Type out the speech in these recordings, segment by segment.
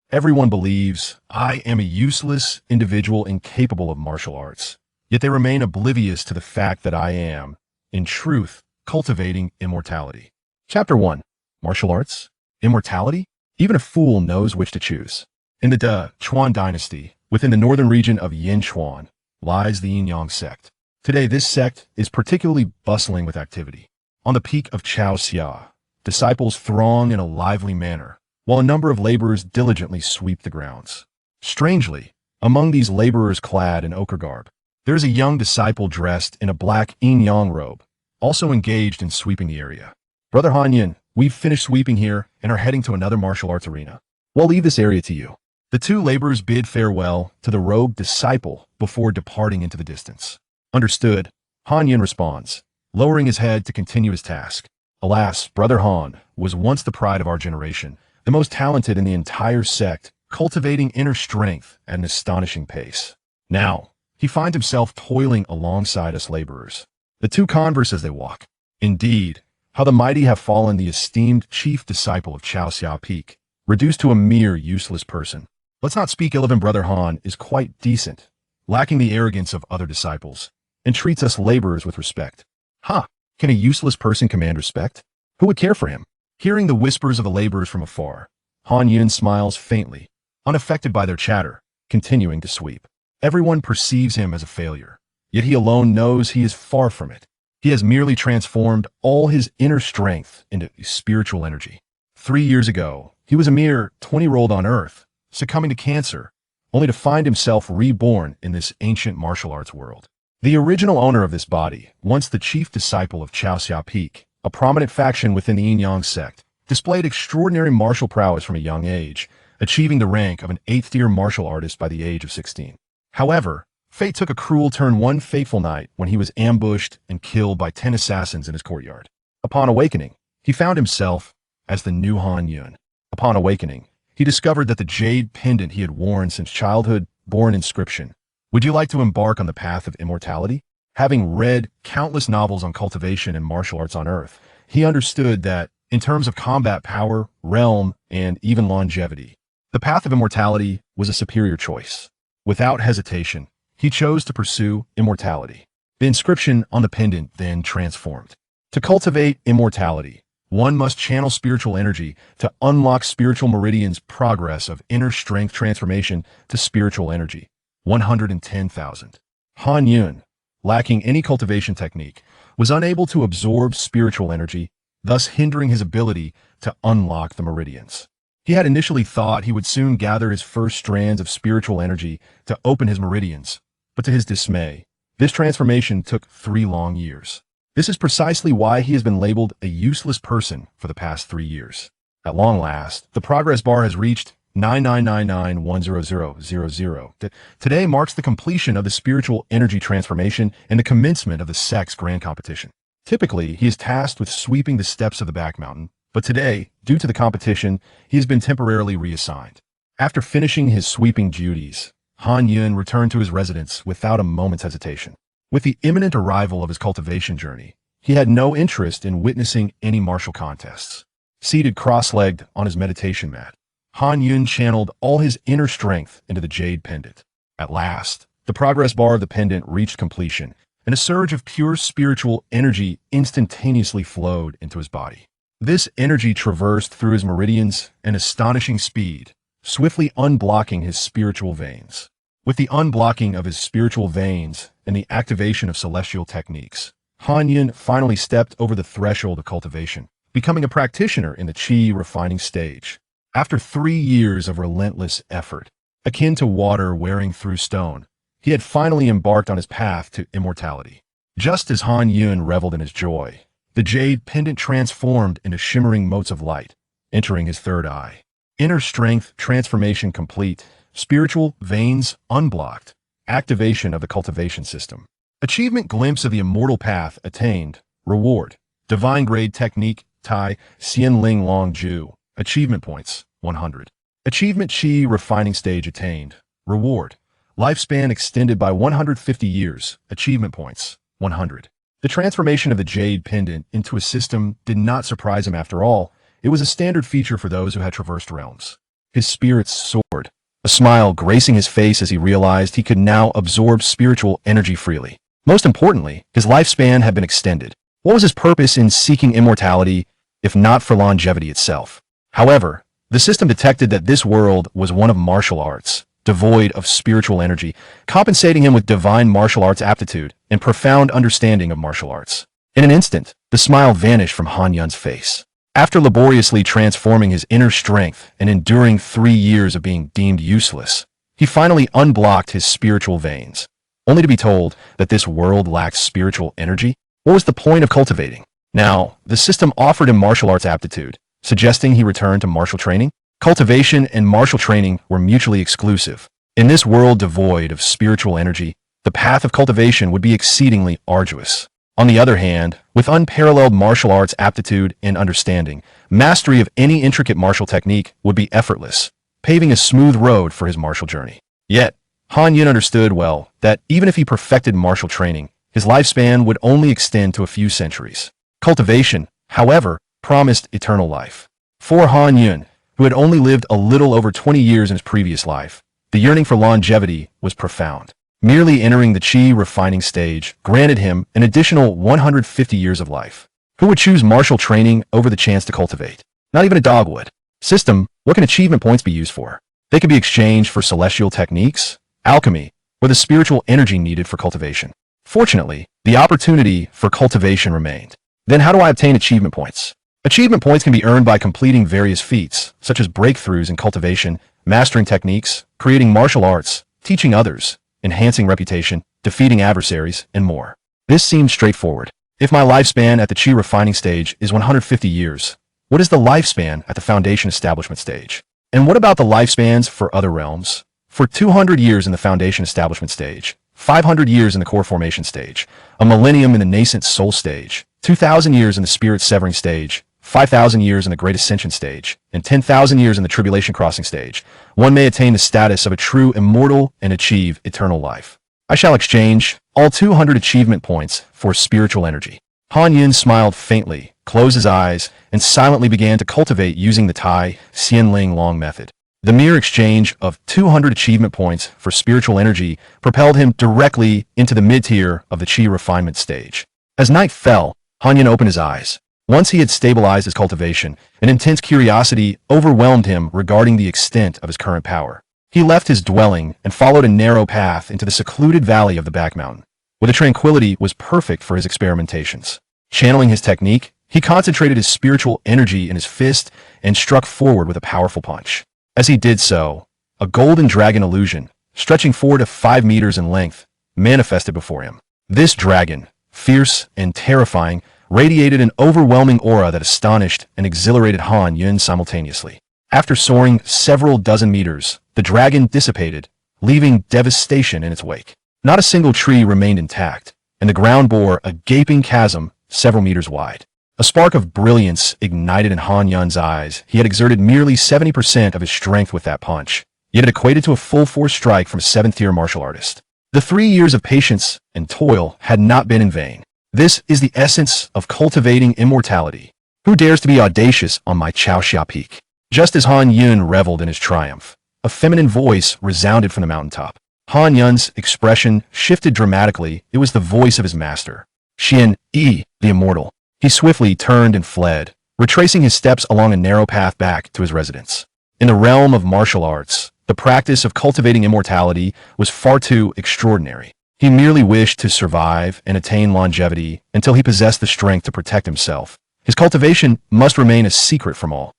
Everyone believes I am a useless individual incapable of martial arts, yet they remain oblivious to the fact that I am, in truth, cultivating immortality. Chapter 1. Martial Arts? Immortality? Even a fool knows which to choose. In the Chuan dynasty, within the northern region of Yinchuan, lies the Yinyong Sect. Today, this sect is particularly bustling with activity. On the peak of Chaoxia, disciples throng in a lively manner, while a number of laborers diligently sweep the grounds. Strangely, among these laborers clad in ochre garb, there is a young disciple dressed in a black Yinyong robe, also engaged in sweeping the area. Brother Hanyin, we've finished sweeping here and are heading to another martial arts arena. We'll leave this area to you. The two laborers bid farewell to the robed disciple before departing into the distance. Understood, Hanyin responds, lowering his head to continue his task. Alas, Brother Han was once the pride of our generation, the most talented in the entire sect, cultivating inner strength at an astonishing pace. Now, he finds himself toiling alongside us laborers. The two converse as they walk. Indeed, how the mighty have fallen the esteemed chief disciple of Chaoxia Peak, reduced to a mere useless person. Let's not speak ill of him. Brother Han is quite decent, lacking the arrogance of other disciples, and treats us laborers with respect. Can a useless person command respect? Who would care for him? Hearing the whispers of the laborers from afar, Han Yun smiles faintly, unaffected by their chatter, continuing to sweep. Everyone perceives him as a failure, yet he alone knows he is far from it. He has merely transformed all his inner strength into spiritual energy. 3 years ago, he was a mere 20-year-old on Earth, succumbing to cancer, only to find himself reborn in this ancient martial arts world. The original owner of this body, once the chief disciple of Chaoxia Peak, a prominent faction within the Yinyong Sect, displayed extraordinary martial prowess from a young age, achieving the rank of an 8th-tier martial artist by the age of 16. However, fate took a cruel turn one fateful night when he was ambushed and killed by 10 assassins in his courtyard. Upon awakening, he found himself as the new Han Yun. Upon awakening, he discovered that the jade pendant he had worn since childhood bore an inscription. Would you like to embark on the path of immortality? Having read countless novels on cultivation and martial arts on Earth, he understood that, in terms of combat power, realm, and even longevity, the path of immortality was a superior choice. Without hesitation, he chose to pursue immortality. The inscription on the pendant then transformed. To cultivate immortality, one must channel spiritual energy to unlock spiritual meridians. Progress of inner strength transformation to spiritual energy. 110,000. Han Yun, lacking any cultivation technique, was unable to absorb spiritual energy, thus hindering his ability to unlock the meridians. He had initially thought he would soon gather his first strands of spiritual energy to open his meridians, but to his dismay, this transformation took 3 long years. This is precisely why he has been labeled a useless person for the past 3 years. At long last, the progress bar has reached 999910000. Today marks the completion of the spiritual energy transformation and the commencement of the sect's grand competition. Typically, he is tasked with sweeping the steps of the back mountain, but today, due to the competition, he has been temporarily reassigned. After finishing his sweeping duties, Han Yun returned to his residence without a moment's hesitation. With the imminent arrival of his cultivation journey, he had no interest in witnessing any martial contests. Seated cross-legged on his meditation mat, Han Yun channeled all his inner strength into the jade pendant. At last, the progress bar of the pendant reached completion, and a surge of pure spiritual energy instantaneously flowed into his body. This energy traversed through his meridians at astonishing speed, swiftly unblocking his spiritual veins. With the unblocking of his spiritual veins and the activation of celestial techniques, Han Yun finally stepped over the threshold of cultivation, becoming a practitioner in the Qi refining stage. After 3 years of relentless effort, akin to water wearing through stone, he had finally embarked on his path to immortality. Just as Han Yun reveled in his joy, the jade pendant transformed into shimmering motes of light, entering his third eye. Inner strength transformation complete, spiritual veins unblocked, activation of the cultivation system. Achievement glimpse of the immortal path attained, reward, divine grade technique, Tai, Xian Ling Long Ju, achievement points, 100. Achievement Qi refining stage attained, reward, lifespan extended by 150 years, achievement points, 100. The transformation of the jade pendant into a system did not surprise him after all. It was a standard feature for those who had traversed realms. His spirits soared, a smile gracing his face as he realized he could now absorb spiritual energy freely. Most importantly, his lifespan had been extended. What was his purpose in seeking immortality, if not for longevity itself? However, the system detected that this world was one of martial arts, devoid of spiritual energy, compensating him with divine martial arts aptitude and profound understanding of martial arts. In an instant, the smile vanished from Han Yun's face. After laboriously transforming his inner strength and enduring 3 years of being deemed useless, he finally unblocked his spiritual veins, only to be told that this world lacked spiritual energy. What was the point of cultivating? Now, the system offered him martial arts aptitude, suggesting he return to martial training. Cultivation and martial training were mutually exclusive. In this world devoid of spiritual energy, the path of cultivation would be exceedingly arduous. On the other hand, with unparalleled martial arts aptitude and understanding, mastery of any intricate martial technique would be effortless, paving a smooth road for his martial journey. Yet, Han Yun understood well that even if he perfected martial training, his lifespan would only extend to a few centuries. Cultivation, however, promised eternal life. For Han Yun, who had only lived a little over 20 years in his previous life, the yearning for longevity was profound. Merely entering the Qi refining stage granted him an additional 150 years of life. Who would choose martial training over the chance to cultivate? Not even a dog would. System, what can achievement points be used for? They can be exchanged for celestial techniques, alchemy, or the spiritual energy needed for cultivation. Fortunately, the opportunity for cultivation remained. Then how do I obtain achievement points? Achievement points can be earned by completing various feats, such as breakthroughs in cultivation, mastering techniques, creating martial arts, teaching others, enhancing reputation, defeating adversaries, and more. This seems straightforward. If my lifespan at the Qi refining stage is 150 years, what is the lifespan at the foundation establishment stage? And what about the lifespans for other realms? For 200 years in the foundation establishment stage, 500 years in the core formation stage, a millennium in the nascent soul stage, 2,000 years in the spirit severing stage, 5,000 years in the great ascension stage, and 10,000 years in the tribulation crossing stage, one may attain the status of a true immortal and achieve eternal life. I shall exchange all 200 achievement points for spiritual energy. Han Yun smiled faintly, closed his eyes, and silently began to cultivate using the Tai Xianling Long method. The mere exchange of 200 achievement points for spiritual energy propelled him directly into the mid-tier of the Qi refinement stage. As night fell, Han Yun opened his eyes. Once he had stabilized his cultivation, an intense curiosity overwhelmed him regarding the extent of his current power. He left his dwelling and followed a narrow path into the secluded valley of the back mountain, where the tranquility was perfect for his experimentations. Channeling his technique, he concentrated his spiritual energy in his fist and struck forward with a powerful punch. As he did so, a golden dragon illusion, stretching 4 to 5 meters in length, manifested before him. This dragon, fierce and terrifying, radiated an overwhelming aura that astonished and exhilarated Han Yun simultaneously. After soaring several dozen meters, the dragon dissipated, leaving devastation in its wake. Not a single tree remained intact, and the ground bore a gaping chasm several meters wide. A spark of brilliance ignited in Han Yun's eyes. He had exerted merely 70% of his strength with that punch, yet it equated to a full-force strike from a 7th-tier martial artist. The 3 years of patience and toil had not been in vain. This is the essence of cultivating immortality. Who dares to be audacious on my Chaoxia Peak? Just as Han Yun reveled in his triumph, a feminine voice resounded from the mountaintop. Han Yun's expression shifted dramatically. It was the voice of his master, Xian Yi, the immortal. He swiftly turned and fled, retracing his steps along a narrow path back to his residence. In the realm of martial arts, the practice of cultivating immortality was far too extraordinary. He merely wished to survive and attain longevity until he possessed the strength to protect himself. His cultivation must remain a secret from all.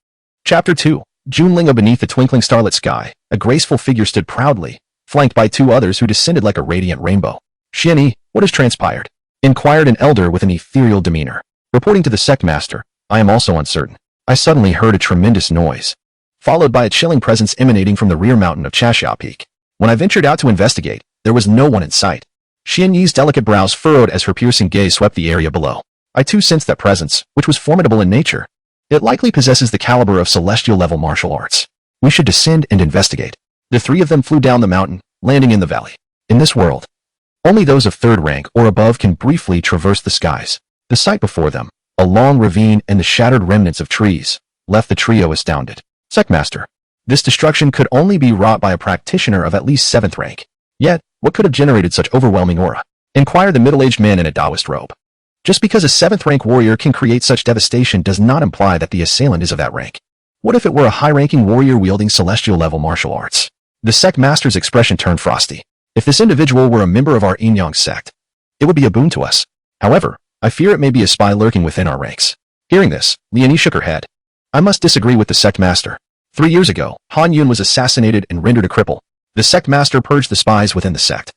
Chapter 2. Junlingo. Beneath the twinkling starlit sky, a graceful figure stood proudly, flanked by 2 others who descended like a radiant rainbow. Xianyi, what has transpired? Inquired an elder with an ethereal demeanor. Reporting to the sect master, I am also uncertain. I suddenly heard a tremendous noise, followed by a chilling presence emanating from the rear mountain of Chaoxia Peak. When I ventured out to investigate, there was no one in sight. Xianyi's delicate brows furrowed as her piercing gaze swept the area below. I too sensed that presence, which was formidable in nature. It likely possesses the caliber of celestial-level martial arts. We should descend and investigate. The 3 of them flew down the mountain, landing in the valley. In this world, only those of 3rd rank or above can briefly traverse the skies. The sight before them, a long ravine and the shattered remnants of trees, left the trio astounded. Sectmaster, This destruction could only be wrought by a practitioner of at least 7th rank. Yet, what could have generated such overwhelming aura? Inquired the middle-aged man in a Taoist robe. Just because a 7th rank warrior can create such devastation does not imply that the assailant is of that rank. What if it were a high-ranking warrior wielding celestial-level martial arts? The sect master's expression turned frosty. If this individual were a member of our Yinyong Sect, it would be a boon to us. However, I fear it may be a spy lurking within our ranks. Hearing this, Liani shook her head. I must disagree with the sect master. 3 years ago, Han Yun was assassinated and rendered a cripple. The sect master purged the spies within the sect.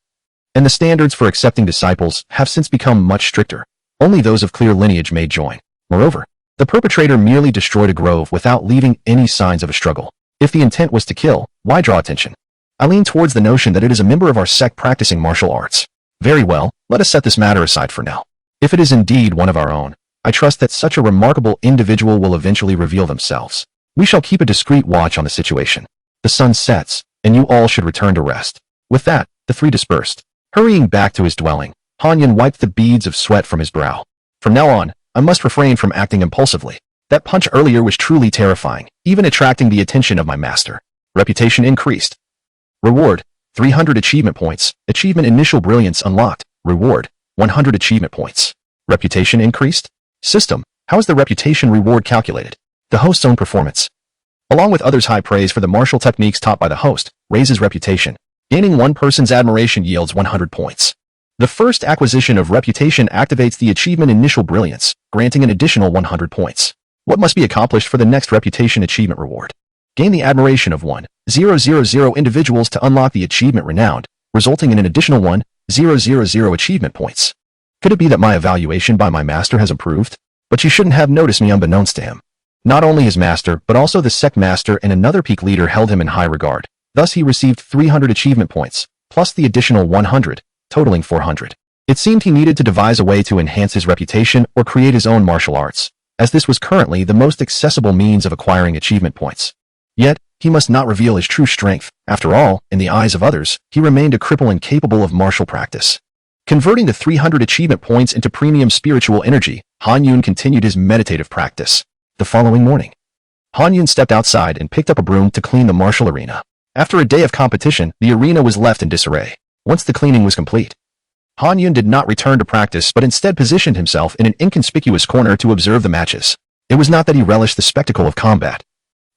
And the standards for accepting disciples have since become much stricter. Only those of clear lineage may join. Moreover, the perpetrator merely destroyed a grove without leaving any signs of a struggle. If the intent was to kill, why draw attention? I lean towards the notion that it is a member of our sect practicing martial arts. Very well, let us set this matter aside for now. If it is indeed one of our own, I trust that such a remarkable individual will eventually reveal themselves. We shall keep a discreet watch on the situation. The sun sets, and you all should return to rest. With that, the three dispersed. Hurrying back to his dwelling, Han Yun wiped the beads of sweat from his brow. From now on, I must refrain from acting impulsively. That punch earlier was truly terrifying, even attracting the attention of my master. Reputation increased. Reward, 300 achievement points. Achievement initial brilliance unlocked. Reward, 100 achievement points. Reputation increased. System, how is the reputation reward calculated? The host's own performance, along with others' high praise for the martial techniques taught by the host, raises reputation. Gaining one person's admiration yields 100 points. The first acquisition of reputation activates the achievement initial brilliance, granting an additional 100 points. What must be accomplished for the next reputation achievement reward? Gain the admiration of 1,000 individuals to unlock the achievement renowned, resulting in an additional 1,000 achievement points. Could it be that my evaluation by my master has improved? But she shouldn't have noticed me unbeknownst to him. Not only his master, but also the sect master and another peak leader held him in high regard. Thus he received 300 achievement points, plus the additional 100, totaling 400. It seemed he needed to devise a way to enhance his reputation or create his own martial arts, as this was currently the most accessible means of acquiring achievement points. Yet, he must not reveal his true strength. After all, in the eyes of others, he remained a cripple incapable of martial practice. Converting the 300 achievement points into premium spiritual energy, Han Yun continued his meditative practice. The following morning, Han Yun stepped outside and picked up a broom to clean the martial arena. After a day of competition, the arena was left in disarray. Once the cleaning was complete, Han Yun did not return to practice but instead positioned himself in an inconspicuous corner to observe the matches. It was not that he relished the spectacle of combat.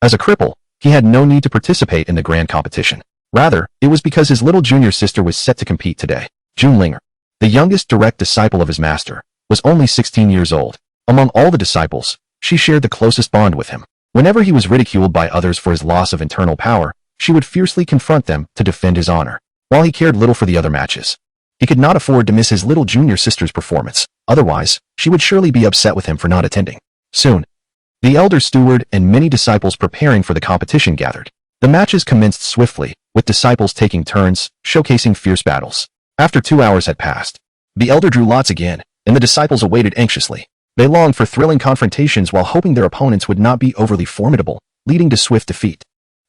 As a cripple, he had no need to participate in the grand competition. Rather, it was because his little junior sister was set to compete today. Junlinger, the youngest direct disciple of his master, was only 16 years old. Among all the disciples, she shared the closest bond with him. Whenever he was ridiculed by others for his loss of internal power, she would fiercely confront them to defend his honor. While he cared little for the other matches, he could not afford to miss his little junior sister's performance. Otherwise, she would surely be upset with him for not attending. Soon, the elder steward and many disciples preparing for the competition gathered. The matches commenced swiftly, with disciples taking turns, showcasing fierce battles. After 2 hours had passed, the elder drew lots again, and the disciples awaited anxiously. They longed for thrilling confrontations while hoping their opponents would not be overly formidable, leading to swift defeat.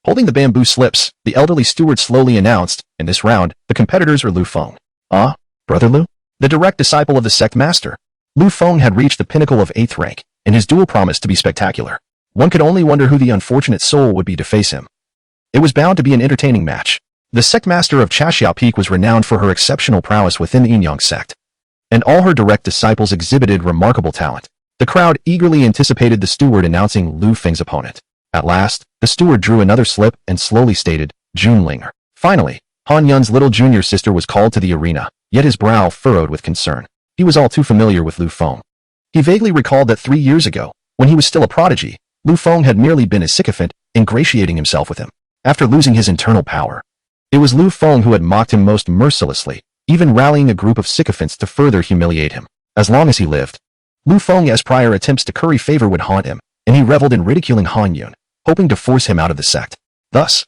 Holding the bamboo slips, the elderly steward slowly announced, in this round, the competitors are Lu Feng. Ah, Brother Lu? The direct disciple of the sect master. Lu Feng had reached the pinnacle of 8th rank, and his duel promised to be spectacular. One could only wonder who the unfortunate soul would be to face him. It was bound to be an entertaining match. The sect master of Chaxiao Peak was renowned for her exceptional prowess within the Yinyong Sect, and all her direct disciples exhibited remarkable talent. The crowd eagerly anticipated the steward announcing Lu Feng's opponent. At last, the steward drew another slip and slowly stated, Junlinger. Finally, Han Yun's little junior sister was called to the arena, yet his brow furrowed with concern. He was all too familiar with Lu Feng. He vaguely recalled that 3 years ago, when he was still a prodigy, Lu Feng had merely been a sycophant, ingratiating himself with him. After losing his internal power, it was Lu Feng who had mocked him most mercilessly, even rallying a group of sycophants to further humiliate him. As long as he lived, Lu Feng's prior attempts to curry favor would haunt him, and he reveled in ridiculing Han Yun, hoping to force him out of the sect. Thus,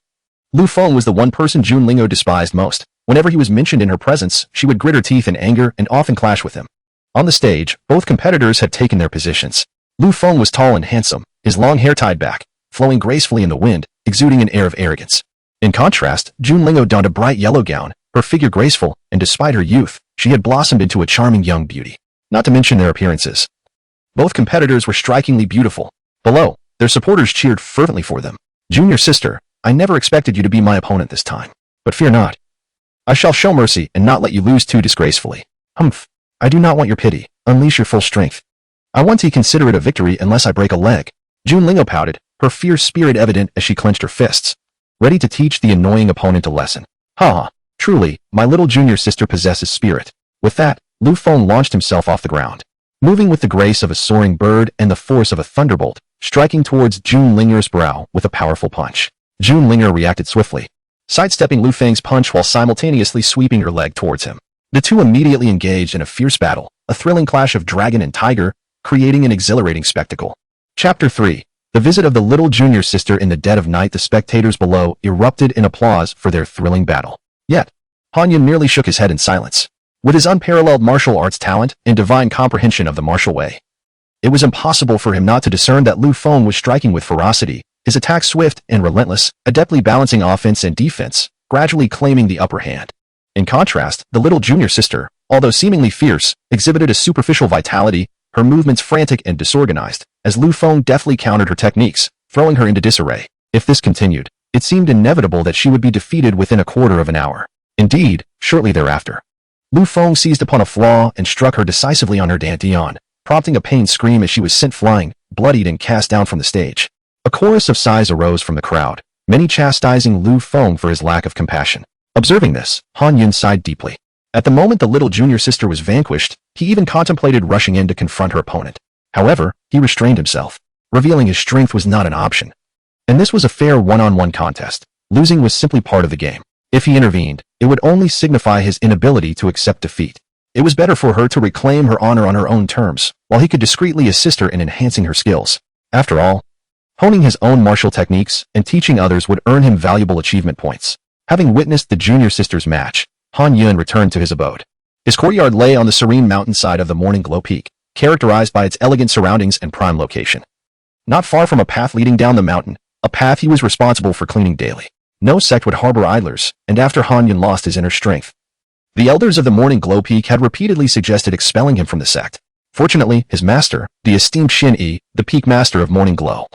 Lu Feng was the one person Junlingo despised most. Whenever he was mentioned in her presence, she would grit her teeth in anger and often clash with him. On the stage, both competitors had taken their positions. Lu Feng was tall and handsome, his long hair tied back, flowing gracefully in the wind, exuding an air of arrogance. In contrast, Junlingo donned a bright yellow gown, her figure graceful, and despite her youth, she had blossomed into a charming young beauty. Not to mention their appearances. Both competitors were strikingly beautiful. Below, their supporters cheered fervently for them. Junior sister, I never expected you to be my opponent this time. But fear not. I shall show mercy and not let you lose too disgracefully. Humph. I do not want your pity. Unleash your full strength. I want to consider it a victory unless I break a leg. Junlingo pouted, her fierce spirit evident as she clenched her fists, ready to teach the annoying opponent a lesson. Ha! Truly, my little junior sister possesses spirit. With that, Lu Feng launched himself off the ground, moving with the grace of a soaring bird and the force of a thunderbolt, striking towards Junlinger's brow with a powerful punch. Junlinger reacted swiftly, sidestepping Lu Feng's punch while simultaneously sweeping her leg towards him. The two immediately engaged in a fierce battle, a thrilling clash of dragon and tiger, creating an exhilarating spectacle. Chapter 3. The visit of the little junior sister in the dead of night. The spectators below erupted in applause for their thrilling battle. Yet, Han Yun merely shook his head in silence. With his unparalleled martial arts talent and divine comprehension of the martial way, it was impossible for him not to discern that Lu Feng was striking with ferocity, his attacks swift and relentless, adeptly balancing offense and defense, gradually claiming the upper hand. In contrast, the little junior sister, although seemingly fierce, exhibited a superficial vitality, her movements frantic and disorganized, as Lu Feng deftly countered her techniques, throwing her into disarray. If this continued, it seemed inevitable that she would be defeated within a quarter of an hour. Indeed, shortly thereafter, Lu Feng seized upon a flaw and struck her decisively on her dantian, prompting a pained scream as she was sent flying, bloodied and cast down from the stage. A chorus of sighs arose from the crowd, many chastising Lu Feng for his lack of compassion. Observing this, Han Yun sighed deeply. At the moment the little junior sister was vanquished, he even contemplated rushing in to confront her opponent. However, he restrained himself, revealing his strength was not an option. And this was a fair one-on-one contest. Losing was simply part of the game. If he intervened, it would only signify his inability to accept defeat. It was better for her to reclaim her honor on her own terms, while he could discreetly assist her in enhancing her skills. After all, honing his own martial techniques and teaching others would earn him valuable achievement points. Having witnessed the junior sister's match, Han Yun returned to his abode. His courtyard lay on the serene mountainside of the Morning Glow Peak, characterized by its elegant surroundings and prime location. Not far from a path leading down the mountain, a path he was responsible for cleaning daily. No sect would harbor idlers, and after Han Yun lost his inner strength, the elders of the Morning Glow Peak had repeatedly suggested expelling him from the sect. Fortunately, his master, the esteemed Xin Yi, the Peak Master of Morning Glow,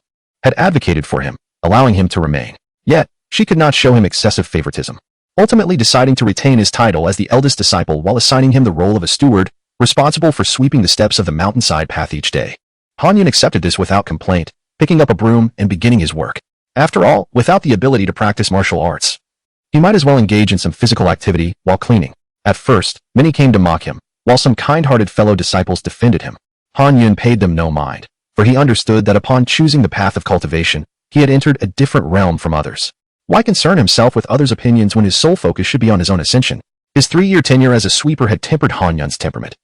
had advocated for him, allowing him to remain. Yet, she could not show him excessive favoritism, ultimately deciding to retain his title as the eldest disciple while assigning him the role of a steward, responsible for sweeping the steps of the mountainside path each day. Han Yun accepted this without complaint, picking up a broom and beginning his work. After all, without the ability to practice martial arts, he might as well engage in some physical activity while cleaning. At first, many came to mock him, while some kind-hearted fellow disciples defended him. Han Yun paid them no mind, for he understood that upon choosing the path of cultivation, he had entered a different realm from others. Why concern himself with others' opinions when his sole focus should be on his own ascension? His 3-year tenure as a sweeper had tempered Han Yun's temperament,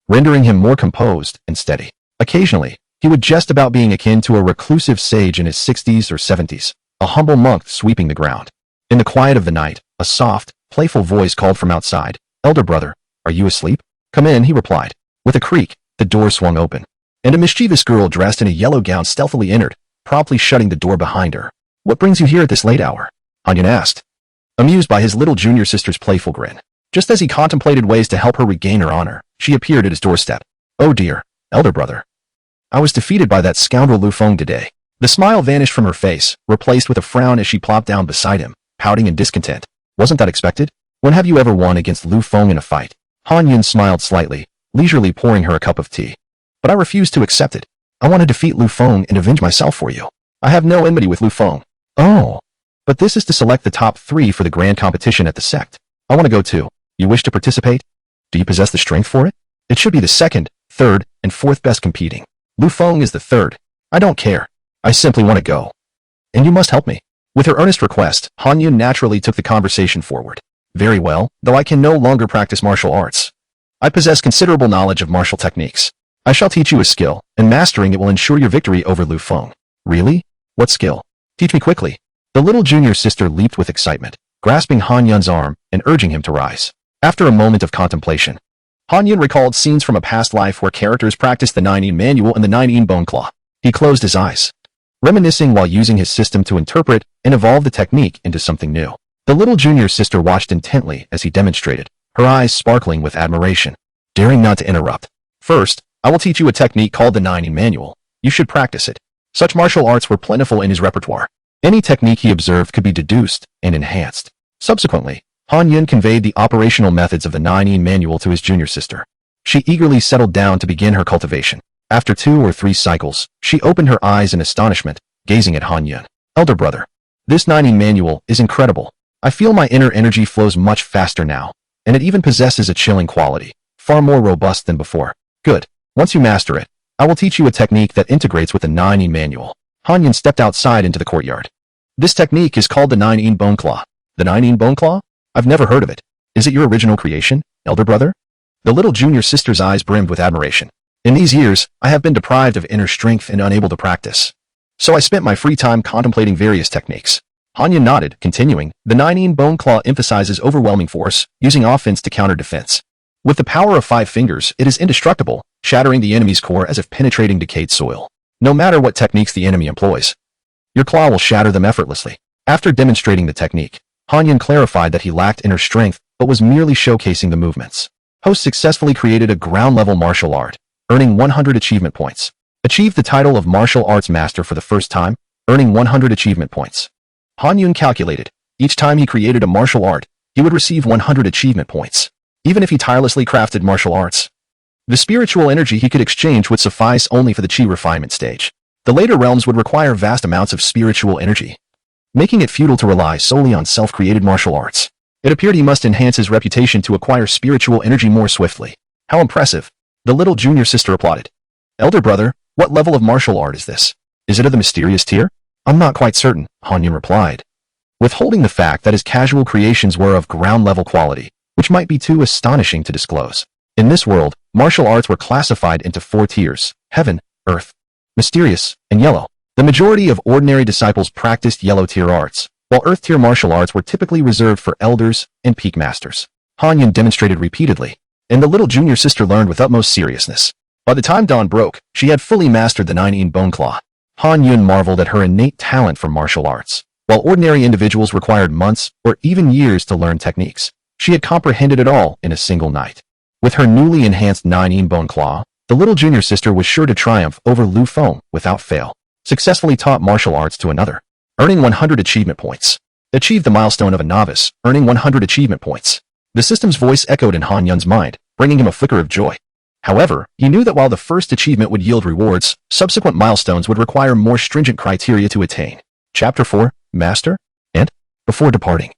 rendering him more composed and steady. Occasionally, he would jest about being akin to a reclusive sage in his 60s or 70s, a humble monk sweeping the ground. In the quiet of the night, a soft, playful voice called from outside, "Elder brother, are you asleep?" "Come in," he replied. With a creak, the door swung open, and a mischievous girl dressed in a yellow gown stealthily entered, promptly shutting the door behind her. "What brings you here at this late hour?" Han Yun asked, amused by his little junior sister's playful grin. Just as he contemplated ways to help her regain her honor, she appeared at his doorstep. "Oh dear, elder brother. I was defeated by that scoundrel Lu Feng today." The smile vanished from her face, replaced with a frown as she plopped down beside him, pouting in discontent. "Wasn't that expected? When have you ever won against Lu Feng in a fight?" Han Yun smiled slightly, leisurely pouring her a cup of tea. "But I refused to accept it. I want to defeat Lu Feng and avenge myself for you. I have no enmity with Lu Feng." "Oh. But this is to select the top 3 for the grand competition at the sect. I want to go too. You wish to participate? Do you possess the strength for it? It should be the 2nd, 3rd, and 4th best competing. Lu Feng is the 3rd. I don't care. I simply want to go. And you must help me." With her earnest request, Han Yun naturally took the conversation forward. "Very well, though I can no longer practice martial arts. I possess considerable knowledge of martial techniques. I shall teach you a skill, and mastering it will ensure your victory over Lu Feng." "Really? What skill? Teach me quickly." The little junior sister leaped with excitement, grasping Han Yun's arm and urging him to rise. After a moment of contemplation, Han Yun recalled scenes from a past life where characters practiced the 9-in manual and the 9-in bone claw. He closed his eyes, reminiscing while using his system to interpret and evolve the technique into something new. The little junior sister watched intently as he demonstrated, her eyes sparkling with admiration. Daring not to interrupt, "First, I will teach you a technique called the 9-in manual. You should practice it." Such martial arts were plentiful in his repertoire. Any technique he observed could be deduced and enhanced. Subsequently, Han Yun conveyed the operational methods of the 9 manual to his junior sister. She eagerly settled down to begin her cultivation. After 2 or 3 cycles, she opened her eyes in astonishment, gazing at Han Yun. Elder brother, this 9 manual is incredible. I feel my inner energy flows much faster now, and it even possesses a chilling quality, far more robust than before. Good. Once you master it, I will teach you a technique that integrates with the 9 manual. Han Yun stepped outside into the courtyard. This technique is called the 9 Bone Claw. The 9 Bone Claw? I've never heard of it. Is it your original creation, elder brother? The little junior sister's eyes brimmed with admiration. In these years, I have been deprived of inner strength and unable to practice. So I spent my free time contemplating various techniques. Han Yun nodded, continuing, the 9 Bone Claw emphasizes overwhelming force, using offense to counter defense. With the power of 5 fingers, it is indestructible, shattering the enemy's core as if penetrating decayed soil. No matter what techniques the enemy employs, your claw will shatter them effortlessly. After demonstrating the technique, Han Yun clarified that he lacked inner strength, but was merely showcasing the movements. Host successfully created a ground-level martial art, earning 100 achievement points. Achieved the title of Martial Arts Master for the first time, earning 100 achievement points. Han Yun calculated, each time he created a martial art, he would receive 100 achievement points, even if he tirelessly crafted martial arts. The spiritual energy he could exchange would suffice only for the chi refinement stage. The later realms would require vast amounts of spiritual energy, making it futile to rely solely on self-created martial arts. It appeared he must enhance his reputation to acquire spiritual energy more swiftly. How impressive! The little junior sister applauded. Elder brother, what level of martial art is this? Is it of the mysterious tier? I'm not quite certain, Han Yun replied, withholding the fact that his casual creations were of ground-level quality, which might be too astonishing to disclose. In this world, martial arts were classified into 4 tiers: heaven, earth, mysterious, and yellow. The majority of ordinary disciples practiced yellow-tier arts, while earth-tier martial arts were typically reserved for elders and peak masters. Han Yun demonstrated repeatedly, and the little junior sister learned with utmost seriousness. By the time dawn broke, she had fully mastered the 9 Bone Claw. Han Yun marveled at her innate talent for martial arts. While ordinary individuals required months or even years to learn techniques, she had comprehended it all in a single night. With her newly enhanced 9 Bone Claw, the little junior sister was sure to triumph over Lu Feng without fail. Successfully taught martial arts to another, earning 100 achievement points. Achieved the milestone of a novice, earning 100 achievement points. The system's voice echoed in Han Yun's mind, bringing him a flicker of joy. However, he knew that while the first achievement would yield rewards, subsequent milestones would require more stringent criteria to attain. Chapter 4, Master? And? Before departing,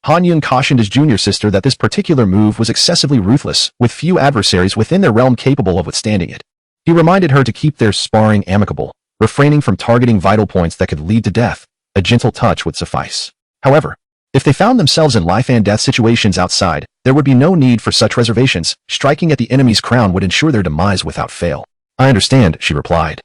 Han Yun cautioned his junior sister that this particular move was excessively ruthless, with few adversaries within their realm capable of withstanding it. He reminded her to keep their sparring amicable, refraining from targeting vital points that could lead to death. A gentle touch would suffice. However, if they found themselves in life and death situations outside, there would be no need for such reservations. Striking at the enemy's crown would ensure their demise without fail. I understand, she replied.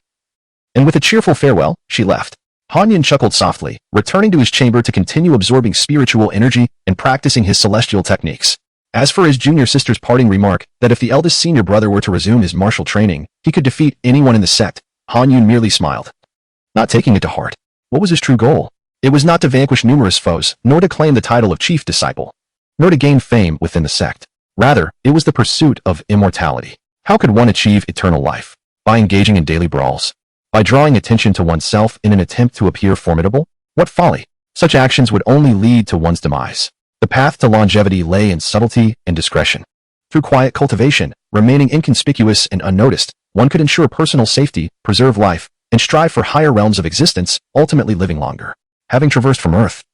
And with a cheerful farewell, she left. Han Yun chuckled softly, returning to his chamber to continue absorbing spiritual energy and practicing his celestial techniques. As for his junior sister's parting remark that if the eldest senior brother were to resume his martial training, he could defeat anyone in the sect, Han Yun merely smiled, not taking it to heart. What was his true goal? It was not to vanquish numerous foes, nor to claim the title of chief disciple, nor to gain fame within the sect. Rather, it was the pursuit of immortality. How could one achieve eternal life? By engaging in daily brawls? By drawing attention to oneself in an attempt to appear formidable? What folly! Such actions would only lead to one's demise. The path to longevity lay in subtlety and discretion. Through quiet cultivation, remaining inconspicuous and unnoticed, one could ensure personal safety, preserve life, and strive for higher realms of existence, ultimately living longer. Having traversed from Earth,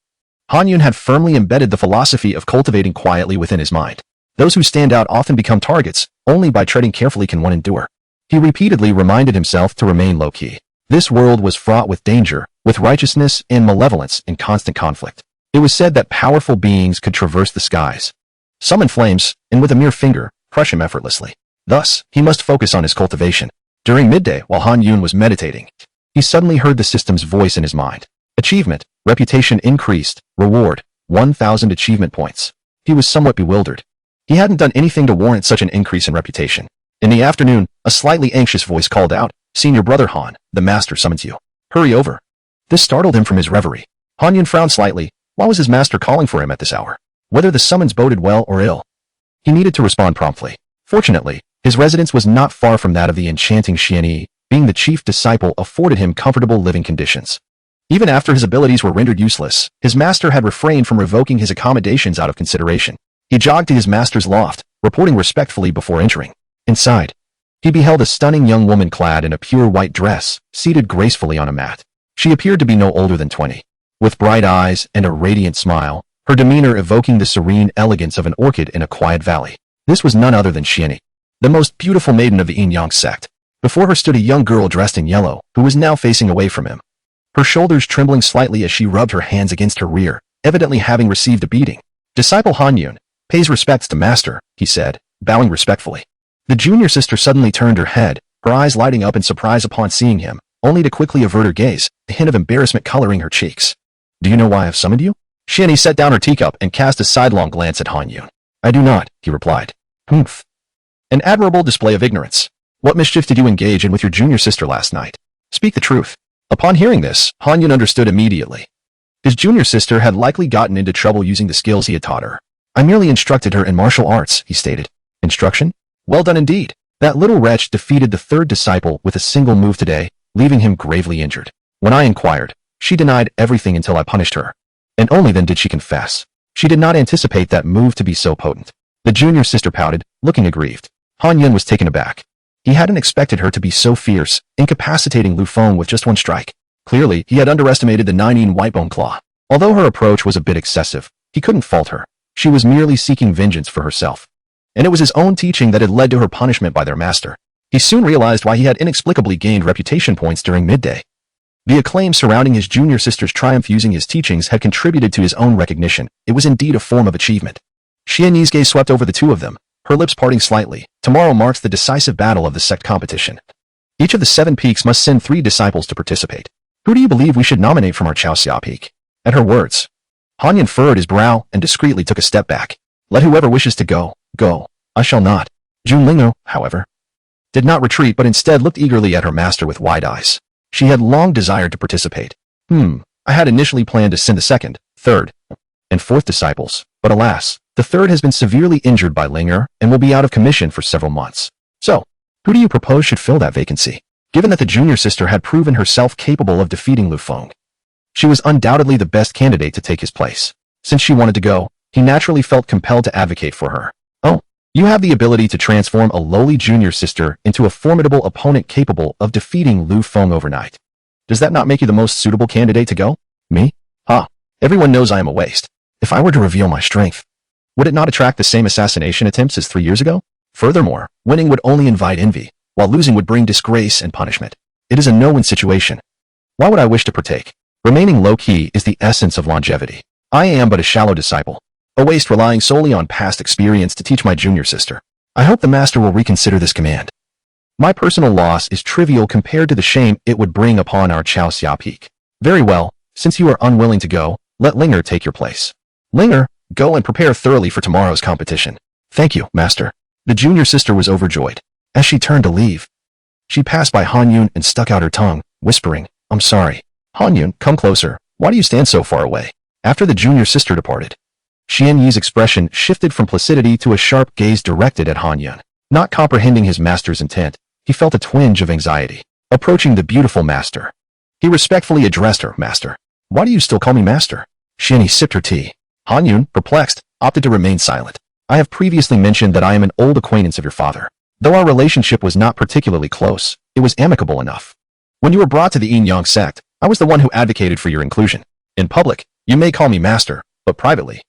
Han Yun had firmly embedded the philosophy of cultivating quietly within his mind. Those who stand out often become targets. Only by treading carefully can one endure. He repeatedly reminded himself to remain low-key. This world was fraught with danger, with righteousness and malevolence in constant conflict. It was said that powerful beings could traverse the skies, summon flames, and with a mere finger, crush him effortlessly. Thus, he must focus on his cultivation. During midday, while Han Yun was meditating, he suddenly heard the system's voice in his mind. Achievement, reputation increased, reward, 1,000 achievement points. He was somewhat bewildered. He hadn't done anything to warrant such an increase in reputation. In the afternoon, a slightly anxious voice called out, Senior Brother Han, the master summons you. Hurry over. This startled him from his reverie. Han Yun frowned slightly. Why was his master calling for him at this hour? Whether the summons boded well or ill, he needed to respond promptly. Fortunately, his residence was not far from that of the enchanting Xianyi. Being the chief disciple afforded him comfortable living conditions. Even after his abilities were rendered useless, his master had refrained from revoking his accommodations out of consideration. He jogged to his master's loft, reporting respectfully before entering. Inside, he beheld a stunning young woman clad in a pure white dress, seated gracefully on a mat. She appeared to be no older than 20. With bright eyes and a radiant smile, her demeanor evoking the serene elegance of an orchid in a quiet valley. This was none other than Shieni, the most beautiful maiden of the Yinyong Sect. Before her stood a young girl dressed in yellow, who was now facing away from him, her shoulders trembling slightly as she rubbed her hands against her rear, evidently having received a beating. Disciple Hanyun pays respects to master, he said, bowing respectfully. The junior sister suddenly turned her head, her eyes lighting up in surprise upon seeing him, only to quickly avert her gaze, a hint of embarrassment coloring her cheeks. Do you know why I've summoned you? Shieni set down her teacup and cast a sidelong glance at Hanyun. I do not, he replied. Humph. An admirable display of ignorance. What mischief did you engage in with your junior sister last night? Speak the truth. Upon hearing this, Hanyun understood immediately. His junior sister had likely gotten into trouble using the skills he had taught her. I merely instructed her in martial arts, he stated. Instruction? Well done indeed. That little wretch defeated the third disciple with a single move today, leaving him gravely injured. When I inquired, she denied everything until I punished her. And only then did she confess. She did not anticipate that move to be so potent. The junior sister pouted, looking aggrieved. Hanyun was taken aback. He hadn't expected her to be so fierce, incapacitating Lu Feng with just one strike. Clearly, he had underestimated the 9-in Whitebone Claw. Although her approach was a bit excessive, he couldn't fault her. She was merely seeking vengeance for herself. And it was his own teaching that had led to her punishment by their master. He soon realized why he had inexplicably gained reputation points during midday. The acclaim surrounding his junior sister's triumph using his teachings had contributed to his own recognition. It was indeed a form of achievement. Shieni's gaze swept over the two of them, her lips parting slightly. Tomorrow marks the decisive battle of the sect competition. Each of the 7 peaks must send 3 disciples to participate. Who do you believe we should nominate from our Chaoxia peak? At her words, Hanyun furrowed his brow and discreetly took a step back. Let whoever wishes to go, go. I shall not. Junlingnu, however, did not retreat but instead looked eagerly at her master with wide eyes. She had long desired to participate. I had initially planned to send the 2nd, 3rd, and 4th disciples, but alas, the 3rd has been severely injured by Linger and will be out of commission for several months. So, who do you propose should fill that vacancy? Given that the junior sister had proven herself capable of defeating Lu Feng, she was undoubtedly the best candidate to take his place. Since she wanted to go, he naturally felt compelled to advocate for her. Oh, you have the ability to transform a lowly junior sister into a formidable opponent capable of defeating Lu Feng overnight. Does that not make you the most suitable candidate to go? Me? Everyone knows I am a waste. If I were to reveal my strength, would it not attract the same assassination attempts as 3 years ago? Furthermore, winning would only invite envy, while losing would bring disgrace and punishment. It is a no-win situation. Why would I wish to partake? Remaining low-key is the essence of longevity. I am but a shallow disciple, a waste relying solely on past experience to teach my junior sister. I hope the master will reconsider this command. My personal loss is trivial compared to the shame it would bring upon our Chaoxia peak. Very well, since you are unwilling to go, let Linger take your place. Linger, go and prepare thoroughly for tomorrow's competition. Thank you, master. The junior sister was overjoyed. As she turned to leave, she passed by Hanyun and stuck out her tongue, whispering, I'm sorry. Hanyun, come closer. Why do you stand so far away? After the junior sister departed, Xianyi's expression shifted from placidity to a sharp gaze directed at Hanyun. Not comprehending his master's intent, he felt a twinge of anxiety. Approaching the beautiful master, he respectfully addressed her, Master. Why do you still call me master? Xianyi sipped her tea. Hanyun, perplexed, opted to remain silent. I have previously mentioned that I am an old acquaintance of your father. Though our relationship was not particularly close, it was amicable enough. When you were brought to the Yinyong Sect, I was the one who advocated for your inclusion. In public, you may call me master, but privately,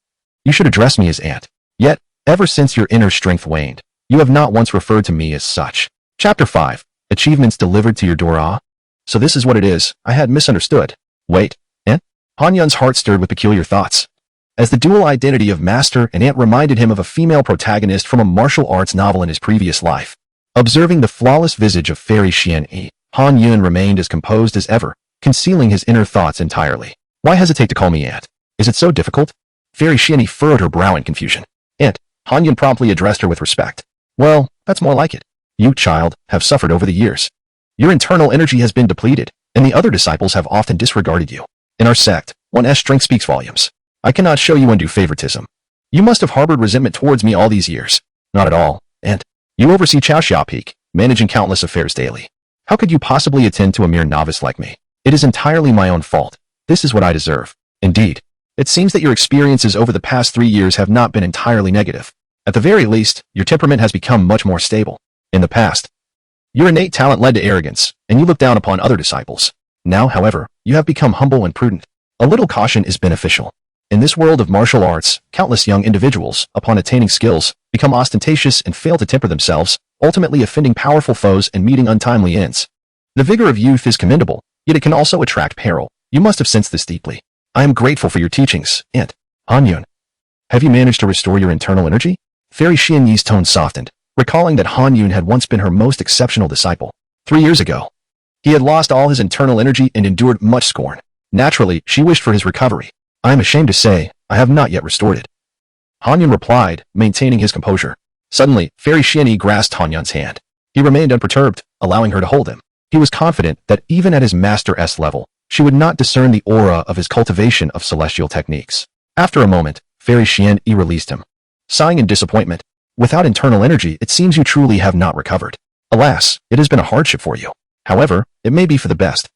you should address me as aunt. Yet, ever since your inner strength waned, you have not once referred to me as such. Chapter 5. Achievements delivered to your door. So this is what it is. I had misunderstood. Wait, aunt? Hanyun's heart stirred with peculiar thoughts, as the dual identity of master and aunt reminded him of a female protagonist from a martial arts novel in his previous life. Observing the flawless visage of fairy Xianyi, Hanyun remained as composed as ever, concealing his inner thoughts entirely. Why hesitate to call me aunt? Is it so difficult? Fairy Xianyi furrowed her brow in confusion. Aunt, Hanyun promptly addressed her with respect. Well, that's more like it. You, child, have suffered over the years. Your internal energy has been depleted, and the other disciples have often disregarded you. In our sect, one's strength speaks volumes. I cannot show you undue favoritism. You must have harbored resentment towards me all these years. Not at all, aunt. You oversee Chaoxia Peak, managing countless affairs daily. How could you possibly attend to a mere novice like me? It is entirely my own fault. This is what I deserve. Indeed, it seems that your experiences over the past 3 years have not been entirely negative. At the very least, your temperament has become much more stable. In the past, your innate talent led to arrogance, and you looked down upon other disciples. Now, however, you have become humble and prudent. A little caution is beneficial. In this world of martial arts, countless young individuals, upon attaining skills, become ostentatious and fail to temper themselves, ultimately offending powerful foes and meeting untimely ends. The vigor of youth is commendable, yet it can also attract peril. You must have sensed this deeply. I am grateful for your teachings, and Han-Yun, have you managed to restore your internal energy? Fairy Xianyi's tone softened, recalling that Han-Yun had once been her most exceptional disciple. 3 years ago, he had lost all his internal energy and endured much scorn. Naturally, she wished for his recovery. I am ashamed to say, I have not yet restored it. Han-Yun replied, maintaining his composure. Suddenly, Fairy Xianyi grasped Han-Yun's hand. He remained unperturbed, allowing her to hold him. He was confident that even at his Master S level, she would not discern the aura of his cultivation of celestial techniques. After a moment, Fairy Xianyi released him. Sighing in disappointment, without internal energy, it seems you truly have not recovered. Alas, it has been a hardship for you. However, it may be for the best.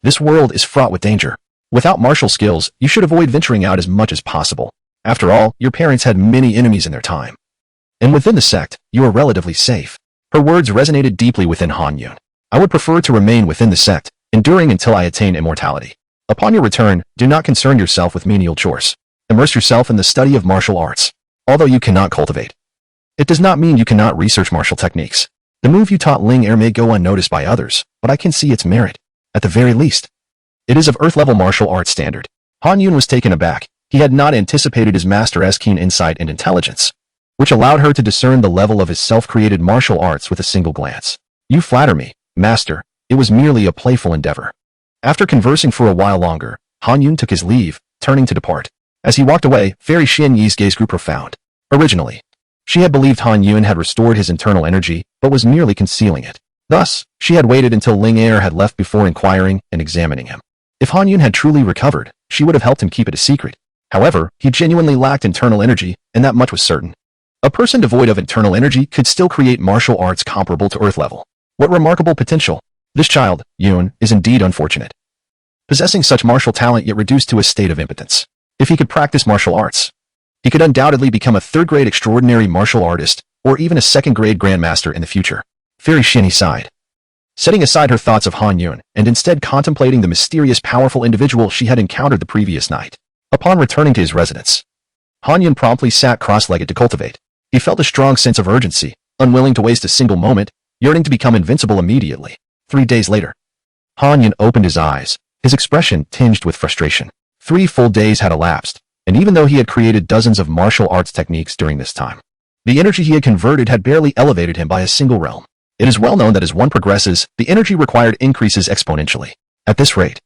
This world is fraught with danger. Without martial skills, you should avoid venturing out as much as possible. After all, your parents had many enemies in their time. And within the sect, you are relatively safe. Her words resonated deeply within Han-Yun. I would prefer to remain within the sect, enduring until I attain immortality. Upon your return, do not concern yourself with menial chores. Immerse yourself in the study of martial arts. Although you cannot cultivate, it does not mean you cannot research martial techniques. The move you taught Ling Er may go unnoticed by others, but I can see its merit. At the very least, it is of Earth-level martial arts standard. Han-Yun was taken aback. He had not anticipated his master's keen insight and intelligence, which allowed her to discern the level of his self-created martial arts with a single glance. You flatter me, master. It was merely a playful endeavor. After conversing for a while longer, Han-Yun took his leave, turning to depart. As he walked away, Fairy Xianyi's gaze grew profound. Originally, she had believed Han-Yun had restored his internal energy, but was merely concealing it. Thus, she had waited until Ling Er had left before inquiring and examining him. If Han-Yun had truly recovered, she would have helped him keep it a secret. However, he genuinely lacked internal energy, and that much was certain. A person devoid of internal energy could still create martial arts comparable to Earth level. What remarkable potential! This child, Yun, is indeed unfortunate. Possessing such martial talent yet reduced to a state of impotence. If he could practice martial arts, he could undoubtedly become a third-grade extraordinary martial artist, or even a second-grade grandmaster in the future. Fairy Xianyi sighed, setting aside her thoughts of Han-Yun and instead contemplating the mysterious powerful individual she had encountered the previous night. Upon returning to his residence, Han-Yun promptly sat cross-legged to cultivate. He felt a strong sense of urgency, unwilling to waste a single moment, yearning to become invincible immediately. 3 days later, Han-Yun opened his eyes, his expression tinged with frustration. 3 full days had elapsed, and even though he had created dozens of martial arts techniques during this time, the energy he had converted had barely elevated him by a single realm. It is well known that as one progresses, the energy required increases exponentially. At this rate,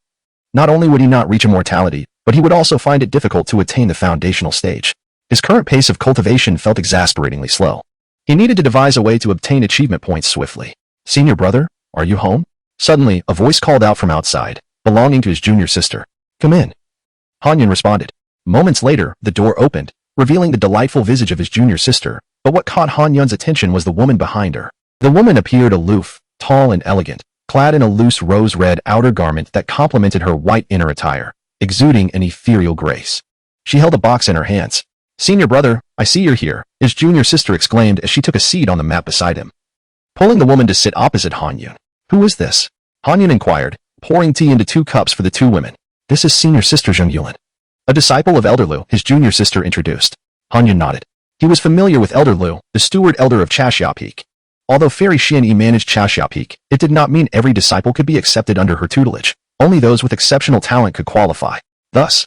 not only would he not reach immortality, but he would also find it difficult to attain the foundational stage. His current pace of cultivation felt exasperatingly slow. He needed to devise a way to obtain achievement points swiftly. Senior brother, are you home? Suddenly, a voice called out from outside, belonging to his junior sister. Come in. Han-Yun responded. Moments later, the door opened, revealing the delightful visage of his junior sister, but what caught Han-Yun's attention was the woman behind her. The woman appeared aloof, tall and elegant, clad in a loose rose-red outer garment that complemented her white inner attire, exuding an ethereal grace. She held a box in her hands. Senior brother, I see you're here, his junior sister exclaimed as she took a seat on the mat beside him, pulling the woman to sit opposite Han-Yun. Who is this? Han-Yun inquired, pouring tea into 2 cups for the 2 women. This is senior sister Zheng Yulin, a disciple of Elder Lu, his junior sister introduced. Han-Yun nodded. He was familiar with Elder Lu, the steward elder of Chashia Peak. Although Fairy Xianyi managed Chashia Peak, it did not mean every disciple could be accepted under her tutelage. Only those with exceptional talent could qualify. Thus,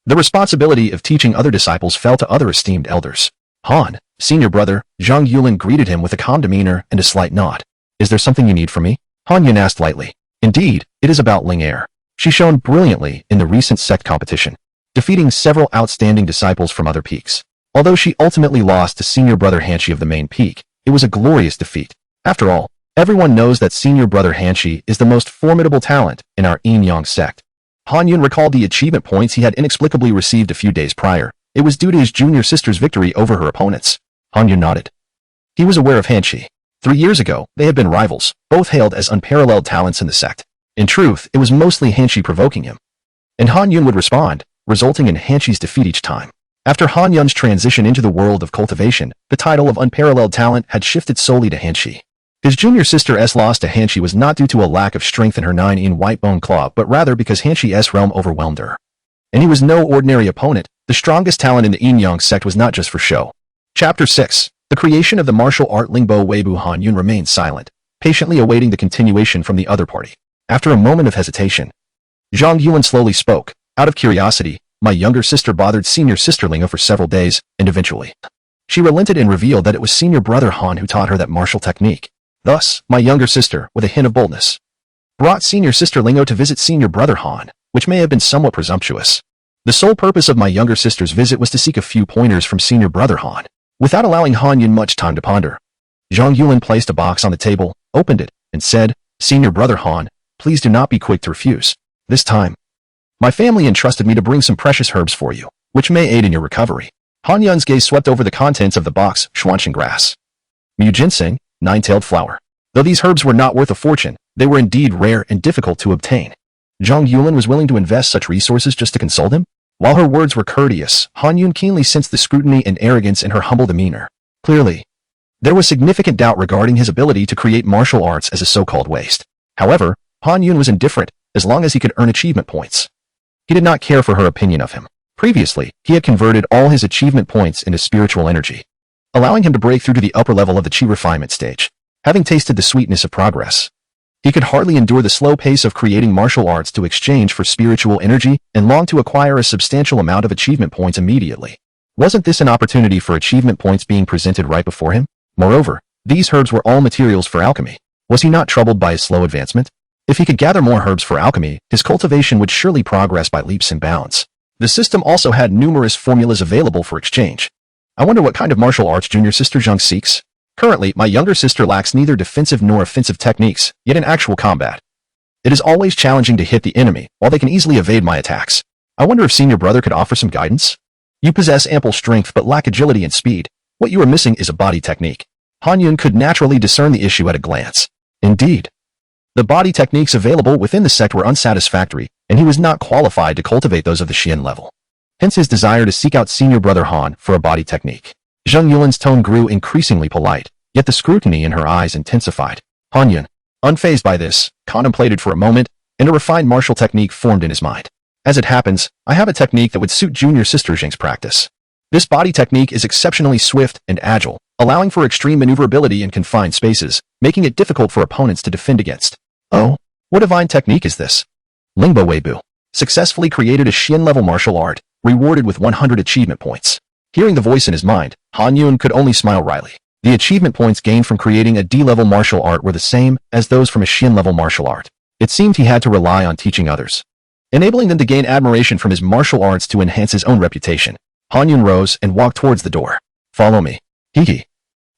the responsibility of teaching other disciples fell to other esteemed elders. Han, senior brother, Zhang Yulin greeted him with a calm demeanor and a slight nod. Is there something you need from me? Han-Yun asked lightly. Indeed, it is about Ling Er. She shone brilliantly in the recent sect competition, defeating several outstanding disciples from other peaks. Although she ultimately lost to senior brother Hanshi of the main peak, it was a glorious defeat. After all, everyone knows that senior brother Hanshi is the most formidable talent in our Yinyong Sect. Han-Yun recalled the achievement points he had inexplicably received a few days prior. It was due to his junior sister's victory over her opponents. Han-Yun nodded. He was aware of Hanshi. 3 years ago, they had been rivals, both hailed as unparalleled talents in the sect. In truth, it was mostly Hanshi provoking him. and Han Yun would respond, resulting in Hanshi's defeat each time. After Han Yun's transition into the world of cultivation, the title of unparalleled talent had shifted solely to Hanshi. His junior sister's loss to Hanshi was not due to a lack of strength in her 9-in white bone claw, but rather because Hanshi's realm overwhelmed her. And he was no ordinary opponent. The strongest talent in the Yinyong Sect was not just for show. Chapter 6. The creation of the martial art Lingbo Weibo. Han Yun remained silent, patiently awaiting the continuation from the other party. After a moment of hesitation, Zhang Yuan slowly spoke. Out of curiosity, my younger sister bothered senior sister Lingo for several days, and eventually, she relented and revealed that it was senior brother Han who taught her that martial technique. Thus, my younger sister, with a hint of boldness, brought senior sister Lingo to visit senior brother Han, which may have been somewhat presumptuous. The sole purpose of my younger sister's visit was to seek a few pointers from senior brother Han. Without allowing Han Yun much time to ponder, Zhang Yuan placed a box on the table, opened it, and said, Senior brother Han, please do not be quick to refuse. This time, my family entrusted me to bring some precious herbs for you, which may aid in your recovery. Han Yun's gaze swept over the contents of the box, Xuancheng grass, Mu ginseng, nine-tailed flower. Though these herbs were not worth a fortune, they were indeed rare and difficult to obtain. Zhang Yuan was willing to invest such resources just to consult him? While her words were courteous, Han Yun keenly sensed the scrutiny and arrogance in her humble demeanor. Clearly, there was significant doubt regarding his ability to create martial arts as a so-called waste. However, Han Yun was indifferent, as long as he could earn achievement points. He did not care for her opinion of him. Previously, he had converted all his achievement points into spiritual energy, allowing him to break through to the upper level of the chi refinement stage. Having tasted the sweetness of progress, he could hardly endure the slow pace of creating martial arts to exchange for spiritual energy and longed to acquire a substantial amount of achievement points immediately. Wasn't this an opportunity for achievement points being presented right before him? Moreover, these herbs were all materials for alchemy. Was he not troubled by his slow advancement? If he could gather more herbs for alchemy, his cultivation would surely progress by leaps and bounds. The system also had numerous formulas available for exchange. I wonder what kind of martial arts junior sister Zhang seeks? Currently, my younger sister lacks neither defensive nor offensive techniques, yet in actual combat, it is always challenging to hit the enemy, while they can easily evade my attacks. I wonder if senior brother could offer some guidance? You possess ample strength but lack agility and speed. What you are missing is a body technique. Han Yun could naturally discern the issue at a glance. Indeed, the body techniques available within the sect were unsatisfactory, and he was not qualified to cultivate those of the Xian level. Hence his desire to seek out senior brother Han for a body technique. Zhang Yuan's tone grew increasingly polite, yet the scrutiny in her eyes intensified. Han Yun, unfazed by this, contemplated for a moment, and a refined martial technique formed in his mind. As it happens, I have a technique that would suit junior sister Zhang's practice. This body technique is exceptionally swift and agile, allowing for extreme maneuverability in confined spaces, making it difficult for opponents to defend against. Oh, what divine technique is this? Lingbo Weibo successfully created a Xian-level martial art, rewarded with 100 achievement points. Hearing the voice in his mind, Han Yun could only smile wryly. The achievement points gained from creating a D-level martial art were the same as those from a Xian-level martial art. It seemed he had to rely on teaching others, enabling them to gain admiration from his martial arts to enhance his own reputation. Han Yun rose and walked towards the door. Follow me. Hee.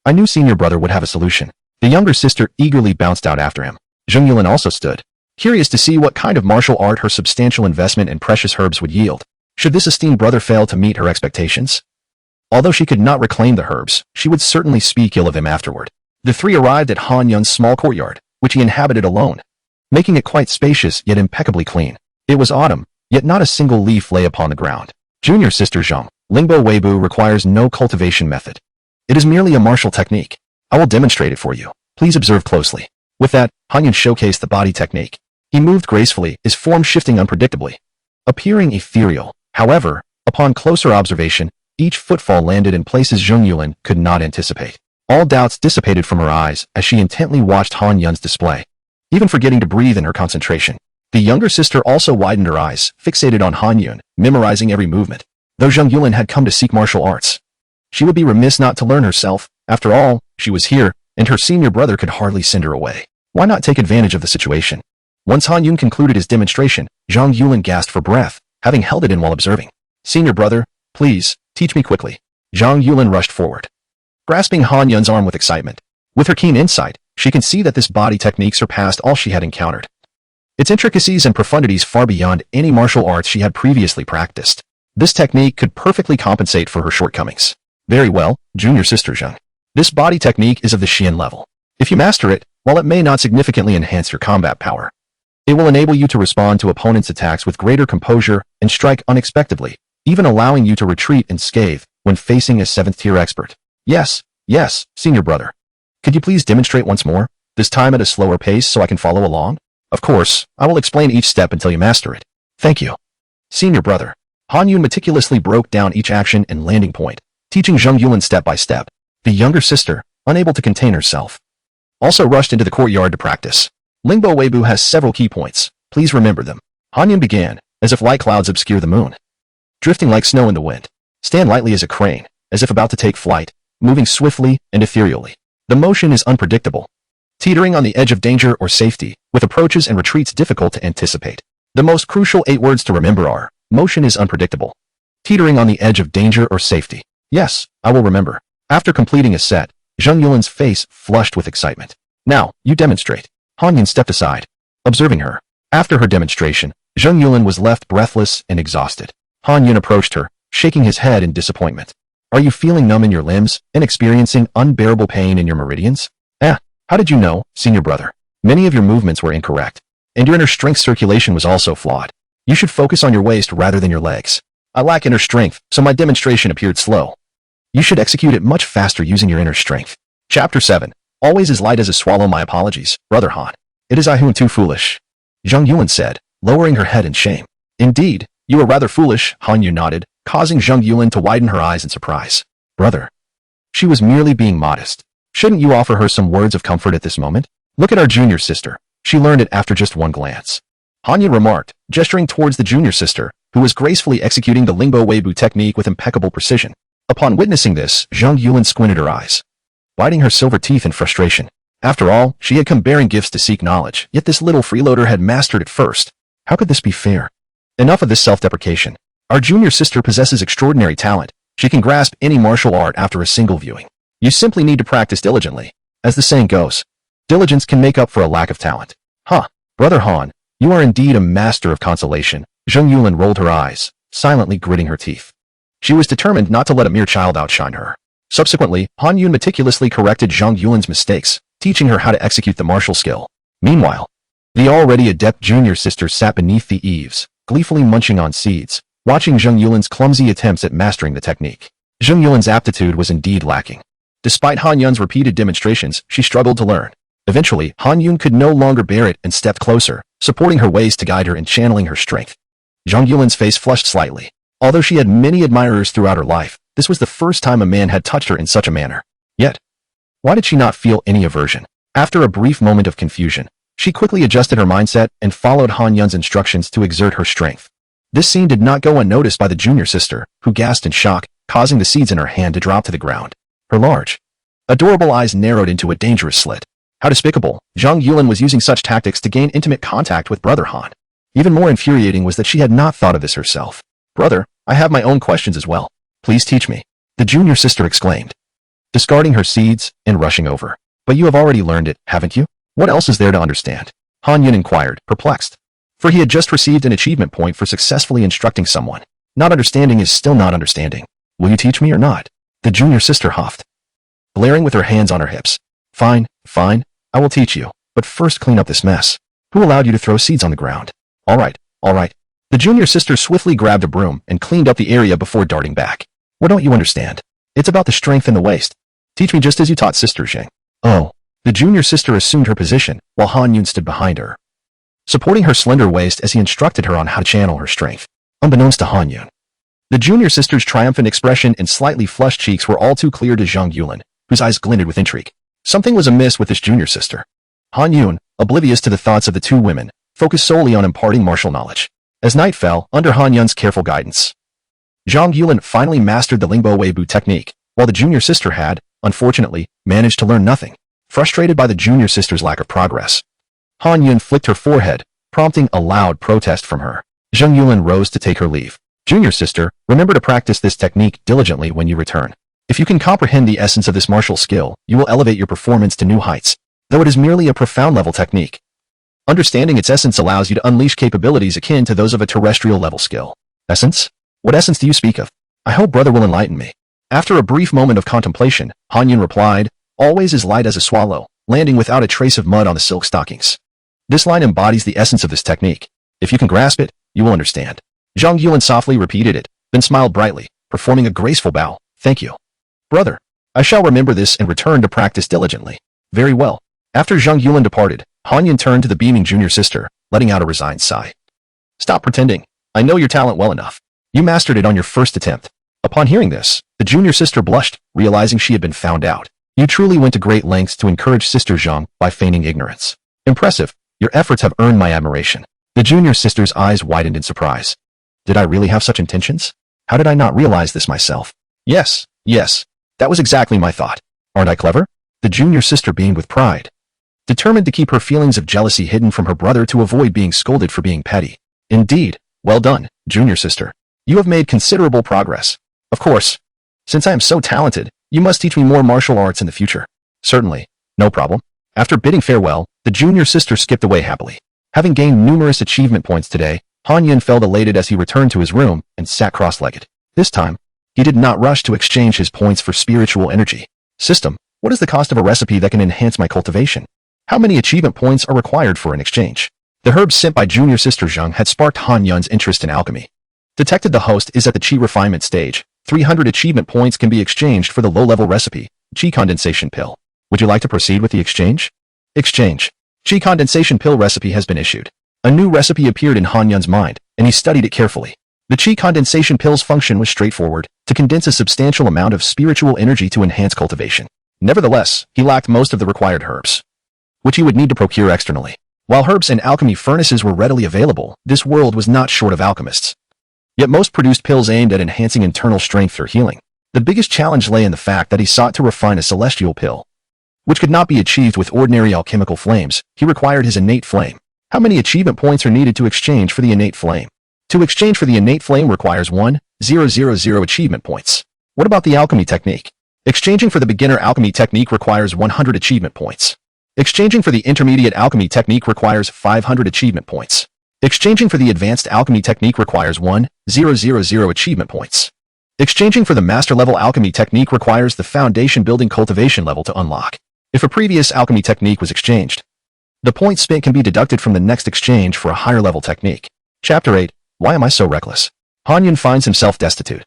I knew senior brother would have a solution. The younger sister eagerly bounced out after him. Zheng Yuan also stood, curious to see what kind of martial art her substantial investment in precious herbs would yield. Should this esteemed brother fail to meet her expectations? Although she could not reclaim the herbs, she would certainly speak ill of him afterward. The three arrived at Han Yun's small courtyard, which he inhabited alone, making it quite spacious yet impeccably clean. It was autumn, yet not a single leaf lay upon the ground. Junior sister Zhang, Lingbo Weibo requires no cultivation method. It is merely a martial technique. I will demonstrate it for you. Please observe closely. With that, Han Yun showcased the body technique. He moved gracefully, his form shifting unpredictably, appearing ethereal. However, upon closer observation, each footfall landed in places Zheng Yuan could not anticipate. All doubts dissipated from her eyes as she intently watched Han Yun's display, even forgetting to breathe in her concentration. The younger sister also widened her eyes, fixated on Han Yun, memorizing every movement. Though Zheng Yuan had come to seek martial arts, she would be remiss not to learn herself. After all, she was here, and her senior brother could hardly send her away. Why not take advantage of the situation? Once Han Yun concluded his demonstration, Zhang Yuan gasped for breath, having held it in while observing. Senior brother, please, teach me quickly. Zhang Yuan rushed forward, grasping Han Yun's arm with excitement. With her keen insight, she could see that this body technique surpassed all she had encountered. Its intricacies and profundities far beyond any martial arts she had previously practiced. This technique could perfectly compensate for her shortcomings. Very well, junior sister Zhang. This body technique is of the Xian level. If you master it, while it may not significantly enhance your combat power, It will enable you to respond to opponents' attacks with greater composure and strike unexpectedly, even allowing you to retreat unscathed when facing a 7th-tier expert. Yes, senior brother. Could you please demonstrate once more, this time at a slower pace so I can follow along? Of course, I will explain each step until you master it. Thank you. Senior brother. Han Yun meticulously broke down each action and landing point, teaching Zheng Yulin step by step. The younger sister, unable to contain herself, also rushed into the courtyard to practice. Lingbo Weibo has several key points. Please remember them. Han Yun began, as if light clouds obscure the moon. Drifting like snow in the wind. Stand lightly as a crane, as if about to take flight, moving swiftly and ethereally. The motion is unpredictable, teetering on the edge of danger or safety, with approaches and retreats difficult to anticipate. The most crucial 8 words to remember are, motion is unpredictable, teetering on the edge of danger or safety. Yes, I will remember. After completing a set, Zheng Yulin's face flushed with excitement. Now, you demonstrate. Han Yun stepped aside, observing her. After her demonstration, Zheng Yulin was left breathless and exhausted. Han Yun approached her, shaking his head in disappointment. Are you feeling numb in your limbs and experiencing unbearable pain in your meridians? How did you know, senior brother? Many of your movements were incorrect, and your inner strength circulation was also flawed. You should focus on your waist rather than your legs. I lack inner strength, so my demonstration appeared slow. You should execute it much faster using your inner strength. Chapter 7. Always as light as a swallow. My apologies, brother Han. It is I who am too foolish. Zheng Yulin said, lowering her head in shame. Indeed, you are rather foolish, Han Yun nodded, causing Zheng Yulin to widen her eyes in surprise. Brother. She was merely being modest. Shouldn't you offer her some words of comfort at this moment? Look at our junior sister. She learned it after just one glance. Han Yun remarked, gesturing towards the junior sister, who was gracefully executing the Lingbo Weibo technique with impeccable precision. Upon witnessing this, Zheng Yulin squinted her eyes, biting her silver teeth in frustration. After all, she had come bearing gifts to seek knowledge, yet this little freeloader had mastered it first. How could this be fair? Enough of this self-deprecation. Our junior sister possesses extraordinary talent. She can grasp any martial art after a single viewing. You simply need to practice diligently. As the saying goes, diligence can make up for a lack of talent. Brother Han, you are indeed a master of consolation. Zheng Yulin rolled her eyes, silently gritting her teeth. She was determined not to let a mere child outshine her. Subsequently, Han Yun meticulously corrected Zheng Yulin's mistakes, teaching her how to execute the martial skill. Meanwhile, the already adept junior sister sat beneath the eaves, gleefully munching on seeds, watching Zheng Yulin's clumsy attempts at mastering the technique. Zheng Yulin's aptitude was indeed lacking. Despite Han Yun's repeated demonstrations, she struggled to learn. Eventually, Han Yun could no longer bear it and stepped closer, supporting her waist to guide her and channeling her strength. Zheng Yulin's face flushed slightly. Although she had many admirers throughout her life, this was the first time a man had touched her in such a manner. Yet, why did she not feel any aversion? After a brief moment of confusion, she quickly adjusted her mindset and followed Han Yun's instructions to exert her strength. This scene did not go unnoticed by the junior sister, who gasped in shock, causing the seeds in her hand to drop to the ground. Her large, adorable eyes narrowed into a dangerous slit. How despicable! Zheng Yulin was using such tactics to gain intimate contact with brother Han. Even more infuriating was that she had not thought of this herself. Brother, I have my own questions as well. Please teach me. The junior sister exclaimed, discarding her seeds and rushing over. But you have already learned it, haven't you? What else is there to understand? Han Yun inquired, perplexed. For he had just received an achievement point for successfully instructing someone. Not understanding is still not understanding. Will you teach me or not? The junior sister huffed, glaring with her hands on her hips. Fine, I will teach you, but first clean up this mess. Who allowed you to throw seeds on the ground? All right. The junior sister swiftly grabbed a broom and cleaned up the area before darting back. What don't you understand? It's about the strength in the waist. Teach me just as you taught Sister Zheng. Oh. The junior sister assumed her position, while Han Yun stood behind her, supporting her slender waist as he instructed her on how to channel her strength. Unbeknownst to Han Yun, the junior sister's triumphant expression and slightly flushed cheeks were all too clear to Zheng Yulin, whose eyes glinted with intrigue. Something was amiss with this junior sister. Han Yun, oblivious to the thoughts of the two women, focused solely on imparting martial knowledge. As night fell, under Han Yun's careful guidance, Zheng Yulin finally mastered the Lingbo Weibo technique, while the junior sister had, unfortunately, managed to learn nothing. Frustrated by the junior sister's lack of progress, Han Yun flicked her forehead, prompting a loud protest from her. Zheng Yulin rose to take her leave. Junior sister, remember to practice this technique diligently when you return. If you can comprehend the essence of this martial skill, you will elevate your performance to new heights, though it is merely a profound-level technique. Understanding its essence allows you to unleash capabilities akin to those of a terrestrial-level skill. Essence? What essence do you speak of? I hope brother will enlighten me. After a brief moment of contemplation, Han Yun replied, always as light as a swallow, landing without a trace of mud on the silk stockings. This line embodies the essence of this technique. If you can grasp it, you will understand. Zhang Yuan softly repeated it, then smiled brightly, performing a graceful bow. Thank you. Brother, I shall remember this and return to practice diligently. Very well. After Zhang Yuan departed, Han Yan turned to the beaming junior sister, letting out a resigned sigh. Stop pretending. I know your talent well enough. You mastered it on your first attempt. Upon hearing this, the junior sister blushed, realizing she had been found out. You truly went to great lengths to encourage Sister Zhang by feigning ignorance. Impressive. Your efforts have earned my admiration. The junior sister's eyes widened in surprise. Did I really have such intentions? How did I not realize this myself? Yes. That was exactly my thought. Aren't I clever? The junior sister beamed with pride, determined to keep her feelings of jealousy hidden from her brother to avoid being scolded for being petty. Indeed. Well done, junior sister. You have made considerable progress. Of course. Since I am so talented, you must teach me more martial arts in the future. Certainly. No problem. After bidding farewell, the junior sister skipped away happily. Having gained numerous achievement points today, Han Yan felt elated as he returned to his room and sat cross-legged. This time, he did not rush to exchange his points for spiritual energy. System, what is the cost of a recipe that can enhance my cultivation? How many achievement points are required for an exchange? The herbs sent by junior sister Zhang had sparked Han Yan's interest in alchemy. Detected the host is at the Qi refinement stage. 300 achievement points can be exchanged for the low-level recipe, Qi condensation pill. Would you like to proceed with the exchange? Exchange. Qi condensation pill recipe has been issued. A new recipe appeared in Han Yan's mind, and he studied it carefully. The Qi condensation pill's function was straightforward, to condense a substantial amount of spiritual energy to enhance cultivation. Nevertheless, he lacked most of the required herbs, which he would need to procure externally. While herbs and alchemy furnaces were readily available, this world was not short of alchemists. Yet most produced pills aimed at enhancing internal strength or healing. The biggest challenge lay in the fact that he sought to refine a celestial pill, which could not be achieved with ordinary alchemical flames. He required his innate flame. How many achievement points are needed to exchange for the innate flame? To exchange for the innate flame requires 1,000 achievement points. What about the alchemy technique? Exchanging for the beginner alchemy technique requires 100 achievement points. Exchanging for the intermediate alchemy technique requires 500 achievement points. Exchanging for the advanced alchemy technique requires 1,000 achievement points. Exchanging for the master level alchemy technique requires the foundation building cultivation level to unlock. If a previous alchemy technique was exchanged, the points spent can be deducted from the next exchange for a higher level technique. Chapter 8. Why am I so reckless? Han Yan finds himself destitute,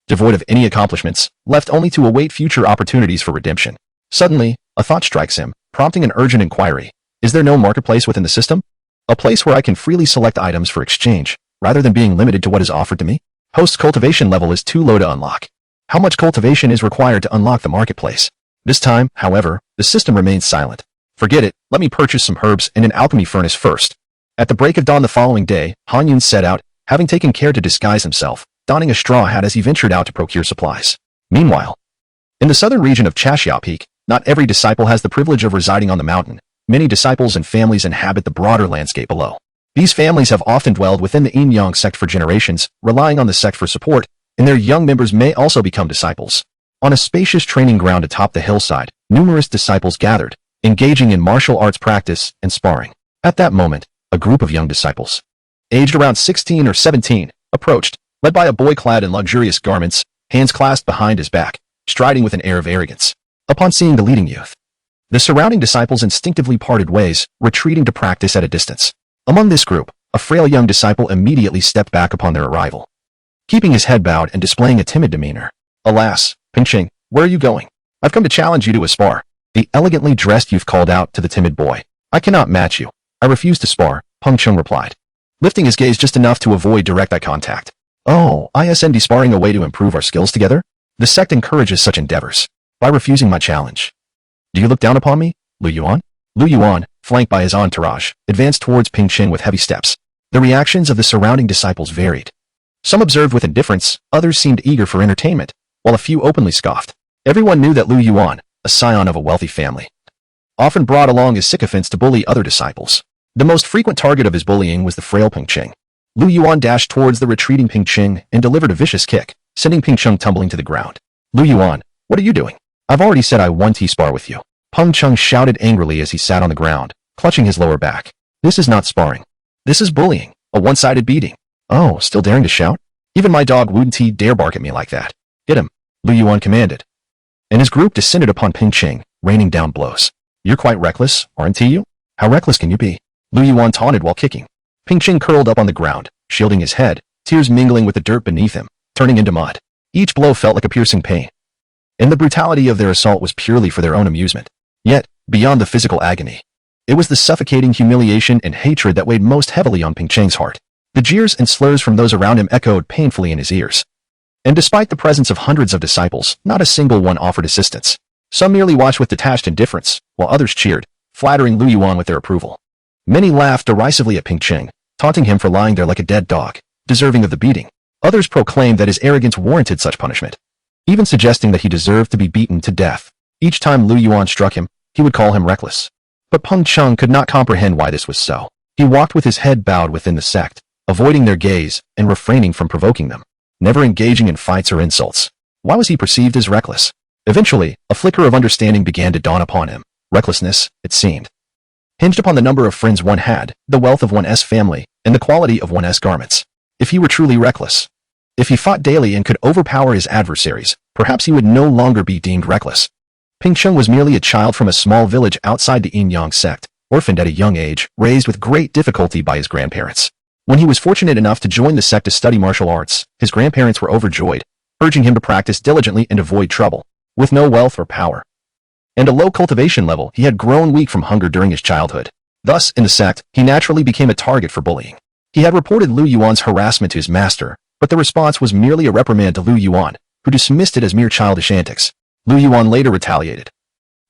devoid of any accomplishments, left only to await future opportunities for redemption. Suddenly, a thought strikes him, prompting an urgent inquiry. Is there no marketplace within the system? A place where I can freely select items for exchange, rather than being limited to what is offered to me? Host's cultivation level is too low to unlock. How much cultivation is required to unlock the marketplace? This time, however, the system remains silent. Forget it, let me purchase some herbs and an alchemy furnace first. At the break of dawn the following day, Han Yan set out, having taken care to disguise himself, donning a straw hat as he ventured out to procure supplies. Meanwhile, in the southern region of Chashia Peak, not every disciple has the privilege of residing on the mountain. Many disciples and families inhabit the broader landscape below. These families have often dwelled within the Yinyong Sect for generations, relying on the sect for support, and their young members may also become disciples. On a spacious training ground atop the hillside, numerous disciples gathered, engaging in martial arts practice and sparring. At that moment, a group of young disciples, aged around 16 or 17, approached, led by a boy clad in luxurious garments, hands clasped behind his back, striding with an air of arrogance. Upon seeing the leading youth, the surrounding disciples instinctively parted ways, retreating to practice at a distance. Among this group, a frail young disciple immediately stepped back upon their arrival, keeping his head bowed and displaying a timid demeanor. Alas, Pingqing, where are you going? I've come to challenge you to a spar. The elegantly dressed youth called out to the timid boy. I cannot match you. I refuse to spar, Pengcheng replied, lifting his gaze just enough to avoid direct eye contact. Oh, ISND sparring a way to improve our skills together? The sect encourages such endeavors. By refusing my challenge, do you look down upon me, Lu Yuan? Lu Yuan, flanked by his entourage, advanced towards Pingqing with heavy steps. The reactions of the surrounding disciples varied. Some observed with indifference, others seemed eager for entertainment, while a few openly scoffed. Everyone knew that Lu Yuan, a scion of a wealthy family, often brought along his sycophants to bully other disciples. The most frequent target of his bullying was the frail Pingqing. Lu Yuan dashed towards the retreating Pingqing and delivered a vicious kick, sending Pingqing tumbling to the ground. Lu Yuan, what are you doing? I've already said I want to spar with you. Pengcheng shouted angrily as he sat on the ground, clutching his lower back. This is not sparring. This is bullying, a one-sided beating. Oh, still daring to shout? Even my dog wouldn't dare bark at me like that. Hit him, Lu Yuan commanded. And his group descended upon Pingqing, raining down blows. You're quite reckless, aren't you? How reckless can you be? Lu Yuan taunted while kicking. Ping Ching curled up on the ground, shielding his head, tears mingling with the dirt beneath him, turning into mud. Each blow felt like a piercing pain. And the brutality of their assault was purely for their own amusement. Yet, beyond the physical agony, it was the suffocating humiliation and hatred that weighed most heavily on Ping Cheng's heart. The jeers and slurs from those around him echoed painfully in his ears. And despite the presence of hundreds of disciples, not a single one offered assistance. Some merely watched with detached indifference, while others cheered, flattering Lu Yuan with their approval. Many laughed derisively at Ping Cheng, taunting him for lying there like a dead dog, deserving of the beating. Others proclaimed that his arrogance warranted such punishment, even suggesting that he deserved to be beaten to death. Each time Lu Yuan struck him, he would call him reckless. But Peng Cheng could not comprehend why this was so. He walked with his head bowed within the sect, avoiding their gaze and refraining from provoking them, never engaging in fights or insults. Why was he perceived as reckless? Eventually, a flicker of understanding began to dawn upon him. Recklessness, it seemed, hinged upon the number of friends one had, the wealth of one's family, and the quality of one's garments. If he were truly reckless, if he fought daily and could overpower his adversaries, perhaps he would no longer be deemed reckless. Ping Cheng was merely a child from a small village outside the Yinyong Sect, orphaned at a young age, raised with great difficulty by his grandparents. When he was fortunate enough to join the sect to study martial arts, his grandparents were overjoyed, urging him to practice diligently and avoid trouble. With no wealth or power, and a low cultivation level, he had grown weak from hunger during his childhood. Thus, in the sect, he naturally became a target for bullying. He had reported Lu Yuan's harassment to his master, but the response was merely a reprimand to Lu Yuan, who dismissed it as mere childish antics. Lu Yuan later retaliated,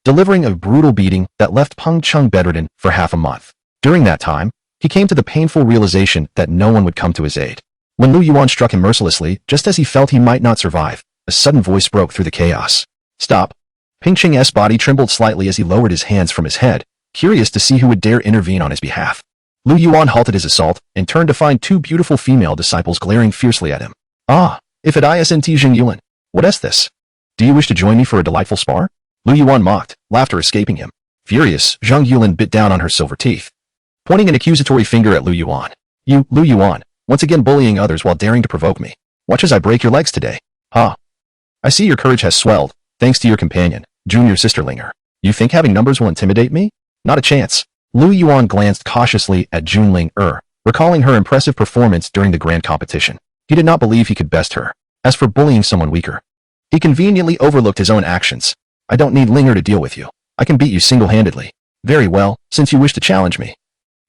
delivering a brutal beating that left Peng Cheng bedridden for half a month. During that time, he came to the painful realization that no one would come to his aid. When Lu Yuan struck him mercilessly, just as he felt he might not survive, a sudden voice broke through the chaos. Stop. Ping Cheng's body trembled slightly as he lowered his hands from his head, curious to see who would dare intervene on his behalf. Lu Yuan halted his assault and turned to find two beautiful female disciples glaring fiercely at him. Ah, if it isn't Zhang Yuan. What is this? Do you wish to join me for a delightful spar? Lu Yuan mocked, laughter escaping him. Furious, Zhang Yuan bit down on her silver teeth, pointing an accusatory finger at Lu Yuan. You, Lu Yuan, once again bullying others while daring to provoke me. Watch as I break your legs today. Ha. I see your courage has swelled, thanks to your companion, junior sisterlinger. You think having numbers will intimidate me? Not a chance. Lu Yuan glanced cautiously at Junling recalling her impressive performance during the grand competition. He did not believe he could best her. As for bullying someone weaker, he conveniently overlooked his own actions. I don't need Linger to deal with you. I can beat you single-handedly. Very well, since you wish to challenge me.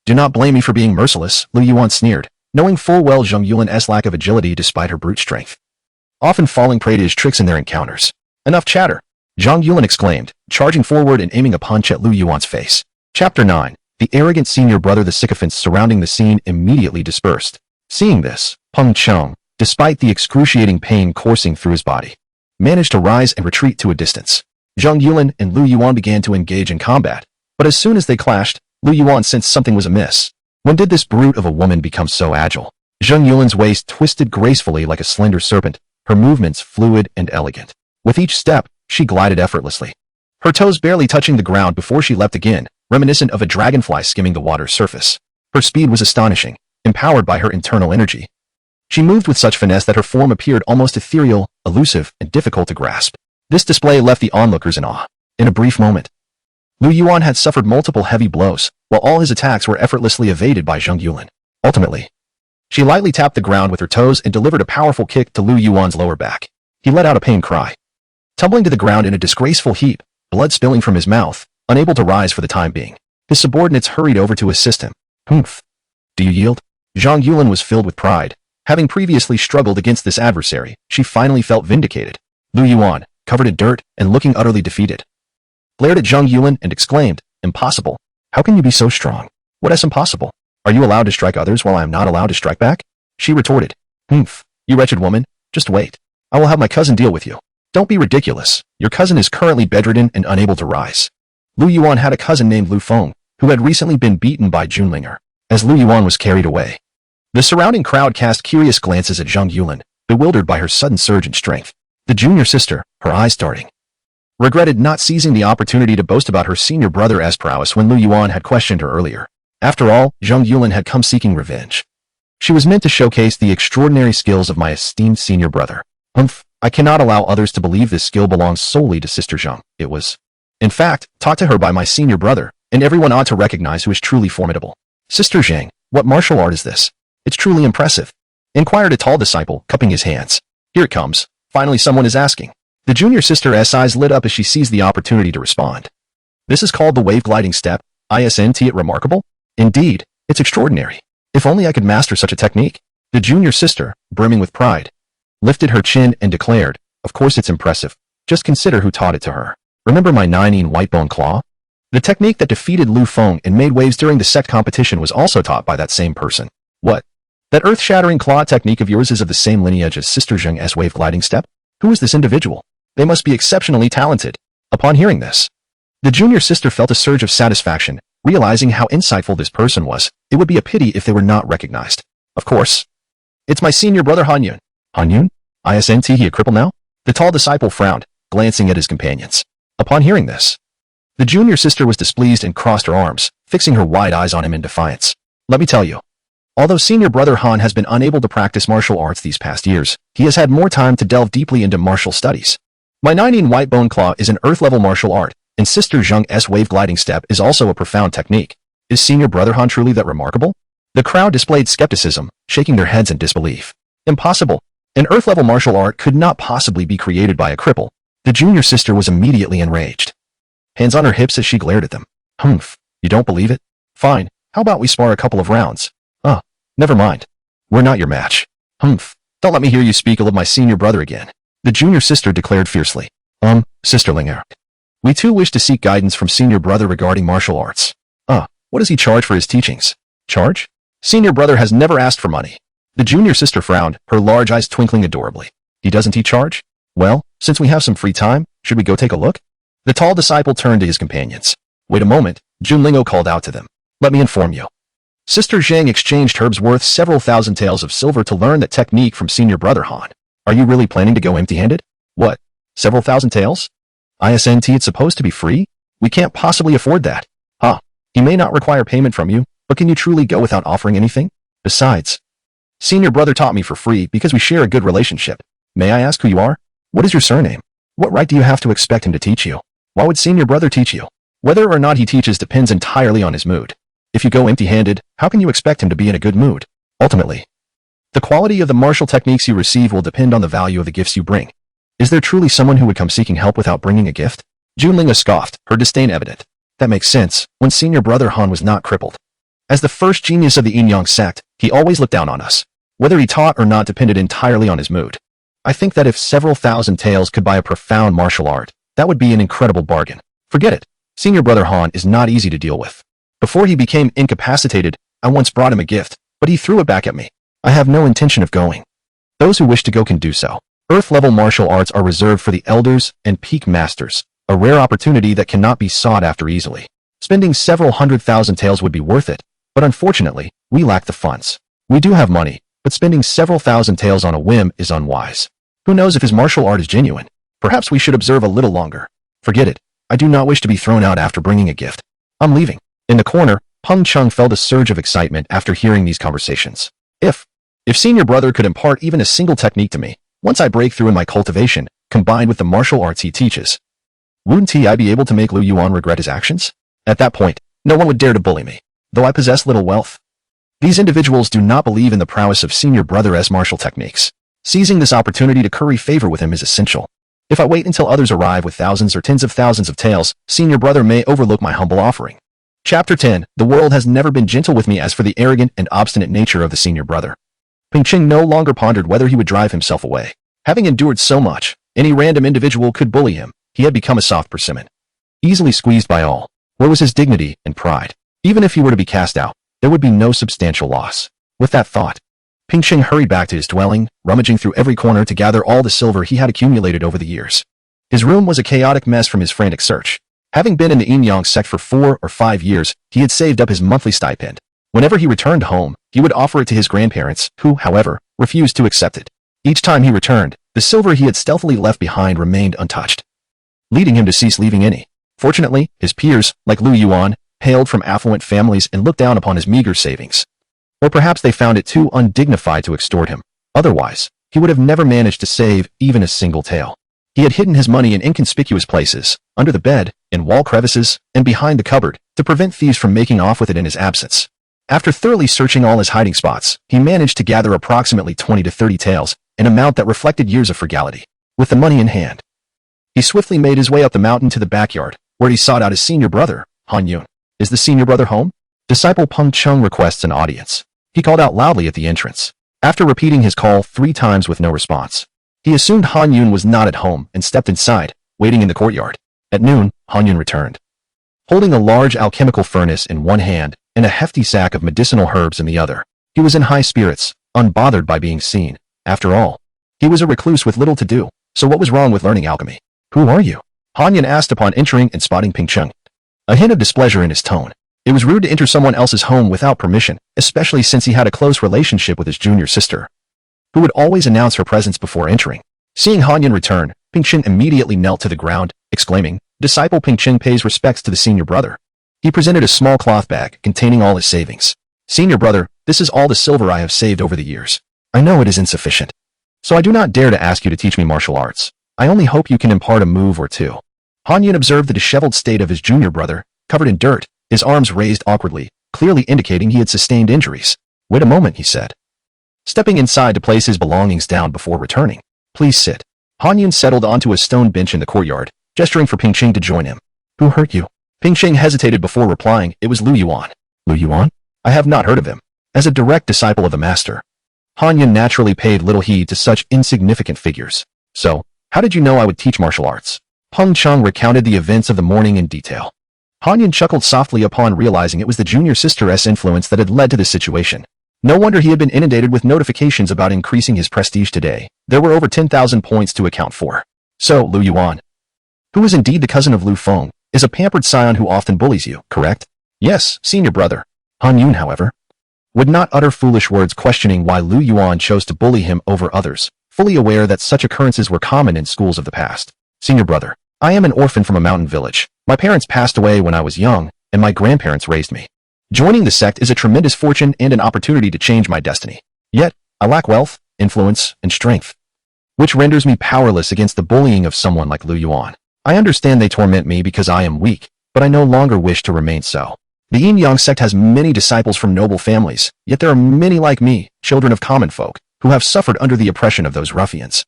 Do not blame me for being merciless, Lu Yuan sneered, knowing full well Zhang Yuan's lack of agility despite her brute strength, often falling prey to his tricks in their encounters. Enough chatter, Zhang Yuan exclaimed, charging forward and aiming a punch at Lu Yuan's face. Chapter 9. The arrogant senior brother. The sycophants surrounding the scene immediately dispersed. Seeing this, Peng Cheng, despite the excruciating pain coursing through his body, managed to rise and retreat to a distance. Zhang Yuan and Lu Yuan began to engage in combat, but as soon as they clashed, Lu Yuan sensed something was amiss. When did this brute of a woman become so agile? Zhang Yuan's waist twisted gracefully like a slender serpent, her movements fluid and elegant. With each step, she glided effortlessly, her toes barely touching the ground before she leapt again, reminiscent of a dragonfly skimming the water's surface. Her speed was astonishing, empowered by her internal energy. She moved with such finesse that her form appeared almost ethereal, elusive, and difficult to grasp. This display left the onlookers in awe. In a brief moment, Lu Yuan had suffered multiple heavy blows, while all his attacks were effortlessly evaded by Zhang Yuan. Ultimately, she lightly tapped the ground with her toes and delivered a powerful kick to Lu Yuan's lower back. He let out a pained cry, tumbling to the ground in a disgraceful heap, blood spilling from his mouth, unable to rise for the time being. His subordinates hurried over to assist him. Humph. Do you yield? Zhang Yuan was filled with pride. Having previously struggled against this adversary, she finally felt vindicated. Lu Yuan, covered in dirt and looking utterly defeated, glared at Zhang Yuan and exclaimed, Impossible. How can you be so strong? What is impossible? Are you allowed to strike others while I am not allowed to strike back? She retorted. Humph. You wretched woman. Just wait. I will have my cousin deal with you. Don't be ridiculous. Your cousin is currently bedridden and unable to rise. Lu Yuan had a cousin named Lu Feng, who had recently been beaten by Junlinger. As Lu Yuan was carried away, the surrounding crowd cast curious glances at Zhang Yuan, bewildered by her sudden surge in strength. The junior sister, her eyes darting, regretted not seizing the opportunity to boast about her senior brother's prowess when Lu Yuan had questioned her earlier. After all, Zhang Yuan had come seeking revenge. She was meant to showcase the extraordinary skills of my esteemed senior brother. Humph. I cannot allow others to believe this skill belongs solely to Sister Zhang. It was, in fact, taught to her by my senior brother, and everyone ought to recognize who is truly formidable. Sister Zhang, what martial art is this? It's truly impressive, inquired a tall disciple, cupping his hands. Here it comes. Finally someone is asking. The junior sister's eyes lit up as she seized the opportunity to respond. This is called the wave gliding step. Isn't it remarkable? Indeed, it's extraordinary. If only I could master such a technique. The junior sister, brimming with pride, lifted her chin and declared, of course it's impressive. Just consider who taught it to her. Remember my 9-in white bone claw? The technique that defeated Lu Feng and made waves during the sect competition was also taught by that same person. What? That earth-shattering claw technique of yours is of the same lineage as Sister Zheng's wave gliding step? Who is this individual? They must be exceptionally talented. Upon hearing this, the junior sister felt a surge of satisfaction, realizing how insightful this person was. It would be a pity if they were not recognized. Of course. It's my senior brother Han Yun. Han Yun? Isn't he a cripple now? The tall disciple frowned, glancing at his companions. Upon hearing this, the junior sister was displeased and crossed her arms, fixing her wide eyes on him in defiance. Let me tell you. Although senior brother Han has been unable to practice martial arts these past years, he has had more time to delve deeply into martial studies. My 9-in white bone claw is an earth-level martial art, and Sister Zheng's wave gliding step is also a profound technique. Is senior brother Han truly that remarkable? The crowd displayed skepticism, shaking their heads in disbelief. Impossible. An earth-level martial art could not possibly be created by a cripple. The junior sister was immediately enraged. Hands on her hips as she glared at them. Humph, you don't believe it? Fine, how about we spar a couple of rounds? Never mind. We're not your match. Humph, don't let me hear you speak ill of my senior brother again. The junior sister declared fiercely. Sisterling, we too wish to seek guidance from senior brother regarding martial arts. What does he charge for his teachings? Charge? Senior brother has never asked for money. The junior sister frowned, her large eyes twinkling adorably. Doesn't he charge? Well, since we have some free time, should we go take a look? The tall disciple turned to his companions. Wait a moment, Junlingo called out to them. Let me inform you. Sister Zheng exchanged herbs worth several thousand taels of silver to learn that technique from senior brother Han. Are you really planning to go empty-handed? What? Several thousand taels? Isn't it's supposed to be free? We can't possibly afford that. He may not require payment from you, but can you truly go without offering anything? Besides, senior brother taught me for free because we share a good relationship. May I ask who you are? What is your surname? What right do you have to expect him to teach you? Why would senior brother teach you? Whether or not he teaches depends entirely on his mood. If you go empty-handed, how can you expect him to be in a good mood? Ultimately, the quality of the martial techniques you receive will depend on the value of the gifts you bring. Is there truly someone who would come seeking help without bringing a gift? Junlinga scoffed, her disdain evident. That makes sense, when senior brother Han was not crippled. As the first genius of the Yinyong Sect, he always looked down on us. Whether he taught or not depended entirely on his mood. I think that if several thousand taels could buy a profound martial art, that would be an incredible bargain. Forget it. Senior brother Han is not easy to deal with. Before he became incapacitated, I once brought him a gift, but he threw it back at me. I have no intention of going. Those who wish to go can do so. Earth-level martial arts are reserved for the elders and peak masters, a rare opportunity that cannot be sought after easily. Spending several 100,000 taels would be worth it, but unfortunately, we lack the funds. We do have money, but spending several thousand taels on a whim is unwise. Who knows if his martial art is genuine? Perhaps we should observe a little longer. Forget it. I do not wish to be thrown out after bringing a gift. I'm leaving. In the corner, Peng Chung felt a surge of excitement after hearing these conversations. If senior brother could impart even a single technique to me, once I break through in my cultivation, combined with the martial arts he teaches, wouldn't I be able to make Lu Yuan regret his actions? At that point, no one would dare to bully me, though I possess little wealth. These individuals do not believe in the prowess of senior brother's martial techniques. Seizing this opportunity to curry favor with him is essential. If I wait until others arrive with thousands or tens of thousands of taels, senior brother may overlook my humble offering. Chapter 10. The world has never been gentle with me. As for the arrogant and obstinate nature of the senior brother, Pingqing no longer pondered whether he would drive himself away. Having endured so much, any random individual could bully him. He had become a soft persimmon, easily squeezed by all. Where was his dignity and pride? Even if he were to be cast out, there would be no substantial loss. With that thought, Pingqing hurried back to his dwelling, rummaging through every corner to gather all the silver he had accumulated over the years. His room was a chaotic mess from his frantic search. Having been in the Yinyong Sect for 4 or 5 years, he had saved up his monthly stipend. Whenever he returned home, he would offer it to his grandparents, who, however, refused to accept it. Each time he returned, the silver he had stealthily left behind remained untouched, leading him to cease leaving any. Fortunately, his peers, like Lu Yuan, hailed from affluent families and looked down upon his meager savings. Or perhaps they found it too undignified to extort him. Otherwise, he would have never managed to save even a single tael. He had hidden his money in inconspicuous places, under the bed, in wall crevices, and behind the cupboard, to prevent thieves from making off with it in his absence. After thoroughly searching all his hiding spots, he managed to gather approximately 20 to 30 taels, an amount that reflected years of frugality. With the money in hand, he swiftly made his way up the mountain to the backyard, where he sought out his senior brother, Han Yun. Is the senior brother home? Disciple Peng Chung requests an audience. He called out loudly at the entrance. After repeating his call 3 times with no response, he assumed Han Yun was not at home and stepped inside, waiting in the courtyard. At noon, Han Yun returned, holding a large alchemical furnace in one hand and a hefty sack of medicinal herbs in the other. He was in high spirits, unbothered by being seen. After all, he was a recluse with little to do, so what was wrong with learning alchemy? Who are you? Han Yun asked upon entering and spotting Peng Chung, a hint of displeasure in his tone. It was rude to enter someone else's home without permission, especially since he had a close relationship with his junior sister, who would always announce her presence before entering. Seeing Han Yun return, Peng Chung immediately knelt to the ground, exclaiming, Disciple Peng Chung pays respects to the senior brother. He presented a small cloth bag containing all his savings. Senior brother, this is all the silver I have saved over the years. I know it is insufficient, so I do not dare to ask you to teach me martial arts. I only hope you can impart a move or two. Han Yun observed the disheveled state of his junior brother, covered in dirt, his arms raised awkwardly, clearly indicating he had sustained injuries. Wait a moment, he said, stepping inside to place his belongings down before returning. Please sit. Han Yun settled onto a stone bench in the courtyard, gesturing for Peng Chung to join him. Who hurt you? Peng Chung hesitated before replying. It was Lu Yuan. Lu Yuan? I have not heard of him. As a direct disciple of the master, Han Yun naturally paid little heed to such insignificant figures. So, how did you know I would teach martial arts? Peng Chung recounted the events of the morning in detail. Han Yun chuckled softly upon realizing it was the junior sister's influence that had led to this situation. No wonder he had been inundated with notifications about increasing his prestige today. There were over 10,000 points to account for. So, Lu Yuan, who is indeed the cousin of Lu Feng, is a pampered scion who often bullies you, correct? Yes, senior brother. Han Yun, however, would not utter foolish words questioning why Lu Yuan chose to bully him over others, fully aware that such occurrences were common in schools of the past. Senior brother, I am an orphan from a mountain village. My parents passed away when I was young, and my grandparents raised me. Joining the sect is a tremendous fortune and an opportunity to change my destiny. Yet, I lack wealth, influence, and strength, which renders me powerless against the bullying of someone like Lu Yuan. I understand they torment me because I am weak, but I no longer wish to remain so. The Yinyong Sect has many disciples from noble families, yet there are many like me, children of common folk, who have suffered under the oppression of those ruffians,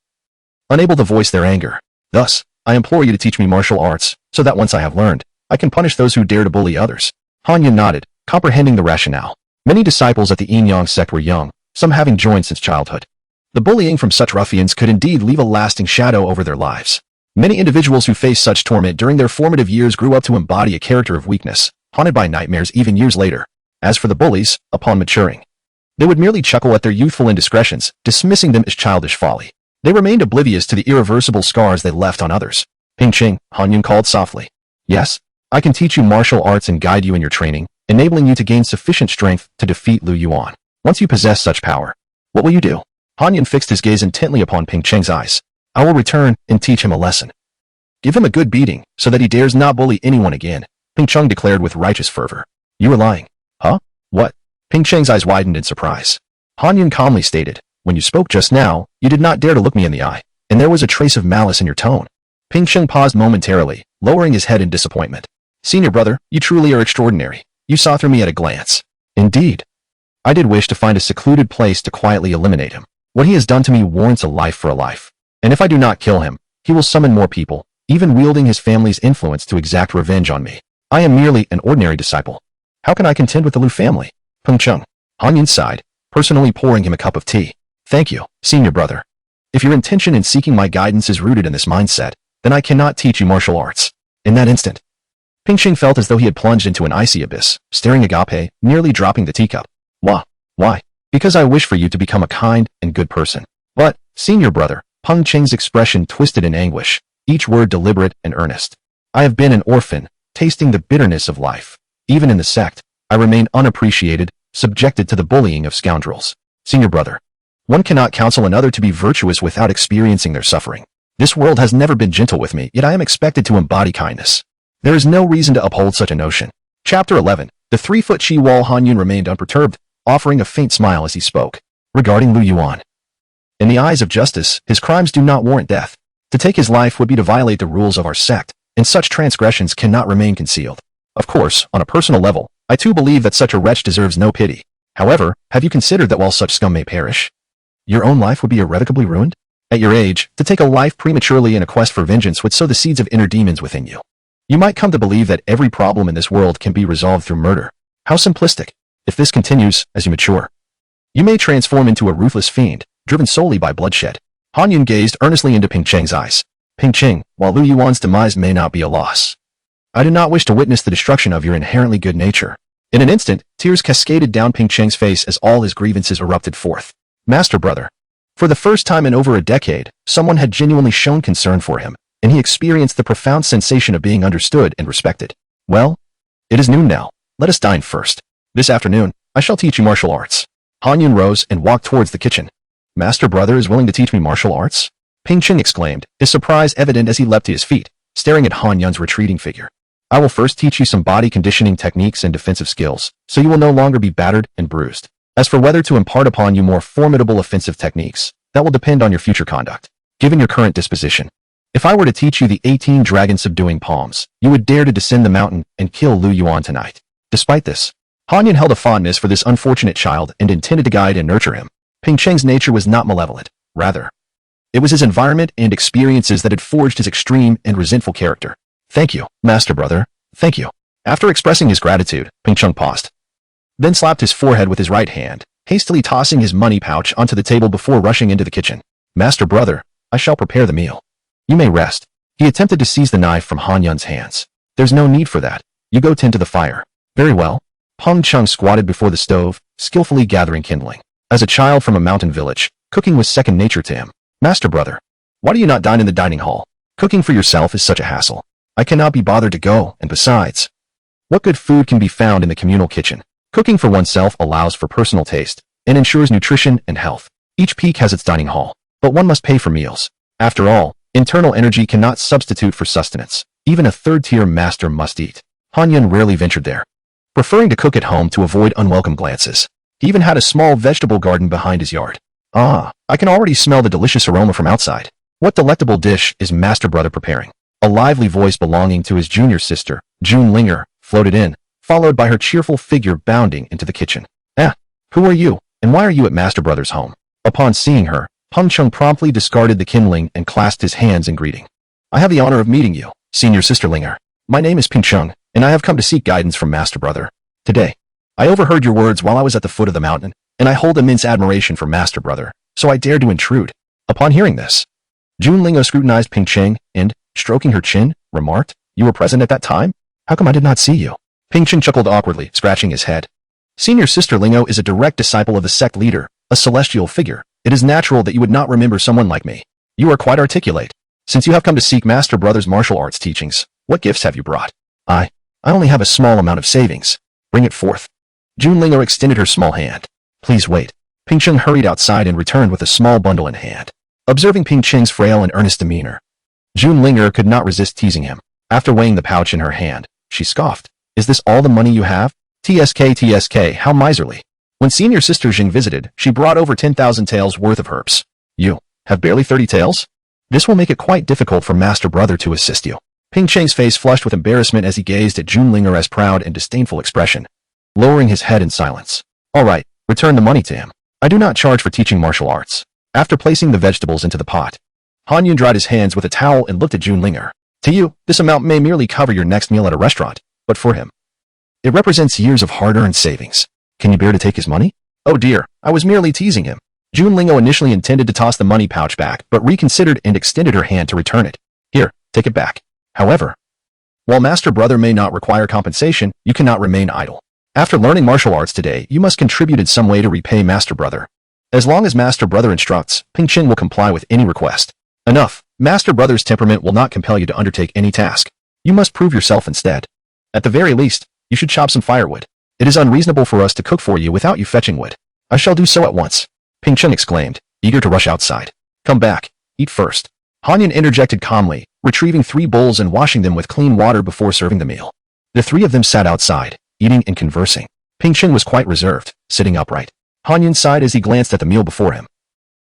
unable to voice their anger. Thus, I implore you to teach me martial arts, so that once I have learned, I can punish those who dare to bully others. Han Yun nodded, comprehending the rationale. Many disciples at the Yinyong Sect were young, some having joined since childhood. The bullying from such ruffians could indeed leave a lasting shadow over their lives. Many individuals who faced such torment during their formative years grew up to embody a character of weakness, haunted by nightmares even years later. As for the bullies, upon maturing, they would merely chuckle at their youthful indiscretions, dismissing them as childish folly. They remained oblivious to the irreversible scars they left on others. Peng Chung, Han Yun called softly. Yes, I can teach you martial arts and guide you in your training, enabling you to gain sufficient strength to defeat Lu Yuan. Once you possess such power, what will you do? Han Yun fixed his gaze intently upon Peng Cheng's eyes. I will return and teach him a lesson. Give him a good beating, so that he dares not bully anyone again, Peng Chung declared with righteous fervor. You are lying. Huh? What? Peng Cheng's eyes widened in surprise. Han Yun calmly stated, when you spoke just now, you did not dare to look me in the eye, and there was a trace of malice in your tone. Peng Chung paused momentarily, lowering his head in disappointment. Senior brother, you truly are extraordinary. You saw through me at a glance. Indeed. I did wish to find a secluded place to quietly eliminate him. What he has done to me warrants a life for a life. And if I do not kill him, he will summon more people, even wielding his family's influence to exact revenge on me. I am merely an ordinary disciple. How can I contend with the Lu family? Peng Chung. Han Yun sighed, personally pouring him a cup of tea. Thank you, senior brother. If your intention in seeking my guidance is rooted in this mindset, then I cannot teach you martial arts. In that instant, Peng Chung felt as though he had plunged into an icy abyss, staring agape, nearly dropping the teacup. Why? Because I wish for you to become a kind and good person. But, senior brother, Peng Cheng's expression twisted in anguish, each word deliberate and earnest. I have been an orphan, tasting the bitterness of life. Even in the sect, I remain unappreciated, subjected to the bullying of scoundrels. Senior brother, one cannot counsel another to be virtuous without experiencing their suffering. This world has never been gentle with me, yet I am expected to embody kindness. There is no reason to uphold such a notion. Chapter 11. The 3-foot Chi Wall. Han Yun remained unperturbed, offering a faint smile as he spoke. Regarding Lu Yuan, in the eyes of justice, his crimes do not warrant death. To take his life would be to violate the rules of our sect, and such transgressions cannot remain concealed. Of course, on a personal level, I too believe that such a wretch deserves no pity. However, have you considered that while such scum may perish, your own life would be irrevocably ruined? At your age, to take a life prematurely in a quest for vengeance would sow the seeds of inner demons within you. You might come to believe that every problem in this world can be resolved through murder. How simplistic. If this continues, as you mature, you may transform into a ruthless fiend, driven solely by bloodshed. Han Yun gazed earnestly into Ping Cheng's eyes. Ping Cheng, while Lu Yuan's demise may not be a loss, I do not wish to witness the destruction of your inherently good nature. In an instant, tears cascaded down Ping Cheng's face as all his grievances erupted forth. Master brother. For the first time in over a decade, someone had genuinely shown concern for him, and he experienced the profound sensation of being understood and respected. Well, it is noon now. Let us dine first. This afternoon, I shall teach you martial arts. Han Yun rose and walked towards the kitchen. Master brother is willing to teach me martial arts? Ping Cheng exclaimed, his surprise evident as he leapt to his feet, staring at Han Yun's retreating figure. I will first teach you some body conditioning techniques and defensive skills, so you will no longer be battered and bruised. As for whether to impart upon you more formidable offensive techniques, that will depend on your future conduct, given your current disposition. If I were to teach you the 18 dragon subduing palms, you would dare to descend the mountain and kill Lu Yuan tonight. Despite this, Han Yun held a fondness for this unfortunate child and intended to guide and nurture him. Ping Cheng's nature was not malevolent. Rather, it was his environment and experiences that had forged his extreme and resentful character. Thank you, master brother. Thank you. After expressing his gratitude, Ping Cheng paused, then slapped his forehead with his right hand, hastily tossing his money pouch onto the table before rushing into the kitchen. Master brother, I shall prepare the meal. You may rest. He attempted to seize the knife from Han Yun's hands. There's no need for that. You go tend to the fire. Very well. Peng Chung squatted before the stove, skillfully gathering kindling. As a child from a mountain village, cooking was second nature to him. Master brother, why do you not dine in the dining hall? Cooking for yourself is such a hassle. I cannot be bothered to go, and besides, what good food can be found in the communal kitchen? Cooking for oneself allows for personal taste and ensures nutrition and health. Each peak has its dining hall, but one must pay for meals. After all, internal energy cannot substitute for sustenance. Even a third-tier master must eat. Han Yun rarely ventured there, preferring to cook at home to avoid unwelcome glances. He even had a small vegetable garden behind his yard. Ah, I can already smell the delicious aroma from outside. What delectable dish is master brother preparing? A lively voice belonging to his junior sister, June Linger, floated in, followed by her cheerful figure bounding into the kitchen. Who are you, and why are you at master brother's home? Upon seeing her, Peng Chung promptly discarded the kindling and clasped his hands in greeting. I have the honor of meeting you, senior sister Linger. My name is Ping Chung, and I have come to seek guidance from master brother. Today, I overheard your words while I was at the foot of the mountain, and I hold immense admiration for master brother, so I dared to intrude. Upon hearing this, June Lingo scrutinized Ping Cheng and, stroking her chin, remarked, You were present at that time? How come I did not see you? Ping Cheng chuckled awkwardly, scratching his head. Senior sister Lingo is a direct disciple of the sect leader, a celestial figure. It is natural that you would not remember someone like me. You are quite articulate. Since you have come to seek master brother's martial arts teachings, what gifts have you brought? I only have a small amount of savings. Bring it forth. June Lingo extended her small hand. Please wait. Ping Cheng hurried outside and returned with a small bundle in hand. Observing Ping Cheng's frail and earnest demeanor, June Linger could not resist teasing him. After weighing the pouch in her hand, she scoffed. Is this all the money you have? TSK, how miserly. When senior sister Jing visited, she brought over 10,000 taels worth of herbs. You have barely 30 taels? This will make it quite difficult for master brother to assist you. Ping Cheng's face flushed with embarrassment as he gazed at June Linger's proud and disdainful expression, lowering his head in silence. All right, return the money to him. I do not charge for teaching martial arts. After placing the vegetables into the pot, Han Yun dried his hands with a towel and looked at June Linger. To you, this amount may merely cover your next meal at a restaurant, but for him, it represents years of hard-earned savings. Can you bear to take his money? Oh dear, I was merely teasing him. June Lingo initially intended to toss the money pouch back, but reconsidered and extended her hand to return it. Here, take it back. However, while master brother may not require compensation, you cannot remain idle. After learning martial arts today, you must contribute in some way to repay master brother. As long as master brother instructs, Ping Cheng will comply with any request. Enough. Master brother's temperament will not compel you to undertake any task. You must prove yourself instead. At the very least, you should chop some firewood. It is unreasonable for us to cook for you without you fetching wood. I shall do so at once. Ping Cheng exclaimed, eager to rush outside. Come back. Eat first. Han Yun interjected calmly, retrieving 3 bowls and washing them with clean water before serving the meal. The 3 of them sat outside, eating and conversing. Ping Cheng was quite reserved, sitting upright. Han Yun sighed as he glanced at the meal before him.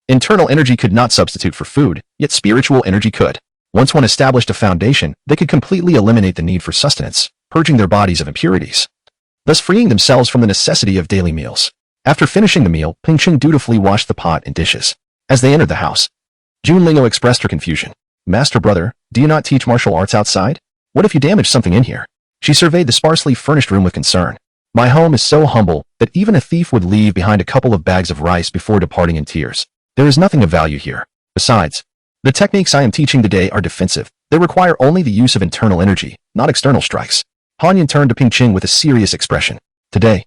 Internal energy could not substitute for food, yet spiritual energy could. Once one established a foundation, they could completely eliminate the need for sustenance, purging their bodies of impurities. thus freeing themselves from the necessity of daily meals. After finishing the meal, Ping-cheng dutifully washed the pot and dishes. As they entered the house, Junling'o expressed her confusion. Master brother, do you not teach martial arts outside? What if you damage something in here? She surveyed the sparsely furnished room with concern. My home is so humble that even a thief would leave behind a couple of bags of rice before departing in tears. There is nothing of value here. Besides, the techniques I am teaching today are defensive. They require only the use of internal energy, not external strikes. Han Yun turned to Ping-cheng with a serious expression. Today,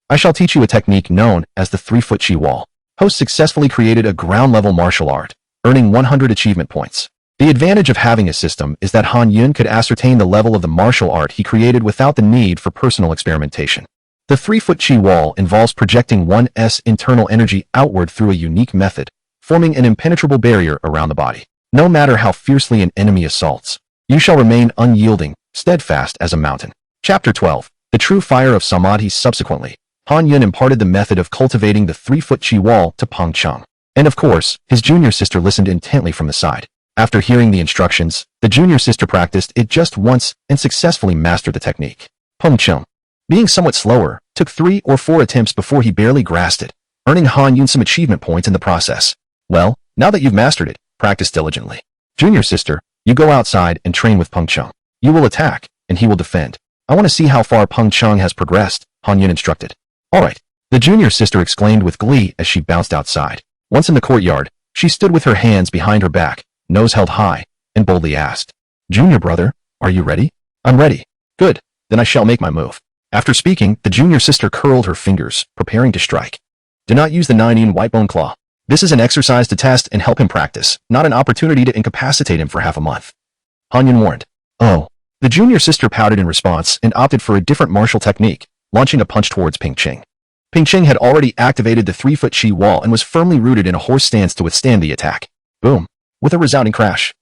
I shall teach you a technique known as the 3-foot chi wall. Host successfully created a ground-level martial art, earning 100 achievement points. The advantage of having a system is that Han Yun could ascertain the level of the martial art he created without the need for personal experimentation. The 3-foot chi wall involves projecting one's internal energy outward through a unique method, forming an impenetrable barrier around the body. No matter how fiercely an enemy assaults, you shall remain unyielding, steadfast as a mountain. Chapter 12. The True Fire of Samadhi. Subsequently, Han Yun imparted the method of cultivating the 3-foot chi wall to Peng-cheng. And of course, his junior sister listened intently from the side. After hearing the instructions, the junior sister practiced it just once and successfully mastered the technique. Peng-cheng, being somewhat slower, took 3 or 4 attempts before he barely grasped it, earning Han Yun some achievement points in the process. Well, now that you've mastered it, practice diligently. Junior sister, you go outside and train with Peng-cheng. You will attack, and he will defend. I want to see how far Peng-cheng has progressed, Han Yun instructed. All right, the junior sister exclaimed with glee as she bounced outside. Once in the courtyard, she stood with her hands behind her back, nose held high, and boldly asked, Junior brother, are you ready? I'm ready. Good, then I shall make my move. After speaking, the junior sister curled her fingers, preparing to strike. Do not use the 9-in white bone claw. This is an exercise to test and help him practice, not an opportunity to incapacitate him for half a month. Han Yun warned. Oh. The junior sister pouted in response and opted for a different martial technique, launching a punch towards Ping-cheng. Ping-cheng had already activated the 3-foot chi wall and was firmly rooted in a horse stance to withstand the attack. Boom. With a resounding crash,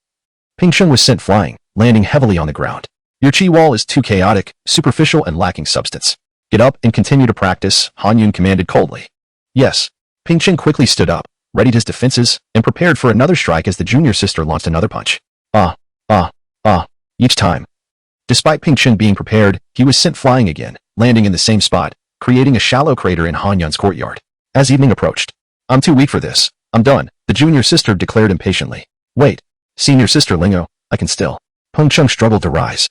Ping-cheng was sent flying, landing heavily on the ground. Your chi wall is too chaotic, superficial, and lacking substance. Get up and continue to practice, Han Yun commanded coldly. Yes. Ping-cheng quickly stood up, readied his defenses, and prepared for another strike as the junior sister launched another punch. Each time. Despite Ping-cheng being prepared, he was sent flying again, landing in the same spot, creating a shallow crater in Han Yun's courtyard. As evening approached, I'm too weak for this. I'm done, the junior sister declared impatiently. Wait, senior sister Lingo, I can still. Peng-cheng struggled to rise,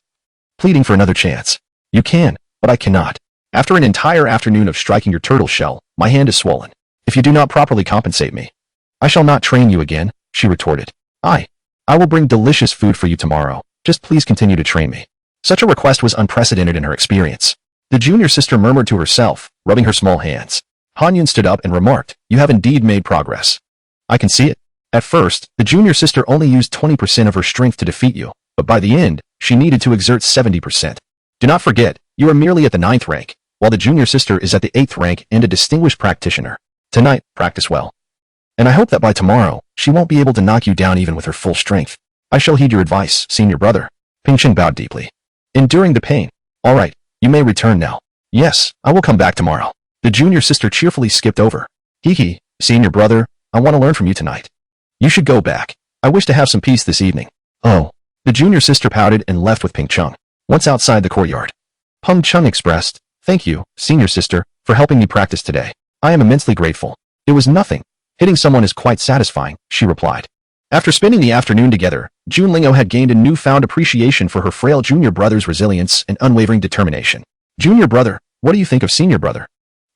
pleading for another chance. You can, but I cannot. After an entire afternoon of striking your turtle shell, my hand is swollen. If you do not properly compensate me, I shall not train you again, she retorted. I will bring delicious food for you tomorrow. Just please continue to train me. Such a request was unprecedented in her experience. The junior sister murmured to herself, rubbing her small hands. Han Yun stood up and remarked, You have indeed made progress. I can see it. At first, the junior sister only used 20% of her strength to defeat you, but by the end, she needed to exert 70%. Do not forget, you are merely at the 9th rank, while the junior sister is at the 8th rank and a distinguished practitioner. Tonight, practice well. And I hope that by tomorrow, she won't be able to knock you down even with her full strength. I shall heed your advice, senior brother. Ping-cheng bowed deeply. Enduring the pain. All right, you may return now. Yes, I will come back tomorrow. The junior sister cheerfully skipped over. Hee, senior brother, I want to learn from you tonight. You should go back. I wish to have some peace this evening. Oh. The junior sister pouted and left with Ping-cheng. Once outside the courtyard, Peng-cheng expressed, Thank you, senior sister, for helping me practice today. I am immensely grateful. It was nothing. Hitting someone is quite satisfying, she replied. After spending the afternoon together, Junling'o had gained a newfound appreciation for her frail junior brother's resilience and unwavering determination. Junior brother, what do you think of senior brother?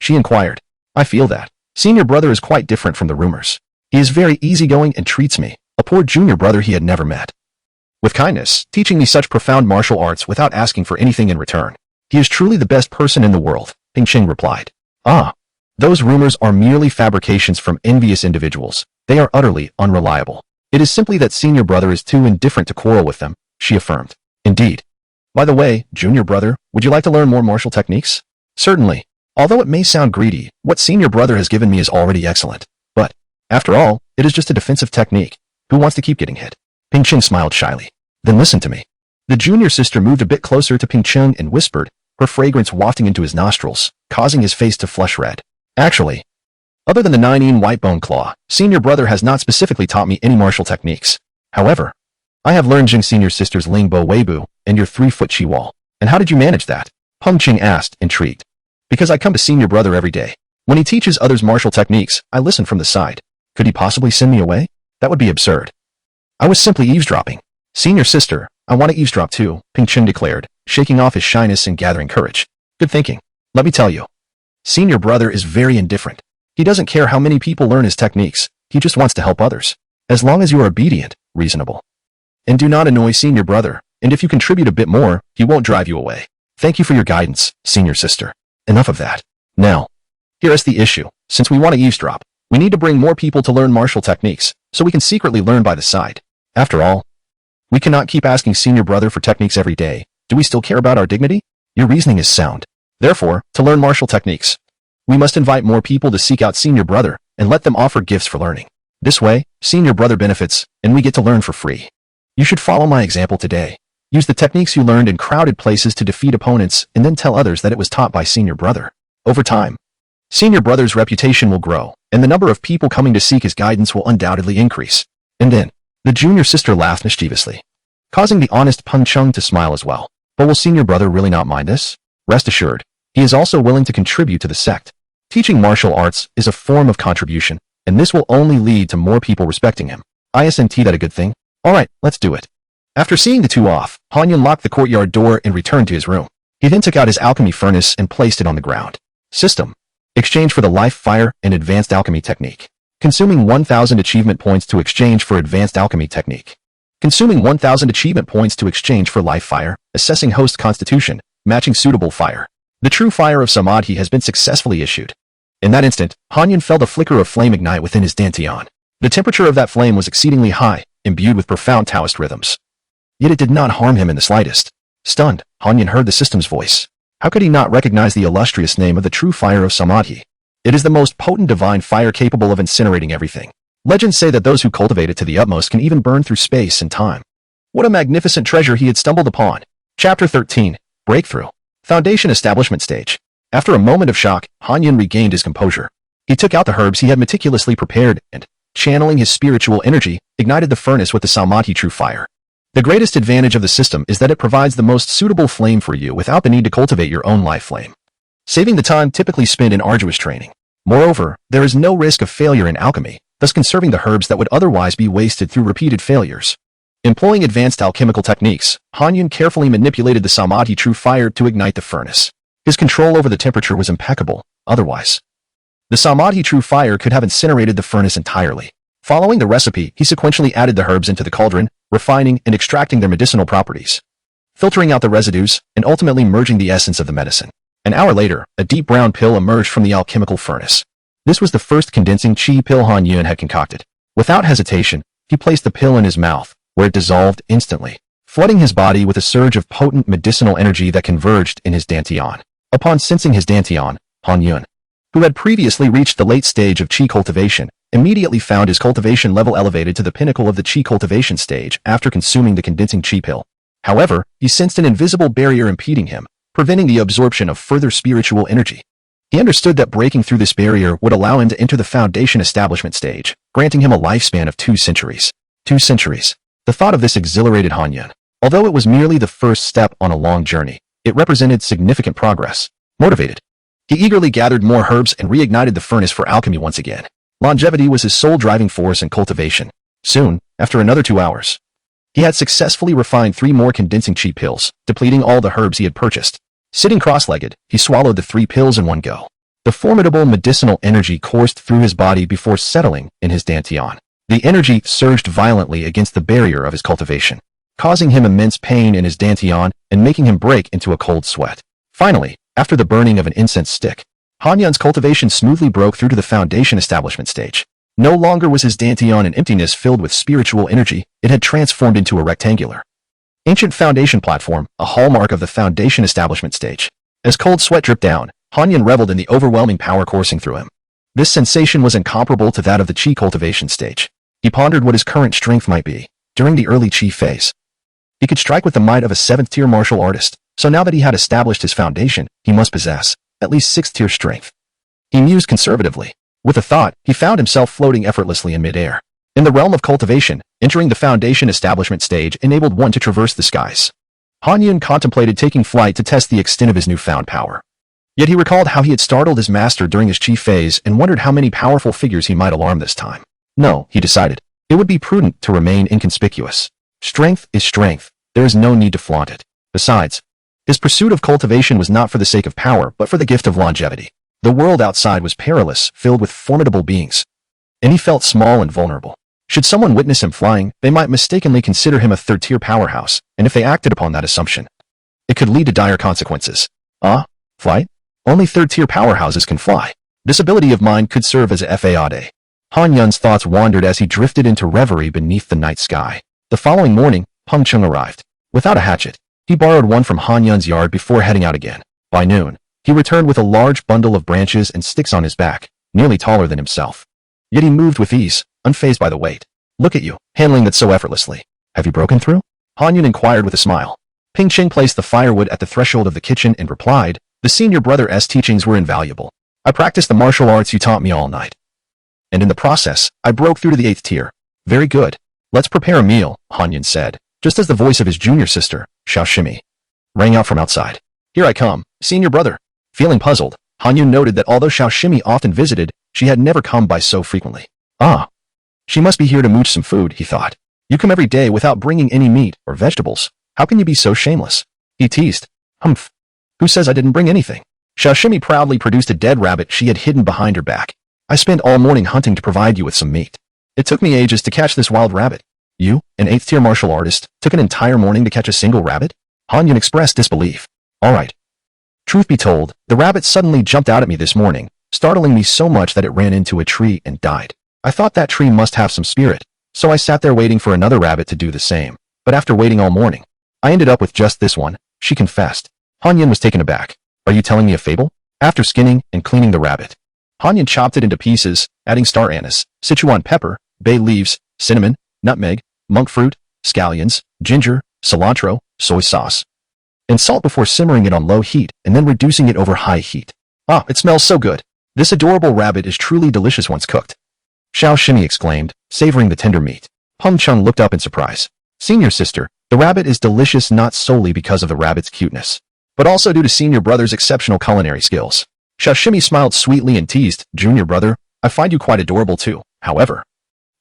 She inquired. I feel that. Senior brother is quite different from the rumors. He is very easygoing and treats me, a poor junior brother he had never met, with kindness, teaching me such profound martial arts without asking for anything in return. He is truly the best person in the world, Ping-cheng replied. Those rumors are merely fabrications from envious individuals. They are utterly unreliable. It is simply that senior brother is too indifferent to quarrel with them, she affirmed. Indeed. By the way, junior brother, would you like to learn more martial techniques? Certainly. Although it may sound greedy, what senior brother has given me is already excellent. But, after all, it is just a defensive technique. Who wants to keep getting hit? Ping-cheng smiled shyly. Then listen to me. The junior sister moved a bit closer to Ping-cheng and whispered, her fragrance wafting into his nostrils, causing his face to flush red. Actually, other than the 9-in white bone claw, senior brother has not specifically taught me any martial techniques. However, I have learned Jing senior sister's Ling Bo Weibu and your 3-foot chi wall. And how did you manage that? Peng-cheng asked, intrigued. Because I come to senior brother every day. When he teaches others martial techniques, I listen from the side. Could he possibly send me away? That would be absurd. I was simply eavesdropping. Senior sister, I want to eavesdrop too, Ping Chun declared, shaking off his shyness and gathering courage. Good thinking. Let me tell you. Senior brother is very indifferent. He doesn't care how many people learn his techniques. He just wants to help others. As long as you are obedient, reasonable. And do not annoy senior brother, and if you contribute a bit more, he won't drive you away. Thank you for your guidance, senior sister. Enough of that. Now, here is the issue. Since we want to eavesdrop, we need to bring more people to learn martial techniques, so we can secretly learn by the side. After all, we cannot keep asking senior brother for techniques every day. Do we still care about our dignity? Your reasoning is sound. Therefore, to learn martial techniques, we must invite more people to seek out senior brother and let them offer gifts for learning. This way, senior brother benefits, and we get to learn for free. You should follow my example today. Use the techniques you learned in crowded places to defeat opponents and then tell others that it was taught by senior brother. Over time, senior brother's reputation will grow, and the number of people coming to seek his guidance will undoubtedly increase. And then, the junior sister laughed mischievously, causing the honest Peng Chung to smile as well. But will senior brother really not mind this? Rest assured, he is also willing to contribute to the sect. Teaching martial arts is a form of contribution, and this will only lead to more people respecting him. Isn't that a good thing? Alright, let's do it. After seeing the two off, Hanyan locked the courtyard door and returned to his room. He then took out his alchemy furnace and placed it on the ground. System. Exchange for the life fire and advanced alchemy technique. Consuming 1,000 achievement points to exchange for advanced alchemy technique. Consuming 1,000 achievement points to exchange for life fire, assessing host constitution, matching suitable fire. The true fire of Samadhi has been successfully issued. In that instant, Hanyan felt a flicker of flame ignite within his dantian. The temperature of that flame was exceedingly high, imbued with profound Taoist rhythms. Yet it did not harm him in the slightest. Stunned, Hanyan heard the system's voice. How could he not recognize the illustrious name of the true fire of Samadhi? It is the most potent divine fire capable of incinerating everything. Legends say that those who cultivate it to the utmost can even burn through space and time. What a magnificent treasure he had stumbled upon. Chapter 13. Breakthrough. Foundation Establishment Stage. After a moment of shock, Hanyan regained his composure. He took out the herbs he had meticulously prepared and, channeling his spiritual energy, ignited the furnace with the Samadhi true fire. The greatest advantage of the system is that it provides the most suitable flame for you without the need to cultivate your own life flame, saving the time typically spent in arduous training. Moreover, there is no risk of failure in alchemy, thus conserving the herbs that would otherwise be wasted through repeated failures. Employing advanced alchemical techniques, Hanyan carefully manipulated the Samadhi true fire to ignite the furnace. His control over the temperature was impeccable, otherwise, the Samadhi true fire could have incinerated the furnace entirely. Following the recipe, he sequentially added the herbs into the cauldron, refining and extracting their medicinal properties, filtering out the residues, and ultimately merging the essence of the medicine. An hour later, a deep brown pill emerged from the alchemical furnace. This was the first condensing qi pill Hanyan had concocted. Without hesitation, he placed the pill in his mouth, where it dissolved instantly, flooding his body with a surge of potent medicinal energy that converged in his dantian. Upon sensing his dantian, Hanyan, who had previously reached the late stage of qi cultivation, immediately found his cultivation level elevated to the pinnacle of the qi cultivation stage after consuming the condensing qi pill. However, he sensed an invisible barrier impeding him, preventing the absorption of further spiritual energy. He understood that breaking through this barrier would allow him to enter the foundation establishment stage, granting him a lifespan of 2 centuries. 2 centuries. The thought of this exhilarated Hanyan. Although it was merely the first step on a long journey, it represented significant progress. Motivated, he eagerly gathered more herbs and reignited the furnace for alchemy once again. Longevity was his sole driving force in cultivation. Soon, after another 2 hours, he had successfully refined 3 more condensing qi pills, depleting all the herbs he had purchased. Sitting cross-legged, he swallowed the 3 pills in one go. The formidable medicinal energy coursed through his body before settling in his dantian. The energy surged violently against the barrier of his cultivation, causing him immense pain in his dantian and making him break into a cold sweat. Finally, after the burning of an incense stick, Hanyan's cultivation smoothly broke through to the foundation establishment stage. No longer was his dantian an emptiness filled with spiritual energy, it had transformed into a rectangular, ancient foundation platform, a hallmark of the foundation establishment stage. As cold sweat dripped down, Hanyan reveled in the overwhelming power coursing through him. This sensation was incomparable to that of the qi cultivation stage. He pondered what his current strength might be. During the early qi phase, he could strike with the might of a 7th-tier martial artist, so now that he had established his foundation, he must possess at least 6th-tier strength. He mused conservatively. With a thought, he found himself floating effortlessly in midair. In the realm of cultivation, entering the foundation establishment stage enabled one to traverse the skies. Hanyan contemplated taking flight to test the extent of his newfound power. Yet he recalled how he had startled his master during his chief phase and wondered how many powerful figures he might alarm this time. No, he decided. It would be prudent to remain inconspicuous. Strength is strength. There is no need to flaunt it. Besides, his pursuit of cultivation was not for the sake of power, but for the gift of longevity. The world outside was perilous, filled with formidable beings, and he felt small and vulnerable. Should someone witness him flying, they might mistakenly consider him a third-tier powerhouse, and if they acted upon that assumption, it could lead to dire consequences. Flight? Only third-tier powerhouses can fly. This ability of mine could serve as a fade. Han Yun's thoughts wandered as he drifted into reverie beneath the night sky. The following morning, Peng Chung arrived. Without a hatchet, he borrowed one from Han Yun's yard before heading out again. By noon, he returned with a large bundle of branches and sticks on his back, nearly taller than himself. Yet he moved with ease, unfazed by the weight. Look at you, handling that so effortlessly. Have you broken through? Han Yun inquired with a smile. Ping Ching placed the firewood at the threshold of the kitchen and replied, the senior brother's teachings were invaluable. I practiced the martial arts you taught me all night. And in the process, I broke through to the 8th tier. Very good. Let's prepare a meal, Han Yun said, just as the voice of his junior sister, Xiao Shimi, rang out from outside. Here I come, senior brother. Feeling puzzled, Han Yun noted that although Xiao Shimi often visited, she had never come by so frequently. She must be here to mooch some food, he thought. You come every day without bringing any meat or vegetables. How can you be so shameless? He teased. Humph. Who says I didn't bring anything? Xiao Shimi proudly produced a dead rabbit she had hidden behind her back. I spent all morning hunting to provide you with some meat. It took me ages to catch this wild rabbit. You, an 8th-tier martial artist, took an entire morning to catch a single rabbit? Han Yun expressed disbelief. All right. Truth be told, the rabbit suddenly jumped out at me this morning, startling me so much that it ran into a tree and died. I thought that tree must have some spirit, so I sat there waiting for another rabbit to do the same. But after waiting all morning, I ended up with just this one, she confessed. Han Yun was taken aback. Are you telling me a fable? After skinning and cleaning the rabbit, Han Yun chopped it into pieces, adding star anise, Sichuan pepper, bay leaves, cinnamon, nutmeg, monk fruit, scallions, ginger, cilantro, soy sauce, and salt before simmering it on low heat and then reducing it over high heat. It smells so good. This adorable rabbit is truly delicious once cooked. Xiao Shimi exclaimed, savoring the tender meat. Peng Chung looked up in surprise. Senior sister, the rabbit is delicious not solely because of the rabbit's cuteness, but also due to senior brother's exceptional culinary skills. Xiao Shimi smiled sweetly and teased, Junior brother, I find you quite adorable too. However,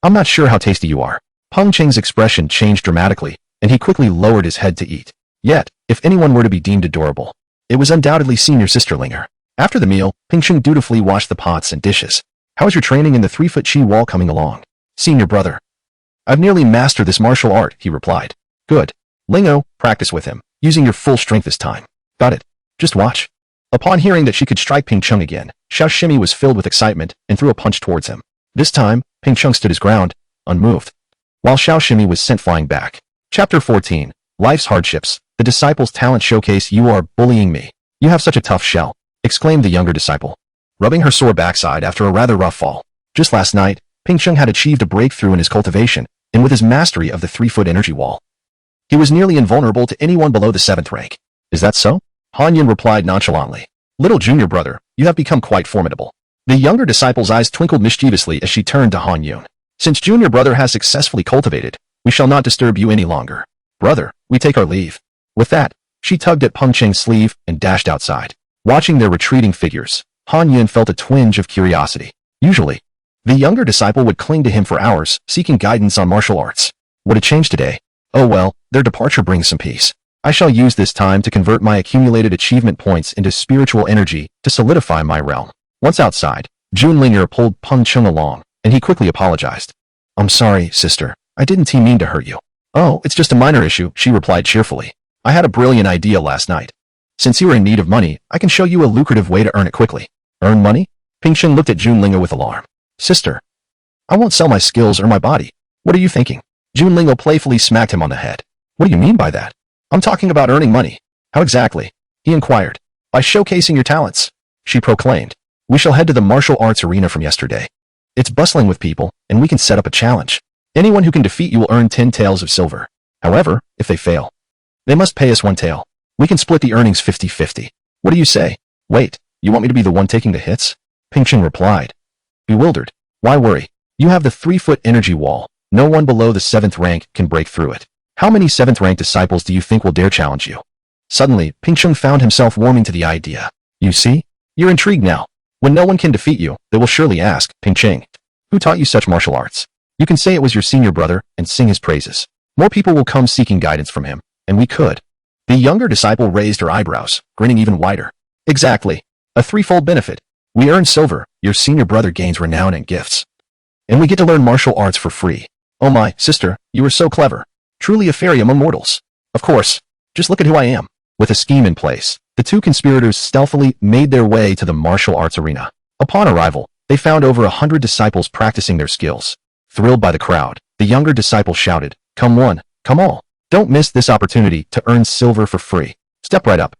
I'm not sure how tasty you are. Peng Cheng's expression changed dramatically, and he quickly lowered his head to eat. Yet, if anyone were to be deemed adorable, it was undoubtedly senior sister Linger. After the meal, Ping Cheng dutifully washed the pots and dishes. How is your training in the 3-foot chi wall coming along? Senior brother. I've nearly mastered this martial art, he replied. Good. Lingo, practice with him, using your full strength this time. Got it. Just watch. Upon hearing that she could strike Ping Cheng again, Xiao Shimi was filled with excitement and threw a punch towards him. This time, Ping Cheng stood his ground, unmoved, while Xiao Shimi was sent flying back. Chapter 14. Life's Hardships. The disciple's talent showcase. You are bullying me. You have such a tough shell, exclaimed the younger disciple, rubbing her sore backside after a rather rough fall. Just last night, Ping Cheng had achieved a breakthrough in his cultivation, and with his mastery of the 3-foot energy wall, he was nearly invulnerable to anyone below the 7th rank. Is that so? Han Yun replied nonchalantly. Little junior brother, you have become quite formidable. The younger disciple's eyes twinkled mischievously as she turned to Han Yun. Since junior brother has successfully cultivated, we shall not disturb you any longer. Brother, we take our leave. With that, she tugged at Peng Cheng's sleeve and dashed outside. Watching their retreating figures, Han Yun felt a twinge of curiosity. Usually, the younger disciple would cling to him for hours, seeking guidance on martial arts. What had changed today? Oh well, their departure brings some peace. I shall use this time to convert my accumulated achievement points into spiritual energy to solidify my realm. Once outside, Junlinger pulled Peng Cheng along, and he quickly apologized. I'm sorry, sister. I didn't mean to hurt you. Oh, it's just a minor issue, she replied cheerfully. I had a brilliant idea last night. Since you are in need of money, I can show you a lucrative way to earn it quickly. Earn money? Ping Cheng looked at Junlinger with alarm. Sister, I won't sell my skills or my body. What are you thinking? Junlinger playfully smacked him on the head. What do you mean by that? I'm talking about earning money. How exactly? He inquired. By showcasing your talents, she proclaimed. We shall head to the martial arts arena from yesterday. It's bustling with people, and we can set up a challenge. Anyone who can defeat you will earn 10 taels of silver. However, if they fail, they must pay us 1 tael. We can split the earnings 50-50. What do you say? Wait, you want me to be the one taking the hits? Ping Cheng replied. Bewildered. Why worry? You have the 3-foot energy wall. No one below the 7th rank can break through it. How many 7th rank disciples do you think will dare challenge you? Suddenly, Ping Cheng found himself warming to the idea. You see, You're intrigued now. When no one can defeat you, they will surely ask, Ping Ching, who taught you such martial arts? You can say it was your senior brother and sing his praises. More people will come seeking guidance from him, and we could. The younger disciple raised her eyebrows, grinning even wider. Exactly. A threefold benefit. We earn silver, your senior brother gains renown and gifts. And we get to learn martial arts for free. Oh my, sister, you are so clever. Truly a fairy among mortals. Of course. Just look at who I am. With a scheme in place, the two conspirators stealthily made their way to the martial arts arena. Upon arrival, they found over 100 disciples practicing their skills. Thrilled by the crowd, the younger disciple shouted, "Come one, come all. Don't miss this opportunity to earn silver for free. Step right up."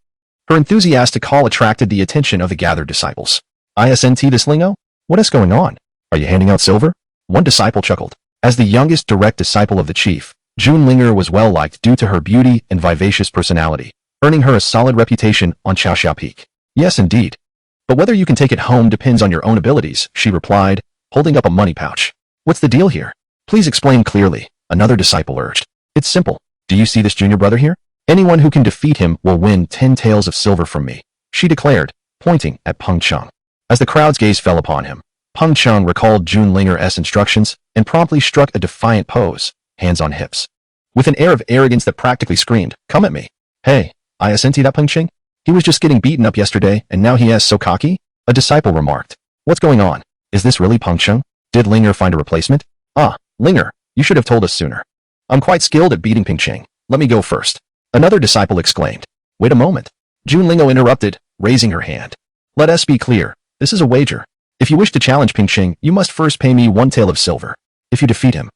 Her enthusiastic call attracted the attention of the gathered disciples. "Isn't this lingo? What is going on? Are you handing out silver?" One disciple chuckled. As the youngest direct disciple of the chief, Junlinger was well-liked due to her beauty and vivacious personality, earning her a solid reputation on Xiaoxiao Peak. "Yes, indeed. But whether you can take it home depends on your own abilities," she replied, holding up a money pouch. "What's the deal here? Please explain clearly," another disciple urged. "It's simple. Do you see this junior brother here? Anyone who can defeat him will win 10 taels of silver from me," she declared, pointing at Peng Cheng. As the crowd's gaze fell upon him, Peng Cheng recalled Junlinger's instructions and promptly struck a defiant pose, hands on hips. With an air of arrogance that practically screamed, "Come at me." "Hey, isn't that Peng Cheng? He was just getting beaten up yesterday and now he is so cocky?" a disciple remarked. "What's going on? Is this really Peng Cheng? Did Linger find a replacement?" "Ah, Linger, you should have told us sooner. I'm quite skilled at beating Peng Cheng. Let me go first," another disciple exclaimed. "Wait a moment." Junlingo interrupted, raising her hand. "Let us be clear. This is a wager. If you wish to challenge Peng Cheng, you must first pay me 1 tael of silver. If you defeat him,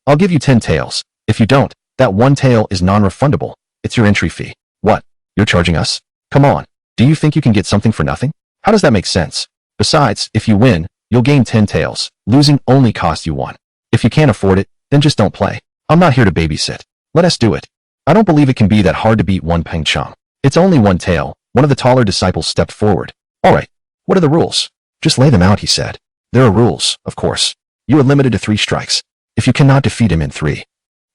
I'll give you 10 taels. If you don't, that 1 tael is non-refundable. It's your entry fee." "What? You're charging us? Come on. Do you think you can get something for nothing? How does that make sense? Besides, if you win, you'll gain 10 taels. Losing only costs you 1. If you can't afford it, then just don't play. I'm not here to babysit. Let us do it. I don't believe it can be that hard to beat one Peng Cheng. It's only 1 tael." One of the taller disciples stepped forward. "All right. What are the rules?" "Just lay them out," he said. "There are rules, of course. You are limited to 3 strikes. If you cannot defeat him in 3,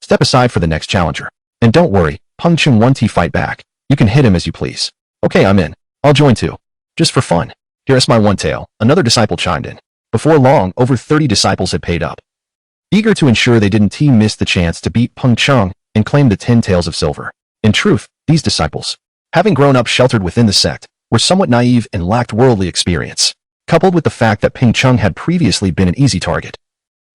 step aside for the next challenger. And don't worry, Peng Cheng won't fight back. You can hit him as you please." "Okay, I'm in. I'll join too. Just for fun. Here's my 1 tael," another disciple chimed in. Before long, over 30 disciples had paid up, eager to ensure they didn't miss the chance to beat Peng Cheng and claim the 10 taels of silver. In truth, these disciples, having grown up sheltered within the sect, were somewhat naive and lacked worldly experience. Coupled with the fact that Peng Cheng had previously been an easy target,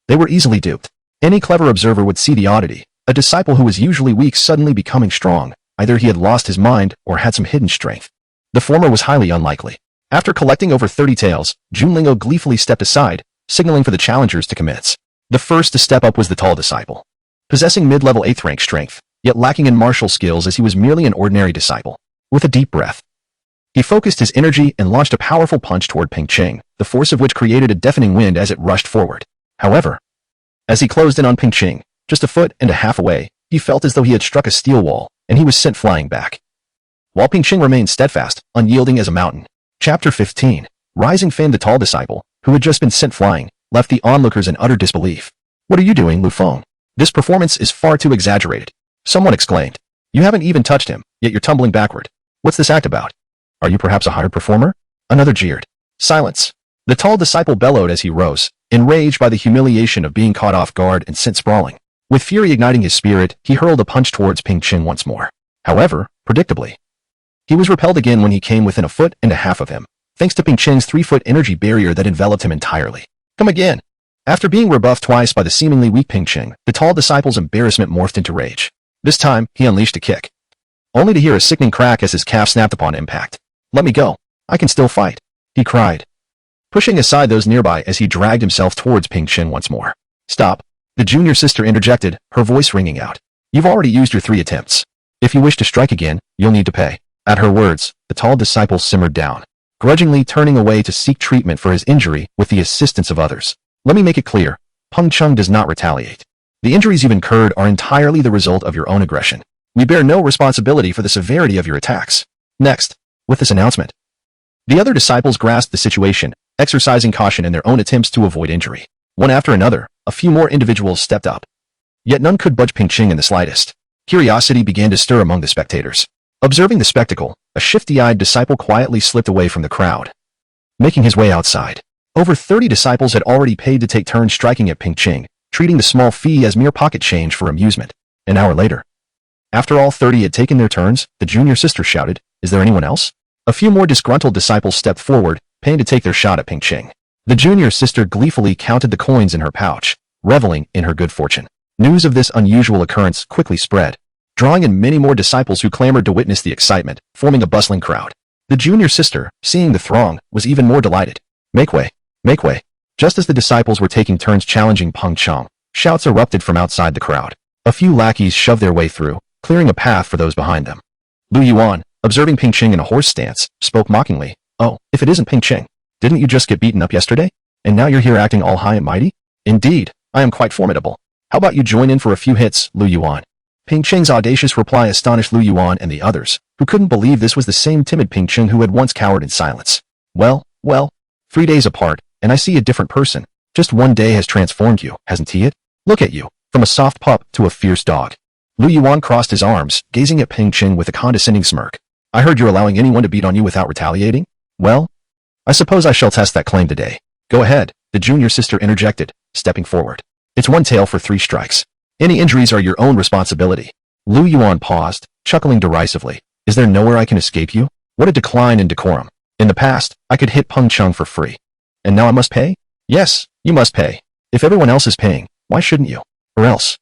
they were easily duped. Any clever observer would see the oddity. A disciple who was usually weak suddenly becoming strong. Either he had lost his mind or had some hidden strength. The former was highly unlikely. After collecting over 30 taels, Junlingo gleefully stepped aside, signaling for the challengers to commence. The first to step up was the tall disciple. Possessing mid-level 8th rank strength, yet lacking in martial skills as he was merely an ordinary disciple. With a deep breath, he focused his energy and launched a powerful punch toward Peng Cheng, the force of which created a deafening wind as it rushed forward. However, as he closed in on Peng Cheng, just a foot and a half away, he felt as though he had struck a steel wall, and he was sent flying back, while Peng Cheng remained steadfast, unyielding as a mountain. Chapter 15. Rising Fan. The tall disciple, who had just been sent flying, left the onlookers in utter disbelief. "What are you doing, Lu Feng? This performance is far too exaggerated," someone exclaimed. "You haven't even touched him, yet you're tumbling backward. What's this act about? Are you perhaps a hired performer?" Another jeered. "Silence." The tall disciple bellowed as he rose, enraged by the humiliation of being caught off guard and sent sprawling. With fury igniting his spirit, he hurled a punch towards Peng Cheng once more. However, predictably, he was repelled again when he came within a foot and a half of him, thanks to Peng Cheng's 3-foot energy barrier that enveloped him entirely. "Come again." After being rebuffed twice by the seemingly weak Peng Cheng, the tall disciple's embarrassment morphed into rage. This time, he unleashed a kick, only to hear a sickening crack as his calf snapped upon impact. "Let me go. I can still fight," he cried, pushing aside those nearby as he dragged himself towards Peng Cheng once more. "Stop," the junior sister interjected, her voice ringing out. "You've already used your 3 attempts. If you wish to strike again, you'll need to pay." At her words, the tall disciple simmered down, grudgingly turning away to seek treatment for his injury with the assistance of others. "Let me make it clear, Peng Cheng does not retaliate. The injuries you've incurred are entirely the result of your own aggression. We bear no responsibility for the severity of your attacks." Next, with this announcement, the other disciples grasped the situation, exercising caution in their own attempts to avoid injury. One after another, a few more individuals stepped up. Yet none could budge Peng Cheng in the slightest. Curiosity began to stir among the spectators. Observing the spectacle, a shifty-eyed disciple quietly slipped away from the crowd, making his way outside. Over 30 disciples had already paid to take turns striking at Ping Ching, treating the small fee as mere pocket change for amusement. An hour later, after all 30 had taken their turns, the junior sister shouted, "Is there anyone else?" A few more disgruntled disciples stepped forward, paying to take their shot at Ping Ching. The junior sister gleefully counted the coins in her pouch, reveling in her good fortune. News of this unusual occurrence quickly spread, drawing in many more disciples who clamored to witness the excitement, forming a bustling crowd. The junior sister, seeing the throng, was even more delighted. "Make way! Make way!" Just as the disciples were taking turns challenging Peng Cheng, shouts erupted from outside the crowd. A few lackeys shoved their way through, clearing a path for those behind them. Lu Yuan, observing Ping Ching in a horse stance, spoke mockingly, "Oh, if it isn't Ping Ching, didn't you just get beaten up yesterday? And now you're here acting all high and mighty? Indeed, I am quite formidable. How about you join in for a few hits, Lu Yuan?" Ping Ching's audacious reply astonished Lu Yuan and the others, who couldn't believe this was the same timid Ping Ching who had once cowered in silence. Well, 3 days apart, and I see a different person. Just one day has transformed you, hasn't he it? Look at you, from a soft pup to a fierce dog. Lu Yuan crossed his arms, gazing at Ping Ching with a condescending smirk. "I heard you're allowing anyone to beat on you without retaliating? Well, I suppose I shall test that claim today." "Go ahead," the junior sister interjected, stepping forward. "It's one tail for 3 strikes. Any injuries are your own responsibility." Lu Yuan paused, chuckling derisively. "Is there nowhere I can escape you? What a decline in decorum. In the past, I could hit Peng Cheng for free. And now I must pay? Yes, you must pay. If everyone else is paying, why shouldn't you? Or else,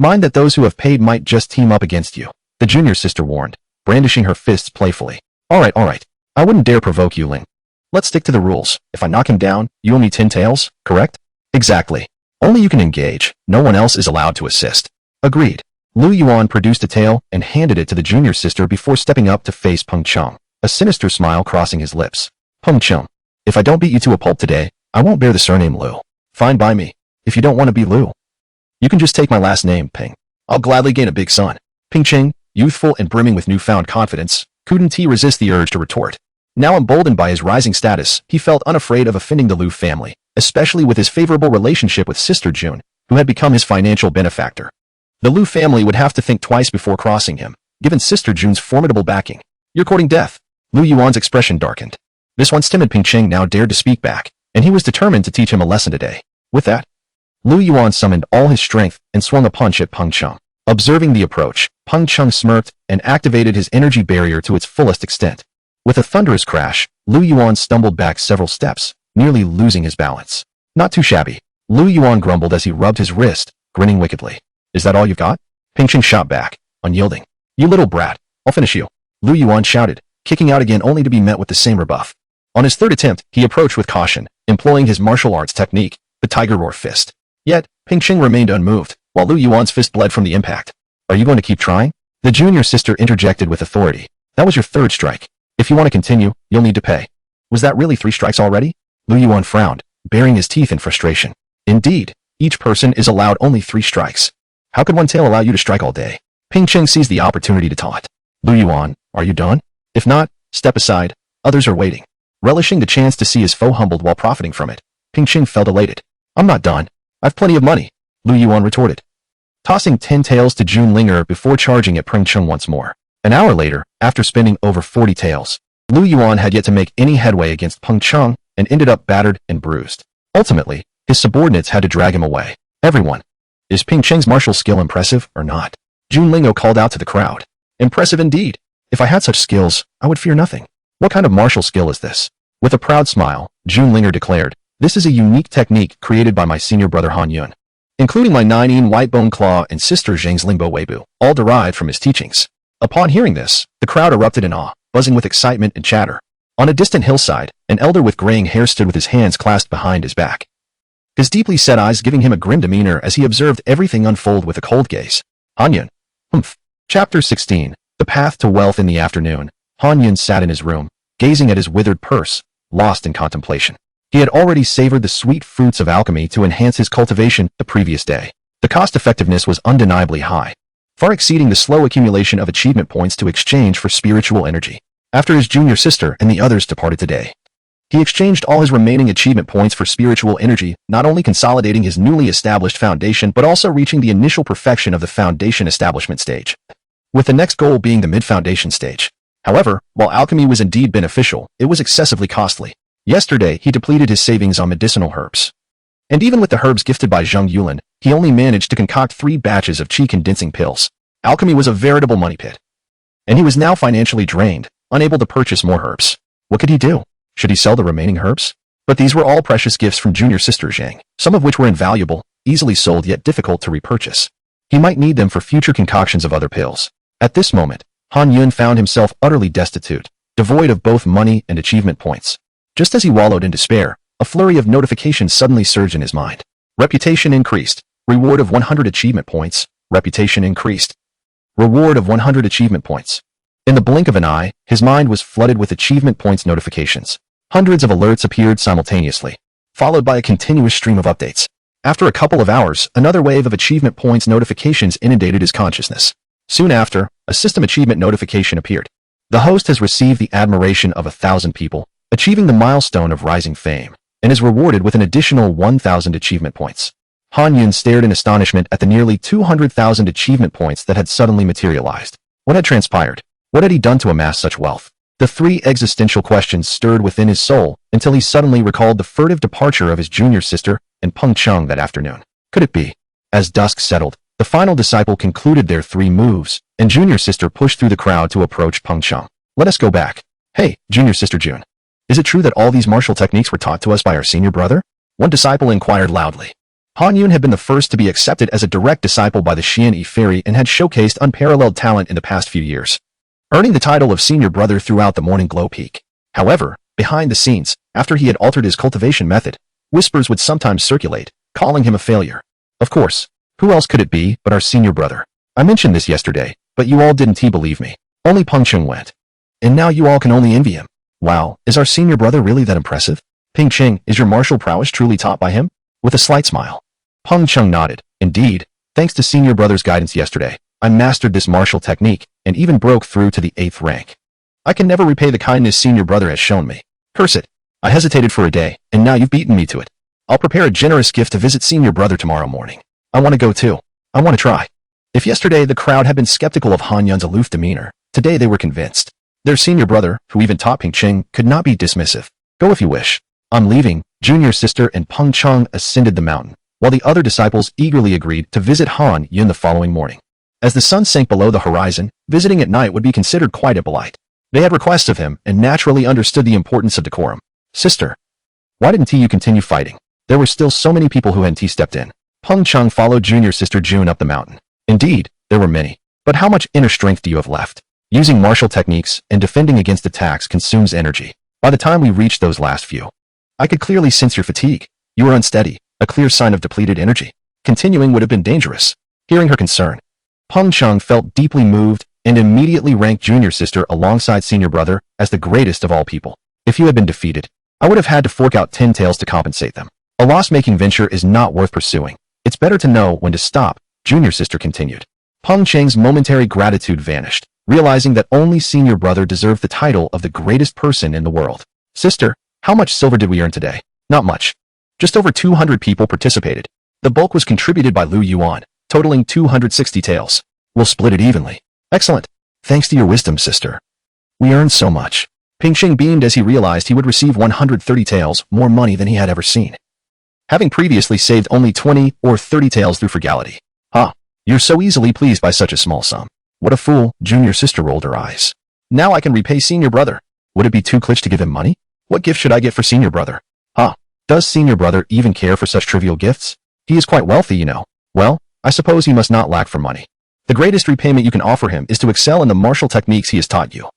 mind that those who have paid might just team up against you," the junior sister warned, brandishing her fists playfully. All right. I wouldn't dare provoke you, Ling. Let's stick to the rules. If I knock him down, you owe me 10 tails, correct?" "Exactly. Only you can engage. No one else is allowed to assist." "Agreed." Lu Yuan produced a tail and handed it to the junior sister before stepping up to face Peng Cheng, a sinister smile crossing his lips. "Peng Cheng, if I don't beat you to a pulp today, I won't bear the surname Lu. Fine by me. If you don't want to be Lu, you can just take my last name, Ping. I'll gladly gain a big son." Ping Ching, youthful and brimming with newfound confidence, couldn't he resist the urge to retort. Now emboldened by his rising status, he felt unafraid of offending the Lu family, especially with his favorable relationship with Sister June, who had become his financial benefactor. The Lu family would have to think twice before crossing him, given Sister June's formidable backing. "You're courting death." Lu Yuan's expression darkened. This once timid Ping Ching now dared to speak back, and he was determined to teach him a lesson today. With that, Lu Yuan summoned all his strength and swung a punch at Peng Cheng. Observing the approach, Peng Cheng smirked and activated his energy barrier to its fullest extent. With a thunderous crash, Lu Yuan stumbled back several steps, nearly losing his balance. "Not too shabby," Lu Yuan grumbled as he rubbed his wrist, grinning wickedly. "Is that all you've got?" Ping Ching shot back, unyielding. "You little brat, I'll finish you," Lu Yuan shouted, kicking out again only to be met with the same rebuff. On his third attempt, he approached with caution, employing his martial arts technique, the Tiger Roar fist. Yet, Ping Ching remained unmoved, while Lu Yuan's fist bled from the impact. "Are you going to keep trying?" The junior sister interjected with authority. "That was your 3rd strike. If you want to continue, you'll need to pay." "Was that really 3 strikes already?" Lu Yuan frowned, baring his teeth in frustration. "Indeed, each person is allowed only 3 strikes. How could one tail allow you to strike all day?" Ping Ching seized the opportunity to taunt. "Lu Yuan, are you done? If not, step aside. Others are waiting." Relishing the chance to see his foe humbled while profiting from it, Ping Ching felt elated. "I'm not done. I've plenty of money," Lu Yuan retorted, tossing 10 taels to June Linger before charging at Peng Cheng once more. An hour later, after spending over 40 taels, Lu Yuan had yet to make any headway against Peng Cheng and ended up battered and bruised. Ultimately, his subordinates had to drag him away. "Everyone, is Ping Cheng's martial skill impressive or not?" June Lingo called out to the crowd. "Impressive indeed. If I had such skills, I would fear nothing." "What kind of martial skill is this?" With a proud smile, June Linger declared, "This is a unique technique created by my senior brother Han Yun, including my 9-in White Bone Claw and sister Zhang's Lingbo Weibu, all derived from his teachings." Upon hearing this, the crowd erupted in awe, buzzing with excitement and chatter. On a distant hillside, an elder with graying hair stood with his hands clasped behind his back, his deeply set eyes giving him a grim demeanor as he observed everything unfold with a cold gaze. Han Yun. Humph. Chapter 16. The Path to Wealth. In the afternoon, Han Yun sat in his room, gazing at his withered purse, lost in contemplation. He had already savored the sweet fruits of alchemy to enhance his cultivation the previous day. The cost-effectiveness was undeniably high, far exceeding the slow accumulation of achievement points to exchange for spiritual energy. After his junior sister and the others departed today, he exchanged all his remaining achievement points for spiritual energy, not only consolidating his newly established foundation but also reaching the initial perfection of the foundation establishment stage, with the next goal being the mid-foundation stage. However, while alchemy was indeed beneficial, it was excessively costly. Yesterday, he depleted his savings on medicinal herbs. And even with the herbs gifted by Zheng Yulin, he only managed to concoct 3 batches of qi-condensing pills. Alchemy was a veritable money pit. And he was now financially drained, unable to purchase more herbs. What could he do? Should he sell the remaining herbs? But these were all precious gifts from junior sister Zhang, some of which were invaluable, easily sold yet difficult to repurchase. He might need them for future concoctions of other pills. At this moment, Han Yun found himself utterly destitute, devoid of both money and achievement points. Just as he wallowed in despair, a flurry of notifications suddenly surged in his mind. Reputation increased. Reward of 100 achievement points. Reputation increased. Reward of 100 achievement points. In the blink of an eye, his mind was flooded with achievement points notifications. Hundreds of alerts appeared simultaneously, followed by a continuous stream of updates. After a couple of hours, another wave of achievement points notifications inundated his consciousness. Soon after, a system achievement notification appeared. The host has received the admiration of 1,000 people, achieving the milestone of rising fame, and is rewarded with an additional 1,000 achievement points. Han Yun stared in astonishment at the nearly 200,000 achievement points that had suddenly materialized. What had transpired? What had he done to amass such wealth? The 3 existential questions stirred within his soul until he suddenly recalled the furtive departure of his junior sister and Peng Cheng that afternoon. Could it be? As dusk settled, the final disciple concluded their 3 moves, and junior sister pushed through the crowd to approach Peng Cheng. Let us go back. Hey, junior sister June. Is it true that all these martial techniques were taught to us by our senior brother? One disciple inquired loudly. Han Yun had been the first to be accepted as a direct disciple by the Xian Yi Fairy and had showcased unparalleled talent in the past few years, earning the title of senior brother throughout the Morning Glow Peak. However, behind the scenes, after he had altered his cultivation method, whispers would sometimes circulate, calling him a failure. Of course, who else could it be but our senior brother? I mentioned this yesterday, but you all didn't believe me. Only Peng Cheng went. And now you all can only envy him. Wow, is our senior brother really that impressive? Peng Cheng, is your martial prowess truly taught by him? With a slight smile. Peng Cheng nodded. Indeed, thanks to senior brother's guidance yesterday, I mastered this martial technique and even broke through to the 8th rank. I can never repay the kindness senior brother has shown me. Curse it. I hesitated for a day, and now you've beaten me to it. I'll prepare a generous gift to visit senior brother tomorrow morning. I want to go too. I want to try. If yesterday the crowd had been skeptical of Han Yun's aloof demeanor, today they were convinced. Their senior brother, who even taught Peng Cheng, could not be dismissive. Go if you wish. On leaving, junior sister and Peng Cheng ascended the mountain, while the other disciples eagerly agreed to visit Han Yun the following morning. As the sun sank below the horizon, visiting at night would be considered quite a blight. They had requests of him and naturally understood the importance of decorum. Sister, why didn't you continue fighting? There were still so many people who hadn't stepped in. Peng Cheng followed junior sister June up the mountain. Indeed, there were many. But how much inner strength do you have left? Using martial techniques and defending against attacks consumes energy. By the time we reached those last few, I could clearly sense your fatigue. You were unsteady, a clear sign of depleted energy. Continuing would have been dangerous. Hearing her concern, Peng Cheng felt deeply moved and immediately ranked junior sister alongside senior brother as the greatest of all people. If you had been defeated, I would have had to fork out 10 taels to compensate them. A loss-making venture is not worth pursuing. It's better to know when to stop, junior sister continued. Peng Cheng's momentary gratitude vanished, realizing that only senior brother deserved the title of the greatest person in the world. Sister, how much silver did we earn today? Not much. Just over 200 people participated. The bulk was contributed by Lu Yuan, totaling 260 taels. We'll split it evenly. Excellent. Thanks to your wisdom, sister. We earned so much. Peng Cheng beamed as he realized he would receive 130 taels, more money than he had ever seen, having previously saved only 20 or 30 taels through frugality. Ah, you're so easily pleased by such a small sum. What a fool, junior sister rolled her eyes. Now I can repay senior brother. Would it be too klitsch to give him money? What gift should I get for senior brother? Does senior brother even care for such trivial gifts? He is quite wealthy, you know. Well, I suppose he must not lack for money. The greatest repayment you can offer him is to excel in the martial techniques he has taught you,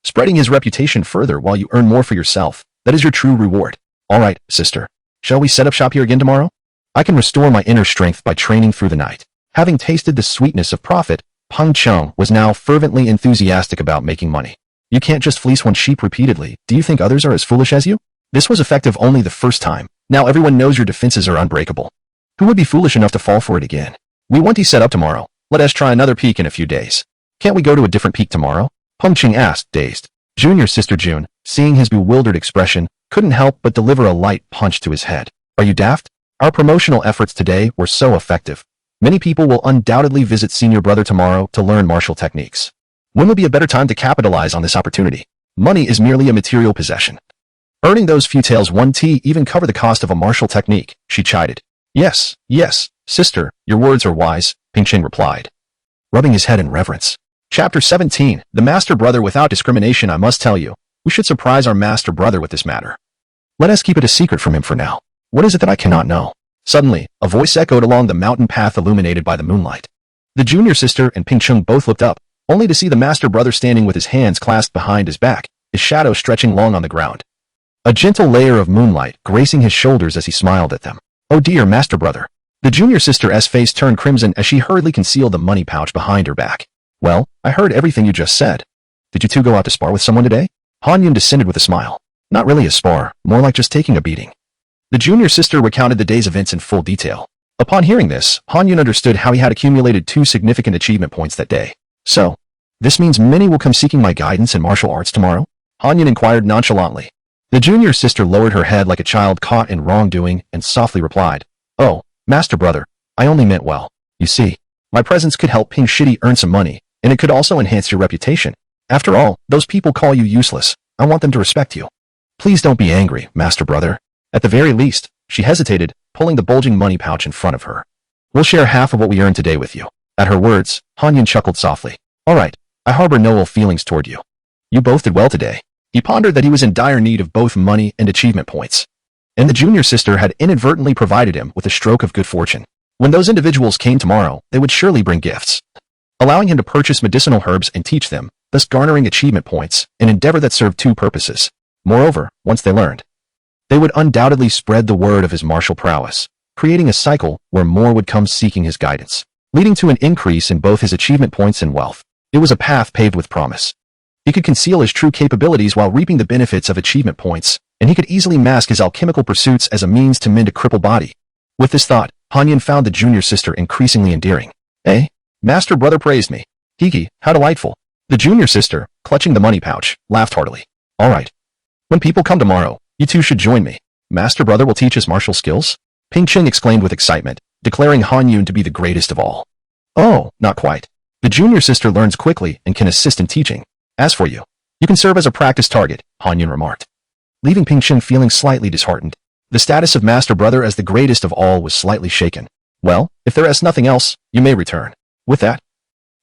spreading his reputation further while you earn more for yourself. That is your true reward. All right, sister. Shall we set up shop here again tomorrow? I can restore my inner strength by training through the night. Having tasted the sweetness of profit, Peng Cheng was now fervently enthusiastic about making money. You can't just fleece one sheep repeatedly. Do you think others are as foolish as you? This was effective only the first time. Now everyone knows your defenses are unbreakable. Who would be foolish enough to fall for it again? We want to set up tomorrow. Let us try another peak in a few days. Can't we go to a different peak tomorrow? Peng Cheng asked, dazed. Junior sister June, seeing his bewildered expression, couldn't help but deliver a light punch to his head. Are you daft? Our promotional efforts today were so effective. Many people will undoubtedly visit senior brother tomorrow to learn martial techniques. When would be a better time to capitalize on this opportunity? Money is merely a material possession. Earning those few taels 1T even cover the cost of a martial technique, she chided. Yes, yes, sister, your words are wise, Pingqing replied, rubbing his head in reverence. Chapter 17, The Master Brother Without Discrimination. I must tell you, we should surprise our master brother with this matter. Let us keep it a secret from him for now. What is it that I cannot know? Suddenly, a voice echoed along the mountain path illuminated by the moonlight. The junior sister and Pingqing both looked up, only to see the master brother standing with his hands clasped behind his back, his shadow stretching long on the ground. A gentle layer of moonlight gracing his shoulders as he smiled at them. Oh dear, master brother. The junior sister's face turned crimson as she hurriedly concealed the money pouch behind her back. Well, I heard everything you just said. Did you two go out to spar with someone today? Han Yun descended with a smile. Not really a spar, more like just taking a beating. The junior sister recounted the day's events in full detail. Upon hearing this, Han Yun understood how he had accumulated 2 significant achievement points that day. So, this means many will come seeking my guidance in martial arts tomorrow? Han Yun inquired nonchalantly. The junior sister lowered her head like a child caught in wrongdoing and softly replied, Oh, master brother, I only meant well. You see, my presence could help Ping Shitty earn some money, and it could also enhance your reputation. After all, those people call you useless. I want them to respect you. Please don't be angry, master brother. At the very least, she hesitated, pulling the bulging money pouch in front of her. We'll share half of what we earned today with you. At her words, Han Yun chuckled softly. All right, I harbor no ill feelings toward you. You both did well today. He pondered that he was in dire need of both money and achievement points. And the junior sister had inadvertently provided him with a stroke of good fortune. When those individuals came tomorrow, they would surely bring gifts, allowing him to purchase medicinal herbs and teach them, thus garnering achievement points, an endeavor that served 2 purposes. Moreover, once they learned, they would undoubtedly spread the word of his martial prowess, creating a cycle where more would come seeking his guidance, leading to an increase in both his achievement points and wealth. It was a path paved with promise. He could conceal his true capabilities while reaping the benefits of achievement points, and he could easily mask his alchemical pursuits as a means to mend a crippled body. With this thought, Han Yun found the junior sister increasingly endearing. Eh? Master brother praised me. Hiki, how delightful. The junior sister, clutching the money pouch, laughed heartily. All right. When people come tomorrow, you two should join me. Master brother will teach us martial skills? Pingqing exclaimed with excitement, declaring Han Yun to be the greatest of all. Oh, not quite. The junior sister learns quickly and can assist in teaching. As for you, you can serve as a practice target, Han Yun remarked, leaving Pingqing feeling slightly disheartened. The status of master brother as the greatest of all was slightly shaken. Well, if there is nothing else, you may return. With that,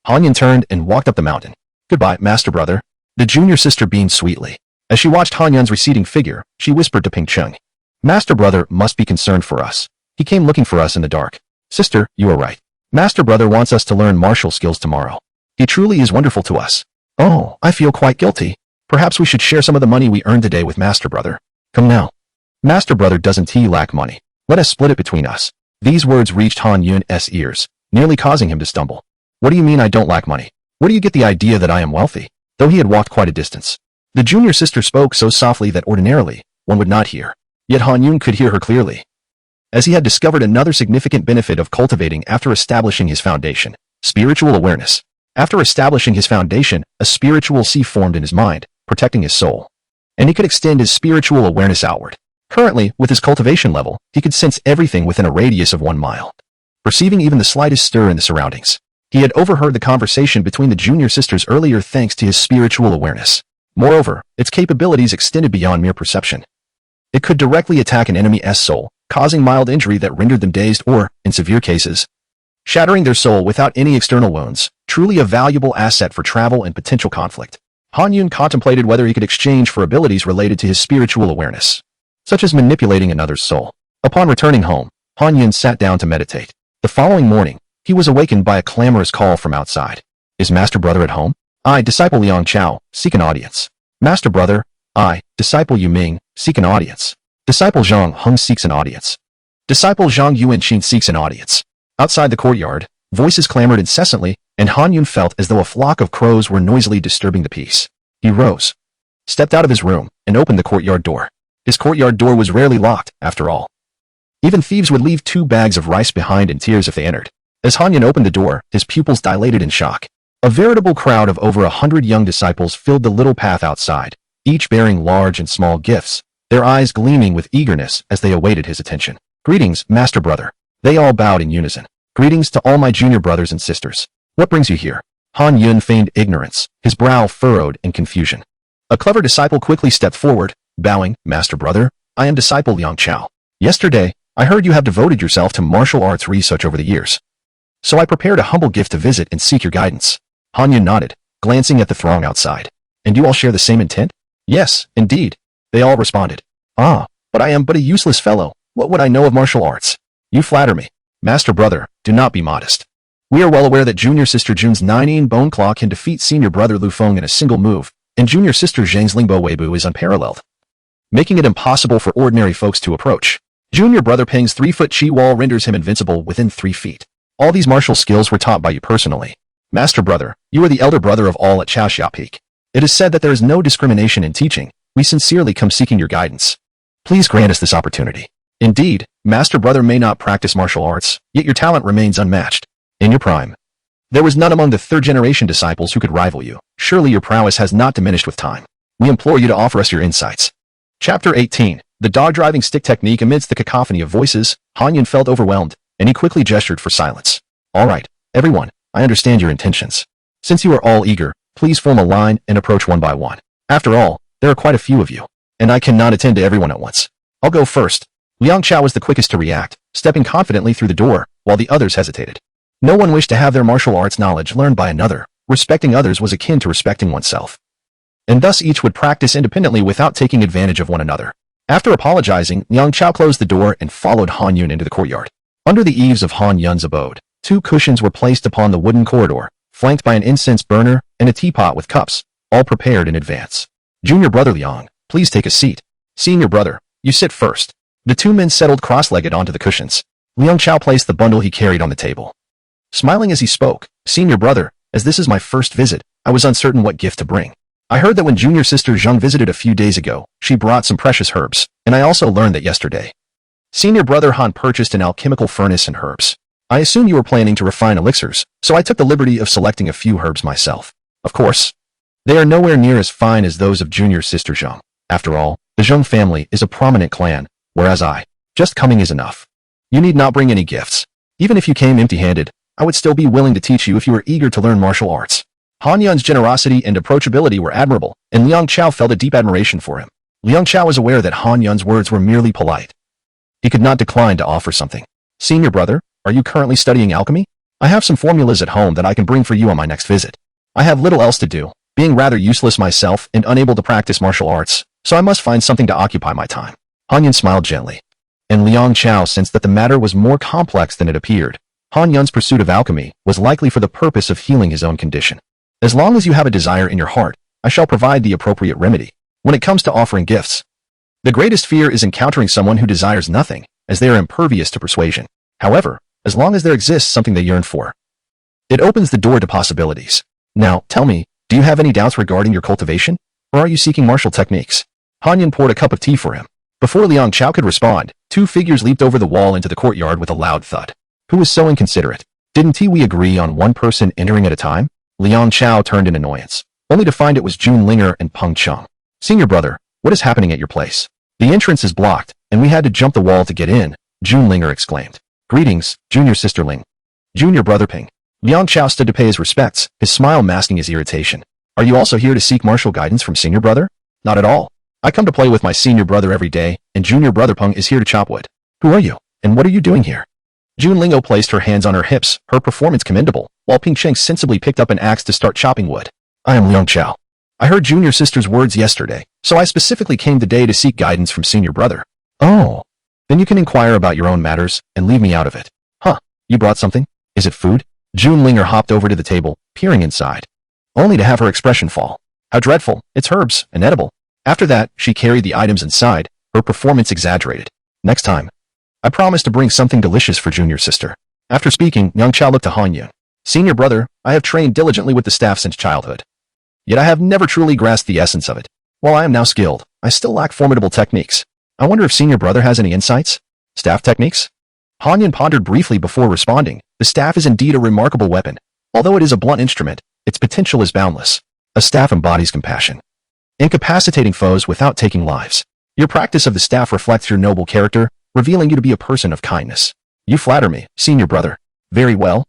Han Yun turned and walked up the mountain. Goodbye, master brother. The junior sister beamed sweetly. As she watched Han Yun's receding figure, she whispered to Pingqing, Master brother must be concerned for us. He came looking for us in the dark. Sister, you are right. Master brother wants us to learn martial skills tomorrow. He truly is wonderful to us. Oh, I feel quite guilty. Perhaps we should share some of the money we earned today with master brother. Come now. Master brother doesn't he lack money? Let us split it between us. These words reached Han Yun's ears, nearly causing him to stumble. What do you mean I don't lack money? Where do you get the idea that I am wealthy? Though he had walked quite a distance, the junior sister spoke so softly that ordinarily, one would not hear. Yet Han Yun could hear her clearly, as he had discovered another significant benefit of cultivating after establishing his foundation, spiritual awareness. After establishing his foundation, a spiritual sea formed in his mind, protecting his soul, and he could extend his spiritual awareness outward. Currently, with his cultivation level, he could sense everything within a radius of 1 mile, perceiving even the slightest stir in the surroundings. He had overheard the conversation between the junior sisters earlier thanks to his spiritual awareness. Moreover, its capabilities extended beyond mere perception. It could directly attack an enemy's soul, causing mild injury that rendered them dazed or, in severe cases, shattering their soul without any external wounds, truly a valuable asset for travel and potential conflict. Han Yun contemplated whether he could exchange for abilities related to his spiritual awareness, such as manipulating another's soul. Upon returning home, Han Yun sat down to meditate. The following morning, he was awakened by a clamorous call from outside. Is Master Brother at home? I, Disciple Liang Chao, seek an audience. Master Brother, I, Disciple Yu Ming, seek an audience. Disciple Zhang Heng seeks an audience. Disciple Zhang Yuanqin seeks an audience. Outside the courtyard, voices clamored incessantly, and Han Yun felt as though a flock of crows were noisily disturbing the peace. He rose, stepped out of his room, and opened the courtyard door. His courtyard door was rarely locked, after all. Even thieves would leave 2 bags of rice behind in tears if they entered. As Han Yun opened the door, his pupils dilated in shock. A veritable crowd of over 100 young disciples filled the little path outside, each bearing large and small gifts, their eyes gleaming with eagerness as they awaited his attention. Greetings, Master Brother. They all bowed in unison. Greetings to all my junior brothers and sisters. What brings you here? Han Yun feigned ignorance, his brow furrowed in confusion. A clever disciple quickly stepped forward, Bowing, Master Brother, I am disciple Liang Chao. Yesterday, I heard you have devoted yourself to martial arts research over the years. So I prepared a humble gift to visit and seek your guidance. Han Yun nodded, glancing at the throng outside. And you all share the same intent? Yes, indeed. They all responded. Ah, but I am but a useless fellow. What would I know of martial arts? You flatter me. Master Brother, do not be modest. We are well aware that Junior Sister Jun's 9 Bone Claw can defeat Senior Brother Lu Feng in a single move, and Junior Sister Zhang's Lingbo Weibu is unparalleled, making it impossible for ordinary folks to approach. Junior Brother Ping's 3-foot chi wall renders him invincible within 3 feet. All these martial skills were taught by you personally. Master Brother, you are the elder brother of all at Chaoxia Peak. It is said that there is no discrimination in teaching. We sincerely come seeking your guidance. Please grant us this opportunity. Indeed, Master Brother may not practice martial arts, yet your talent remains unmatched. In your prime, there was none among the third-generation disciples who could rival you. Surely your prowess has not diminished with time. We implore you to offer us your insights. Chapter 18. The dog-driving stick technique. Amidst the cacophony of voices, Han Yun felt overwhelmed, and he quickly gestured for silence. All right, everyone, I understand your intentions. Since you are all eager, please form a line and approach one by one. After all, there are quite a few of you, and I cannot attend to everyone at once. I'll go first. Liang Chao was the quickest to react, stepping confidently through the door, while the others hesitated. No one wished to have their martial arts knowledge learned by another. Respecting others was akin to respecting oneself. And thus each would practice independently without taking advantage of one another. After apologizing, Liang Chao closed the door and followed Han Yun into the courtyard. Under the eaves of Han Yun's abode, 2 cushions were placed upon the wooden corridor, flanked by an incense burner and a teapot with cups, all prepared in advance. Junior Brother Liang, please take a seat. Senior Brother, you sit first. The 2 men settled cross-legged onto the cushions. Liang Chao placed the bundle he carried on the table. Smiling as he spoke, Senior Brother, as this is my first visit, I was uncertain what gift to bring. I heard that when Junior Sister Zhang visited a few days ago, she brought some precious herbs, and I also learned that yesterday, Senior Brother Han purchased an alchemical furnace and herbs. I assume you were planning to refine elixirs, so I took the liberty of selecting a few herbs myself. Of course, they are nowhere near as fine as those of Junior Sister Zhang. After all, the Zhang family is a prominent clan, whereas just coming is enough. You need not bring any gifts. Even if you came empty-handed, I would still be willing to teach you if you were eager to learn martial arts. Han Yun's generosity and approachability were admirable, and Liang Chao felt a deep admiration for him. Liang Chao was aware that Han Yun's words were merely polite. He could not decline to offer something. Senior Brother, are you currently studying alchemy? I have some formulas at home that I can bring for you on my next visit. I have little else to do, being rather useless myself and unable to practice martial arts, so I must find something to occupy my time. Han Yun smiled gently, and Liang Chao sensed that the matter was more complex than it appeared. Han Yun's pursuit of alchemy was likely for the purpose of healing his own condition. As long as you have a desire in your heart, I shall provide the appropriate remedy. When it comes to offering gifts, the greatest fear is encountering someone who desires nothing, as they are impervious to persuasion. However, as long as there exists something they yearn for, it opens the door to possibilities. Now, tell me, do you have any doubts regarding your cultivation? Or are you seeking martial techniques? Han Yun poured a cup of tea for him. Before Liang Chao could respond, 2 figures leaped over the wall into the courtyard with a loud thud. Who was so inconsiderate? Didn't we agree on one person entering at a time? Liang Chao turned in annoyance, only to find it was Jun Linger and Peng Cheng. Senior Brother, what is happening at your place? The entrance is blocked, and we had to jump the wall to get in, Jun Linger exclaimed. Greetings, Junior Sister Ling. Junior Brother Ping. Liang Chao stood to pay his respects, his smile masking his irritation. Are you also here to seek martial guidance from Senior Brother? Not at all. I come to play with my Senior Brother every day, and Junior Brother Peng is here to chop wood. Who are you, and what are you doing here? Jun Lingo placed her hands on her hips, her performance commendable, while Ping Cheng sensibly picked up an axe to start chopping wood. I am Liang Chao. I heard Junior Sister's words yesterday, so I specifically came today to seek guidance from Senior Brother. Oh. Then you can inquire about your own matters, and leave me out of it. Huh, you brought something? Is it food? Jun Linger hopped over to the table, peering inside, only to have her expression fall. How dreadful, it's herbs, and edible. After that, she carried the items inside, her performance exaggerated. Next time, I promise to bring something delicious for Junior Sister. After speaking, Liang Chao looked to Han Yun. Senior Brother, I have trained diligently with the staff since childhood. Yet I have never truly grasped the essence of it. While I am now skilled, I still lack formidable techniques. I wonder if Senior Brother has any insights? Staff techniques? Han Yun pondered briefly before responding. The staff is indeed a remarkable weapon. Although it is a blunt instrument, its potential is boundless. A staff embodies compassion, incapacitating foes without taking lives. Your practice of the staff reflects your noble character, revealing you to be a person of kindness. You flatter me, Senior Brother. Very well.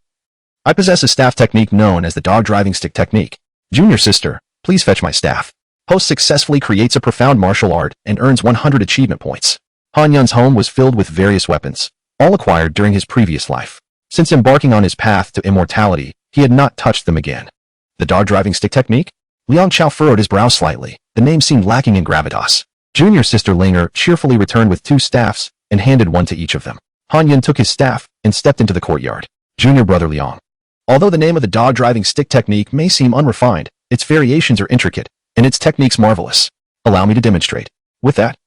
I possess a staff technique known as the dog driving stick technique. Junior Sister, please fetch my staff. Host successfully creates a profound martial art and earns 100 achievement points. Han Yun's home was filled with various weapons, all acquired during his previous life. Since embarking on his path to immortality, he had not touched them again. The dog-driving stick technique? Liang Chao furrowed his brow slightly. The name seemed lacking in gravitas. Junior sister Linger cheerfully returned with 2 staffs and handed one to each of them. Han Yun took his staff and stepped into the courtyard. Junior brother Liang. Although the name of the dog-driving stick technique may seem unrefined, its variations are intricate, and its techniques marvelous. Allow me to demonstrate. With that,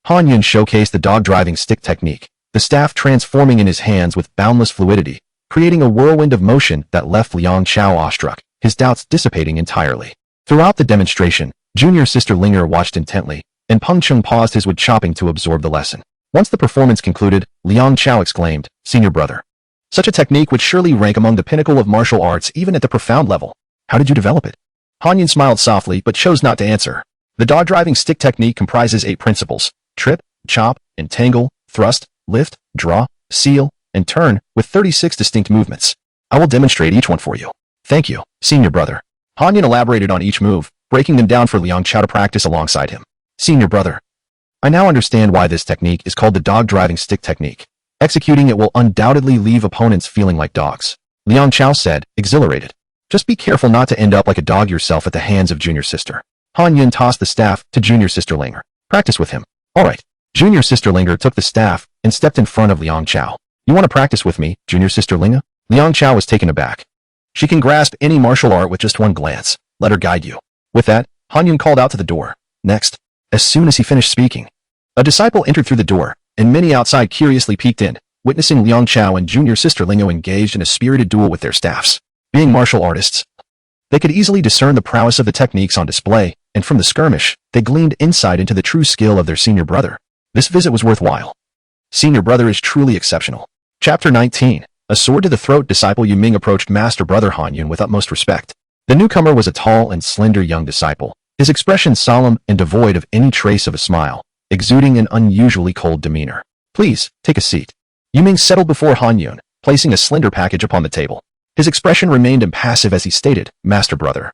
Han Yun showcased the dog-driving stick technique, the staff transforming in his hands with boundless fluidity, creating a whirlwind of motion that left Liang Chao awestruck, his doubts dissipating entirely. Throughout the demonstration, junior sister Linger watched intently, and Peng Chung paused his wood chopping to absorb the lesson. Once the performance concluded, Liang Chao exclaimed, "Senior brother. Such a technique would surely rank among the pinnacle of martial arts even at the profound level. How did you develop it?" Han Yun smiled softly but chose not to answer. The dog-driving stick technique comprises 8 principles: trip, chop, entangle, thrust, lift, draw, seal, and turn, with 36 distinct movements. I will demonstrate each one for you. Thank you, senior brother. Han Yun elaborated on each move, breaking them down for Liang Chao to practice alongside him. Senior brother. I now understand why this technique is called the dog-driving stick technique. Executing it will undoubtedly leave opponents feeling like dogs. Liang Chao said, exhilarated. Just be careful not to end up like a dog yourself at the hands of junior sister. Han Yun tossed the staff to junior sister Linger. Practice with him. Alright. Junior sister Linger took the staff and stepped in front of Liang Chao. You want to practice with me, junior sister Linger? Liang Chao was taken aback. She can grasp any martial art with just one glance. Let her guide you. With that, Han Yun called out to the door. Next. As soon as he finished speaking, a disciple entered through the door, and many outside curiously peeked in, witnessing Liang Chao and junior sister Lingo engaged in a spirited duel with their staffs. Being martial artists, they could easily discern the prowess of the techniques on display, and from the skirmish, they gleaned insight into the true skill of their senior brother. This visit was worthwhile. Senior brother is truly exceptional. Chapter 19. A sword to the throat. Disciple Yiming approached Master Brother Han Yun with utmost respect. The newcomer was a tall and slender young disciple, his expression solemn and devoid of any trace of a smile, exuding an unusually cold demeanor. Please, take a seat. Yiming settled before Han Yun, placing a slender package upon the table. His expression remained impassive as he stated, Master Brother.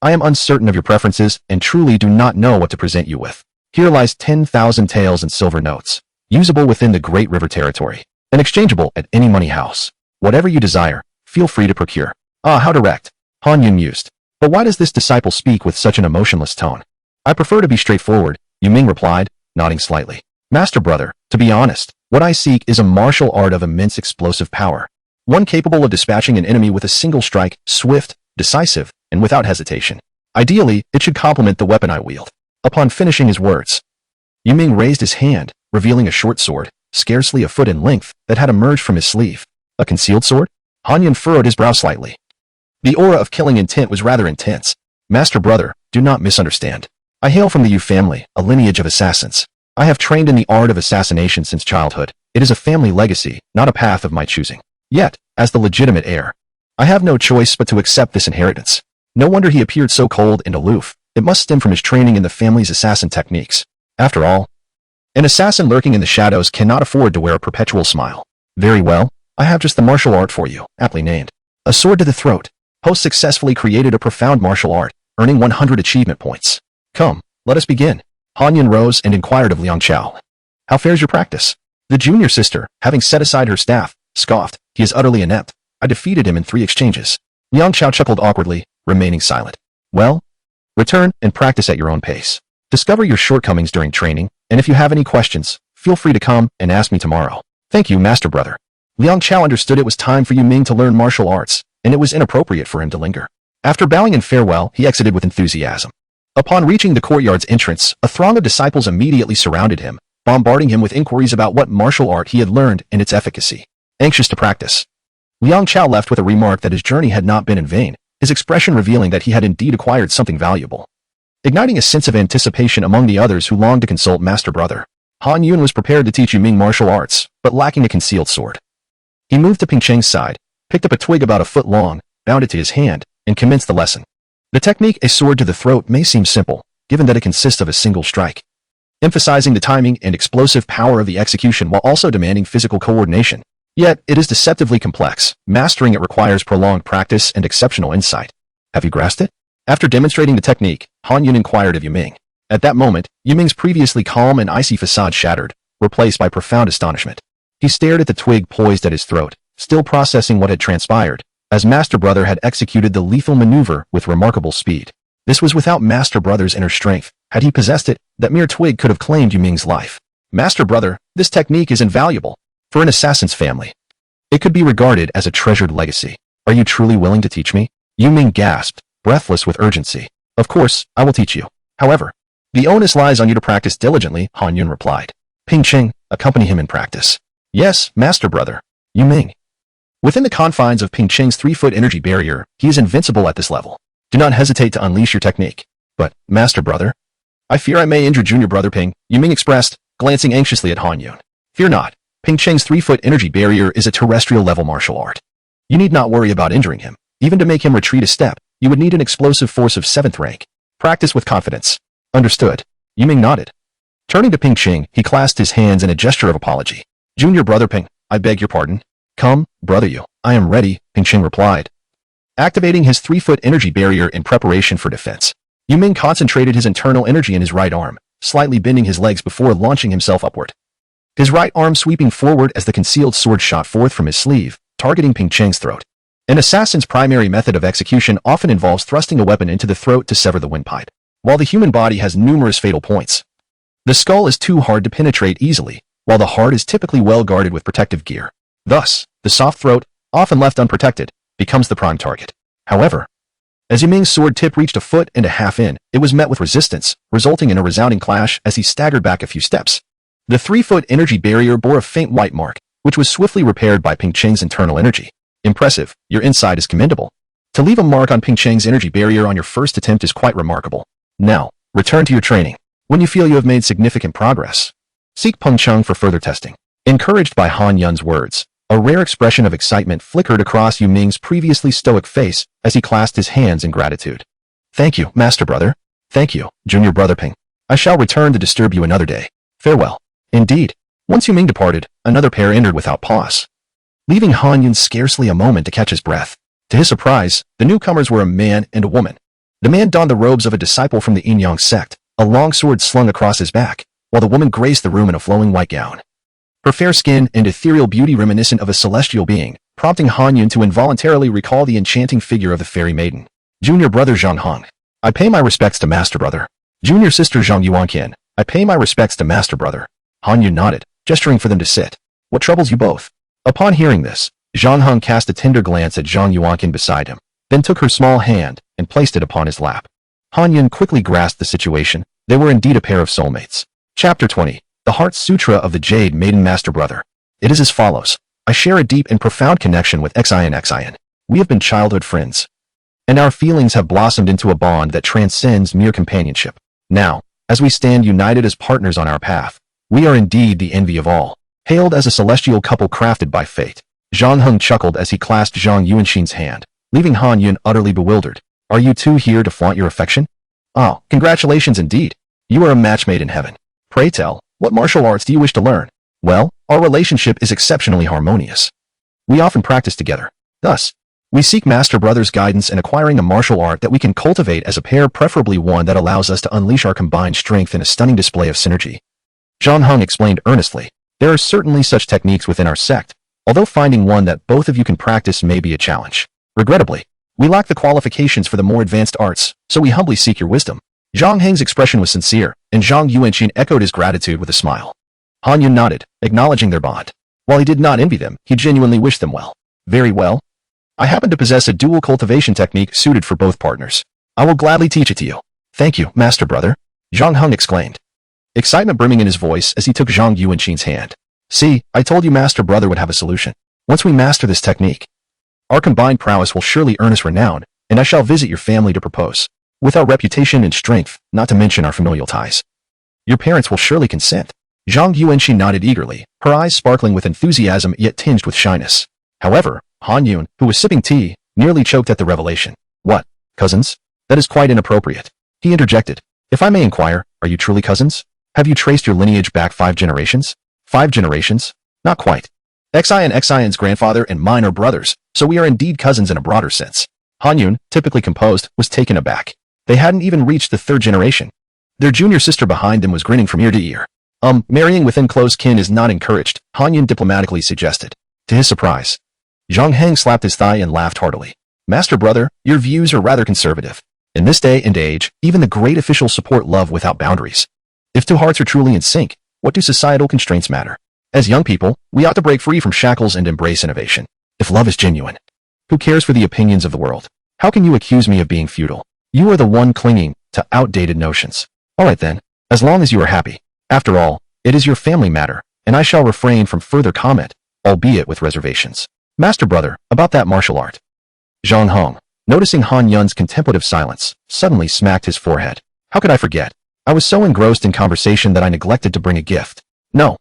I am uncertain of your preferences and truly do not know what to present you with. Here lies 10,000 taels in silver notes, usable within the Great River territory, and exchangeable at any money house. Whatever you desire, feel free to procure. Ah, how direct. Han Yun mused. But why does this disciple speak with such an emotionless tone? I prefer to be straightforward, Yiming replied, nodding slightly. Master Brother, to be honest, what I seek is a martial art of immense explosive power. One capable of dispatching an enemy with a single strike, swift, decisive, and without hesitation. Ideally, it should complement the weapon I wield. Upon finishing his words, Yiming raised his hand, revealing a short sword, scarcely a foot in length, that had emerged from his sleeve. A concealed sword? Han Yun furrowed his brow slightly. The aura of killing intent was rather intense. Master Brother, do not misunderstand. I hail from the Yu family, a lineage of assassins. I have trained in the art of assassination since childhood. It is a family legacy, not a path of my choosing. Yet, as the legitimate heir, I have no choice but to accept this inheritance. No wonder he appeared so cold and aloof. It must stem from his training in the family's assassin techniques. After all, an assassin lurking in the shadows cannot afford to wear a perpetual smile. Very well, I have just the martial art for you, aptly named. A sword to the throat. Host successfully created a profound martial art, earning 100 achievement points. Come, let us begin. Han Yun rose and inquired of Liang Chao. How fares your practice? The junior sister, having set aside her staff, scoffed. He is utterly inept. I defeated him in 3 exchanges. Liang Chao chuckled awkwardly, remaining silent. Well, return and practice at your own pace. Discover your shortcomings during training, and if you have any questions, feel free to come and ask me tomorrow. Thank you, Master Brother. Liang Chao understood it was time for Yiming to learn martial arts, and it was inappropriate for him to linger. After bowing in farewell, he exited with enthusiasm. Upon reaching the courtyard's entrance, a throng of disciples immediately surrounded him, bombarding him with inquiries about what martial art he had learned and its efficacy. Anxious to practice, Liang Chao left with a remark that his journey had not been in vain, his expression revealing that he had indeed acquired something valuable. Igniting a sense of anticipation among the others who longed to consult Master Brother, Han Yun was prepared to teach Yiming martial arts, but lacking a concealed sword. He moved to Ping Cheng's side, picked up a twig about a foot long, bound it to his hand, and commenced the lesson. The technique, a sword to the throat, may seem simple, given that it consists of a single strike, emphasizing the timing and explosive power of the execution while also demanding physical coordination. Yet, it is deceptively complex. Mastering it requires prolonged practice and exceptional insight. Have you grasped it? After demonstrating the technique, Han Yun inquired of Yiming. At that moment, Yiming's previously calm and icy facade shattered, replaced by profound astonishment. He stared at the twig poised at his throat, still processing what had transpired, as Master Brother had executed the lethal maneuver with remarkable speed. This was without Master Brother's inner strength. Had he possessed it, that mere twig could have claimed Yiming's life. Master Brother, this technique is invaluable. For an assassin's family, it could be regarded as a treasured legacy. Are you truly willing to teach me? Yiming gasped, breathless with urgency. Of course, I will teach you. However, the onus lies on you to practice diligently, Han Yun replied. Ping Ching, accompany him in practice. Yes, Master Brother. Yiming. Within the confines of Ping Ching's 3-foot energy barrier, he is invincible at this level. Do not hesitate to unleash your technique. But, Master Brother, I fear I may injure Junior Brother Ping, Yiming expressed, glancing anxiously at Han Yun. Fear not. Ping Ching's 3-foot energy barrier is a terrestrial-level martial art. You need not worry about injuring him. Even to make him retreat a step, you would need an explosive force of 7th rank. Practice with confidence. Understood. Yiming nodded. Turning to Ping Ching, he clasped his hands in a gesture of apology. Junior Brother Ping, I beg your pardon. Come, Brother Yu. I am ready, Ping Ching replied. Activating his 3-foot energy barrier in preparation for defense, Yiming concentrated his internal energy in his right arm, slightly bending his legs before launching himself upward. His right arm sweeping forward as the concealed sword shot forth from his sleeve, targeting Ping Ching's throat. An assassin's primary method of execution often involves thrusting a weapon into the throat to sever the windpipe. While the human body has numerous fatal points, the skull is too hard to penetrate easily, while the heart is typically well guarded with protective gear. Thus, the soft throat, often left unprotected, becomes the prime target. However, as Yiming's sword tip reached 1.5 feet in, it was met with resistance, resulting in a resounding clash as he staggered back a few steps. The 3-foot energy barrier bore a faint white mark, which was swiftly repaired by Ping Ching's internal energy. Impressive, your insight is commendable. To leave a mark on Ping Ching's energy barrier on your first attempt is quite remarkable. Now, return to your training. When you feel you have made significant progress, seek Peng Cheng for further testing. Encouraged by Han Yun's words, a rare expression of excitement flickered across Yiming's previously stoic face as he clasped his hands in gratitude. Thank you, Master Brother. Thank you, Junior Brother Ping. I shall return to disturb you another day. Farewell. Indeed, once Yiming departed, another pair entered without pause, leaving Han Yun scarcely a moment to catch his breath. To his surprise, the newcomers were a man and a woman. The man donned the robes of a disciple from the Yinyong Sect, a long sword slung across his back, while the woman graced the room in a flowing white gown. Her fair skin and ethereal beauty reminiscent of a celestial being, prompting Han Yun to involuntarily recall the enchanting figure of the fairy maiden. Junior Brother Zhang Hong. I pay my respects to Master Brother. Junior Sister Zhang Yuanqian. I pay my respects to Master Brother. Han Yun nodded, gesturing for them to sit. What troubles you both? Upon hearing this, Zhang Hong cast a tender glance at Zhang Yuanqian beside him, then took her small hand and placed it upon his lap. Han Yun quickly grasped the situation. They were indeed a pair of soulmates. Chapter 20. The Heart Sutra of the Jade Maiden Master Brother. It is as follows. I share a deep and profound connection with Xian. We have been childhood friends, and our feelings have blossomed into a bond that transcends mere companionship. Now, as we stand united as partners on our path, we are indeed the envy of all. Hailed as a celestial couple crafted by fate, Zhang Heng chuckled as he clasped Zhang Yuanxin's hand, leaving Han Yun utterly bewildered. Are you two here to flaunt your affection? Oh, congratulations indeed. You are a match made in heaven. Pray tell, what martial arts do you wish to learn? Well, our relationship is exceptionally harmonious. We often practice together. Thus, we seek Master Brother's guidance in acquiring a martial art that we can cultivate as a pair, preferably one that allows us to unleash our combined strength in a stunning display of synergy. Zhang Heng explained earnestly. There are certainly such techniques within our sect, although finding one that both of you can practice may be a challenge. Regrettably, we lack the qualifications for the more advanced arts, so we humbly seek your wisdom. Zhang Heng's expression was sincere, and Zhang Yuanqin echoed his gratitude with a smile. Han Yun nodded, acknowledging their bond. While he did not envy them, he genuinely wished them well. Very well. I happen to possess a dual cultivation technique suited for both partners. I will gladly teach it to you. Thank you, Master Brother. Zhang Heng exclaimed, excitement brimming in his voice as he took Zhang Yuanqin's hand. See, I told you Master Brother would have a solution. Once we master this technique, our combined prowess will surely earn us renown, and I shall visit your family to propose. With our reputation and strength, not to mention our familial ties, your parents will surely consent. Zhang Yuanxin nodded eagerly, her eyes sparkling with enthusiasm yet tinged with shyness. However, Han Yun, who was sipping tea, nearly choked at the revelation. What, cousins? That is quite inappropriate. He interjected. If I may inquire, are you truly cousins? Have you traced your lineage back 5 generations? 5 generations? Not quite. Xian's grandfather and mine are brothers, so we are indeed cousins in a broader sense. Han Yun, typically composed, was taken aback. They hadn't even reached the third generation. Their junior sister behind them was grinning from ear to ear. Marrying within close kin is not encouraged, Han Yun diplomatically suggested. To his surprise, Zhang Heng slapped his thigh and laughed heartily. Master brother, your views are rather conservative. In this day and age, even the great officials support love without boundaries. If two hearts are truly in sync, what do societal constraints matter? As young people, we ought to break free from shackles and embrace innovation. If love is genuine, who cares for the opinions of the world? How can you accuse me of being futile? You are the one clinging to outdated notions. All right then, as long as you are happy. After all, it is your family matter, and I shall refrain from further comment, albeit with reservations. Master brother, about that martial art. Zhang Hong, noticing Han Yun's contemplative silence, suddenly smacked his forehead. How could I forget? I was so engrossed in conversation that I neglected to bring a gift. No,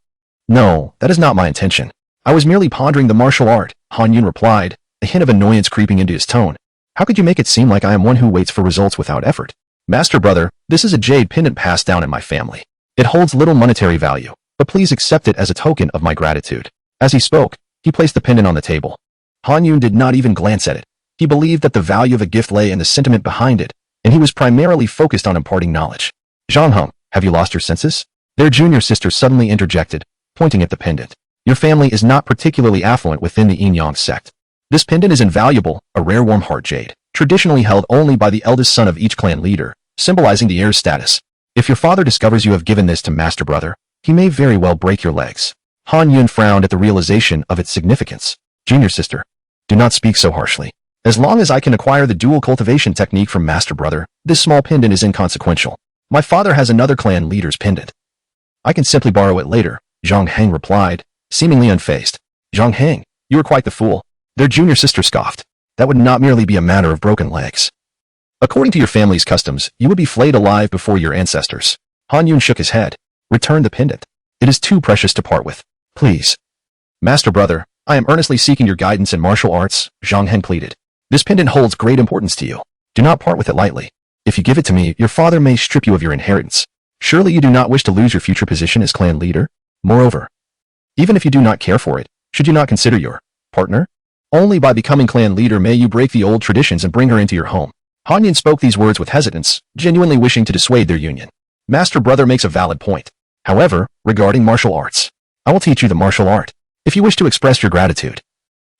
that is not my intention. I was merely pondering the martial art, Han Yun replied, a hint of annoyance creeping into his tone. How could you make it seem like I am one who waits for results without effort? Master brother, this is a jade pendant passed down in my family. It holds little monetary value, but please accept it as a token of my gratitude. As he spoke, he placed the pendant on the table. Han Yun did not even glance at it. He believed that the value of a gift lay in the sentiment behind it, and he was primarily focused on imparting knowledge. Zhang Heng, have you lost your senses? Their junior sister suddenly interjected, pointing at the pendant. Your family is not particularly affluent within the Yinyong Sect. This pendant is invaluable, a rare warm heart jade, traditionally held only by the eldest son of each clan leader, symbolizing the heir's status. If your father discovers you have given this to Master Brother, he may very well break your legs. Han Yun frowned at the realization of its significance. Junior sister, do not speak so harshly. As long as I can acquire the dual cultivation technique from Master Brother, this small pendant is inconsequential. My father has another clan leader's pendant. I can simply borrow it later, Zhang Heng replied, seemingly unfazed. Zhang Heng, you are quite the fool. Their junior sister scoffed. That would not merely be a matter of broken legs. According to your family's customs, you would be flayed alive before your ancestors. Han Yun shook his head. Return the pendant. It is too precious to part with. Please. Master brother, I am earnestly seeking your guidance in martial arts, Zhang Heng pleaded. This pendant holds great importance to you. Do not part with it lightly. If you give it to me, your father may strip you of your inheritance. Surely you do not wish to lose your future position as clan leader? Moreover, even if you do not care for it, should you not consider your partner? Only by becoming clan leader may you break the old traditions and bring her into your home. Han Yun spoke these words with hesitance, genuinely wishing to dissuade their union. Master brother makes a valid point. However, regarding martial arts, I will teach you the martial art. If you wish to express your gratitude,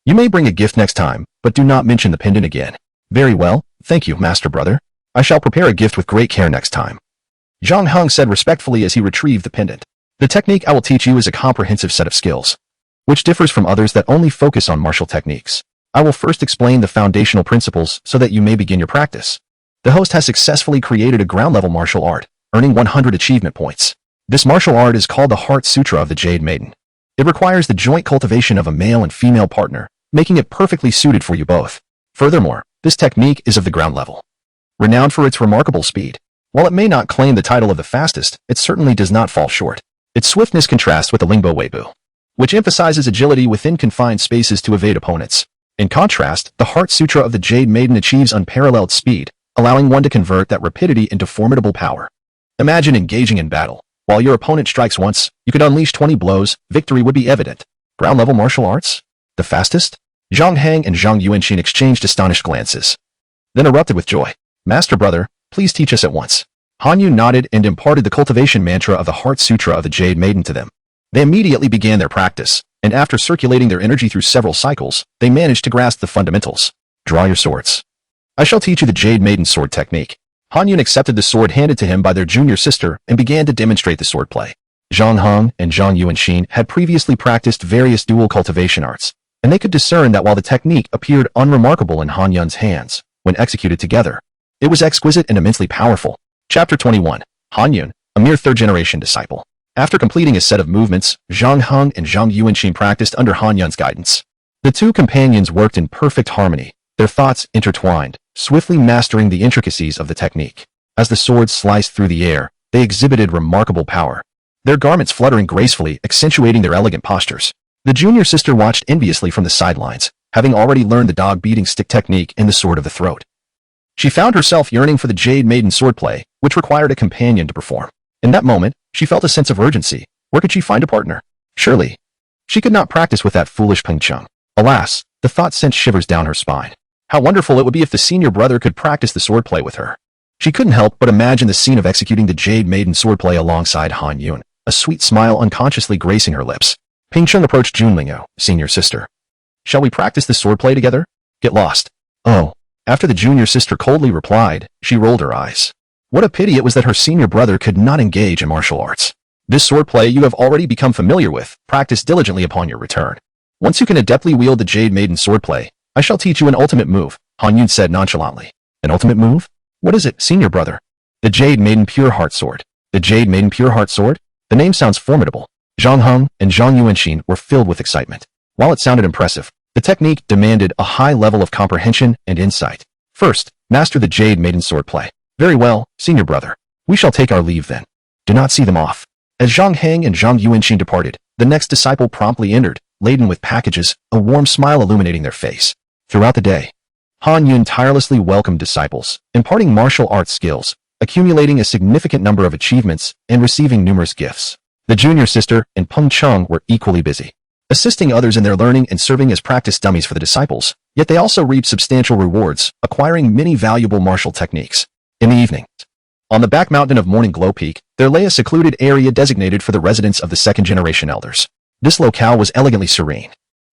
you may bring a gift next time, but do not mention the pendant again. Very well, thank you, Master brother. I shall prepare a gift with great care next time. Zhang Heng said respectfully as he retrieved the pendant. The technique I will teach you is a comprehensive set of skills, which differs from others that only focus on martial techniques. I will first explain the foundational principles so that you may begin your practice. The host has successfully created a ground-level martial art, earning 100 achievement points. This martial art is called the Heart Sutra of the Jade Maiden. It requires the joint cultivation of a male and female partner, making it perfectly suited for you both. Furthermore, this technique is of the ground level, renowned for its remarkable speed. While it may not claim the title of the fastest, it certainly does not fall short. Its swiftness contrasts with the Lingbo Weibo, which emphasizes agility within confined spaces to evade opponents. In contrast, the Heart Sutra of the Jade Maiden achieves unparalleled speed, allowing one to convert that rapidity into formidable power. Imagine engaging in battle. While your opponent strikes once, you could unleash 20 blows, victory would be evident. Ground-level martial arts? The fastest? Zhang Heng and Zhang Yuanqin exchanged astonished glances, then erupted with joy. Master brother, please teach us at once. Han Yun nodded and imparted the cultivation mantra of the Heart Sutra of the Jade Maiden to them. They immediately began their practice, and after circulating their energy through several cycles, they managed to grasp the fundamentals. Draw your swords. I shall teach you the Jade Maiden sword technique. Han Yun accepted the sword handed to him by their junior sister and began to demonstrate the swordplay. Zhang Heng and Zhang Yuanqin had previously practiced various dual cultivation arts, and they could discern that while the technique appeared unremarkable in Han Yun's hands, when executed together, it was exquisite and immensely powerful. Chapter 21. Han Yun, a mere third-generation disciple. After completing a set of movements, Zhang Heng and Zhang Yuanqin practiced under Han Yun's guidance. The two companions worked in perfect harmony, their thoughts intertwined, swiftly mastering the intricacies of the technique. As the swords sliced through the air, they exhibited remarkable power, their garments fluttering gracefully, accentuating their elegant postures. The junior sister watched enviously from the sidelines, having already learned the dog-beating stick technique and the sword of the throat. She found herself yearning for the Jade Maiden swordplay, which required a companion to perform. In that moment, she felt a sense of urgency. Where could she find a partner? Surely, she could not practice with that foolish Peng Chung. Alas, the thought sent shivers down her spine. How wonderful it would be if the senior brother could practice the swordplay with her. She couldn't help but imagine the scene of executing the Jade Maiden swordplay alongside Han Yun, a sweet smile unconsciously gracing her lips. Ping Cheng approached Junlingyo, senior sister. Shall we practice this swordplay together? Get lost. Oh. After the junior sister coldly replied, she rolled her eyes. What a pity it was that her senior brother could not engage in martial arts. This swordplay you have already become familiar with. Practice diligently upon your return. Once you can adeptly wield the Jade Maiden swordplay, I shall teach you an ultimate move, Han Yun said nonchalantly. An ultimate move? What is it, senior brother? The Jade Maiden Pure Heart Sword. The Jade Maiden Pure Heart Sword? The name sounds formidable. Zhang Heng and Zhang Yuanxin were filled with excitement. While it sounded impressive, the technique demanded a high level of comprehension and insight. First, master the Jade Maiden swordplay. Very well, senior brother. We shall take our leave then. Do not see them off. As Zhang Heng and Zhang Yuanxin departed, the next disciple promptly entered, laden with packages, a warm smile illuminating their face. Throughout the day, Han Yun tirelessly welcomed disciples, imparting martial arts skills, accumulating a significant number of achievements, and receiving numerous gifts. The junior sister and Peng Cheng were equally busy, assisting others in their learning and serving as practice dummies for the disciples, yet they also reaped substantial rewards, acquiring many valuable martial techniques. In the evening, on the back mountain of Morning Glow Peak, there lay a secluded area designated for the residence of the second-generation elders. This locale was elegantly serene,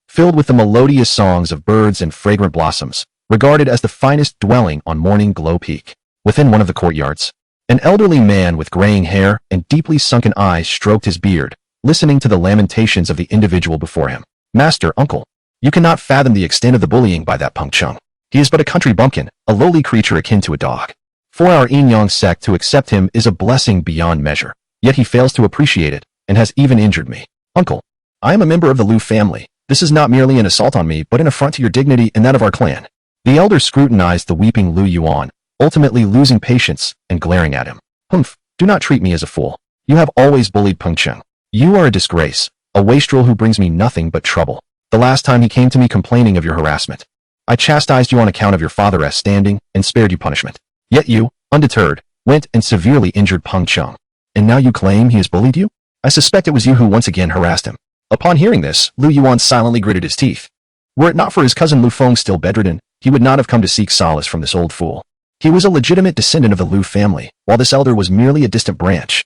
filled with the melodious songs of birds and fragrant blossoms, regarded as the finest dwelling on Morning Glow Peak. Within one of the courtyards, an elderly man with graying hair and deeply sunken eyes stroked his beard, listening to the lamentations of the individual before him. Master, uncle, you cannot fathom the extent of the bullying by that Peng Cheng. He is but a country bumpkin, a lowly creature akin to a dog. For our Yinyong Sect to accept him is a blessing beyond measure, yet he fails to appreciate it, and has even injured me. Uncle, I am a member of the Lu family. This is not merely an assault on me, but an affront to your dignity and that of our clan. The elder scrutinized the weeping Lu Yuan, ultimately losing patience and glaring at him. Humph, do not treat me as a fool. You have always bullied Peng Cheng. You are a disgrace, a wastrel who brings me nothing but trouble. The last time he came to me complaining of your harassment, I chastised you on account of your father's standing and spared you punishment. Yet you, undeterred, went and severely injured Peng Cheng. And now you claim he has bullied you? I suspect it was you who once again harassed him. Upon hearing this, Lu Yuan silently gritted his teeth. Were it not for his cousin Lu Feng still bedridden, he would not have come to seek solace from this old fool. He was a legitimate descendant of the Lu family, while this elder was merely a distant branch,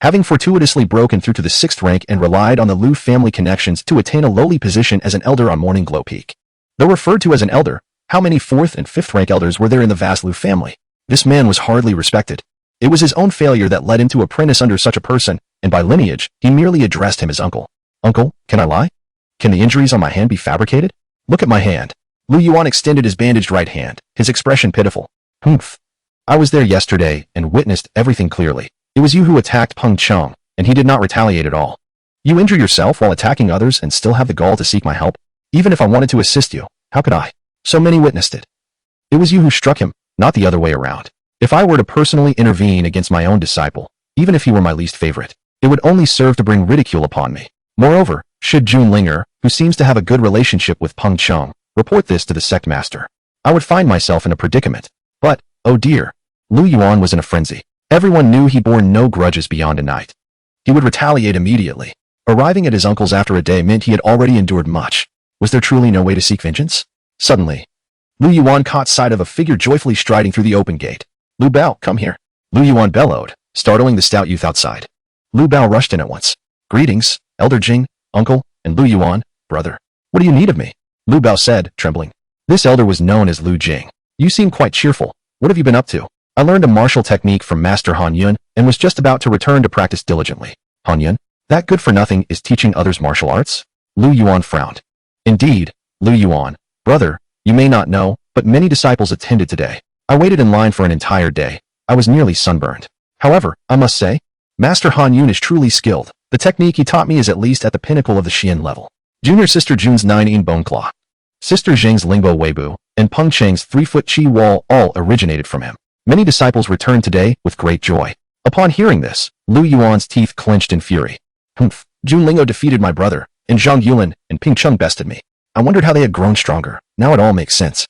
having fortuitously broken through to the 6th rank and relied on the Lu family connections to attain a lowly position as an elder on Morning Glow Peak. Though referred to as an elder, how many 4th and 5th rank elders were there in the vast Lu family? This man was hardly respected. It was his own failure that led him to apprentice under such a person, and by lineage, he merely addressed him as uncle. Uncle, can I lie? Can the injuries on my hand be fabricated? Look at my hand. Lu Yuan extended his bandaged right hand, his expression pitiful. Humph. I was there yesterday and witnessed everything clearly. It was you who attacked Peng Cheng, and he did not retaliate at all. You injure yourself while attacking others and still have the gall to seek my help? Even if I wanted to assist you, how could I? So many witnessed it. It was you who struck him, not the other way around. If I were to personally intervene against my own disciple, even if he were my least favorite, it would only serve to bring ridicule upon me. Moreover, should Junlinger, who seems to have a good relationship with Peng Cheng, report this to the sect master, I would find myself in a predicament. But, oh dear, Lu Yuan was in a frenzy. Everyone knew he bore no grudges beyond a night. He would retaliate immediately. Arriving at his uncle's after a day meant he had already endured much. Was there truly no way to seek vengeance? Suddenly, Lu Yuan caught sight of a figure joyfully striding through the open gate. Lu Bao, come here. Lu Yuan bellowed, startling the stout youth outside. Lu Bao rushed in at once. Greetings, Elder Jing, uncle, and Lu Yuan, brother. What do you need of me? Lu Bao said, trembling. This elder was known as Lu Jing. You seem quite cheerful. What have you been up to? I learned a martial technique from Master Han Yun and was just about to return to practice diligently. Han Yun? That good-for-nothing is teaching others martial arts? Lu Yuan frowned. Indeed, Lu Yuan, brother, you may not know, but many disciples attended today. I waited in line for an entire day. I was nearly sunburned. However, I must say, Master Han Yun is truly skilled. The technique he taught me is at least at the pinnacle of the Xian level. Junior Sister Jun's 9-in Bone Claw, Sister Zheng's Lingbo Weibu, and Peng Cheng's 3-foot Qi Wall all originated from him. Many disciples returned today with great joy. Upon hearing this, Lu Yuan's teeth clenched in fury. Humph, Junlingyo defeated my brother, and Zhang Yulin and Ping Cheng bested me. I wondered how they had grown stronger. Now it all makes sense.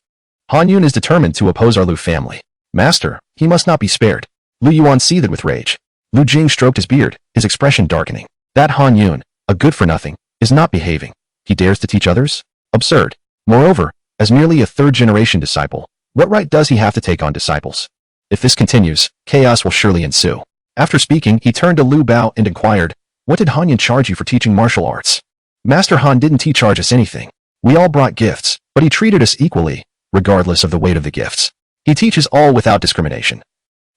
Han Yun is determined to oppose our Lu family. Master, he must not be spared. Lu Yuan seethed with rage. Lu Jing stroked his beard, his expression darkening. That Han Yun, a good-for-nothing, is not behaving. He dares to teach others? Absurd. Moreover, as merely a third-generation disciple, what right does he have to take on disciples? If this continues, chaos will surely ensue. After speaking, he turned to Lu Bao and inquired, "What did Han Yan charge you for teaching martial arts?" "Master Han didn't charge us anything. We all brought gifts, but he treated us equally, regardless of the weight of the gifts. He teaches all without discrimination.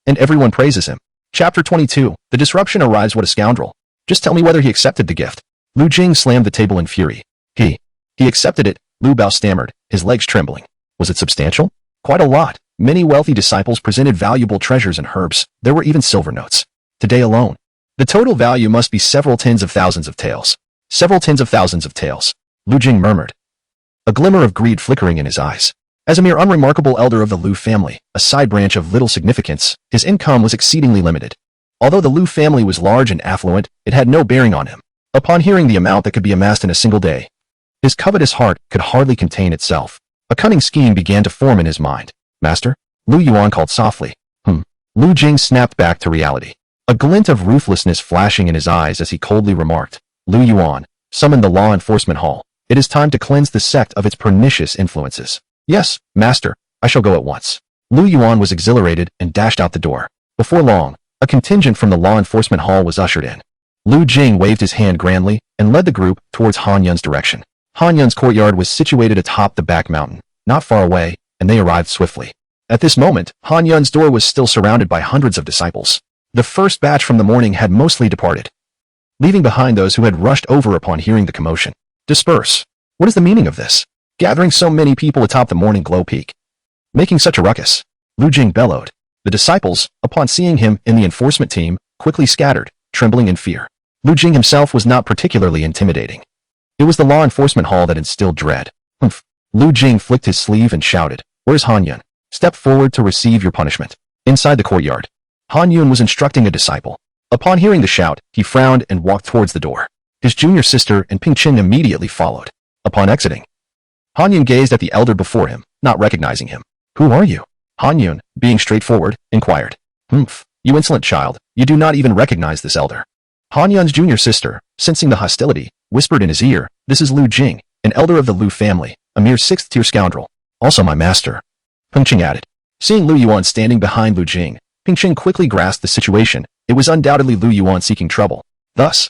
And everyone praises him." Chapter 22. The disruption arrives. What a scoundrel. Just tell me whether he accepted the gift. Lu Jing slammed the table in fury. He accepted it, Lu Bao stammered, his legs trembling. Was it substantial? Quite a lot. Many wealthy disciples presented valuable treasures and herbs. There were even silver notes. Today alone, the total value must be several tens of thousands of taels. Several tens of thousands of taels, Lu Jing murmured, a glimmer of greed flickering in his eyes. As a mere unremarkable elder of the Lu family, a side branch of little significance, his income was exceedingly limited. Although the Lu family was large and affluent, it had no bearing on him. Upon hearing the amount that could be amassed in a single day, his covetous heart could hardly contain itself. A cunning scheme began to form in his mind. "Master?" Lu Yuan called softly. Lu Jing snapped back to reality, a glint of ruthlessness flashing in his eyes as he coldly remarked, "Lu Yuan, summon the law enforcement hall. It is time to cleanse the sect of its pernicious influences." "Yes, master, I shall go at once." Lu Yuan was exhilarated and dashed out the door. Before long, a contingent from the law enforcement hall was ushered in. Lu Jing waved his hand grandly and led the group towards Han Yun's direction. Han Yun's courtyard was situated atop the back mountain, not far away, and they arrived swiftly. At this moment, Han Yun's door was still surrounded by hundreds of disciples. The first batch from the morning had mostly departed, leaving behind those who had rushed over upon hearing the commotion. "Disperse. What is the meaning of this? Gathering so many people atop the morning glow peak, making such a ruckus?" Lu Jing bellowed. The disciples, upon seeing him in the enforcement team, quickly scattered, trembling in fear. Lu Jing himself was not particularly intimidating. It was the law enforcement hall that instilled dread. "Humph." Lu Jing flicked his sleeve and shouted, "Where's Han Yun? Step forward to receive your punishment." Inside the courtyard, Han Yun was instructing a disciple. Upon hearing the shout, he frowned and walked towards the door. His junior sister and Ping Qin immediately followed. Upon exiting, Han Yun gazed at the elder before him, not recognizing him. "Who are you?" Han Yun, being straightforward, inquired. "Humph, you insolent child, you do not even recognize this elder." Han Yun's junior sister, sensing the hostility, whispered in his ear, "This is Lu Jing, an elder of the Lu family, a mere sixth-tier scoundrel. Also my master." Ping Qin added. Seeing Lu Yuan standing behind Lu Jing, Ping Qin quickly grasped the situation. It was undoubtedly Lu Yuan seeking trouble. Thus,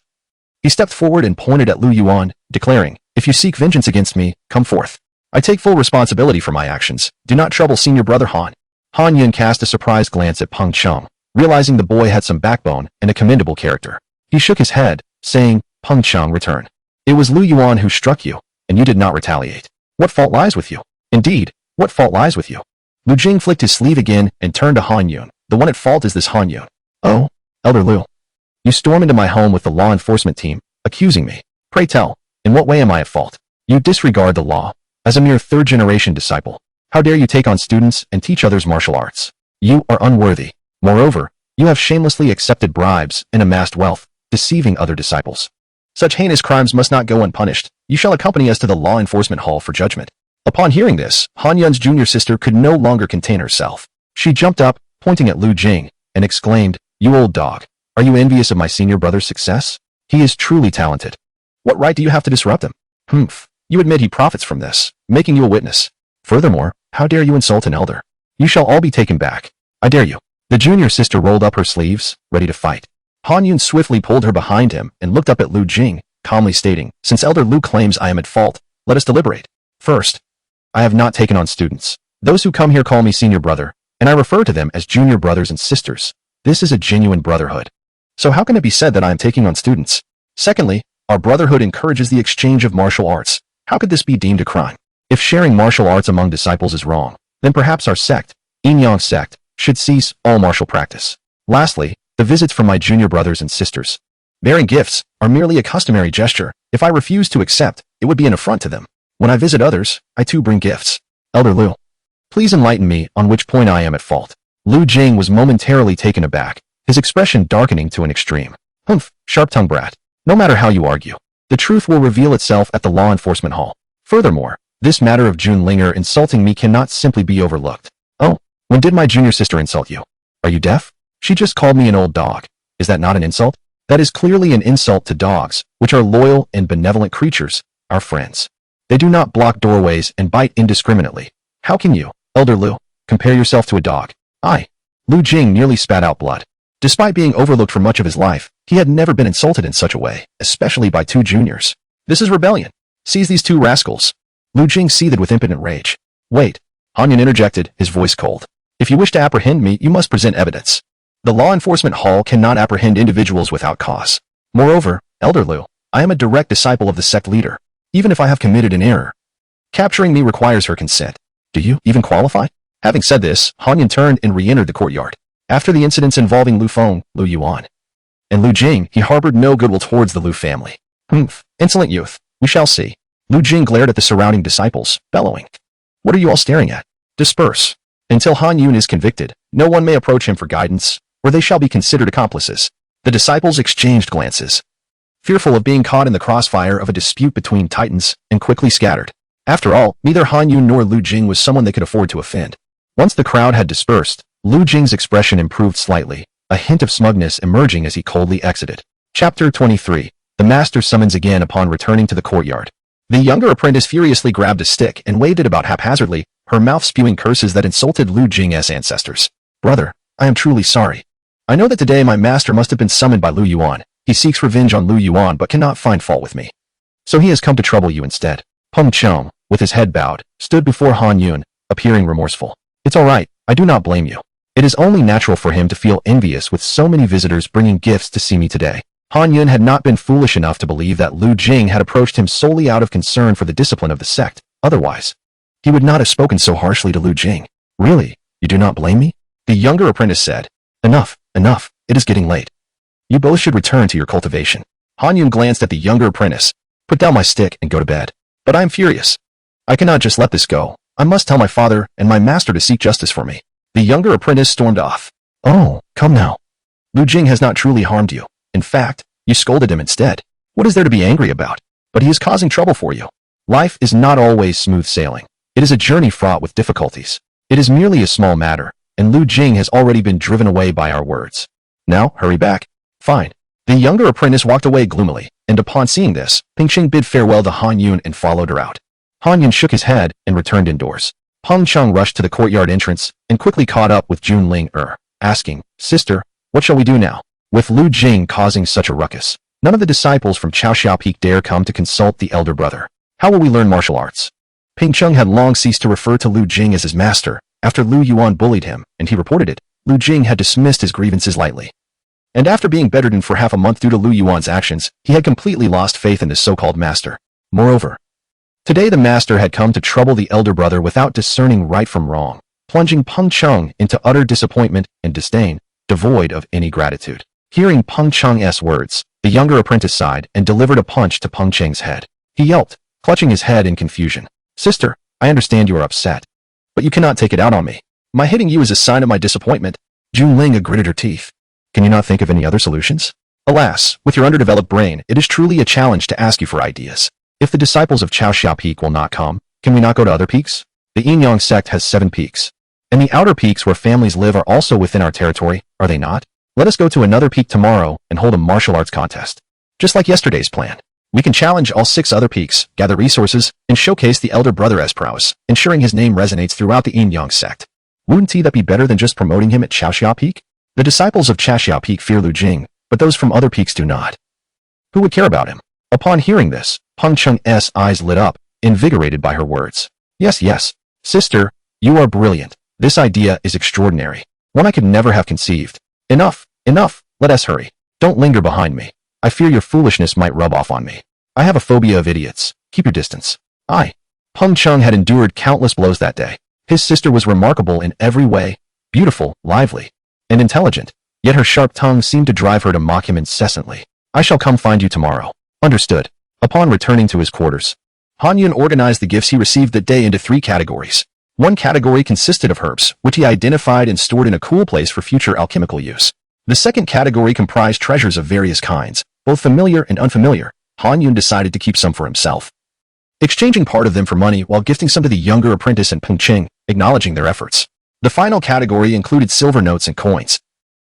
he stepped forward and pointed at Lu Yuan, declaring, "If you seek vengeance against me, come forth. I take full responsibility for my actions. Do not trouble senior brother Han." Han Yun cast a surprised glance at Peng Cheng, realizing the boy had some backbone and a commendable character. He shook his head, saying, "Peng Cheng, return. It was Lu Yuan who struck you, and you did not retaliate. What fault lies with you? Indeed, what fault lies with you?" Lu Jing flicked his sleeve again and turned to Han Yun. "The one at fault is this Han Yun." "Oh, Elder Lu. You storm into my home with the law enforcement team, accusing me. Pray tell, in what way am I at fault? You disregard the law. As a mere third-generation disciple, how dare you take on students and teach others martial arts? You are unworthy. Moreover, you have shamelessly accepted bribes and amassed wealth, deceiving other disciples. Such heinous crimes must not go unpunished. You shall accompany us to the law enforcement hall for judgment." Upon hearing this, Han Yun's junior sister could no longer contain herself. She jumped up, pointing at Lu Jing, and exclaimed, "You old dog, are you envious of my senior brother's success? He is truly talented. What right do you have to disrupt him? Humph, you admit he profits from this, making you a witness. Furthermore, how dare you insult an elder? You shall all be taken back. I dare you." The junior sister rolled up her sleeves, ready to fight. Han Yun swiftly pulled her behind him and looked up at Lu Jing, calmly stating, "Since Elder Lu claims I am at fault, let us deliberate. First, I have not taken on students. Those who come here call me senior brother, and I refer to them as junior brothers and sisters. This is a genuine brotherhood. So how can it be said that I am taking on students? Secondly, our brotherhood encourages the exchange of martial arts. How could this be deemed a crime? If sharing martial arts among disciples is wrong, then perhaps our sect, Yinyong Sect, should cease all martial practice. Lastly, the visits from my junior brothers and sisters. Bearing gifts are merely a customary gesture. If I refuse to accept, it would be an affront to them. When I visit others, I too bring gifts. Elder Lu, please enlighten me on which point I am at fault." Lu Jing was momentarily taken aback, his expression darkening to an extreme. "Humph, sharp-tongued brat. No matter how you argue, the truth will reveal itself at the law enforcement hall. Furthermore, this matter of Jun Linger insulting me cannot simply be overlooked." "Oh, when did my junior sister insult you? Are you deaf? She just called me an old dog. Is that not an insult?" "That is clearly an insult to dogs, which are loyal and benevolent creatures, our friends. They do not block doorways and bite indiscriminately. How can you, Elder Lu, compare yourself to a dog?" Lu Jing nearly spat out blood. Despite being overlooked for much of his life, he had never been insulted in such a way, especially by two juniors. This is rebellion. Seize these two rascals. Lu Jing seethed with impotent rage. Wait. Han Yun interjected, his voice cold. If you wish to apprehend me, you must present evidence. The law enforcement hall cannot apprehend individuals without cause. Moreover, Elder Lu, I am a direct disciple of the sect leader, even if I have committed an error. Capturing me requires her consent. Do you even qualify? Having said this, Han Yun turned and re-entered the courtyard. After the incidents involving Lu Feng, Lu Yuan, and Lu Jing, he harbored no goodwill towards the Lu family. Insolent youth. We shall see. Lu Jing glared at the surrounding disciples, bellowing. What are you all staring at? Disperse. Until Han Yun is convicted, no one may approach him for guidance, or they shall be considered accomplices. The disciples exchanged glances, fearful of being caught in the crossfire of a dispute between titans, and quickly scattered. After all, neither Han Yun nor Lu Jing was someone they could afford to offend. Once the crowd had dispersed, Lu Jing's expression improved slightly, a hint of smugness emerging as he coldly exited. Chapter 23. The master summons again upon returning to the courtyard. The younger apprentice furiously grabbed a stick and waved it about haphazardly, her mouth spewing curses that insulted Lu Jing's ancestors. Brother, I am truly sorry. I know that today my master must have been summoned by Lu Yuan. He seeks revenge on Lu Yuan but cannot find fault with me. So he has come to trouble you instead. Peng Cheng, with his head bowed, stood before Han Yun, appearing remorseful. It's all right, I do not blame you. It is only natural for him to feel envious with so many visitors bringing gifts to see me today. Han Yun had not been foolish enough to believe that Lu Jing had approached him solely out of concern for the discipline of the sect. Otherwise, he would not have spoken so harshly to Lu Jing. Really, you do not blame me? The younger apprentice said. Enough, enough, it is getting late. You both should return to your cultivation. Han Yun glanced at the younger apprentice. Put down my stick and go to bed. But I am furious. I cannot just let this go. I must tell my father and my master to seek justice for me. The younger apprentice stormed off. Oh, come now. Lu Jing has not truly harmed you. In fact, you scolded him instead. What is there to be angry about? But he is causing trouble for you. Life is not always smooth sailing. It is a journey fraught with difficulties. It is merely a small matter, and Lu Jing has already been driven away by our words. Now, hurry back. Fine. The younger apprentice walked away gloomily, and upon seeing this, Peng Cheng bid farewell to Han Yun and followed her out. Han Yun shook his head and returned indoors. Peng Cheng rushed to the courtyard entrance and quickly caught up with Jun Ling asking, Sister, what shall we do now? With Lu Jing causing such a ruckus, none of the disciples from Chaoxiao Peak dare come to consult the elder brother. How will we learn martial arts? Peng Cheng had long ceased to refer to Lu Jing as his master. After Lu Yuan bullied him, and he reported it, Lu Jing had dismissed his grievances lightly. And after being bedridden for half a month due to Lu Yuan's actions, he had completely lost faith in this so-called master. Moreover, today the master had come to trouble the elder brother without discerning right from wrong, plunging Peng Cheng into utter disappointment and disdain, devoid of any gratitude. Hearing Peng Cheng's words, the younger apprentice sighed and delivered a punch to Peng Cheng's head. He yelped, clutching his head in confusion. Sister, I understand you are upset, but you cannot take it out on me. My hitting you is a sign of my disappointment. Jun Ling gritted her teeth. Can you not think of any other solutions? Alas, with your underdeveloped brain, it is truly a challenge to ask you for ideas. If the disciples of Chaoxiao Peak will not come, can we not go to other peaks? The Yinyong Sect has 7 peaks. And the outer peaks where families live are also within our territory, are they not? Let us go to another peak tomorrow and hold a martial arts contest. Just like yesterday's plan. We can challenge all 6 other peaks, gather resources, and showcase the elder brother's prowess, ensuring his name resonates throughout the Yinyong Sect. Wouldn't that be better than just promoting him at Chaoxiao Peak? The disciples of Chaoxiao Peak fear Lu Jing, but those from other peaks do not. Who would care about him? Upon hearing this, Peng Cheng's eyes lit up, invigorated by her words. Yes, yes. Sister, you are brilliant. This idea is extraordinary. One I could never have conceived. Enough, enough, let us hurry. Don't linger behind me. I fear your foolishness might rub off on me. I have a phobia of idiots. Keep your distance. Peng Cheng had endured countless blows that day. His sister was remarkable in every way, beautiful, lively, and intelligent, yet her sharp tongue seemed to drive her to mock him incessantly. I shall come find you tomorrow. Understood. Upon returning to his quarters, Han Yun organized the gifts he received that day into 3 categories. One category consisted of herbs, which he identified and stored in a cool place for future alchemical use. The second category comprised treasures of various kinds, both familiar and unfamiliar. Han Yun decided to keep some for himself, exchanging part of them for money while gifting some to the younger apprentice and Peng Cheng, acknowledging their efforts. The final category included silver notes and coins,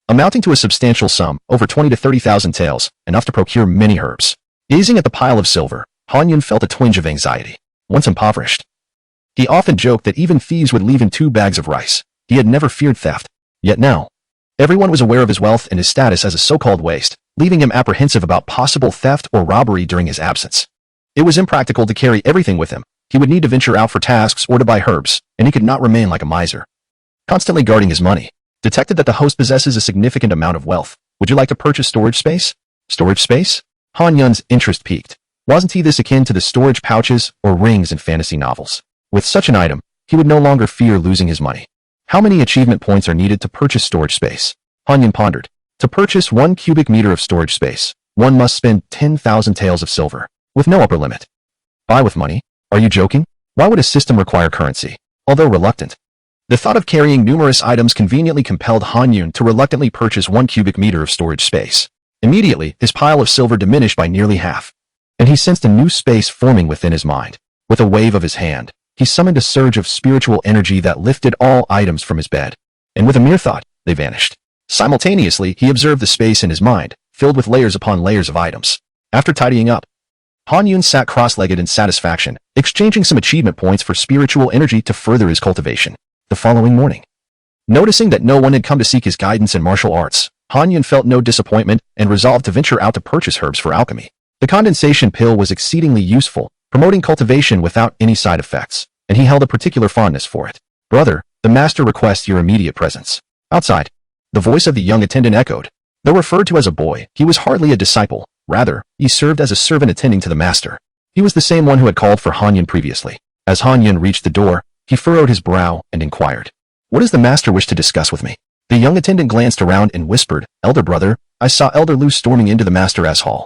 amounting to a substantial sum, over 20 to 30,000 taels, enough to procure many herbs. Gazing at the pile of silver, Han Yun felt a twinge of anxiety. Once impoverished, he often joked that even thieves would leave him 2 bags of rice. He had never feared theft. Yet now, Everyone was aware of his wealth and his status as a so-called waste, leaving him apprehensive about possible theft or robbery during his absence. It was impractical to carry everything with him. He would need to venture out for tasks or to buy herbs, and he could not remain like a miser, constantly guarding his money. Detected that the host possesses a significant amount of wealth. Would you like to purchase storage space? Storage space? Han Yun's interest piqued. Wasn't he this akin to the storage pouches or rings in fantasy novels? With such an item, he would no longer fear losing his money. How many achievement points are needed to purchase storage space? Han Yun pondered. To purchase 1 cubic meter of storage space, one must spend 10,000 taels of silver, with no upper limit. Buy with money? Are you joking? Why would a system require currency? Although reluctant, the thought of carrying numerous items conveniently compelled Han Yun to reluctantly purchase 1 cubic meter of storage space. Immediately, his pile of silver diminished by nearly half, and he sensed a new space forming within his mind. With a wave of his hand, he summoned a surge of spiritual energy that lifted all items from his bed, and with a mere thought, they vanished. Simultaneously, he observed the space in his mind, filled with layers upon layers of items. After tidying up, Han Yun sat cross-legged in satisfaction, exchanging some achievement points for spiritual energy to further his cultivation. The following morning, noticing that no one had come to seek his guidance in martial arts, Han Yun felt no disappointment and resolved to venture out to purchase herbs for alchemy. The condensation pill was exceedingly useful, promoting cultivation without any side effects, and he held a particular fondness for it. Brother, the master requests your immediate presence. Outside, the voice of the young attendant echoed. Though referred to as a boy, he was hardly a disciple. Rather, he served as a servant attending to the master. He was the same one who had called for Han Yun previously. As Han Yun reached the door, he furrowed his brow and inquired, "What does the master wish to discuss with me?" The young attendant glanced around and whispered, "Elder brother, I saw Elder Lu storming into the master's hall,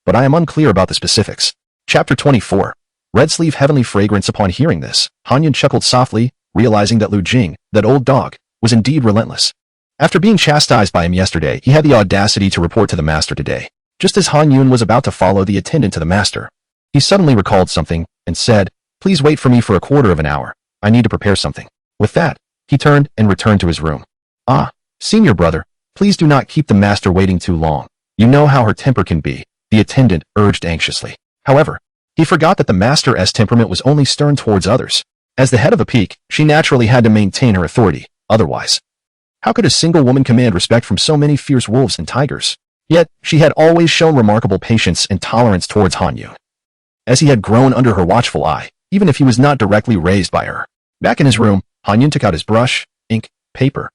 but I am unclear about the specifics." Chapter 24. Red Sleeve Heavenly Fragrance. Upon hearing this, Han Yun chuckled softly, realizing that Lu Jing, that old dog, was indeed relentless. After being chastised by him yesterday, he had the audacity to report to the master today. Just as Han Yun was about to follow the attendant to the master, he suddenly recalled something and said, "Please wait for me for a quarter of an hour. I need to prepare something." With that, he turned and returned to his room. "Ah, senior brother, please do not keep the master waiting too long. You know how her temper can be," the attendant urged anxiously. However, he forgot that the master's temperament was only stern towards others. As the head of a peak, she naturally had to maintain her authority. Otherwise, how could a single woman command respect from so many fierce wolves and tigers? Yet, she had always shown remarkable patience and tolerance towards Han Yun, as he had grown under her watchful eye, even if he was not directly raised by her. Back in his room, Han Yun took out his brush, ink, paper,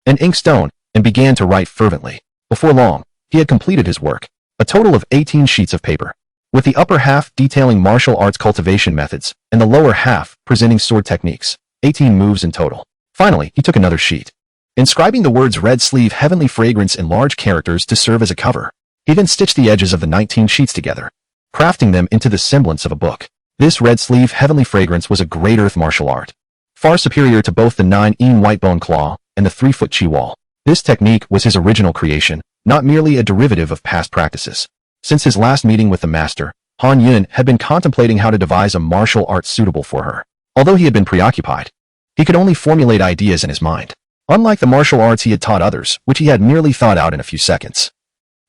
and inkstone, and began to write fervently. Before long, he had completed his work, a total of 18 sheets of paper, with the upper half detailing martial arts cultivation methods, and the lower half presenting sword techniques, 18 moves in total. Finally, he took another sheet, inscribing the words Red Sleeve Heavenly Fragrance in large characters to serve as a cover. He then stitched the edges of the 19 sheets together, crafting them into the semblance of a book. This Red Sleeve Heavenly Fragrance was a great earth martial art, far superior to both the 9-in white bone claw and the 3-foot chi wall. This technique was his original creation, not merely a derivative of past practices. Since his last meeting with the master, Han Yun had been contemplating how to devise a martial art suitable for her. Although he had been preoccupied, he could only formulate ideas in his mind. Unlike the martial arts he had taught others, which he had merely thought out in a few seconds,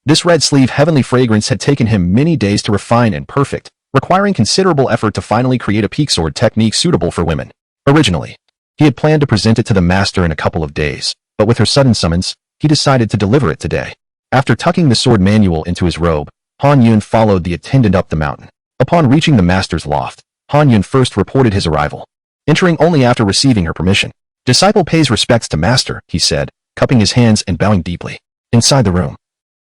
this Red Sleeve Heavenly Fragrance had taken him many days to refine and perfect, requiring considerable effort to finally create a peak sword technique suitable for women. Originally, he had planned to present it to the master in a couple of days, but with her sudden summons, he decided to deliver it today. After tucking the sword manual into his robe, Han Yun followed the attendant up the mountain. Upon reaching the master's loft, Han Yun first reported his arrival, entering only after receiving her permission. "Disciple pays respects to master," he said, cupping his hands and bowing deeply. Inside the room,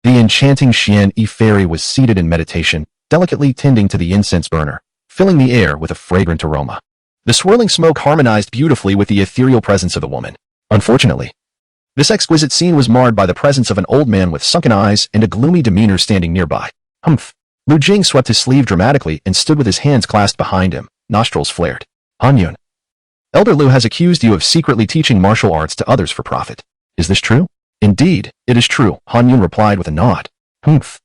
the enchanting Xian-Yi fairy was seated in meditation, delicately tending to the incense burner, filling the air with a fragrant aroma. The swirling smoke harmonized beautifully with the ethereal presence of the woman. Unfortunately, this exquisite scene was marred by the presence of an old man with sunken eyes and a gloomy demeanor standing nearby. Humph! Lu Jing swept his sleeve dramatically and stood with his hands clasped behind him, nostrils flared. "Han Yun, Elder Lu has accused you of secretly teaching martial arts to others for profit. Is this true?" "Indeed, it is true," Han Yun replied with a nod. "Humph!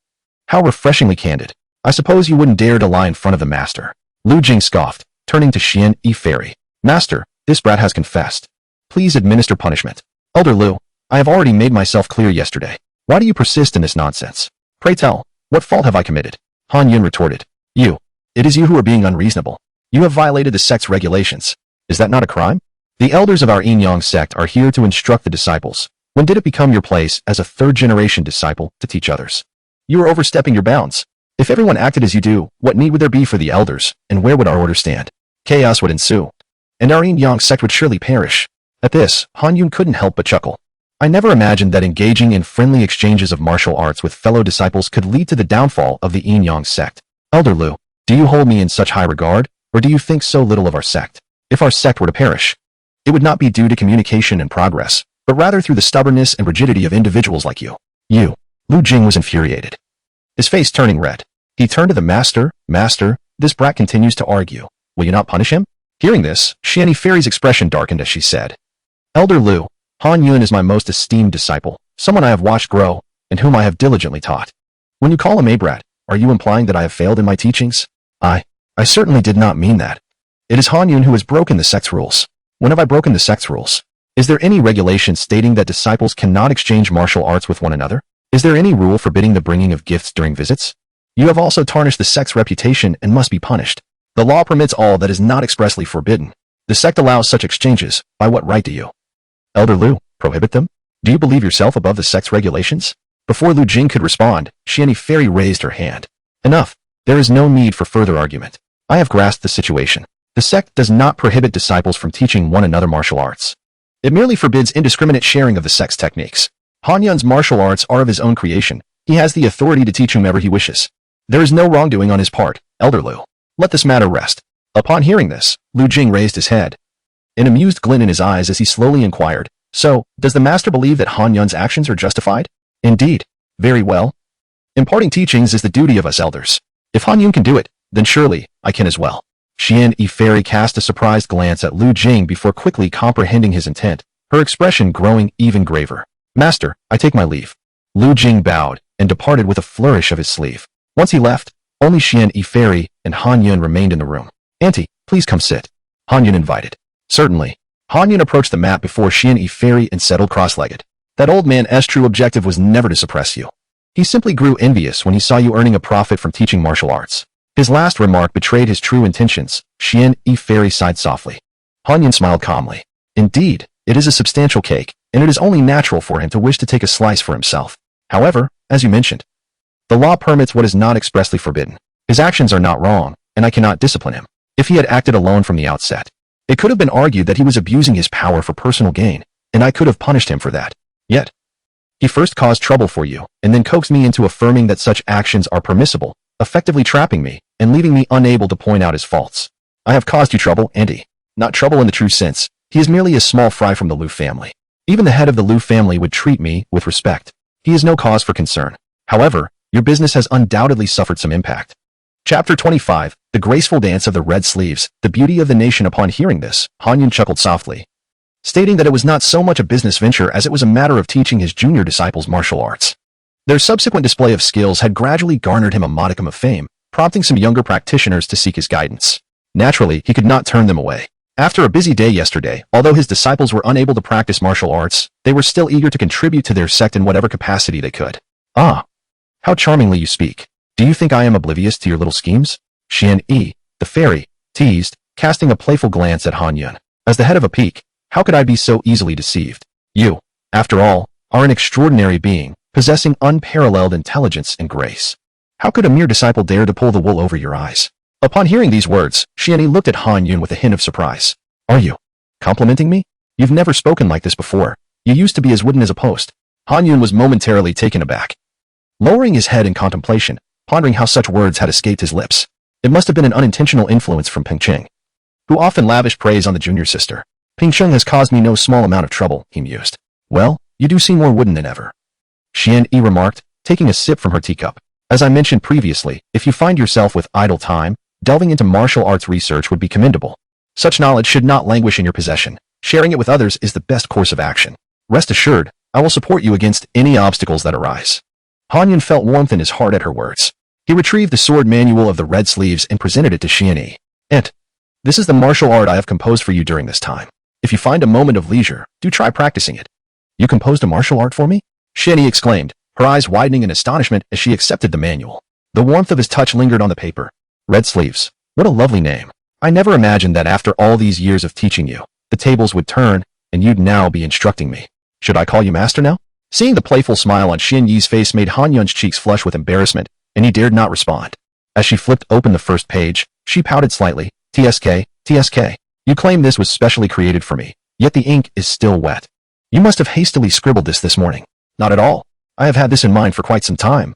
How refreshingly candid. I suppose you wouldn't dare to lie in front of the master." Lu Jing scoffed, turning to Xian-Yi fairy. "Master, this brat has confessed. Please administer punishment." "Elder Lu, I have already made myself clear yesterday. Why do you persist in this nonsense? Pray tell, what fault have I committed?" Han Yun retorted. "You. It is you who are being unreasonable. You have violated the sect's regulations. Is that not a crime? The elders of our Yinyong Sect are here to instruct the disciples. When did it become your place as a third-generation disciple to teach others? You are overstepping your bounds. If everyone acted as you do, what need would there be for the elders, and where would our order stand? Chaos would ensue, and our Yinyong Sect would surely perish. At this, Han Yun couldn't help but chuckle. I never imagined that engaging in friendly exchanges of martial arts with fellow disciples could lead to the downfall of the Yinyong Sect. Elder Lu, do you hold me in such high regard, or do you think so little of our sect? If our sect were to perish, it would not be due to communication and progress, but rather through the stubbornness and rigidity of individuals like you. Lu Jing was infuriated, his face turning red. He turned to the master. Master, this brat continues to argue. Will you not punish him? Hearing this, Xian Fairy's expression darkened as she said, Elder Lu, Han Yun is my most esteemed disciple, someone I have watched grow, and whom I have diligently taught. When you call him a brat, are you implying that I have failed in my teachings? I certainly did not mean that. It is Han Yun who has broken the sect's rules. When have I broken the sect's rules? Is there any regulation stating that disciples cannot exchange martial arts with one another? Is there any rule forbidding the bringing of gifts during visits? You have also tarnished the sect's reputation and must be punished. The law permits all that is not expressly forbidden. The sect allows such exchanges. By what right do you? Elder Lu, prohibit them? Do you believe yourself above the sect's regulations? Before Lu Jing could respond, Xian Fairy raised her hand. Enough. There is no need for further argument. I have grasped the situation. The sect does not prohibit disciples from teaching one another martial arts. It merely forbids indiscriminate sharing of the sect's techniques. Han Yun's martial arts are of his own creation. He has the authority to teach whomever he wishes. There is no wrongdoing on his part, Elder Lu. Let this matter rest. Upon hearing this, Lu Jing raised his head, an amused glint in his eyes as he slowly inquired, So, does the master believe that Han Yun's actions are justified? Indeed. Very well. Imparting teachings is the duty of us elders. If Han Yun can do it, then surely I can as well. Xian Fairy cast a surprised glance at Lu Jing before quickly comprehending his intent, her expression growing even graver. Master, I take my leave. Lu Jing bowed and departed with a flourish of his sleeve. Once he left, only Xian Fairy and Han Yun remained in the room. Auntie, please come sit. Han Yun invited. Certainly. Han Yun approached the mat before Xian Fairy and settled cross-legged. That old man's true objective was never to suppress you. He simply grew envious when he saw you earning a profit from teaching martial arts. His last remark betrayed his true intentions. Xian Fairy sighed softly. Han Yun smiled calmly. Indeed, it is a substantial cake, and it is only natural for him to wish to take a slice for himself. However, as you mentioned, the law permits what is not expressly forbidden. His actions are not wrong, and I cannot discipline him. If he had acted alone from the outset, it could have been argued that he was abusing his power for personal gain, and I could have punished him for that. Yet, he first caused trouble for you, and then coaxed me into affirming that such actions are permissible, effectively trapping me, and leaving me unable to point out his faults. I have caused you trouble, Andy. Not trouble in the true sense. He is merely a small fry from the Lu family. Even the head of the Lu family would treat me with respect. He is no cause for concern. However, your business has undoubtedly suffered some impact. Chapter 25, The Graceful Dance of the Red Sleeves, the Beauty of the Nation. Upon hearing this, Han Yun chuckled softly, stating that it was not so much a business venture as it was a matter of teaching his junior disciples martial arts. Their subsequent display of skills had gradually garnered him a modicum of fame, prompting some younger practitioners to seek his guidance. Naturally, he could not turn them away. After a busy day yesterday, although his disciples were unable to practice martial arts, they were still eager to contribute to their sect in whatever capacity they could. Ah, how charmingly you speak. Do you think I am oblivious to your little schemes? Xian the fairy, teased, casting a playful glance at Han Yun. As the head of a peak, how could I be so easily deceived? You, after all, are an extraordinary being, possessing unparalleled intelligence and grace. How could a mere disciple dare to pull the wool over your eyes? Upon hearing these words, Xian looked at Han Yun with a hint of surprise. Are you complimenting me? You've never spoken like this before. You used to be as wooden as a post. Han Yun was momentarily taken aback. Lowering his head in contemplation, pondering how such words had escaped his lips. It must have been an unintentional influence from Ping Cheng, who often lavished praise on the junior sister. Ping Cheng has caused me no small amount of trouble, he mused. Well, you do seem more wooden than ever. Xian remarked, taking a sip from her teacup. As I mentioned previously, if you find yourself with idle time, delving into martial arts research would be commendable. Such knowledge should not languish in your possession. Sharing it with others is the best course of action. Rest assured, I will support you against any obstacles that arise. Han Yun felt warmth in his heart at her words. He retrieved the sword manual of the Red Sleeves and presented it to Xian. And this is the martial art I have composed for you during this time. If you find a moment of leisure, do try practicing it. You composed a martial art for me? Xian exclaimed, her eyes widening in astonishment as she accepted the manual. The warmth of his touch lingered on the paper. Red Sleeves. What a lovely name. I never imagined that after all these years of teaching you, the tables would turn, and you'd now be instructing me. Should I call you master now? Seeing the playful smile on Xian Yi's face made Han Yun's cheeks flush with embarrassment, and he dared not respond. As she flipped open the first page, she pouted slightly. TSK, TSK. You claim this was specially created for me, yet the ink is still wet. You must have hastily scribbled this morning. Not at all. I have had this in mind for quite some time.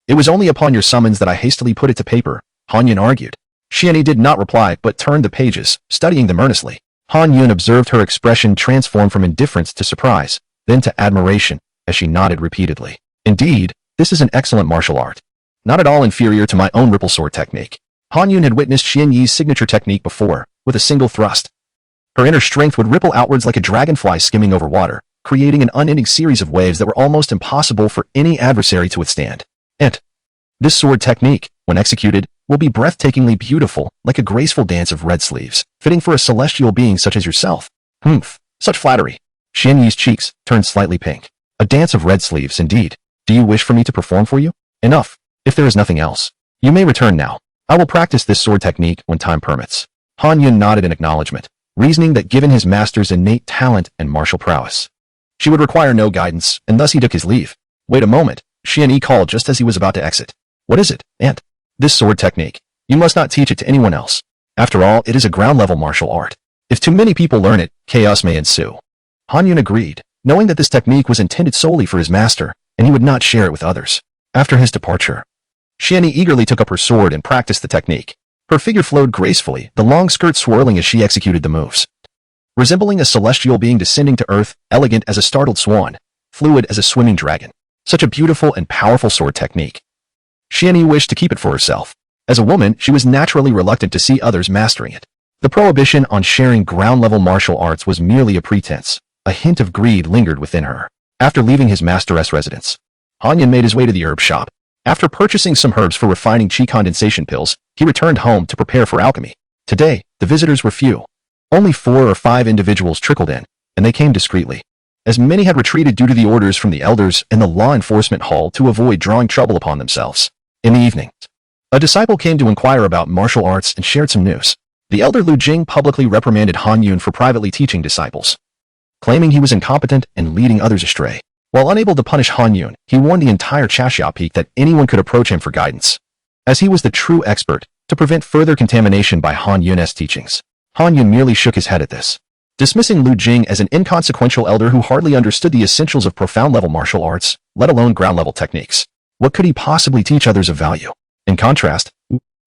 It was only upon your summons that I hastily put it to paper, Han Yun argued. Xian Yi did not reply but turned the pages, studying them earnestly. Han Yun observed her expression transform from indifference to surprise, then to admiration, as she nodded repeatedly. Indeed, this is an excellent martial art. Not at all inferior to my own ripple sword technique. Han Yun had witnessed Xian Yi's signature technique before, with a single thrust. Her inner strength would ripple outwards like a dragonfly skimming over water, creating an unending series of waves that were almost impossible for any adversary to withstand. And this sword technique, when executed, will be breathtakingly beautiful, like a graceful dance of red sleeves, fitting for a celestial being such as yourself. Humph, such flattery. Xian Yi's cheeks turned slightly pink. A dance of red sleeves, indeed. Do you wish for me to perform for you? Enough. If there is nothing else, you may return now. I will practice this sword technique when time permits. Han Yun nodded in acknowledgement, reasoning that given his master's innate talent and martial prowess, she would require no guidance, and thus he took his leave. Wait a moment, Xian Yi called just as he was about to exit. What is it, Aunt? This sword technique. You must not teach it to anyone else. After all, it is a ground-level martial art. If too many people learn it, chaos may ensue. Han Yun agreed, knowing that this technique was intended solely for his master, and he would not share it with others. After his departure, Xian Yi eagerly took up her sword and practiced the technique. Her figure flowed gracefully, the long skirt swirling as she executed the moves. Resembling a celestial being descending to earth, elegant as a startled swan, fluid as a swimming dragon. Such a beautiful and powerful sword technique. Xian Yi wished to keep it for herself. As a woman, she was naturally reluctant to see others mastering it. The prohibition on sharing ground-level martial arts was merely a pretense. A hint of greed lingered within her. After leaving his master's residence, Han Yun made his way to the herb shop. After purchasing some herbs for refining qi condensation pills, he returned home to prepare for alchemy. Today, the visitors were few. Only 4 or 5 individuals trickled in, and they came discreetly, as many had retreated due to the orders from the elders and the law enforcement hall to avoid drawing trouble upon themselves. In the evening, a disciple came to inquire about martial arts and shared some news. The elder Lu Jing publicly reprimanded Han Yun for privately teaching disciples, claiming he was incompetent and leading others astray. While unable to punish Han Yun, he warned the entire Chashia Peak that anyone could approach him for guidance, as he was the true expert, to prevent further contamination by Han Yun's teachings. Han Yun merely shook his head at this, dismissing Lu Jing as an inconsequential elder who hardly understood the essentials of profound-level martial arts, let alone ground-level techniques. What could he possibly teach others of value? In contrast,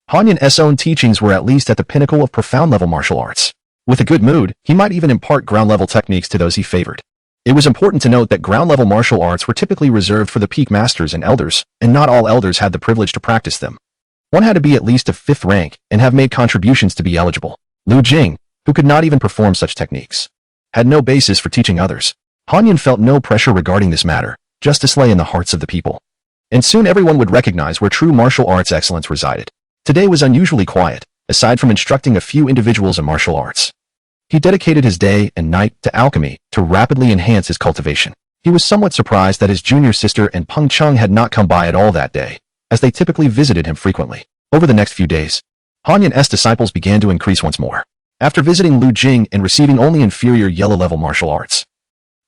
Han Yun's own teachings were at least at the pinnacle of profound-level martial arts. With a good mood, he might even impart ground-level techniques to those he favored. It was important to note that ground-level martial arts were typically reserved for the peak masters and elders, and not all elders had the privilege to practice them. One had to be at least of 5th rank and have made contributions to be eligible. Lu Jing, who could not even perform such techniques, had no basis for teaching others. Han Yun felt no pressure regarding this matter. Justice lay in the hearts of the people, and soon everyone would recognize where true martial arts excellence resided. Today was unusually quiet, aside from instructing a few individuals in martial arts. He dedicated his day and night to alchemy to rapidly enhance his cultivation. He was somewhat surprised that his junior sister and Peng Cheng had not come by at all that day, as they typically visited him frequently. Over the next few days, Han Yun's disciples began to increase once more. After visiting Lu Jing and receiving only inferior yellow-level martial arts,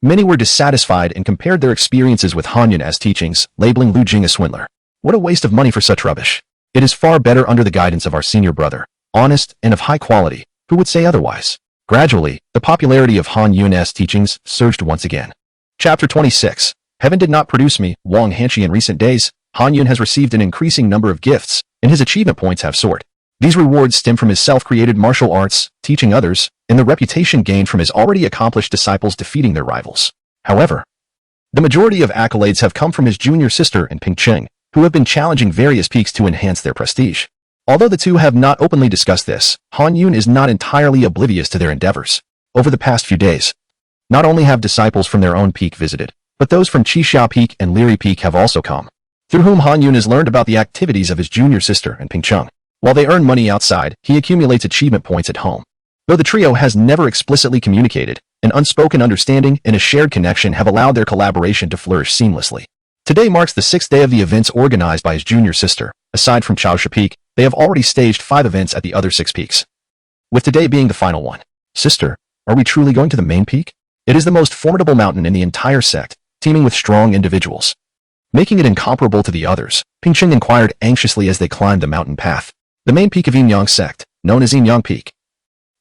many were dissatisfied and compared their experiences with Han Yun's teachings, labeling Lu Jing a swindler. What a waste of money for such rubbish. It is far better under the guidance of our senior brother, honest and of high quality. Who would say otherwise? Gradually, the popularity of Han Yun's teachings surged once again. Chapter 26. Heaven did not produce me, Wang Hanshi. In recent days, Han Yun has received an increasing number of gifts, and his achievement points have soared. These rewards stem from his self-created martial arts, teaching others, and the reputation gained from his already accomplished disciples defeating their rivals. However, the majority of accolades have come from his junior sister and Peng Cheng, who have been challenging various peaks to enhance their prestige. Although the two have not openly discussed this, Han Yun is not entirely oblivious to their endeavors. Over the past few days, not only have disciples from their own peak visited, but those from Qixia Peak and Liri Peak have also come, through whom Han Yun has learned about the activities of his junior sister and Peng Cheng. While they earn money outside, he accumulates achievement points at home. Though the trio has never explicitly communicated, an unspoken understanding and a shared connection have allowed their collaboration to flourish seamlessly. Today marks the 6th day of the events organized by his junior sister. Aside from Chaosha Peak, they have already staged 5 events at the other 6 peaks, with today being the final one. Sister, are we truly going to the main peak? It is the most formidable mountain in the entire sect, teeming with strong individuals. Making it incomparable to the others, Pingqing inquired anxiously as they climbed the mountain path. The main peak of Yinyong Sect, known as Yinyong Peak,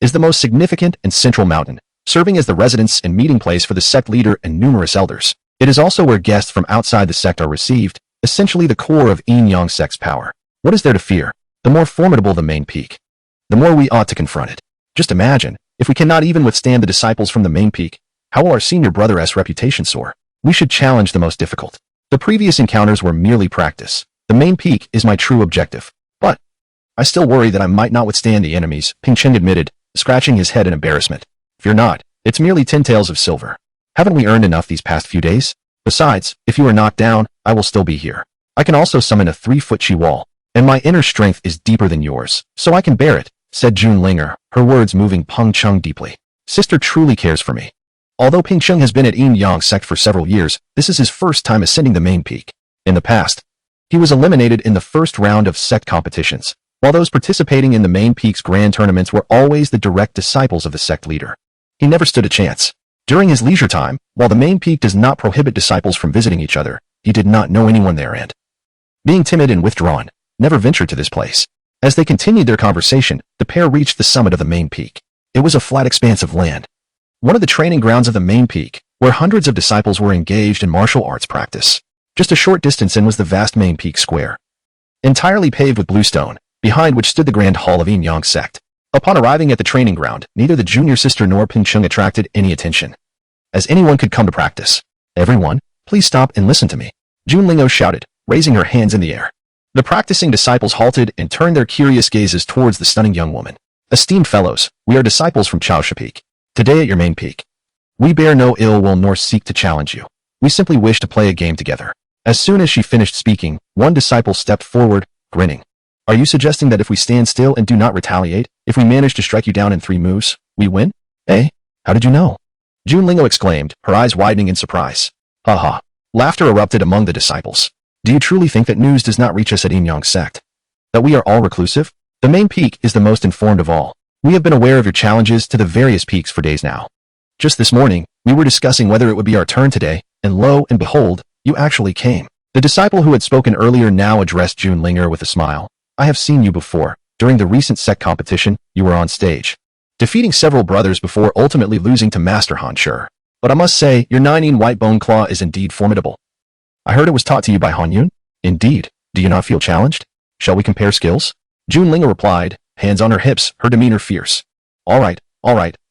is the most significant and central mountain, serving as the residence and meeting place for the sect leader and numerous elders. It is also where guests from outside the sect are received, essentially the core of Yinyong Sect's power. What is there to fear? The more formidable the main peak, the more we ought to confront it. Just imagine, if we cannot even withstand the disciples from the main peak, how will our senior brother's reputation soar? We should challenge the most difficult. The previous encounters were merely practice. The main peak is my true objective. But I still worry that I might not withstand the enemies, Pingqing admitted, scratching his head in embarrassment. Fear not, it's merely 10 taels of silver. Haven't we earned enough these past few days? Besides, if you are knocked down, I will still be here. I can also summon a 3-foot chi wall, and my inner strength is deeper than yours, so I can bear it, said Junlinger, her words moving Pengcheng deeply. Sister truly cares for me. Although Pingqing has been at Yinyong Sect for several years, this is his first time ascending the main peak. In the past, he was eliminated in the first round of sect competitions, while those participating in the main peak's grand tournaments were always the direct disciples of the sect leader. He never stood a chance. During his leisure time, while the main peak does not prohibit disciples from visiting each other, he did not know anyone there and, being timid and withdrawn, never ventured to this place. As they continued their conversation, the pair reached the summit of the main peak. It was a flat expanse of land, one of the training grounds of the main peak, where hundreds of disciples were engaged in martial arts practice. Just a short distance in was the vast main peak square, entirely paved with bluestone, behind which stood the grand hall of Yinyong Sect. Upon arriving at the training ground, neither the junior sister nor Pingqing attracted any attention, as anyone could come to practice. Everyone, please stop and listen to me, Junlingo shouted, raising her hands in the air. The practicing disciples halted and turned their curious gazes towards the stunning young woman. Esteemed fellows, we are disciples from Chaosha Peak. Today at your main peak, we bear no ill will nor seek to challenge you. We simply wish to play a game together. As soon as she finished speaking, one disciple stepped forward, grinning. Are you suggesting that if we stand still and do not retaliate, if we manage to strike you down in 3 moves, we win? Eh? How did you know? Junlingo exclaimed, her eyes widening in surprise. Haha. Laughter erupted among the disciples. Do you truly think that news does not reach us at Yinyong Sect? That we are all reclusive? The main peak is the most informed of all. We have been aware of your challenges to the various peaks for days now. Just this morning, we were discussing whether it would be our turn today, and lo and behold, you actually came. The disciple who had spoken earlier now addressed Junlinger with a smile. I have seen you before. During the recent sect competition, you were on stage, defeating several brothers before ultimately losing to Master Han Sure. But I must say, your 9-in white bone claw is indeed formidable. I heard it was taught to you by Han Yun? Indeed. Do you not feel challenged? Shall we compare skills? Junlinger replied, hands on her hips, her demeanor fierce. All right,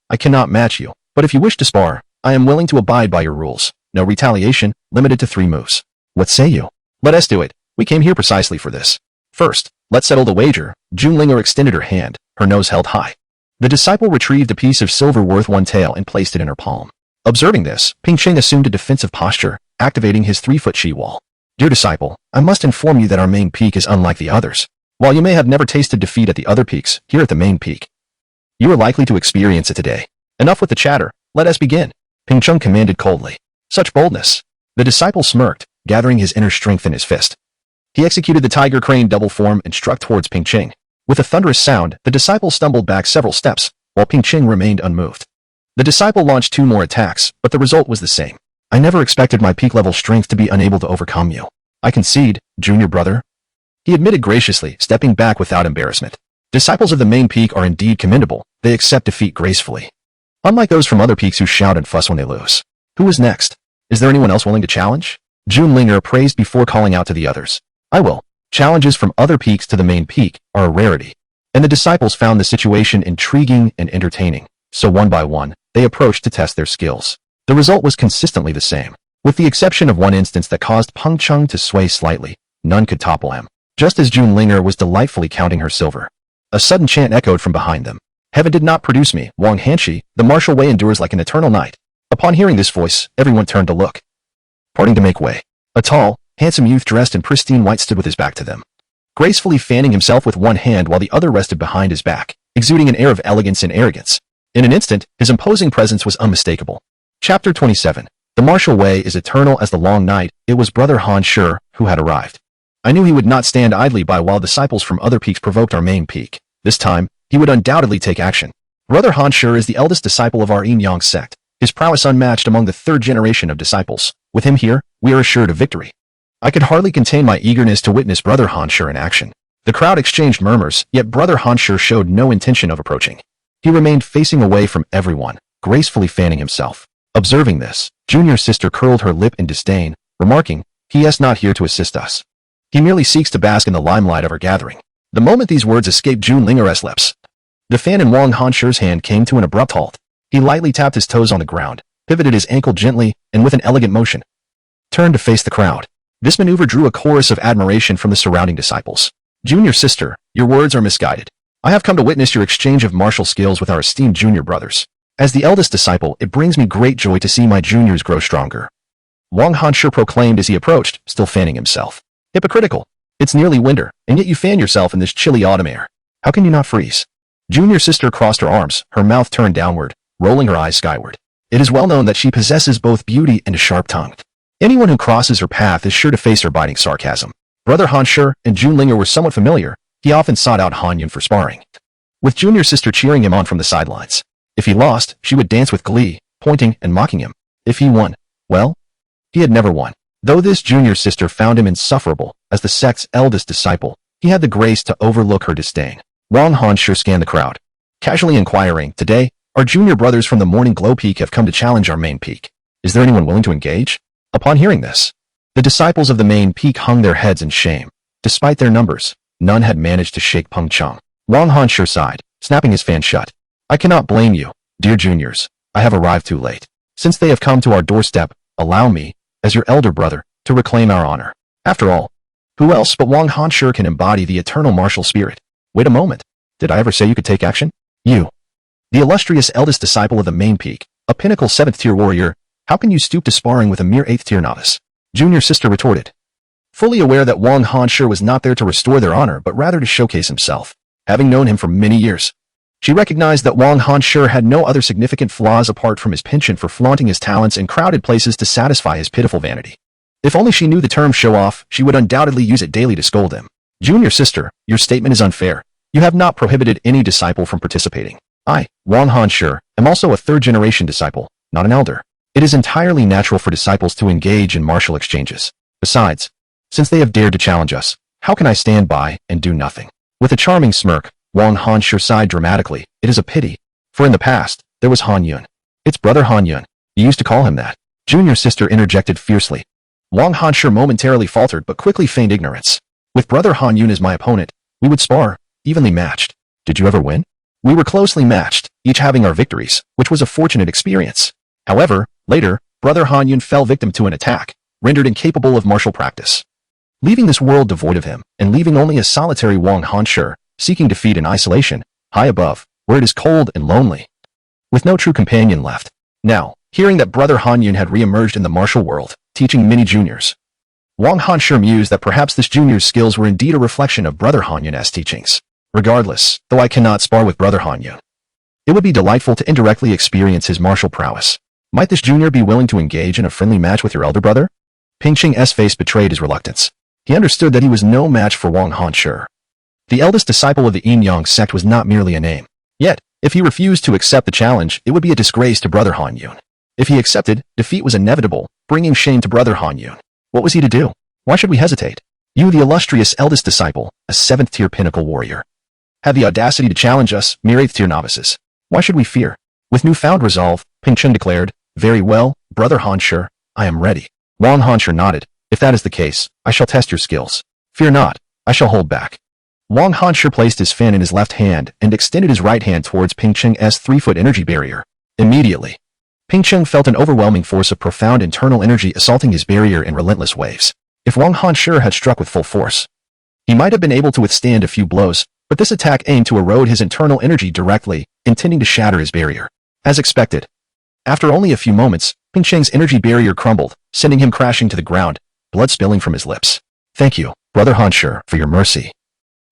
I cannot match you, but if you wish to spar, I am willing to abide by your rules. No retaliation, limited to 3 moves. What say you? Let us do it. We came here precisely for this. First, let's settle the wager. Junlinger extended her hand, her nose held high. The disciple retrieved a piece of silver worth 1 tael and placed it in her palm. Observing this, Pingqing assumed a defensive posture, activating his 3-foot chi wall. Dear disciple, I must inform you that our main peak is unlike the others. While you may have never tasted defeat at the other peaks, here at the main peak, you are likely to experience it today. Enough with the chatter, let us begin, Pingqing commanded coldly. Such boldness. The disciple smirked, gathering his inner strength in his fist. He executed the tiger crane double form and struck towards Pingqing. With a thunderous sound, the disciple stumbled back several steps, while Pingqing remained unmoved. The disciple launched 2 more attacks, but the result was the same. I never expected my peak-level strength to be unable to overcome you. I concede, junior brother. He admitted graciously, stepping back without embarrassment. Disciples of the main peak are indeed commendable. They accept defeat gracefully, unlike those from other peaks who shout and fuss when they lose. Who is next? Is there anyone else willing to challenge? Junlinger praised before calling out to the others. I will. Challenges from other peaks to the main peak are a rarity, and the disciples found the situation intriguing and entertaining. So one by one, they approached to test their skills. The result was consistently the same. With the exception of one instance that caused Pengcheng to sway slightly, none could topple him. Just as Junlinger was delightfully counting her silver, a sudden chant echoed from behind them. Heaven did not produce me, Wang Hanshi, the martial way endures like an eternal night. Upon hearing this voice, everyone turned to look, parting to make way. A tall, handsome youth dressed in pristine white stood with his back to them, gracefully fanning himself with one hand while the other rested behind his back, exuding an air of elegance and arrogance. In an instant, his imposing presence was unmistakable. Chapter 27. The martial way is eternal as the long night. It was Brother Han Sure who had arrived. I knew he would not stand idly by while disciples from other peaks provoked our main peak. This time, he would undoubtedly take action. Brother Han Sure is the eldest disciple of our Yinyong Sect, his prowess unmatched among the third generation of disciples. With him here, we are assured of victory. I could hardly contain my eagerness to witness Brother Hanshur in action. The crowd exchanged murmurs, yet Brother Hanshur showed no intention of approaching. He remained facing away from everyone, gracefully fanning himself. Observing this, Junior's sister curled her lip in disdain, remarking, "He is not here to assist us. He merely seeks to bask in the limelight of our gathering." The moment these words escaped June Linger's lips, the fan in Wang Hanshur's hand came to an abrupt halt. He lightly tapped his toes on the ground, pivoted his ankle gently, and with an elegant motion, turned to face the crowd. This maneuver drew a chorus of admiration from the surrounding disciples. "Junior sister, your words are misguided. I have come to witness your exchange of martial skills with our esteemed junior brothers. As the eldest disciple, it brings me great joy to see my juniors grow stronger," Wang Hanshur proclaimed as he approached, still fanning himself. "Hypocritical. It's nearly winter, and yet you fan yourself in this chilly autumn air. How can you not freeze?" Junior sister crossed her arms, her mouth turned downward, rolling her eyes skyward. It is well known that she possesses both beauty and a sharp tongue. Anyone who crosses her path is sure to face her biting sarcasm. Brother Hanshur and June Linger were somewhat familiar. He often sought out Han Yun for sparring, with junior sister cheering him on from the sidelines. If he lost, she would dance with glee, pointing and mocking him. If he won, well, he had never won. Though this junior sister found him insufferable, as the sect's eldest disciple, he had the grace to overlook her disdain. Wang Hanshur scanned the crowd, casually inquiring, "Today, our junior brothers from the Morning Glow Peak have come to challenge our main peak. Is there anyone willing to engage?" Upon hearing this, the disciples of the main peak hung their heads in shame. Despite their numbers, none had managed to shake Peng Cheng. Wang Hanshur sighed, snapping his fan shut. "I cannot blame you, dear juniors. I have arrived too late. Since they have come to our doorstep, allow me, as your elder brother, to reclaim our honor. After all, who else but Wang Hanshur can embody the eternal martial spirit?" Wait a moment. Did I ever say you could take action? You, the illustrious eldest disciple of the main peak, a pinnacle 7th-tier warrior, how can you stoop to sparring with a mere 8th-tier novice? Junior sister retorted, fully aware that Wang Hanshur was not there to restore their honor but rather to showcase himself. Having known him for many years, she recognized that Wang Hanshur had no other significant flaws apart from his penchant for flaunting his talents in crowded places to satisfy his pitiful vanity. If only she knew the term show-off, she would undoubtedly use it daily to scold him. "Junior sister, your statement is unfair. You have not prohibited any disciple from participating. I, Wang Hanshur, am also a third-generation disciple, not an elder. It is entirely natural for disciples to engage in martial exchanges. Besides, since they have dared to challenge us, how can I stand by and do nothing?" With a charming smirk, Wang Hanshur sighed dramatically. "It is a pity, for in the past, there was Han Yun. It's brother Han Yun. You used to call him that." Junior sister interjected fiercely. Wang Hanshur momentarily faltered but quickly feigned ignorance. "With brother Han Yun as my opponent, we would spar, evenly matched. Did you ever win?" "We were closely matched, each having our victories, which was a fortunate experience. However, later, brother Han Yun fell victim to an attack, rendered incapable of martial practice, leaving this world devoid of him, and leaving only a solitary Wang Hanshur, seeking defeat in isolation, high above, where it is cold and lonely, with no true companion left." Now, hearing that brother Han Yun had re-emerged in the martial world, teaching many juniors, Wang Hanshur mused that perhaps this junior's skills were indeed a reflection of brother Han Yun's teachings. Regardless, though I cannot spar with brother Han Yun, it would be delightful to indirectly experience his martial prowess. Might this junior be willing to engage in a friendly match with your elder brother? Ping Cheng's face betrayed his reluctance. He understood that he was no match for Wang Hanshur. The eldest disciple of the Yinyong Sect was not merely a name. Yet, if he refused to accept the challenge, it would be a disgrace to brother Han Yun. If he accepted, defeat was inevitable, bringing shame to brother Han Yun. What was he to do? Why should we hesitate? You, the illustrious eldest disciple, a 7th-tier pinnacle warrior, have the audacity to challenge us, mere 8th-tier novices. Why should we fear? With newfound resolve, Ping Cheng declared, "Very well, brother Hanshur, I am ready." Wang Hanshur nodded. "If that is the case, I shall test your skills. Fear not, I shall hold back." Wang Hanshur placed his fan in his left hand and extended his right hand towards Ping Cheng's 3-foot energy barrier. Immediately, Ping Cheng felt an overwhelming force of profound internal energy assaulting his barrier in relentless waves. If Wang Hanshur had struck with full force, he might have been able to withstand a few blows, but this attack aimed to erode his internal energy directly, intending to shatter his barrier. As expected, after only a few moments, Ping Cheng's energy barrier crumbled, sending him crashing to the ground, blood spilling from his lips. "Thank you, brother Hanshur, for your mercy,"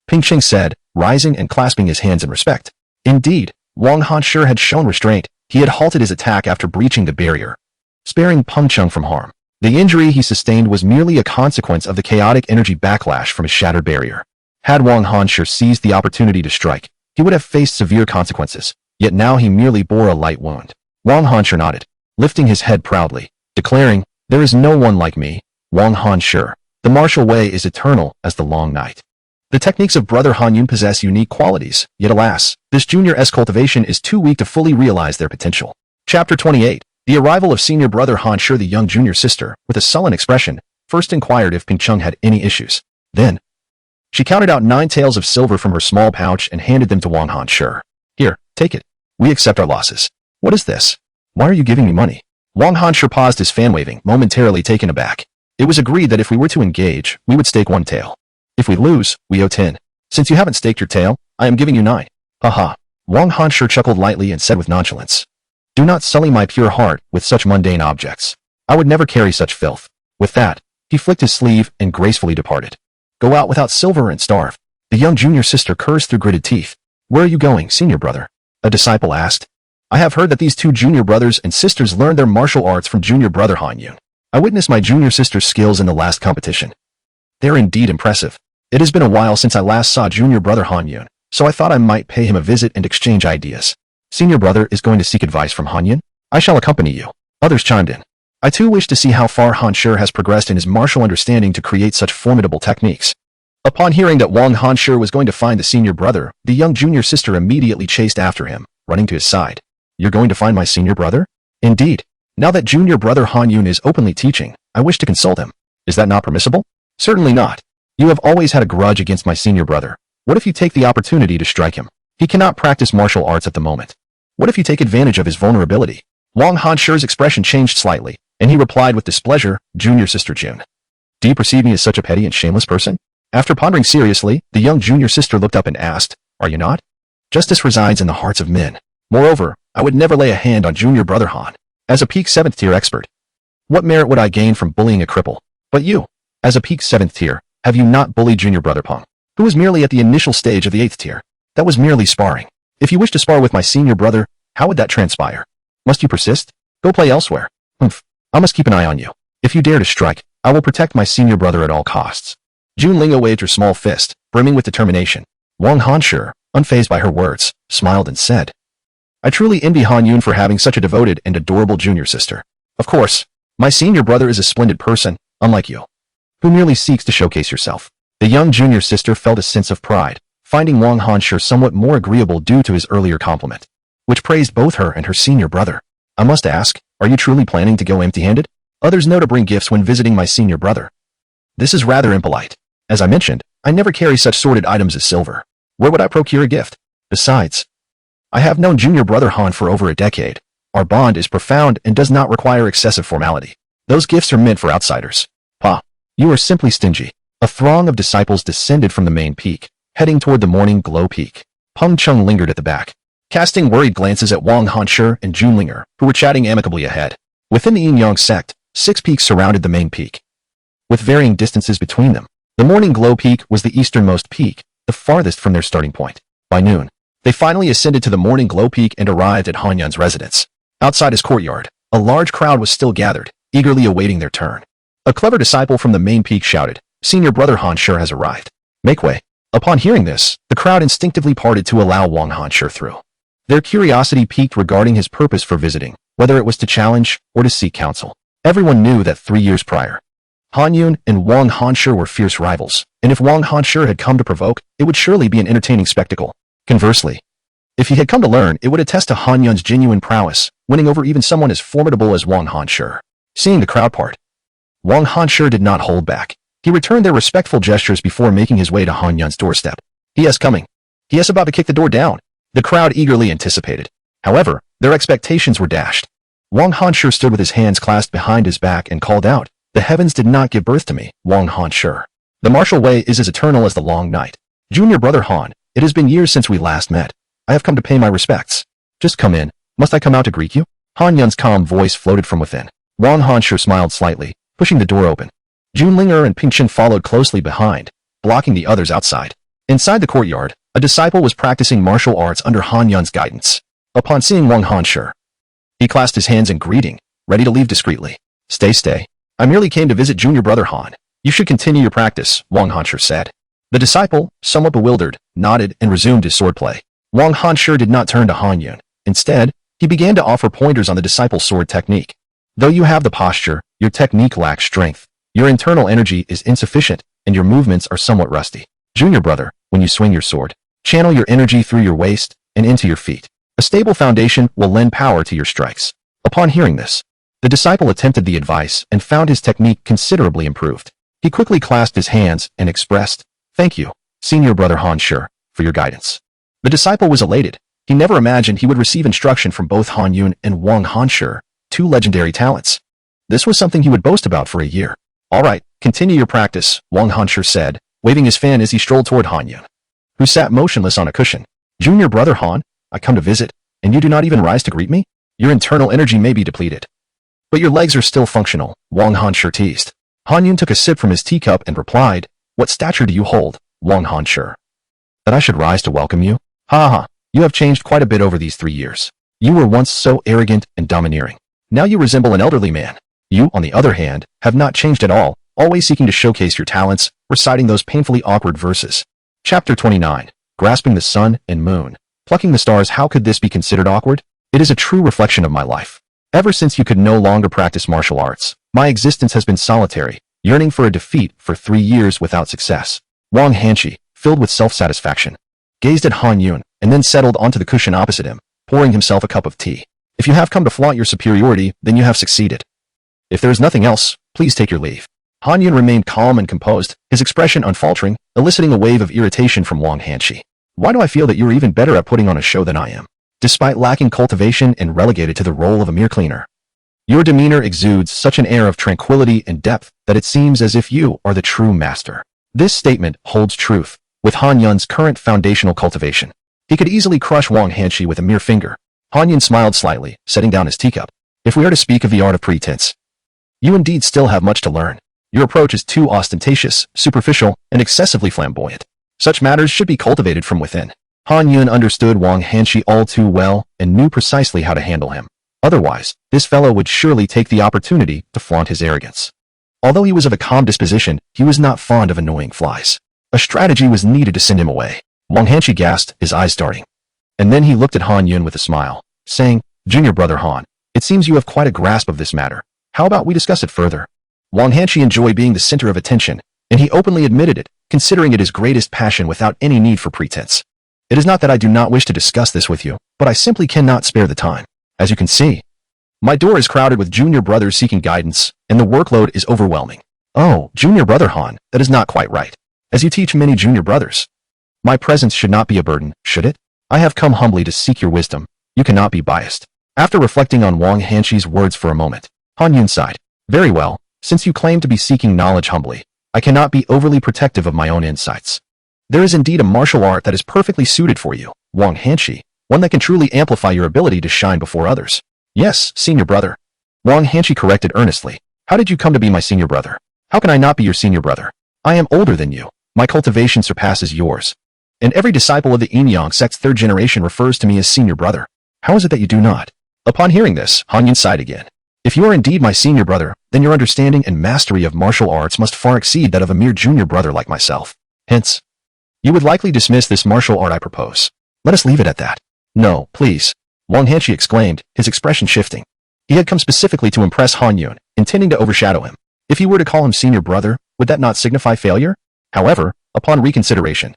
Ping Cheng said, rising and clasping his hands in respect. Indeed, Wang Hanshur had shown restraint. He had halted his attack after breaching the barrier, sparing Peng Cheng from harm. The injury he sustained was merely a consequence of the chaotic energy backlash from his shattered barrier. Had Wang Hanshur seized the opportunity to strike, he would have faced severe consequences, yet now he merely bore a light wound. Wang Hanshur nodded. lifting his head proudly, declaring, "There is no one like me, Wang Han Shi. The martial way is eternal as the long night." The techniques of Brother Han Yun possess unique qualities, yet alas, this junior's cultivation is too weak to fully realize their potential. Chapter 28. The arrival of senior brother Han Shi. The young junior sister, with a sullen expression, first inquired if Ping Chung had any issues. Then, she counted out 9 taels of silver from her small pouch and handed them to Wang Han Shi. "Here, take it. We accept our losses." "What is this? Why are you giving me money?" Wang Han Shi paused his fan waving, momentarily taken aback. It was agreed that if we were to engage, we would stake 1 tael. If we lose, we owe 10. Since you haven't staked your tael, I am giving you 9. Haha. Wang Han Shi chuckled lightly and said with nonchalance, "Do not sully my pure heart with such mundane objects. I would never carry such filth." With that, he flicked his sleeve and gracefully departed. "Go out without silver and starve." The young junior sister cursed through gritted teeth. "Where are you going, senior brother?" a disciple asked. "I have heard that these 2 junior brothers and sisters learned their martial arts from junior brother Han Yun. I witnessed my junior sister's skills in the last competition. They are indeed impressive. It has been a while since I last saw junior brother Han Yun, so I thought I might pay him a visit and exchange ideas." "Senior brother is going to seek advice from Han Yun? I shall accompany you." Others chimed in. "I too wish to see how far Han Shi has progressed in his martial understanding to create such formidable techniques." Upon hearing that Wang Han Shi was going to find the senior brother, the young junior sister immediately chased after him, running to his side. "You're going to find my senior brother?" "Indeed. Now that junior brother Han Yun is openly teaching, I wish to consult him." "Is that not permissible?" "Certainly not. You have always had a grudge against my senior brother. What if you take the opportunity to strike him? He cannot practice martial arts at the moment. What if you take advantage of his vulnerability?" Wang Han Shi's expression changed slightly, and he replied with displeasure, "Junior sister June, do you perceive me as such a petty and shameless person?" After pondering seriously, the young junior sister looked up and asked, "Are you not? Justice resides in the hearts of men. Moreover, I would never lay a hand on junior brother Han. As a peak 7th tier expert, what merit would I gain from bullying a cripple? But you, as a peak 7th tier, have you not bullied junior brother Peng, who was merely at the initial stage of the 8th tier? That was merely sparring. If you wish to spar with my senior brother, how would that transpire? Must you persist? Go play elsewhere." "Humph. I must keep an eye on you. If you dare to strike, I will protect my senior brother at all costs." June Lingo waved her small fist, brimming with determination. Wang Han Shi, unfazed by her words, smiled and said, "I truly envy Han Yun for having such a devoted and adorable junior sister. Of course, my senior brother is a splendid person, unlike you, who merely seeks to showcase yourself." The young junior sister felt a sense of pride, finding Wang Han Shi somewhat more agreeable due to his earlier compliment, which praised both her and her senior brother. "I must ask, are you truly planning to go empty-handed? Others know to bring gifts when visiting my senior brother. This is rather impolite. As I mentioned, I never carry such sordid items as silver. Where would I procure a gift? Besides, I have known junior brother Han for over a decade. Our bond is profound and does not require excessive formality. Those gifts are meant for outsiders." "Pa, you are simply stingy." A throng of disciples descended from the main peak, heading toward the morning glow peak. Peng Chung lingered at the back, casting worried glances at Wang Han Shi and Jun Linger, who were chatting amicably ahead. Within the Yinyong Sect, 6 peaks surrounded the main peak, with varying distances between them. The morning glow peak was the easternmost peak, the farthest from their starting point. By noon, they finally ascended to the morning glow peak and arrived at Han Yun's residence. Outside his courtyard, a large crowd was still gathered, eagerly awaiting their turn. A clever disciple from the main peak shouted, "Senior brother Han Shi has arrived. Make way." Upon hearing this, the crowd instinctively parted to allow Wang Han Shi through. Their curiosity piqued regarding his purpose for visiting, whether it was to challenge or to seek counsel. Everyone knew that 3 years prior, Han Yun and Wang Han Shi were fierce rivals, and if Wang Han Shi had come to provoke, it would surely be an entertaining spectacle. Conversely, if he had come to learn, it would attest to Han Yun's genuine prowess, winning over even someone as formidable as Wang Han Shi. Seeing the crowd part, Wang Han Shi did not hold back. He returned their respectful gestures before making his way to Han Yun's doorstep. "He is coming. He is about to kick the door down." The crowd eagerly anticipated. However, their expectations were dashed. Wang Han Shi stood with his hands clasped behind his back and called out, "The heavens did not give birth to me, Wang Han Shi. The martial way is as eternal as the long night. Junior brother Han, it has been years since we last met. I have come to pay my respects." "Just come in. Must I come out to greet you?" Han Yun's calm voice floated from within. Wang Han Shi smiled slightly, pushing the door open. Jun Linger and Ping Chen followed closely behind, blocking the others outside. Inside the courtyard, a disciple was practicing martial arts under Han Yun's guidance. Upon seeing Wang Han Shi, he clasped his hands in greeting, ready to leave discreetly. Stay. I merely came to visit junior brother Han. You should continue your practice," Wang Han Shi said. The disciple, somewhat bewildered, nodded and resumed his swordplay. Wang Han Shi did not turn to Han Yun. Instead, He began to offer pointers on the disciple's sword technique. Though you have the posture, your technique lacks strength. Your internal energy is insufficient, and your movements are somewhat rusty. Junior brother, when you swing your sword, channel your energy through your waist and into your feet. A stable foundation will lend power to your strikes. Upon hearing this, the disciple attempted the advice and found his technique considerably improved. He quickly clasped his hands and expressed, "Thank you, Senior Brother Han Shi, for your guidance." The disciple was elated. He never imagined he would receive instruction from both Han Yun and Wang Han Shi, two legendary talents. This was something he would boast about for a year. "All right, continue your practice," Wang Han Shi said, waving his fan as he strolled toward Han Yun, who sat motionless on a cushion. "Junior Brother Han, I come to visit, and you do not even rise to greet me? Your internal energy may be depleted, but your legs are still functional," Wang Han Shi teased. Han Yun took a sip from his teacup and replied, "What stature do you hold, Wang Han Shi? That I should rise to welcome you? Ha ha, you have changed quite a bit over these 3 years. You were once so arrogant and domineering. Now you resemble an elderly man. You, on the other hand, have not changed at all, always seeking to showcase your talents, reciting those painfully awkward verses." Chapter 29. Grasping the sun and moon. Plucking the stars. How could this be considered awkward? It is a true reflection of my life. Ever since you could no longer practice martial arts, my existence has been solitary, yearning for a defeat for 3 years without success. Wang Hanshi, filled with self-satisfaction, gazed at Han Yun and then settled onto the cushion opposite him, pouring himself a cup of tea. "If you have come to flaunt your superiority, then you have succeeded. If there is nothing else, please take your leave." Han Yun remained calm and composed, his expression unfaltering, eliciting a wave of irritation from Wang Hanshi. "Why do I feel that you're even better at putting on a show than I am, despite lacking cultivation and relegated to the role of a mere cleaner? Your demeanor exudes such an air of tranquility and depth that it seems as if you are the true master." This statement holds truth with Han Yun's current foundational cultivation. He could easily crush Wang Hanshi with a mere finger. Han Yun smiled slightly, setting down his teacup. "If we are to speak of the art of pretense, you indeed still have much to learn. Your approach is too ostentatious, superficial, and excessively flamboyant. Such matters should be cultivated from within." Han Yun understood Wang Hanshi all too well and knew precisely how to handle him. Otherwise, this fellow would surely take the opportunity to flaunt his arrogance. Although he was of a calm disposition, he was not fond of annoying flies. A strategy was needed to send him away. Wang Hanshi gasped, his eyes darting. And then he looked at Han Yun with a smile, saying, "Junior Brother Han, it seems you have quite a grasp of this matter. How about we discuss it further?" Wang Hanshi enjoyed being the center of attention, and he openly admitted it, considering it his greatest passion without any need for pretense. "It is not that I do not wish to discuss this with you, but I simply cannot spare the time. As you can see, my door is crowded with junior brothers seeking guidance, and the workload is overwhelming." "Oh, Junior Brother Han, that is not quite right. As you teach many junior brothers, my presence should not be a burden, should it? I have come humbly to seek your wisdom. You cannot be biased." After reflecting on Wang Hanshi's words for a moment, Han Yun sighed. "Very well, since you claim to be seeking knowledge humbly, I cannot be overly protective of my own insights. There is indeed a martial art that is perfectly suited for you, Wang Hanshi, one that can truly amplify your ability to shine before others." "Yes, senior brother." Wang Hanshi corrected earnestly. "How did you come to be my senior brother? How can I not be your senior brother? I am older than you. My cultivation surpasses yours. And every disciple of the Yinyong Sect's 3rd generation refers to me as senior brother. How is it that you do not?" Upon hearing this, Han Yun sighed again. "If you are indeed my senior brother, then your understanding and mastery of martial arts must far exceed that of a mere junior brother like myself. Hence, you would likely dismiss this martial art I propose. Let us leave it at that." "No, please," Wang Hanshi exclaimed, his expression shifting. He had come specifically to impress Han Yun, intending to overshadow him. If he were to call him senior brother, would that not signify failure? However, upon reconsideration,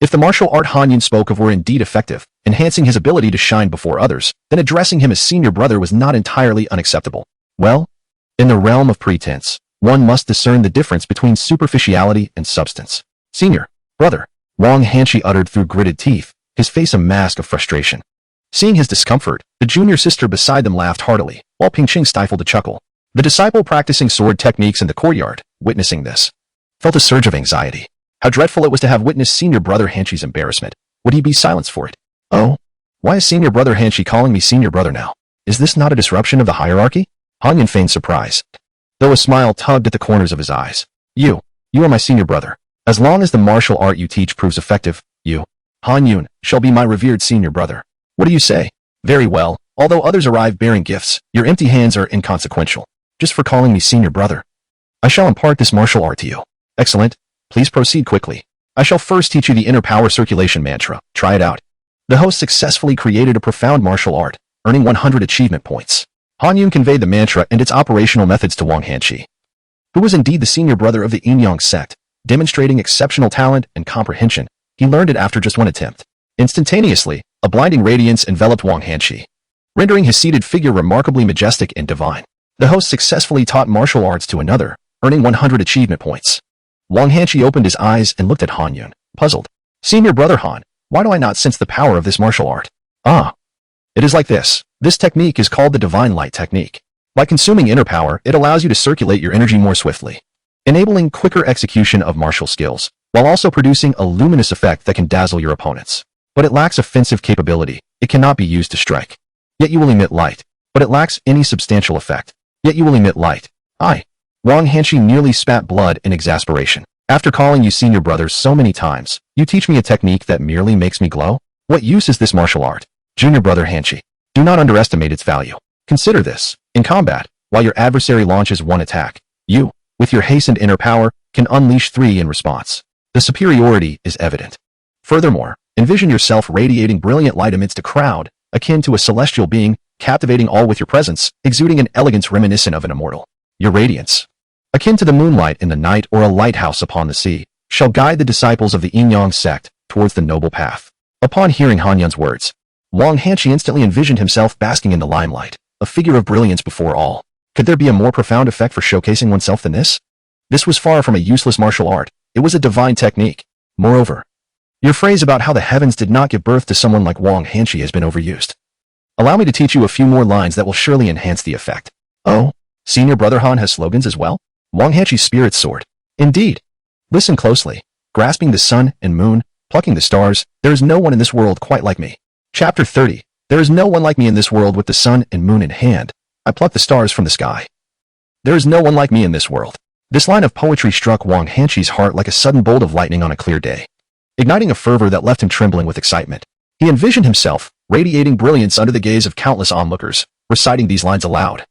if the martial art Han Yun spoke of were indeed effective, enhancing his ability to shine before others, then addressing him as senior brother was not entirely unacceptable. Well, in the realm of pretense, one must discern the difference between superficiality and substance. "Senior brother," Wang Hanshi uttered through gritted teeth, his face a mask of frustration. Seeing his discomfort, the junior sister beside them laughed heartily, while Pingqing stifled a chuckle. The disciple practicing sword techniques in the courtyard, witnessing this, felt a surge of anxiety. How dreadful it was to have witnessed senior brother Hanshi's embarrassment. Would he be silenced for it? "Oh, why is senior brother Hanshi calling me senior brother now? Is this not a disruption of the hierarchy?" Han Yun feigned surprise, though a smile tugged at the corners of his eyes. You are my senior brother. As long as the martial art you teach proves effective, you, Han Yun, shall be my revered senior brother. What do you say?" "Very well, although others arrive bearing gifts, your empty hands are inconsequential. Just for calling me senior brother, I shall impart this martial art to you." "Excellent. Please proceed quickly. I shall first teach you the inner power circulation mantra. Try it out." The host successfully created a profound martial art, earning 100 achievement points. Han Yun conveyed the mantra and its operational methods to Wang Hanqi, who was indeed the senior brother of the Yinyong Sect. Demonstrating exceptional talent and comprehension, he learned it after just one attempt. Instantaneously, a blinding radiance enveloped Wang Hanqi, rendering his seated figure remarkably majestic and divine. The host successfully taught martial arts to another, earning 100 achievement points. Wang Hanqi opened his eyes and looked at Han Yun, puzzled. Senior brother Han, why do I not sense the power of this martial art? Ah. It is like this. This technique is called the Divine Light Technique. By consuming inner power, it allows you to circulate your energy more swiftly, enabling quicker execution of martial skills, while also producing a luminous effect that can dazzle your opponents. But it lacks offensive capability. It cannot be used to strike. Yet you will emit light. But it lacks any substantial effect. Yet you will emit light. Wang Hanqi nearly spat blood in exasperation. After calling you senior brothers so many times, you teach me a technique that merely makes me glow? What use is this martial art? Junior brother Hanqi, do not underestimate its value. Consider this. In combat, while your adversary launches one attack, you, with your hastened inner power, can unleash 3 in response. The superiority is evident. Furthermore, envision yourself radiating brilliant light amidst a crowd, akin to a celestial being, captivating all with your presence, exuding an elegance reminiscent of an immortal. Your radiance, akin to the moonlight in the night or a lighthouse upon the sea, shall guide the disciples of the Yinyong Sect towards the noble path. Upon hearing Han Yun's words, Wang Hanqi instantly envisioned himself basking in the limelight, a figure of brilliance before all. Could there be a more profound effect for showcasing oneself than this? This was far from a useless martial art. It was a divine technique. Moreover, your phrase about how the heavens did not give birth to someone like Wang Hanqi has been overused. Allow me to teach you a few more lines that will surely enhance the effect. Oh, senior brother Han has slogans as well? Wang Hanqi's spirit soared. Indeed. Listen closely. Grasping the sun and moon, plucking the stars, there is no one in this world quite like me. Chapter 30. There is no one like me in this world with the sun and moon in hand. I pluck the stars from the sky. There is no one like me in this world. This line of poetry struck Wang Hanqi's heart like a sudden bolt of lightning on a clear day, igniting a fervor that left him trembling with excitement. He envisioned himself, radiating brilliance under the gaze of countless onlookers, reciting these lines aloud,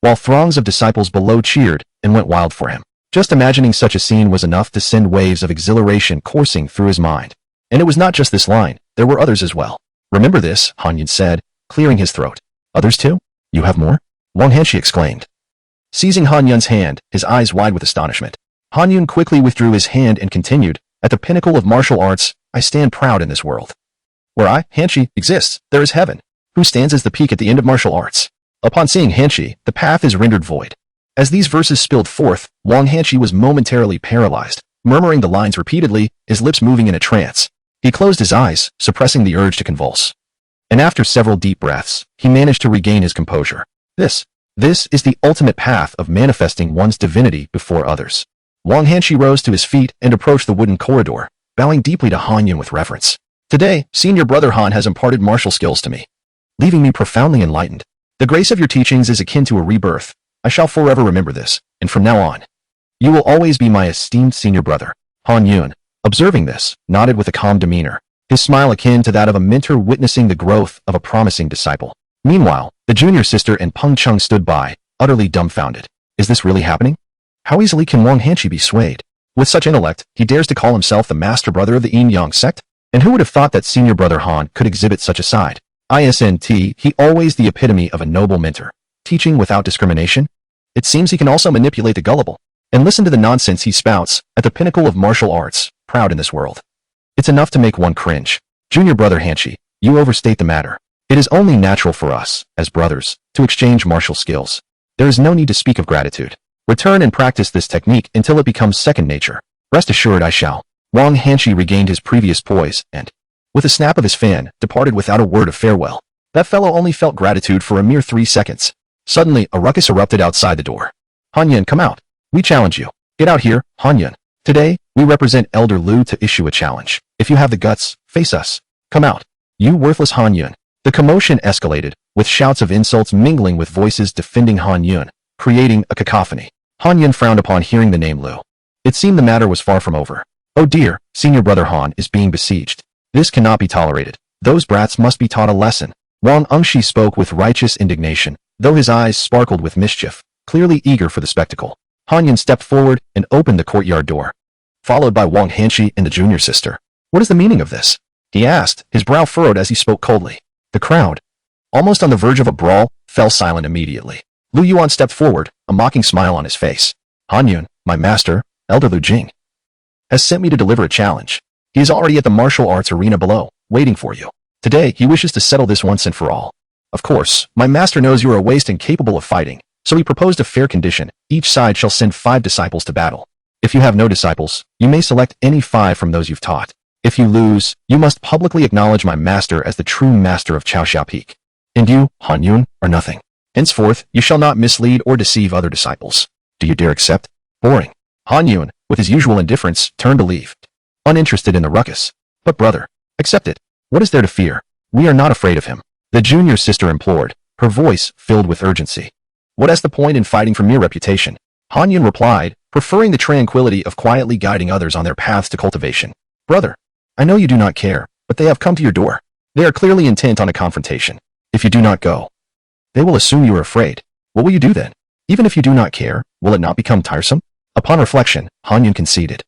while throngs of disciples below cheered and went wild for him. Just imagining such a scene was enough to send waves of exhilaration coursing through his mind. And it was not just this line, there were others as well. Remember this, Han Yun said, clearing his throat. Others too? You have more? Wang Hanqi exclaimed. Seizing Han Yun's hand, his eyes wide with astonishment, Han Yun quickly withdrew his hand and continued, at the pinnacle of martial arts, I stand proud in this world. Where I, Hanqi, exists, there is heaven, who stands as the peak at the end of martial arts. Upon seeing Hanqi, the path is rendered void. As these verses spilled forth, Wang Hanqi was momentarily paralyzed, murmuring the lines repeatedly, his lips moving in a trance. He closed his eyes, suppressing the urge to convulse. And after several deep breaths, he managed to regain his composure. This is the ultimate path of manifesting one's divinity before others. Wang Hanqi rose to his feet and approached the wooden corridor, bowing deeply to Han Yun with reverence. Today, senior brother Han has imparted martial skills to me, leaving me profoundly enlightened. The grace of your teachings is akin to a rebirth. I shall forever remember this, and from now on, you will always be my esteemed senior brother. Han Yun, observing this, nodded with a calm demeanor, his smile akin to that of a mentor witnessing the growth of a promising disciple. Meanwhile, the junior sister and Peng Chung stood by, utterly dumbfounded. Is this really happening? How easily can Wang Hanqi be swayed? With such intellect, he dares to call himself the master brother of the Yinyong Sect? And who would have thought that senior brother Han could exhibit such a side? He always the epitome of a noble mentor, teaching without discrimination. It seems he can also manipulate the gullible. And listen to the nonsense he spouts, at the pinnacle of martial arts, proud in this world. It's enough to make one cringe. Junior brother Hanqi, you overstate the matter. It is only natural for us, as brothers, to exchange martial skills. There is no need to speak of gratitude. Return and practice this technique until it becomes second nature. Rest assured I shall. Wang Hanqi regained his previous poise and, with a snap of his fan, departed without a word of farewell. That fellow only felt gratitude for a mere 3 seconds. Suddenly, a ruckus erupted outside the door. Han Yun, come out. We challenge you. Get out here, Han Yun. Today, we represent Elder Lu to issue a challenge. If you have the guts, face us. Come out. You worthless Han Yun. The commotion escalated, with shouts of insults mingling with voices defending Han Yun, creating a cacophony. Han Yun frowned upon hearing the name Lu. It seemed the matter was far from over. Oh dear, senior brother Han is being besieged. This cannot be tolerated. Those brats must be taught a lesson. Wang Hanqi spoke with righteous indignation, though his eyes sparkled with mischief, clearly eager for the spectacle. Han Yun stepped forward and opened the courtyard door, followed by Wang Hanqi and the junior sister. What is the meaning of this? He asked, his brow furrowed as he spoke coldly. The crowd. almost on the verge of a brawl, fell silent immediately. Lu Yuan stepped forward, a mocking smile on his face. Han Yun, my master, Elder Lu Jing, has sent me to deliver a challenge. He is already at the martial arts arena below, waiting for you. Today, he wishes to settle this once and for all. Of course, my master knows you are a waste and capable of fighting, so he proposed a fair condition. Each side shall send 5 disciples to battle. If you have no disciples, you may select any 5 from those you've taught. If you lose, you must publicly acknowledge my master as the true master of Chaoxiao Peak. And you, Han Yun, are nothing. Henceforth, you shall not mislead or deceive other disciples. Do you dare accept? Boring. Han Yun, with his usual indifference, turned to leave, uninterested in the ruckus. But brother, accept it. What is there to fear? We are not afraid of him. The junior sister implored, her voice filled with urgency. What is the point in fighting for mere reputation? Han Yun replied, preferring the tranquility of quietly guiding others on their paths to cultivation. Brother, I know you do not care, but they have come to your door. They are clearly intent on a confrontation. If you do not go, they will assume you are afraid. What will you do then? Even if you do not care, will it not become tiresome? Upon reflection, Han Yun conceded.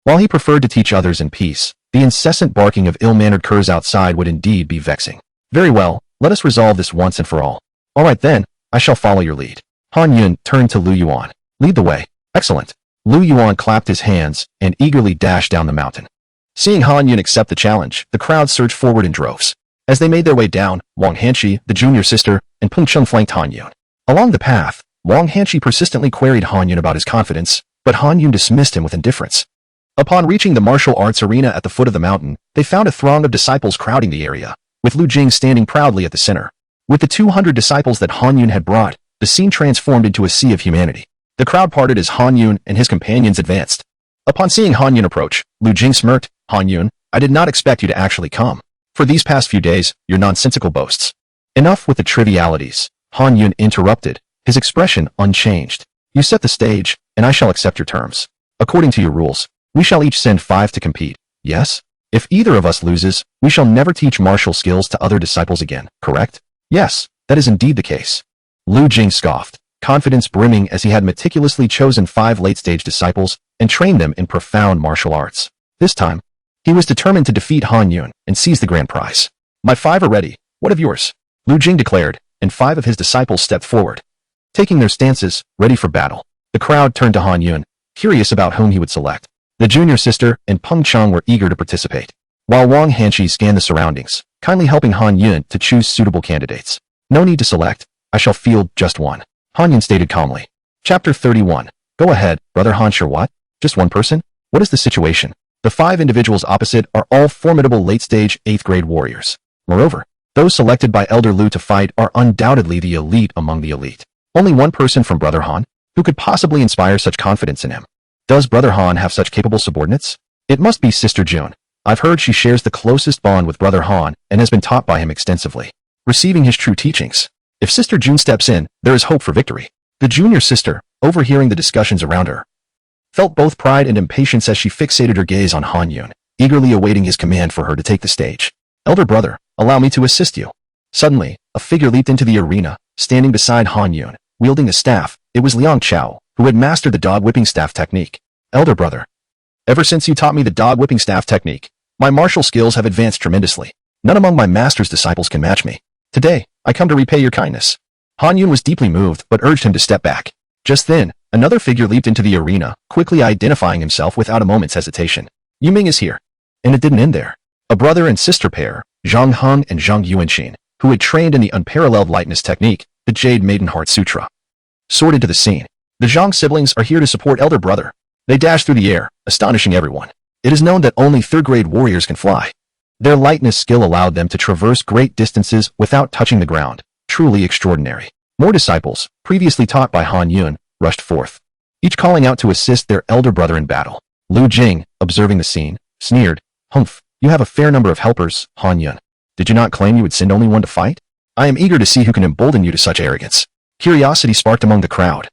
While he preferred to teach others in peace, the incessant barking of ill-mannered curs outside would indeed be vexing. Very well, let us resolve this once and for all. All right then, I shall follow your lead. Han Yun turned to Lu Yuan. Lead the way. Excellent. Lu Yuan clapped his hands and eagerly dashed down the mountain. Seeing Han Yun accept the challenge, the crowd surged forward in droves. As they made their way down, Wang Hanqi, the junior sister, and Peng Cheng flanked Han Yun. Along the path, Wang Hanqi persistently queried Han Yun about his confidence, but Han Yun dismissed him with indifference. Upon reaching the martial arts arena at the foot of the mountain, they found a throng of disciples crowding the area, with Lu Jing standing proudly at the center. With the 200 disciples that Han Yun had brought, the scene transformed into a sea of humanity. The crowd parted as Han Yun and his companions advanced. Upon seeing Han Yun approach, Lu Jing smirked, Han Yun, I did not expect you to actually come. For these past few days, your nonsensical boasts. Enough with the trivialities. Han Yun interrupted, his expression unchanged. You set the stage, and I shall accept your terms. According to your rules, we shall each send 5 to compete. Yes? If either of us loses, we shall never teach martial skills to other disciples again, correct? Yes, that is indeed the case. Lu Jing scoffed, confidence brimming as he had meticulously chosen 5 late-stage disciples and trained them in profound martial arts. This time, he was determined to defeat Han Yun and seize the grand prize. My 5 are ready. What of yours? Lu Jing declared, and 5 of his disciples stepped forward, taking their stances, ready for battle. The crowd turned to Han Yun, curious about whom he would select. The junior sister and Peng Cheng were eager to participate, while Wang Hanqi scanned the surroundings, kindly helping Han Yun to choose suitable candidates. No need to select. I shall field just one. Han Yun stated calmly. Chapter 31. Go ahead, Brother Han. Sure what? Just one person? What is the situation? The 5 individuals opposite are all formidable late-stage 8th grade warriors. Moreover, those selected by Elder Lu to fight are undoubtedly the elite among the elite. Only one person from Brother Han, who could possibly inspire such confidence in him. Does Brother Han have such capable subordinates? It must be Sister June. I've heard she shares the closest bond with Brother Han and has been taught by him extensively, receiving his true teachings. If Sister June steps in, there is hope for victory. The junior sister, overhearing the discussions around her, felt both pride and impatience as she fixated her gaze on Han Yun, eagerly awaiting his command for her to take the stage. Elder brother, allow me to assist you. Suddenly, a figure leaped into the arena, standing beside Han Yun, wielding a staff. It was Liang Chao, who had mastered the dog-whipping staff technique. Elder brother, ever since you taught me the dog-whipping staff technique, my martial skills have advanced tremendously. None among my master's disciples can match me. Today, I come to repay your kindness. Han Yun was deeply moved but urged him to step back. Just then, another figure leaped into the arena, quickly identifying himself without a moment's hesitation. Yu Ming is here. And it didn't end there. A brother and sister pair, Zhang Heng and Zhang Yuanxin, who had trained in the unparalleled lightness technique, the Jade Maiden Heart Sutra, soared into the scene. The Zhang siblings are here to support elder brother. They dashed through the air, astonishing everyone. It is known that only 3rd grade warriors can fly. Their lightness skill allowed them to traverse great distances without touching the ground. Truly extraordinary. More disciples, previously taught by Han Yun, rushed forth, each calling out to assist their elder brother in battle. Lu Jing, observing the scene, sneered, Humph, you have a fair number of helpers, Han Yun. Did you not claim you would send only one to fight? I am eager to see who can embolden you to such arrogance. Curiosity sparked among the crowd,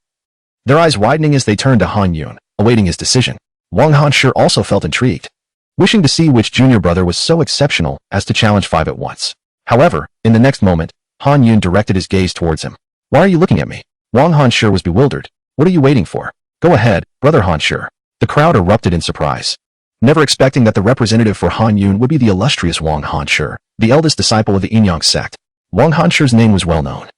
their eyes widening as they turned to Han Yun, awaiting his decision. Wang Hanshi also felt intrigued, wishing to see which junior brother was so exceptional as to challenge 5 at once. However, in the next moment, Han Yun directed his gaze towards him. Why are you looking at me? Wang Hanshi was bewildered. What are you waiting for? Go ahead, Brother Hanshi. The crowd erupted in surprise, never expecting that the representative for Han Yun would be the illustrious Wang Hanshi, the eldest disciple of the Yinyong Sect. Wang Hanshi's name was well known.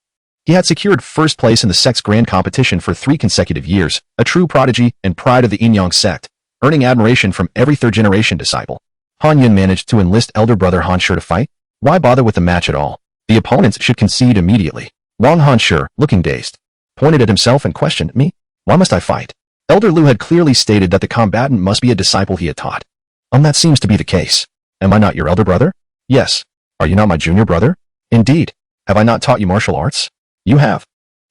He had secured first place in the sect's grand competition for 3 consecutive years, a true prodigy and pride of the Yinyong Sect, earning admiration from every third-generation disciple. Han Yun managed to enlist elder brother Hanshi to fight. Why bother with the match at all? The opponents should concede immediately. Wang Hanshi, looking dazed, pointed at himself and questioned, me? Why must I fight? Elder Lu had clearly stated that the combatant must be a disciple he had taught. That seems to be the case. Am I not your elder brother? Yes. Are you not my junior brother? Indeed. Have I not taught you martial arts? You have.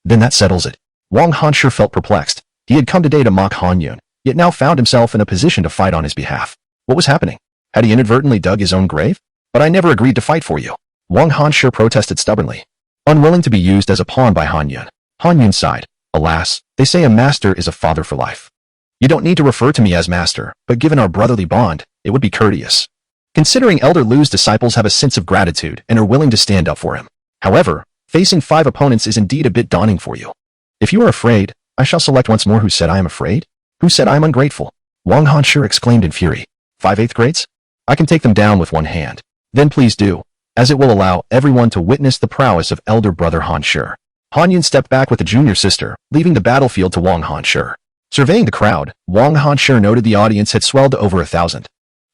Then that settles it. Wang Hanshi felt perplexed. He had come today to mock Han Yun, yet now found himself in a position to fight on his behalf. What was happening? Had he inadvertently dug his own grave? But I never agreed to fight for you. Wang Hanshi protested stubbornly, unwilling to be used as a pawn by Han Yun. Han Yun sighed. Alas, they say a master is a father for life. You don't need to refer to me as master, but given our brotherly bond, it would be courteous. Considering Elder Lu's disciples have a sense of gratitude and are willing to stand up for him. However, facing 5 opponents is indeed a bit daunting for you. If you are afraid, I shall select once more. Who said I am afraid? Who said I am ungrateful? Wang Hanshi exclaimed in fury. 5 8th grades? I can take them down with one hand. Then please do, as it will allow everyone to witness the prowess of elder brother Hanshi. Han Yun stepped back with the junior sister, leaving the battlefield to Wang Hanshi. Surveying the crowd, Wang Hanshi noted the audience had swelled to over 1,000.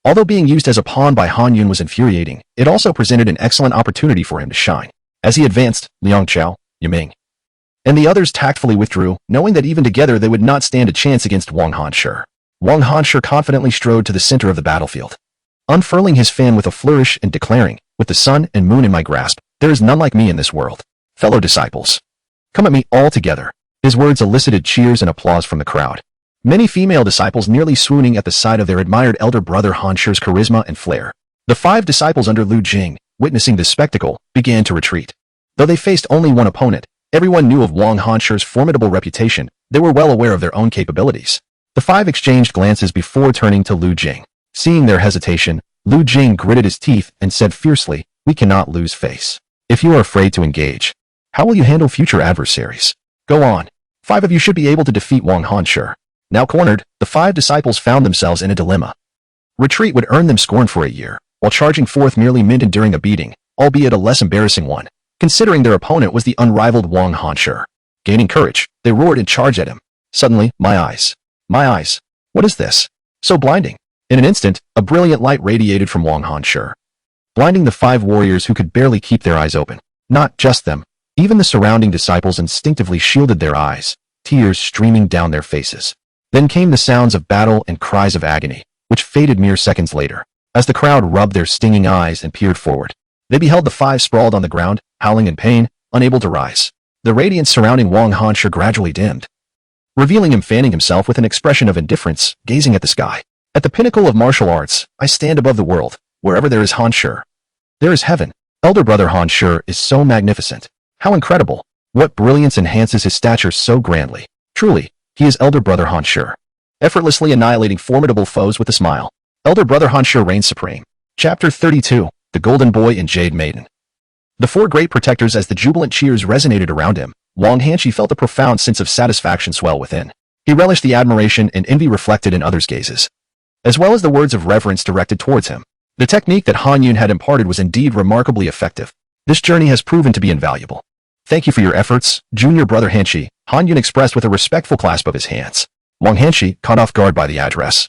Although being used as a pawn by Han Yun was infuriating, it also presented an excellent opportunity for him to shine. As he advanced, Liang Chao, Yiming, and the others tactfully withdrew, knowing that even together they would not stand a chance against Wang Hanshi. Wang Hanshi confidently strode to the center of the battlefield, unfurling his fan with a flourish and declaring, with the sun and moon in my grasp, there is none like me in this world. Fellow disciples, come at me all together. His words elicited cheers and applause from the crowd. Many female disciples nearly swooning at the sight of their admired elder brother Hanshi's charisma and flair. The 5 disciples under Lu Jing, witnessing this spectacle, began to retreat. Though they faced only one opponent, everyone knew of Wang Hanshi's formidable reputation. They were well aware of their own capabilities. The 5 exchanged glances before turning to Lu Jing. Seeing their hesitation, Lu Jing gritted his teeth and said fiercely, we cannot lose face. If you are afraid to engage, how will you handle future adversaries? Go on. 5 of you should be able to defeat Wang Hanshi. Now cornered, the 5 disciples found themselves in a dilemma. Retreat would earn them scorn for a year, while charging forth merely meant enduring a beating, albeit a less embarrassing one, considering their opponent was the unrivaled Wang Hanshi. Gaining courage, they roared and charged at him. Suddenly, my eyes. What is this? So blinding. In an instant, a brilliant light radiated from Wang Hanshi, blinding the 5 warriors who could barely keep their eyes open. Not just them. Even the surrounding disciples instinctively shielded their eyes, tears streaming down their faces. Then came the sounds of battle and cries of agony, which faded mere seconds later. As the crowd rubbed their stinging eyes and peered forward, they beheld the 5 sprawled on the ground, howling in pain, unable to rise. The radiance surrounding Wang Hanshi gradually dimmed, revealing him fanning himself with an expression of indifference, gazing at the sky. At the pinnacle of martial arts, I stand above the world. Wherever there is Hanshi, there is heaven. Elder brother Hanshi is so magnificent. How incredible! What brilliance enhances his stature so grandly? Truly, he is elder brother Hanshi, effortlessly annihilating formidable foes with a smile. Elder brother Hanshi reigns supreme. Chapter 32, The Golden Boy and Jade Maiden. The 4 great protectors. As the jubilant cheers resonated around him, Wang Hanshi felt a profound sense of satisfaction swell within. He relished the admiration and envy reflected in others' gazes, as well as the words of reverence directed towards him. The technique that Han Yun had imparted was indeed remarkably effective. This journey has proven to be invaluable. Thank you for your efforts, junior brother Hanshi, Han Yun expressed with a respectful clasp of his hands. Wang Hanshi, caught off guard by the address,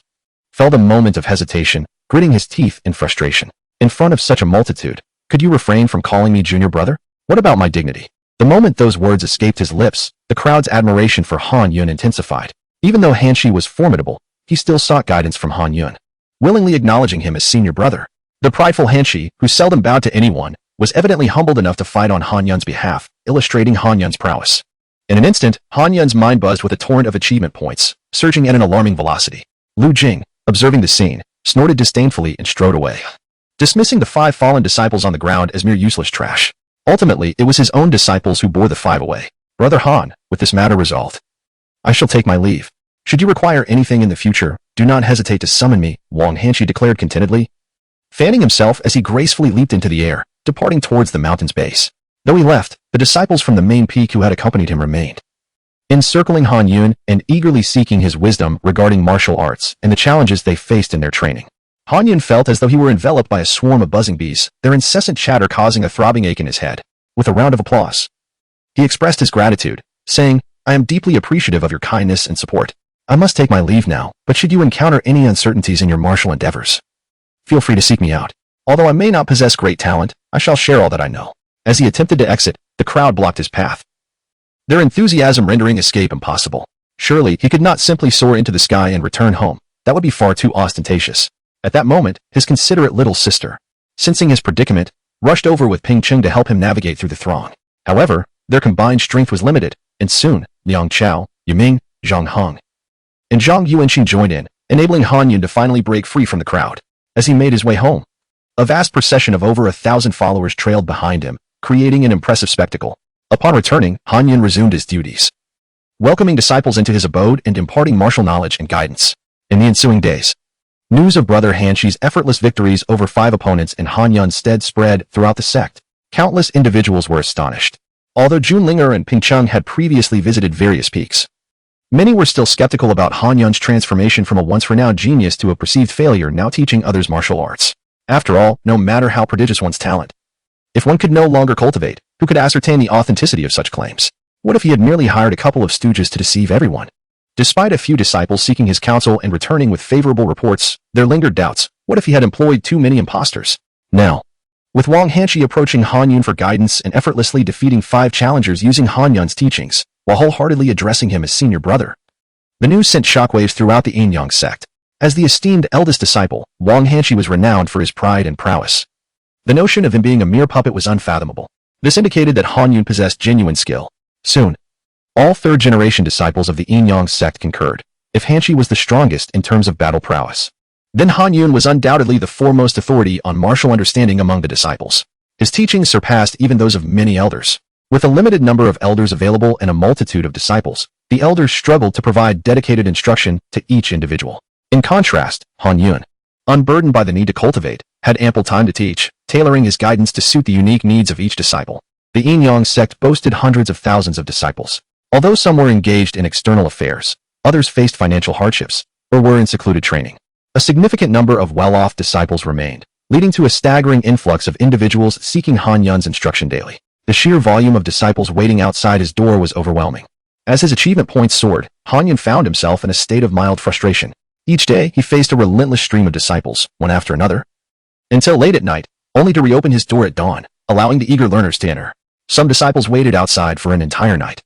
felt a moment of hesitation, gritting his teeth in frustration. In front of such a multitude, could you refrain from calling me junior brother? What about my dignity? The moment those words escaped his lips, the crowd's admiration for Han Yun intensified. Even though Hanshi was formidable, he still sought guidance from Han Yun, willingly acknowledging him as senior brother. The prideful Hanshi, who seldom bowed to anyone, was evidently humbled enough to fight on Han Yun's behalf, illustrating Han Yun's prowess. In an instant, Han Yun's mind buzzed with a torrent of achievement points, surging at an alarming velocity. Lu Jing, observing the scene, snorted disdainfully and strode away, dismissing the 5 fallen disciples on the ground as mere useless trash. Ultimately, it was his own disciples who bore the 5 away. Brother Han, with this matter resolved, I shall take my leave. Should you require anything in the future, do not hesitate to summon me, Wang Hanshi declared contentedly, fanning himself as he gracefully leaped into the air, departing towards the mountain's base. Though he left, the disciples from the main peak who had accompanied him remained, encircling Han Yun and eagerly seeking his wisdom regarding martial arts and the challenges they faced in their training. Han Yun felt as though he were enveloped by a swarm of buzzing bees, their incessant chatter causing a throbbing ache in his head. with a round of applause. He expressed his gratitude, saying, "I am deeply appreciative of your kindness and support. I must take my leave now, but should you encounter any uncertainties in your martial endeavors, feel free to seek me out. Although I may not possess great talent, I shall share all that I know." As he attempted to exit, the crowd blocked his path, their enthusiasm rendering escape impossible. Surely, he could not simply soar into the sky and return home. That would be far too ostentatious. At that moment, his considerate little sister, sensing his predicament, rushed over with Ping Cheng to help him navigate through the throng. However, their combined strength was limited, and soon, Liang Chao, Yiming, Zhang Hong, and Zhang Yuanxin joined in, enabling Han Yun to finally break free from the crowd. As he made his way home, a vast procession of over 1,000 followers trailed behind him, creating an impressive spectacle. Upon returning, Han Yun resumed his duties, welcoming disciples into his abode and imparting martial knowledge and guidance. In the ensuing days, news of Brother Hanxi's effortless victories over 5 opponents in Han Yun's stead spread throughout the sect. Countless individuals were astonished. Although Junlinger and Ping Cheng had previously visited various peaks, many were still skeptical about Han Yun's transformation from a once-renowned genius to a perceived failure now teaching others martial arts. After all, no matter how prodigious one's talent, if one could no longer cultivate, who could ascertain the authenticity of such claims? What if he had merely hired a couple of stooges to deceive everyone? Despite a few disciples seeking his counsel and returning with favorable reports, there lingered doubts. What if he had employed too many imposters? Now, with Wang Hanxi approaching Han Yun for guidance and effortlessly defeating 5 challengers using Han Yun's teachings, while wholeheartedly addressing him as senior brother, the news sent shockwaves throughout the Yinyong Sect. As the esteemed eldest disciple, Wang Hanxi was renowned for his pride and prowess. The notion of him being a mere puppet was unfathomable. This indicated that Han Yun possessed genuine skill. Soon, all third-generation disciples of the Yinyong Sect concurred. If Hanxi was the strongest in terms of battle prowess, then Han Yun was undoubtedly the foremost authority on martial understanding among the disciples. His teachings surpassed even those of many elders. With a limited number of elders available and a multitude of disciples, the elders struggled to provide dedicated instruction to each individual. In contrast, Han Yun, unburdened by the need to cultivate, had ample time to teach, tailoring his guidance to suit the unique needs of each disciple. The Yinyong Sect boasted hundreds of thousands of disciples. Although some were engaged in external affairs, others faced financial hardships, or were in secluded training. A significant number of well-off disciples remained, leading to a staggering influx of individuals seeking Han Yun's instruction daily. The sheer volume of disciples waiting outside his door was overwhelming. As his achievement points soared, Han Yun found himself in a state of mild frustration. Each day, he faced a relentless stream of disciples, one after another, until late at night, only to reopen his door at dawn, allowing the eager learners to enter. Some disciples waited outside for an entire night,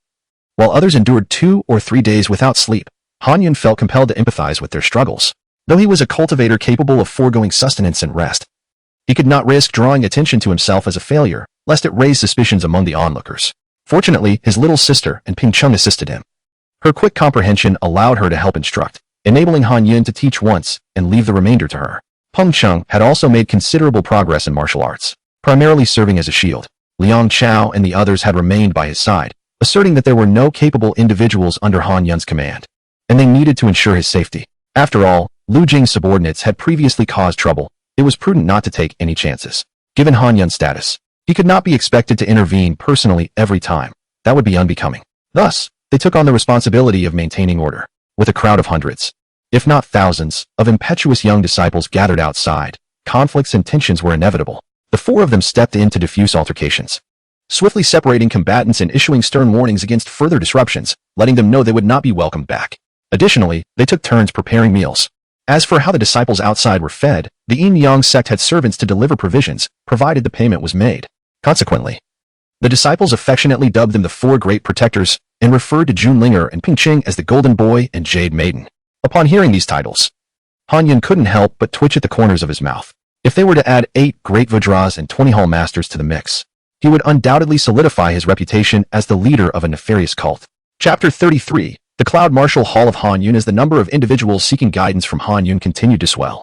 while others endured 2 or 3 days without sleep. Han Yun felt compelled to empathize with their struggles. Though he was a cultivator capable of foregoing sustenance and rest, he could not risk drawing attention to himself as a failure, lest it raise suspicions among the onlookers. Fortunately, his little sister and Ping Cheng assisted him. Her quick comprehension allowed her to help instruct, enabling Han Yun to teach once and leave the remainder to her. Peng Cheng had also made considerable progress in martial arts, primarily serving as a shield. Liang Chao and the others had remained by his side, asserting that there were no capable individuals under Han Yun's command, and they needed to ensure his safety. After all, Lu Jing's subordinates had previously caused trouble. It was prudent not to take any chances. Given Han Yun's status, he could not be expected to intervene personally every time. That would be unbecoming. Thus, they took on the responsibility of maintaining order. With a crowd of hundreds, if not thousands, of impetuous young disciples gathered outside, conflicts and tensions were inevitable. The 4 of them stepped in to diffuse altercations, swiftly separating combatants and issuing stern warnings against further disruptions, letting them know they would not be welcomed back. Additionally, they took turns preparing meals. As for how the disciples outside were fed, the Yinyong Sect had servants to deliver provisions, provided the payment was made. Consequently, the disciples affectionately dubbed them the 4 Great Protectors and referred to Junlinger and Ping Cheng as the Golden Boy and Jade Maiden. Upon hearing these titles, Han Yun couldn't help but twitch at the corners of his mouth. If they were to add 8 Great Vajras and 20 Hall Masters to the mix, he would undoubtedly solidify his reputation as the leader of a nefarious cult. Chapter 33. The Cloud Martial Hall of Han Yun. As the number of individuals seeking guidance from Han Yun continued to swell,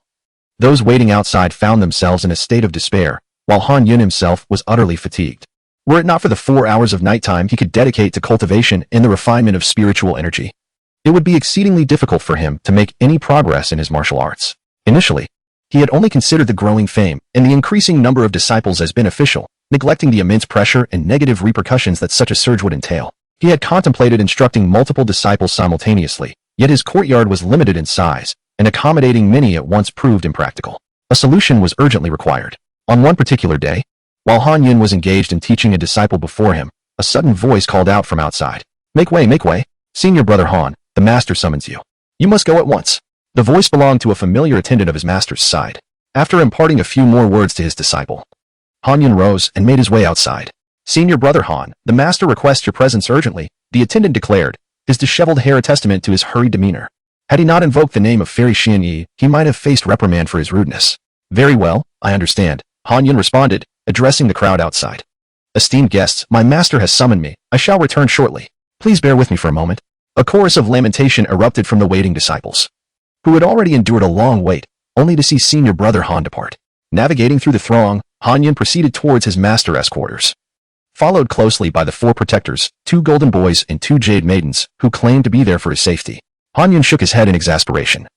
those waiting outside found themselves in a state of despair, while Han Yun himself was utterly fatigued. Were it not for the 4 hours of nighttime he could dedicate to cultivation and the refinement of spiritual energy, it would be exceedingly difficult for him to make any progress in his martial arts. Initially, he had only considered the growing fame and the increasing number of disciples as beneficial, neglecting the immense pressure and negative repercussions that such a surge would entail. He had contemplated instructing multiple disciples simultaneously, yet his courtyard was limited in size, and accommodating many at once proved impractical. A solution was urgently required. On one particular day, While Han Yun was engaged in teaching a disciple before him, a sudden voice called out from outside. Make way, make way. Senior brother Han, the master summons you. You must go at once. The voice belonged to a familiar attendant of his master's side. After imparting a few more words to his disciple, Han Yun rose and made his way outside. Senior brother Han, the master requests your presence urgently, the attendant declared, his disheveled hair a testament to his hurried demeanor. Had he not invoked the name of Fairy Xian Yi, he might have faced reprimand for his rudeness. Very well, I understand, Han Yun responded, addressing the crowd outside. Esteemed guests, my master has summoned me. I shall return shortly. Please bear with me for a moment. A chorus of lamentation erupted from the waiting disciples, who had already endured a long wait, only to see senior brother Han depart. Navigating through the throng, Han Yun proceeded towards his master's quarters, followed closely by the 4 protectors, 2 golden boys and 2 jade maidens, who claimed to be there for his safety. Han Yun shook his head in exasperation.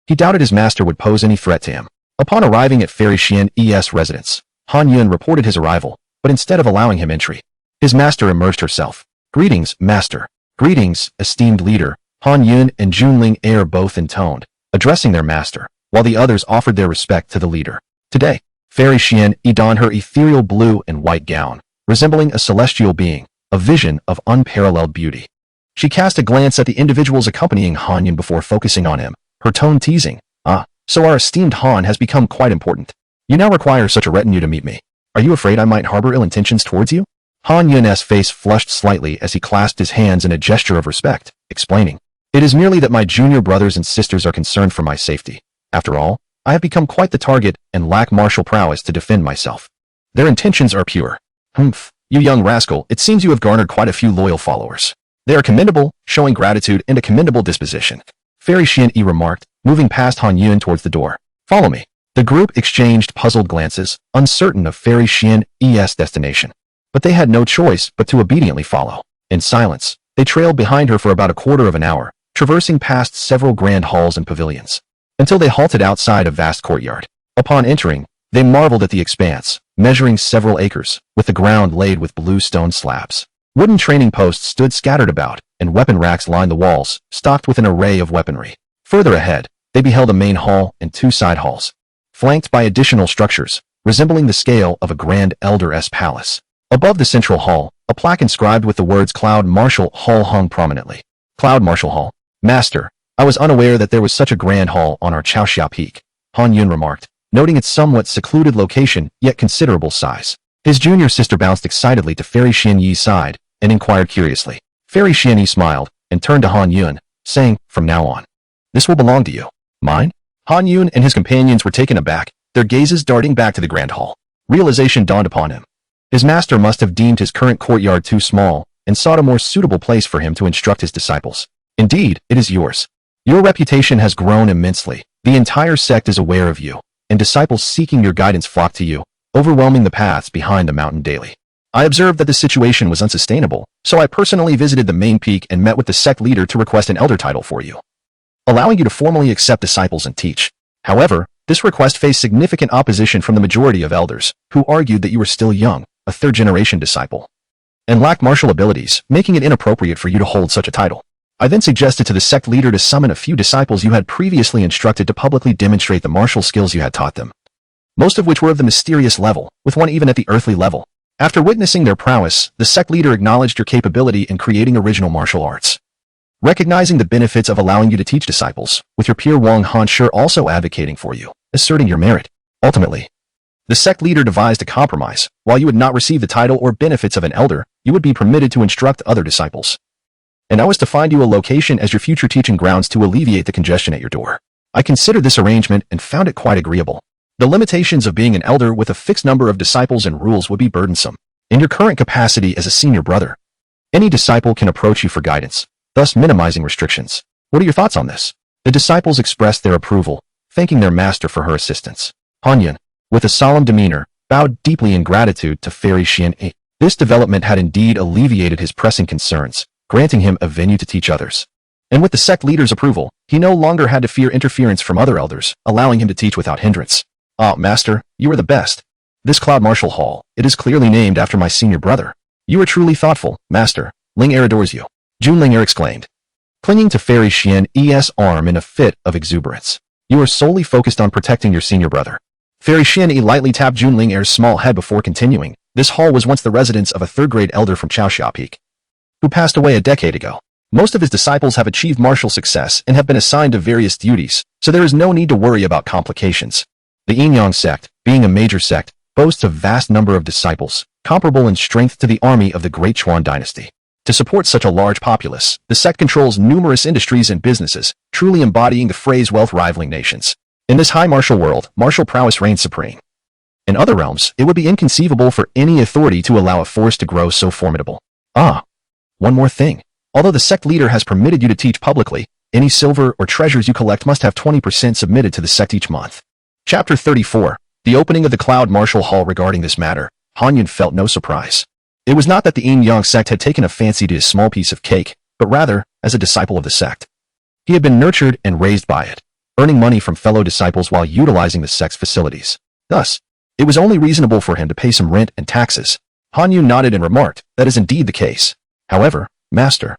He doubted his master would pose any threat to him. Upon arriving at Fairy Xian Yi's residence, Han Yun reported his arrival, but instead of allowing him entry, his master emerged herself. Greetings, master. Greetings, esteemed leader. Han Yun and Junling Air both intoned, addressing their master, while the others offered their respect to the leader. Today, Fairy Xian Yi donned her ethereal blue and white gown, resembling a celestial being, a vision of unparalleled beauty. She cast a glance at the individuals accompanying Han Yun before focusing on him, her tone teasing. So our esteemed Han has become quite important. You now require such a retinue to meet me. Are you afraid I might harbor ill intentions towards you? Han Yun's face flushed slightly as he clasped his hands in a gesture of respect, explaining, It is merely that my junior brothers and sisters are concerned for my safety. After all, I have become quite the target and lack martial prowess to defend myself. Their intentions are pure. Humph, you young rascal, it seems you have garnered quite a few loyal followers. They are commendable, showing gratitude and a commendable disposition. Fairy Xian Yi remarked, moving past Han Yun towards the door. Follow me. The group exchanged puzzled glances, uncertain of Fairy Xian Yi's destination. But they had no choice but to obediently follow. In silence, they trailed behind her for about a quarter of an hour, traversing past several grand halls and pavilions, until they halted outside a vast courtyard. Upon entering, they marveled at the expanse, measuring several acres, with the ground laid with blue stone slabs. Wooden training posts stood scattered about, and weapon racks lined the walls, stocked with an array of weaponry. Further ahead, they beheld a main hall and 2 side halls, flanked by additional structures, resembling the scale of a grand elder's palace. Above the central hall, a plaque inscribed with the words Cloud Martial Hall hung prominently. Cloud Martial Hall. Master, I was unaware that there was such a grand hall on our Chaoxia Peak, Han Yun remarked, noting its somewhat secluded location, yet considerable size. His junior sister bounced excitedly to Fairy Xian Yi's side, and inquired curiously. Fairy Xian Yi smiled, and turned to Han Yun, saying, From now on, this will belong to you. Mine? Han Yun and his companions were taken aback, their gazes darting back to the grand hall. Realization dawned upon him. His master must have deemed his current courtyard too small, and sought a more suitable place for him to instruct his disciples. Indeed, it is yours. Your reputation has grown immensely. The entire sect is aware of you, and disciples seeking your guidance flock to you, overwhelming the paths behind the mountain daily. I observed that the situation was unsustainable, so I personally visited the main peak and met with the sect leader to request an elder title for you, allowing you to formally accept disciples and teach. However, this request faced significant opposition from the majority of elders, who argued that you were still young, a 3rd-generation disciple, and lacked martial abilities, making it inappropriate for you to hold such a title. I then suggested to the sect leader to summon a few disciples you had previously instructed to publicly demonstrate the martial skills you had taught them, most of which were of the mysterious level, with one even at the earthly level. After witnessing their prowess, the sect leader acknowledged your capability in creating original martial arts. Recognizing the benefits of allowing you to teach disciples, with your peer Wang Hanshi also advocating for you, asserting your merit. Ultimately, the sect leader devised a compromise. While you would not receive the title or benefits of an elder, you would be permitted to instruct other disciples. And I was to find you a location as your future teaching grounds to alleviate the congestion at your door. I considered this arrangement and found it quite agreeable. The limitations of being an elder with a fixed number of disciples and rules would be burdensome. In your current capacity as a senior brother, any disciple can approach you for guidance, thus minimizing restrictions. What are your thoughts on this? The disciples expressed their approval, thanking their master for her assistance. Han Yun, with a solemn demeanor, bowed deeply in gratitude to Fairy Xian Yi. This development had indeed alleviated his pressing concerns, granting him a venue to teach others. And with the sect leader's approval, he no longer had to fear interference from other elders, allowing him to teach without hindrance. Ah, master, you are the best. This Cloud Martial Hall, it is clearly named after my senior brother. You are truly thoughtful, master. Ling Er adores you. Junling Er exclaimed, clinging to Fairy Xian Yi's arm in a fit of exuberance. You are solely focused on protecting your senior brother. Fairy Xian Yi lightly tapped Junling Er's small head before continuing, This hall was once the residence of a third-grade elder from Chaoxia Peak, who passed away a decade ago. Most of his disciples have achieved martial success and have been assigned to various duties, so there is no need to worry about complications. The Yinyong Sect, being a major sect, boasts a vast number of disciples, comparable in strength to the army of the Great Chuan dynasty. To support such a large populace, the sect controls numerous industries and businesses, truly embodying the phrase wealth rivaling nations. In this high martial world, martial prowess reigns supreme. In other realms, it would be inconceivable for any authority to allow a force to grow so formidable. One more thing. Although the sect leader has permitted you to teach publicly, any silver or treasures you collect must have 20% submitted to the sect each month. Chapter 34. The opening of the Cloud Martial Hall. Regarding this matter, Hanyan felt no surprise. It was not that the Yinyong Sect had taken a fancy to his small piece of cake, but rather, as a disciple of the sect. He had been nurtured and raised by it, earning money from fellow disciples while utilizing the sect's facilities. Thus, it was only reasonable for him to pay some rent and taxes. Hanyan nodded and remarked, "That is indeed the case. However, Master,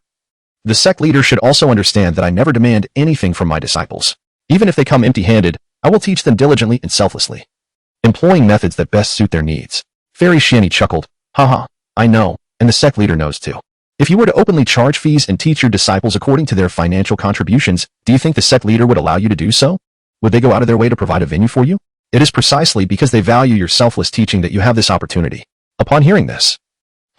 the sect leader should also understand that I never demand anything from my disciples. Even if they come empty-handed, I will teach them diligently and selflessly, employing methods that best suit their needs." Fairy Shieni chuckled, "Haha, I know, and the sect leader knows too. If you were to openly charge fees and teach your disciples according to their financial contributions, do you think the sect leader would allow you to do so? Would they go out of their way to provide a venue for you? It is precisely because they value your selfless teaching that you have this opportunity." Upon hearing this,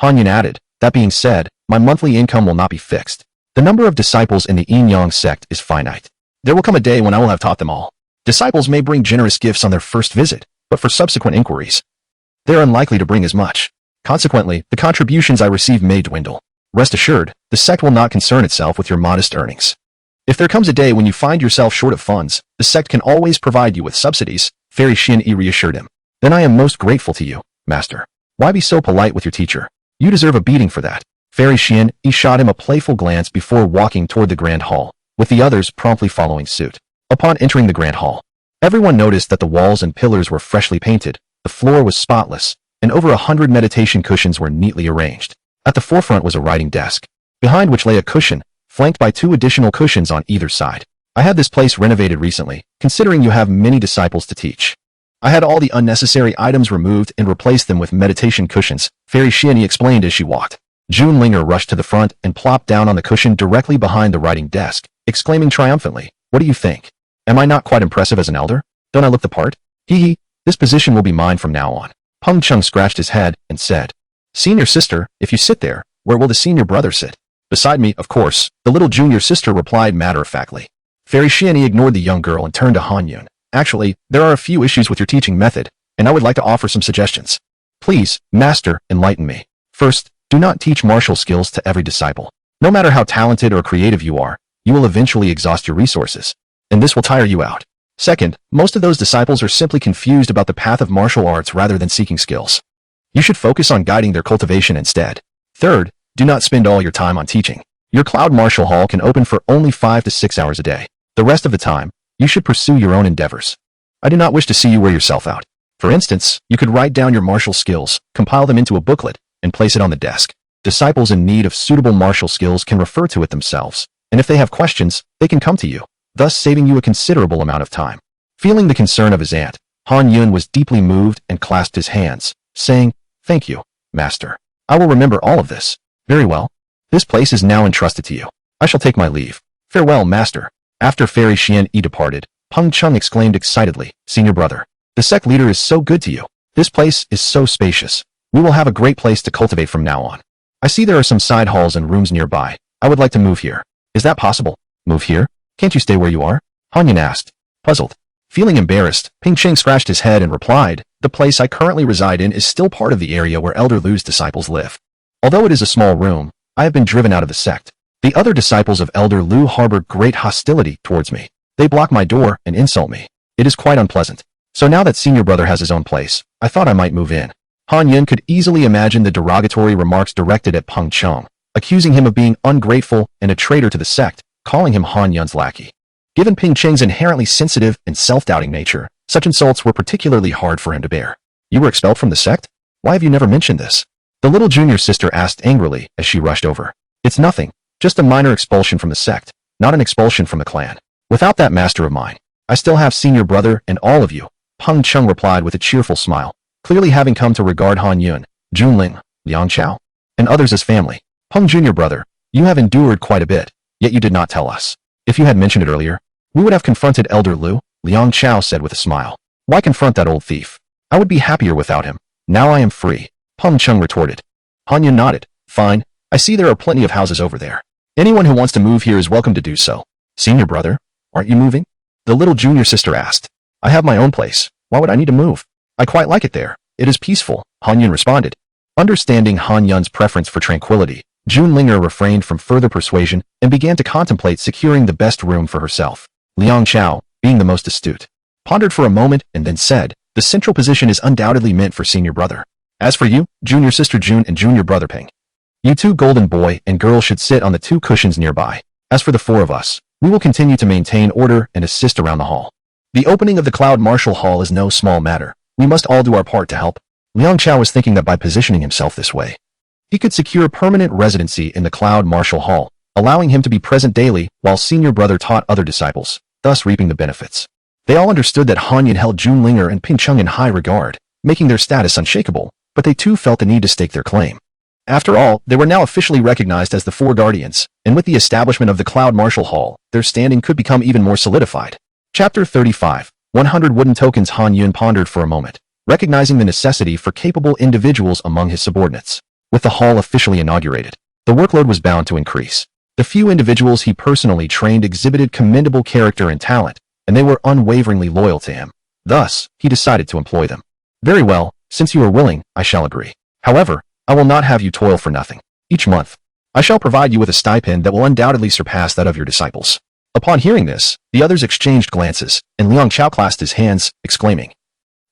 Hanyan added, "That being said, my monthly income will not be fixed. The number of disciples in the Yinyong Sect is finite. There will come a day when I will have taught them all. Disciples may bring generous gifts on their first visit, but for subsequent inquiries, they are unlikely to bring as much. Consequently, the contributions I receive may dwindle. Rest assured, the sect will not concern itself with your modest earnings. If there comes a day when you find yourself short of funds, the sect can always provide you with subsidies," Fairy Xin reassured him. "Then I am most grateful to you, Master. Why be so polite with your teacher? You deserve a beating for that." Fairy Xin shot him a playful glance before walking toward the Grand Hall, with the others promptly following suit. Upon entering the Grand Hall, everyone noticed that the walls and pillars were freshly painted, the floor was spotless, and over 100 meditation cushions were neatly arranged. At the forefront was a writing desk, behind which lay a cushion, flanked by 2 additional cushions on either side. "I had this place renovated recently, considering you have many disciples to teach. I had all the unnecessary items removed and replaced them with meditation cushions," Fairy Shieni explained as she walked. June Linger rushed to the front and plopped down on the cushion directly behind the writing desk, exclaiming triumphantly, "What do you think? Am I not quite impressive as an elder? Don't I look the part? Hee, this position will be mine from now on." Peng Chung scratched his head and said, "Senior sister, if you sit there, where will the senior brother sit?" "Beside me, of course," the little junior sister replied matter-of-factly. Fairy Shieni ignored the young girl and turned to Hanyan. "Actually, there are a few issues with your teaching method, and I would like to offer some suggestions. Please, Master, enlighten me. First, do not teach martial skills to every disciple. No matter how talented or creative you are, you will eventually exhaust your resources, and this will tire you out. Second, most of those disciples are simply confused about the path of martial arts rather than seeking skills. You should focus on guiding their cultivation instead. Third, do not spend all your time on teaching. Your Cloud Martial Hall can open for only 5 to 6 hours a day. The rest of the time, you should pursue your own endeavors. I do not wish to see you wear yourself out. For instance, you could write down your martial skills, compile them into a booklet, and place it on the desk. Disciples in need of suitable martial skills can refer to it themselves, and if they have questions, they can come to you, thus saving you a considerable amount of time." Feeling the concern of his aunt, Han Yun was deeply moved and clasped his hands, saying, "Thank you, Master. I will remember all of this. Very well. This place is now entrusted to you. I shall take my leave. Farewell, Master." After Fairy Xian Yi departed, Peng Chung exclaimed excitedly, "Senior brother, the sect leader is so good to you. This place is so spacious. We will have a great place to cultivate from now on. I see there are some side halls and rooms nearby. I would like to move here. Is that possible?" "Move here? Can't you stay where you are?" Han Yun asked, puzzled. Feeling embarrassed, Ping Ching scratched his head and replied, "The place I currently reside in is still part of the area where Elder Lu's disciples live. Although it is a small room, I have been driven out of the sect. The other disciples of Elder Lu harbor great hostility towards me. They block my door and insult me. It is quite unpleasant. So now that senior brother has his own place, I thought I might move in." Han Yun could easily imagine the derogatory remarks directed at Peng Chung, accusing him of being ungrateful and a traitor to the sect, calling him Han Yun's lackey. Given Ping Cheng's inherently sensitive and self-doubting nature, such insults were particularly hard for him to bear. "You were expelled from the sect? Why have you never mentioned this?" the little junior sister asked angrily as she rushed over. "It's nothing, just a minor expulsion from the sect, not an expulsion from the clan. Without that master of mine, I still have senior brother and all of you," Peng Chung replied with a cheerful smile, clearly having come to regard Han Yun Junling, Liang Chao, and others as family. Peng Jr. brother, you have endured quite a bit, yet you did not tell us. If you had mentioned it earlier, we would have confronted Elder Lu, Liang Chao said with a smile. Why confront that old thief? I would be happier without him. Now I am free. Peng Cheng retorted. Han Yun nodded. Fine, I see there are plenty of houses over there. Anyone who wants to move here is welcome to do so. Senior brother, aren't you moving? The little junior sister asked. I have my own place. Why would I need to move? I quite like it there. It is peaceful, Han Yun responded. Understanding Han Yun's preference for tranquility, Junlinger refrained from further persuasion and began to contemplate securing the best room for herself. Liang Chao, being the most astute, pondered for a moment and then said, the central position is undoubtedly meant for senior brother. As for you, junior sister Jun and junior brother Ping, you two golden boy and girl should sit on the two cushions nearby. As for the four of us, we will continue to maintain order and assist around the hall. The opening of the Cloud Martial Hall is no small matter. We must all do our part to help. Liang Chao was thinking that by positioning himself this way, he could secure permanent residency in the Cloud Martial Hall, allowing him to be present daily while senior brother taught other disciples, thus reaping the benefits. They all understood that Han Yun held Junlinger and Ping Cheng in high regard, making their status unshakable, but they too felt the need to stake their claim. After all, they were now officially recognized as the Four Guardians, and with the establishment of the Cloud Martial Hall, their standing could become even more solidified. Chapter 35. 100 Wooden Tokens. Han Yun pondered for a moment, recognizing the necessity for capable individuals among his subordinates. With the hall officially inaugurated, the workload was bound to increase. The few individuals he personally trained exhibited commendable character and talent, and they were unwaveringly loyal to him. Thus, he decided to employ them. Very well, since you are willing, I shall agree. However, I will not have you toil for nothing. Each month, I shall provide you with a stipend that will undoubtedly surpass that of your disciples. Upon hearing this, the others exchanged glances, and Liang Chao clasped his hands, exclaiming,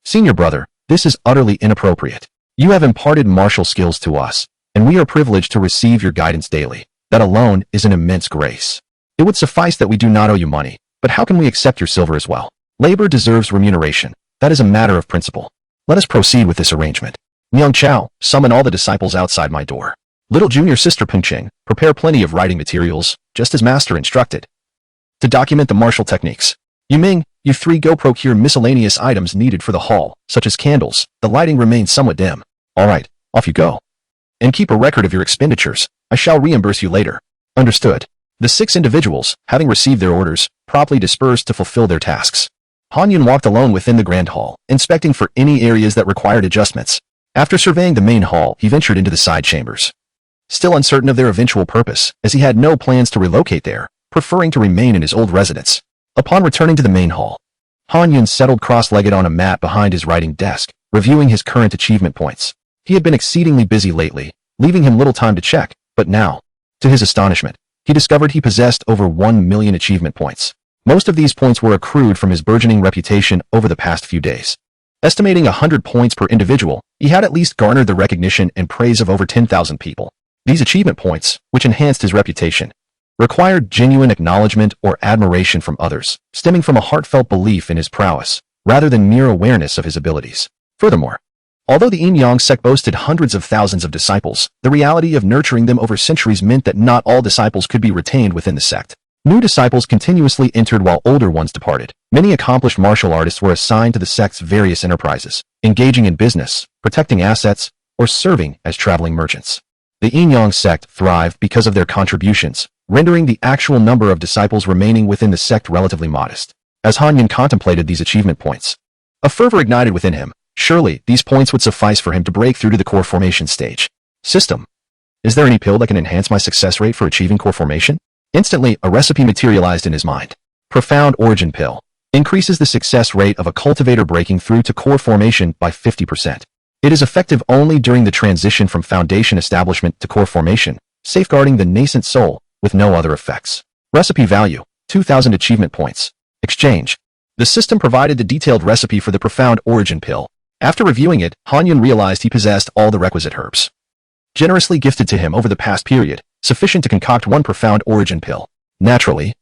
Senior brother, this is utterly inappropriate. You have imparted martial skills to us, and we are privileged to receive your guidance daily. That alone is an immense grace. It would suffice that we do not owe you money, but how can we accept your silver as well? Labor deserves remuneration. That is a matter of principle. Let us proceed with this arrangement. Liang Chao, summon all the disciples outside my door. Little junior sister Peng Cheng, prepare plenty of writing materials, just as master instructed, to document the martial techniques. Yu Ming, you three go procure miscellaneous items needed for the hall, such as candles. The lighting remains somewhat dim. All right, off you go. And keep a record of your expenditures. I shall reimburse you later. Understood. The 6 individuals, having received their orders, promptly dispersed to fulfill their tasks. Han Yun walked alone within the grand hall, inspecting for any areas that required adjustments. After surveying the main hall, he ventured into the side chambers. Still uncertain of their eventual purpose, as he had no plans to relocate there, preferring to remain in his old residence. Upon returning to the main hall, Han Yun settled cross-legged on a mat behind his writing desk, reviewing his current achievement points. He had been exceedingly busy lately, leaving him little time to check, but now, to his astonishment, he discovered he possessed over 1 million achievement points. Most of these points were accrued from his burgeoning reputation over the past few days. Estimating 100 points per individual, he had at least garnered the recognition and praise of over 10,000 people. These achievement points, which enhanced his reputation, required genuine acknowledgement or admiration from others, stemming from a heartfelt belief in his prowess, rather than mere awareness of his abilities. Furthermore, although the Yinyong Sect boasted hundreds of thousands of disciples, the reality of nurturing them over centuries meant that not all disciples could be retained within the sect. New disciples continuously entered while older ones departed. Many accomplished martial artists were assigned to the sect's various enterprises, engaging in business, protecting assets, or serving as traveling merchants. The Yinyong Sect thrived because of their contributions, rendering the actual number of disciples remaining within the sect relatively modest. As Han Yun contemplated these achievement points, a fervor ignited within him. Surely, these points would suffice for him to break through to the core formation stage. System. Is there any pill that can enhance my success rate for achieving core formation? Instantly, a recipe materialized in his mind. Profound Origin Pill. Increases the success rate of a cultivator breaking through to core formation by 50%. It is effective only during the transition from foundation establishment to core formation, safeguarding the nascent soul, with no other effects. Recipe value, 2,000 achievement points. Exchange. The system provided the detailed recipe for the Profound Origin Pill. After reviewing it, Han Yun realized he possessed all the requisite herbs, generously gifted to him over the past period, sufficient to concoct one Profound Origin Pill. Naturally,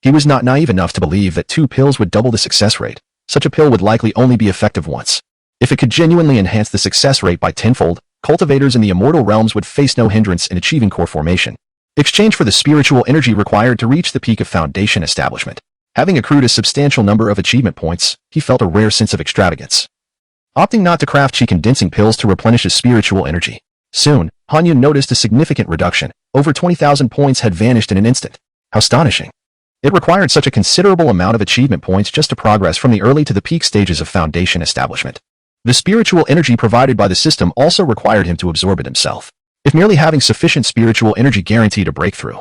he was not naive enough to believe that 2 pills would double the success rate. Such a pill would likely only be effective once. If it could genuinely enhance the success rate by tenfold, cultivators in the immortal realms would face no hindrance in achieving core formation. Exchange for the spiritual energy required to reach the peak of foundation establishment. Having accrued a substantial number of achievement points, he felt a rare sense of extravagance. opting not to craft chi condensing pills to replenish his spiritual energy. Soon, Han Yun noticed a significant reduction. Over 20,000 points had vanished in an instant. How astonishing. It required such a considerable amount of achievement points just to progress from the early to the peak stages of foundation establishment. The spiritual energy provided by the system also required him to absorb it himself. If merely having sufficient spiritual energy guaranteed a breakthrough,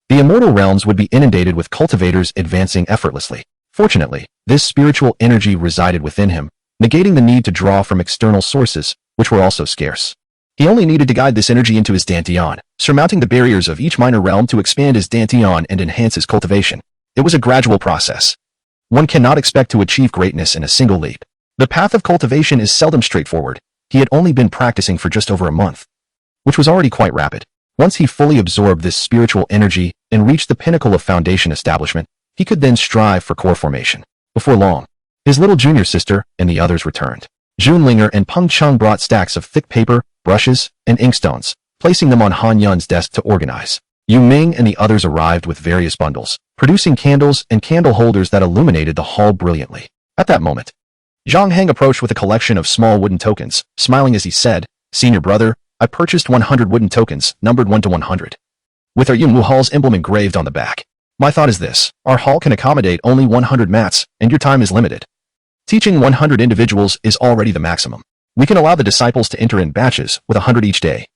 the immortal realms would be inundated with cultivators advancing effortlessly. Fortunately, this spiritual energy resided within him, negating the need to draw from external sources, which were also scarce. He only needed to guide this energy into his Dantian, surmounting the barriers of each minor realm to expand his Dantian and enhance his cultivation. It was a gradual process. One cannot expect to achieve greatness in a single leap. The path of cultivation is seldom straightforward. He had only been practicing for just over a month, which was already quite rapid. Once he fully absorbed this spiritual energy and reached the pinnacle of foundation establishment, he could then strive for core formation. Before long, his little junior sister and the others returned. Junlinger and Peng Cheng brought stacks of thick paper, brushes, and inkstones, placing them on Han Yun's desk to organize. Yu Ming and the others arrived with various bundles, producing candles and candle holders that illuminated the hall brilliantly. At that moment, Zhang Heng approached with a collection of small wooden tokens, smiling as he said, "Senior brother, I purchased 100 wooden tokens, numbered 1 to 100. With our Yunwu Hall's emblem engraved on the back. My thought is this, our hall can accommodate only 100 mats, and your time is limited. Teaching 100 individuals is already the maximum. We can allow the disciples to enter in batches, with 100 each day.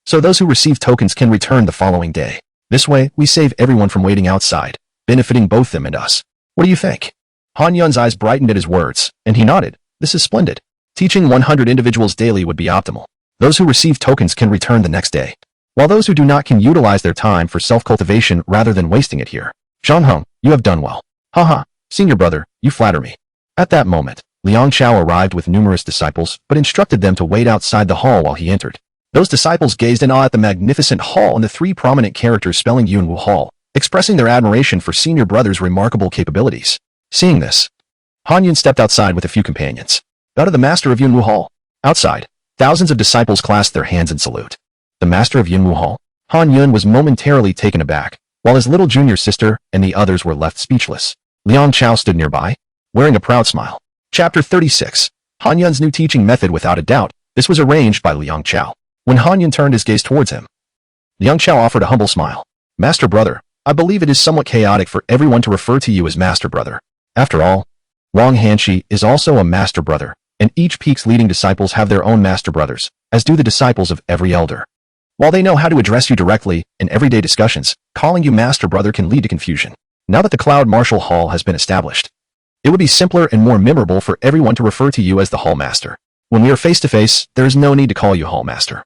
So those who receive tokens can return the following day. This way, we save everyone from waiting outside, benefiting both them and us. What do you think?" Han Yun's eyes brightened at his words, and he nodded. "This is splendid. Teaching 100 individuals daily would be optimal. Those who receive tokens can return the next day, while those who do not can utilize their time for self-cultivation rather than wasting it here. Zhang Heng, you have done well. Haha, senior brother, you flatter me." At that moment, Liang Chao arrived with numerous disciples, but instructed them to wait outside the hall while he entered. Those disciples gazed in awe at the magnificent hall and the 3 prominent characters spelling Yunwu Hall, expressing their admiration for senior brother's remarkable capabilities. Seeing this, Han Yun stepped outside with a few companions. Out of the master of Yunwu Hall. Outside, thousands of disciples clasped their hands in salute. The master of Yunwu Hall? Han Yun was momentarily taken aback, while his little junior sister and the others were left speechless. Liang Chao stood nearby, wearing a proud smile. Chapter 36. Han Yun's new teaching method. Without a doubt, this was arranged by Liang Chao. When Han Yun turned his gaze towards him, Liang Chao offered a humble smile. "Master brother, I believe it is somewhat chaotic for everyone to refer to you as master brother. After all, Wang Hanshi is also a master brother, and each peak's leading disciples have their own master brothers, as do the disciples of every elder. While they know how to address you directly in everyday discussions, calling you master brother can lead to confusion. Now that the Cloud Martial Hall has been established, it would be simpler and more memorable for everyone to refer to you as the Hall Master. When we are face to face, there is no need to call you Hall Master.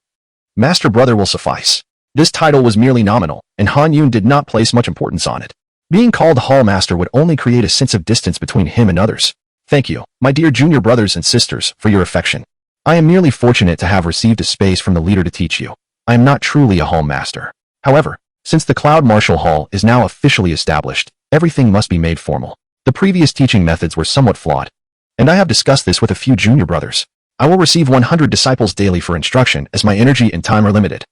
Master brother will suffice." This title was merely nominal, and Han Yun did not place much importance on it. Being called Hall Master would only create a sense of distance between him and others. "Thank you, my dear junior brothers and sisters, for your affection. I am merely fortunate to have received a space from the leader to teach you. I am not truly a Hall Master. However, since the Cloud Martial Hall is now officially established, everything must be made formal. The previous teaching methods were somewhat flawed, and I have discussed this with a few junior brothers. I will receive 100 disciples daily for instruction as my energy and time are limited.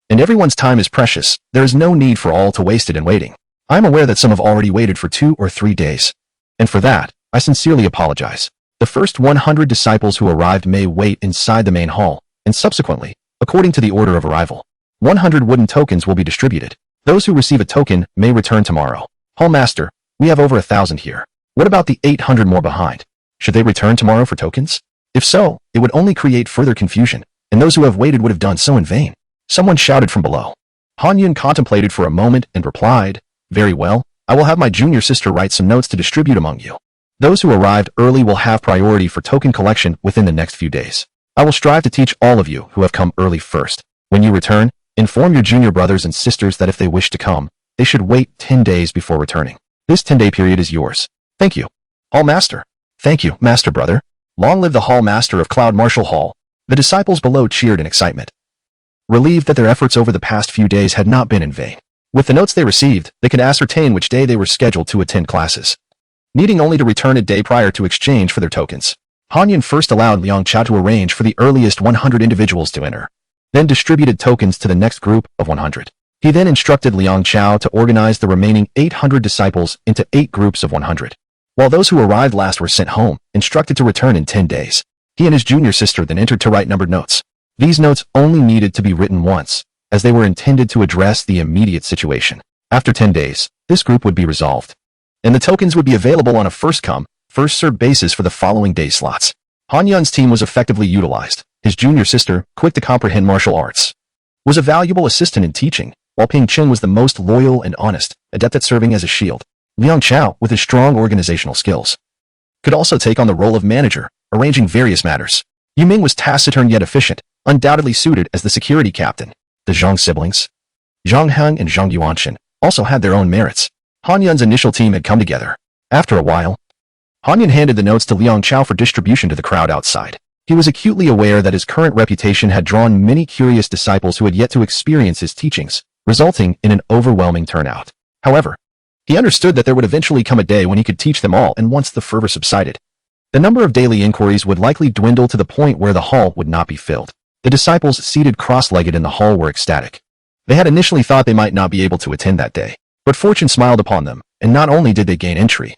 And everyone's time is precious. There is no need for all to waste it in waiting. I am aware that some have already waited for 2 or 3 days. And for that, I sincerely apologize. The first 100 disciples who arrived may wait inside the main hall, and subsequently, according to the order of arrival, 100 wooden tokens will be distributed. Those who receive a token may return tomorrow. Hall Master, we have over 1,000 here. What about the 800 more behind? Should they return tomorrow for tokens? If so, it would only create further confusion, and those who have waited would have done so in vain." Someone shouted from below. Han Yun contemplated for a moment and replied, "Very well, I will have my junior sister write some notes to distribute among you. Those who arrived early will have priority for token collection within the next few days. I will strive to teach all of you who have come early first. When you return, inform your junior brothers and sisters that if they wish to come, they should wait 10 days before returning. This 10-day period is yours. Thank you, Hall Master." "Thank you, Master Brother. Long live the Hall Master of Cloud Martial Hall." The disciples below cheered in excitement, relieved that their efforts over the past few days had not been in vain. With the notes they received, they could ascertain which day they were scheduled to attend classes, needing only to return a day prior to exchange for their tokens. Han Yun first allowed Liang Chao to arrange for the earliest 100 individuals to enter, then distributed tokens to the next group of 100. He then instructed Liang Chao to organize the remaining 800 disciples into 8 groups of 100. While those who arrived last were sent home, instructed to return in 10 days. He and his junior sister then entered to write numbered notes. These notes only needed to be written once, as they were intended to address the immediate situation. After 10 days, this group would be resolved, and the tokens would be available on a first-come, first-served basis for the following day slots. Han Yun's team was effectively utilized. His junior sister, quick to comprehend martial arts, was a valuable assistant in teaching, while Ping Ching was the most loyal and honest, adept at serving as a shield. Liang Chao, with his strong organizational skills, could also take on the role of manager, arranging various matters. Yu Ming was taciturn yet efficient, undoubtedly suited as the security captain. The Zhang siblings, Zhang Heng and Zhang Yuanshan, also had their own merits. Han Yun's initial team had come together. After a while, Han Yun handed the notes to Liang Chao for distribution to the crowd outside. He was acutely aware that his current reputation had drawn many curious disciples who had yet to experience his teachings, resulting in an overwhelming turnout. However, he understood that there would eventually come a day when he could teach them all, and once the fervor subsided, the number of daily inquiries would likely dwindle to the point where the hall would not be filled. The disciples seated cross-legged in the hall were ecstatic. They had initially thought they might not be able to attend that day, but fortune smiled upon them, and not only did they gain entry,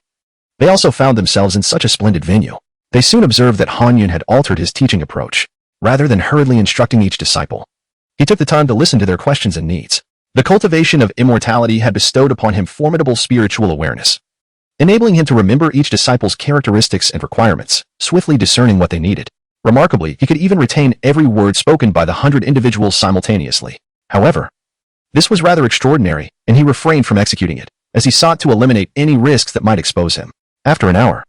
they also found themselves in such a splendid venue. They soon observed that Han Yun had altered his teaching approach. Rather than hurriedly instructing each disciple, he took the time to listen to their questions and needs. The cultivation of immortality had bestowed upon him formidable spiritual awareness, enabling him to remember each disciple's characteristics and requirements, swiftly discerning what they needed. Remarkably, he could even retain every word spoken by the 100 individuals simultaneously. However, this was rather extraordinary, and he refrained from executing it, as he sought to eliminate any risks that might expose him. After an hour,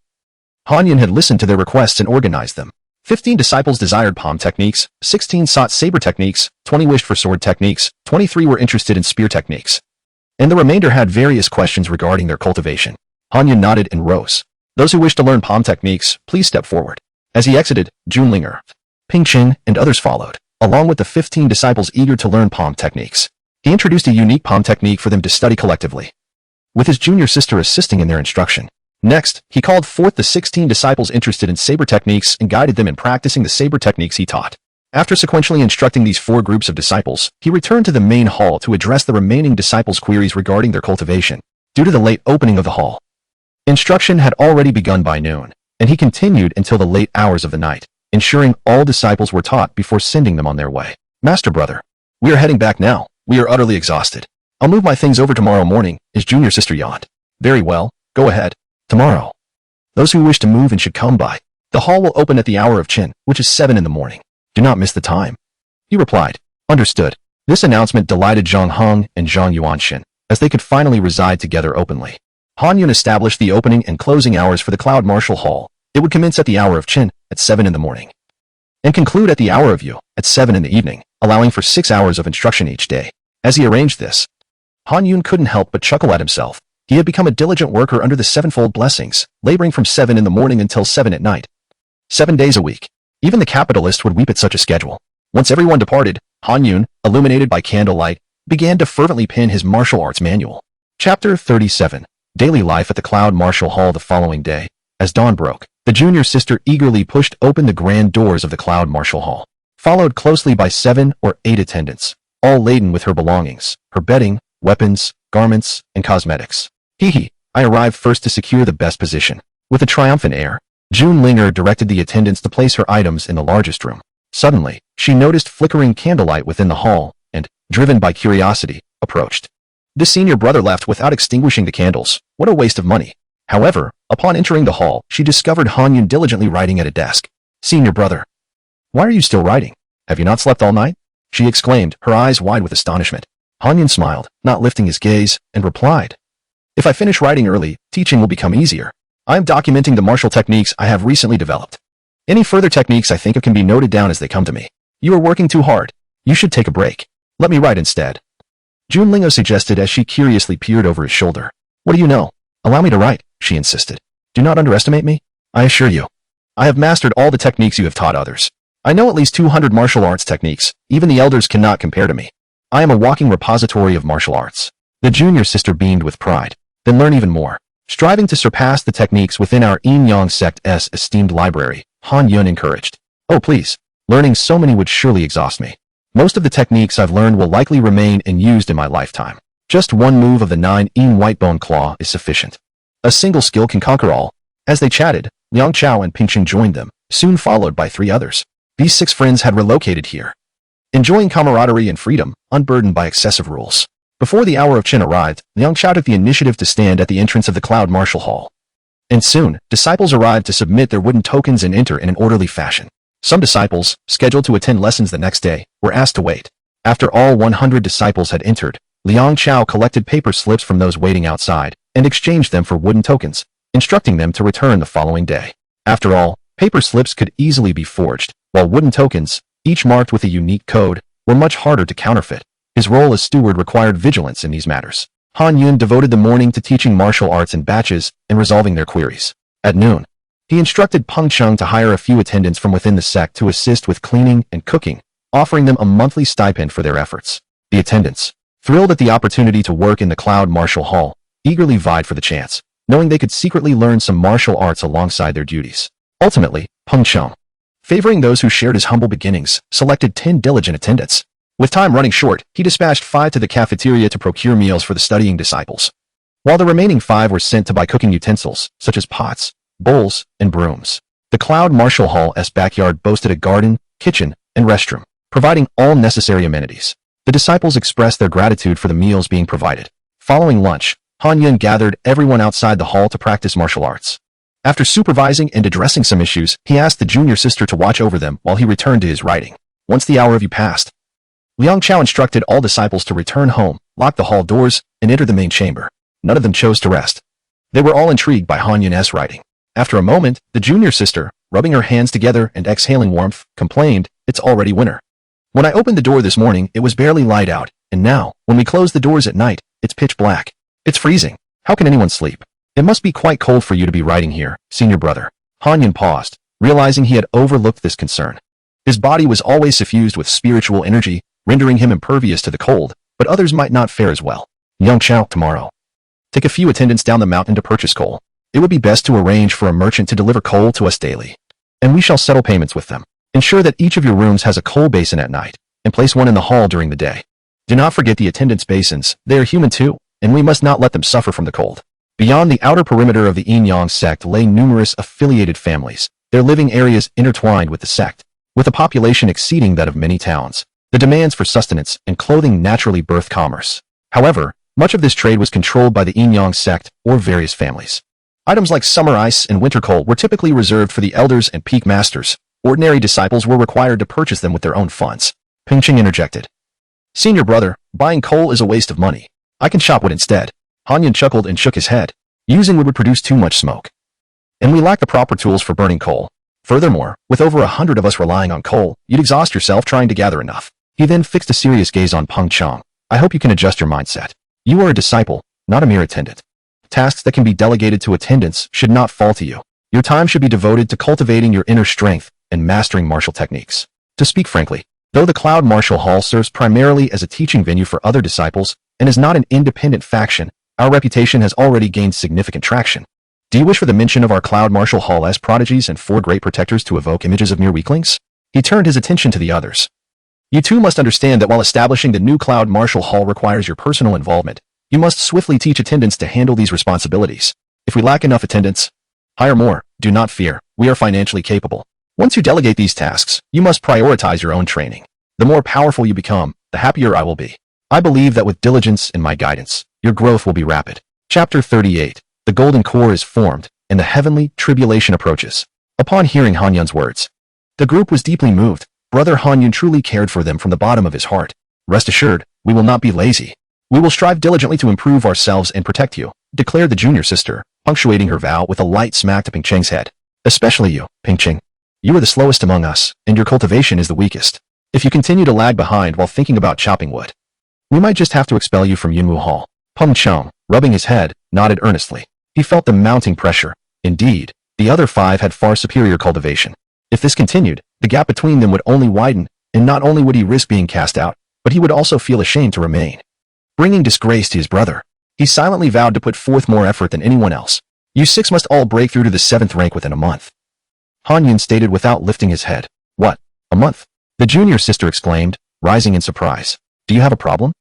Han Yun had listened to their requests and organized them. 15 disciples desired palm techniques, 16 sought saber techniques, 20 wished for sword techniques, 23 were interested in spear techniques, and the remainder had various questions regarding their cultivation. Han Yun nodded and rose. Those who wish to learn palm techniques, please step forward. As he exited, Junlinger, Ping Ching, and others followed, along with the 15 disciples eager to learn palm techniques. He introduced a unique palm technique for them to study collectively, with his junior sister assisting in their instruction. Next, he called forth the 16 disciples interested in saber techniques and guided them in practicing the saber techniques he taught. After sequentially instructing these 4 groups of disciples, he returned to the main hall to address the remaining disciples' queries regarding their cultivation. Due to the late opening of the hall, instruction had already begun by noon, and he continued until the late hours of the night, ensuring all disciples were taught before sending them on their way. Master brother, we are heading back now. We are utterly exhausted. I'll move my things over tomorrow morning, his junior sister yawned. Very well, go ahead. Tomorrow, those who wish to move and should come by. The hall will open at the hour of Qin, which is 7 in the morning. Do not miss the time. He replied. Understood. This announcement delighted Zhang Heng and Zhang Yuanshan, as they could finally reside together openly. Han Yun established the opening and closing hours for the Cloud Martial Hall. It would commence at the hour of Qin, at 7 in the morning, and conclude at the hour of Yu, at 7 in the evening, allowing for 6 hours of instruction each day. As he arranged this, Han Yun couldn't help but chuckle at himself. He had become a diligent worker under the 7-fold blessings, laboring from 7 in the morning until 7 at night, 7 days a week. Even the capitalist would weep at such a schedule. Once everyone departed, Han Yun, illuminated by candlelight, began to fervently pen his martial arts manual. Chapter 37. Daily life at the Cloud Martial Hall. The following day, as dawn broke, the junior sister eagerly pushed open the grand doors of the Cloud Martial Hall, followed closely by 7 or 8 attendants, all laden with her belongings, her bedding, weapons, garments, and cosmetics. I arrived first to secure the best position. With a triumphant air, June Linger directed the attendants to place her items in the largest room. Suddenly, she noticed flickering candlelight within the hall, and, driven by curiosity, approached. The senior brother left without extinguishing the candles. What a waste of money. However, upon entering the hall, she discovered Han Yun diligently writing at a desk. Senior brother, why are you still writing? Have you not slept all night? She exclaimed, her eyes wide with astonishment. Han Yun smiled, not lifting his gaze, and replied, if I finish writing early, teaching will become easier. I am documenting the martial techniques I have recently developed. Any further techniques I think of can be noted down as they come to me. You are working too hard. You should take a break. Let me write instead. Jun Lingo suggested as she curiously peered over his shoulder. What do you know? Allow me to write, she insisted. Do not underestimate me. I assure you, I have mastered all the techniques you have taught others. I know at least 200 martial arts techniques. Even the elders cannot compare to me. I am a walking repository of martial arts. The junior sister beamed with pride. Then learn even more. Striving to surpass the techniques within our Yinyong Sect's esteemed library, Han Yun encouraged. Oh please, learning so many would surely exhaust me. Most of the techniques I've learned will likely remain and used in my lifetime. Just one move of the 9-in Whitebone Claw is sufficient. A single skill can conquer all. As they chatted, Liang Chao and Ping Ching joined them, soon followed by 3 others. These 6 friends had relocated here, enjoying camaraderie and freedom, unburdened by excessive rules. Before the hour of Chin arrived, Yinyong Sect took the initiative to stand at the entrance of the Cloud Martial Hall. And soon, disciples arrived to submit their wooden tokens and enter in an orderly fashion. Some disciples, scheduled to attend lessons the next day, were asked to wait. After all 100 disciples had entered, Yinyong Sect collected paper slips from those waiting outside and exchanged them for wooden tokens, instructing them to return the following day. After all, paper slips could easily be forged, while wooden tokens, each marked with a unique code, were much harder to counterfeit. His role as steward required vigilance in these matters. Han Yun devoted the morning to teaching martial arts in batches and resolving their queries. At noon, he instructed Peng Cheng to hire a few attendants from within the sect to assist with cleaning and cooking, offering them a monthly stipend for their efforts. The attendants, thrilled at the opportunity to work in the Cloud Martial Hall, eagerly vied for the chance, knowing they could secretly learn some martial arts alongside their duties. Ultimately, Peng Cheng, favoring those who shared his humble beginnings, selected 10 diligent attendants. With time running short, he dispatched 5 to the cafeteria to procure meals for the studying disciples, while the remaining 5 were sent to buy cooking utensils, such as pots, bowls, and brooms. The Cloud Martial Hall's backyard boasted a garden, kitchen, and restroom, providing all necessary amenities. The disciples expressed their gratitude for the meals being provided. Following lunch, Han Yun gathered everyone outside the hall to practice martial arts. After supervising and addressing some issues, he asked the junior sister to watch over them while he returned to his writing. Once the hour of passed, Yinyong Sect instructed all disciples to return home, lock the hall doors, and enter the main chamber. None of them chose to rest. They were all intrigued by Han Yun's writing. After a moment, the junior sister, rubbing her hands together and exhaling warmth, complained, "It's already winter. When I opened the door this morning, it was barely light out, and now, when we close the doors at night, it's pitch black. It's freezing. How can anyone sleep? It must be quite cold for you to be writing here, senior brother." Han Yun paused, realizing he had overlooked this concern. His body was always suffused with spiritual energy, rendering him impervious to the cold, but others might not fare as well. "Yinyong Sect, tomorrow, take a few attendants down the mountain to purchase coal. It would be best to arrange for a merchant to deliver coal to us daily, and we shall settle payments with them. Ensure that each of your rooms has a coal basin at night, and place one in the hall during the day. Do not forget the attendants' basins. They are human too, and we must not let them suffer from the cold." Beyond the outer perimeter of the Yinyong Sect lay numerous affiliated families, their living areas intertwined with the sect. With a population exceeding that of many towns, the demands for sustenance and clothing naturally birthed commerce. However, much of this trade was controlled by the Yinyong Sect or various families. Items like summer ice and winter coal were typically reserved for the elders and peak masters. Ordinary disciples were required to purchase them with their own funds. Peng Cheng interjected, "Senior brother, buying coal is a waste of money. I can chop wood instead." Han Yun chuckled and shook his head. "Using wood would produce too much smoke, and we lack the proper tools for burning coal. Furthermore, with over 100 of us relying on coal, you'd exhaust yourself trying to gather enough." He then fixed a serious gaze on Peng Cheng. "I hope you can adjust your mindset. You are a disciple, not a mere attendant. Tasks that can be delegated to attendants should not fall to you. Your time should be devoted to cultivating your inner strength and mastering martial techniques." To speak frankly, though the Cloud Martial Hall serves primarily as a teaching venue for other disciples and is not an independent faction, our reputation has already gained significant traction. Do you wish for the mention of our Cloud Martial Hall as prodigies and 4 great protectors to evoke images of mere weaklings? He turned his attention to the others. "You too must understand that while establishing the new Cloud Martial Hall requires your personal involvement, you must swiftly teach attendants to handle these responsibilities. If we lack enough attendants, hire more. Do not fear, we are financially capable. Once you delegate these tasks, you must prioritize your own training. The more powerful you become, the happier I will be. I believe that with diligence and my guidance, your growth will be rapid." Chapter 38. The Golden Core is formed, and the heavenly tribulation approaches. Upon hearing Han Yun's words, the group was deeply moved. Brother Han Yun truly cared for them from the bottom of his heart. "Rest assured, we will not be lazy. We will strive diligently to improve ourselves and protect you," declared the junior sister, punctuating her vow with a light smack to Peng Cheng's head. "Especially you, Peng Cheng. You are the slowest among us, and your cultivation is the weakest. If you continue to lag behind while thinking about chopping wood, we might just have to expel you from Yunwu Hall." Peng Cheng, rubbing his head, nodded earnestly. He felt the mounting pressure. Indeed, the other 5 had far superior cultivation. If this continued, the gap between them would only widen, and not only would he risk being cast out, but he would also feel ashamed to remain, bringing disgrace to his brother. He silently vowed to put forth more effort than anyone else. "You 6 must all break through to the 7th rank within a month," Han Yun stated without lifting his head. "What? A month?" the junior sister exclaimed, rising in surprise. "Do you have a problem?"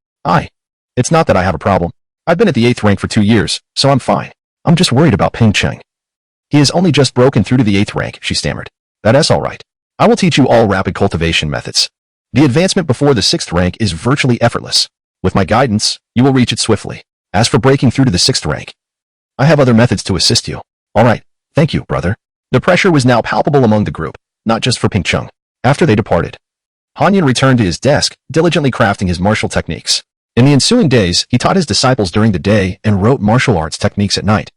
It's not that I have a problem. I've been at the 8th rank for 2 years, so I'm fine. I'm just worried about Peng Cheng. He has only just broken through to the 8th rank," she stammered. That's all right. I will teach you all rapid cultivation methods. The advancement before the 6th rank is virtually effortless. With my guidance, you will reach it swiftly. As for breaking through to the 6th rank, I have other methods to assist you. All right. Thank you, brother. The pressure was now palpable among the group, not just for Ping Chung. After they departed, Hanyan returned to his desk, diligently crafting his martial techniques. In the ensuing days, he taught his disciples during the day and wrote martial arts techniques at night,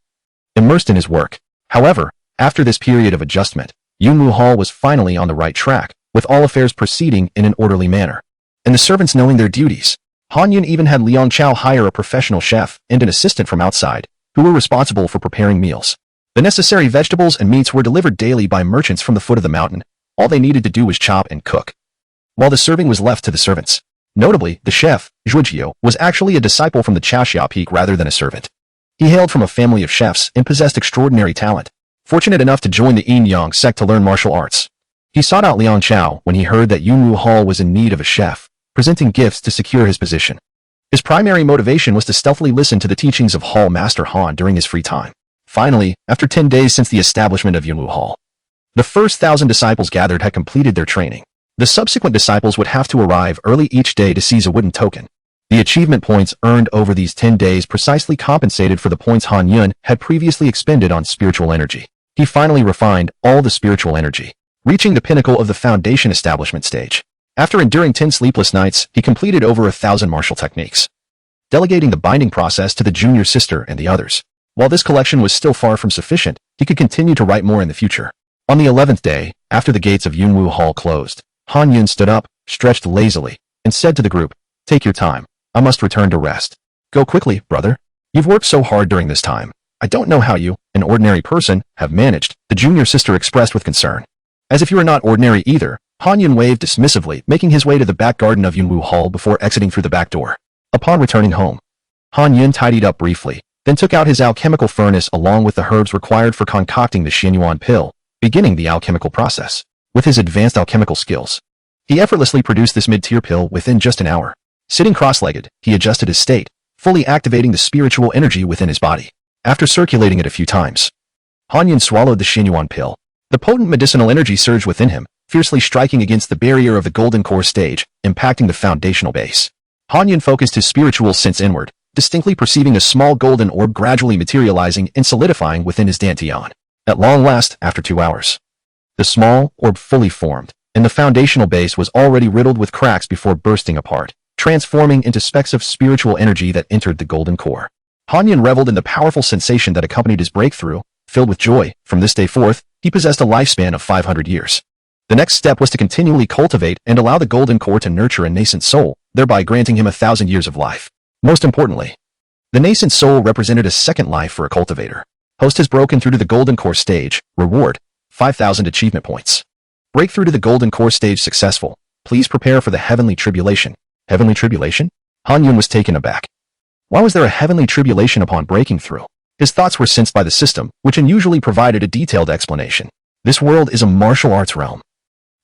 immersed in his work. However, after this period of adjustment, Yunwu Hall was finally on the right track, with all affairs proceeding in an orderly manner, and the servants knowing their duties. Hanyan even had Liang Chao hire a professional chef and an assistant from outside, who were responsible for preparing meals. The necessary vegetables and meats were delivered daily by merchants from the foot of the mountain. All they needed to do was chop and cook, while the serving was left to the servants. Notably, the chef, Zhujiu, was actually a disciple from the Chaoxia Peak rather than a servant. He hailed from a family of chefs and possessed extraordinary talent, fortunate enough to join the Yinyong Sect to learn martial arts. He sought out Liang Chao when he heard that Yunwu Hall was in need of a chef, presenting gifts to secure his position. His primary motivation was to stealthily listen to the teachings of Hall Master Han during his free time. Finally, after 10 days since the establishment of Yunwu Hall, the first 1,000 disciples gathered had completed their training. The subsequent disciples would have to arrive early each day to seize a wooden token. The achievement points earned over these 10 days precisely compensated for the points Han Yun had previously expended on spiritual energy. He finally refined all the spiritual energy, reaching the pinnacle of the foundation establishment stage. After enduring 10 sleepless nights, he completed over 1,000 martial techniques, delegating the binding process to the junior sister and the others. While this collection was still far from sufficient, he could continue to write more in the future. On the 11th day, after the gates of Yunwu Hall closed, Han Yun stood up, stretched lazily, and said to the group, "Take your time. I must return to rest." "Go quickly, brother. You've worked so hard during this time. I don't know how you, an ordinary person, have managed," the junior sister expressed with concern. As if you were not ordinary either, Han Yun waved dismissively, making his way to the back garden of Yunwu Hall before exiting through the back door. Upon returning home, Han Yun tidied up briefly, then took out his alchemical furnace along with the herbs required for concocting the Xianyuan pill, beginning the alchemical process. With his advanced alchemical skills, he effortlessly produced this mid-tier pill within just an hour. Sitting cross-legged, he adjusted his state, fully activating the spiritual energy within his body. After circulating it a few times, Han Yun swallowed the Xianyuan pill. The potent medicinal energy surged within him, fiercely striking against the barrier of the golden core stage, impacting the foundational base. Han Yun focused his spiritual sense inward, distinctly perceiving a small golden orb gradually materializing and solidifying within his dantian. At long last, after 2 hours, the small orb fully formed, and the foundational base was already riddled with cracks before bursting apart, transforming into specks of spiritual energy that entered the golden core. Han Yun reveled in the powerful sensation that accompanied his breakthrough. Filled with joy, from this day forth, he possessed a lifespan of 500 years. The next step was to continually cultivate and allow the golden core to nurture a nascent soul, thereby granting him 1,000 years of life. Most importantly, the nascent soul represented a second life for a cultivator. Host has broken through to the golden core stage. Reward, 5,000 achievement points. Breakthrough to the golden core stage successful. Please prepare for the heavenly tribulation. Heavenly tribulation? Han Yun was taken aback. Why was there a heavenly tribulation upon breaking through? His thoughts were sensed by the system, which unusually provided a detailed explanation. This world is a martial arts realm.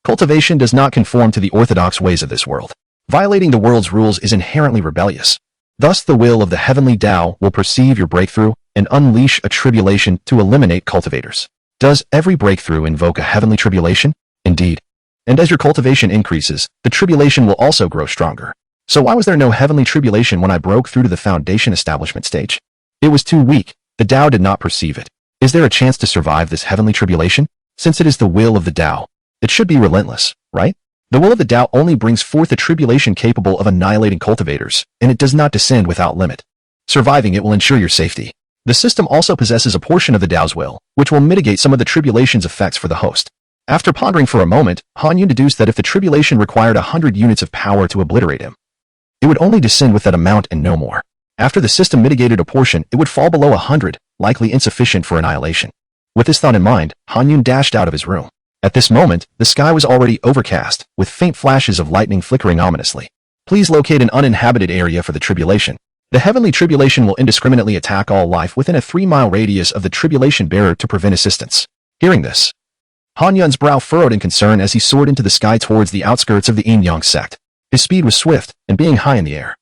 Cultivation does not conform to the orthodox ways of this world. Violating the world's rules is inherently rebellious. Thus the will of the heavenly Tao will perceive your breakthrough and unleash a tribulation to eliminate cultivators. Does every breakthrough invoke a heavenly tribulation? Indeed. And as your cultivation increases, the tribulation will also grow stronger. So why was there no heavenly tribulation when I broke through to the foundation establishment stage? It was too weak. The Tao did not perceive it. Is there a chance to survive this heavenly tribulation? Since it is the will of the Tao, it should be relentless, right? The will of the Tao only brings forth a tribulation capable of annihilating cultivators, and it does not descend without limit. Surviving it will ensure your safety. The system also possesses a portion of the Tao's will, which will mitigate some of the tribulation's effects for the host. After pondering for a moment, Han Yun deduced that if the tribulation required 100 units of power to obliterate him, it would only descend with that amount and no more. After the system mitigated a portion, it would fall below 100, likely insufficient for annihilation. With this thought in mind, Han Yun dashed out of his room. At this moment, the sky was already overcast, with faint flashes of lightning flickering ominously. Please locate an uninhabited area for the tribulation. The heavenly tribulation will indiscriminately attack all life within a 3-mile radius of the tribulation bearer to prevent assistance. Hearing this, Han Yun's brow furrowed in concern as he soared into the sky towards the outskirts of the Yinyong Sect. His speed was swift, and being high in the air,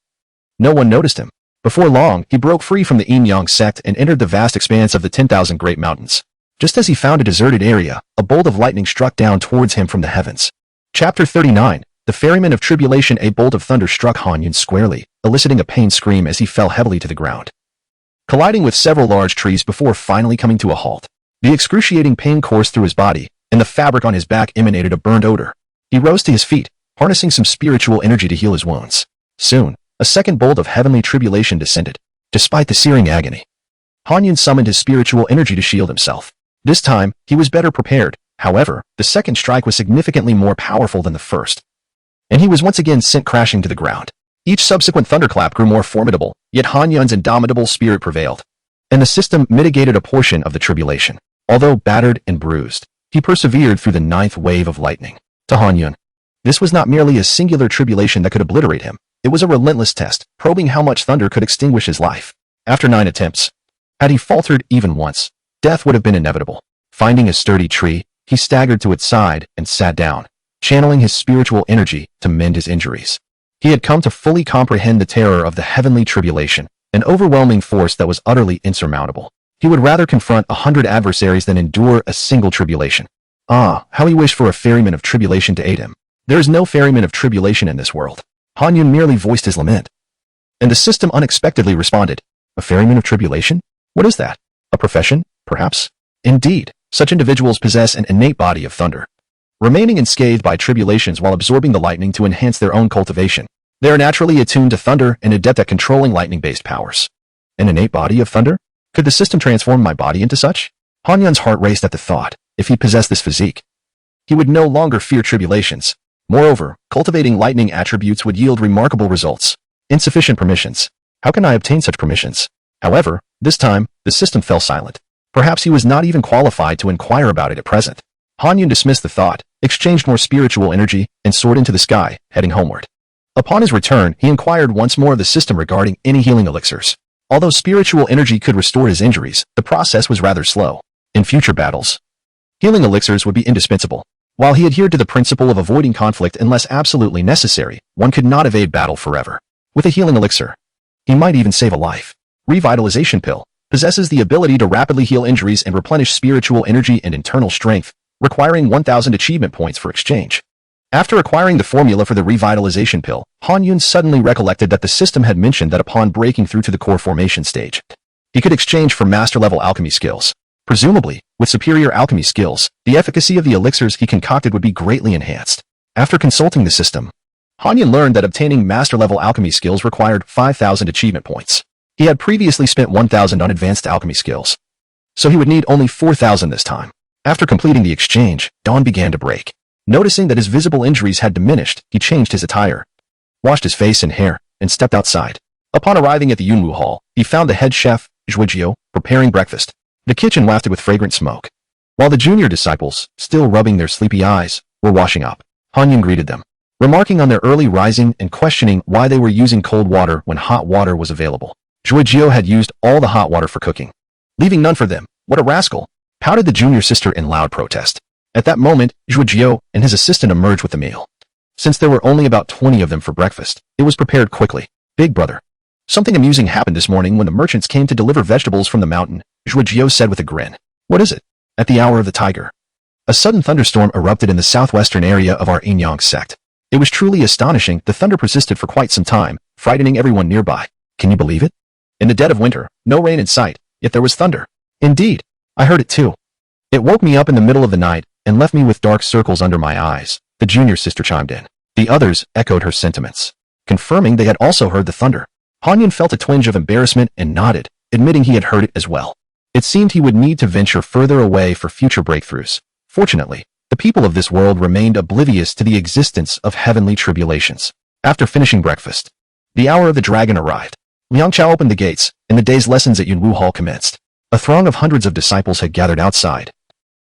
no one noticed him. Before long, he broke free from the Yinyong Sect and entered the vast expanse of the 10,000 Great Mountains. Just as he found a deserted area, a bolt of lightning struck down towards him from the heavens. Chapter 39. The Ferryman of Tribulation. A bolt of thunder struck Han Yun squarely, eliciting a pained scream as he fell heavily to the ground, colliding with several large trees before finally coming to a halt. The excruciating pain coursed through his body, and the fabric on his back emanated a burned odor. He rose to his feet, harnessing some spiritual energy to heal his wounds. Soon, a second bolt of heavenly tribulation descended. Despite the searing agony, Han Yun summoned his spiritual energy to shield himself. This time, he was better prepared. However, the second strike was significantly more powerful than the first, and he was once again sent crashing to the ground. Each subsequent thunderclap grew more formidable, yet Han Yun's indomitable spirit prevailed, and the system mitigated a portion of the tribulation. Although battered and bruised, he persevered through the ninth wave of lightning. To Han Yun, this was not merely a singular tribulation that could obliterate him. It was a relentless test, probing how much thunder could extinguish his life. After 9 attempts, had he faltered even once, death would have been inevitable. Finding a sturdy tree, he staggered to its side and sat down, channeling his spiritual energy to mend his injuries. He had come to fully comprehend the terror of the heavenly tribulation, an overwhelming force that was utterly insurmountable. He would rather confront 100 adversaries than endure a single tribulation. Ah, how he wished for a ferryman of tribulation to aid him. There is no ferryman of tribulation in this world. Han Yun merely voiced his lament, and the system unexpectedly responded. A ferryman of tribulation? What is that? A profession, perhaps? Indeed, such individuals possess an innate body of thunder, remaining unscathed by tribulations while absorbing the lightning to enhance their own cultivation. They are naturally attuned to thunder and adept at controlling lightning-based powers. An innate body of thunder? Could the system transform my body into such? Han Yun's heart raced at the thought. If he possessed this physique, he would no longer fear tribulations. Moreover, cultivating lightning attributes would yield remarkable results. Insufficient permissions. How can I obtain such permissions? However, this time, the system fell silent. Perhaps he was not even qualified to inquire about it at present. Han Yun dismissed the thought, exchanged more spiritual energy, and soared into the sky, heading homeward. Upon his return, he inquired once more of the system regarding any healing elixirs. Although spiritual energy could restore his injuries, the process was rather slow. In future battles, healing elixirs would be indispensable. While he adhered to the principle of avoiding conflict unless absolutely necessary, one could not evade battle forever. With a healing elixir, he might even save a life. Revitalization Pill possesses the ability to rapidly heal injuries and replenish spiritual energy and internal strength, requiring 1,000 achievement points for exchange. After acquiring the formula for the revitalization pill, Han Yun suddenly recollected that the system had mentioned that upon breaking through to the core formation stage, he could exchange for master-level alchemy skills. Presumably, with superior alchemy skills, the efficacy of the elixirs he concocted would be greatly enhanced. After consulting the system, Han Yun learned that obtaining master-level alchemy skills required 5,000 achievement points. He had previously spent 1,000 on advanced alchemy skills, so he would need only 4,000 this time. After completing the exchange, dawn began to break. Noticing that his visible injuries had diminished, he changed his attire, washed his face and hair, and stepped outside. Upon arriving at the Yunwu Hall, he found the head chef, Zhuijio, preparing breakfast. The kitchen wafted with fragrant smoke, while the junior disciples, still rubbing their sleepy eyes, were washing up. Han Yun greeted them, remarking on their early rising and questioning why they were using cold water when hot water was available. Zhuijio had used all the hot water for cooking, leaving none for them. What a rascal! Pouted the junior sister in loud protest. At that moment, Zhuijio and his assistant emerged with the meal. Since there were only about 20 of them for breakfast, it was prepared quickly. Big brother, something amusing happened this morning when the merchants came to deliver vegetables from the mountain, Zhuijio said with a grin. What is it? At the hour of the tiger, a sudden thunderstorm erupted in the southwestern area of our Yinyong Sect. It was truly astonishing. The thunder persisted for quite some time, frightening everyone nearby. Can you believe it? In the dead of winter, no rain in sight, yet there was thunder. Indeed, I heard it too. It woke me up in the middle of the night and left me with dark circles under my eyes, the junior sister chimed in. The others echoed her sentiments, confirming they had also heard the thunder. Han Yun felt a twinge of embarrassment and nodded, admitting he had heard it as well. It seemed he would need to venture further away for future breakthroughs. Fortunately, the people of this world remained oblivious to the existence of heavenly tribulations. After finishing breakfast, the hour of the dragon arrived. Liang Chao opened the gates, and the day's lessons at Yunwu Hall commenced. A throng of hundreds of disciples had gathered outside,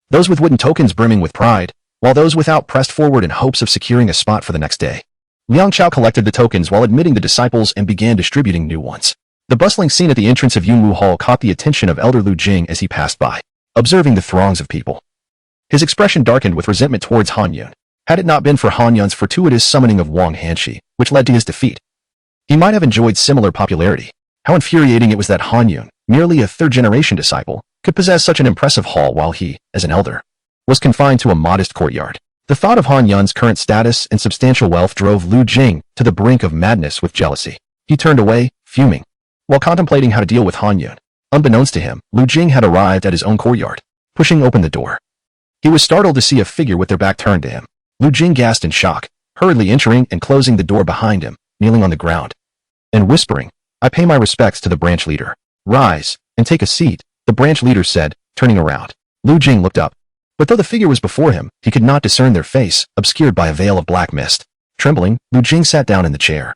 those with wooden tokens brimming with pride, while those without pressed forward in hopes of securing a spot for the next day. Liang Chao collected the tokens while admitting the disciples and began distributing new ones. The bustling scene at the entrance of Yunwu Hall caught the attention of Elder Lu Jing as he passed by, observing the throngs of people. His expression darkened with resentment towards Han Yun. Had it not been for Han Yun's fortuitous summoning of Wang Hanshi, which led to his defeat, he might have enjoyed similar popularity. How infuriating it was that Han Yun, merely a third-generation disciple, could possess such an impressive hall while he, as an elder, was confined to a modest courtyard. The thought of Han Yun's current status and substantial wealth drove Lu Jing to the brink of madness with jealousy. He turned away, fuming, while contemplating how to deal with Han Yun. Unbeknownst to him, Lu Jing had arrived at his own courtyard, pushing open the door. He was startled to see a figure with their back turned to him. Lu Jing gasped in shock, hurriedly entering and closing the door behind him, kneeling on the ground, and whispering, "I pay my respects to the branch leader. Rise, and take a seat," the branch leader said, turning around. Lu Jing looked up, but though the figure was before him, he could not discern their face, obscured by a veil of black mist. Trembling, Lu Jing sat down in the chair,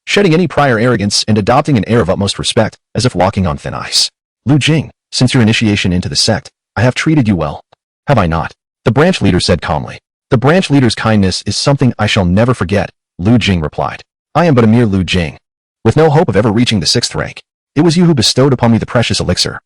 shedding any prior arrogance and adopting an air of utmost respect, as if walking on thin ice. "Lu Jing, since your initiation into the sect, I have treated you well. Have I not?" the branch leader said calmly. "The branch leader's kindness is something I shall never forget," Lu Jing replied. "I am but a mere Lu Jing, with no hope of ever reaching the 6th rank. It was you who bestowed upon me the precious elixir,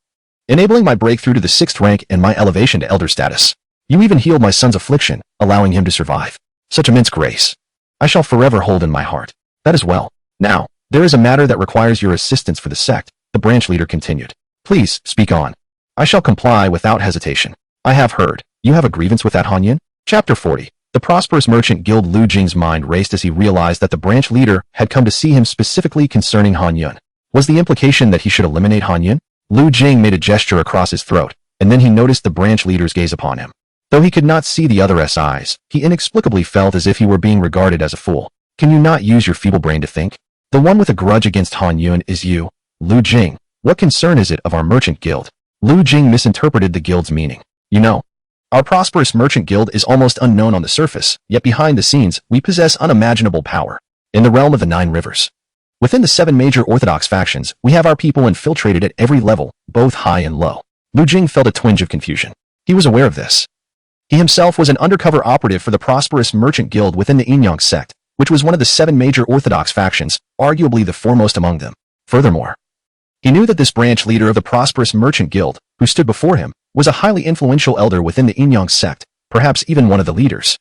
enabling my breakthrough to the 6th rank and my elevation to elder status. You even healed my son's affliction, allowing him to survive. Such immense grace I shall forever hold in my heart. That is well. Now, there is a matter that requires your assistance for the sect," the branch leader continued. "Please, speak on. I shall comply without hesitation. I have heard you have a grievance with that Han Yun?" Chapter 40. The prosperous merchant guild. Lu Jing's mind raced as he realized that the branch leader had come to see him specifically concerning Han Yun. Was the implication that he should eliminate Han Yun? Lu Jing made a gesture across his throat, and then he noticed the branch leader's gaze upon him. Though he could not see the other's eyes, he inexplicably felt as if he were being regarded as a fool. "Can you not use your feeble brain to think? The one with a grudge against Han Yun is you, Lu Jing. What concern is it of our merchant guild?" Lu Jing misinterpreted the guild's meaning. "You know, our prosperous merchant guild is almost unknown on the surface, yet behind the scenes, we possess unimaginable power. In the realm of the 9 rivers, within the 7 major orthodox factions, we have our people infiltrated at every level, both high and low." Lu Jing felt a twinge of confusion. He was aware of this. He himself was an undercover operative for the prosperous merchant guild within the Yinyong Sect, which was one of the 7 major orthodox factions, arguably the foremost among them. Furthermore, he knew that this branch leader of the prosperous merchant guild, who stood before him, was a highly influential elder within the Yinyong Sect, perhaps even one of the leaders.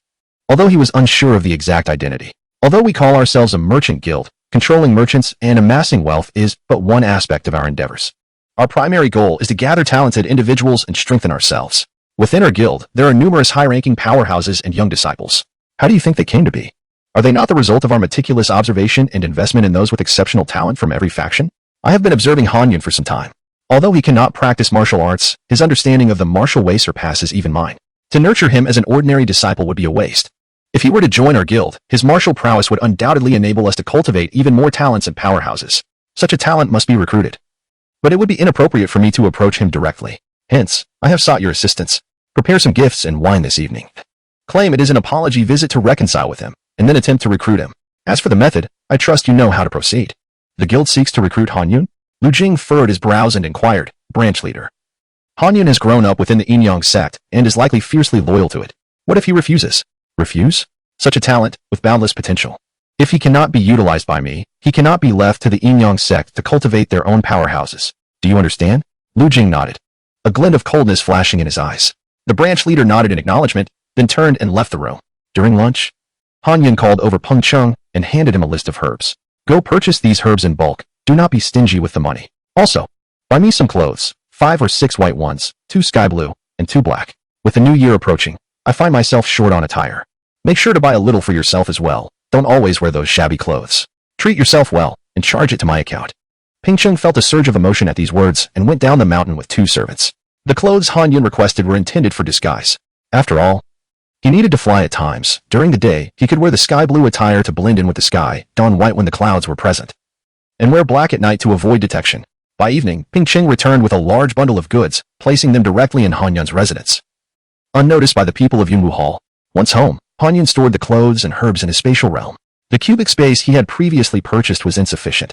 Although he was unsure of the exact identity. Although we call ourselves a merchant guild, controlling merchants and amassing wealth is but one aspect of our endeavors. Our primary goal is to gather talented individuals and strengthen ourselves. Within our guild, there are numerous high-ranking powerhouses and young disciples. How do you think they came to be? Are they not the result of our meticulous observation and investment in those with exceptional talent from every faction? I have been observing Han Yun for some time. Although he cannot practice martial arts, his understanding of the martial way surpasses even mine. To nurture him as an ordinary disciple would be a waste. If he were to join our guild, his martial prowess would undoubtedly enable us to cultivate even more talents and powerhouses. Such a talent must be recruited. But it would be inappropriate for me to approach him directly. Hence, I have sought your assistance. Prepare some gifts and wine this evening. Claim it is an apology visit to reconcile with him, and then attempt to recruit him. As for the method, I trust you know how to proceed. The guild seeks to recruit Han Yun? Lu Jing furrowed his brows and inquired, branch leader. Han Yun has grown up within the Yinyong Sect and is likely fiercely loyal to it. What if he refuses? Refuse? Such a talent, with boundless potential. If he cannot be utilized by me, he cannot be left to the Yinyong Sect to cultivate their own powerhouses. Do you understand? Lu Jing nodded, a glint of coldness flashing in his eyes. The branch leader nodded in acknowledgement, then turned and left the room. During lunch, Han Yun called over Peng Cheng and handed him a list of herbs. Go purchase these herbs in bulk. Do not be stingy with the money. Also, buy me some clothes, 5 or 6 white ones, 2 sky blue, and 2 black. With the new year approaching, I find myself short on attire. Make sure to buy a little for yourself as well. Don't always wear those shabby clothes. Treat yourself well, and charge it to my account. Peng Cheng felt a surge of emotion at these words and went down the mountain with 2 servants. The clothes Han Yun requested were intended for disguise. After all, he needed to fly at times. During the day, he could wear the sky blue attire to blend in with the sky, don white when the clouds were present, and wear black at night to avoid detection. By evening, Peng Cheng returned with a large bundle of goods, placing them directly in Han Yun's residence. Unnoticed by the people of Yunwu Hall, once home, Han Yun stored the clothes and herbs in his spatial realm. The cubic space he had previously purchased was insufficient,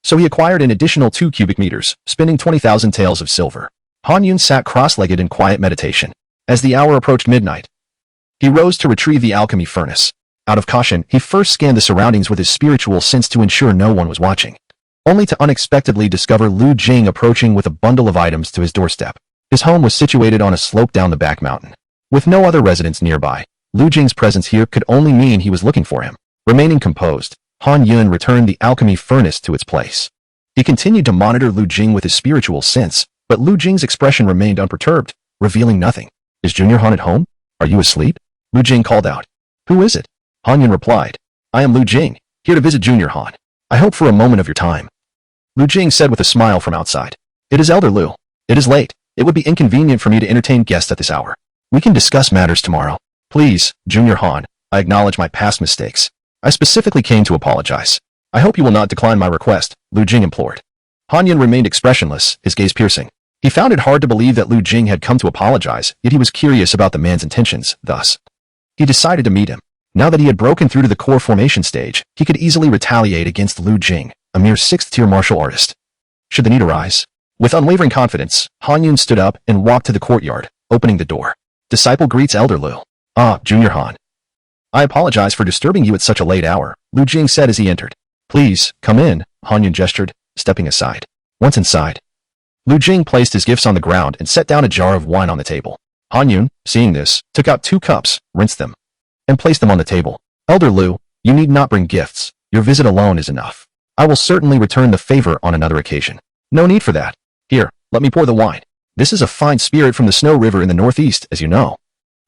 so he acquired an additional 2 cubic meters, spending 20,000 taels of silver. Han Yun sat cross-legged in quiet meditation. As the hour approached midnight, he rose to retrieve the alchemy furnace. Out of caution, he first scanned the surroundings with his spiritual sense to ensure no one was watching, only to unexpectedly discover Lu Jing approaching with a bundle of items to his doorstep. His home was situated on a slope down the back mountain, with no other residents nearby. Lu Jing's presence here could only mean he was looking for him. Remaining composed, Han Yun returned the alchemy furnace to its place. He continued to monitor Lu Jing with his spiritual sense, But Lu Jing's expression remained unperturbed, revealing nothing. Is Junior Han at home? Are you asleep? Lu Jing called out. Who is it? Han Yun replied. I am Lu Jing, here to visit Junior Han. I hope for a moment of your time. Lu Jing said with a smile from outside. It is Elder Lu. It is late. It would be inconvenient for me to entertain guests at this hour. We can discuss matters tomorrow. Please, Junior Han, I acknowledge my past mistakes. I specifically came to apologize. I hope you will not decline my request, Lu Jing implored. Han Yun remained expressionless, his gaze piercing. He found it hard to believe that Lu Jing had come to apologize, yet he was curious about the man's intentions, thus. He decided to meet him. Now that he had broken through to the core formation stage, he could easily retaliate against Lu Jing, a mere 6th-tier martial artist. Should the need arise? With unwavering confidence, Han Yun stood up and walked to the courtyard, opening the door. Disciple greets Elder Lu. Ah, Junior Han. I apologize for disturbing you at such a late hour, Lu Jing said as he entered. Please, come in, Han Yun gestured, stepping aside. Once inside, Lu Jing placed his gifts on the ground and set down a jar of wine on the table. Han Yun, seeing this, took out 2 cups, rinsed them, and placed them on the table. Elder Lu, you need not bring gifts. Your visit alone is enough. I will certainly return the favor on another occasion. No need for that. Here, let me pour the wine. This is a fine spirit from the Snow River in the northeast, as you know.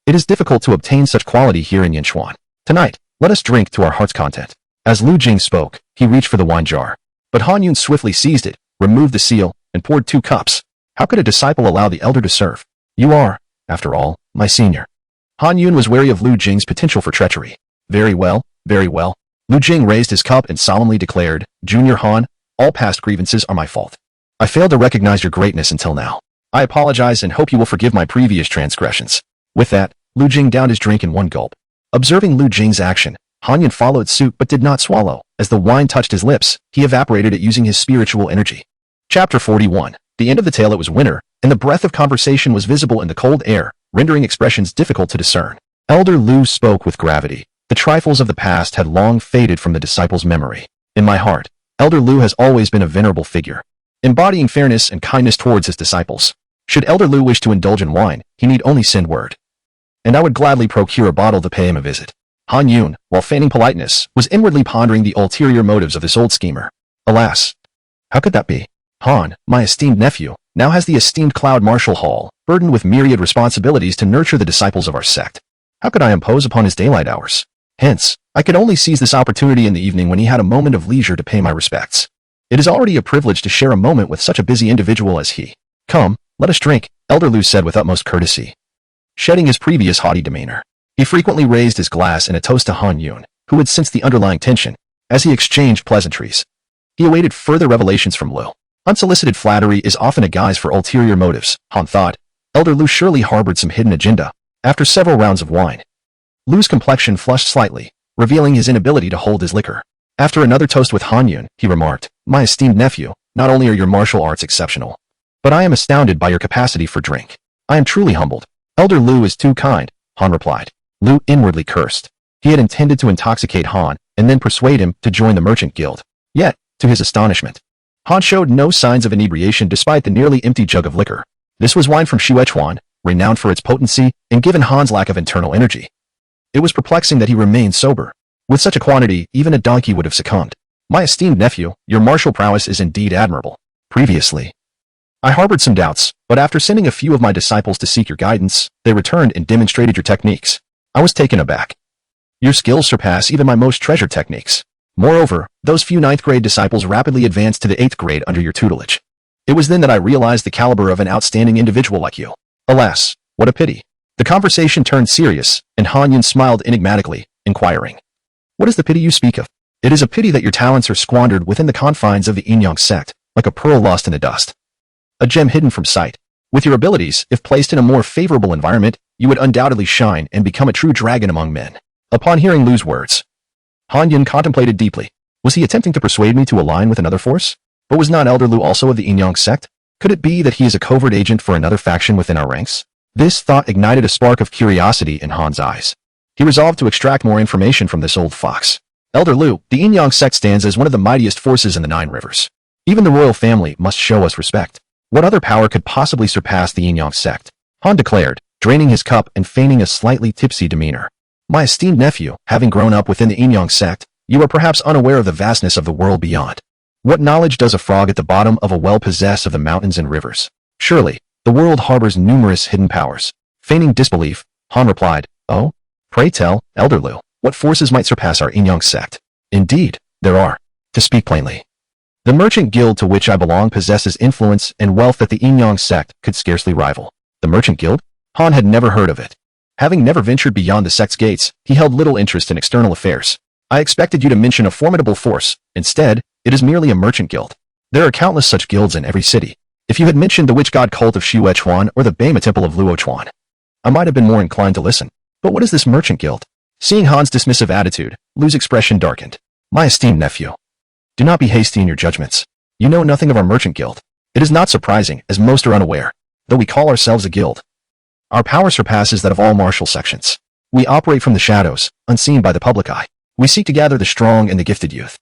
It is difficult to obtain such quality here in Yinchuan. Tonight, let us drink to our heart's content. As Lu Jing spoke, he reached for the wine jar. But Han Yun swiftly seized it, removed the seal, and poured 2 cups. How could a disciple allow the elder to serve? You are, after all, my senior. Han Yun was wary of Lu Jing's potential for treachery. Very well, very well. Lu Jing raised his cup and solemnly declared, Junior Han, all past grievances are my fault. I failed to recognize your greatness until now. I apologize and hope you will forgive my previous transgressions. With that, Lu Jing downed his drink in one gulp. Observing Lu Jing's action, Han Yun followed suit but did not swallow. As the wine touched his lips, he evaporated it using his spiritual energy. Chapter 41. The end of the tale. It was winter, and the breath of conversation was visible in the cold air, rendering expressions difficult to discern. Elder Lu spoke with gravity. The trifles of the past had long faded from the disciple's memory. In my heart, Elder Lu has always been a venerable figure, embodying fairness and kindness towards his disciples. Should Elder Lu wish to indulge in wine, he need only send word, and I would gladly procure a bottle to pay him a visit. Han Yun, while feigning politeness, was inwardly pondering the ulterior motives of this old schemer. Alas, how could that be? Han, my esteemed nephew, now has the esteemed Cloud Martial Hall, burdened with myriad responsibilities to nurture the disciples of our sect. How could I impose upon his daylight hours? Hence, I could only seize this opportunity in the evening when he had a moment of leisure to pay my respects. It is already a privilege to share a moment with such a busy individual as he. Come, let us drink, Elder Lu said with utmost courtesy, shedding his previous haughty demeanor. He frequently raised his glass in a toast to Han Yun, who had sensed the underlying tension. As he exchanged pleasantries, he awaited further revelations from Lu. Unsolicited flattery is often a guise for ulterior motives, Han thought. Elder Lu surely harbored some hidden agenda. After several rounds of wine, Lu's complexion flushed slightly, revealing his inability to hold his liquor. After another toast with Han Yun, he remarked, My esteemed nephew, not only are your martial arts exceptional, but I am astounded by your capacity for drink. I am truly humbled. Elder Lu is too kind, Han replied. Lu inwardly cursed. He had intended to intoxicate Han and then persuade him to join the merchant guild. Yet, to his astonishment, Han showed no signs of inebriation despite the nearly empty jug of liquor. This was wine from Shuechuan, renowned for its potency, and given Han's lack of internal energy, it was perplexing that he remained sober. With such a quantity, even a donkey would have succumbed. My esteemed nephew, your martial prowess is indeed admirable. Previously, I harbored some doubts, but after sending a few of my disciples to seek your guidance, they returned and demonstrated your techniques. I was taken aback. Your skills surpass even my most treasured techniques. Moreover, those few 9th grade disciples rapidly advanced to the 8th grade under your tutelage. It was then that I realized the caliber of an outstanding individual like you. Alas, what a pity. The conversation turned serious, and Han Yun smiled enigmatically, inquiring, What is the pity you speak of? It is a pity that your talents are squandered within the confines of the Yinyong Sect, like a pearl lost in the dust, a gem hidden from sight. With your abilities, if placed in a more favorable environment, you would undoubtedly shine and become a true dragon among men. Upon hearing Lu's words, Han Yun contemplated deeply. Was he attempting to persuade me to align with another force? But was not Elder Lu also of the Yinyong Sect? Could it be that he is a covert agent for another faction within our ranks? This thought ignited a spark of curiosity in Han's eyes. He resolved to extract more information from this old fox. Elder Lu, the Yinyong Sect stands as one of the mightiest forces in the 9 rivers. Even the royal family must show us respect. What other power could possibly surpass the Yinyong Sect? Han declared, draining his cup and feigning a slightly tipsy demeanor. My esteemed nephew, having grown up within the Yinyong Sect, you are perhaps unaware of the vastness of the world beyond. What knowledge does a frog at the bottom of a well possess of the mountains and rivers? Surely, the world harbors numerous hidden powers. Feigning disbelief, Han replied, "Oh? Pray tell, Elder Lu, what forces might surpass our Yinyong Sect?" "Indeed, there are. To speak plainly, the merchant guild to which I belong possesses influence and wealth that the Yinyong Sect could scarcely rival." The merchant guild? Han had never heard of it. Having never ventured beyond the sect's gates, he held little interest in external affairs. "I expected you to mention a formidable force. Instead, it is merely a merchant guild. There are countless such guilds in every city. If you had mentioned the witch god cult of Xuechuan or the Bema temple of Luochuan, I might have been more inclined to listen. But what is this merchant guild?" Seeing Han's dismissive attitude, Lu's expression darkened. "My esteemed nephew, do not be hasty in your judgments. You know nothing of our merchant guild. It is not surprising, as most are unaware, though we call ourselves a guild. Our power surpasses that of all martial sections. We operate from the shadows, unseen by the public eye. We seek to gather the strong and the gifted youth.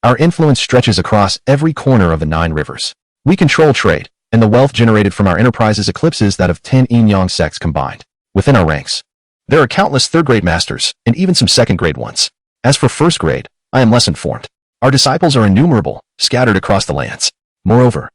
Our influence stretches across every corner of the 9 rivers. We control trade, and the wealth generated from our enterprises eclipses that of 10 Yinyong sects combined. Within our ranks, there are countless third-grade masters, and even some second-grade ones. As for first grade, I am less informed. Our disciples are innumerable, scattered across the lands. Moreover,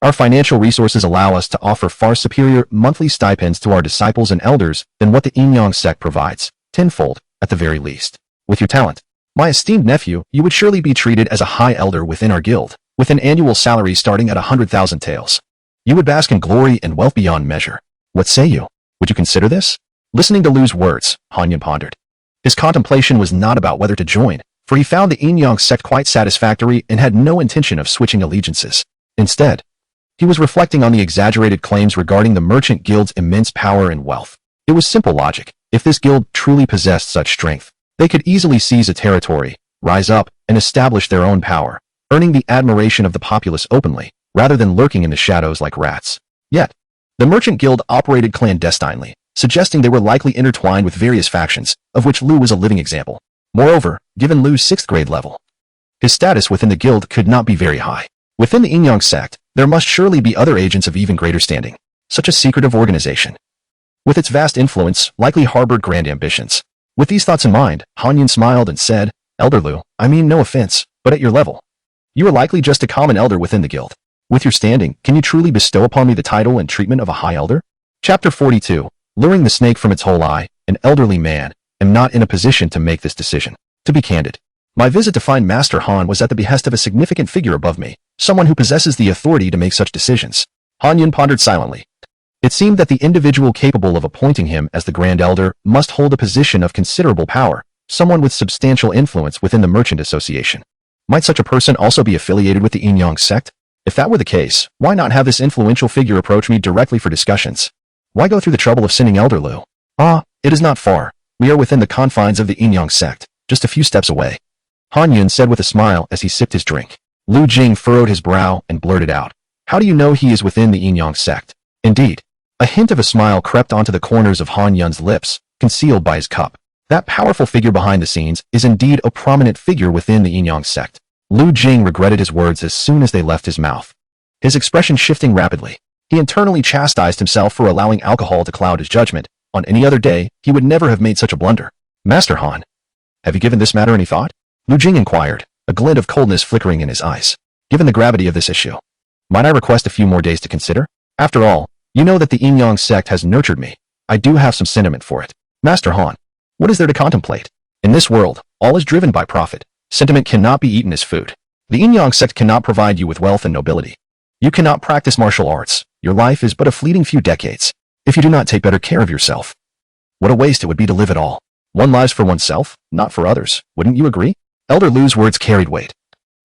our financial resources allow us to offer far superior monthly stipends to our disciples and elders than what the Yinyong Sect provides, tenfold, at the very least. With your talent, my esteemed nephew, you would surely be treated as a high elder within our guild, with an annual salary starting at 100,000 taels. You would bask in glory and wealth beyond measure. What say you? Would you consider this?" Listening to Lu's words, Han pondered. His contemplation was not about whether to join, for he found the Yinyong Sect quite satisfactory and had no intention of switching allegiances. Instead, he was reflecting on the exaggerated claims regarding the merchant guild's immense power and wealth. It was simple logic. If this guild truly possessed such strength, they could easily seize a territory, rise up, and establish their own power, earning the admiration of the populace openly, rather than lurking in the shadows like rats. Yet, the merchant guild operated clandestinely, suggesting they were likely intertwined with various factions, of which Lu was a living example. Moreover, given Lu's 6th grade level, his status within the guild could not be very high. Within the Yinyong Sect, there must surely be other agents of even greater standing. Such a secretive organization, with its vast influence, likely harbored grand ambitions. With these thoughts in mind, Han smiled and said, "Elder Lu, I mean no offense, but at your level, you are likely just a common elder within the guild. With your standing, can you truly bestow upon me the title and treatment of a high elder?" Chapter 42. Luring the snake from its hole. I, an elderly man, am not in a position to make this decision. To be candid, my visit to find Master Han was at the behest of a significant figure above me, someone who possesses the authority to make such decisions. Han pondered silently. It seemed that the individual capable of appointing him as the Grand Elder must hold a position of considerable power, someone with substantial influence within the Merchant Association. Might such a person also be affiliated with the Yinyong Sect? If that were the case, why not have this influential figure approach me directly for discussions? Why go through the trouble of sending Elder Lu? "Ah, it is not far. We are within the confines of the Yinyong Sect, just a few steps away," Han said with a smile as he sipped his drink. Lu Jing furrowed his brow and blurted out, "How do you know he is within the Yinyong Sect?" Indeed, a hint of a smile crept onto the corners of Han Yun's lips, concealed by his cup. That powerful figure behind the scenes is indeed a prominent figure within the Yinyong Sect. Lu Jing regretted his words as soon as they left his mouth, his expression shifting rapidly. He internally chastised himself for allowing alcohol to cloud his judgment. On any other day, he would never have made such a blunder. "Master Han, have you given this matter any thought?" Lu Jing inquired, a glint of coldness flickering in his eyes. "Given the gravity of this issue, might I request a few more days to consider? After all, you know that the Yinyong Sect has nurtured me. I do have some sentiment for it." "Master Han, what is there to contemplate? In this world, all is driven by profit. Sentiment cannot be eaten as food. The Yinyong Sect cannot provide you with wealth and nobility. You cannot practice martial arts. Your life is but a fleeting few decades. If you do not take better care of yourself, what a waste it would be to live at all. One lives for oneself, not for others. Wouldn't you agree?" Elder Lu's words carried weight.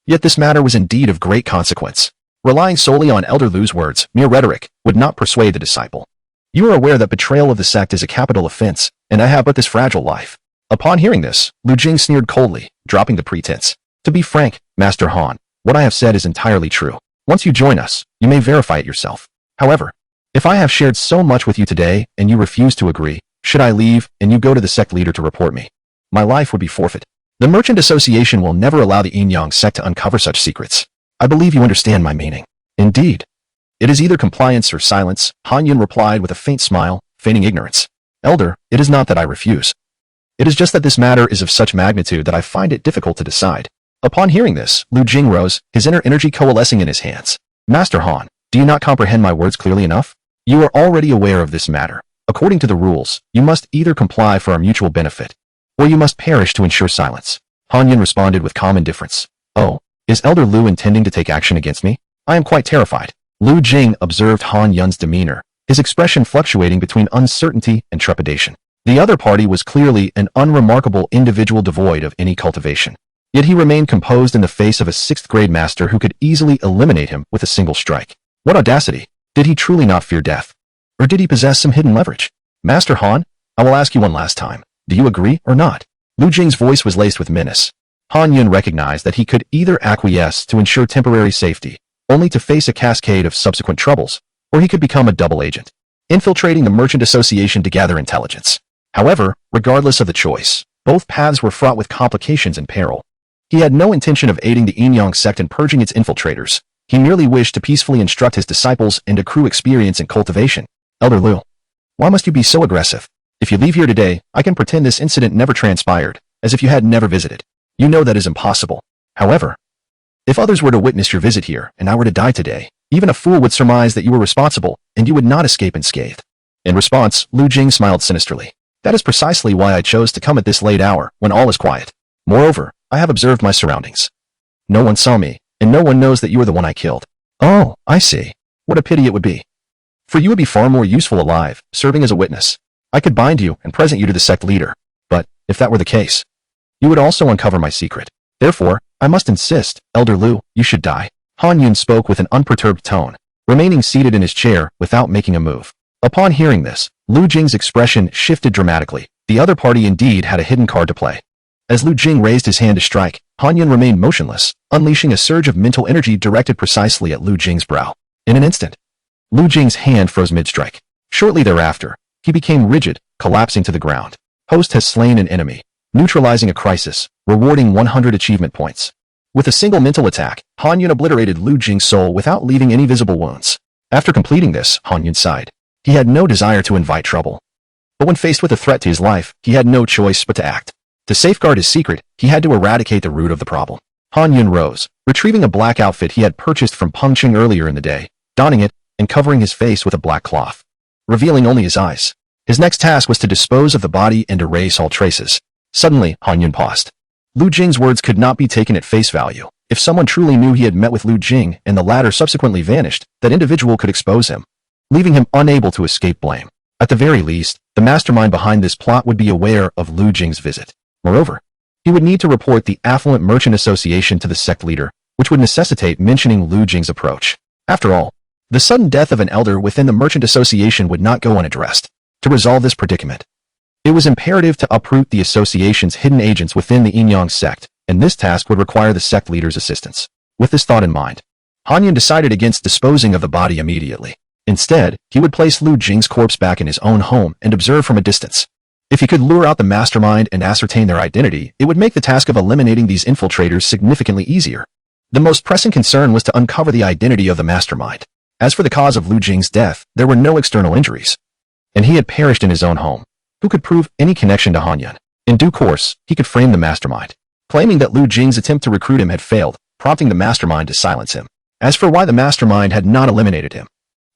Yet this matter was indeed of great consequence. Relying solely on Elder Lu's words, mere rhetoric, would not persuade the disciple. "You are aware that betrayal of the sect is a capital offense, and I have but this fragile life." Upon hearing this, Lu Jing sneered coldly, dropping the pretense. "To be frank, Master Han, what I have said is entirely true. Once you join us, you may verify it yourself. However, if I have shared so much with you today and you refuse to agree, should I leave and you go to the sect leader to report me, my life would be forfeit. The Merchant Association will never allow the Yinyong Sect to uncover such secrets. I believe you understand my meaning." "Indeed. It is either compliance or silence," Han replied with a faint smile, feigning ignorance. "Elder, it is not that I refuse. It is just that this matter is of such magnitude that I find it difficult to decide." Upon hearing this, Lu Jing rose, his inner energy coalescing in his hands. "Master Han, Do you not comprehend my words clearly enough? You are already aware of this matter. According to the rules, you must either comply for our mutual benefit, or you must perish to ensure silence. Han Yun responded with calm indifference. Oh, is Elder Lu intending to take action against me? I am quite terrified. Lu Jing observed Han Yun's demeanor, his expression fluctuating between uncertainty and trepidation. The other party was clearly an unremarkable individual devoid of any cultivation. Yet he remained composed in the face of a 6th-grade master who could easily eliminate him with a single strike. What audacity! Did he truly not fear death? Or did he possess some hidden leverage? Master Han, I will ask you one last time. Do you agree or not? Lu Jing's voice was laced with menace. Han Yun recognized that he could either acquiesce to ensure temporary safety, only to face a cascade of subsequent troubles, or he could become a double agent, infiltrating the Merchant Association to gather intelligence. However, regardless of the choice, both paths were fraught with complications and peril. He had no intention of aiding the Yinyong Sect in purging its infiltrators. He merely wished to peacefully instruct his disciples and accrue experience in cultivation. Elder Lu, why must you be so aggressive? If you leave here today, I can pretend this incident never transpired, as if you had never visited. You know that is impossible. However, if others were to witness your visit here and I were to die today, even a fool would surmise that you were responsible and you would not escape unscathed. In response, Lu Jing smiled sinisterly. That is precisely why I chose to come at this late hour, when all is quiet. Moreover, I have observed my surroundings. No one saw me, and no one knows that you are the one I killed. Oh, I see. What a pity it would be. For you would be far more useful alive, serving as a witness. I could bind you and present you to the sect leader. But, if that were the case, you would also uncover my secret. Therefore, I must insist, Elder Lu, you should die. Han Yun spoke with an unperturbed tone, remaining seated in his chair without making a move. Upon hearing this, Lu Jing's expression shifted dramatically. The other party indeed had a hidden card to play. As Lu Jing raised his hand to strike, Han Yun remained motionless, unleashing a surge of mental energy directed precisely at Lu Jing's brow. In an instant, Lu Jing's hand froze mid-strike. Shortly thereafter, he became rigid, collapsing to the ground. Host has slain an enemy, neutralizing a crisis, rewarding 100 achievement points. With a single mental attack, Han Yun obliterated Lu Jing's soul without leaving any visible wounds. After completing this, Han Yun sighed. He had no desire to invite trouble. But when faced with a threat to his life, he had no choice but to act. To safeguard his secret, he had to eradicate the root of the problem. Han Yun rose, retrieving a black outfit he had purchased from Peng Qing earlier in the day, donning it, and covering his face with a black cloth, revealing only his eyes. His next task was to dispose of the body and erase all traces. Suddenly, Han Yun paused. Lu Jing's words could not be taken at face value. If someone truly knew he had met with Lu Jing and the latter subsequently vanished, that individual could expose him, leaving him unable to escape blame. At the very least, the mastermind behind this plot would be aware of Lu Jing's visit. Moreover, he would need to report the affluent merchant association to the sect leader, which would necessitate mentioning Lu Jing's approach. After all, the sudden death of an elder within the merchant association would not go unaddressed. To resolve this predicament, it was imperative to uproot the association's hidden agents within the Yinyong Sect, and this task would require the sect leader's assistance. With this thought in mind, Han Yun decided against disposing of the body immediately. Instead, he would place Lu Jing's corpse back in his own home and observe from a distance. If he could lure out the mastermind and ascertain their identity, it would make the task of eliminating these infiltrators significantly easier. The most pressing concern was to uncover the identity of the mastermind. As for the cause of Lu Jing's death, there were no external injuries, and he had perished in his own home. Who could prove any connection to Han Yun? In due course, he could frame the mastermind, claiming that Lu Jing's attempt to recruit him had failed, prompting the mastermind to silence him. As for why the mastermind had not eliminated him,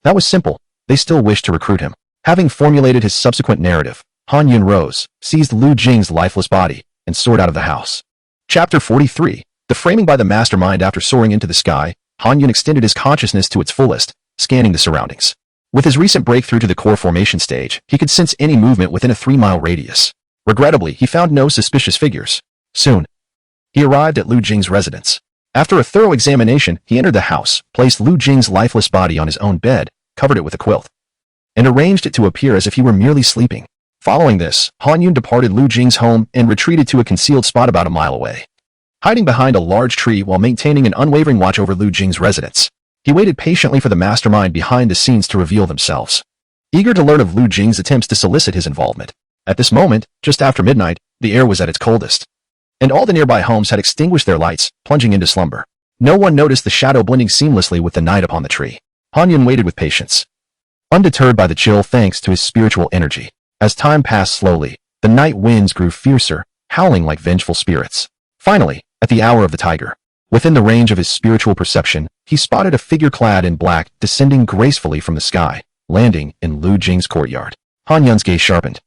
that was simple. They still wished to recruit him. Having formulated his subsequent narrative, Han Yun rose, seized Lu Jing's lifeless body, and soared out of the house. Chapter 43. The framing by the mastermind. After soaring into the sky, Han Yun extended his consciousness to its fullest, scanning the surroundings. With his recent breakthrough to the core formation stage, he could sense any movement within a 3-mile radius. Regrettably, he found no suspicious figures. Soon, he arrived at Lu Jing's residence. After a thorough examination, he entered the house, placed Lu Jing's lifeless body on his own bed, covered it with a quilt, and arranged it to appear as if he were merely sleeping. Following this, Han Yun departed Lu Jing's home and retreated to a concealed spot about a mile away. Hiding behind a large tree while maintaining an unwavering watch over Lu Jing's residence, he waited patiently for the mastermind behind the scenes to reveal themselves, eager to learn of Lu Jing's attempts to solicit his involvement. At this moment, just after midnight, the air was at its coldest, and all the nearby homes had extinguished their lights, plunging into slumber. No one noticed the shadow blending seamlessly with the night upon the tree. Han Yun waited with patience, undeterred by the chill thanks to his spiritual energy. As time passed slowly, the night winds grew fiercer, howling like vengeful spirits. Finally, at the hour of the tiger, Within the range of his spiritual perception, he spotted a figure clad in black descending gracefully from the sky, landing in Lu Jing's courtyard. Han Yun's gaze sharpened.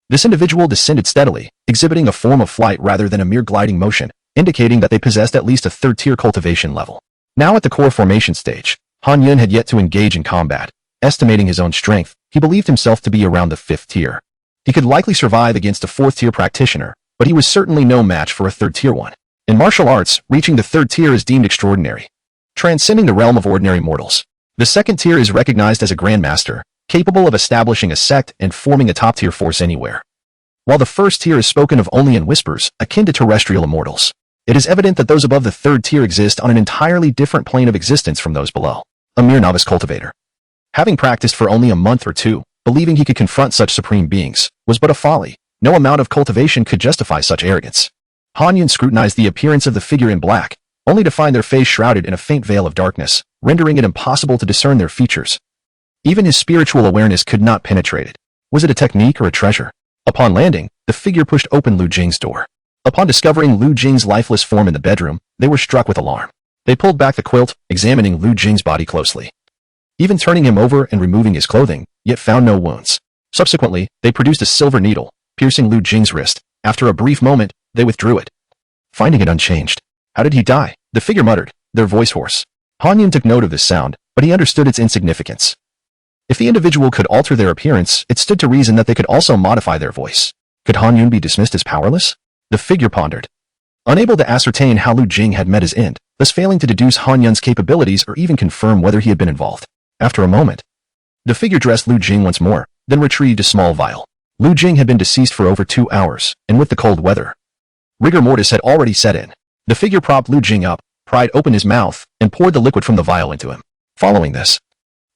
This individual descended steadily, exhibiting a form of flight rather than a mere gliding motion, indicating that they possessed at least a third-tier cultivation level. Now at the core formation stage, Han Yun had yet to engage in combat. Estimating his own strength, he believed himself to be around the 5th tier. He could likely survive against a 4th-tier practitioner, but he was certainly no match for a 3rd-tier one. In martial arts, reaching the 3rd tier is deemed extraordinary, transcending the realm of ordinary mortals. The 2nd tier is recognized as a grandmaster, capable of establishing a sect and forming a top-tier force anywhere. While the 1st tier is spoken of only in whispers, akin to terrestrial immortals, it is evident that those above the 3rd tier exist on an entirely different plane of existence from those below. A mere novice cultivator. Having practiced for only a month or two, believing he could confront such supreme beings was but a folly. No amount of cultivation could justify such arrogance. Han Yun scrutinized the appearance of the figure in black, only to find their face shrouded in a faint veil of darkness, rendering it impossible to discern their features. Even his spiritual awareness could not penetrate it. Was it a technique or a treasure? Upon landing, the figure pushed open Lu Jing's door. Upon discovering Lu Jing's lifeless form in the bedroom, they were struck with alarm. They pulled back the quilt, examining Lu Jing's body closely. Even turning him over and removing his clothing, yet found no wounds. Subsequently, they produced a silver needle, piercing Lu Jing's wrist. After a brief moment, they withdrew it, finding it unchanged. How did he die? The figure muttered, their voice hoarse. Han Yun took note of this sound, but he understood its insignificance. If the individual could alter their appearance, it stood to reason that they could also modify their voice. Could Han Yun be dismissed as powerless? The figure pondered, unable to ascertain how Lu Jing had met his end, thus failing to deduce Han Yun's capabilities or even confirm whether he had been involved. After a moment, the figure dressed Lu Jing once more, then retrieved a small vial. Lu Jing had been deceased for over 2 hours, and with the cold weather, rigor mortis had already set in. The figure propped Lu Jing up, pried open his mouth, and poured the liquid from the vial into him. Following this,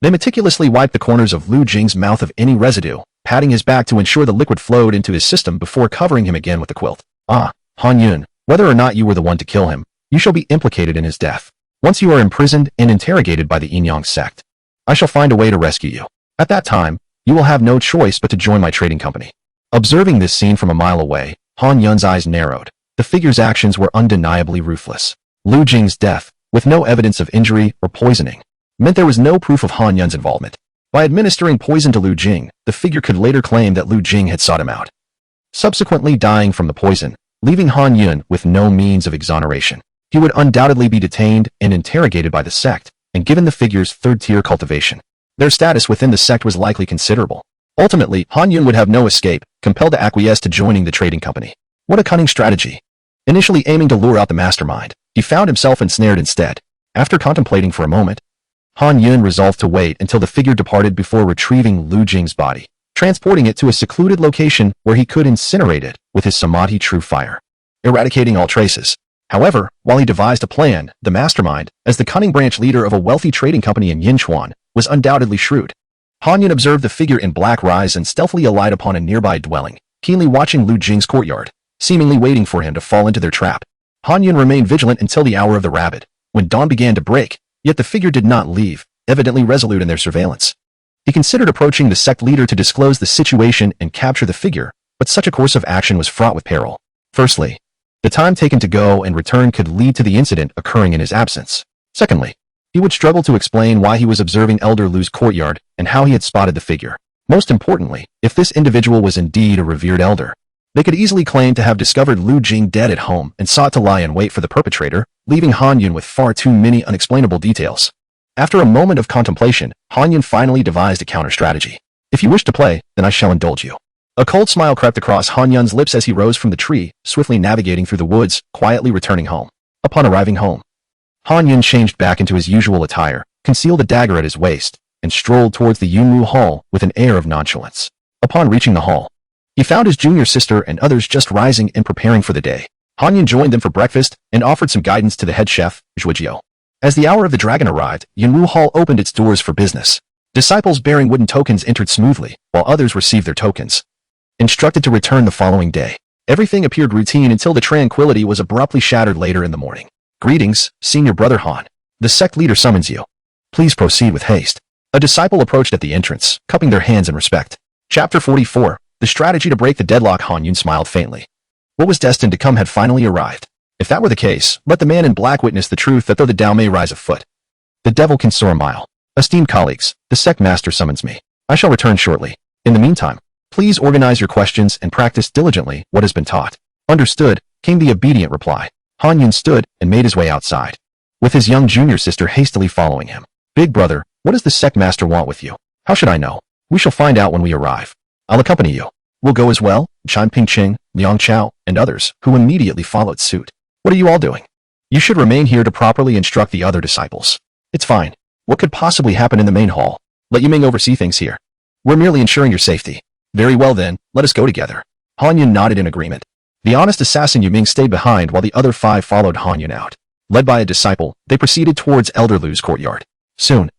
they meticulously wiped the corners of Lu Jing's mouth of any residue, patting his back to ensure the liquid flowed into his system before covering him again with the quilt. Ah, Han Yun, whether or not you were the one to kill him, you shall be implicated in his death. Once you are imprisoned and interrogated by the Yinyong Sect, I shall find a way to rescue you. At that time, you will have no choice but to join my trading company. Observing this scene from a mile away, Han Yun's eyes narrowed. The figure's actions were undeniably ruthless. Lu Jing's death, with no evidence of injury or poisoning, meant there was no proof of Han Yun's involvement. By administering poison to Lu Jing, the figure could later claim that Lu Jing had sought him out, subsequently dying from the poison, leaving Han Yun with no means of exoneration. He would undoubtedly be detained and interrogated by the sect, and given the figure's 3rd-tier cultivation, their status within the sect was likely considerable. Ultimately, Han Yun would have no escape, compelled to acquiesce to joining the trading company. What a cunning strategy. Initially aiming to lure out the mastermind, he found himself ensnared instead. After contemplating for a moment, Han Yun resolved to wait until the figure departed before retrieving Lu Jing's body, transporting it to a secluded location where he could incinerate it with his Samadhi true fire, eradicating all traces. However, while he devised a plan, the mastermind, as the cunning branch leader of a wealthy trading company in Yinchuan, was undoubtedly shrewd. Han Yun observed the figure in black rise and stealthily alight upon a nearby dwelling, keenly watching Lu Jing's courtyard, seemingly waiting for him to fall into their trap. Han Yun remained vigilant until the hour of the rabbit, when dawn began to break, yet the figure did not leave, evidently resolute in their surveillance. He considered approaching the sect leader to disclose the situation and capture the figure, but such a course of action was fraught with peril. Firstly, the time taken to go and return could lead to the incident occurring in his absence. Secondly, he would struggle to explain why he was observing Elder Lu's courtyard and how he had spotted the figure. Most importantly, if this individual was indeed a revered elder, they could easily claim to have discovered Lu Jing dead at home and sought to lie in wait for the perpetrator, leaving Han Yun with far too many unexplainable details. After a moment of contemplation, Han Yun finally devised a counter-strategy. If you wish to play, then I shall indulge you. A cold smile crept across Han Yun's lips as he rose from the tree, swiftly navigating through the woods, quietly returning home. Upon arriving home, Han Yun changed back into his usual attire, concealed a dagger at his waist, and strolled towards the Yunwu Hall with an air of nonchalance. Upon reaching the hall, he found his junior sister and others just rising and preparing for the day. Han Yun joined them for breakfast and offered some guidance to the head chef, Zhujiao. As the hour of the dragon arrived, Yunwu Hall opened its doors for business. Disciples bearing wooden tokens entered smoothly, while others received their tokens, instructed to return the following day. Everything appeared routine until the tranquility was abruptly shattered later in the morning. Greetings, Senior Brother Han. The sect leader summons you. Please proceed with haste. A disciple approached at the entrance, cupping their hands in respect. Chapter 44. The strategy to break the deadlock. Han Yun smiled faintly. What was destined to come had finally arrived. If that were the case, let the man in black witness the truth that though the Tao may rise a foot, the devil can soar a mile. Esteemed colleagues, the sect master summons me. I shall return shortly. In the meantime, please organize your questions and practice diligently what has been taught. Understood, came the obedient reply. Han Yun stood and made his way outside, with his young junior sister hastily following him. Big brother, what does the sect master want with you? How should I know? We shall find out when we arrive. I'll accompany you. Will go as well, Chan Pingqing, Liang Chao, and others, who immediately followed suit. What are you all doing? You should remain here to properly instruct the other disciples. It's fine. What could possibly happen in the main hall? Let Yiming oversee things here. We're merely ensuring your safety. Very well then, let us go together. Han Yun nodded in agreement. The honest assassin Yiming stayed behind while the other 5 followed Han Yun out. Led by a disciple, they proceeded towards Elder Lu's courtyard. Soon,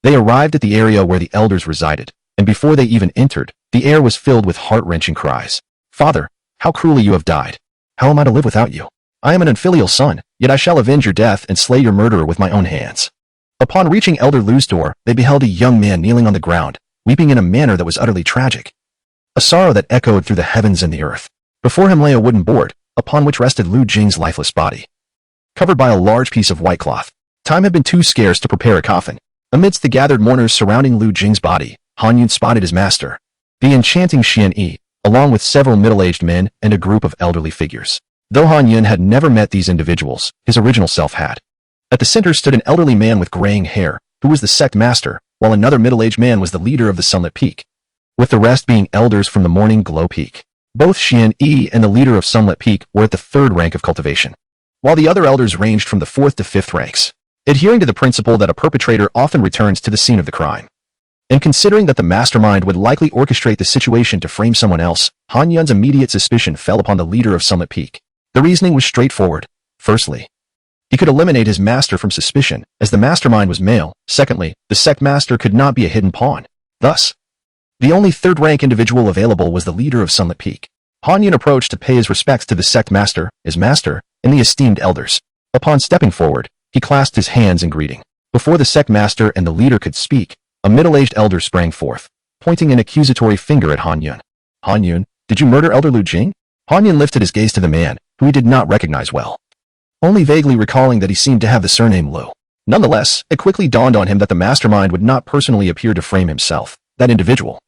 they arrived at the area where the elders resided, and before they even entered, the air was filled with heart-wrenching cries. Father, how cruelly you have died. How am I to live without you? I am an unfilial son, yet I shall avenge your death and slay your murderer with my own hands. Upon reaching Elder Lu's door, they beheld a young man kneeling on the ground, weeping in a manner that was utterly tragic. A sorrow that echoed through the heavens and the earth. Before him lay a wooden board, upon which rested Lu Jing's lifeless body, covered by a large piece of white cloth. Time had been too scarce to prepare a coffin. Amidst the gathered mourners surrounding Lu Jing's body, Han Yun spotted his master, the enchanting Xian Yi, along with several middle-aged men and a group of elderly figures. Though Han Yun had never met these individuals, his original self had. At the center stood an elderly man with graying hair, who was the sect master, while another middle-aged man was the leader of the Sunlit Peak, with the rest being elders from the Morning Glow Peak. Both Xian Yi and the leader of Sunlit Peak were at the 3rd rank of cultivation, while the other elders ranged from the 4th to 5th ranks, adhering to the principle that a perpetrator often returns to the scene of the crime. And considering that the mastermind would likely orchestrate the situation to frame someone else, Han Yun's immediate suspicion fell upon the leader of Sunlit Peak. The reasoning was straightforward. Firstly, he could eliminate his master from suspicion, as the mastermind was male. Secondly, the sect master could not be a hidden pawn. Thus, the only 3rd-rank individual available was the leader of Sunlit Peak. Han Yun approached to pay his respects to the sect master, his master, and the esteemed elders. Upon stepping forward, he clasped his hands in greeting. Before the sect master and the leader could speak, a middle-aged elder sprang forth, pointing an accusatory finger at Han Yun. Han Yun, did you murder Elder Lu Jing? Han Yun lifted his gaze to the man, who he did not recognize well, only vaguely recalling that he seemed to have the surname Lu. Nonetheless, it quickly dawned on him that the mastermind would not personally appear to frame himself. That individual,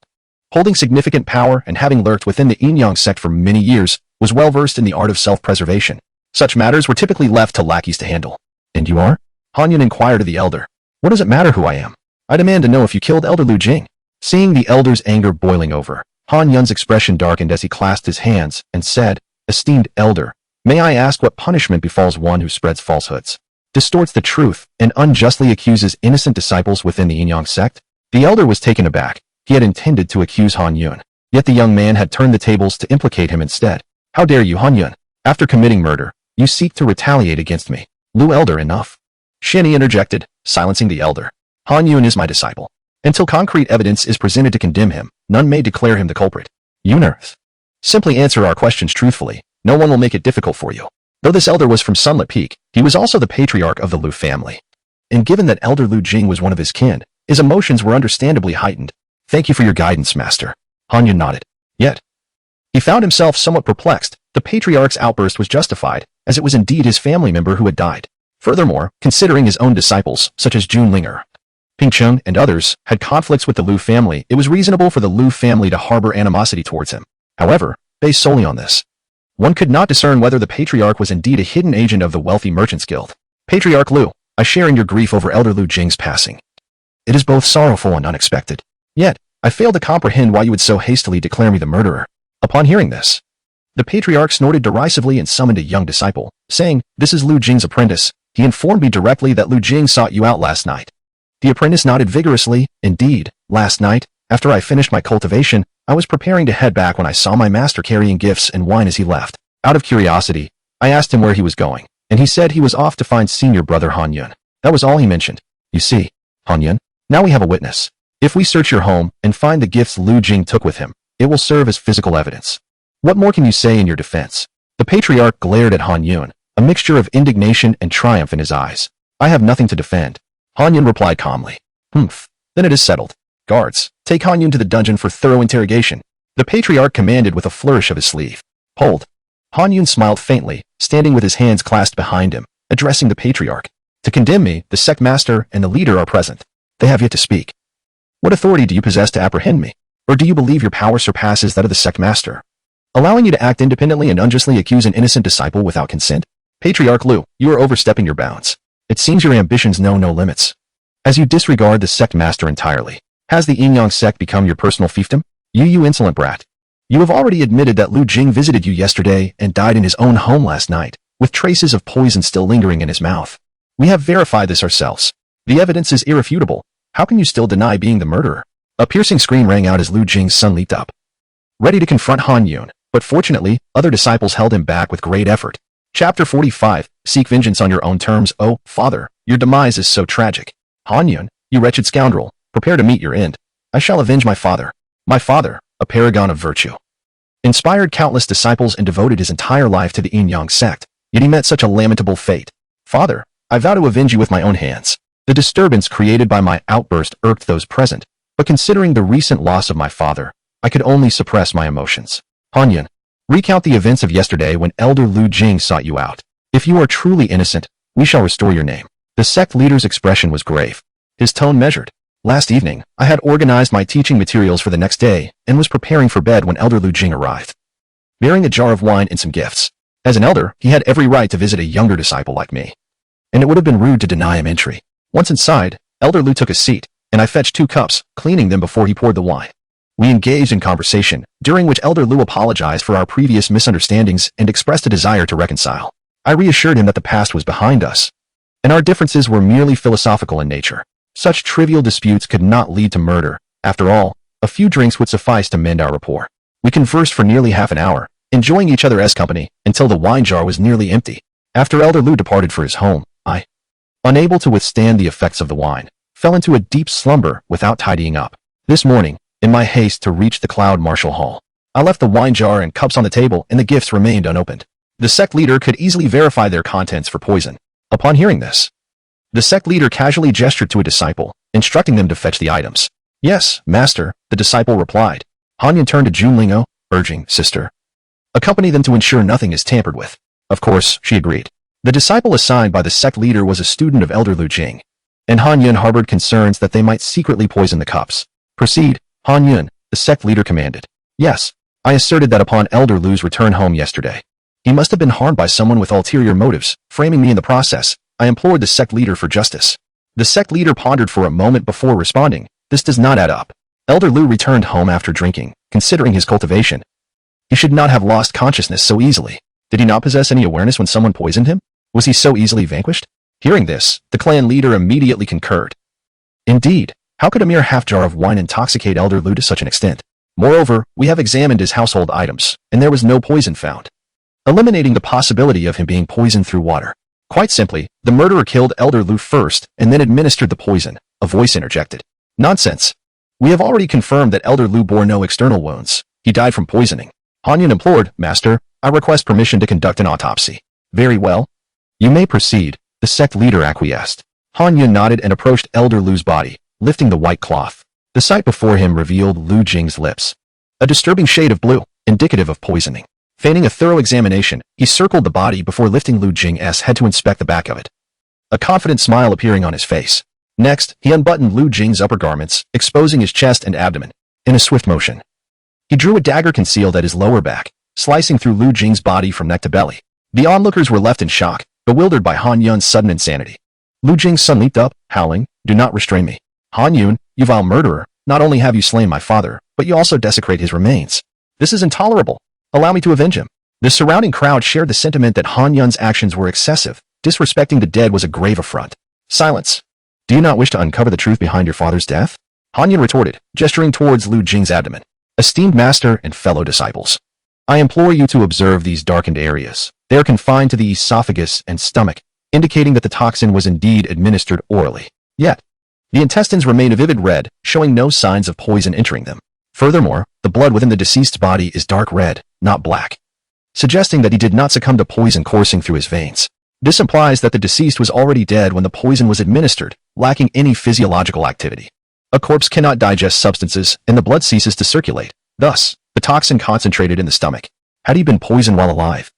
holding significant power and having lurked within the Yinyong Sect for many years, was well versed in the art of self-preservation. Such matters were typically left to lackeys to handle. And you are? Han Yun inquired of the elder. What does it matter who I am? I demand to know if you killed Elder Lu Jing. Seeing the elder's anger boiling over, Han Yun's expression darkened as he clasped his hands and said, Esteemed elder, may I ask what punishment befalls one who spreads falsehoods, distorts the truth, and unjustly accuses innocent disciples within the Yinyong Sect? The elder was taken aback. He had intended to accuse Han Yun, yet the young man had turned the tables to implicate him instead. How dare you, Han Yun? After committing murder, you seek to retaliate against me. Lu elder, enough. Xian interjected, silencing the elder. Han Yun is my disciple. Until concrete evidence is presented to condemn him, none may declare him the culprit. Yuners, simply answer our questions truthfully. No one will make it difficult for you. Though this elder was from Sunlit Peak, he was also the patriarch of the Lu family. And given that Elder Lu Jing was one of his kin, his emotions were understandably heightened. Thank you for your guidance, master. Han Yun nodded. Yet, he found himself somewhat perplexed. The patriarch's outburst was justified, as it was indeed his family member who had died. Furthermore, considering his own disciples, such as Jun Linger, Pingcheng, and others, had conflicts with the Lu family, it was reasonable for the Lu family to harbor animosity towards him. However, based solely on this, one could not discern whether the patriarch was indeed a hidden agent of the wealthy merchants guild. Patriarch Lu, I share in your grief over Elder Lu Jing's passing. It is both sorrowful and unexpected. Yet, I fail to comprehend why you would so hastily declare me the murderer. Upon hearing this, the patriarch snorted derisively and summoned a young disciple, saying, This is Lu Jing's apprentice. He informed me directly that Lu Jing sought you out last night. The apprentice nodded vigorously. Indeed, last night, after I finished my cultivation, I was preparing to head back when I saw my master carrying gifts and wine as he left. Out of curiosity, I asked him where he was going, and he said he was off to find senior brother Han Yun. That was all he mentioned. You see, Han Yun, now we have a witness. If we search your home and find the gifts Lu Jing took with him, it will serve as physical evidence. What more can you say in your defense? The patriarch glared at Han Yun, a mixture of indignation and triumph in his eyes. I have nothing to defend. Han Yun replied calmly. Humph. Then it is settled. Guards, take Han Yun to the dungeon for thorough interrogation. The patriarch commanded with a flourish of his sleeve. Hold. Han Yun smiled faintly, standing with his hands clasped behind him, addressing the patriarch. To condemn me, the sect master and the leader are present. They have yet to speak. What authority do you possess to apprehend me? Or do you believe your power surpasses that of the sect master, allowing you to act independently and unjustly accuse an innocent disciple without consent? Patriarch Lu, you are overstepping your bounds. It seems your ambitions know no limits, as you disregard the sect master entirely. Has the Yinyong Sect become your personal fiefdom? You insolent brat. You have already admitted that Lu Jing visited you yesterday and died in his own home last night, with traces of poison still lingering in his mouth. We have verified this ourselves. The evidence is irrefutable. How can you still deny being the murderer? A piercing scream rang out as Lu Jing's son leaped up, ready to confront Han Yun, but fortunately, other disciples held him back with great effort. Chapter 45, Seek vengeance on your own terms. Oh, father, your demise is so tragic. Han Yun, you wretched scoundrel, prepare to meet your end. I shall avenge my father. My father, a paragon of virtue, inspired countless disciples and devoted his entire life to the Yinyong Sect, yet he met such a lamentable fate. Father, I vow to avenge you with my own hands. The disturbance created by my outburst irked those present, but considering the recent loss of my father, I could only suppress my emotions. Han Yun, recount the events of yesterday when Elder Lu Jing sought you out. If you are truly innocent, we shall restore your name. The sect leader's expression was grave, his tone measured. Last evening, I had organized my teaching materials for the next day and was preparing for bed when Elder Lu Jing arrived, bearing a jar of wine and some gifts. As an elder, he had every right to visit a younger disciple like me, and it would have been rude to deny him entry. Once inside, Elder Lu took a seat, and I fetched 2 cups, cleaning them before he poured the wine. We engaged in conversation, during which Elder Lu apologized for our previous misunderstandings and expressed a desire to reconcile. I reassured him that the past was behind us, and our differences were merely philosophical in nature. Such trivial disputes could not lead to murder. After all, a few drinks would suffice to mend our rapport. We conversed for nearly half an hour, enjoying each other's company, until the wine jar was nearly empty. After Elder Lu departed for his home, I, unable to withstand the effects of the wine, fell into a deep slumber without tidying up. This morning, in my haste to reach the Cloud Martial Hall, I left the wine jar and cups on the table and the gifts remained unopened. The sect leader could easily verify their contents for poison. Upon hearing this, the sect leader casually gestured to a disciple, instructing them to fetch the items. Yes, master, the disciple replied. Han Yun turned to Junlingo, urging, sister, accompany them to ensure nothing is tampered with. Of course, she agreed. The disciple assigned by the sect leader was a student of Elder Lu Jing, and Han Yun harbored concerns that they might secretly poison the cups. Proceed, Han Yun, the sect leader commanded. Yes, I asserted that upon Elder Lu's return home yesterday, he must have been harmed by someone with ulterior motives, framing me in the process. I implored the sect leader for justice. The sect leader pondered for a moment before responding. This does not add up. Elder Lu returned home after drinking, considering his cultivation. He should not have lost consciousness so easily. Did he not possess any awareness when someone poisoned him? Was he so easily vanquished? Hearing this, the clan leader immediately concurred. Indeed, how could a mere half-jar of wine intoxicate Elder Lu to such an extent? Moreover, we have examined his household items, and there was no poison found, eliminating the possibility of him being poisoned through water. Quite simply, the murderer killed Elder Lu first and then administered the poison, a voice interjected. Nonsense. We have already confirmed that Elder Lu bore no external wounds. He died from poisoning. Han Yun implored, Master, I request permission to conduct an autopsy. Very well. You may proceed, the sect leader acquiesced. Han Yun nodded and approached Elder Lu's body, lifting the white cloth. The sight before him revealed Lu Jing's lips, a disturbing shade of blue, indicative of poisoning. Feigning a thorough examination, he circled the body before lifting Lu Jing's head to inspect the back of it, a confident smile appearing on his face. Next, he unbuttoned Lu Jing's upper garments, exposing his chest and abdomen. In a swift motion, he drew a dagger concealed at his lower back, slicing through Lu Jing's body from neck to belly. The onlookers were left in shock, bewildered by Han Yun's sudden insanity. Lu Jing's son leaped up, howling, Do not restrain me. Han Yun, you vile murderer, not only have you slain my father, but you also desecrate his remains. This is intolerable. Allow me to avenge him. The surrounding crowd shared the sentiment that Han Yun's actions were excessive. Disrespecting the dead was a grave affront. Silence. Do you not wish to uncover the truth behind your father's death? Han Yun retorted, gesturing towards Lu Jing's abdomen. Esteemed master and fellow disciples, I implore you to observe these darkened areas. They are confined to the esophagus and stomach, indicating that the toxin was indeed administered orally. Yet, the intestines remain a vivid red, showing no signs of poison entering them. Furthermore, the blood within the deceased's body is dark red, not black, suggesting that he did not succumb to poison coursing through his veins. This implies that the deceased was already dead when the poison was administered, lacking any physiological activity. A corpse cannot digest substances, and the blood ceases to circulate. Thus, the toxin concentrated in the stomach. Had he been poisoned while alive,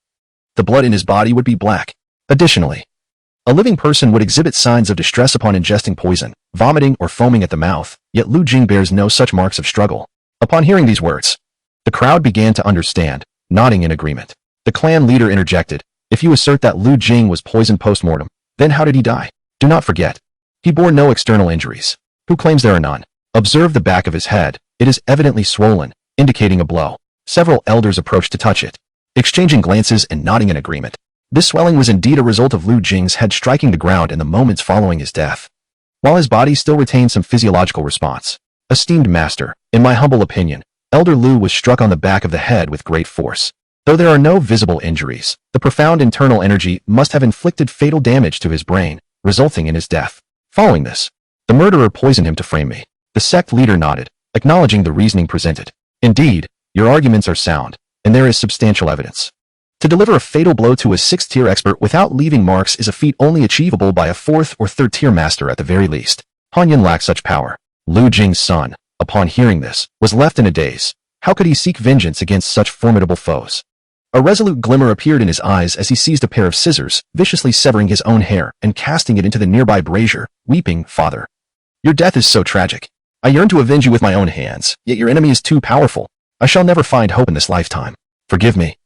the blood in his body would be black. Additionally, a living person would exhibit signs of distress upon ingesting poison, vomiting or foaming at the mouth, yet Lu Jing bears no such marks of struggle. Upon hearing these words, the crowd began to understand, nodding in agreement. The clan leader interjected, "If you assert that Lu Jing was poisoned post-mortem, then how did he die? Do not forget, he bore no external injuries. Who claims there are none? Observe the back of his head. It is evidently swollen, indicating a blow." Several elders approached to touch it, exchanging glances and nodding in agreement. This swelling was indeed a result of Lu Jing's head striking the ground in the moments following his death, while his body still retained some physiological response. Esteemed master, in my humble opinion, Elder Lu was struck on the back of the head with great force. Though there are no visible injuries, the profound internal energy must have inflicted fatal damage to his brain, resulting in his death. Following this, the murderer poisoned him to frame me. The sect leader nodded, acknowledging the reasoning presented. Indeed, your arguments are sound, and there is substantial evidence. To deliver a fatal blow to a 6th-tier expert without leaving marks is a feat only achievable by a 4th or 3rd-tier master at the very least. Han Yun lacked such power. Lu Jing's son, upon hearing this, was left in a daze. How could he seek vengeance against such formidable foes? A resolute glimmer appeared in his eyes as he seized a pair of scissors, viciously severing his own hair and casting it into the nearby brazier, weeping, "Father, your death is so tragic. I yearn to avenge you with my own hands, yet your enemy is too powerful. I shall never find hope in this lifetime. Forgive me.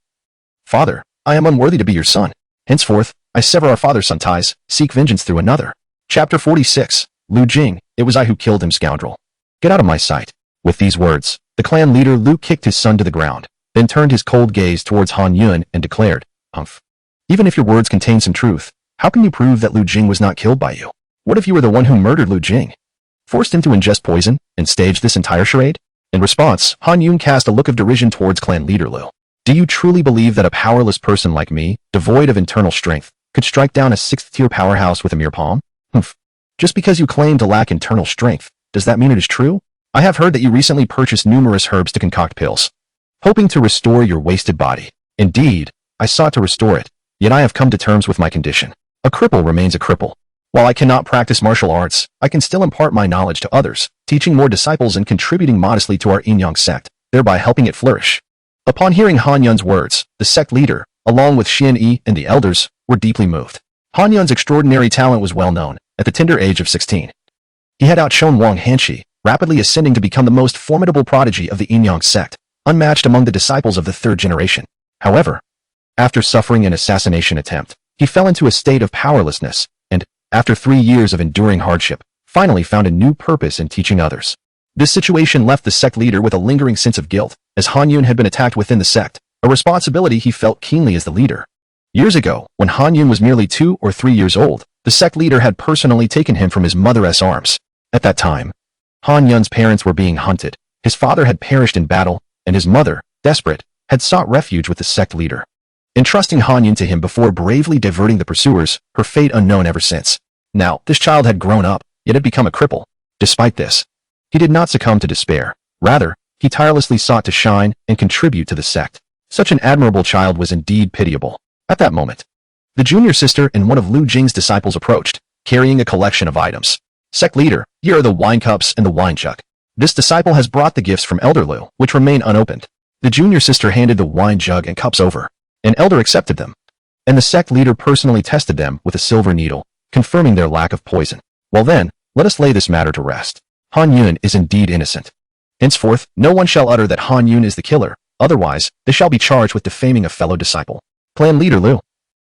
Father, I am unworthy to be your son. Henceforth, I sever our father-son ties, seek vengeance through another." Chapter 46. Lu Jing, it was I who killed him, scoundrel. Get out of my sight. With these words, the clan leader Lu kicked his son to the ground, then turned his cold gaze towards Han Yun and declared, "Humph. Even if your words contain some truth, how can you prove that Lu Jing was not killed by you? What if you were the one who murdered Lu Jing? Forced him to ingest poison and staged this entire charade?" In response, Han Yun cast a look of derision towards clan leader Lu. "Do you truly believe that a powerless person like me, devoid of internal strength, could strike down a 6th-tier powerhouse with a mere palm? Humph. Just because you claim to lack internal strength, does that mean it is true? I have heard that you recently purchased numerous herbs to concoct pills, hoping to restore your wasted body. Indeed, I sought to restore it, yet I have come to terms with my condition. A cripple remains a cripple. While I cannot practice martial arts, I can still impart my knowledge to others, teaching more disciples and contributing modestly to our Yinyong Sect, thereby helping it flourish." Upon hearing Han Yun's words, the sect leader, along with Xian Yi and the elders, were deeply moved. Han Yun's extraordinary talent was well known, at the tender age of 16. He had outshone Wang Hanshi, rapidly ascending to become the most formidable prodigy of the Yinyong Sect, unmatched among the disciples of the 3rd generation. However, after suffering an assassination attempt, he fell into a state of powerlessness, and, after 3 years of enduring hardship, finally found a new purpose in teaching others. This situation left the sect leader with a lingering sense of guilt, as Han Yun had been attacked within the sect, a responsibility he felt keenly as the leader. Years ago, when Han Yun was merely 2 or 3 years old, the sect leader had personally taken him from his mother's arms. At that time, Han Yun's parents were being hunted, his father had perished in battle, and his mother, desperate, had sought refuge with the sect leader, entrusting Han Yun to him before bravely diverting the pursuers, her fate unknown ever since. Now, this child had grown up, yet had become a cripple. Despite this, he did not succumb to despair. Rather, he tirelessly sought to shine and contribute to the sect. Such an admirable child was indeed pitiable. At that moment, the junior sister and one of Lu Jing's disciples approached, carrying a collection of items. "Sect leader, here are the wine cups and the wine jug. This disciple has brought the gifts from Elder Lu, which remain unopened." The junior sister handed the wine jug and cups over. An elder accepted them, and the sect leader personally tested them with a silver needle, confirming their lack of poison. "Well then, let us lay this matter to rest. Han Yun is indeed innocent. Henceforth, no one shall utter that Han Yun is the killer, otherwise, they shall be charged with defaming a fellow disciple. Clan leader Lu,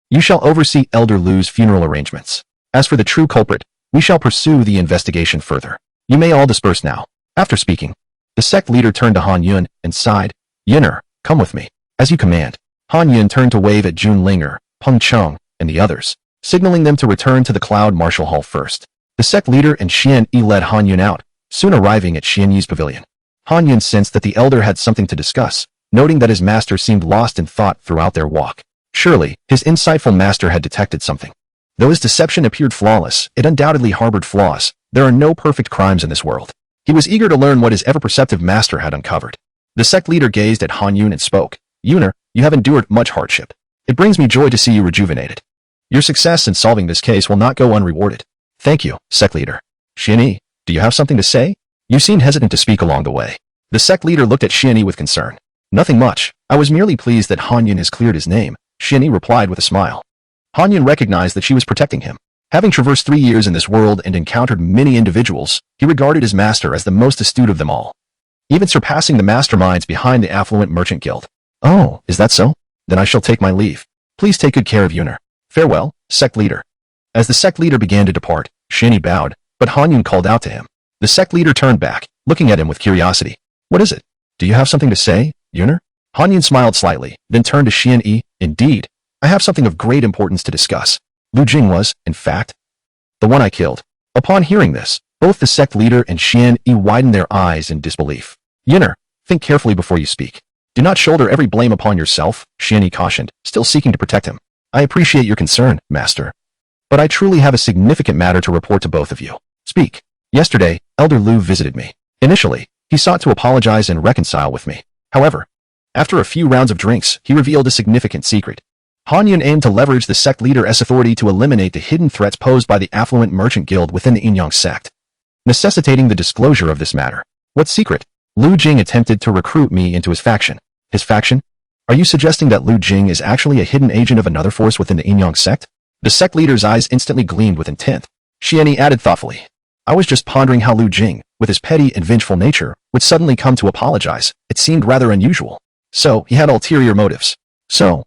you shall oversee Elder Lu's funeral arrangements. As for the true culprit, we shall pursue the investigation further. You may all disperse now." After speaking, the sect leader turned to Han Yun and sighed, "Yunner, come with me." "As you command." Han Yun turned to wave at Jun Linger, Peng Cheng, and the others, signaling them to return to the Cloud Martial Hall first. The sect leader and Xian Yi led Han Yun out, soon arriving at Xian Yi's pavilion. Han Yun sensed that the elder had something to discuss, noting that his master seemed lost in thought throughout their walk. Surely, his insightful master had detected something. Though his deception appeared flawless, it undoubtedly harbored flaws. There are no perfect crimes in this world. He was eager to learn what his ever-perceptive master had uncovered. The sect leader gazed at Han Yun and spoke, "Yunner, you have endured much hardship. It brings me joy to see you rejuvenated. Your success in solving this case will not go unrewarded." "Thank you, sect leader." "Xian Yi, do you have something to say? You seemed hesitant to speak along the way." The sect leader looked at Xian Yi with concern. "Nothing much. I was merely pleased that Han Yun has cleared his name, Xianyi replied with a smile. Han Yun recognized that she was protecting him. Having traversed 3 years in this world and encountered many individuals, he regarded his master as the most astute of them all, even surpassing the masterminds behind the affluent merchant guild. Oh, is that so? Then I shall take my leave. Please take good care of Yuner. Farewell, sect leader. As the sect leader began to depart, Xianyi bowed, but Han Yun called out to him. The sect leader turned back, looking at him with curiosity. What is it? Do you have something to say, Yuner? Han Yun smiled slightly, then turned to Xianyi. Indeed, I have something of great importance to discuss. Lu Jing was, in fact, the one I killed. Upon hearing this, both the sect leader and Xianyi widened their eyes in disbelief. Yuner, think carefully before you speak. Do not shoulder every blame upon yourself, Xianyi cautioned, still seeking to protect him. I appreciate your concern, master. But I truly have a significant matter to report to both of you. Speak. Yesterday, Elder Lu visited me. Initially, he sought to apologize and reconcile with me. However, after a few rounds of drinks, he revealed a significant secret. Han Yun aimed to leverage the sect leader's authority to eliminate the hidden threats posed by the affluent merchant guild within the Yinyong Sect, necessitating the disclosure of this matter. What secret? Lu Jing attempted to recruit me into his faction. His faction? Are you suggesting that Lu Jing is actually a hidden agent of another force within the Yinyong Sect? The sect leader's eyes instantly gleamed with intent. Xianyi added thoughtfully. I was just pondering how Lu Jing, with his petty and vengeful nature, would suddenly come to apologize. It seemed rather unusual. So, he had ulterior motives. So,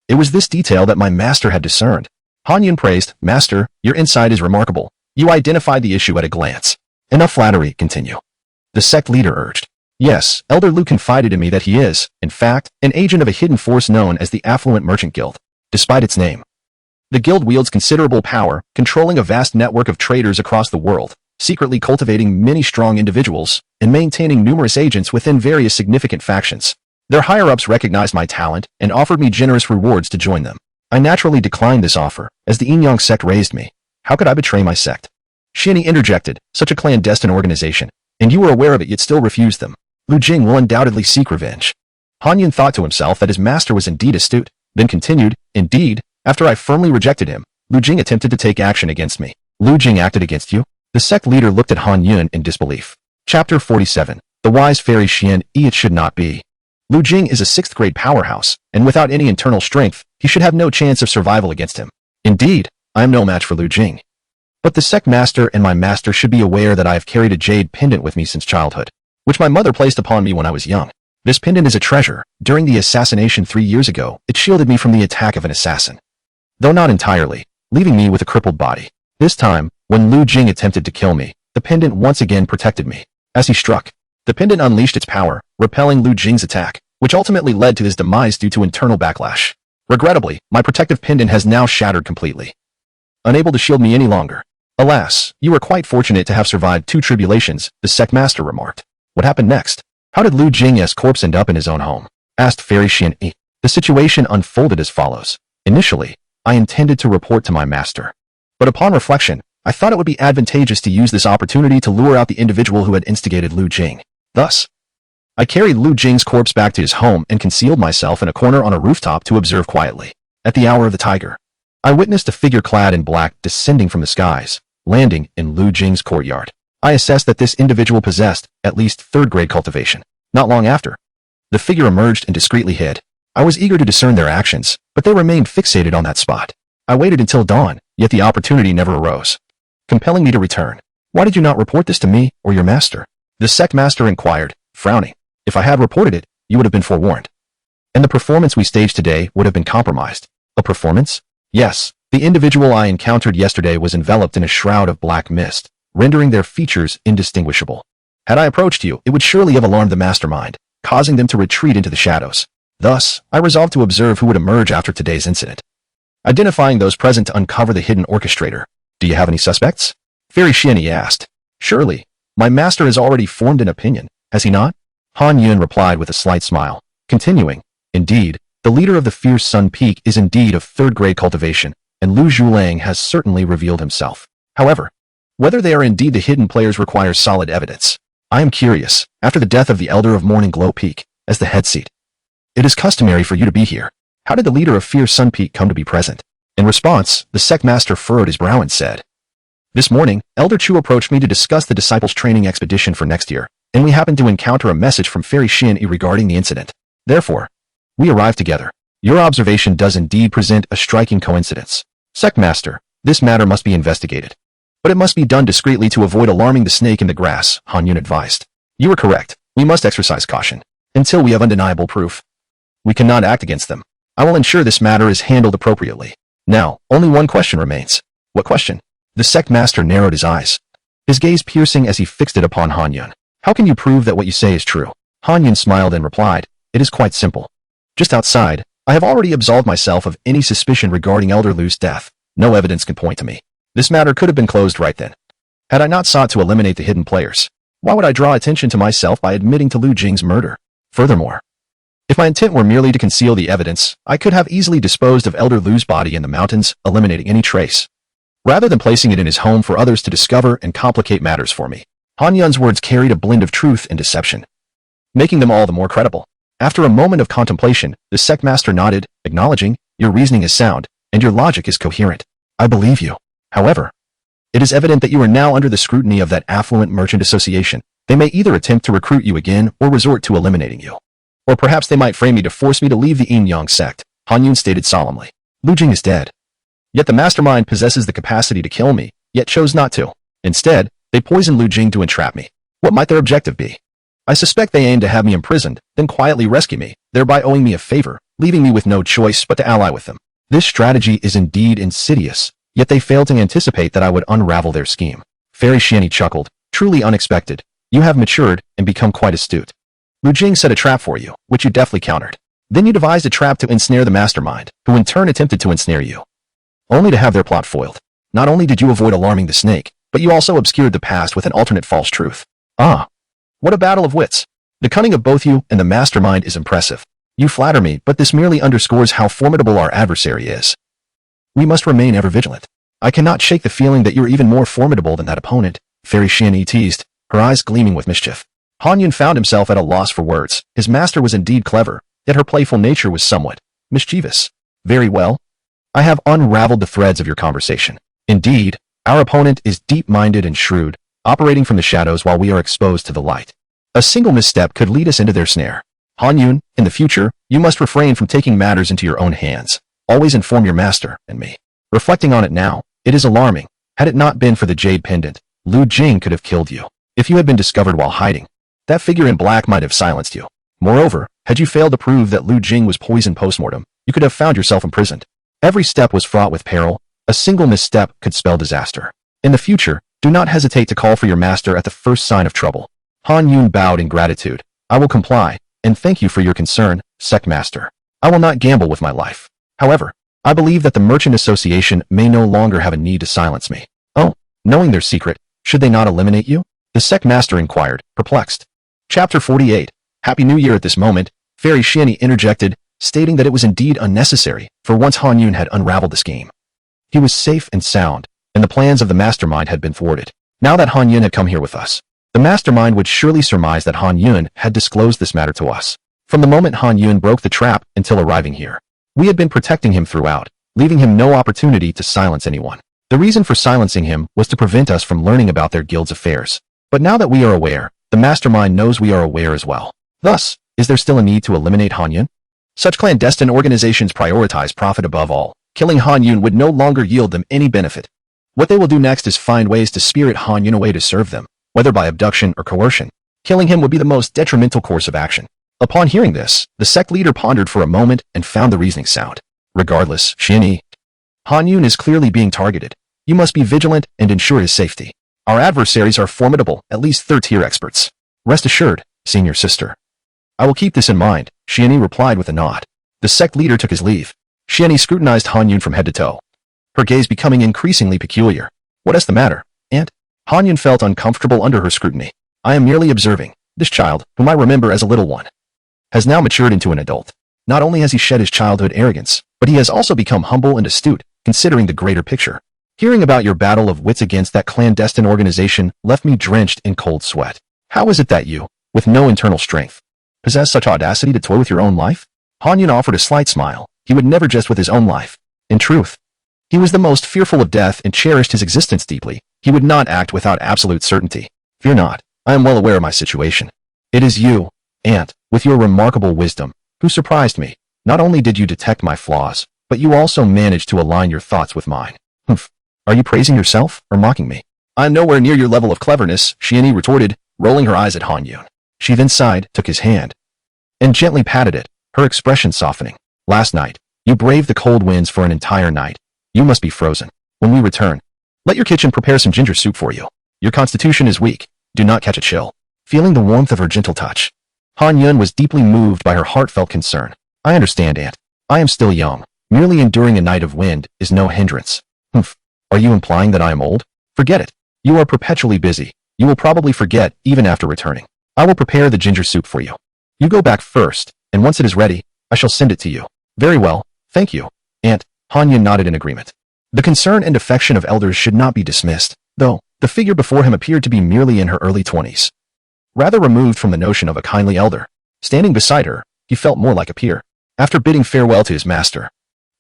it was this detail that my master had discerned. Han Yun praised, Master, your insight is remarkable. You identified the issue at a glance. Enough flattery, continue. The sect leader urged. Yes, Elder Lu confided in me that he is, in fact, an agent of a hidden force known as the Affluent Merchant Guild. Despite its name, the guild wields considerable power, controlling a vast network of traders across the world, secretly cultivating many strong individuals, and maintaining numerous agents within various significant factions. Their higher-ups recognized my talent and offered me generous rewards to join them. I naturally declined this offer, as the Yinyong Sect raised me. How could I betray my sect? Xianyi interjected, such a clandestine organization, and you were aware of it yet still refused them. Lu Jing will undoubtedly seek revenge. Han Yun thought to himself that his master was indeed astute, then continued, Indeed, after I firmly rejected him, Lu Jing attempted to take action against me. Lu Jing acted against you? The sect leader looked at Han Yun in disbelief. Chapter 47. The Wise Fairy Xianyi. It should not be. Lu Jing is a 6th grade powerhouse, and without any internal strength, he should have no chance of survival against him. Indeed, I am no match for Lu Jing. But the sect master and my master should be aware that I have carried a jade pendant with me since childhood, which my mother placed upon me when I was young. This pendant is a treasure. During the assassination 3 years ago, it shielded me from the attack of an assassin, though not entirely, leaving me with a crippled body. This time, when Lu Jing attempted to kill me, the pendant once again protected me. As he struck, the pendant unleashed its power, repelling Lu Jing's attack, which ultimately led to his demise due to internal backlash. Regrettably, my protective pendant has now shattered completely, unable to shield me any longer. Alas, you were quite fortunate to have survived 2 tribulations, the sect master remarked. What happened next? How did Lu Jing's corpse end up in his own home? Asked Fairy Xianyi. The situation unfolded as follows. Initially, I intended to report to my master. But upon reflection, I thought it would be advantageous to use this opportunity to lure out the individual who had instigated Lu Jing. Thus, I carried Lu Jing's corpse back to his home and concealed myself in a corner on a rooftop to observe quietly. At the hour of the tiger, I witnessed a figure clad in black descending from the skies, landing in Lu Jing's courtyard. I assessed that this individual possessed at least 3rd grade cultivation. Not long after, the figure emerged and discreetly hid. I was eager to discern their actions, but they remained fixated on that spot. I waited until dawn, yet the opportunity never arose, compelling me to return. Why did you not report this to me or your master? The sect master inquired, frowning. If I had reported it, you would have been forewarned, and the performance we staged today would have been compromised. A performance? Yes. The individual I encountered yesterday was enveloped in a shroud of black mist, rendering their features indistinguishable. Had I approached you, it would surely have alarmed the mastermind, causing them to retreat into the shadows. Thus, I resolved to observe who would emerge after today's incident, identifying those present to uncover the hidden orchestrator. Do you have any suspects? Fairy Xianyi asked. Surely. My master has already formed an opinion, has he not? Han Yun replied with a slight smile, continuing, Indeed, the leader of the Fierce Sun Peak is indeed of 3rd grade cultivation, and Lu Zhulang has certainly revealed himself. However, whether they are indeed the hidden players requires solid evidence. I am curious, after the death of the Elder of Morning Glow Peak, as the head seat, it is customary for you to be here. How did the leader of Fierce Sun Peak come to be present? In response, the sect master furrowed his brow and said, This morning, Elder Chu approached me to discuss the disciples' training expedition for next year, and we happened to encounter a message from Fairy Xianyi regarding the incident. Therefore, we arrived together. Your observation does indeed present a striking coincidence. Sect Master, this matter must be investigated. But it must be done discreetly to avoid alarming the snake in the grass, Han Yun advised. You are correct. We must exercise caution. Until we have undeniable proof, we cannot act against them. I will ensure this matter is handled appropriately. Now, only one question remains. What question? The Sect Master narrowed his eyes, his gaze piercing as he fixed it upon Han Yun. How can you prove that what you say is true? Han Yun smiled and replied, It is quite simple. Just outside, I have already absolved myself of any suspicion regarding Elder Lu's death. No evidence can point to me. This matter could have been closed right then. Had I not sought to eliminate the hidden players, why would I draw attention to myself by admitting to Lu Jing's murder? Furthermore, if my intent were merely to conceal the evidence, I could have easily disposed of Elder Lu's body in the mountains, eliminating any trace, rather than placing it in his home for others to discover and complicate matters for me. Han Yun's words carried a blend of truth and deception, making them all the more credible. After a moment of contemplation, the Sect Master nodded, acknowledging, Your reasoning is sound, and your logic is coherent. I believe you. However, it is evident that you are now under the scrutiny of that affluent merchant association. They may either attempt to recruit you again or resort to eliminating you. Or perhaps they might frame me to force me to leave the Yinyong Sect, Han Yun stated solemnly. Lu Jing is dead. Yet the mastermind possesses the capacity to kill me, yet chose not to. Instead, they poisoned Lu Jing to entrap me. What might their objective be? I suspect they aim to have me imprisoned, then quietly rescue me, thereby owing me a favor, leaving me with no choice but to ally with them. This strategy is indeed insidious, yet they failed to anticipate that I would unravel their scheme. Fairy Xianyi chuckled, truly unexpected. You have matured and become quite astute. Lu Jing set a trap for you, which you deftly countered. Then you devised a trap to ensnare the mastermind, who in turn attempted to ensnare you, only to have their plot foiled. Not only did you avoid alarming the snake, but you also obscured the past with an alternate false truth. Ah, what a battle of wits. The cunning of both you and the mastermind is impressive. You flatter me, but this merely underscores how formidable our adversary is. We must remain ever vigilant. I cannot shake the feeling that you're even more formidable than that opponent, Fairy Xianyi teased, her eyes gleaming with mischief. Han Yun found himself at a loss for words. His master was indeed clever, yet her playful nature was somewhat mischievous. Very well. I have unraveled the threads of your conversation. Indeed, our opponent is deep-minded and shrewd, operating from the shadows while we are exposed to the light. A single misstep could lead us into their snare. Han Yun, in the future, you must refrain from taking matters into your own hands. Always inform your master and me. Reflecting on it now, it is alarming. Had it not been for the jade pendant, Lu Jing could have killed you. If you had been discovered while hiding, that figure in black might have silenced you. Moreover, had you failed to prove that Lu Jing was poisoned post-mortem, you could have found yourself imprisoned. Every step was fraught with peril. A single misstep could spell disaster. In the future, do not hesitate to call for your master at the first sign of trouble. Han Yun bowed in gratitude. I will comply, and thank you for your concern, Sect Master. I will not gamble with my life. However, I believe that the Merchant Association may no longer have a need to silence me. Oh, knowing their secret, should they not eliminate you? The Sect Master inquired, perplexed. Chapter 48. Happy New Year. At this moment, Fairy Xianyi interjected, stating that it was indeed unnecessary, for once Han Yun had unraveled the scheme. He was safe and sound, and the plans of the mastermind had been thwarted. Now that Han Yun had come here with us, the mastermind would surely surmise that Han Yun had disclosed this matter to us. From the moment Han Yun broke the trap until arriving here, we had been protecting him throughout, leaving him no opportunity to silence anyone. The reason for silencing him was to prevent us from learning about their guild's affairs. But now that we are aware, the mastermind knows we are aware as well. Thus, is there still a need to eliminate Han Yun? Such clandestine organizations prioritize profit above all. Killing Han Yun would no longer yield them any benefit. What they will do next is find ways to spirit Han Yun away to serve them, whether by abduction or coercion. Killing him would be the most detrimental course of action. Upon hearing this, the sect leader pondered for a moment and found the reasoning sound. Regardless, Xianyi, Han Yun is clearly being targeted. You must be vigilant and ensure his safety. Our adversaries are formidable, at least third-tier experts. Rest assured, senior sister. I will keep this in mind, Xianyi replied with a nod. The sect leader took his leave. Xianyi scrutinized Han Yun from head to toe, her gaze becoming increasingly peculiar. What is the matter, Aunt? Han Yun felt uncomfortable under her scrutiny. I am merely observing. This child, whom I remember as a little one, has now matured into an adult. Not only has he shed his childhood arrogance, but he has also become humble and astute, considering the greater picture. Hearing about your battle of wits against that clandestine organization left me drenched in cold sweat. How is it that you, with no internal strength, possess such audacity to toy with your own life? Han Yun offered a slight smile. He would never jest with his own life. In truth, he was the most fearful of death and cherished his existence deeply. He would not act without absolute certainty. Fear not. I am well aware of my situation. It is you, Aunt, with your remarkable wisdom, who surprised me. Not only did you detect my flaws, but you also managed to align your thoughts with mine. Humph. Are you praising yourself or mocking me? I'm nowhere near your level of cleverness, Shieni retorted, rolling her eyes at Han Yun. She then sighed, took his hand, and gently patted it, her expression softening. Last night, you braved the cold winds for an entire night. You must be frozen. When we return, let your kitchen prepare some ginger soup for you. Your constitution is weak. Do not catch a chill. Feeling the warmth of her gentle touch, Han Yun was deeply moved by her heartfelt concern. I understand, Aunt. I am still young. Merely enduring a night of wind is no hindrance. Humph. Are you implying that I am old? Forget it. You are perpetually busy. You will probably forget even after returning. I will prepare the ginger soup for you. You go back first, and once it is ready, I shall send it to you. Very well, thank you, Aunt. Han Yun nodded in agreement. The concern and affection of elders should not be dismissed, though the figure before him appeared to be merely in her early 20s. Rather removed from the notion of a kindly elder, standing beside her, he felt more like a peer. After bidding farewell to his master,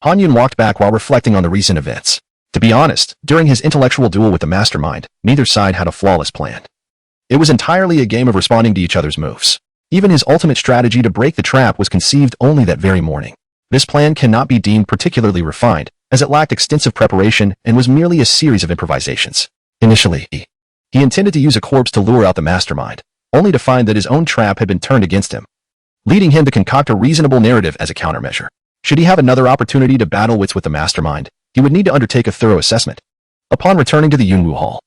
Han Yun walked back while reflecting on the recent events. To be honest, during his intellectual duel with the mastermind, neither side had a flawless plan. It was entirely a game of responding to each other's moves. Even his ultimate strategy to break the trap was conceived only that very morning. This plan cannot be deemed particularly refined, as it lacked extensive preparation and was merely a series of improvisations. Initially, he intended to use a corpse to lure out the mastermind, only to find that his own trap had been turned against him, leading him to concoct a reasonable narrative as a countermeasure. Should he have another opportunity to battle wits with the mastermind, he would need to undertake a thorough assessment. Upon returning to the Yunwu Hall,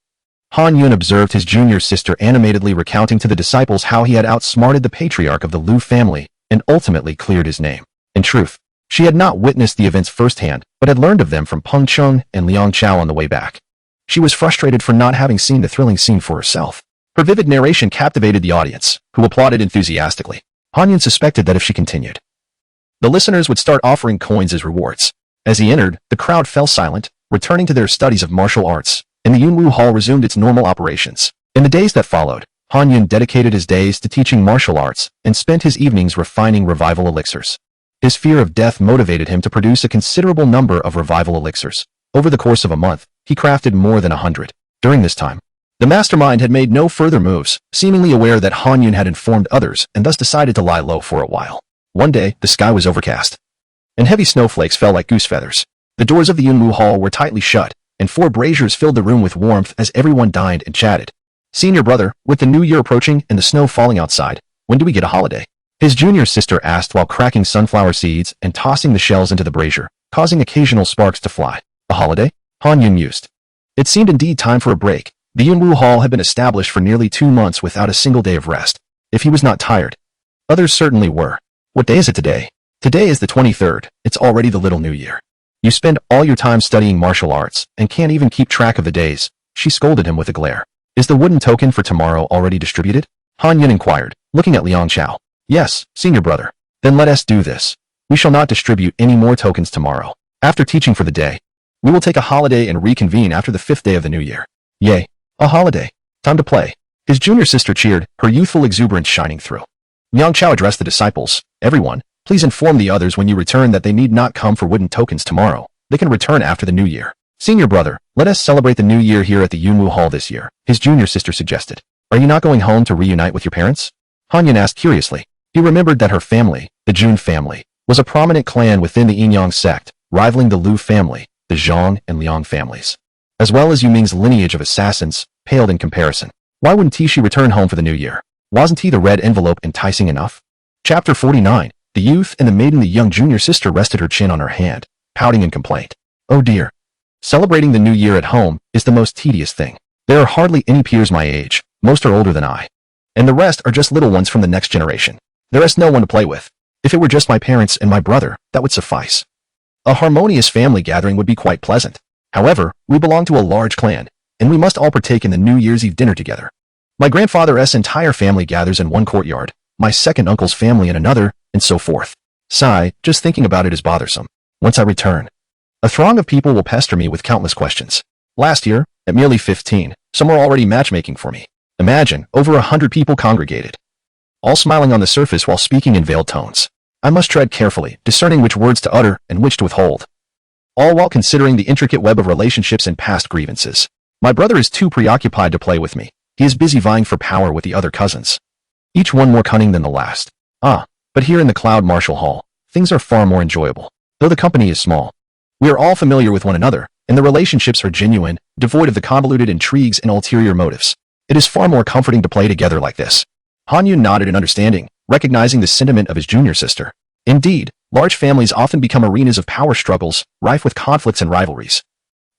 Han Yun observed his junior sister animatedly recounting to the disciples how he had outsmarted the patriarch of the Lu family and ultimately cleared his name. In truth, she had not witnessed the events firsthand, but had learned of them from Peng Cheng and Liang Chao on the way back. She was frustrated for not having seen the thrilling scene for herself. Her vivid narration captivated the audience, who applauded enthusiastically. Han Yun suspected that if she continued, the listeners would start offering coins as rewards. As he entered, the crowd fell silent, returning to their studies of martial arts, and the Yunwu Hall resumed its normal operations. In the days that followed, Han Yun dedicated his days to teaching martial arts and spent his evenings refining revival elixirs. His fear of death motivated him to produce a considerable number of revival elixirs. Over the course of a month, he crafted more than 100. During this time, the mastermind had made no further moves, seemingly aware that Han Yun had informed others and thus decided to lie low for a while. One day, the sky was overcast, and heavy snowflakes fell like goose feathers. The doors of the Yunwu Hall were tightly shut, and 4 braziers filled the room with warmth as everyone dined and chatted. Senior brother, with the new year approaching and the snow falling outside, when do we get a holiday? His junior sister asked while cracking sunflower seeds and tossing the shells into the brazier, causing occasional sparks to fly. A holiday? Han Yun mused. It seemed indeed time for a break. The Yunwu Hall had been established for nearly 2 months without a single day of rest. If he was not tired, others certainly were. What day is it today? Today is the 23rd. It's already the little new year. You spend all your time studying martial arts and can't even keep track of the days. She scolded him with a glare. Is the wooden token for tomorrow already distributed? Han Yun inquired, looking at Liang Chao. Yes, senior brother. Then let us do this. We shall not distribute any more tokens tomorrow. After teaching for the day, we will take a holiday and reconvene after the 5th day of the new year. Yay, a holiday. Time to play. His junior sister cheered, her youthful exuberance shining through. Liang Chao addressed the disciples. Everyone, please inform the others when you return that they need not come for wooden tokens tomorrow. They can return after the new year. Senior brother, let us celebrate the new year here at the Yunwu Hall this year, his junior sister suggested. Are you not going home to reunite with your parents? Han Yun asked curiously. He remembered that her family, the Jun family, was a prominent clan within the Yinyong Sect, rivaling the Lu family, the Zhang and Liang families, as well as Yu Ming's lineage of assassins, paled in comparison. Why wouldn't Tishi return home for the new year? Wasn't he the red envelope enticing enough? Chapter 49. The youth and the maiden. The young junior sister rested her chin on her hand, pouting in complaint. Oh dear. Celebrating the new year at home is the most tedious thing. There are hardly any peers my age, most are older than I, and the rest are just little ones from the next generation. There is no one to play with. If it were just my parents and my brother, that would suffice. A harmonious family gathering would be quite pleasant. However, we belong to a large clan, and we must all partake in the New Year's Eve dinner together. My grandfather's entire family gathers in one courtyard, my second uncle's family in another, and so forth. Sigh, just thinking about it is bothersome. Once I return, a throng of people will pester me with countless questions. Last year, at merely 15, some were already matchmaking for me. Imagine, over 100 people congregated, all smiling on the surface while speaking in veiled tones. I must tread carefully, discerning which words to utter and which to withhold, all while considering the intricate web of relationships and past grievances. My brother is too preoccupied to play with me. He is busy vying for power with the other cousins, each one more cunning than the last. But here in the Cloud Martial Hall, things are far more enjoyable. Though the company is small, we are all familiar with one another, and the relationships are genuine, devoid of the convoluted intrigues and ulterior motives. It is far more comforting to play together like this. Han Yun nodded in understanding, recognizing the sentiment of his junior sister. Indeed, large families often become arenas of power struggles, rife with conflicts and rivalries,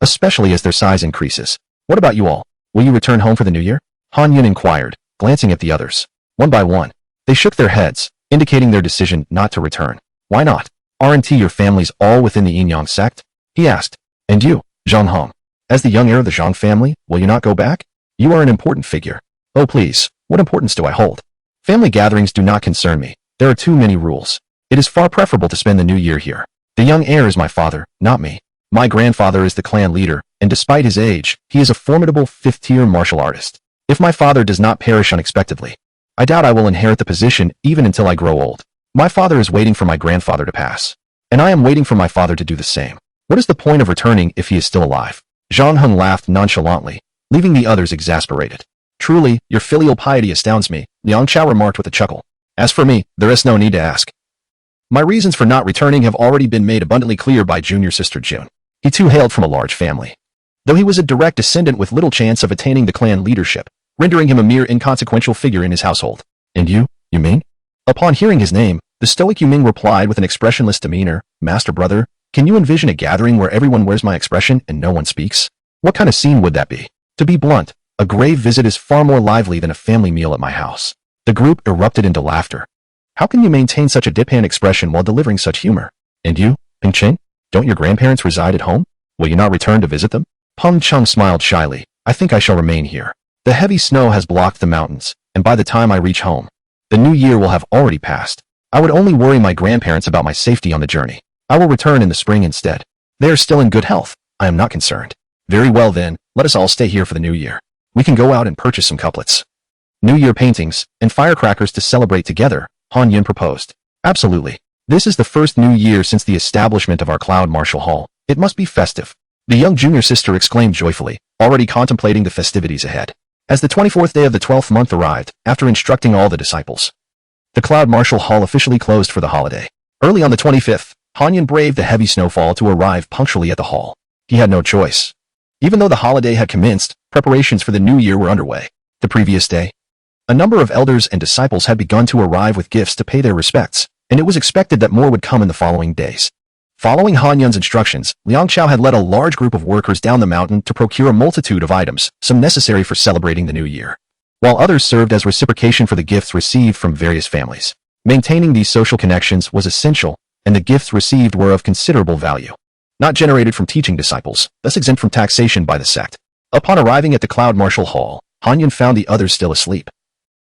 especially as their size increases. What about you all? Will you return home for the new year? Han Yun inquired, glancing at the others. One by one, they shook their heads, indicating their decision not to return. Why not? Aren't your families all within the Yinyong Sect? He asked. And you, Zhang Hong, as the young heir of the Zhang family, will you not go back? You are an important figure. Oh please, what importance do I hold? Family gatherings do not concern me. There are too many rules. It is far preferable to spend the new year here. The young heir is my father, not me. My grandfather is the clan leader, and despite his age, he is a formidable fifth-tier martial artist. If my father does not perish unexpectedly, I doubt I will inherit the position even until I grow old. My father is waiting for my grandfather to pass, and I am waiting for my father to do the same. What is the point of returning if he is still alive? Zhang Heng laughed nonchalantly, leaving the others exasperated. Truly, your filial piety astounds me, Liang Chao remarked with a chuckle. As for me, there is no need to ask. My reasons for not returning have already been made abundantly clear by junior sister June. He too hailed from a large family, though he was a direct descendant with little chance of attaining the clan leadership, rendering him a mere inconsequential figure in his household. And you, Yuming? Upon hearing his name, the stoic Yuming replied with an expressionless demeanor, Master brother, can you envision a gathering where everyone wears my expression and no one speaks? What kind of scene would that be? To be blunt, a grave visit is far more lively than a family meal at my house. The group erupted into laughter. How can you maintain such a deadpan expression while delivering such humor? And you, Ping Cheng? Don't your grandparents reside at home? Will you not return to visit them? Peng Chung smiled shyly. I think I shall remain here. The heavy snow has blocked the mountains, and by the time I reach home, the new year will have already passed. I would only worry my grandparents about my safety on the journey. I will return in the spring instead. They are still in good health. I am not concerned. Very well then, let us all stay here for the new year. We can go out and purchase some couplets, New Year paintings, and firecrackers to celebrate together, Han Yun proposed. Absolutely. This is the first new year since the establishment of our Cloud Martial Hall. It must be festive. The young junior sister exclaimed joyfully, already contemplating the festivities ahead. As the 24th day of the 12th month arrived, after instructing all the disciples, the Cloud Martial Hall officially closed for the holiday. Early on the 25th, Han Yun braved the heavy snowfall to arrive punctually at the hall. He had no choice. Even though the holiday had commenced, preparations for the new year were underway. The previous day, a number of elders and disciples had begun to arrive with gifts to pay their respects, and it was expected that more would come in the following days. Following Han Yun's instructions, Liang Chao had led a large group of workers down the mountain to procure a multitude of items, some necessary for celebrating the new year, while others served as reciprocation for the gifts received from various families. Maintaining these social connections was essential, and the gifts received were of considerable value, not generated from teaching disciples, thus exempt from taxation by the sect. Upon arriving at the Cloud Martial Hall, Han Yun found the others still asleep.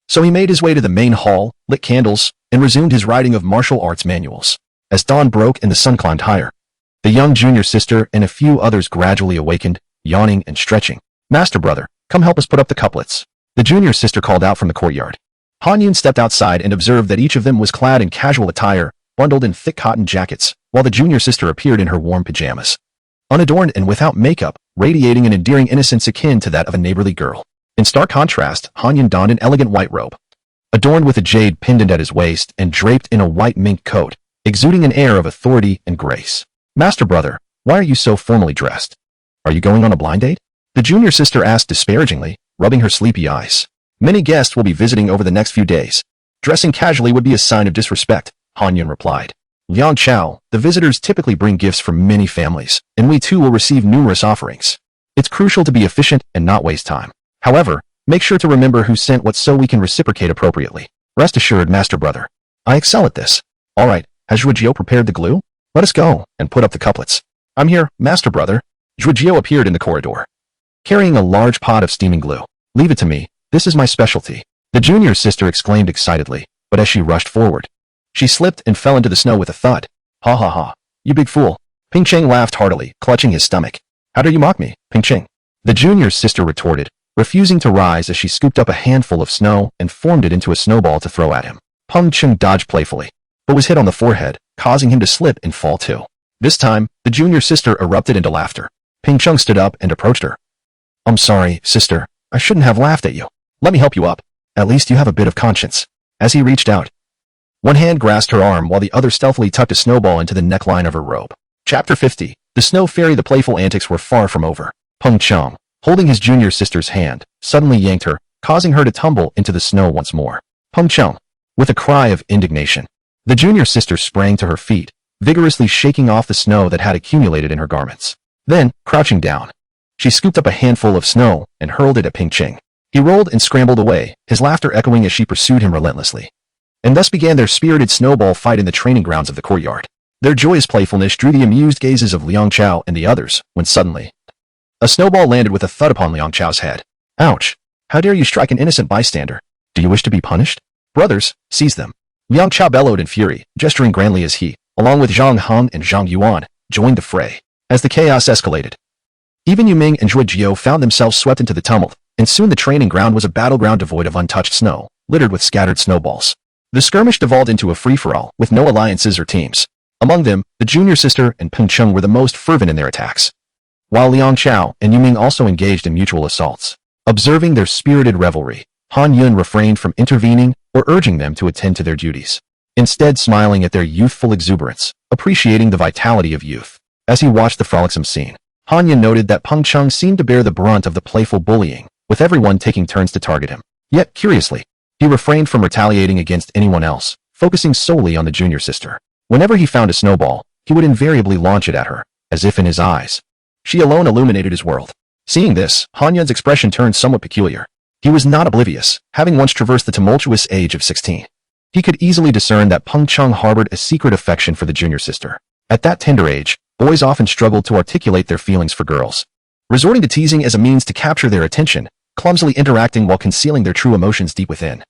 So he made his way to the main hall, lit candles, and resumed his writing of martial arts manuals. As dawn broke and the sun climbed higher, the young junior sister and a few others gradually awakened, yawning and stretching. Master brother, come help us put up the couplets, the junior sister called out from the courtyard. Han Yun stepped outside and observed that each of them was clad in casual attire, bundled in thick cotton jackets, while the junior sister appeared in her warm pajamas, unadorned and without makeup, radiating an endearing innocence akin to that of a neighborly girl. In stark contrast, Han Yun donned an elegant white robe, adorned with a jade pendant at his waist and draped in a white mink coat, exuding an air of authority and grace. Master brother, why are you so formally dressed? Are you going on a blind date? The junior sister asked disparagingly, rubbing her sleepy eyes. Many guests will be visiting over the next few days. Dressing casually would be a sign of disrespect, Han Yun replied. Liang Chao, the visitors typically bring gifts from many families, and we too will receive numerous offerings. It's crucial to be efficient and not waste time. However, make sure to remember who sent what so we can reciprocate appropriately. Rest assured, master brother, I excel at this. All right, has Zhujiao prepared the glue? Let us go and put up the couplets. I'm here, master brother. Zhujiao appeared in the corridor, carrying a large pot of steaming glue. Leave it to me. This is my specialty. The junior sister exclaimed excitedly, but as she rushed forward, she slipped and fell into the snow with a thud. Ha ha ha. You big fool. Ping Cheng laughed heartily, clutching his stomach. How dare you mock me, Ping Cheng? The junior sister retorted, refusing to rise as she scooped up a handful of snow and formed it into a snowball to throw at him. Peng Cheng dodged playfully, but was hit on the forehead, causing him to slip and fall too. This time, the junior sister erupted into laughter. Ping Cheng stood up and approached her. I'm sorry, sister. I shouldn't have laughed at you. Let me help you up. At least you have a bit of conscience. As he reached out, One hand grasped her arm while the other stealthily tucked a snowball into the neckline of her robe. Chapter 50. The Snow Fairy. The playful antics were far from over. Peng Cheng, holding his junior sister's hand, suddenly yanked her, causing her to tumble into the snow once more. Peng Cheng, with a cry of indignation. The junior sister sprang to her feet, vigorously shaking off the snow that had accumulated in her garments. Then, crouching down, she scooped up a handful of snow and hurled it at Peng Cheng. He rolled and scrambled away, his laughter echoing as she pursued him relentlessly. And thus began their spirited snowball fight in the training grounds of the courtyard. Their joyous playfulness drew the amused gazes of Liang Chao and the others, when suddenly, a snowball landed with a thud upon Liang Chao's head. Ouch! How dare you strike an innocent bystander? Do you wish to be punished? Brothers, seize them. Liang Chao bellowed in fury, gesturing grandly as he, along with Zhang Heng and Zhang Yuan, joined the fray. As the chaos escalated, even Yuming and Zhuo Jiao found themselves swept into the tumult, and soon the training ground was a battleground devoid of untouched snow, littered with scattered snowballs. The skirmish devolved into a free-for-all, with no alliances or teams. Among them, the junior sister and Peng Cheng were the most fervent in their attacks, while Liang Chao and Yuming also engaged in mutual assaults. Observing their spirited revelry, Han Yun refrained from intervening or urging them to attend to their duties, instead smiling at their youthful exuberance, appreciating the vitality of youth. As he watched the frolicsome scene, Han Yun noted that Peng Cheng seemed to bear the brunt of the playful bullying, with everyone taking turns to target him. Yet, curiously, he refrained from retaliating against anyone else, focusing solely on the junior sister. Whenever he found a snowball, he would invariably launch it at her, as if in his eyes she alone illuminated his world. Seeing this, Han Yun's expression turned somewhat peculiar. He was not oblivious, having once traversed the tumultuous age of 16. He could easily discern that Peng Cheng harbored a secret affection for the junior sister. At that tender age, boys often struggled to articulate their feelings for girls, resorting to teasing as a means to capture their attention, clumsily interacting while concealing their true emotions deep within,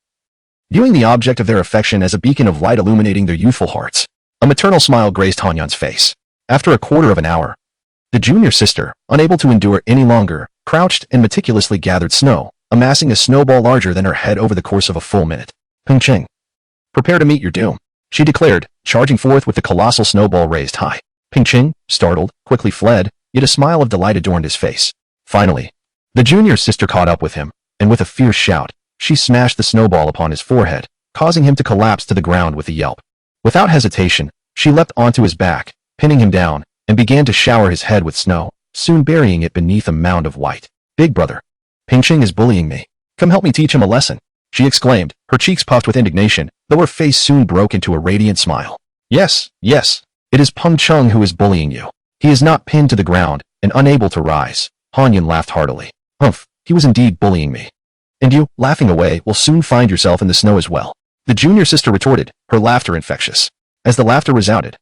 viewing the object of their affection as a beacon of light illuminating their youthful hearts. A maternal smile graced Han Yun's face. After a quarter of an hour, the junior sister, unable to endure any longer, crouched and meticulously gathered snow, amassing a snowball larger than her head over the course of a full minute. Peng Cheng, prepare to meet your doom, she declared, charging forth with the colossal snowball raised high. Peng Cheng, startled, quickly fled, yet a smile of delight adorned his face. Finally, the junior sister caught up with him, and with a fierce shout, she smashed the snowball upon his forehead, causing him to collapse to the ground with a yelp. Without hesitation, she leapt onto his back, pinning him down, and began to shower his head with snow, soon burying it beneath a mound of white. Big brother, Peng Cheng is bullying me. Come help me teach him a lesson, she exclaimed, her cheeks puffed with indignation, though her face soon broke into a radiant smile. Yes, yes, it is Peng Cheng who is bullying you. He is not pinned to the ground and unable to rise. Han Yun laughed heartily. Humph, he was indeed bullying me. And you, laughing away, will soon find yourself in the snow as well, the junior sister retorted, her laughter infectious. As the laughter resounded,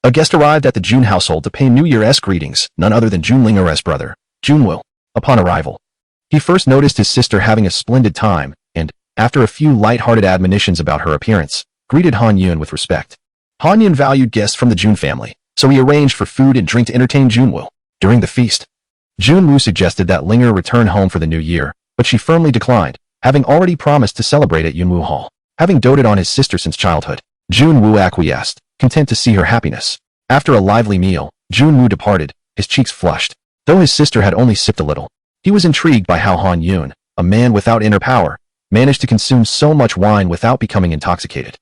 a guest arrived at the Jun household to pay New Year's greetings, none other than Jun Linger's brother, Junwu. Upon arrival, he first noticed his sister having a splendid time, and, after a few light-hearted admonitions about her appearance, greeted Han Yun with respect. Han Yun valued guests from the Jun family, so he arranged for food and drink to entertain Junwu. During the feast, Junwu suggested that Linger return home for the new year, but she firmly declined, having already promised to celebrate at Yunwu Hall. Having doted on his sister since childhood, Junwu acquiesced, content to see her happiness. After a lively meal, Junwu departed, his cheeks flushed. Though his sister had only sipped a little, he was intrigued by how Han Yun, a man without inner power, managed to consume so much wine without becoming intoxicated.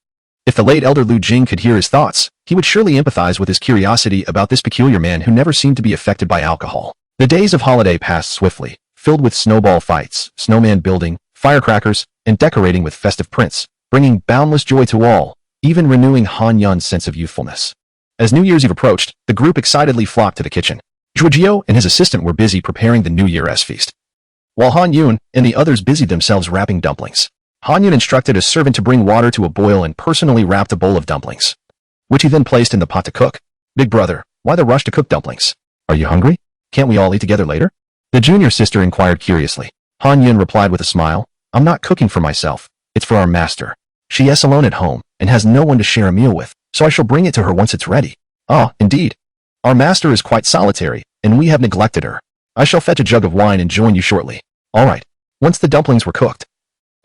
If the late elder Lu Jing could hear his thoughts, he would surely empathize with his curiosity about this peculiar man who never seemed to be affected by alcohol. The days of holiday passed swiftly, filled with snowball fights, snowman building, firecrackers, and decorating with festive prints, bringing boundless joy to all, even renewing Han Yun's sense of youthfulness. As New Year's Eve approached, the group excitedly flocked to the kitchen. Zhuo Jiao and his assistant were busy preparing the New Year's feast, while Han Yun and the others busied themselves wrapping dumplings. Han Yun instructed a servant to bring water to a boil and personally wrapped a bowl of dumplings, which he then placed in the pot to cook. Big brother, why the rush to cook dumplings? Are you hungry? Can't we all eat together later? The junior sister inquired curiously. Han Yun replied with a smile, I'm not cooking for myself, it's for our master. She is alone at home, and has no one to share a meal with, so I shall bring it to her once it's ready. Ah, indeed. Our master is quite solitary, and we have neglected her. I shall fetch a jug of wine and join you shortly. All right. Once the dumplings were cooked,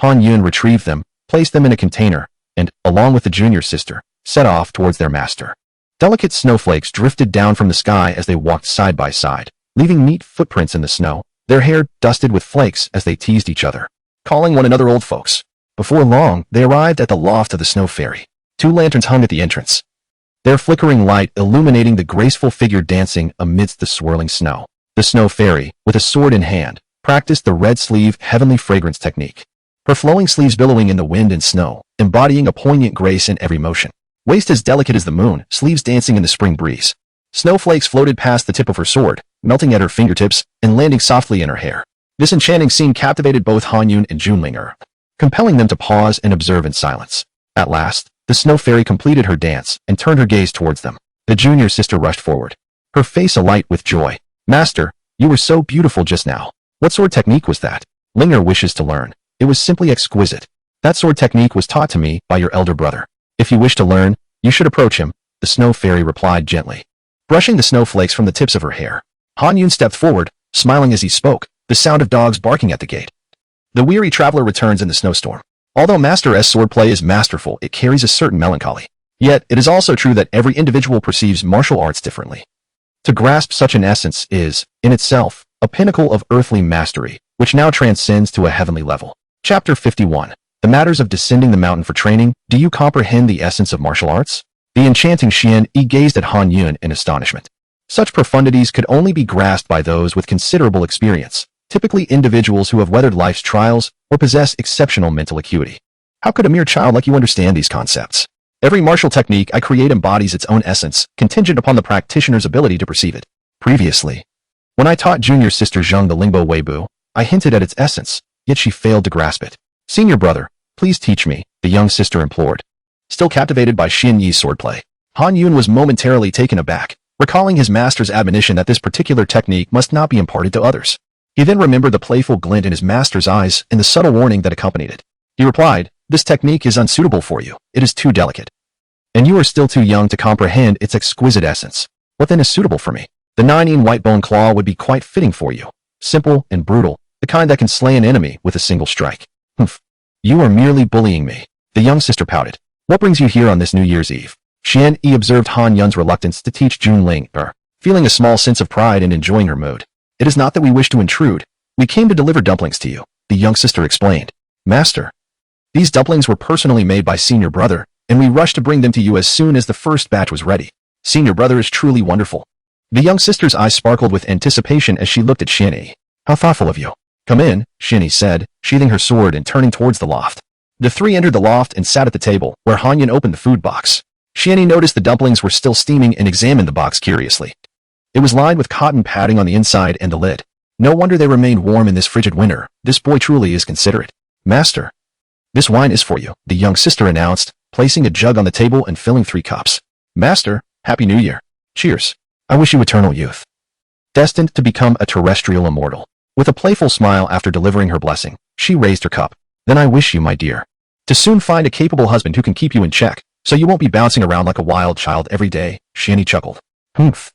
Han Yun retrieved them, placed them in a container, and, along with the junior sister, set off towards their master. Delicate snowflakes drifted down from the sky as they walked side by side, leaving neat footprints in the snow, their hair dusted with flakes as they teased each other, calling one another old folks. Before long, they arrived at the loft of the Snow Fairy. 2 lanterns hung at the entrance, their flickering light illuminating the graceful figure dancing amidst the swirling snow. The snow fairy, with a sword in hand, practiced the red sleeve heavenly fragrance technique. Her flowing sleeves billowing in the wind and snow, embodying a poignant grace in every motion. Waist as delicate as the moon, sleeves dancing in the spring breeze. Snowflakes floated past the tip of her sword, melting at her fingertips and landing softly in her hair. This enchanting scene captivated both Hanyun and Junlinger, compelling them to pause and observe in silence. At last, the snow fairy completed her dance and turned her gaze towards them. The junior sister rushed forward, her face alight with joy. Master, you were so beautiful just now. What sword technique was that? Linger wishes to learn. It was simply exquisite. That sword technique was taught to me by your elder brother. If you wish to learn, you should approach him, the snow fairy replied gently. Brushing the snowflakes from the tips of her hair, Hanyun stepped forward, smiling as he spoke, the sound of dogs barking at the gate. The weary traveler returns in the snowstorm. Although Master S swordplay is masterful, it carries a certain melancholy. Yet, it is also true that every individual perceives martial arts differently. To grasp such an essence is, in itself, a pinnacle of earthly mastery, which now transcends to a heavenly level. Chapter 51. The matters of descending the mountain for training. Do you comprehend the essence of martial arts? The enchanting Xian-Yi gazed at Han Yun in astonishment. Such profundities could only be grasped by those with considerable experience, typically individuals who have weathered life's trials or possess exceptional mental acuity. How could a mere child like you understand these concepts? Every martial technique I create embodies its own essence, contingent upon the practitioner's ability to perceive it. Previously, when I taught junior sister Zheng the Lingbo Weibu, I hinted at its essence, yet she failed to grasp it. Senior brother, please teach me, the young sister implored. Still captivated by Xian-Yi's swordplay, Han Yun was momentarily taken aback, recalling his master's admonition that this particular technique must not be imparted to others. He then remembered the playful glint in his master's eyes and the subtle warning that accompanied it. He replied, "This technique is unsuitable for you. It is too delicate. And you are still too young to comprehend its exquisite essence. What then is suitable for me? The 9-in white bone claw would be quite fitting for you. Simple and brutal, the kind that can slay an enemy with a single strike." "Humph. You are merely bullying me," the young sister pouted. "What brings you here on this New Year's Eve?" Xian-Yi observed Han Yun's reluctance to teach Junlinger, feeling a small sense of pride and enjoying her mood. "It is not that we wish to intrude. We came to deliver dumplings to you," the young sister explained. "Master, these dumplings were personally made by senior brother, and we rushed to bring them to you as soon as the first batch was ready. Senior brother is truly wonderful." The young sister's eyes sparkled with anticipation as she looked at Xian-Yi. "How thoughtful of you." "Come in," Xian-Yi said, sheathing her sword and turning towards the loft. The three entered the loft and sat at the table, where Han Yun opened the food box. Xian-Yi noticed the dumplings were still steaming and examined the box curiously. It was lined with cotton padding on the inside and the lid. No wonder they remained warm in this frigid winter. This boy truly is considerate. "Master, this wine is for you," the young sister announced, placing a jug on the table and filling 3 cups. "Master, Happy New Year. Cheers. I wish you eternal youth, destined to become a terrestrial immortal." With a playful smile after delivering her blessing, she raised her cup. "Then I wish you, my dear, to soon find a capable husband who can keep you in check, so you won't be bouncing around like a wild child every day," Xian-Yi chuckled. "Humph.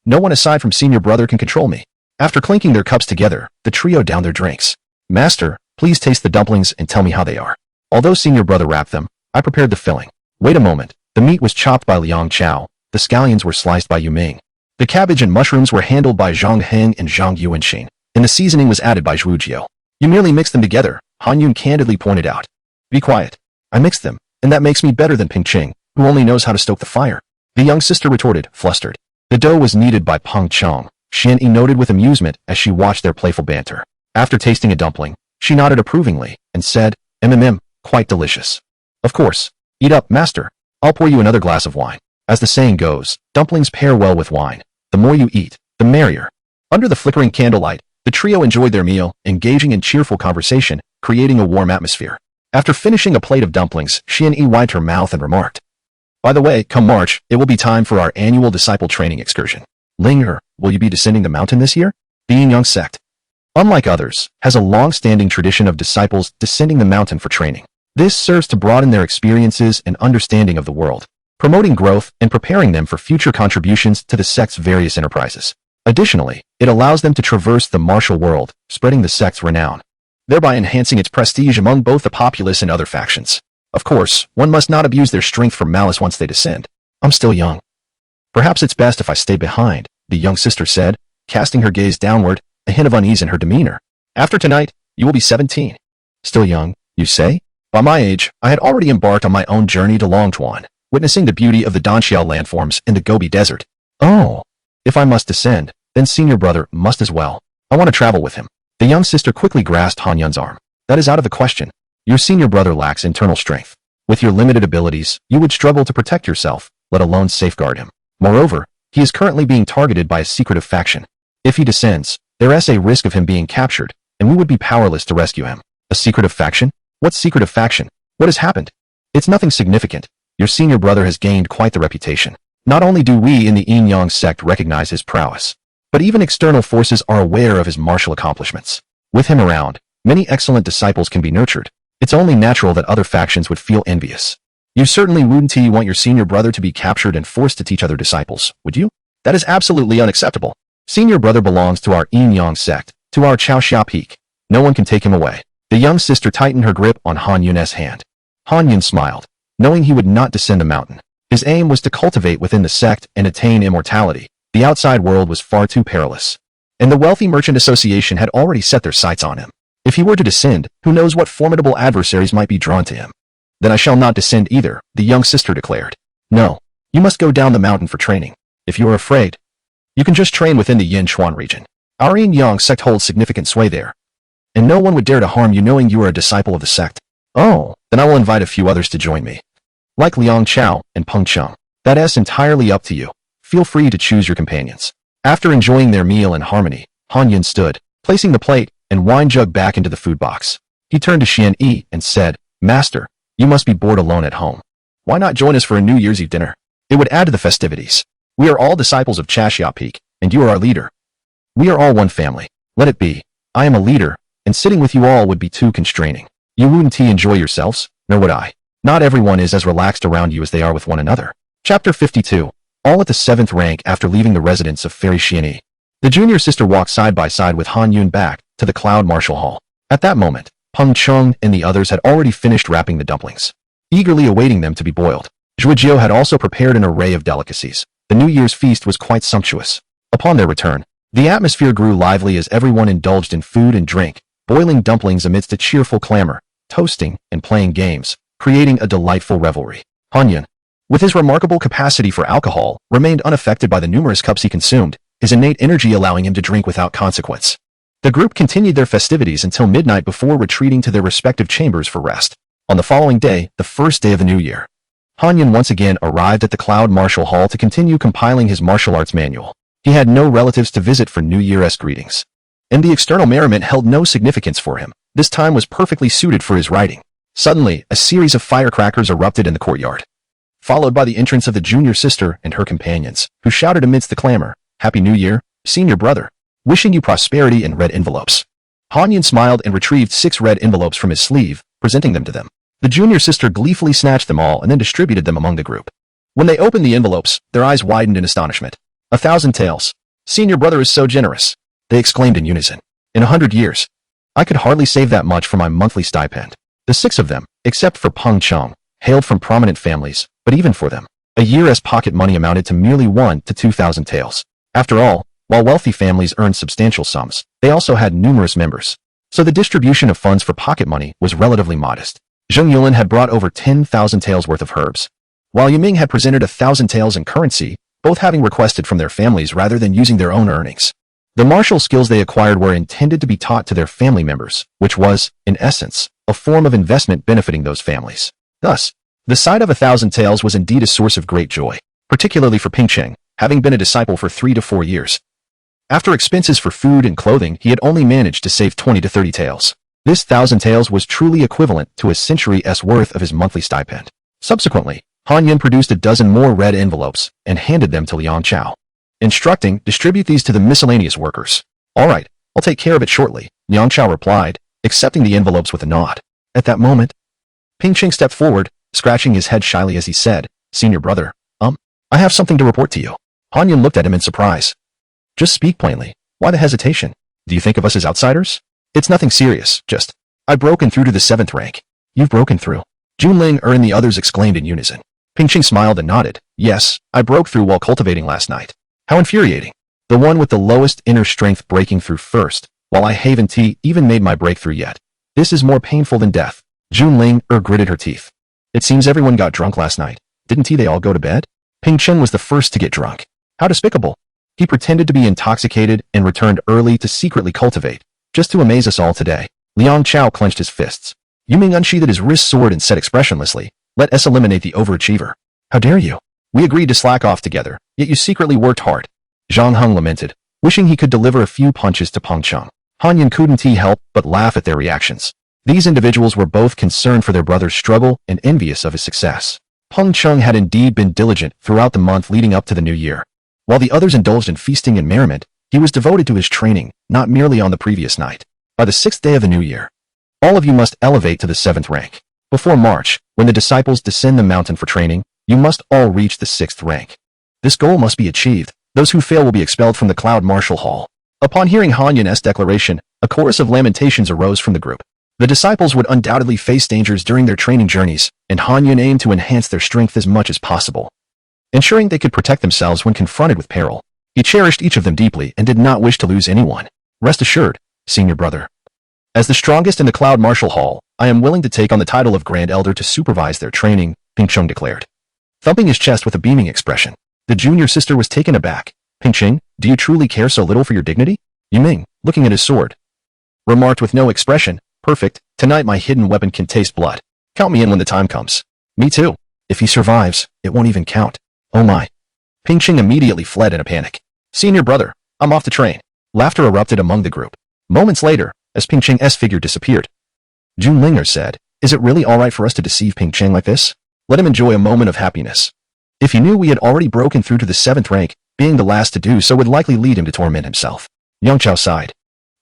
No one aside from senior brother can control me." After clinking their cups together, the trio downed their drinks. "Master, please taste the dumplings and tell me how they are." Although senior brother wrapped them, I prepared the filling. Wait a moment. The meat was chopped by Liang Chao. The scallions were sliced by Yu Ming. The cabbage and mushrooms were handled by Zhang Heng and Zhang Yuanxin, and the seasoning was added by Zhu Jiu. "You merely mixed them together," Han Yun candidly pointed out. "Be quiet. I mixed them, and that makes me better than Ping Ching, who only knows how to stoke the fire," the young sister retorted, flustered. The dough was kneaded by Peng Chong, Xian-Yi noted with amusement as she watched their playful banter. After tasting a dumpling, she nodded approvingly and said, Quite delicious. Of course. Eat up, master. I'll pour you another glass of wine." As the saying goes, dumplings pair well with wine. The more you eat, the merrier. Under the flickering candlelight, the trio enjoyed their meal, engaging in cheerful conversation, creating a warm atmosphere. After finishing a plate of dumplings, Xian-Yi wiped her mouth and remarked, "By the way, come March, it will be time for our annual disciple training excursion. Linger, will you be descending the mountain this year?" The Yinyong Sect, unlike others, has a long-standing tradition of disciples descending the mountain for training. This serves to broaden their experiences and understanding of the world, promoting growth and preparing them for future contributions to the sect's various enterprises. Additionally, it allows them to traverse the martial world, spreading the sect's renown, thereby enhancing its prestige among both the populace and other factions. Of course, one must not abuse their strength for malice once they descend. "I'm still young. Perhaps it's best if I stay behind," the young sister said, casting her gaze downward, a hint of unease in her demeanor. "After tonight, you will be 17. Still young, you say?" By my age, I had already embarked on my own journey to Longtuan, witnessing the beauty of the Danxiao landforms in the Gobi Desert. Oh, if I must descend, then senior brother must as well. I want to travel with him. The young sister quickly grasped Han Yun's arm. That is out of the question. Your senior brother lacks internal strength. With your limited abilities, you would struggle to protect yourself, let alone safeguard him. Moreover, he is currently being targeted by a secretive faction. If he descends, there is a risk of him being captured, and we would be powerless to rescue him. A secretive faction? What secretive faction? What has happened? It's nothing significant. Your senior brother has gained quite the reputation. Not only do we in the Yinyong Sect recognize his prowess, but even external forces are aware of his martial accomplishments. With him around, many excellent disciples can be nurtured. It's only natural that other factions would feel envious. You certainly wouldn't want your senior brother to be captured and forced to teach other disciples, would you? That is absolutely unacceptable. Senior brother belongs to our Yinyong Sect, to our Chaoxia Peak. No one can take him away. The young sister tightened her grip on Han Yun's hand. Han Yun smiled, knowing he would not descend the mountain. His aim was to cultivate within the sect and attain immortality. The outside world was far too perilous, and the Wealthy Merchant Association had already set their sights on him. If he were to descend, who knows what formidable adversaries might be drawn to him. Then I shall not descend either, the young sister declared. No, you must go down the mountain for training. If you are afraid, you can just train within the Yinchuan region. Our Yinyong Sect holds significant sway there, and no one would dare to harm you knowing you are a disciple of the sect. Oh, then I will invite a few others to join me. Like Liang Chao and Peng Cheng. That is entirely up to you. Feel free to choose your companions. After enjoying their meal in harmony, Han Yun stood, placing the plate and wine jug back into the food box. He turned to Xian Yi and said, Master, you must be bored alone at home. Why not join us for a New Year's Eve dinner? It would add to the festivities. We are all disciples of Chaoxia Peak, and you are our leader. We are all one family. Let it be. I am a leader, and sitting with you all would be too constraining. You wouldn't enjoy yourselves, nor would I. Not everyone is as relaxed around you as they are with one another. Chapter 52. All at the 7th rank after leaving the residence of Fairy Xianyi. The junior sister walked side by side with Han Yun back to the Cloud Martial Hall. At that moment, Peng Cheng and the others had already finished wrapping the dumplings, eagerly awaiting them to be boiled. Zhujiao had also prepared an array of delicacies. The New Year's feast was quite sumptuous. Upon their return, the atmosphere grew lively as everyone indulged in food and drink, boiling dumplings amidst a cheerful clamor, toasting and playing games, creating a delightful revelry. Han Yun, with his remarkable capacity for alcohol, remained unaffected by the numerous cups he consumed, his innate energy allowing him to drink without consequence. The group continued their festivities until midnight before retreating to their respective chambers for rest. On the following day, the first day of the new year, Han Yun once again arrived at the Cloud Martial Hall to continue compiling his martial arts manual. He had no relatives to visit for New Year's greetings, and the external merriment held no significance for him. This time was perfectly suited for his writing. Suddenly, a series of firecrackers erupted in the courtyard, followed by the entrance of the junior sister and her companions, who shouted amidst the clamor, Happy New Year, senior brother. Wishing you prosperity in red envelopes. Han Yun smiled and retrieved 6 red envelopes from his sleeve, presenting them to them. The junior sister gleefully snatched them all and then distributed them among the group. When they opened the envelopes, their eyes widened in astonishment. 1,000 taels. Senior brother is so generous, they exclaimed in unison. In 100 years, I could hardly save that much for my monthly stipend. The 6 of them, except for Peng Cheng, hailed from prominent families, but even for them, a year's pocket money amounted to merely 1 to 2,000 taels. After all, while wealthy families earned substantial sums, they also had numerous members. So the distribution of funds for pocket money was relatively modest. Zheng Yulin had brought over 10,000 taels worth of herbs, while Yiming had presented 1,000 taels in currency, both having requested from their families rather than using their own earnings. The martial skills they acquired were intended to be taught to their family members, which was, in essence, a form of investment benefiting those families. Thus, the sight of 1,000 taels was indeed a source of great joy, particularly for Ping Cheng, having been a disciple for 3 to 4 years. After expenses for food and clothing, he had only managed to save 20 to 30 taels. This 1,000 taels was truly equivalent to a century's worth of his monthly stipend. Subsequently, Han Yun produced a dozen more red envelopes and handed them to Liang Chao, instructing, distribute these to the miscellaneous workers. All right, I'll take care of it shortly, Liang Chao replied, accepting the envelopes with a nod. At that moment, Ping Cheng stepped forward, scratching his head shyly as he said, Senior brother, I have something to report to you. Han Yun looked at him in surprise. Just speak plainly. Why the hesitation? Do you think of us as outsiders? It's nothing serious, just, I've broken through to the 7th rank. You've broken through. Junling and the others exclaimed in unison. Ping Cheng smiled and nodded. Yes, I broke through while cultivating last night. How infuriating. The one with the lowest inner strength breaking through first, while I haven't even made my breakthrough yet. This is more painful than death. Junling gritted her teeth. It seems everyone got drunk last night. Didn't they all go to bed? Ping Cheng was the first to get drunk. How despicable. He pretended to be intoxicated and returned early to secretly cultivate, just to amaze us all today. Liang Chao clenched his fists. Yuming unsheathed his wrist sword and said expressionlessly, "Let us eliminate the overachiever." How dare you? We agreed to slack off together, yet you secretly worked hard. Zhang Heng lamented, wishing he could deliver a few punches to Peng Cheng. Han Yan couldn't help but laugh at their reactions. These individuals were both concerned for their brother's struggle and envious of his success. Peng Cheng had indeed been diligent throughout the month leading up to the new year. While the others indulged in feasting and merriment, he was devoted to his training, not merely on the previous night. By the 6th day of the new year, all of you must elevate to the 7th rank. Before March, when the disciples descend the mountain for training, you must all reach the 6th rank. This goal must be achieved. Those who fail will be expelled from the Cloud Martial Hall. Upon hearing Han Yan's declaration, a chorus of lamentations arose from the group. The disciples would undoubtedly face dangers during their training journeys, and Han Yan aimed to enhance their strength as much as possible, ensuring they could protect themselves when confronted with peril. He cherished each of them deeply and did not wish to lose anyone. Rest assured, senior brother. As the strongest in the Cloud Martial Hall, I am willing to take on the title of Grand Elder to supervise their training, Ping Cheng declared. Thumping his chest with a beaming expression, the junior sister was taken aback. Ping Cheng, do you truly care so little for your dignity? Yiming, looking at his sword, remarked with no expression, perfect, tonight my hidden weapon can taste blood. Count me in when the time comes. Me too. If he survives, it won't even count. Oh my. Ping Cheng immediately fled in a panic. Senior brother, I'm off to train. Laughter erupted among the group. Moments later, as Ping Cheng's figure disappeared, Jun Linger said, is it really alright for us to deceive Ping Cheng like this? Let him enjoy a moment of happiness. If he knew we had already broken through to the 7th rank, being the last to do so would likely lead him to torment himself. Yang Chao sighed.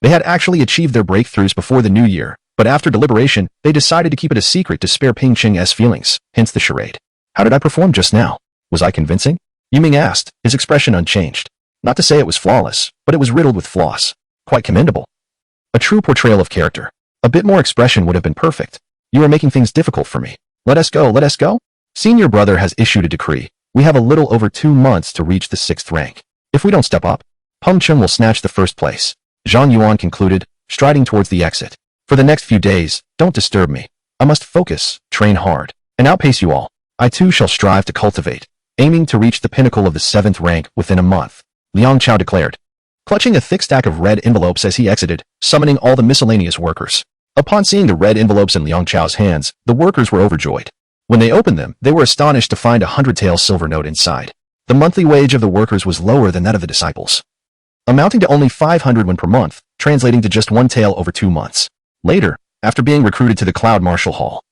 They had actually achieved their breakthroughs before the new year, but after deliberation, they decided to keep it a secret to spare Ping Cheng's feelings, hence the charade. How did I perform just now? Was I convincing? Yiming asked, his expression unchanged. Not to say it was flawless, but it was riddled with flaws. Quite commendable. A true portrayal of character. A bit more expression would have been perfect. You are making things difficult for me. Let us go, let us go. Senior brother has issued a decree. We have a little over 2 months to reach the 6th rank. If we don't step up, Peng Cheng will snatch the 1st place. Zhang Yuan concluded, striding towards the exit. For the next few days, don't disturb me. I must focus, train hard, and outpace you all. I too shall strive to cultivate, aiming to reach the pinnacle of the 7th rank within a month, Liang Chao declared, clutching a thick stack of red envelopes as he exited, summoning all the miscellaneous workers. Upon seeing the red envelopes in Liang Chao's hands, the workers were overjoyed. When they opened them, they were astonished to find a 100-tael silver note inside. The monthly wage of the workers was lower than that of the disciples, amounting to only 500 won per month, translating to just 1 tael over 2 months. Later, after being recruited to the Cloud Martial Hall,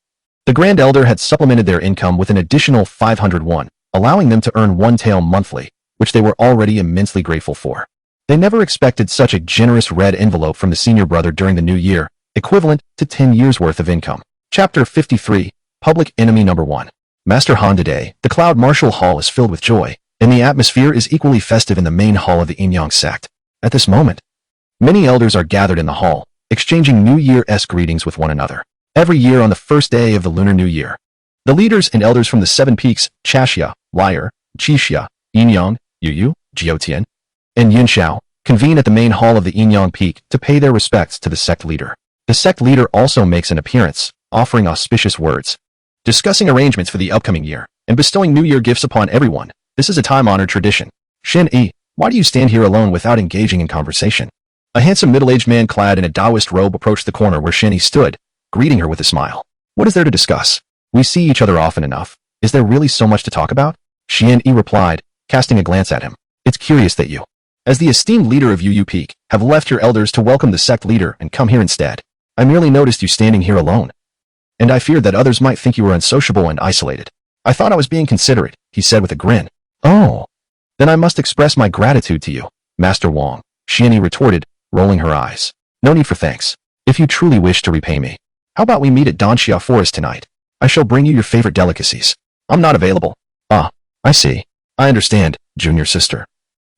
the Grand Elder had supplemented their income with an additional 500 won, allowing them to earn 1 tael monthly, which they were already immensely grateful for. They never expected such a generous red envelope from the senior brother during the new year, equivalent to 10 years' worth of income. Chapter 53, Public Enemy Number 1. Master Han, today, the Cloud Martial Hall is filled with joy, and the atmosphere is equally festive in the main hall of the Yinyong Sect. At this moment, many elders are gathered in the hall, exchanging New Year-esque greetings with one another. Every year on the 1st day of the Lunar New Year, the leaders and elders from the 7 peaks, Chashia, Liar, Chixia, Yinyong, Yuyu, Jiotian, and Yunxiao, convene at the main hall of the Yinyong Peak to pay their respects to the sect leader. The sect leader also makes an appearance, offering auspicious words, discussing arrangements for the upcoming year, and bestowing New Year gifts upon everyone. This is a time-honored tradition. Shen Yi, why do you stand here alone without engaging in conversation? A handsome middle-aged man clad in a Taoist robe approached the corner where Shen Yi stood, greeting her with a smile. What is there to discuss? We see each other often enough. Is there really so much to talk about? Shen Yi replied, casting a glance at him. It's curious that you, as the esteemed leader of Yu Peak, have left your elders to welcome the sect leader and come here instead. I merely noticed you standing here alone, and I feared that others might think you were unsociable and isolated. I thought I was being considerate, he said with a grin. Oh, then I must express my gratitude to you, Master Wang, Shen Yi retorted, rolling her eyes. No need for thanks. If you truly wish to repay me, how about we meet at Danxia Forest tonight? I shall bring you your favorite delicacies. I'm not available. Ah, I see. I understand, junior sister.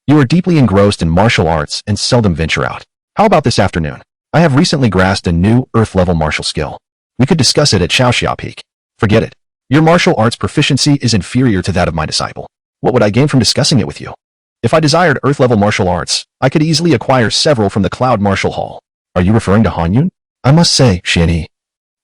You are deeply engrossed in martial arts and seldom venture out. How about this afternoon? I have recently grasped a new Earth-level martial skill. We could discuss it at Chaoxia Peak. Forget it. Your martial arts proficiency is inferior to that of my disciple. What would I gain from discussing it with you? If I desired Earth-level martial arts, I could easily acquire several from the Cloud Martial Hall. Are you referring to Han Yun? I must say, Shen Yi,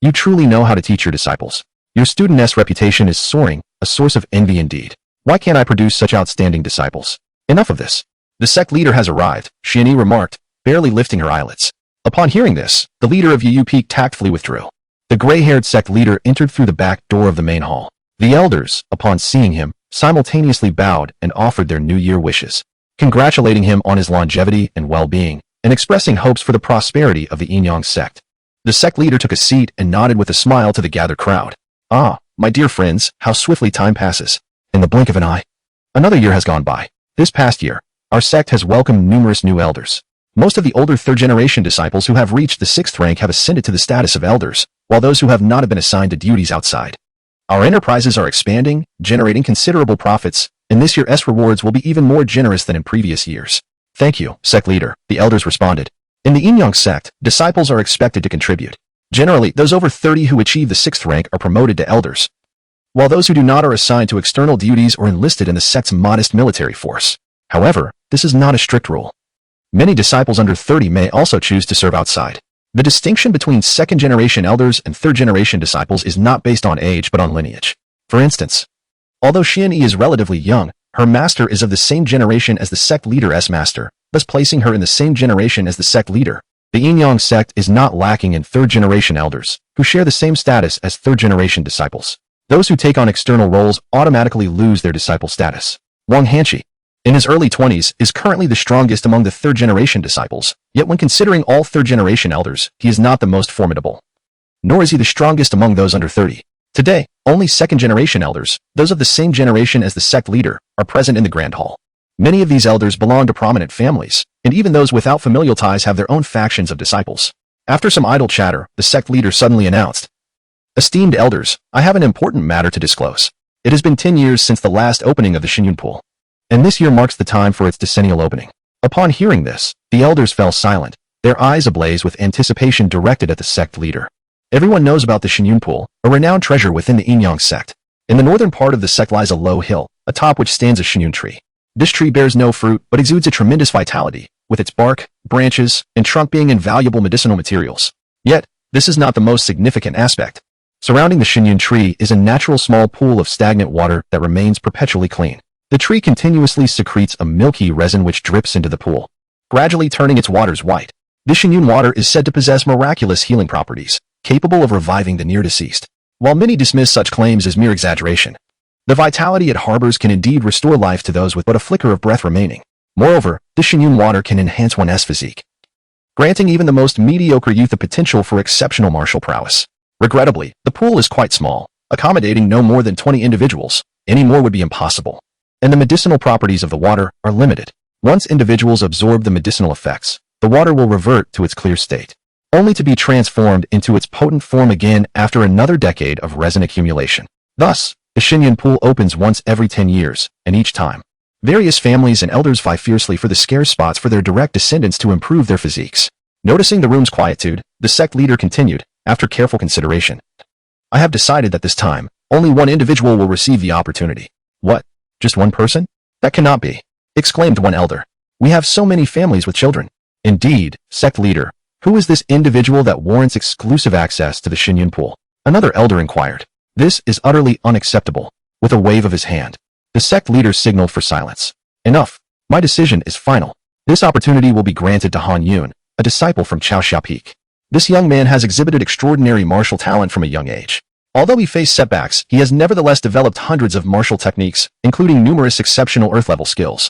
You truly know how to teach your disciples. Your studentess reputation is soaring, a source of envy indeed. Why can't I produce such outstanding disciples? Enough of this. The sect leader has arrived, Shianni remarked, barely lifting her eyelids. Upon hearing this, the leader of Yu Peak tactfully withdrew. The gray-haired sect leader entered through the back door of the main hall. The elders, upon seeing him, simultaneously bowed and offered their New Year wishes, congratulating him on his longevity and well-being, and expressing hopes for the prosperity of the Yinyong Sect. The sect leader took a seat and nodded with a smile to the gathered crowd. Ah, my dear friends, how swiftly time passes. In the blink of an eye. Another year has gone by. This past year, our sect has welcomed numerous new elders. Most of the older third-generation disciples who have reached the 6th rank have ascended to the status of elders, while those who have not have been assigned to duties outside. Our enterprises are expanding, generating considerable profits, and this year's rewards will be even more generous than in previous years. Thank you, sect leader, the elders responded. In the Yinyong Sect, disciples are expected to contribute. Generally, those over 30 who achieve the 6th rank are promoted to elders, while those who do not are assigned to external duties or enlisted in the sect's modest military force. However, this is not a strict rule. Many disciples under 30 may also choose to serve outside. The distinction between 2nd-generation elders and 3rd-generation disciples is not based on age but on lineage. For instance, although Shianni is relatively young, her master is of the same generation as the sect leader's master, thus placing her in the same generation as the sect leader. The Yinyong Sect is not lacking in 3rd-generation elders, who share the same status as 3rd-generation disciples. Those who take on external roles automatically lose their disciple status. Wang Hanqi, in his early 20s, is currently the strongest among the 3rd-generation disciples, yet when considering all 3rd-generation elders, he is not the most formidable. Nor is he the strongest among those under 30. Today, only 2nd-generation elders, those of the same generation as the sect leader, are present in the Grand Hall. Many of these elders belong to prominent families, and even those without familial ties have their own factions of disciples. After some idle chatter, the sect leader suddenly announced, "Esteemed elders, I have an important matter to disclose. It has been 10 years since the last opening of the Shinyun Pool, and this year marks the time for its decennial opening." Upon hearing this, the elders fell silent, their eyes ablaze with anticipation directed at the sect leader. Everyone knows about the Shinyun Pool, a renowned treasure within the Yinyong Sect. In the northern part of the sect lies a low hill, atop which stands a Shinyun tree. This tree bears no fruit, but exudes a tremendous vitality, with its bark, branches, and trunk being invaluable medicinal materials. Yet, this is not the most significant aspect. Surrounding the Shinyun tree is a natural small pool of stagnant water that remains perpetually clean. The tree continuously secretes a milky resin which drips into the pool, gradually turning its waters white. This Shinyun water is said to possess miraculous healing properties, capable of reviving the near-deceased. While many dismiss such claims as mere exaggeration, the vitality it harbors can indeed restore life to those with but a flicker of breath remaining. Moreover, this Shinyun water can enhance one's physique, granting even the most mediocre youth the potential for exceptional martial prowess. Regrettably, the pool is quite small, accommodating no more than 20 individuals. Any more would be impossible. And the medicinal properties of the water are limited. Once individuals absorb the medicinal effects, the water will revert to its clear state, only to be transformed into its potent form again after another decade of resin accumulation. Thus, the Shinyun Pool opens once every 10 years, and each time, various families and elders vie fiercely for the scarce spots for their direct descendants to improve their physiques. Noticing the room's quietude, the sect leader continued, after careful consideration, "I have decided that this time, only one individual will receive the opportunity." "What? Just one person? That cannot be," exclaimed one elder. "We have so many families with children." "Indeed, sect leader, who is this individual that warrants exclusive access to the Shinyun Pool?" another elder inquired. "This is utterly unacceptable." With a wave of his hand, the sect leader signaled for silence. "Enough. My decision is final. This opportunity will be granted to Han Yun, a disciple from Chaoxia Peak. This young man has exhibited extraordinary martial talent from a young age. Although he faced setbacks, he has nevertheless developed hundreds of martial techniques, including numerous exceptional earth-level skills,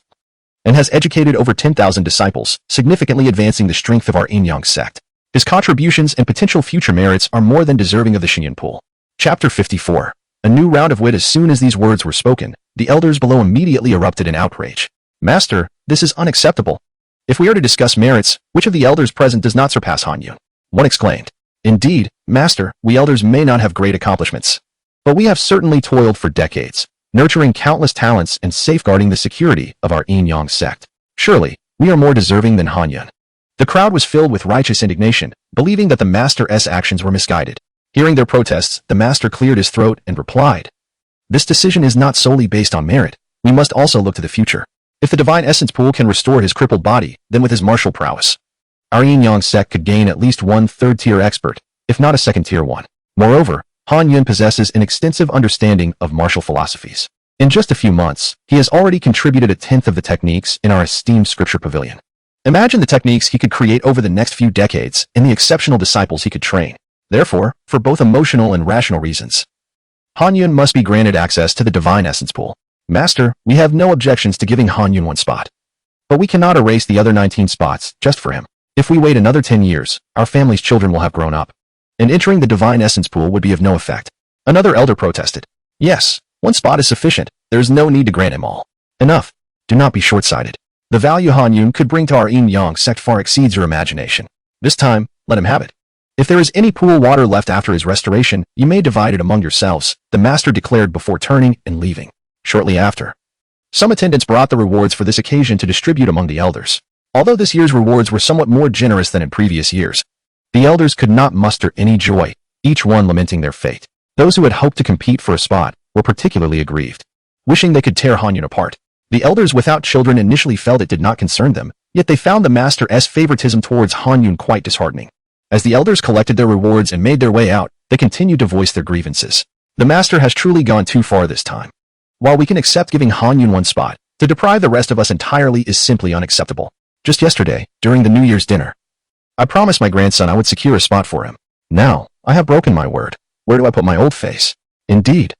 and has educated over 10,000 disciples, significantly advancing the strength of our Yinyong Sect. His contributions and potential future merits are more than deserving of the Shinyun Pool." Chapter 54. A new round of wit. As soon as these words were spoken, the elders below immediately erupted in outrage. "Master, this is unacceptable. If we are to discuss merits, which of the elders present does not surpass Han Yun?" one exclaimed. "Indeed, Master, we elders may not have great accomplishments, but we have certainly toiled for decades, nurturing countless talents and safeguarding the security of our Yinyong Sect. Surely, we are more deserving than Han Yun." The crowd was filled with righteous indignation, believing that the Master's actions were misguided. Hearing their protests, the Master cleared his throat and replied, "This decision is not solely based on merit. We must also look to the future. If the Divine Essence Pool can restore his crippled body, then with his martial prowess, our Yinyong Sect could gain at least one third-tier expert, if not a second-tier one. Moreover, Han Yun possesses an extensive understanding of martial philosophies. In just a few months, he has already contributed a tenth of the techniques in our esteemed scripture pavilion. Imagine the techniques he could create over the next few decades and the exceptional disciples he could train. Therefore, for both emotional and rational reasons, Han Yun must be granted access to the Divine Essence Pool. Master, we have no objections to giving Han Yun one spot. But we cannot erase the other 19 spots just for him. If we wait another 10 years, our family's children will have grown up, and entering the Divine Essence Pool would be of no effect. Another elder protested. Yes, one spot is sufficient. There is no need to grant him all. Enough. Do not be short-sighted. The value Han Yun could bring to our Yinyong Sect far exceeds your imagination. This time, let him have it. If there is any pool water left after his restoration, you may divide it among yourselves, the master declared before turning and leaving. Shortly after, some attendants brought the rewards for this occasion to distribute among the elders. Although this year's rewards were somewhat more generous than in previous years, the elders could not muster any joy, each one lamenting their fate. Those who had hoped to compete for a spot were particularly aggrieved, wishing they could tear Han Yun apart. The elders without children initially felt it did not concern them, yet they found the master's favoritism towards Han Yun quite disheartening. As the elders collected their rewards and made their way out, they continued to voice their grievances. The master has truly gone too far this time. While we can accept giving Han Yun one spot, to deprive the rest of us entirely is simply unacceptable. Just yesterday, during the New Year's dinner, I promised my grandson I would secure a spot for him. Now, I have broken my word. Where do I put my old face? Indeed.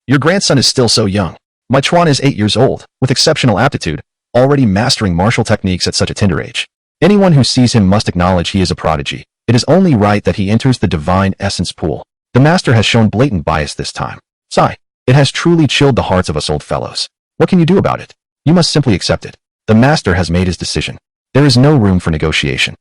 Your grandson is still so young. My Chuan is 8 years old, with exceptional aptitude, already mastering martial techniques at such a tender age. Anyone who sees him must acknowledge he is a prodigy. It is only right that he enters the Divine Essence Pool. The master has shown blatant bias this time. Sigh. It has truly chilled the hearts of us old fellows. What can you do about it? You must simply accept it. The master has made his decision. There is no room for negotiation.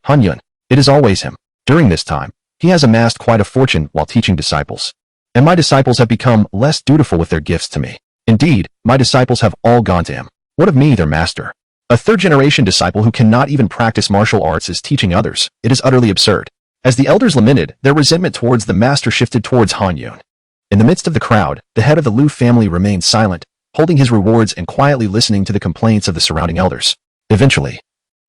Han Yun. It is always him. During this time, he has amassed quite a fortune while teaching disciples. And my disciples have become less dutiful with their gifts to me. Indeed, my disciples have all gone to him. What of me, their master? A third-generation disciple who cannot even practice martial arts is teaching others. It is utterly absurd. As the elders lamented, their resentment towards the master shifted towards Han Yun. In the midst of the crowd, the head of the Lu family remained silent, holding his rewards and quietly listening to the complaints of the surrounding elders. Eventually,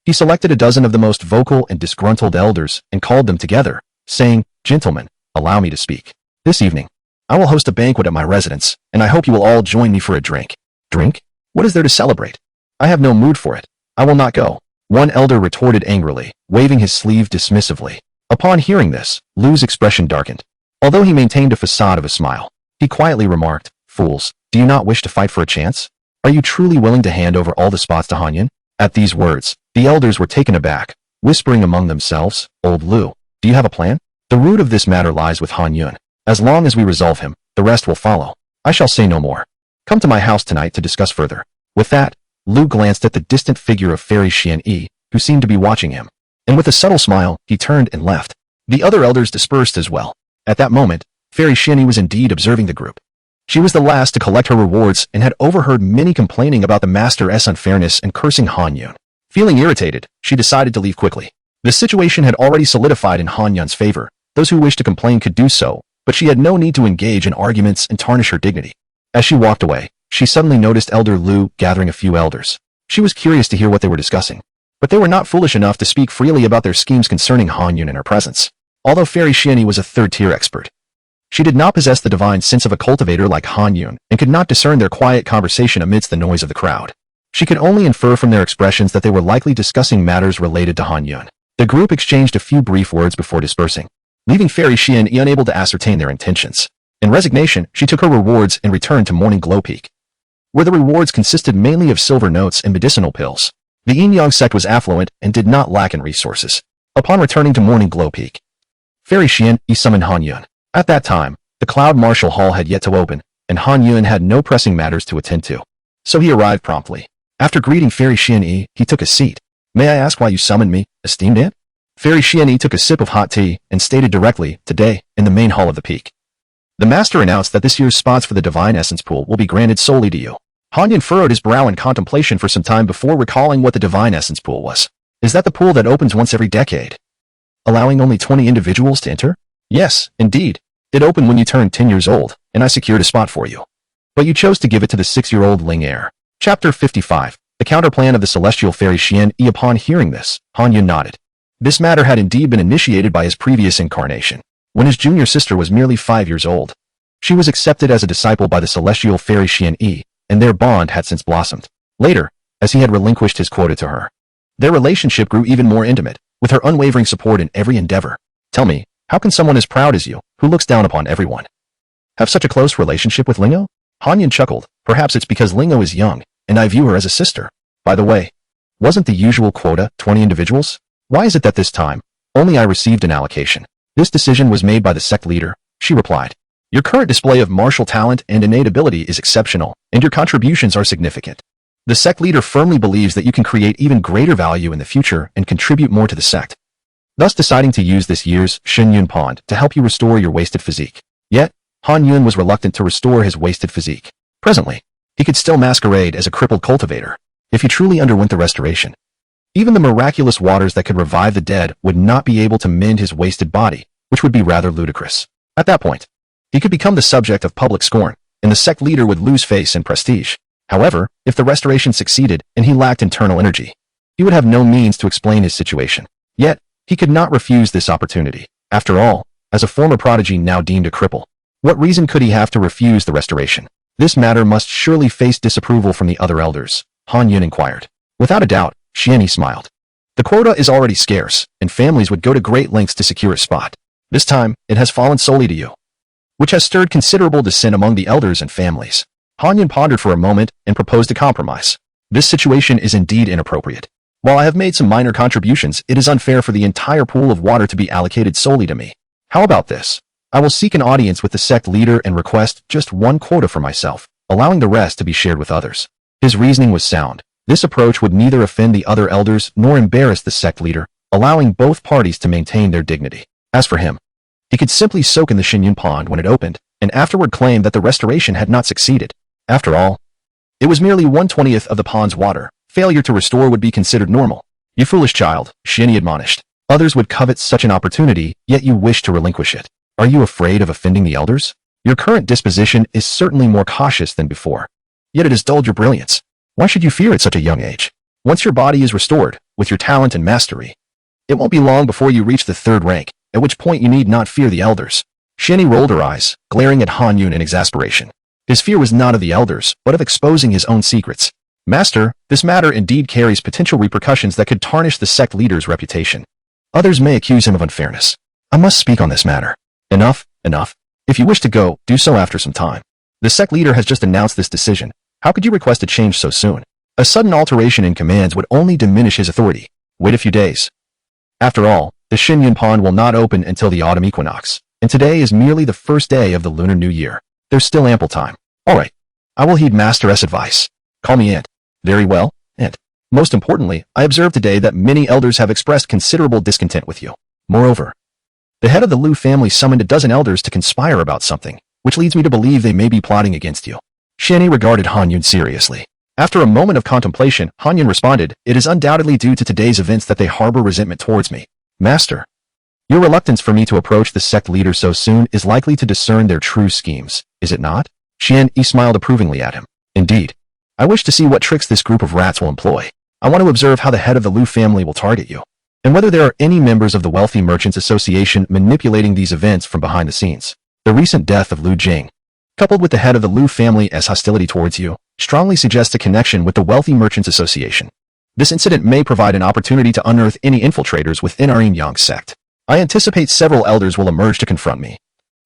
he selected a dozen of the most vocal and disgruntled elders and called them together, saying, "Gentlemen, allow me to speak. This evening, I will host a banquet at my residence, and I hope you will all join me for a drink." Drink? What is there to celebrate? I have no mood for it. I will not go. One elder retorted angrily, waving his sleeve dismissively. Upon hearing this, Lu's expression darkened. Although he maintained a facade of a smile, he quietly remarked, "Fools, do you not wish to fight for a chance? Are you truly willing to hand over all the spots to Han Yun?" At these words, the elders were taken aback, whispering among themselves, "Old Lu, do you have a plan?" The root of this matter lies with Han Yun. As long as we resolve him, the rest will follow. I shall say no more. Come to my house tonight to discuss further. With that, Lu glanced at the distant figure of Fairy Xian-Yi, who seemed to be watching him, and with a subtle smile, he turned and left. The other elders dispersed as well. At that moment, Fairy Xian-Yi was indeed observing the group. She was the last to collect her rewards and had overheard many complaining about the master's unfairness and cursing Han Yun. Feeling irritated, she decided to leave quickly. The situation had already solidified in Han Yun's favor. Those who wished to complain could do so, but she had no need to engage in arguments and tarnish her dignity. As she walked away, she suddenly noticed Elder Lu gathering a few elders. She was curious to hear what they were discussing, but they were not foolish enough to speak freely about their schemes concerning Han Yun in her presence. Although Fairy Xian-Yi was a third-tier expert, she did not possess the divine sense of a cultivator like Han Yun and could not discern their quiet conversation amidst the noise of the crowd. She could only infer from their expressions that they were likely discussing matters related to Han Yun. The group exchanged a few brief words before dispersing, leaving Fairy Xian-Yi unable to ascertain their intentions. In resignation, she took her rewards and returned to Morning Glow Peak, where the rewards consisted mainly of silver notes and medicinal pills. The Yinyong Sect was affluent and did not lack in resources. Upon returning to Morning Glow Peak, Fairy Xian-Yi summoned Han Yun. At that time, the Cloud Martial Hall had yet to open, and Han Yun had no pressing matters to attend to. So he arrived promptly. After greeting Fairy Xian-Yi, he took a seat. "May I ask why you summoned me, esteemed aunt?" Fairy Xian-Yi took a sip of hot tea and stated directly, "Today, in the main hall of the peak, the master announced that this year's spots for the Divine Essence Pool will be granted solely to you." Han Yun furrowed his brow in contemplation for some time before recalling what the Divine Essence Pool was. "Is that the pool that opens once every decade, allowing only 20 individuals to enter?" "Yes, indeed. It opened when you turned 10 years old, and I secured a spot for you. But you chose to give it to the 6-year-old Ling heir." Chapter 55. The Counterplan of the Celestial Fairy Xian-Yi. Upon hearing this, Han Yun nodded. This matter had indeed been initiated by his previous incarnation. when his junior sister was merely 5 years old. She was accepted as a disciple by the celestial fairy Xian, and their bond had since blossomed. Later, as he had relinquished his quota to her, their relationship grew even more intimate, with her unwavering support in every endeavor. Tell me, how can someone as proud as you, who looks down upon everyone, have such a close relationship with Lingo? Hanyan chuckled. Perhaps it's because Lingo is young, and I view her as a sister. By the way, wasn't the usual quota 20 individuals? Why is it that this time, only I received an allocation? This decision was made by the sect leader, she replied. Your current display of martial talent and innate ability is exceptional, and your contributions are significant. The sect leader firmly believes that you can create even greater value in the future and contribute more to the sect, thus deciding to use this year's Shinyun Pond to help you restore your wasted physique. Yet, Han Yun was reluctant to restore his wasted physique. Presently, he could still masquerade as a crippled cultivator if he truly underwent the restoration. Even the miraculous waters that could revive the dead would not be able to mend his wasted body, which would be rather ludicrous. At that point, he could become the subject of public scorn, and the sect leader would lose face and prestige. However, if the restoration succeeded and he lacked internal energy, he would have no means to explain his situation. Yet, he could not refuse this opportunity. After all, as a former prodigy now deemed a cripple, what reason could he have to refuse the restoration? This matter must surely face disapproval from the other elders, Han Yun inquired. Without a doubt, Xianyi smiled. The quota is already scarce, and families would go to great lengths to secure a spot. This time, it has fallen solely to you, which has stirred considerable dissent among the elders and families. Han Yun pondered for a moment and proposed a compromise. This situation is indeed inappropriate. While I have made some minor contributions, it is unfair for the entire pool of water to be allocated solely to me. How about this? I will seek an audience with the sect leader and request just one quota for myself, allowing the rest to be shared with others. His reasoning was sound. This approach would neither offend the other elders nor embarrass the sect leader, allowing both parties to maintain their dignity. As for him, he could simply soak in the Shinyun Pond when it opened, and afterward claim that the restoration had not succeeded. After all, it was merely 1/20th of the pond's water. Failure to restore would be considered normal. You foolish child, Xianyi admonished. Others would covet such an opportunity, yet you wish to relinquish it. Are you afraid of offending the elders? Your current disposition is certainly more cautious than before, yet it has dulled your brilliance. Why should you fear at such a young age? Once your body is restored, with your talent and mastery, it won't be long before you reach the 3rd rank, at which point you need not fear the elders. Xianyi rolled her eyes, glaring at Han Yun in exasperation. His fear was not of the elders, but of exposing his own secrets. Master, this matter indeed carries potential repercussions that could tarnish the sect leader's reputation. Others may accuse him of unfairness. I must speak on this matter. Enough, enough. If you wish to go, do so after some time. The sect leader has just announced this decision. How could you request a change so soon? A sudden alteration in commands would only diminish his authority. Wait a few days. After all, the Shinyun Pond will not open until the autumn equinox, and today is merely the first day of the Lunar New Year. There's still ample time. All right. I will heed Master's advice. Call me Aunt. Very well, Aunt. Most importantly, I observed today that many elders have expressed considerable discontent with you. Moreover, the head of the Liu family summoned a dozen elders to conspire about something, which leads me to believe they may be plotting against you. Xianyi regarded Han Yun seriously. After a moment of contemplation, Han Yun responded, It is undoubtedly due to today's events that they harbor resentment towards me. Master, your reluctance for me to approach the sect leader so soon is likely to discern their true schemes, is it not? Xianyi smiled approvingly at him. Indeed. I wish to see what tricks this group of rats will employ. I want to observe how the head of the Liu family will target you, and whether there are any members of the Wealthy Merchants Association manipulating these events from behind the scenes. The recent death of Liu Jing, coupled with the head of the Liu family as hostility towards you, strongly suggests a connection with the Wealthy Merchants Association. This incident may provide an opportunity to unearth any infiltrators within our Yinyong Sect. I anticipate several elders will emerge to confront me,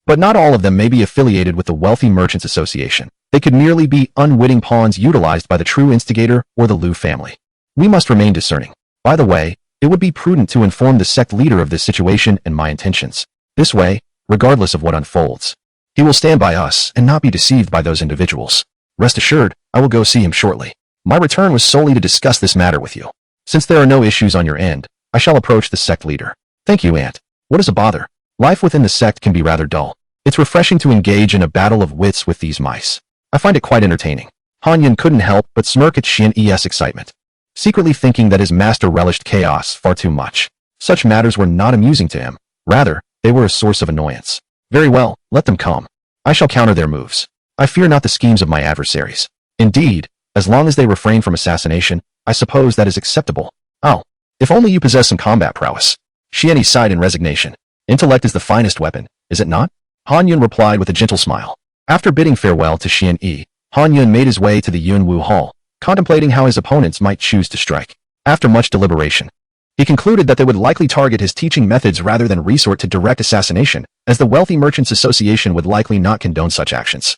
but not all of them may be affiliated with the Wealthy Merchants Association. They could merely be unwitting pawns utilized by the true instigator or the Liu family. We must remain discerning. By the way, it would be prudent to inform the sect leader of this situation and my intentions. This way, regardless of what unfolds, he will stand by us and not be deceived by those individuals. Rest assured, I will go see him shortly. My return was solely to discuss this matter with you. Since there are no issues on your end, I shall approach the sect leader. Thank you, Aunt. What is a bother? Life within the sect can be rather dull. It's refreshing to engage in a battle of wits with these mice. I find it quite entertaining. Han Yun couldn't help but smirk at Xianyi's excitement, secretly thinking that his master relished chaos far too much. Such matters were not amusing to him. Rather, they were a source of annoyance. Very well, let them come. I shall counter their moves. I fear not the schemes of my adversaries. Indeed, as long as they refrain from assassination, I suppose that is acceptable. Oh, if only you possess some combat prowess. Xianyi sighed in resignation. Intellect is the finest weapon, is it not? Han Yun replied with a gentle smile. After bidding farewell to Xian Yi, Han Yun made his way to the Yunwu Hall, contemplating how his opponents might choose to strike. After much deliberation, he concluded that they would likely target his teaching methods rather than resort to direct assassination, as the Wealthy Merchants Association would likely not condone such actions.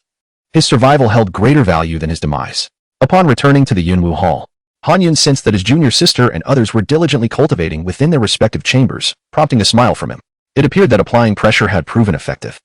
His survival held greater value than his demise. Upon returning to the Yunwu Hall, Han Yun sensed that his junior sister and others were diligently cultivating within their respective chambers, prompting a smile from him. It appeared that applying pressure had proven effective.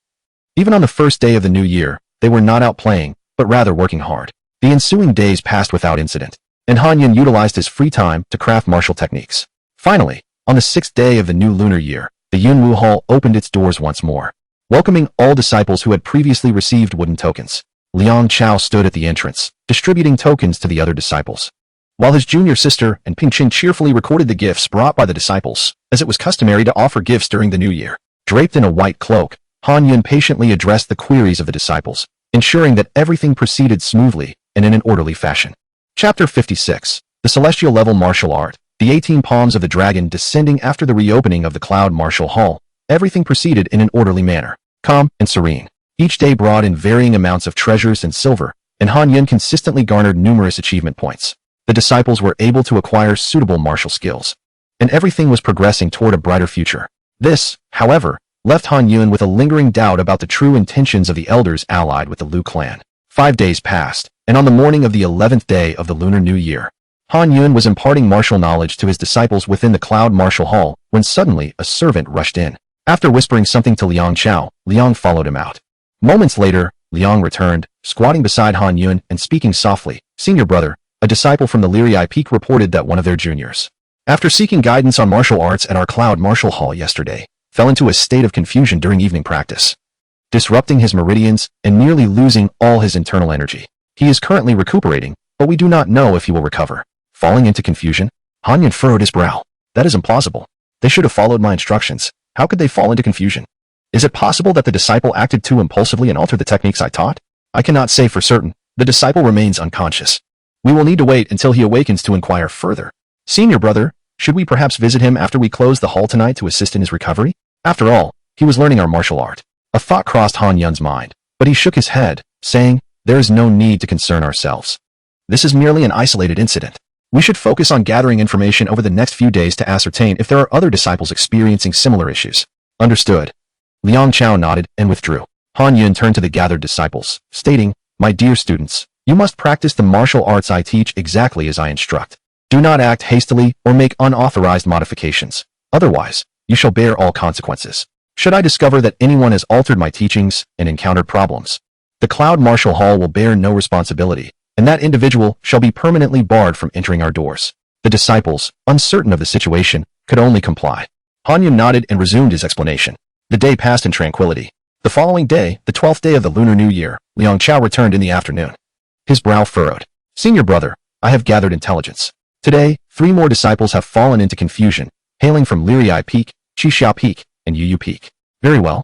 Even on the first day of the new year, they were not out playing, but rather working hard. The ensuing days passed without incident, and Han Yun utilized his free time to craft martial techniques. Finally, on the 6th day of the new lunar year, the Yunwu Hall opened its doors once more, welcoming all disciples who had previously received wooden tokens. Liang Chao stood at the entrance, distributing tokens to the other disciples, while his junior sister and Ping Qing cheerfully recorded the gifts brought by the disciples, as it was customary to offer gifts during the new year. Draped in a white cloak, Han Yun patiently addressed the queries of the disciples, ensuring that everything proceeded smoothly and in an orderly fashion. Chapter 56. The Celestial Level Martial Art. The 18 palms of the dragon descending after the reopening of the Cloud Martial Hall. Everything proceeded in an orderly manner, calm and serene. Each day brought in varying amounts of treasures and silver, and Han Yun consistently garnered numerous achievement points. The disciples were able to acquire suitable martial skills, and everything was progressing toward a brighter future. This, however, left Han Yun with a lingering doubt about the true intentions of the elders allied with the Liu clan. 5 days passed, and on the morning of the 11th day of the Lunar New Year, Han Yun was imparting martial knowledge to his disciples within the Cloud Martial Hall when suddenly a servant rushed in. After whispering something to Liang Chao, Liang followed him out. Moments later, Liang returned, squatting beside Han Yun and speaking softly. Senior brother, a disciple from the Lirii Peak reported that one of their juniors, after seeking guidance on martial arts at our Cloud Martial Hall yesterday, fell into a state of confusion during evening practice, disrupting his meridians and nearly losing all his internal energy. He is currently recuperating, but we do not know if he will recover. Falling into confusion? Han Yun furrowed his brow. That is implausible. They should have followed my instructions. How could they fall into confusion? Is it possible that the disciple acted too impulsively and altered the techniques I taught? I cannot say for certain. The disciple remains unconscious. We will need to wait until he awakens to inquire further. Senior brother, should we perhaps visit him after we close the hall tonight to assist in his recovery? After all, he was learning our martial art. A thought crossed Han Yun's mind, but he shook his head, saying, there is no need to concern ourselves. This is merely an isolated incident. We should focus on gathering information over the next few days to ascertain if there are other disciples experiencing similar issues. Understood. Liang Chao nodded and withdrew. Han Yun turned to the gathered disciples, stating, my dear students, you must practice the martial arts I teach exactly as I instruct. Do not act hastily or make unauthorized modifications. Otherwise, you shall bear all consequences. Should I discover that anyone has altered my teachings and encountered problems, the Cloud Martial Hall will bear no responsibility, and that individual shall be permanently barred from entering our doors. The disciples, uncertain of the situation, could only comply. Han Yun nodded and resumed his explanation. The day passed in tranquility. The following day, the 12th day of the Lunar New Year, Liang Chao returned in the afternoon. His brow furrowed. Senior brother, I have gathered intelligence. Today, 3 more disciples have fallen into confusion, hailing from Lirii Peak, Qixia Peak, and Yuyu Peak. Very well.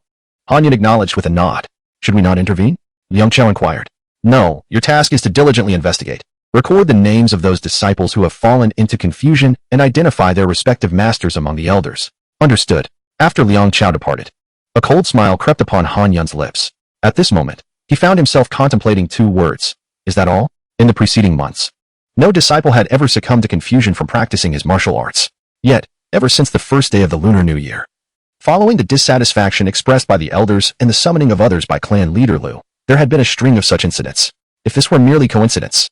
Han Yun acknowledged with a nod. Should we not intervene? Liang Chao inquired. No, your task is to diligently investigate. Record the names of those disciples who have fallen into confusion and identify their respective masters among the elders. Understood. After Liang Chao departed, a cold smile crept upon Han Yun's lips. At this moment, he found himself contemplating 2 words. Is that all? In the preceding months, no disciple had ever succumbed to confusion from practicing his martial arts. Yet, ever since the first day of the Lunar New Year, following the dissatisfaction expressed by the elders and the summoning of others by clan leader Liu, there had been a string of such incidents. If this were merely coincidence,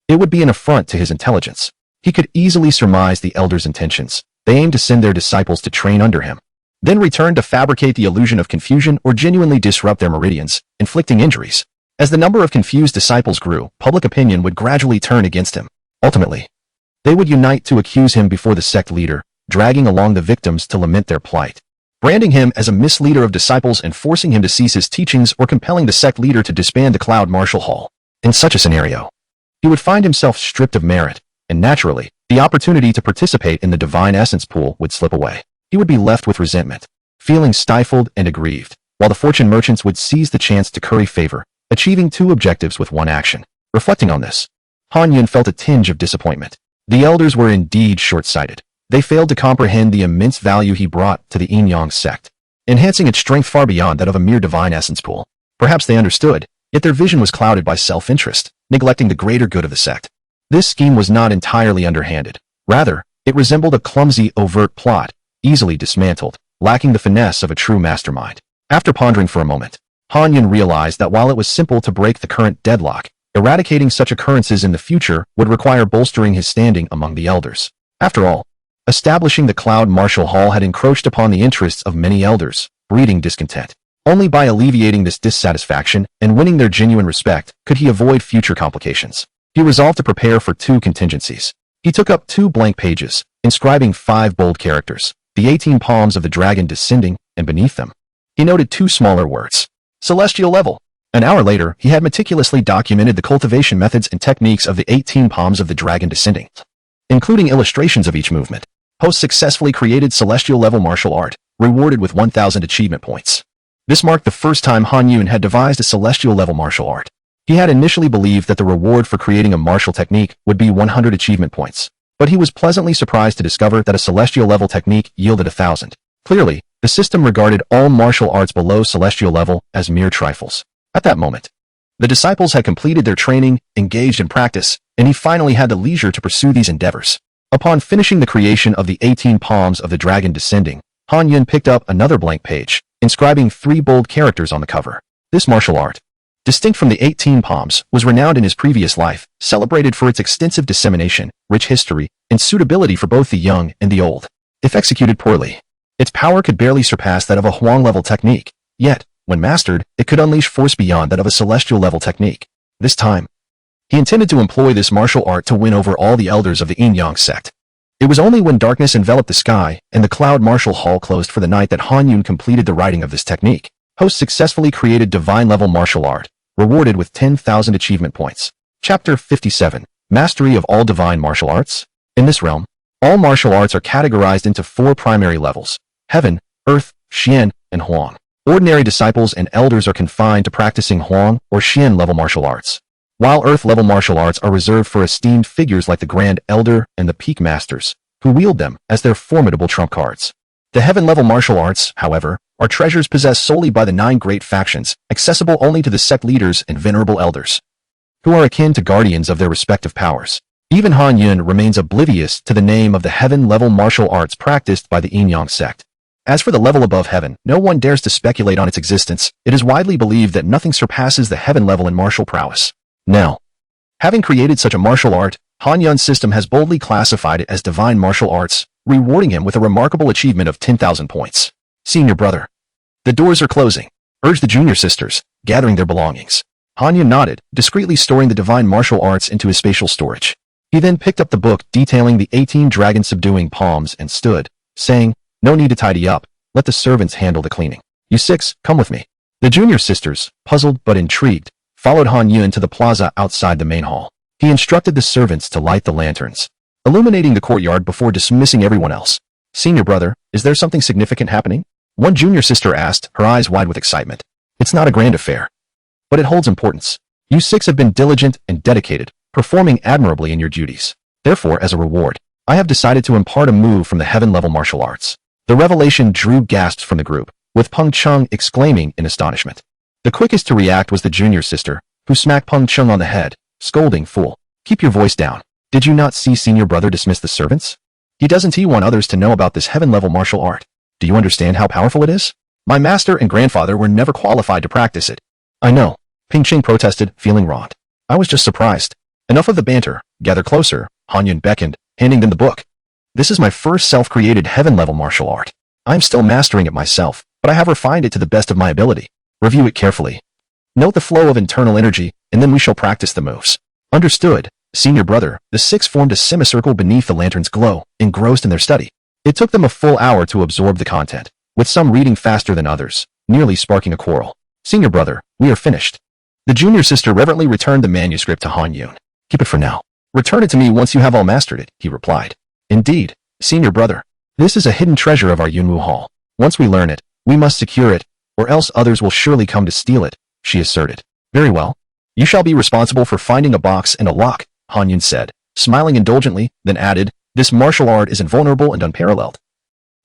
it would be an affront to his intelligence. He could easily surmise the elders' intentions. They aimed to send their disciples to train under him, then return to fabricate the illusion of confusion or genuinely disrupt their meridians, inflicting injuries. As the number of confused disciples grew, public opinion would gradually turn against him. Ultimately, they would unite to accuse him before the sect leader, dragging along the victims to lament their plight, branding him as a misleader of disciples and forcing him to cease his teachings or compelling the sect leader to disband the Cloud Martial Hall. In such a scenario, he would find himself stripped of merit, and naturally, the opportunity to participate in the divine essence pool would slip away. He would be left with resentment, feeling stifled and aggrieved, while the fortune merchants would seize the chance to curry favor, achieving 2 objectives with 1 action. Reflecting on this, Han Yun felt a tinge of disappointment. The elders were indeed short-sighted. They failed to comprehend the immense value he brought to the Yinyong Sect. enhancing its strength far beyond that of a mere divine essence pool. Perhaps they understood, yet their vision was clouded by self-interest, neglecting the greater good of the sect. This scheme was not entirely underhanded. Rather, it resembled a clumsy, overt plot, easily dismantled, lacking the finesse of a true mastermind. After pondering for a moment, Han Yun realized that while it was simple to break the current deadlock, eradicating such occurrences in the future would require bolstering his standing among the elders. After all, establishing the Cloud Martial Hall had encroached upon the interests of many elders, breeding discontent. Only by alleviating this dissatisfaction and winning their genuine respect could he avoid future complications. He resolved to prepare for 2 contingencies. He took up 2 blank pages, inscribing 5 bold characters, the 18 palms of the dragon descending, and beneath them, he noted 2 smaller words. Celestial level. An hour later, he had meticulously documented the cultivation methods and techniques of the 18 palms of the dragon descending, including illustrations of each movement. Host successfully created celestial level martial art, rewarded with 1,000 achievement points. This marked the first time Han Yun had devised a celestial level martial art. He had initially believed that the reward for creating a martial technique would be 100 achievement points, but he was pleasantly surprised to discover that a celestial level technique yielded 1,000. Clearly, the system regarded all martial arts below celestial level as mere trifles. At that moment, the disciples had completed their training, engaged in practice, and he finally had the leisure to pursue these endeavors. Upon finishing the creation of the 18 palms of the dragon descending, Han Yun picked up another blank page, inscribing 3 bold characters on the cover. This martial art, distinct from the 18 palms, was renowned in his previous life, celebrated for its extensive dissemination, rich history, and suitability for both the young and the old. If executed poorly, its power could barely surpass that of a Huang-level technique. Yet, when mastered, it could unleash force beyond that of a celestial-level technique. This time, he intended to employ this martial art to win over all the elders of the Yinyong Sect. It was only when darkness enveloped the sky and the Cloud Martial Hall closed for the night that Han Yun completed the writing of this technique. Host successfully created divine-level martial art, rewarded with 10,000 achievement points. Chapter 57. Mastery of all divine martial arts. In this realm, all martial arts are categorized into 4 primary levels: Heaven, Earth, Xian, and Huang. Ordinary disciples and elders are confined to practicing Huang or Xian level martial arts, while Earth level martial arts are reserved for esteemed figures like the Grand Elder and the Peak Masters, who wield them as their formidable trump cards. The Heaven level martial arts, however, are treasures possessed solely by the 9 great factions, accessible only to the sect leaders and venerable elders, who are akin to guardians of their respective powers. Even Han Yun remains oblivious to the name of the Heaven-level martial arts practiced by the Yinyong Sect. As for the level above Heaven, no one dares to speculate on its existence. It is widely believed that nothing surpasses the Heaven level in martial prowess. Now, having created such a martial art, Han Yun's system has boldly classified it as divine martial arts, rewarding him with a remarkable achievement of 10,000 points. Senior brother. The doors are closing, urged the junior sisters, gathering their belongings. Han Yun nodded, discreetly storing the divine martial arts into his spatial storage. He then picked up the book detailing the 18 dragon-subduing palms and stood, saying, "No need to tidy up. Let the servants handle the cleaning. You 6, come with me." The junior sisters, puzzled but intrigued, followed Han Yun to the plaza outside the main hall. He instructed the servants to light the lanterns, illuminating the courtyard before dismissing everyone else. "Senior brother, is there something significant happening?" One junior sister asked, her eyes wide with excitement. "It's not a grand affair, but it holds importance. You 6 have been diligent and dedicated, performing admirably in your duties. Therefore, as a reward, I have decided to impart a move from the Heaven-level martial arts." The revelation drew gasps from the group, with Peng Cheng exclaiming in astonishment. The quickest to react was the junior sister, who smacked Peng Cheng on the head, scolding, "Fool, keep your voice down. Did you not see senior brother dismiss the servants? Doesn't he want others to know about this Heaven-level martial art? Do you understand how powerful it is? My master and grandfather were never qualified to practice it." "I know," Peng Cheng protested, feeling wronged. "I was just surprised." "Enough of the banter. Gather closer," Han Yun beckoned, handing them the book. "This is my first self-created Heaven-level martial art. I'm still mastering it myself, but I have refined it to the best of my ability. Review it carefully. Note the flow of internal energy, and then we shall practice the moves." "Understood, senior brother." The 6 formed a semicircle beneath the lantern's glow, engrossed in their study. It took them a full hour to absorb the content, with some reading faster than others, nearly sparking a quarrel. "Senior brother, we are finished." The junior sister reverently returned the manuscript to Han Yun. "Keep it for now. Return it to me once you have all mastered it," he replied. "Indeed, senior brother. This is a hidden treasure of our Yunwu Hall. Once we learn it, we must secure it, or else others will surely come to steal it," she asserted. "Very well. You shall be responsible for finding a box and a lock," Han Yun said, smiling indulgently, then added, "This martial art is invulnerable and unparalleled.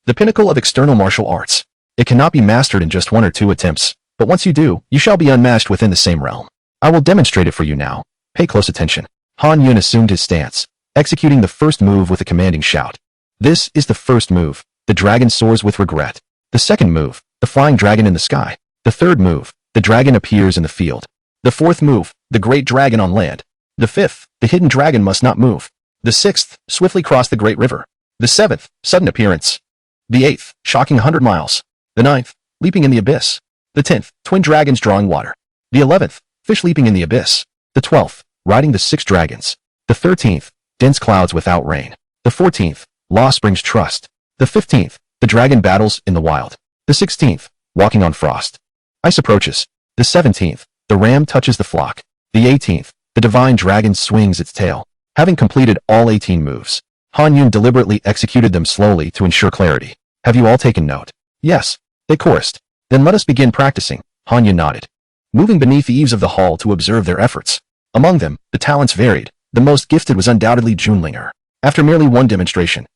The pinnacle of external martial arts. It cannot be mastered in just 1 or 2 attempts, but once you do, you shall be unmatched within the same realm. I will demonstrate it for you now. Pay close attention. Han Yun assumed his stance, executing the first move with a commanding shout. This is the first move. The dragon soars with regret. The second move, the flying dragon in the sky. The third move, the dragon appears in the field. The fourth move, the great dragon on land. The fifth, the hidden dragon must not move. The sixth, swiftly cross the great river. The seventh, sudden appearance. The eighth, shocking 100 miles. The ninth, leaping in the abyss. The 10th, twin dragons drawing water. The 11th, fish leaping in the abyss. The 12th, riding the 6 dragons. The 13th, dense clouds without rain. The 14th, law springs trust. The 15th, the dragon battles in the wild. The 16th, walking on frost. Ice approaches. The 17th, the ram touches the flock. The 18th, the divine dragon swings its tail. Having completed all 18 moves, Han Yun deliberately executed them slowly to ensure clarity. Have you all taken note? Yes, they chorused. Then let us begin practicing. Han Yun nodded, moving beneath the eaves of the hall to observe their efforts. Among them, the talents varied. The most gifted was undoubtedly Junlinger. After merely one demonstration,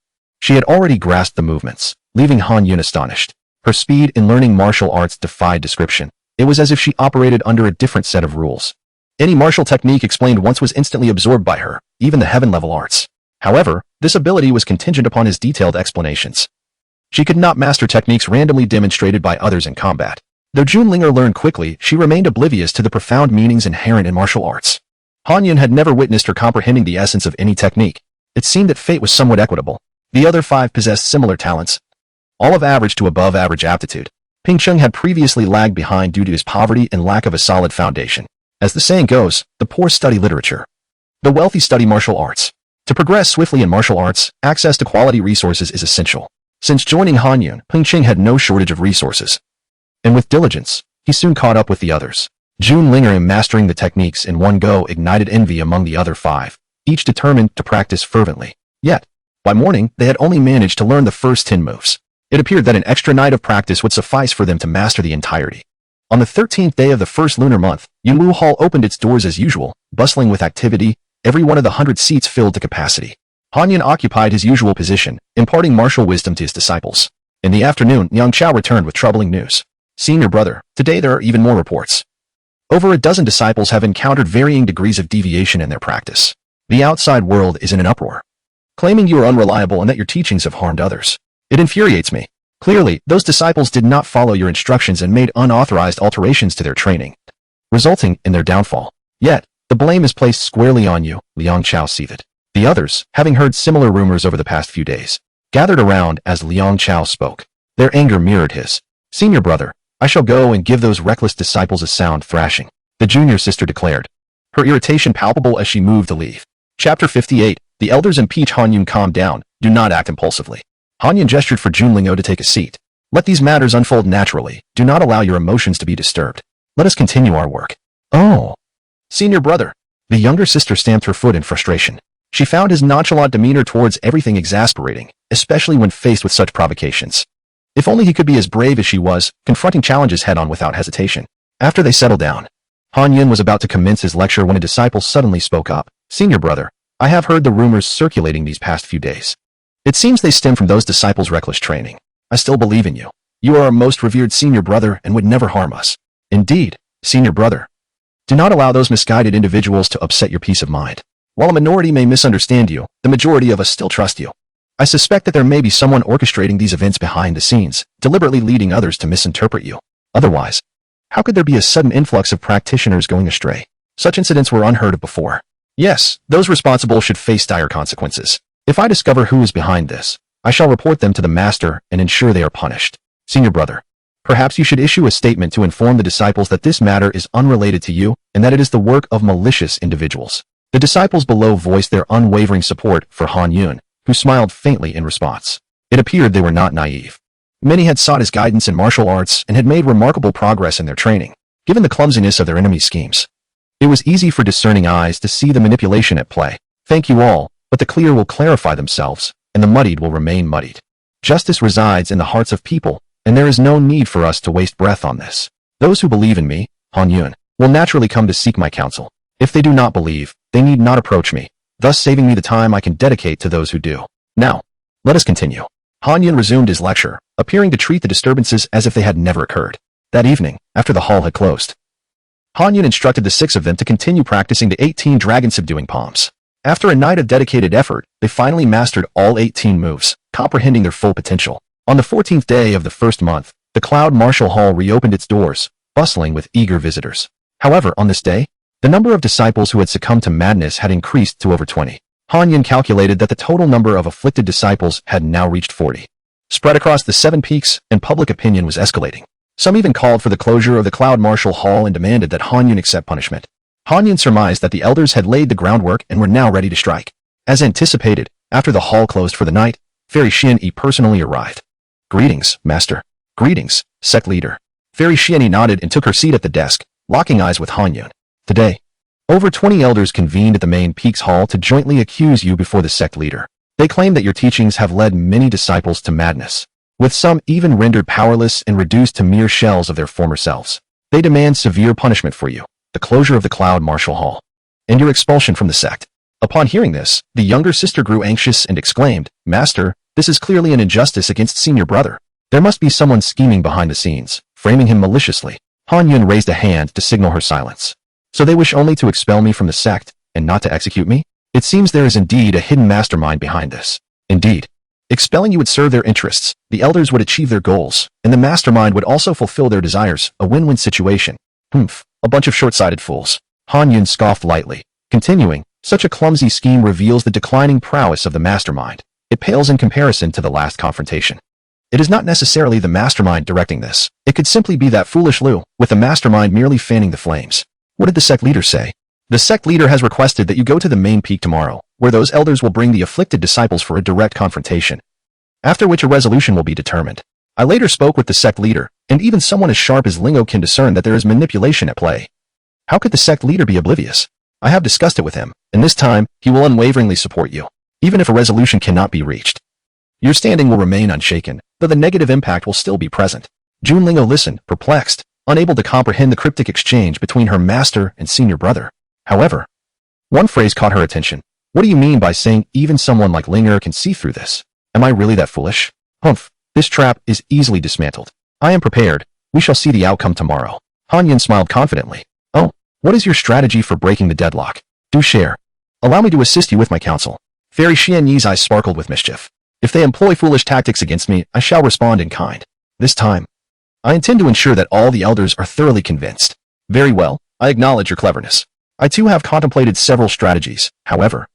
she had already grasped the movements, leaving Han Yun astonished. Her speed in learning martial arts defied description. It was as if she operated under a different set of rules. Any martial technique explained once was instantly absorbed by her, even the heaven-level arts. However, this ability was contingent upon his detailed explanations. She could not master techniques randomly demonstrated by others in combat. Though Junlinger learned quickly, she remained oblivious to the profound meanings inherent in martial arts. Han Yun had never witnessed her comprehending the essence of any technique. It seemed that fate was somewhat equitable. The other 5 possessed similar talents, all of average to above average aptitude. Ping Cheng had previously lagged behind due to his poverty and lack of a solid foundation. As the saying goes, the poor study literature. The wealthy study martial arts. To progress swiftly in martial arts, access to quality resources is essential. Since joining Han Yun, Ping Cheng had no shortage of resources. And with diligence, he soon caught up with the others. Junlinger in mastering the techniques in one go ignited envy among the other 5, each determined to practice fervently. Yet, by morning, they had only managed to learn the first 10 moves. It appeared that an extra night of practice would suffice for them to master the entirety. On the 13th day of the first lunar month, Yunwu Hall opened its doors as usual, bustling with activity, every one of the 100 seats filled to capacity. Han Yun occupied his usual position, imparting martial wisdom to his disciples. In the afternoon, Yang Chao returned with troubling news. Senior brother, today there are even more reports. Over a dozen disciples have encountered varying degrees of deviation in their practice. The outside world is in an uproar, claiming you are unreliable and that your teachings have harmed others. It infuriates me. Clearly, those disciples did not follow your instructions and made unauthorized alterations to their training, resulting in their downfall. Yet, the blame is placed squarely on you, Liang Chao seethed. The others, having heard similar rumors over the past few days, gathered around as Liang Chao spoke. Their anger mirrored his. Senior brother, I shall go and give those reckless disciples a sound thrashing, the junior sister declared, her irritation palpable as she moved to leave. Chapter 58, The elders impeach Han Yun. Calm down, do not act impulsively. Han Yun gestured for Junlingo to take a seat. Let these matters unfold naturally. Do not allow your emotions to be disturbed. Let us continue our work. Oh. Senior brother. The younger sister stamped her foot in frustration. She found his nonchalant demeanor towards everything exasperating, especially when faced with such provocations. If only he could be as brave as she was, confronting challenges head-on without hesitation. After they settled down, Han Yun was about to commence his lecture when a disciple suddenly spoke up. Senior brother, I have heard the rumors circulating these past few days. It seems they stem from those disciples' reckless training. I still believe in you. You are our most revered senior brother and would never harm us. Indeed, senior brother. Do not allow those misguided individuals to upset your peace of mind. While a minority may misunderstand you, the majority of us still trust you. I suspect that there may be someone orchestrating these events behind the scenes, deliberately leading others to misinterpret you. Otherwise, how could there be a sudden influx of practitioners going astray? Such incidents were unheard of before. Yes, those responsible should face dire consequences. If I discover who is behind this, I shall report them to the master and ensure they are punished. Senior brother, perhaps you should issue a statement to inform the disciples that this matter is unrelated to you and that it is the work of malicious individuals. The disciples below voiced their unwavering support for Han Yun, who smiled faintly in response. It appeared they were not naive. Many had sought his guidance in martial arts and had made remarkable progress in their training, given the clumsiness of their enemies' schemes. It was easy for discerning eyes to see the manipulation at play. Thank you all, but the clear will clarify themselves, and the muddied will remain muddied. Justice resides in the hearts of people, and there is no need for us to waste breath on this. Those who believe in me, Han Yun, will naturally come to seek my counsel. If they do not believe, they need not approach me, thus saving me the time I can dedicate to those who do. Now, let us continue. Han Yun resumed his lecture, appearing to treat the disturbances as if they had never occurred. That evening, after the hall had closed, Han Yun instructed the 6 of them to continue practicing the 18 dragon-subduing palms. After a night of dedicated effort, they finally mastered all 18 moves, comprehending their full potential. On the 14th day of the first month, the Cloud Martial Hall reopened its doors, bustling with eager visitors. However, on this day, the number of disciples who had succumbed to madness had increased to over 20. Han Yun calculated that the total number of afflicted disciples had now reached 40. Spread across the 7 peaks, and public opinion was escalating. Some even called for the closure of the Cloud Martial Hall and demanded that Han Yun accept punishment. Han Yun surmised that the elders had laid the groundwork and were now ready to strike. As anticipated, after the hall closed for the night, Fairy Xianyi personally arrived. "Greetings, Master." "Greetings, Sect Leader." Fairy Xianyi nodded and took her seat at the desk, locking eyes with Han Yun. "Today, over 20 elders convened at the main Peaks Hall to jointly accuse you before the Sect Leader. They claim that your teachings have led many disciples to madness, with some even rendered powerless and reduced to mere shells of their former selves. They demand severe punishment for you, the closure of the Cloud Martial Hall, and your expulsion from the sect." Upon hearing this, the younger sister grew anxious and exclaimed, "Master, this is clearly an injustice against senior brother. There must be someone scheming behind the scenes, framing him maliciously." Han Yun raised a hand to signal her silence. "So they wish only to expel me from the sect, and not to execute me? It seems there is indeed a hidden mastermind behind this. Indeed, expelling you would serve their interests, the elders would achieve their goals, and the mastermind would also fulfill their desires, a win-win situation. Humph, a bunch of short-sighted fools." Han Yun scoffed lightly, continuing, "Such a clumsy scheme reveals the declining prowess of the mastermind. It pales in comparison to the last confrontation. It is not necessarily the mastermind directing this. It could simply be that foolish Lu, with the mastermind merely fanning the flames." "What did the sect leader say?" "The sect leader has requested that you go to the main peak tomorrow, where those elders will bring the afflicted disciples for a direct confrontation, after which a resolution will be determined. I later spoke with the sect leader, and even someone as sharp as Lingo can discern that there is manipulation at play. How could the sect leader be oblivious? I have discussed it with him, and this time, he will unwaveringly support you, even if a resolution cannot be reached. Your standing will remain unshaken, though the negative impact will still be present." Jun Lingo listened, perplexed, unable to comprehend the cryptic exchange between her master and senior brother. However, one phrase caught her attention. "What do you mean by saying even someone like Linger can see through this? Am I really that foolish?" "Humph, this trap is easily dismantled. I am prepared. We shall see the outcome tomorrow." Han Yun smiled confidently. "Oh, what is your strategy for breaking the deadlock? Do share. Allow me to assist you with my counsel." Fairy Xianyi's eyes sparkled with mischief. "If they employ foolish tactics against me, I shall respond in kind. This time, I intend to ensure that all the elders are thoroughly convinced." "Very well, I acknowledge your cleverness. I too have contemplated several strategies. However,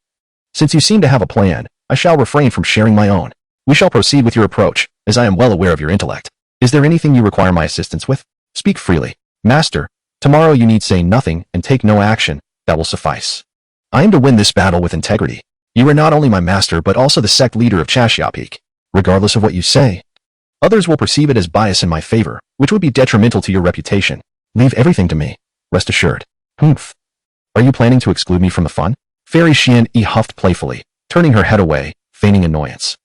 since you seem to have a plan, I shall refrain from sharing my own. We shall proceed with your approach, as I am well aware of your intellect. Is there anything you require my assistance with? Speak freely." "Master, tomorrow you need say nothing and take no action. That will suffice. I aim to win this battle with integrity. You are not only my master but also the sect leader of Chashia Peak. Regardless of what you say, others will perceive it as bias in my favor, which would be detrimental to your reputation. Leave everything to me. Rest assured." "Humph. Are you planning to exclude me from the fun?" Fairy Xianyi huffed playfully, turning her head away, feigning annoyance.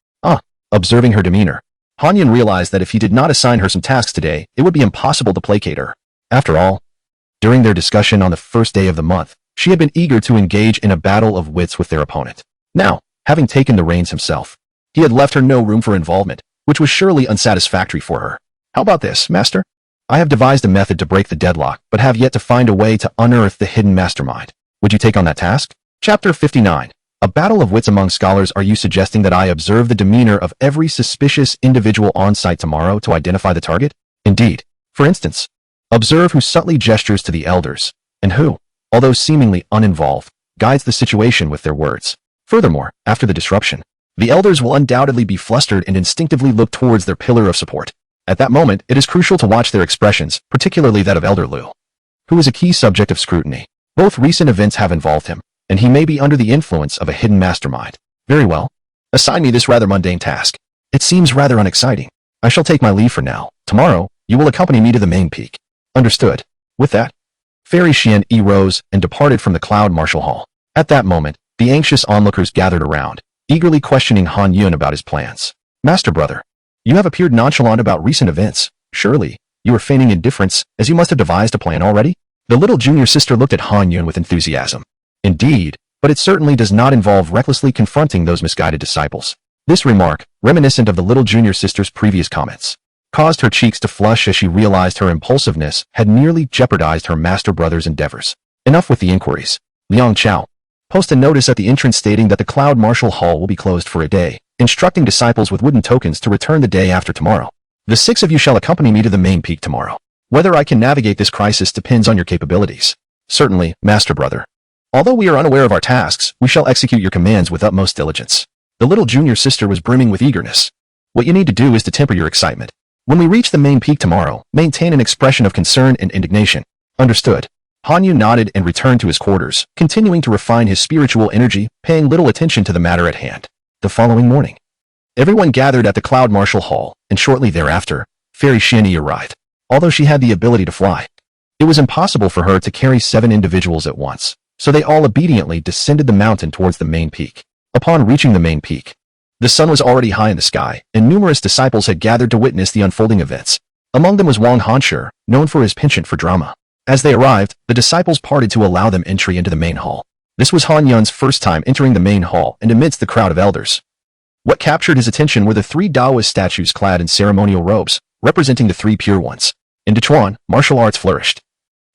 Observing her demeanor, Han Yun realized that if he did not assign her some tasks today, it would be impossible to placate her. After all, during their discussion on the first day of the month, she had been eager to engage in a battle of wits with their opponent. Now, having taken the reins himself, he had left her no room for involvement, which was surely unsatisfactory for her. "How about this, Master? I have devised a method to break the deadlock, but have yet to find a way to unearth the hidden mastermind. Would you take on that task?" Chapter 59. A battle of wits among scholars. Are you suggesting that I observe the demeanor of every suspicious individual on site tomorrow to identify the target? Indeed. For instance, observe who subtly gestures to the elders, and who, although seemingly uninvolved, guides the situation with their words. Furthermore, after the disruption, the elders will undoubtedly be flustered and instinctively look towards their pillar of support. At that moment, it is crucial to watch their expressions, particularly that of Elder Lu, who is a key subject of scrutiny. Both recent events have involved him, and he may be under the influence of a hidden mastermind. Very well. Assign me this rather mundane task. It seems rather unexciting. I shall take my leave for now. Tomorrow, you will accompany me to the main peak. Understood. With that, Fairy Xianyi rose and departed from the Cloud Martial Hall. At that moment, the anxious onlookers gathered around, eagerly questioning Han Yun about his plans. "Master brother, you have appeared nonchalant about recent events. Surely, you are feigning indifference, as you must have devised a plan already?" The little junior sister looked at Han Yun with enthusiasm. "Indeed, but it certainly does not involve recklessly confronting those misguided disciples. This remark, reminiscent of the little junior sister's previous comments, caused her cheeks to flush as she realized her impulsiveness had nearly jeopardized her master brother's endeavors. Enough with the inquiries. Liang Chao, post a notice at the entrance stating that the Cloud Martial Hall will be closed for a day, instructing disciples with wooden tokens to return the day after tomorrow. The 6 of you shall accompany me to the main peak tomorrow. Whether I can navigate this crisis depends on your capabilities. Certainly, Master Brother. Although we are unaware of our tasks, we shall execute your commands with utmost diligence. The little junior sister was brimming with eagerness. What you need to do is to temper your excitement. When we reach the main peak tomorrow, maintain an expression of concern and indignation. Understood. Han Yun nodded and returned to his quarters, continuing to refine his spiritual energy, paying little attention to the matter at hand. The following morning, everyone gathered at the Cloud Martial Hall, and shortly thereafter, Fairy Xianyi arrived. Although she had the ability to fly, it was impossible for her to carry 7 individuals at once, so they all obediently descended the mountain towards the main peak. Upon reaching the main peak, the sun was already high in the sky, and numerous disciples had gathered to witness the unfolding events. Among them was Wang Hanshi, known for his penchant for drama. As they arrived, the disciples parted to allow them entry into the main hall. This was Han Yun's first time entering the main hall and amidst the crowd of elders. What captured his attention were the 3 Taoist statues clad in ceremonial robes, representing the 3 pure ones. In Dechuan, martial arts flourished.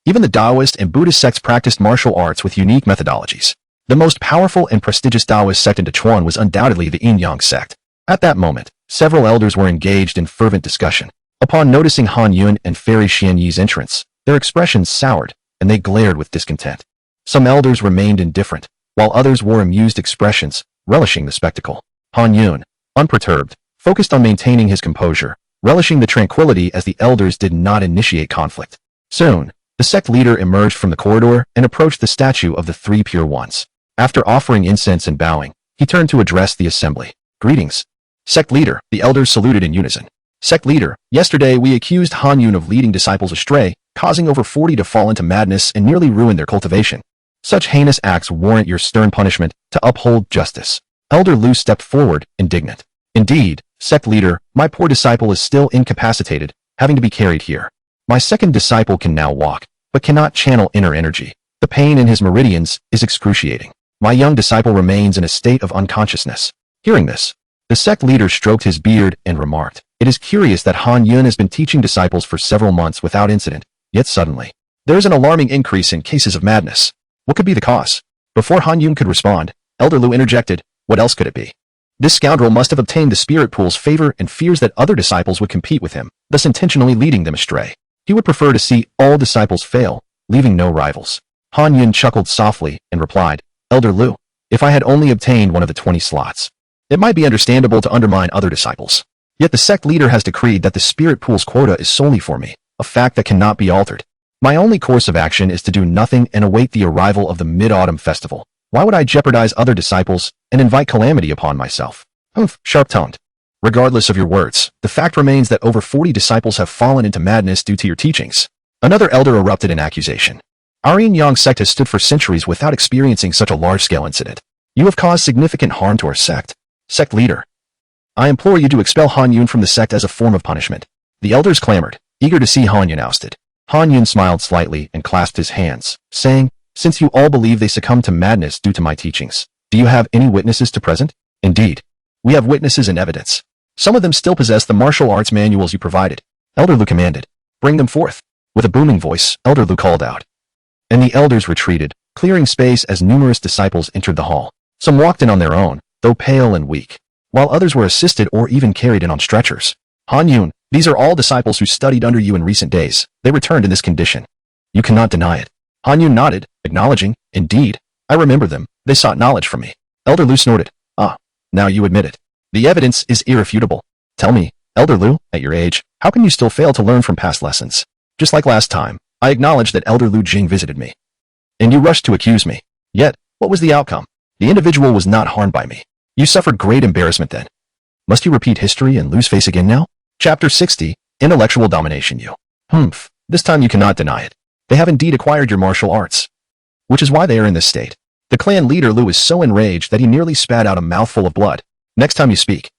Even the Taoist and Buddhist sects practiced martial arts with unique methodologies. The most powerful and prestigious Taoist sect in Dechuan was undoubtedly the Yinyong Sect. At that moment, several elders were engaged in fervent discussion. Upon noticing Han Yun and Fairy Xianyi's entrance, their expressions soured, and they glared with discontent. Some elders remained indifferent, while others wore amused expressions, relishing the spectacle. Han Yun, unperturbed, focused on maintaining his composure, relishing the tranquility as the elders did not initiate conflict. Soon, the sect leader emerged from the corridor and approached the statue of the 3 pure ones. After offering incense and bowing, he turned to address the assembly. Greetings. Sect leader, the elders saluted in unison. Sect leader, yesterday we accused Han Yun of leading disciples astray, causing over 40 to fall into madness and nearly ruin their cultivation. Such heinous acts warrant your stern punishment to uphold justice. Elder Lu stepped forward, indignant. Indeed, sect leader, my poor disciple is still incapacitated, having to be carried here. My second disciple can now walk, but cannot channel inner energy. The pain in his meridians is excruciating. My young disciple remains in a state of unconsciousness. Hearing this, the sect leader stroked his beard and remarked, "It is curious that Han Yun has been teaching disciples for several months without incident, yet suddenly, there is an alarming increase in cases of madness. What could be the cause?" Before Han Yun could respond, Elder Lu interjected, "What else could it be? This scoundrel must have obtained the spirit pool's favor and fears that other disciples would compete with him, thus intentionally leading them astray. He would prefer to see all disciples fail, leaving no rivals." Han Yun chuckled softly and replied, "Elder Lu, if I had only obtained one of the 20 slots, it might be understandable to undermine other disciples. Yet the sect leader has decreed that the spirit pool's quota is solely for me, a fact that cannot be altered. My only course of action is to do nothing and await the arrival of the Mid-Autumn Festival. Why would I jeopardize other disciples and invite calamity upon myself?" Sharp-toned. "Regardless of your words, the fact remains that over 40 disciples have fallen into madness due to your teachings." Another elder erupted in accusation. "Our Yinyong Sect has stood for centuries without experiencing such a large-scale incident. You have caused significant harm to our sect. Sect leader, I implore you to expel Han Yun from the sect as a form of punishment." The elders clamored, eager to see Han Yun ousted. Han Yun smiled slightly and clasped his hands, saying, "Since you all believe they succumbed to madness due to my teachings, do you have any witnesses to present?" "Indeed. We have witnesses and evidence. Some of them still possess the martial arts manuals you provided." Elder Lu commanded, "Bring them forth." With a booming voice, Elder Lu called out. And the elders retreated, clearing space as numerous disciples entered the hall. Some walked in on their own, though pale and weak, while others were assisted or even carried in on stretchers. "Han Yun, these are all disciples who studied under you in recent days. They returned in this condition. You cannot deny it." Han Yun nodded, acknowledging, "Indeed, I remember them. They sought knowledge from me." Elder Lu snorted, "Ah, now you admit it. The evidence is irrefutable. Tell me, Elder Lu, at your age, how can you still fail to learn from past lessons? Just like last time, I acknowledge that Elder Lu Jing visited me, and you rushed to accuse me. Yet, what was the outcome? The individual was not harmed by me. You suffered great embarrassment then. Must you repeat history and lose face again now?" Chapter 60, Intellectual Domination. This time you cannot deny it. They have indeed acquired your martial arts, which is why they are in this state. The clan leader Lu is so enraged that he nearly spat out a mouthful of blood. Next time you speak,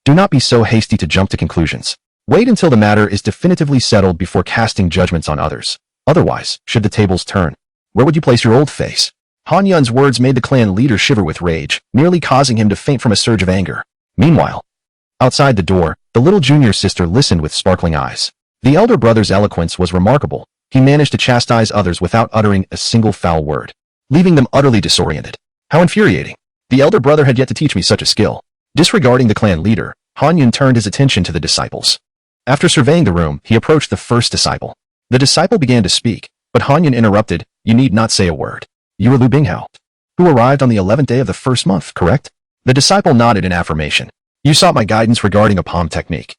do not be so hasty to jump to conclusions. Wait until the matter is definitively settled before casting judgments on others. Otherwise, should the tables turn, where would you place your old face? Han Yun's words made the clan leader shiver with rage, nearly causing him to faint from a surge of anger. Meanwhile, outside the door, the little junior sister listened with sparkling eyes. The elder brother's eloquence was remarkable. He managed to chastise others without uttering a single foul word, leaving them utterly disoriented. How infuriating. The elder brother had yet to teach me such a skill. Disregarding the clan leader, Hanyun turned his attention to the disciples. After surveying the room, he approached the first disciple. The disciple began to speak, but Hanyun interrupted. You need not say a word. You are Lu Binghao, who arrived on the 11th day of the first month, correct? The disciple nodded in affirmation. You sought my guidance regarding a palm technique,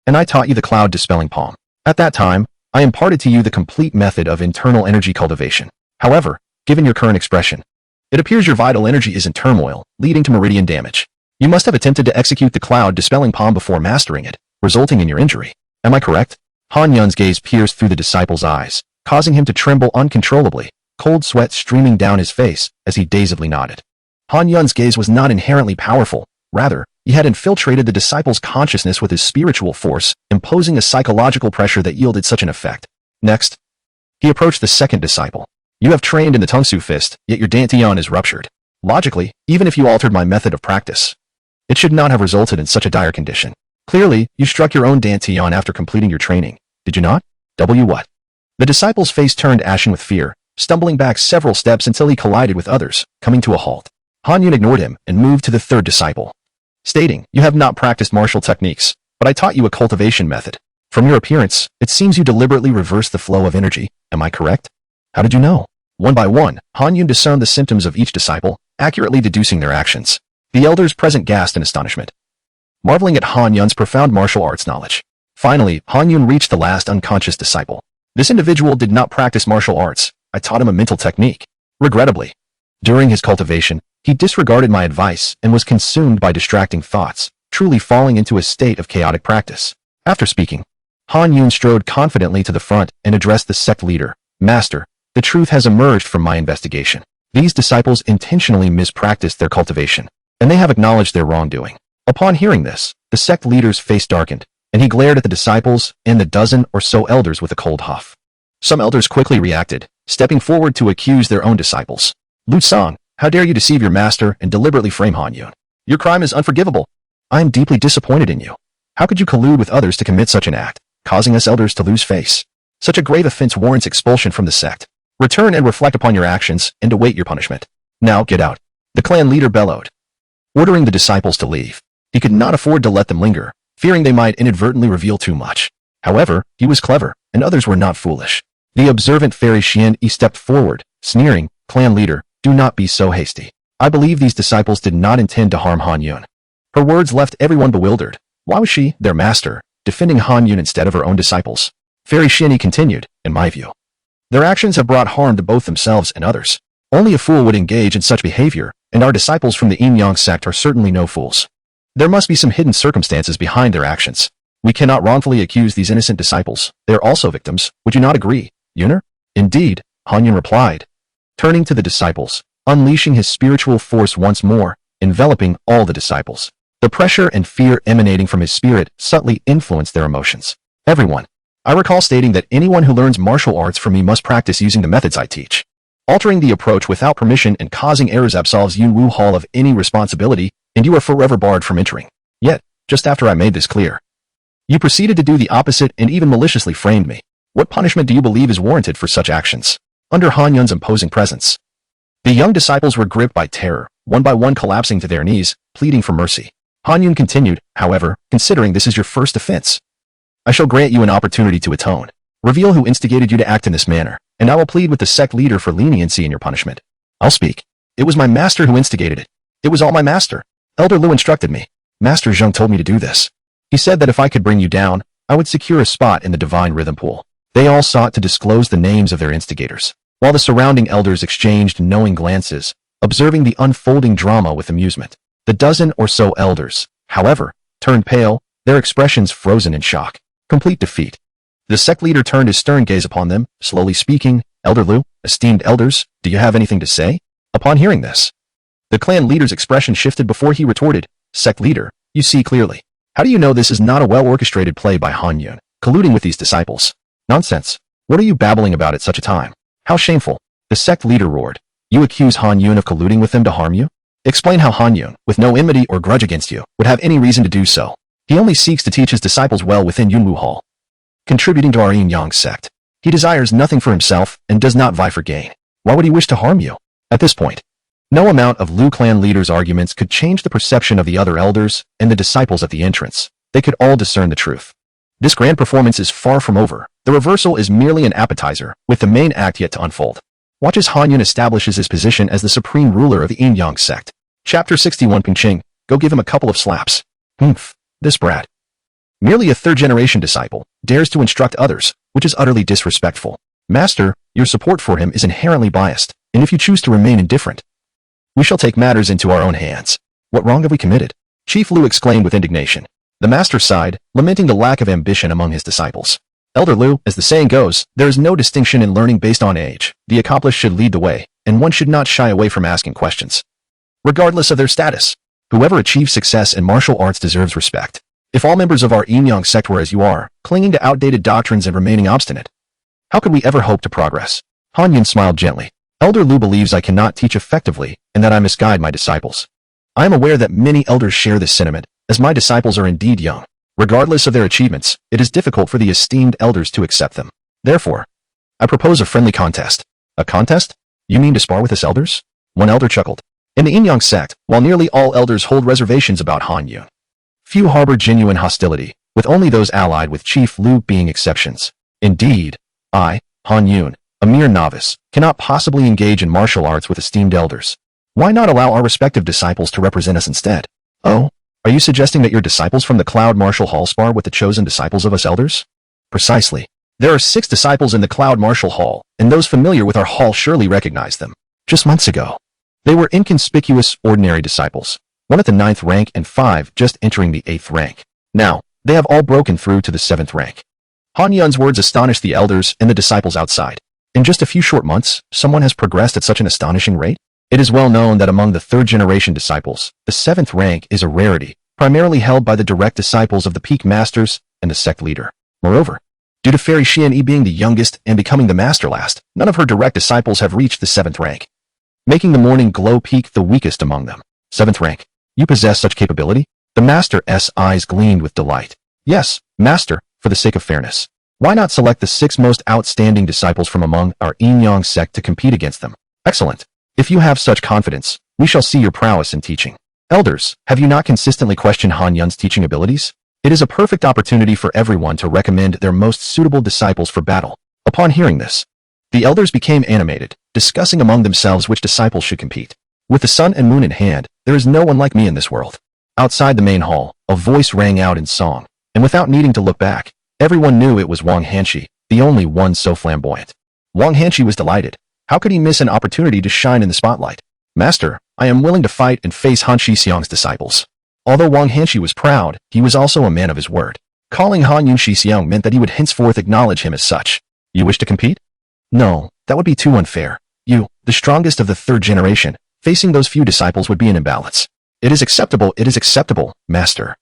and I taught you the cloud dispelling palm. At that time, I imparted to you the complete method of internal energy cultivation. However, given your current expression, it appears your vital energy is in turmoil, leading to meridian damage. You must have attempted to execute the cloud dispelling palm before mastering it, resulting in your injury. Am I correct? Han Yun's gaze pierced through the disciple's eyes, causing him to tremble uncontrollably, cold sweat streaming down his face as he dazedly nodded. Han Yun's gaze was not inherently powerful. Rather, he had infiltrated the disciple's consciousness with his spiritual force, imposing a psychological pressure that yielded such an effect. Next, he approached the second disciple. You have trained in the Tungsu fist, yet your dantian is ruptured. Logically, even if you altered my method of practice, it should not have resulted in such a dire condition. Clearly, you struck your own dantian after completing your training, did you not? What? The disciple's face turned ashen with fear, stumbling back several steps until he collided with others, coming to a halt. Han Yun ignored him and moved to the third disciple, stating, You have not practiced martial techniques, but I taught you a cultivation method. From your appearance, it seems you deliberately reversed the flow of energy. Am I correct? How did you know? One by one, Han Yun discerned the symptoms of each disciple, accurately deducing their actions. The elders present gasped in astonishment, marveling at Han Yun's profound martial arts knowledge. Finally, Han Yun reached the last unconscious disciple. This individual did not practice martial arts. I taught him a mental technique. Regrettably, during his cultivation, he disregarded my advice and was consumed by distracting thoughts, truly falling into a state of chaotic practice. After speaking, Han Yun strode confidently to the front and addressed the sect leader. Master, the truth has emerged from my investigation. These disciples intentionally mispracticed their cultivation, and they have acknowledged their wrongdoing. Upon hearing this, the sect leader's face darkened, and he glared at the disciples and the dozen or so elders with a cold huff. Some elders quickly reacted, stepping forward to accuse their own disciples. Lu Song, how dare you deceive your master and deliberately frame Han Yun? Your crime is unforgivable. I am deeply disappointed in you. How could you collude with others to commit such an act, causing us elders to lose face? Such a grave offense warrants expulsion from the sect. Return and reflect upon your actions and await your punishment. Now get out. The clan leader bellowed, ordering the disciples to leave. He could not afford to let them linger, fearing they might inadvertently reveal too much. However, he was clever, and others were not foolish. The observant fairy Xian stepped forward, sneering, Clan leader, do not be so hasty. I believe these disciples did not intend to harm Han Yun. Her words left everyone bewildered. Why was she, their master, defending Han Yun instead of her own disciples? Fairy Xian continued, in my view, their actions have brought harm to both themselves and others. Only a fool would engage in such behavior, and our disciples from the Yinyong Sect are certainly no fools. There must be some hidden circumstances behind their actions. We cannot wrongfully accuse these innocent disciples. They are also victims. Would you not agree, Yuner? Indeed, Han Yun replied, turning to the disciples, unleashing his spiritual force once more, enveloping all the disciples. The pressure and fear emanating from his spirit subtly influenced their emotions. Everyone. I recall stating that anyone who learns martial arts from me must practice using the methods I teach. Altering the approach without permission and causing errors absolves Yun Wu Hall of any responsibility, and you are forever barred from entering. Yet, just after I made this clear, you proceeded to do the opposite and even maliciously framed me. What punishment do you believe is warranted for such actions? Under Han Yun's imposing presence, the young disciples were gripped by terror, one by one collapsing to their knees, pleading for mercy. Han Yun continued, however, considering this is your first offense, I shall grant you an opportunity to atone. Reveal who instigated you to act in this manner, and I will plead with the sect leader for leniency in your punishment. I'll speak. It was my master who instigated it. It was all my master. Elder Lu instructed me. Master Zheng told me to do this. He said that if I could bring you down, I would secure a spot in the divine rhythm pool. They all sought to disclose the names of their instigators, while the surrounding elders exchanged knowing glances, observing the unfolding drama with amusement. The dozen or so elders, however, turned pale, their expressions frozen in shock. Complete defeat. The sect leader turned his stern gaze upon them, slowly speaking, Elder Lu, esteemed elders, do you have anything to say? Upon hearing this, the clan leader's expression shifted before he retorted, Sect leader, you see clearly. How do you know this is not a well-orchestrated play by Han Yun, colluding with these disciples? Nonsense. What are you babbling about at such a time? How shameful. The sect leader roared. You accuse Han Yun of colluding with them to harm you? Explain how Han Yun, with no enmity or grudge against you, would have any reason to do so. He only seeks to teach his disciples well within Yunwu Hall, contributing to our Yinyong Sect. He desires nothing for himself and does not vie for gain. Why would he wish to harm you? At this point, no amount of Lu clan leaders' arguments could change the perception of the other elders and the disciples at the entrance. They could all discern the truth. This grand performance is far from over. The reversal is merely an appetizer, with the main act yet to unfold. Watch as Han Yun establishes his position as the supreme ruler of the Yinyong Sect. Chapter 61 Pingqing, go give him a couple of slaps. Humph, this brat. Merely a third-generation disciple, dares to instruct others, which is utterly disrespectful. Master, your support for him is inherently biased, and if you choose to remain indifferent, we shall take matters into our own hands. What wrong have we committed? Chief Lu exclaimed with indignation. The master sighed, lamenting the lack of ambition among his disciples. Elder Lu, as the saying goes, there is no distinction in learning based on age. The accomplished should lead the way, and one should not shy away from asking questions, regardless of their status. Whoever achieves success in martial arts deserves respect. If all members of our Yinyong Sect were as you are, clinging to outdated doctrines and remaining obstinate, how could we ever hope to progress? Han Yun smiled gently. Elder Lu believes I cannot teach effectively and that I misguide my disciples. I am aware that many elders share this sentiment, as my disciples are indeed young. Regardless of their achievements, it is difficult for the esteemed elders to accept them. Therefore, I propose a friendly contest. A contest? You mean to spar with us elders? One elder chuckled. In the Yinyong Sect, while nearly all elders hold reservations about Han Yun, few harbor genuine hostility, with only those allied with Chief Lu being exceptions. Indeed, I, Han Yun, a mere novice, cannot possibly engage in martial arts with esteemed elders. Why not allow our respective disciples to represent us instead? Oh, are you suggesting that your disciples from the Cloud Martial Hall spar with the chosen disciples of us elders? Precisely. There are 6 disciples in the Cloud Martial Hall, and those familiar with our hall surely recognize them. Just months ago, they were inconspicuous, ordinary disciples, 1 at the 9th rank and 5 just entering the 8th rank. Now, they have all broken through to the 7th rank. Han Yun's words astonished the elders and the disciples outside. In just a few short months, someone has progressed at such an astonishing rate? It is well known that among the 3rd-generation disciples, the 7th rank is a rarity, primarily held by the direct disciples of the peak masters and the sect leader. Moreover, due to Fairy Xian being the youngest and becoming the master last, none of her direct disciples have reached the 7th rank, making the Morning Glow Peak the weakest among them. 7th rank. You possess such capability? The master's eyes gleamed with delight. Yes, master, for the sake of fairness. Why not select the 6 most outstanding disciples from among our Yinyong Sect to compete against them? Excellent. If you have such confidence, we shall see your prowess in teaching. Elders, have you not consistently questioned Han Yun's teaching abilities? It is a perfect opportunity for everyone to recommend their most suitable disciples for battle. Upon hearing this, the elders became animated, discussing among themselves which disciples should compete. With the sun and moon in hand, there is no one like me in this world. Outside the main hall, a voice rang out in song, and without needing to look back, everyone knew it was Wang Hanshi, the only one so flamboyant. Wang Hanshi was delighted. How could he miss an opportunity to shine in the spotlight? Master, I am willing to fight and face Han Shixiang's disciples. Although Wang Hanshi was proud, he was also a man of his word. Calling Han Yun Shixiang meant that he would henceforth acknowledge him as such. You wish to compete? No, that would be too unfair. You, the strongest of the 3rd generation, facing those few disciples would be an imbalance. It is acceptable, master.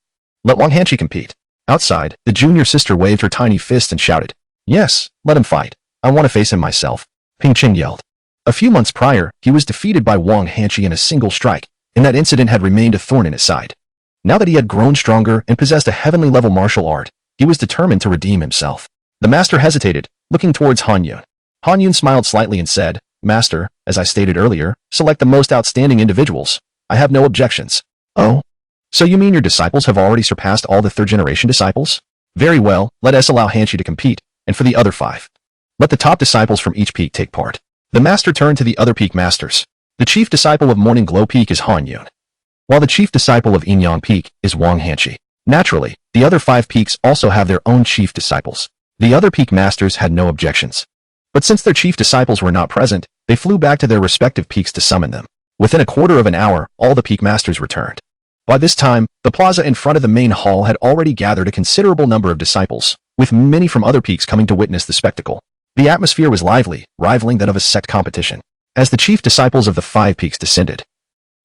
Let Wang Hanshi compete. Outside, the junior sister waved her tiny fist and shouted, Yes, let him fight. I want to face him myself. Pingqing yelled. A few months prior, he was defeated by Wang Hanshi in a single strike, and that incident had remained a thorn in his side. Now that he had grown stronger and possessed a heavenly-level martial art, he was determined to redeem himself. The master hesitated, looking towards Han Yun. Han Yun smiled slightly and said, Master, as I stated earlier, select the most outstanding individuals. I have no objections. Oh? So you mean your disciples have already surpassed all the 3rd-generation disciples? Very well, let us allow Hanshi to compete, and for the other 5, let the top disciples from each peak take part. The master turned to the other peak masters. The chief disciple of Morning Glow Peak is Han Yun, while the chief disciple of Yinyong Peak is Wang Hanshi. Naturally, the other 5 peaks also have their own chief disciples. The other peak masters had no objections. But since their chief disciples were not present, they flew back to their respective peaks to summon them. Within a quarter of an hour, all the peak masters returned. By this time, the plaza in front of the main hall had already gathered a considerable number of disciples, with many from other peaks coming to witness the spectacle. The atmosphere was lively, rivaling that of a sect competition. As the chief disciples of the 5 peaks descended,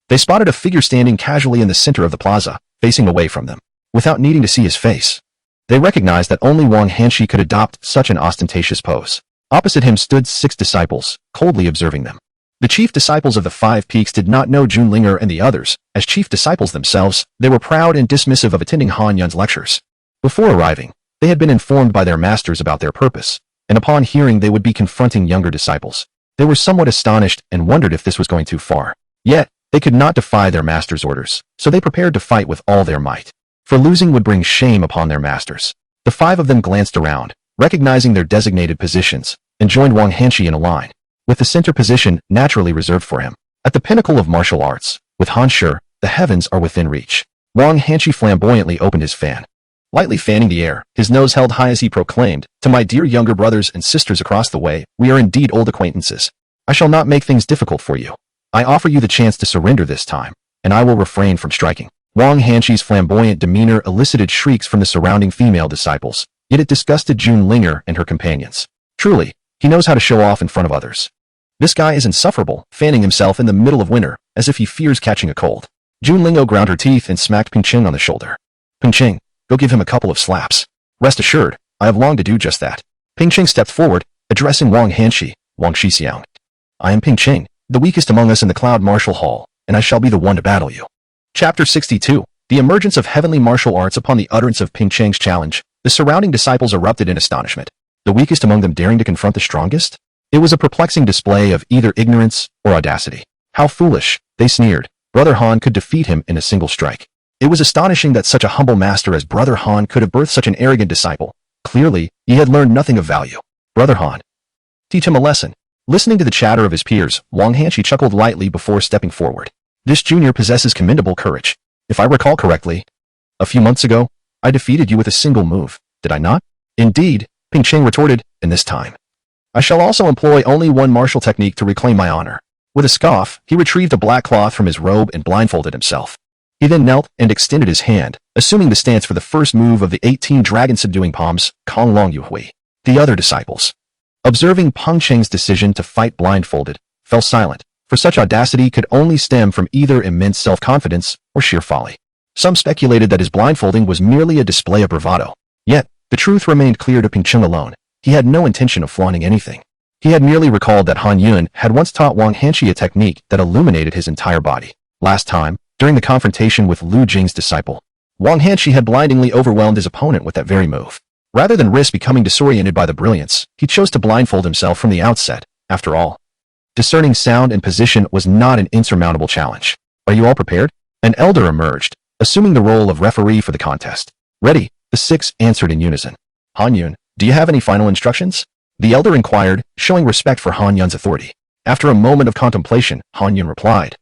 they spotted a figure standing casually in the center of the plaza, facing away from them. Without needing to see his face, they recognized that only Wang Hanshi could adopt such an ostentatious pose. Opposite him stood 6 disciples, coldly observing them. The chief disciples of the Five Peaks did not know Junlinger and the others. As chief disciples themselves, they were proud and dismissive of attending Han Yun's lectures. Before arriving, they had been informed by their masters about their purpose, and upon hearing they would be confronting younger disciples, they were somewhat astonished and wondered if this was going too far. Yet, they could not defy their masters' orders, so they prepared to fight with all their might. For losing would bring shame upon their masters. The five of them glanced around, recognizing their designated positions, and joined Wang Hanshi in a line, with the center position naturally reserved for him. At the pinnacle of martial arts, with Han Shi, the heavens are within reach. Wang Hanshi flamboyantly opened his fan, lightly fanning the air, his nose held high as he proclaimed, "To my dear younger brothers and sisters across the way, we are indeed old acquaintances. I shall not make things difficult for you. I offer you the chance to surrender this time, and I will refrain from striking." Wang Hanshi's flamboyant demeanor elicited shrieks from the surrounding female disciples, yet it disgusted Junlinger and her companions. Truly, he knows how to show off in front of others. This guy is insufferable, fanning himself in the middle of winter, as if he fears catching a cold. Junlingo ground her teeth and smacked Pingqing on the shoulder. "Pingqing, go give him a couple of slaps. Rest assured, I have longed to do just that." Pingqing stepped forward, addressing Wang Hanshi, "Wang Shixiang. I am Pingqing, the weakest among us in the Cloud Martial Hall, and I shall be the one to battle you." Chapter 62. The emergence of heavenly martial arts. Upon the utterance of Pingqing's challenge, the surrounding disciples erupted in astonishment. The weakest among them daring to confront the strongest? It was a perplexing display of either ignorance or audacity. How foolish, they sneered. Brother Han could defeat him in a single strike. It was astonishing that such a humble master as Brother Han could have birthed such an arrogant disciple. Clearly, he had learned nothing of value. Brother Han, teach him a lesson. Listening to the chatter of his peers, Wang Hanshi chuckled lightly before stepping forward. This junior possesses commendable courage. If I recall correctly, a few months ago, I defeated you with a single move, did I not? Indeed, Pingqing retorted, and this time, I shall also employ only one martial technique to reclaim my honor. With a scoff, he retrieved a black cloth from his robe and blindfolded himself. He then knelt and extended his hand, assuming the stance for the first move of the 18 dragon-subduing palms, Kong Long Yuhui. The other disciples, observing Pingqing's decision to fight blindfolded, fell silent, for such audacity could only stem from either immense self-confidence or sheer folly. Some speculated that his blindfolding was merely a display of bravado. Yet, the truth remained clear to Pingqing alone. He had no intention of flaunting anything. He had merely recalled that Han Yun had once taught Wang Hanshi a technique that illuminated his entire body. Last time, during the confrontation with Lu Jing's disciple, Wang Hanshi had blindingly overwhelmed his opponent with that very move. Rather than risk becoming disoriented by the brilliance, he chose to blindfold himself from the outset. After all, discerning sound and position was not an insurmountable challenge. Are you all prepared? An elder emerged, assuming the role of referee for the contest. Ready, the six answered in unison. Han Yun, do you have any final instructions? The elder inquired, showing respect for Han Yun's authority. After a moment of contemplation, Han Yun replied,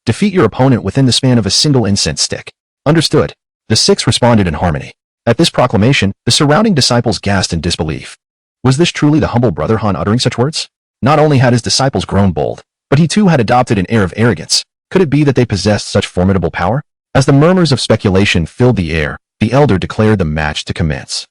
defeat your opponent within the span of a single incense stick. Understood. The six responded in harmony. At this proclamation, the surrounding disciples gasped in disbelief. Was this truly the humble brother Han uttering such words? Not only had his disciples grown bold, but he too had adopted an air of arrogance. Could it be that they possessed such formidable power? As the murmurs of speculation filled the air, the elder declared the match to commence.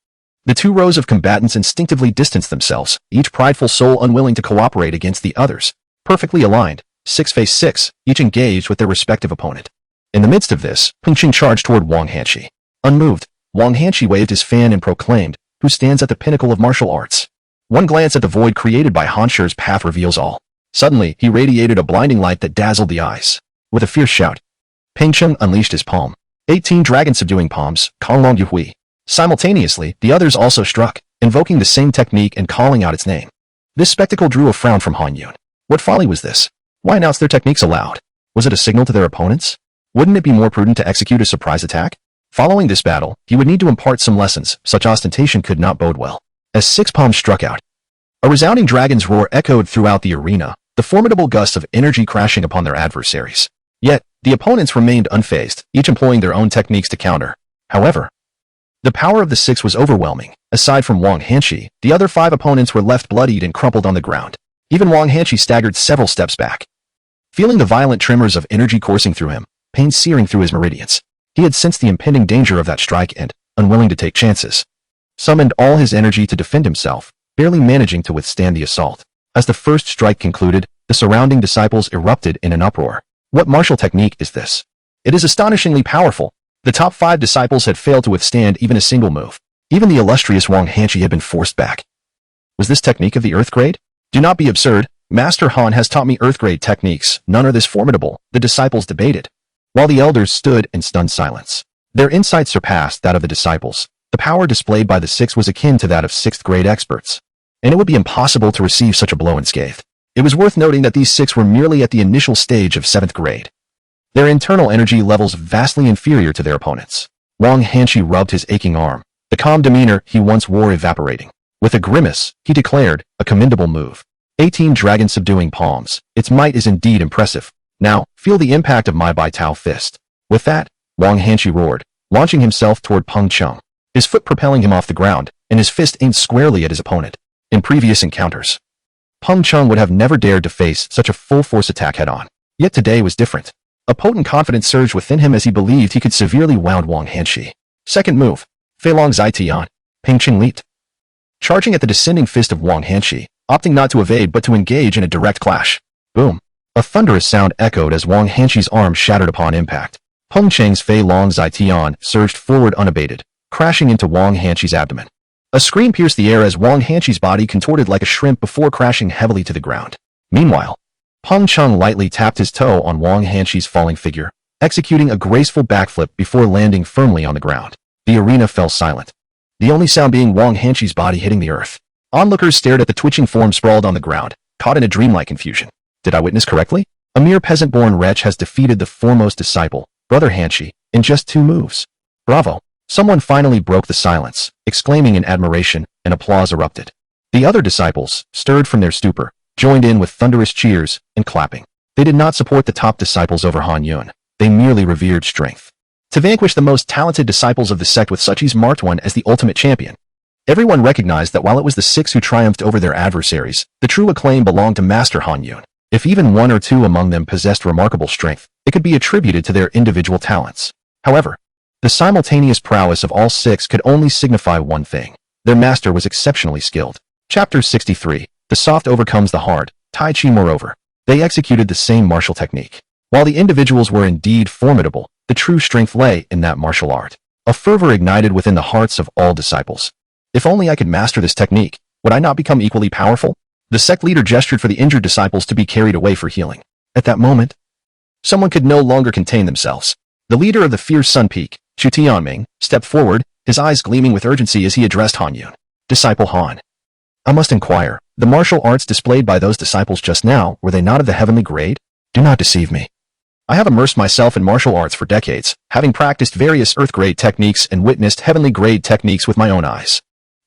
The two rows of combatants instinctively distanced themselves, each prideful soul unwilling to cooperate against the others. Perfectly aligned, 6-face-6, each engaged with their respective opponent. In the midst of this, Pingqing charged toward Wang Hanshi. Unmoved, Wang Hanshi waved his fan and proclaimed, who stands at the pinnacle of martial arts? One glance at the void created by Han Shi's path reveals all. Suddenly, he radiated a blinding light that dazzled the eyes. With a fierce shout, Pingqing unleashed his palm. 18 dragon-subduing palms, Kong Long Yuhui. Simultaneously, the others also struck, invoking the same technique and calling out its name. This spectacle drew a frown from Han Yun. What folly was this? Why announce their techniques aloud? Was it a signal to their opponents? Wouldn't it be more prudent to execute a surprise attack? Following this battle, he would need to impart some lessons. Such ostentation could not bode well. As six palms struck out, a resounding dragon's roar echoed throughout the arena, the formidable gust of energy crashing upon their adversaries. Yet, the opponents remained unfazed, each employing their own techniques to counter. However, the power of the six was overwhelming. Aside from Wang Hanshi, the other five opponents were left bloodied and crumpled on the ground. Even Wang Hanshi staggered several steps back. Feeling the violent tremors of energy coursing through him, pain searing through his meridians, he had sensed the impending danger of that strike and, unwilling to take chances, summoned all his energy to defend himself, barely managing to withstand the assault. As the first strike concluded, the surrounding disciples erupted in an uproar. What martial technique is this? It is astonishingly powerful. The top 5 disciples had failed to withstand even a single move. Even the illustrious Wang Hanshi had been forced back. Was this technique of the earth grade? Do not be absurd. Master Han has taught me Earth-grade techniques. None are this formidable, the disciples debated, while the elders stood in stunned silence. Their insight surpassed that of the disciples. The power displayed by the six was akin to that of sixth-grade experts, and it would be impossible to receive such a blow unscathed. It was worth noting that these six were merely at the initial stage of 7th grade. Their internal energy levels vastly inferior to their opponents. Wang Hanshi rubbed his aching arm, the calm demeanor he once wore evaporating. With a grimace, he declared, a commendable move. 18 dragon-subduing palms. Its might is indeed impressive. Now, feel the impact of my Bai Tao fist. With that, Wang Hanshi roared, launching himself toward Peng Cheng, his foot propelling him off the ground, and his fist aimed squarely at his opponent. In previous encounters, Peng Cheng would have never dared to face such a full-force attack head-on. Yet today was different. A potent confidence surged within him as he believed he could severely wound Wang Hanshi. Second move, Fei Long Zai Tian. Peng Cheng leaped, charging at the descending fist of Wang Hanshi, opting not to evade but to engage in a direct clash. Boom. A thunderous sound echoed as Wang Hanshi's arm shattered upon impact. Peng Cheng's Fei Long Zai Tian surged forward unabated, crashing into Wang Hanshi's abdomen. A scream pierced the air as Wang Hanshi's body contorted like a shrimp before crashing heavily to the ground. Meanwhile, Peng Cheng lightly tapped his toe on Wang Hanshi's falling figure, executing a graceful backflip before landing firmly on the ground. The arena fell silent, the only sound being Wang Hanshi's body hitting the earth. Onlookers stared at the twitching form sprawled on the ground, caught in a dreamlike confusion. Did I witness correctly? A mere peasant-born wretch has defeated the foremost disciple, Brother Hanshi, in just 2 moves. Bravo! Someone finally broke the silence, exclaiming in admiration, and applause erupted. The other disciples, stirred from their stupor, joined in with thunderous cheers and clapping. They did not support the top disciples over Han Yun. They merely revered strength. To vanquish the most talented disciples of the sect with such ease marked one as the ultimate champion. Everyone recognized that while it was the 6 who triumphed over their adversaries, the true acclaim belonged to Master Han Yun. If even 1 or 2 among them possessed remarkable strength, it could be attributed to their individual talents. However, the simultaneous prowess of all 6 could only signify one thing. Their master was exceptionally skilled. Chapter 63. The soft overcomes the hard. Tai Chi. Moreover, they executed the same martial technique. While the individuals were indeed formidable, the true strength lay in that martial art. A fervor ignited within the hearts of all disciples. If only I could master this technique, would I not become equally powerful? The sect leader gestured for the injured disciples to be carried away for healing. At that moment, someone could no longer contain themselves. The leader of the fierce Sun Peak, Chu Tianming, stepped forward, his eyes gleaming with urgency as he addressed Han Yun. Disciple Han. I must inquire, the martial arts displayed by those disciples just now, were they not of the heavenly grade? Do not deceive me. I have immersed myself in martial arts for decades, having practiced various earth-grade techniques and witnessed heavenly-grade techniques with my own eyes.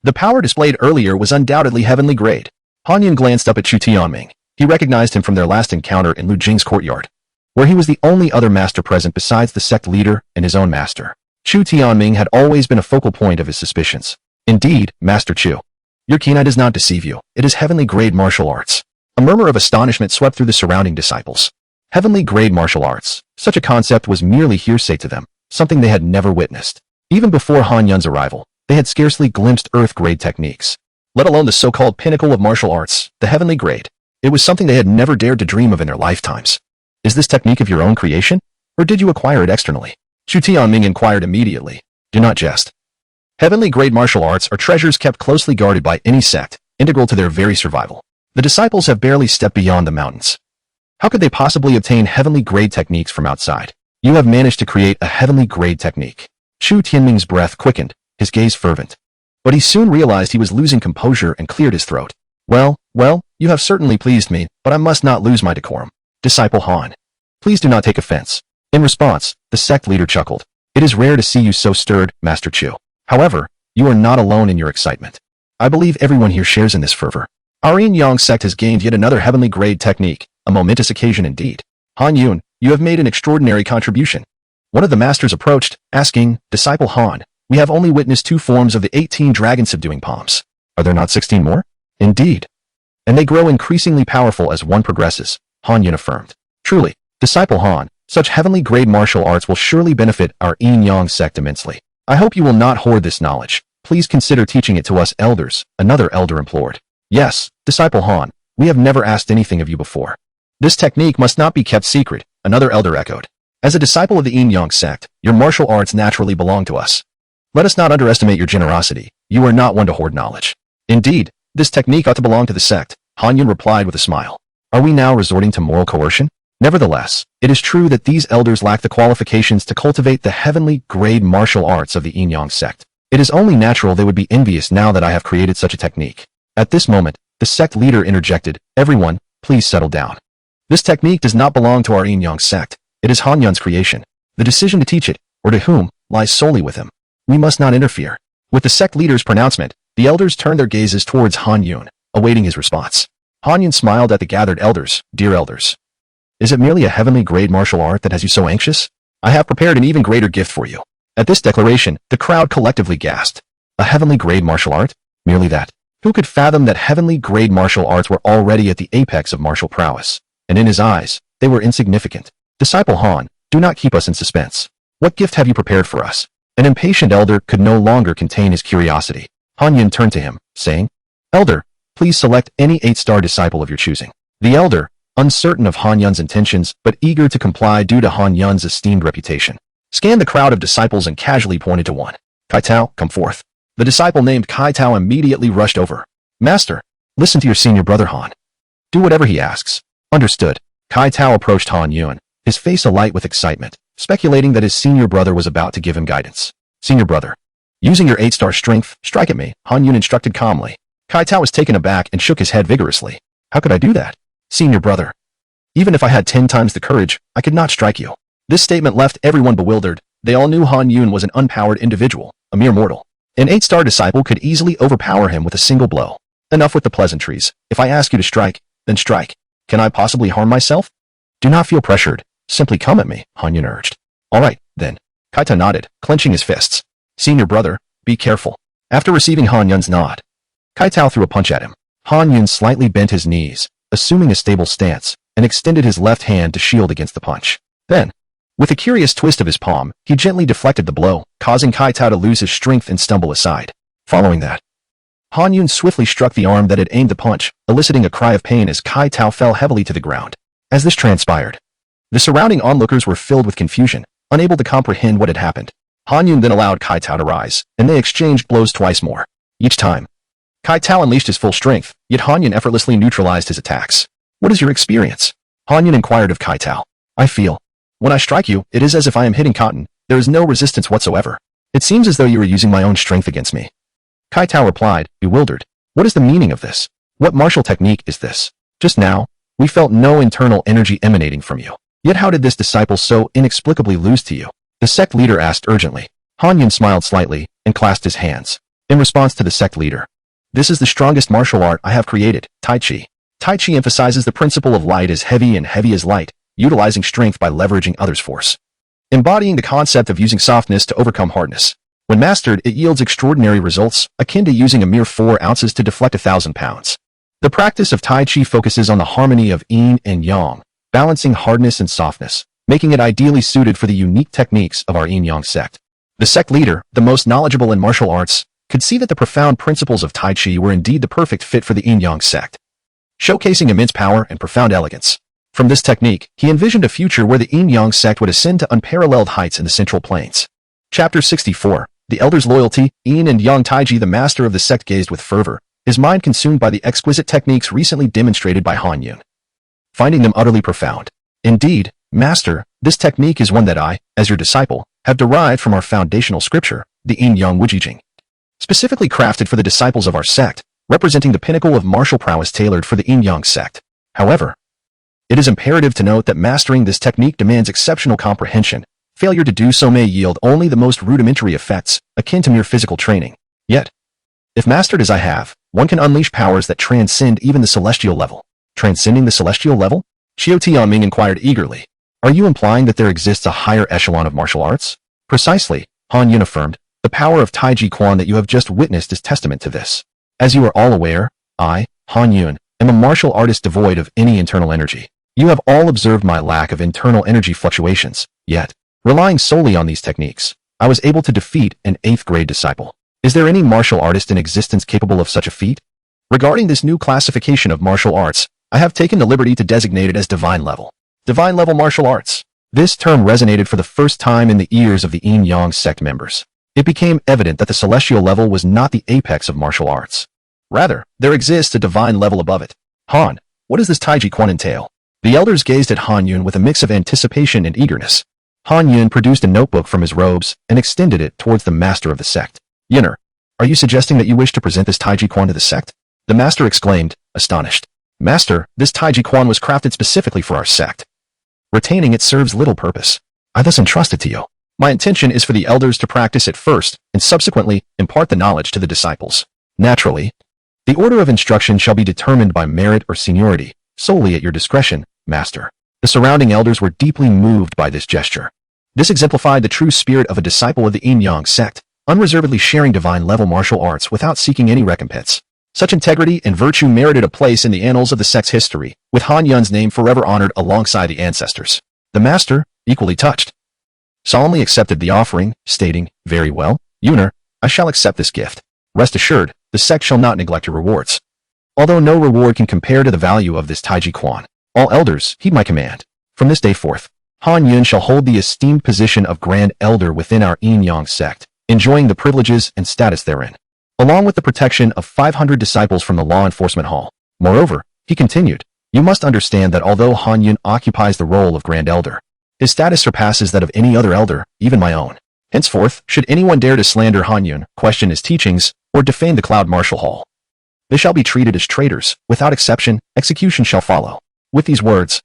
The power displayed earlier was undoubtedly heavenly grade. Han Yun glanced up at Chu Tianming. He recognized him from their last encounter in Lu Jing's courtyard, where he was the only other master present besides the sect leader and his own master. Chu Tianming had always been a focal point of his suspicions. Indeed, Master Chu, your keen eye does not deceive you. It is heavenly grade martial arts. A murmur of astonishment swept through the surrounding disciples. Heavenly grade martial arts. Such a concept was merely hearsay to them, something they had never witnessed. Even before Han Yun's arrival, they had scarcely glimpsed earth-grade techniques, let alone the so-called pinnacle of martial arts, the heavenly grade. It was something they had never dared to dream of in their lifetimes. Is this technique of your own creation, or did you acquire it externally? Chu Tianming inquired immediately. Do not jest. Heavenly grade martial arts are treasures kept closely guarded by any sect, integral to their very survival. The disciples have barely stepped beyond the mountains. How could they possibly obtain heavenly grade techniques from outside? You have managed to create a heavenly grade technique. Chu Tianming's breath quickened, his gaze fervent. But he soon realized he was losing composure and cleared his throat. Well, you have certainly pleased me, but I must not lose my decorum. Disciple Han, please do not take offense. In response, the sect leader chuckled. It is rare to see you so stirred, Master Chu. However, you are not alone in your excitement. I believe everyone here shares in this fervor. Our Yinyong Sect has gained yet another heavenly grade technique, a momentous occasion indeed. Han Yun, you have made an extraordinary contribution. One of the masters approached, asking, Disciple Han, we have only witnessed 2 forms of the 18 dragon-subduing palms. Are there not 16 more? Indeed. And they grow increasingly powerful as one progresses, Han Yun affirmed. Truly, Disciple Han, such heavenly grade martial arts will surely benefit our Yinyong Sect immensely. I hope you will not hoard this knowledge. Please consider teaching it to us elders, another elder implored. Yes, Disciple Han, we have never asked anything of you before. This technique must not be kept secret, another elder echoed. As a disciple of the Yinyong Sect, your martial arts naturally belong to us. Let us not underestimate your generosity. You are not one to hoard knowledge. Indeed, this technique ought to belong to the sect, Han Yun replied with a smile. Are we now resorting to moral coercion? Nevertheless, it is true that these elders lack the qualifications to cultivate the heavenly grade martial arts of the Yinyong Sect. It is only natural they would be envious now that I have created such a technique. At this moment, the sect leader interjected, "Everyone, please settle down. This technique does not belong to our Yinyong Sect. It is Han Yun's creation. The decision to teach it, or to whom, lies solely with him. We must not interfere." With the sect leader's pronouncement, the elders turned their gazes towards Han Yun, awaiting his response. Han Yun smiled at the gathered elders. "Dear elders, is it merely a heavenly grade martial art that has you so anxious? I have prepared an even greater gift for you." At this declaration, the crowd collectively gasped. A heavenly grade martial art? Merely that? Who could fathom that heavenly grade martial arts were already at the apex of martial prowess? And in his eyes, they were insignificant. "Disciple Han, do not keep us in suspense. What gift have you prepared for us?" An impatient elder could no longer contain his curiosity. Han Yun turned to him, saying, "Elder, please select any 8-star disciple of your choosing." The elder, uncertain of Han Yun's intentions but eager to comply due to Han Yun's esteemed reputation, scanned the crowd of disciples and casually pointed to one. "Kai Tao, come forth." The disciple named Kai Tao immediately rushed over. "Master, listen to your senior brother Han. Do whatever he asks." "Understood." Kai Tao approached Han Yun, his face alight with excitement, speculating that his senior brother was about to give him guidance. "Senior brother, using your 8-star strength, strike at me," Han Yun instructed calmly. Kai Tao was taken aback and shook his head vigorously. "How could I do that? Senior brother, even if I had 10 times the courage, I could not strike you." This statement left everyone bewildered. They all knew Han Yun was an unpowered individual, a mere mortal. An 8-star disciple could easily overpower him with a single blow. "Enough with the pleasantries. If I ask you to strike, then strike. Can I possibly harm myself?" "Do not feel pressured. Simply come at me," Han Yun urged. "All right, then." Kai Tao nodded, clenching his fists. "Senior brother, be careful." After receiving Han Yun's nod, Kai Tao threw a punch at him. Han Yun slightly bent his knees, assuming a stable stance, and extended his left hand to shield against the punch. Then, with a curious twist of his palm, he gently deflected the blow, causing Kai Tao to lose his strength and stumble aside. Following that, Han Yun swiftly struck the arm that had aimed the punch, eliciting a cry of pain as Kai Tao fell heavily to the ground. As this transpired, the surrounding onlookers were filled with confusion, unable to comprehend what had happened. Han Yun then allowed Kai Tao to rise, and they exchanged blows twice more. Each time, Kai Tao unleashed his full strength, yet Han Yun effortlessly neutralized his attacks. "What is your experience?" Han Yun inquired of Kai Tao. "I feel, when I strike you, it is as if I am hitting cotton. There is no resistance whatsoever. It seems as though you are using my own strength against me." Kai Tao replied, bewildered. "What is the meaning of this? What martial technique is this? Just now, we felt no internal energy emanating from you. Yet how did this disciple so inexplicably lose to you?" The sect leader asked urgently. Han Yun smiled slightly and clasped his hands. In response to the sect leader, "This is the strongest martial art I have created, Tai Chi. Tai Chi emphasizes the principle of light as heavy and heavy as light, utilizing strength by leveraging others' force, embodying the concept of using softness to overcome hardness. When mastered, it yields extraordinary results, akin to using a mere 4 ounces to deflect 1,000 pounds. The practice of Tai Chi focuses on the harmony of yin and yang, balancing hardness and softness, making it ideally suited for the unique techniques of our Yinyong Sect." The sect leader, the most knowledgeable in martial arts, could see that the profound principles of Tai Chi were indeed the perfect fit for the Yinyong Sect, showcasing immense power and profound elegance. From this technique, he envisioned a future where the Yinyong Sect would ascend to unparalleled heights in the Central Plains. Chapter 64. The Elder's Loyalty. Yin and Yang Taiji, the master of the sect, gazed with fervor, his mind consumed by the exquisite techniques recently demonstrated by Han Yun, finding them utterly profound. "Indeed, Master, this technique is one that I, as your disciple, have derived from our foundational scripture, the Yinyong Wujijing, specifically crafted for the disciples of our sect, representing the pinnacle of martial prowess tailored for the Yinyong Sect. However, it is imperative to note that mastering this technique demands exceptional comprehension. Failure to do so may yield only the most rudimentary effects, akin to mere physical training. Yet, if mastered as I have, one can unleash powers that transcend even the celestial level." "Transcending the celestial level?" Xiao Tianming inquired eagerly. "Are you implying that there exists a higher echelon of martial arts?" "Precisely," Han Yun affirmed. "The power of Taiji Quan that you have just witnessed is testament to this. As you are all aware, I, Han Yun, am a martial artist devoid of any internal energy. You have all observed my lack of internal energy fluctuations, yet, relying solely on these techniques, I was able to defeat an 8th grade disciple. Is there any martial artist in existence capable of such a feat? Regarding this new classification of martial arts, I have taken the liberty to designate it as divine level. Divine level martial arts. This term resonated for the first time in the ears of the Yinyong Sect members. It became evident that the celestial level was not the apex of martial arts. Rather, there exists a divine level above it. Han, What does this Taiji Quan entail? The elders gazed at Han Yun with a mix of anticipation and eagerness. Han Yun produced a notebook from his robes and extended it towards the master of the sect. Yinner, are you suggesting that you wish to present this Taiji Quan to the sect? The master exclaimed, astonished. Master, this Taiji Quan was crafted specifically for our sect. Retaining it serves little purpose. I thus entrust it to you. My intention is for the elders to practice it first and subsequently impart the knowledge to the disciples. Naturally, the order of instruction shall be determined by merit or seniority, solely at your discretion, master. The surrounding elders were deeply moved by this gesture. This exemplified the true spirit of a disciple of the Yinyong Sect, unreservedly sharing divine-level martial arts without seeking any recompense. Such integrity and virtue merited a place in the annals of the sect's history, with Han Yun's name forever honored alongside the ancestors. The master, equally touched, solemnly accepted the offering, stating, Very well, Yunner, I shall accept this gift. Rest assured, the sect shall not neglect your rewards. Although no reward can compare to the value of this Taiji Quan, all elders heed my command. From this day forth, Han Yun shall hold the esteemed position of Grand Elder within our Yinyong Sect, enjoying the privileges and status therein, along with the protection of 500 disciples from the law enforcement hall. Moreover, he continued, you must understand that although Han Yun occupies the role of Grand Elder, his status surpasses that of any other elder, even my own. Henceforth, should anyone dare to slander Han Yun, question his teachings, or defame the Cloud Martial Hall, they shall be treated as traitors. Without exception, execution shall follow. With these words,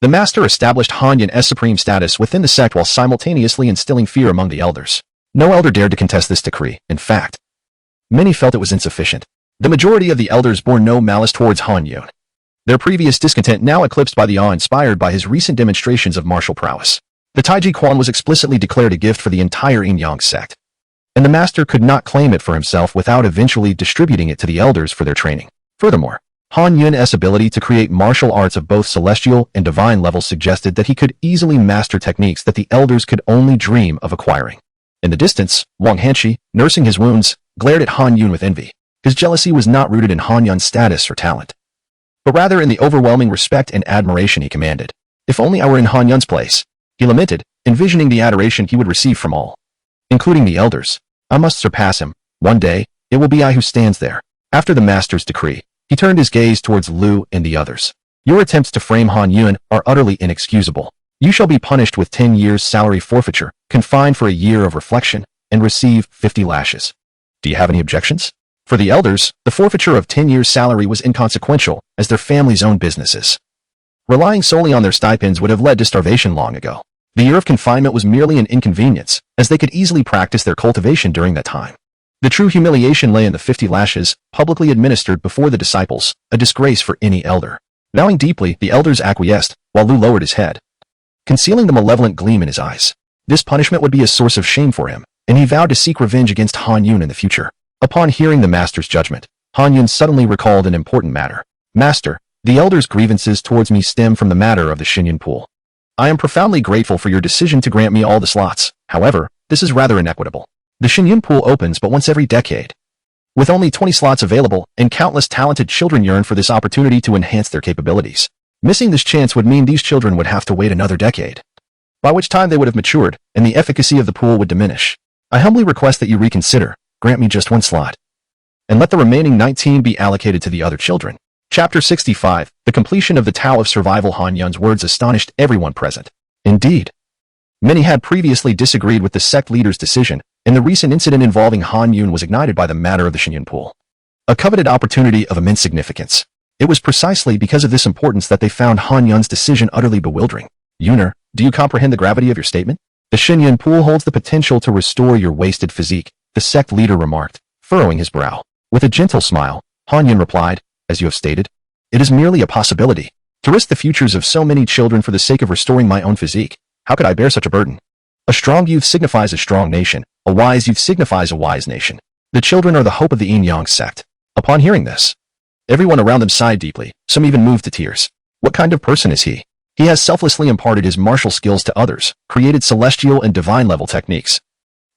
the master established Han Yun as supreme status within the sect while simultaneously instilling fear among the elders. No elder dared to contest this decree. In fact, many felt it was insufficient. The majority of the elders bore no malice towards Han Yun, their previous discontent now eclipsed by the awe inspired by his recent demonstrations of martial prowess. The Taiji Quan was explicitly declared a gift for the entire Yinyong Sect, and the master could not claim it for himself without eventually distributing it to the elders for their training. Furthermore, Han Yun's ability to create martial arts of both celestial and divine levels suggested that he could easily master techniques that the elders could only dream of acquiring. In the distance, Wang Hanshi, nursing his wounds, glared at Han Yun with envy. His jealousy was not rooted in Han Yun's status or talent, but rather in the overwhelming respect and admiration he commanded. If only I were in Han Yun's place, he lamented, envisioning the adoration he would receive from all, including the elders. I must surpass him. One day, it will be I who stands there. After the master's decree, he turned his gaze towards Lu and the others. Your attempts to frame Han Yun are utterly inexcusable. You shall be punished with 10 years salary forfeiture, confined for a year of reflection, and receive 50 lashes. Do you have any objections? For the elders, the forfeiture of 10 years salary was inconsequential, as their families owned businesses. Relying solely on their stipends would have led to starvation long ago. The year of confinement was merely an inconvenience, as they could easily practice their cultivation during that time. The true humiliation lay in the 50 lashes, publicly administered before the disciples, a disgrace for any elder. Bowing deeply, the elders acquiesced, while Lu lowered his head, concealing the malevolent gleam in his eyes. This punishment would be a source of shame for him, and he vowed to seek revenge against Han Yun in the future. Upon hearing the master's judgment, Han Yun suddenly recalled an important matter. Master, the elders' grievances towards me stem from the matter of the Shinyun pool. I am profoundly grateful for your decision to grant me all the slots. However, this is rather inequitable. The Shinyun pool opens but once every decade, with only 20 slots available, and countless talented children yearn for this opportunity to enhance their capabilities. Missing this chance would mean these children would have to wait another decade, by which time they would have matured, and the efficacy of the pool would diminish. I humbly request that you reconsider, grant me just one slot, and let the remaining 19 be allocated to the other children. Chapter 65, The Completion of the Tao of Survival. Han Yun's words astonished everyone present. Indeed, many had previously disagreed with the sect leader's decision, and the recent incident involving Han Yun was ignited by the matter of the Shinyun pool, a coveted opportunity of immense significance. It was precisely because of this importance that they found Han Yun's decision utterly bewildering. Yunner, do you comprehend the gravity of your statement? The Shinyun pool holds the potential to restore your wasted physique, the sect leader remarked, furrowing his brow. With a gentle smile, Han Yun replied, as you have stated, it is merely a possibility. To risk the futures of so many children for the sake of restoring my own physique, how could I bear such a burden? A strong youth signifies a strong nation. A wise youth signifies a wise nation. The children are the hope of the Yinyong Sect. Upon hearing this, everyone around them sighed deeply, some even moved to tears. What kind of person is he? He has selflessly imparted his martial skills to others, created celestial and divine level techniques,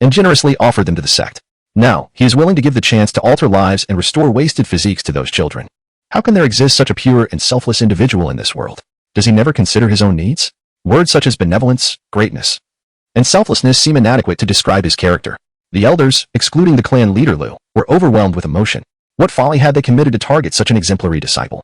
and generously offered them to the sect. Now, he is willing to give the chance to alter lives and restore wasted physiques to those children. How can there exist such a pure and selfless individual in this world? Does he never consider his own needs? Words such as benevolence, greatness, and selflessness seem inadequate to describe his character. The elders, excluding the clan leader Lu, were overwhelmed with emotion. What folly had they committed to target such an exemplary disciple?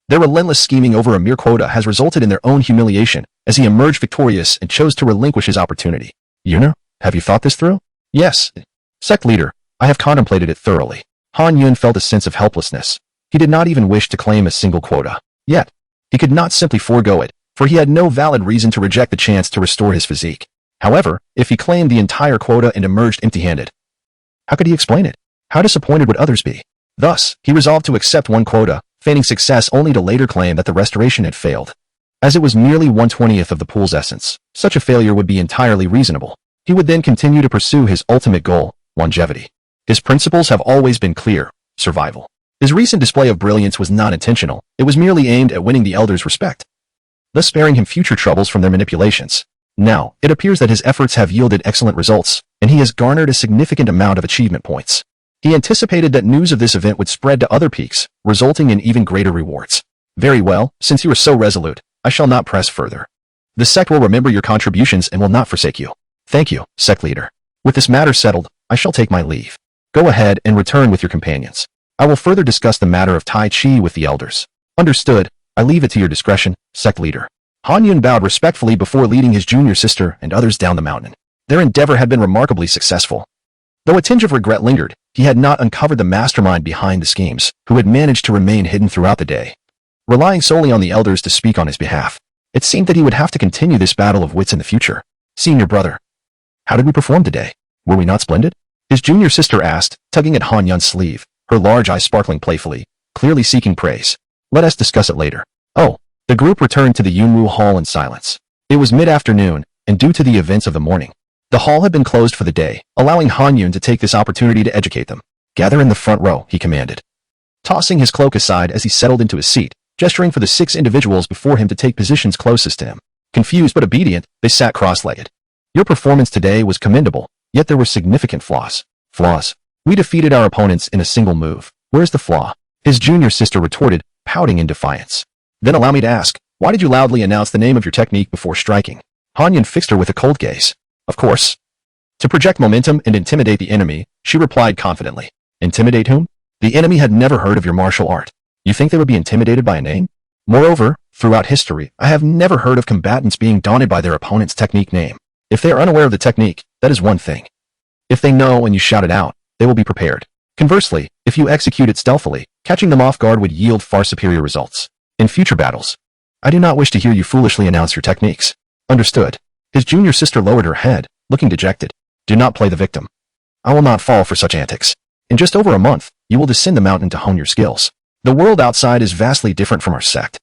Their relentless scheming over a mere quota has resulted in their own humiliation as he emerged victorious and chose to relinquish his opportunity. Yuna, have you thought this through? Yes. Sect leader, I have contemplated it thoroughly. Han Yun felt a sense of helplessness. He did not even wish to claim a single quota. Yet, he could not simply forego it, for he had no valid reason to reject the chance to restore his physique. However, if he claimed the entire quota and emerged empty-handed, how could he explain it? How disappointed would others be? Thus, he resolved to accept one quota, feigning success only to later claim that the restoration had failed. As it was merely 1/20th of the pool's essence, such a failure would be entirely reasonable. He would then continue to pursue his ultimate goal, longevity. His principles have always been clear: survival. His recent display of brilliance was not intentional, it was merely aimed at winning the elders' respect, thus sparing him future troubles from their manipulations. Now, it appears that his efforts have yielded excellent results, and he has garnered a significant amount of achievement points. He anticipated that news of this event would spread to other peaks, resulting in even greater rewards. Very well, since you are so resolute, I shall not press further. The sect will remember your contributions and will not forsake you. Thank you, sect leader. With this matter settled, I shall take my leave. Go ahead and return with your companions. I will further discuss the matter of Tai Chi with the elders. Understood. I leave it to your discretion, sect leader. Han Yun bowed respectfully before leading his junior sister and others down the mountain. Their endeavor had been remarkably successful. Though a tinge of regret lingered, he had not uncovered the mastermind behind the schemes, who had managed to remain hidden throughout the day. Relying solely on the elders to speak on his behalf, it seemed that he would have to continue this battle of wits in the future. Senior brother, how did we perform today? Were we not splendid? His junior sister asked, tugging at Han Yun's sleeve, her large eyes sparkling playfully, clearly seeking praise. Let us discuss it later. Oh. The group returned to the Yunwu Hall in silence. It was mid-afternoon, and due to the events of the morning, the hall had been closed for the day, allowing Han Yun to take this opportunity to educate them. Gather in the front row, he commanded. Tossing his cloak aside as he settled into his seat, gesturing for the 6 individuals before him to take positions closest to him. Confused but obedient, they sat cross-legged. Your performance today was commendable, yet there were significant flaws. Flaws? We defeated our opponents in a single move. Where's the flaw? His junior sister retorted, pouting in defiance. Then allow me to ask, why did you loudly announce the name of your technique before striking? Han Yun fixed her with a cold gaze. Of course. To project momentum and intimidate the enemy, she replied confidently. Intimidate whom? The enemy had never heard of your martial art. You think they would be intimidated by a name? Moreover, throughout history, I have never heard of combatants being daunted by their opponent's technique name. If they are unaware of the technique, that is one thing. If they know and you shout it out, they will be prepared. Conversely, if you execute it stealthily, catching them off guard would yield far superior results. In future battles, I do not wish to hear you foolishly announce your techniques. Understood. His junior sister lowered her head, looking dejected. Do not play the victim. I will not fall for such antics. In just over a month, you will descend the mountain to hone your skills. The world outside is vastly different from our sect.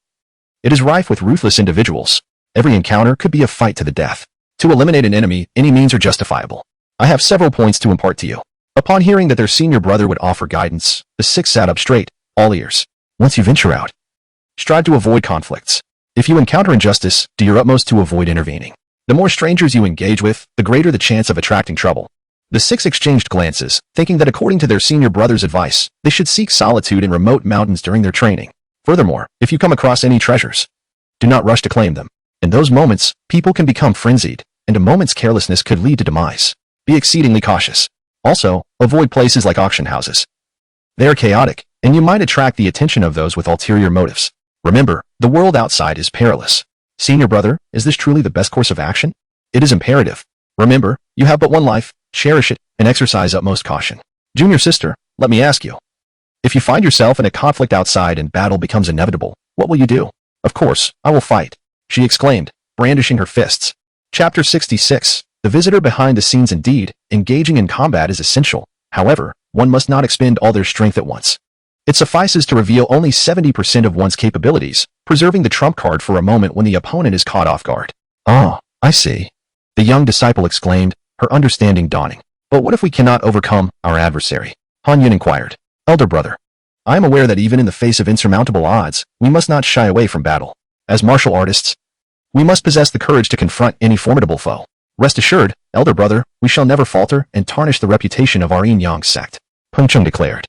It is rife with ruthless individuals. Every encounter could be a fight to the death. To eliminate an enemy, any means are justifiable. I have several points to impart to you. Upon hearing that their senior brother would offer guidance, the 6 sat up straight, all ears. Once you venture out, strive to avoid conflicts. If you encounter injustice, do your utmost to avoid intervening. The more strangers you engage with, the greater the chance of attracting trouble. The 6 exchanged glances, thinking that according to their senior brother's advice, they should seek solitude in remote mountains during their training. Furthermore, if you come across any treasures, do not rush to claim them. In those moments, people can become frenzied, and a moment's carelessness could lead to demise. Be exceedingly cautious. Also, avoid places like auction houses. They are chaotic, and you might attract the attention of those with ulterior motives. Remember, the world outside is perilous. Senior brother, is this truly the best course of action? It is imperative. Remember, you have but one life, cherish it, and exercise utmost caution. Junior sister, let me ask you. If you find yourself in a conflict outside and battle becomes inevitable, what will you do? Of course, I will fight, she exclaimed, brandishing her fists. Chapter 66. The visitor behind the scenes. Indeed, engaging in combat is essential. However, one must not expend all their strength at once. It suffices to reveal only 70% of one's capabilities, preserving the trump card for a moment when the opponent is caught off guard. Oh, I see. The young disciple exclaimed, her understanding dawning. But what if we cannot overcome our adversary? Han Yun inquired. Elder brother, I am aware that even in the face of insurmountable odds, we must not shy away from battle. As martial artists, we must possess the courage to confront any formidable foe. Rest assured, elder brother, we shall never falter and tarnish the reputation of our Yinyong Sect, Peng Cheng declared,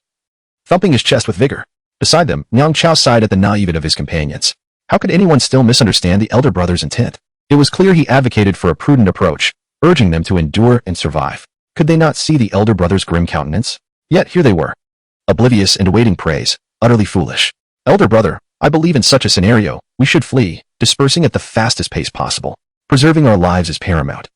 thumping his chest with vigor. Beside them, Nyang Chao sighed at the naivete of his companions. How could anyone still misunderstand the elder brother's intent? It was clear he advocated for a prudent approach, urging them to endure and survive. Could they not see the elder brother's grim countenance? Yet here they were, oblivious and awaiting praise, utterly foolish. Elder brother, I believe in such a scenario, we should flee, dispersing at the fastest pace possible. Preserving our lives is paramount.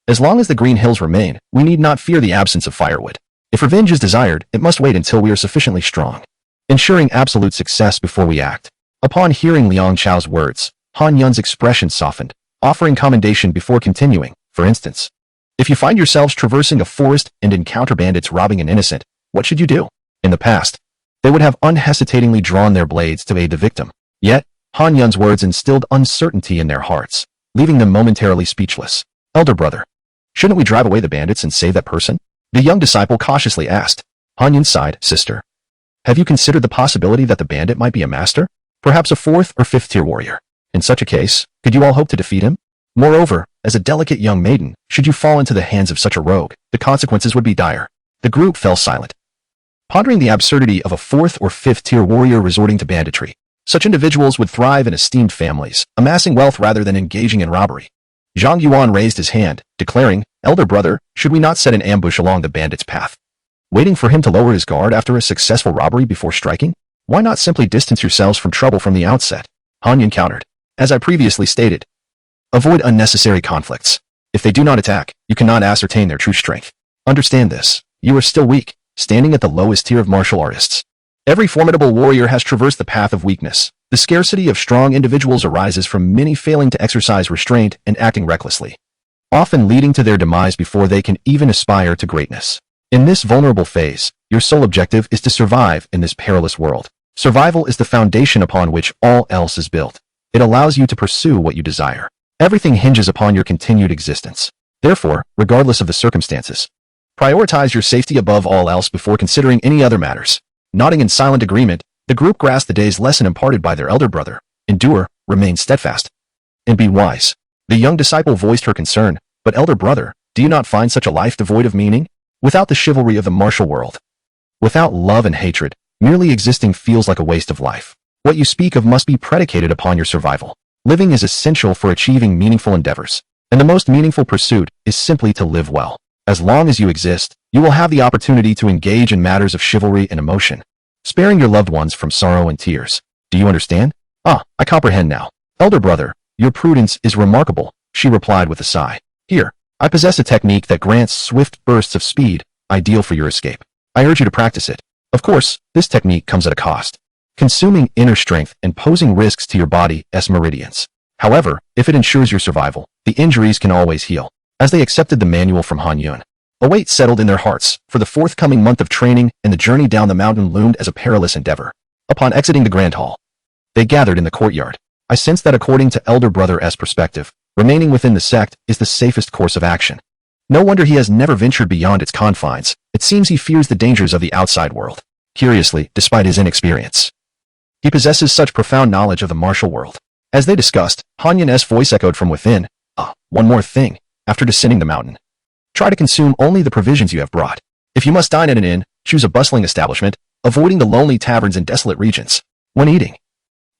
As long as the green hills remain, we need not fear the absence of firewood. If revenge is desired, it must wait until we are sufficiently strong, ensuring absolute success before we act. Upon hearing Liang Chao's words, Han Yun's expression softened, offering commendation before continuing. For instance, if you find yourselves traversing a forest and encounter bandits robbing an innocent, what should you do? In the past, they would have unhesitatingly drawn their blades to aid the victim. Yet, Han Yun's words instilled uncertainty in their hearts, leaving them momentarily speechless. Elder brother, shouldn't we drive away the bandits and save that person? The young disciple cautiously asked. Han Yun sighed. Sister, have you considered the possibility that the bandit might be a master? Perhaps a 4th or 5th tier warrior. In such a case, could you all hope to defeat him? Moreover, as a delicate young maiden, should you fall into the hands of such a rogue, the consequences would be dire. The group fell silent, pondering the absurdity of a 4th or 5th tier warrior resorting to banditry. Such individuals would thrive in esteemed families, amassing wealth rather than engaging in robbery. Zhang Yuan raised his hand, declaring, Elder brother, should we not set an ambush along the bandit's path, waiting for him to lower his guard after a successful robbery before striking? Why not simply distance yourselves from trouble from the outset? Han Yun countered. As I previously stated, avoid unnecessary conflicts. If they do not attack, you cannot ascertain their true strength. Understand this. You are still weak, standing at the lowest tier of martial artists. Every formidable warrior has traversed the path of weakness. The scarcity of strong individuals arises from many failing to exercise restraint and acting recklessly, often leading to their demise before they can even aspire to greatness. In this vulnerable phase, your sole objective is to survive in this perilous world. Survival is the foundation upon which all else is built. It allows you to pursue what you desire. Everything hinges upon your continued existence. Therefore, regardless of the circumstances, prioritize your safety above all else before considering any other matters. Nodding in silent agreement, the group grasped the day's lesson imparted by their elder brother. Endure, remain steadfast, and be wise. The young disciple voiced her concern. But elder brother, do you not find such a life devoid of meaning? Without the chivalry of the martial world, without love and hatred, merely existing feels like a waste of life. What you speak of must be predicated upon your survival. Living is essential for achieving meaningful endeavors, and the most meaningful pursuit is simply to live well. As long as you exist, you will have the opportunity to engage in matters of chivalry and emotion, sparing your loved ones from sorrow and tears. Do you understand? Ah, I comprehend now. Elder brother, your prudence is remarkable, she replied with a sigh. Here, I possess a technique that grants swift bursts of speed, ideal for your escape. I urge you to practice it. Of course, this technique comes at a cost, consuming inner strength and posing risks to your body's meridians. However, if it ensures your survival, the injuries can always heal. As they accepted the manual from Han Yun, a weight settled in their hearts, for the forthcoming month of training and the journey down the mountain loomed as a perilous endeavor. Upon exiting the grand hall, they gathered in the courtyard. I sense that according to elder brother's perspective, remaining within the sect is the safest course of action. No wonder he has never ventured beyond its confines. It seems he fears the dangers of the outside world. Curiously, despite his inexperience, he possesses such profound knowledge of the martial world. As they discussed, Han Yun's voice echoed from within. One more thing. After descending the mountain, try to consume only the provisions you have brought. If you must dine at an inn, choose a bustling establishment, avoiding the lonely taverns in desolate regions. When eating,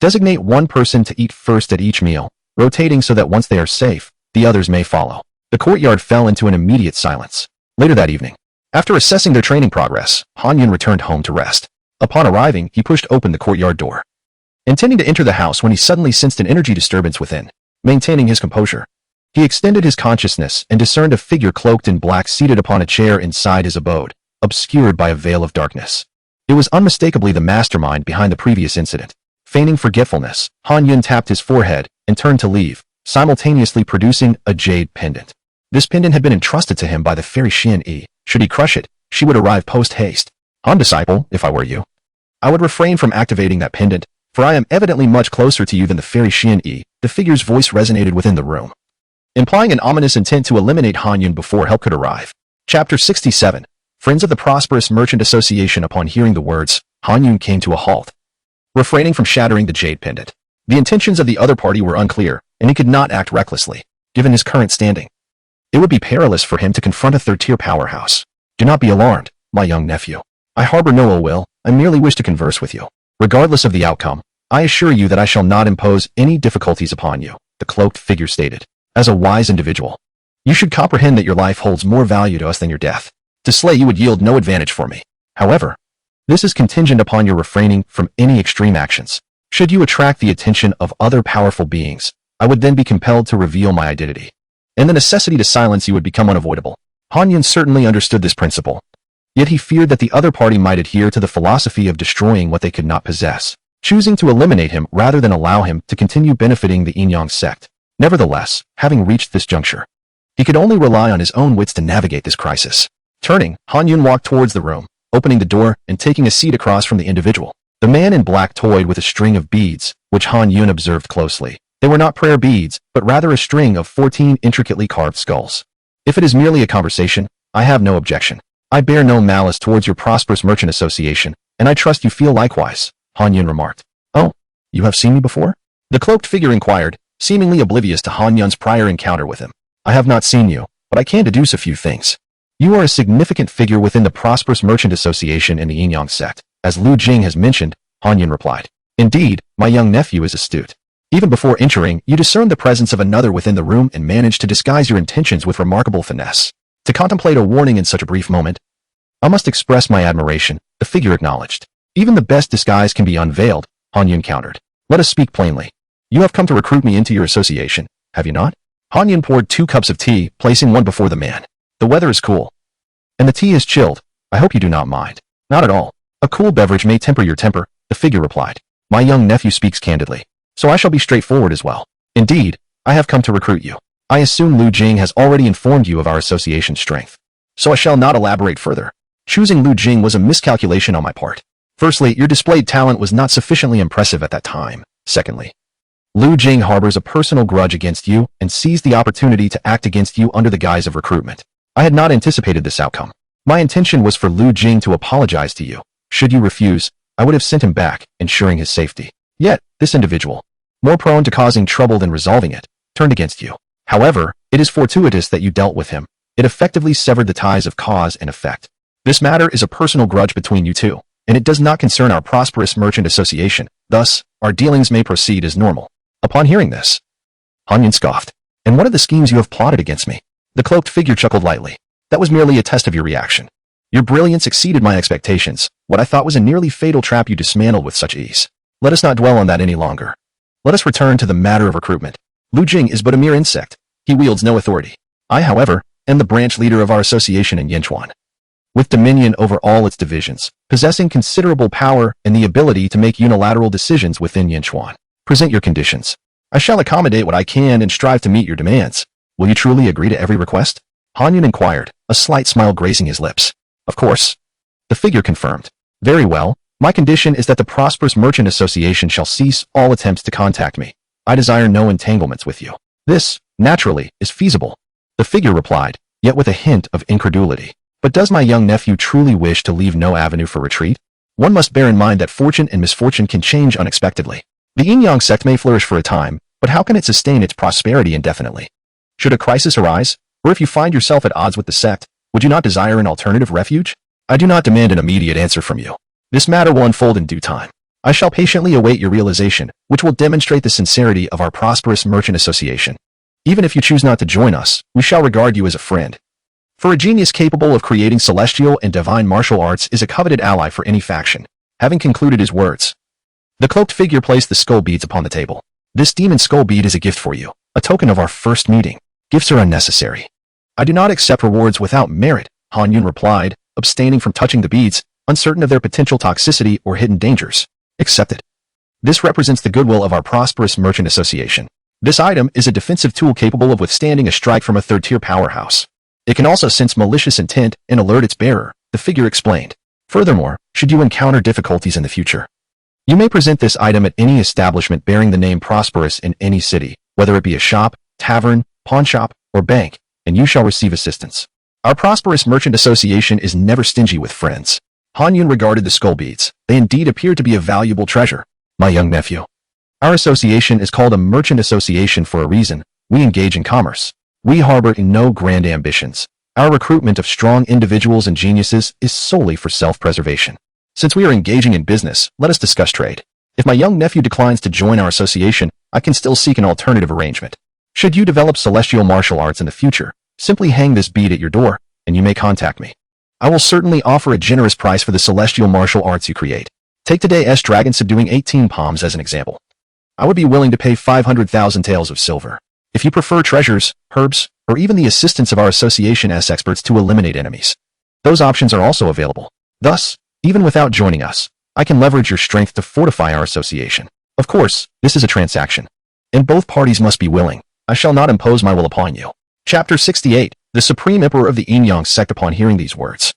designate one person to eat first at each meal, rotating so that once they are safe, the others may follow. The courtyard fell into an immediate silence. Later that evening, after assessing their training progress, Han Yun returned home to rest. Upon arriving, he pushed open the courtyard door, intending to enter the house when he suddenly sensed an energy disturbance within. Maintaining his composure, he extended his consciousness and discerned a figure cloaked in black seated upon a chair inside his abode, obscured by a veil of darkness. It was unmistakably the mastermind behind the previous incident. Feigning forgetfulness, Han Yun tapped his forehead and turned to leave, simultaneously producing a jade pendant. This pendant had been entrusted to him by the fairy Xian Yi. Should he crush it, she would arrive post-haste. Han disciple, if I were you, I would refrain from activating that pendant, for I am evidently much closer to you than the fairy Xian Yi. The figure's voice resonated within the room, implying an ominous intent to eliminate Han Yun before help could arrive. Chapter 67. Friends of the Prosperous Merchant Association. Upon hearing the words, Han Yun came to a halt, refraining from shattering the jade pendant. The intentions of the other party were unclear, and he could not act recklessly, given his current standing. It would be perilous for him to confront a third-tier powerhouse. Do not be alarmed, my young nephew. I harbor no ill will, I merely wish to converse with you. Regardless of the outcome, I assure you that I shall not impose any difficulties upon you, the cloaked figure stated. As a wise individual, you should comprehend that your life holds more value to us than your death. To slay you would yield no advantage for me. However, this is contingent upon your refraining from any extreme actions. Should you attract the attention of other powerful beings, I would then be compelled to reveal my identity, and the necessity to silence you would become unavoidable. Han Yun certainly understood this principle, yet he feared that the other party might adhere to the philosophy of destroying what they could not possess, choosing to eliminate him rather than allow him to continue benefiting the Yinyong Sect. Nevertheless, having reached this juncture, he could only rely on his own wits to navigate this crisis. Turning, Han Yun walked towards the room, opening the door and taking a seat across from the individual. The man in black toyed with a string of beads, which Han Yun observed closely. They were not prayer beads, but rather a string of 14 intricately carved skulls. If it is merely a conversation, I have no objection. I bear no malice towards your prosperous merchant association, and I trust you feel likewise, Han Yun remarked. Oh, you have seen me before? The cloaked figure inquired, seemingly oblivious to Han Yun's prior encounter with him. I have not seen you, but I can deduce a few things. You are a significant figure within the prosperous merchant association in the Yinyong Sect, as Lu Jing has mentioned, Han Yun replied. Indeed, my young nephew is astute. Even before entering, you discerned the presence of another within the room and managed to disguise your intentions with remarkable finesse. To contemplate a warning in such a brief moment, I must express my admiration, the figure acknowledged. Even the best disguise can be unveiled, Han Yun countered. Let us speak plainly. You have come to recruit me into your association, have you not? Han Yun poured 2 cups of tea, placing one before the man. The weather is cool, and the tea is chilled. I hope you do not mind. Not at all. A cool beverage may temper your temper, the figure replied. My young nephew speaks candidly, so I shall be straightforward as well. Indeed, I have come to recruit you. I assume Lu Jing has already informed you of our association's strength, so I shall not elaborate further. Choosing Lu Jing was a miscalculation on my part. Firstly, your displayed talent was not sufficiently impressive at that time. Secondly, Lu Jing harbors a personal grudge against you and seized the opportunity to act against you under the guise of recruitment. I had not anticipated this outcome. My intention was for Lu Jing to apologize to you. Should you refuse, I would have sent him back, ensuring his safety. Yet, this individual, more prone to causing trouble than resolving it, turned against you. However, it is fortuitous that you dealt with him. It effectively severed the ties of cause and effect. This matter is a personal grudge between you two, and it does not concern our prosperous merchant association. Thus, our dealings may proceed as normal. Upon hearing this, Han Yun scoffed. And what are the schemes you have plotted against me? The cloaked figure chuckled lightly. That was merely a test of your reaction. Your brilliance exceeded my expectations. What I thought was a nearly fatal trap you dismantled with such ease. Let us not dwell on that any longer. Let us return to the matter of recruitment. Lu Jing is but a mere insect. He wields no authority. I, however, am the branch leader of our association in Yinchuan, with dominion over all its divisions, possessing considerable power and the ability to make unilateral decisions within Yinchuan. Present your conditions. I shall accommodate what I can and strive to meet your demands. Will you truly agree to every request? Han Yun inquired, a slight smile gracing his lips. Of course. The figure confirmed. Very well. My condition is that the Prosperous Merchant Association shall cease all attempts to contact me. I desire no entanglements with you. This, naturally, is feasible. The figure replied, yet with a hint of incredulity. But does my young nephew truly wish to leave no avenue for retreat? One must bear in mind that fortune and misfortune can change unexpectedly. The Yinyong Sect may flourish for a time, but how can it sustain its prosperity indefinitely? Should a crisis arise, or if you find yourself at odds with the sect, would you not desire an alternative refuge? I do not demand an immediate answer from you. This matter will unfold in due time. I shall patiently await your realization, which will demonstrate the sincerity of our prosperous merchant association. Even if you choose not to join us, we shall regard you as a friend. For a genius capable of creating celestial and divine martial arts is a coveted ally for any faction. Having concluded his words, the cloaked figure placed the skull beads upon the table. This demon skull bead is a gift for you, a token of our first meeting. Gifts are unnecessary. I do not accept rewards without merit, Han Yun replied, abstaining from touching the beads, uncertain of their potential toxicity or hidden dangers. Accept it. This represents the goodwill of our prosperous merchant association. This item is a defensive tool capable of withstanding a strike from a third-tier powerhouse. It can also sense malicious intent and alert its bearer, the figure explained. Furthermore, should you encounter difficulties in the future, you may present this item at any establishment bearing the name Prosperous in any city, whether it be a shop, tavern, pawnshop, or bank, and you shall receive assistance. Our Prosperous Merchant Association is never stingy with friends. Han Yun regarded the skull beads. They indeed appear to be a valuable treasure. My young nephew. Our association is called a merchant association for a reason. We engage in commerce. We harbor no grand ambitions. Our recruitment of strong individuals and geniuses is solely for self-preservation. Since we are engaging in business, let us discuss trade. If my young nephew declines to join our association, I can still seek an alternative arrangement. Should you develop celestial martial arts in the future, simply hang this bead at your door, and you may contact me. I will certainly offer a generous price for the celestial martial arts you create. Take today's dragon subduing 18 palms as an example. I would be willing to pay 500,000 taels of silver. If you prefer treasures, herbs, or even the assistance of our association as experts to eliminate enemies, those options are also available. Thus, even without joining us, I can leverage your strength to fortify our association. Of course, this is a transaction, and both parties must be willing. I shall not impose my will upon you. Chapter 68. The Supreme Emperor of the Yinyong Sect. Upon hearing these words,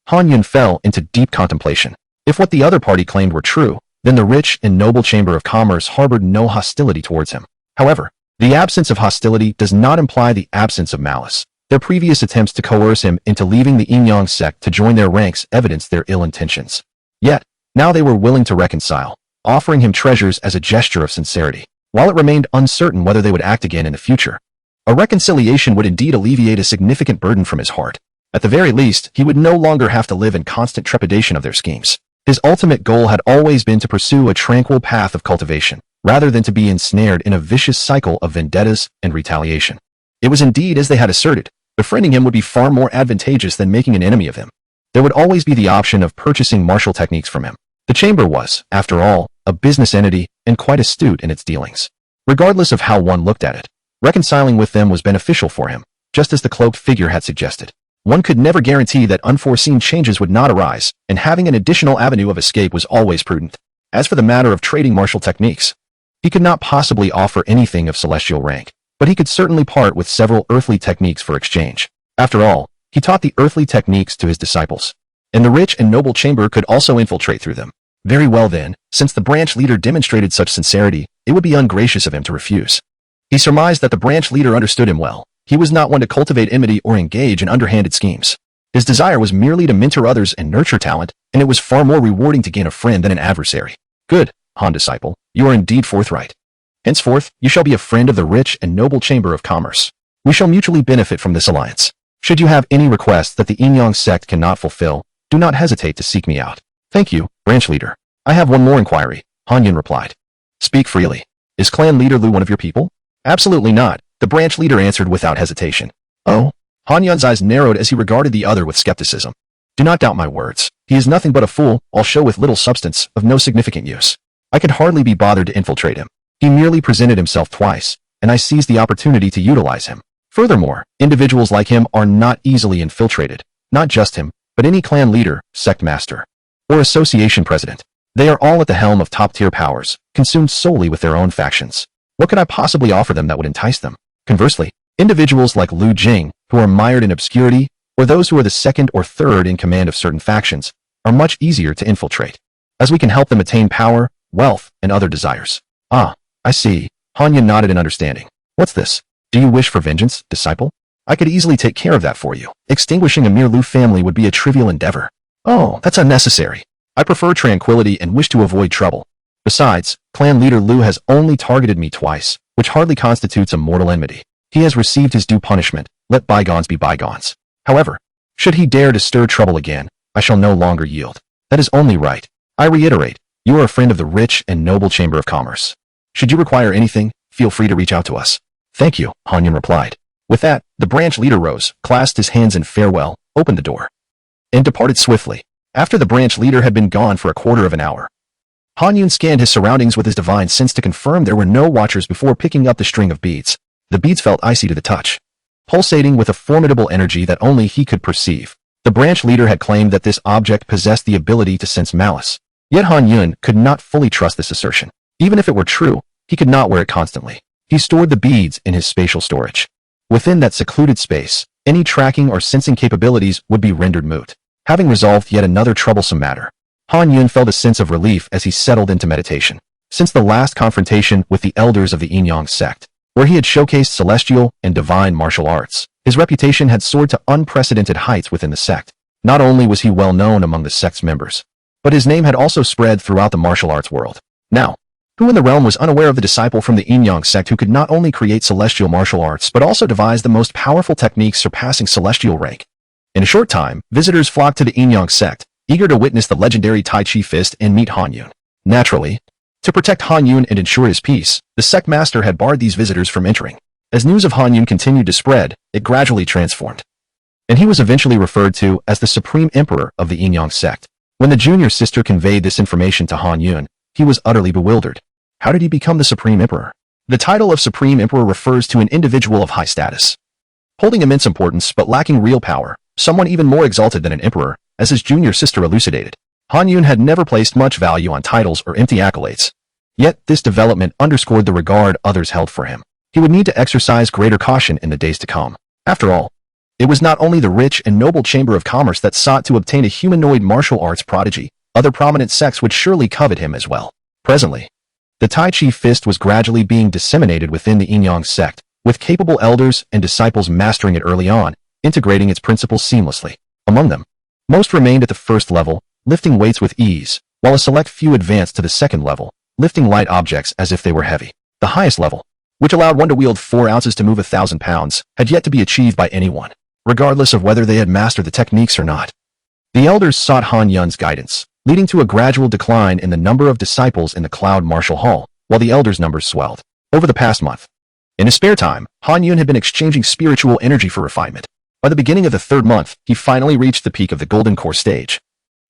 Han Yun fell into deep contemplation. If what the other party claimed were true, then the rich and noble Chamber of Commerce harbored no hostility towards him. However, the absence of hostility does not imply the absence of malice. Their previous attempts to coerce him into leaving the Yinyong Sect to join their ranks evidenced their ill intentions. Yet, now they were willing to reconcile, offering him treasures as a gesture of sincerity. While it remained uncertain whether they would act again in the future, a reconciliation would indeed alleviate a significant burden from his heart. At the very least, he would no longer have to live in constant trepidation of their schemes. His ultimate goal had always been to pursue a tranquil path of cultivation, rather than to be ensnared in a vicious cycle of vendettas and retaliation. It was indeed as they had asserted, befriending him would be far more advantageous than making an enemy of him. There would always be the option of purchasing martial techniques from him. The chamber was, after all, a business entity and quite astute in its dealings. Regardless of how one looked at it, reconciling with them was beneficial for him, just as the cloaked figure had suggested. One could never guarantee that unforeseen changes would not arise, and having an additional avenue of escape was always prudent. As for the matter of trading martial techniques, he could not possibly offer anything of celestial rank, but he could certainly part with several earthly techniques for exchange. After all, he taught the earthly techniques to his disciples, and the rich and noble chamber could also infiltrate through them. Very well then, since the branch leader demonstrated such sincerity, it would be ungracious of him to refuse. He surmised that the branch leader understood him well. He was not one to cultivate enmity or engage in underhanded schemes. His desire was merely to mentor others and nurture talent, and it was far more rewarding to gain a friend than an adversary. Good, Han disciple, you are indeed forthright. Henceforth, you shall be a friend of the rich and noble Chamber of Commerce. We shall mutually benefit from this alliance. Should you have any requests that the Yinyong Sect cannot fulfill, do not hesitate to seek me out. Thank you, branch leader. I have one more inquiry, Han Yun replied. Speak freely. Is clan leader Lu one of your people? Absolutely not, the branch leader answered without hesitation. Oh? Han Yun's eyes narrowed as he regarded the other with skepticism. Do not doubt my words. He is nothing but a fool, all show with little substance, of no significant use. I could hardly be bothered to infiltrate him. He merely presented himself twice, and I seized the opportunity to utilize him. Furthermore, individuals like him are not easily infiltrated. Not just him, but any clan leader, sect master, or association president. They are all at the helm of top-tier powers, consumed solely with their own factions. What could I possibly offer them that would entice them? Conversely, individuals like Lu Jing, who are mired in obscurity, or those who are the second or third in command of certain factions, are much easier to infiltrate, as we can help them attain power, wealth, and other desires. Ah, I see. Han Yun nodded in understanding. What's this? Do you wish for vengeance, disciple? I could easily take care of that for you. Extinguishing a mere Lu family would be a trivial endeavor. Oh, that's unnecessary. I prefer tranquility and wish to avoid trouble. Besides, clan leader Lu has only targeted me twice, which hardly constitutes a mortal enmity. He has received his due punishment. Let bygones be bygones. However, should he dare to stir trouble again, I shall no longer yield. That is only right. I reiterate, you are a friend of the rich and noble Chamber of Commerce. Should you require anything, feel free to reach out to us. Thank you, Han Yun replied. With that, the branch leader rose, clasped his hands in farewell, opened the door, and departed swiftly. After the branch leader had been gone for a quarter of an hour, Han Yun scanned his surroundings with his divine sense to confirm there were no watchers before picking up the string of beads. The beads felt icy to the touch, pulsating with a formidable energy that only he could perceive. The branch leader had claimed that this object possessed the ability to sense malice. Yet Han Yun could not fully trust this assertion. Even if it were true, he could not wear it constantly. He stored the beads in his spatial storage. Within that secluded space, any tracking or sensing capabilities would be rendered moot. Having resolved yet another troublesome matter, Han Yun felt a sense of relief as he settled into meditation. Since the last confrontation with the elders of the Yinyong Sect, where he had showcased celestial and divine martial arts, his reputation had soared to unprecedented heights within the sect. Not only was he well known among the sect's members, but his name had also spread throughout the martial arts world. Now, who in the realm was unaware of the disciple from the Yinyong Sect who could not only create celestial martial arts but also devise the most powerful techniques surpassing celestial rank? In a short time, visitors flocked to the Yinyong Sect, eager to witness the legendary Tai Chi fist and meet Han Yun. Naturally, to protect Han Yun and ensure his peace, the sect master had barred these visitors from entering. As news of Han Yun continued to spread, it gradually transformed, and he was eventually referred to as the Supreme Emperor of the Yinyong Sect. When the junior sister conveyed this information to Han Yun, he was utterly bewildered. How did he become the Supreme Emperor? The title of Supreme Emperor refers to an individual of high status, holding immense importance but lacking real power, someone even more exalted than an emperor, as his junior sister elucidated. Han Yun had never placed much value on titles or empty accolades. Yet this development underscored the regard others held for him. He would need to exercise greater caution in the days to come. After all, it was not only the rich and noble Chamber of Commerce that sought to obtain a humanoid martial arts prodigy, other prominent sects would surely covet him as well. Presently, the Tai Chi fist was gradually being disseminated within the Yinyong Sect, with capable elders and disciples mastering it early on, integrating its principles seamlessly. Among them, most remained at the first level, lifting weights with ease, while a select few advanced to the second level, lifting light objects as if they were heavy. The highest level, which allowed one to wield 4 ounces to move 1,000 pounds, had yet to be achieved by anyone, regardless of whether they had mastered the techniques or not. The elders sought Han Yun's guidance, leading to a gradual decline in the number of disciples in the Cloud Martial Hall, while the elders' numbers swelled. Over the past month, in his spare time, Han Yun had been exchanging spiritual energy for refinement. By the beginning of the 3rd month, he finally reached the peak of the Golden Core stage,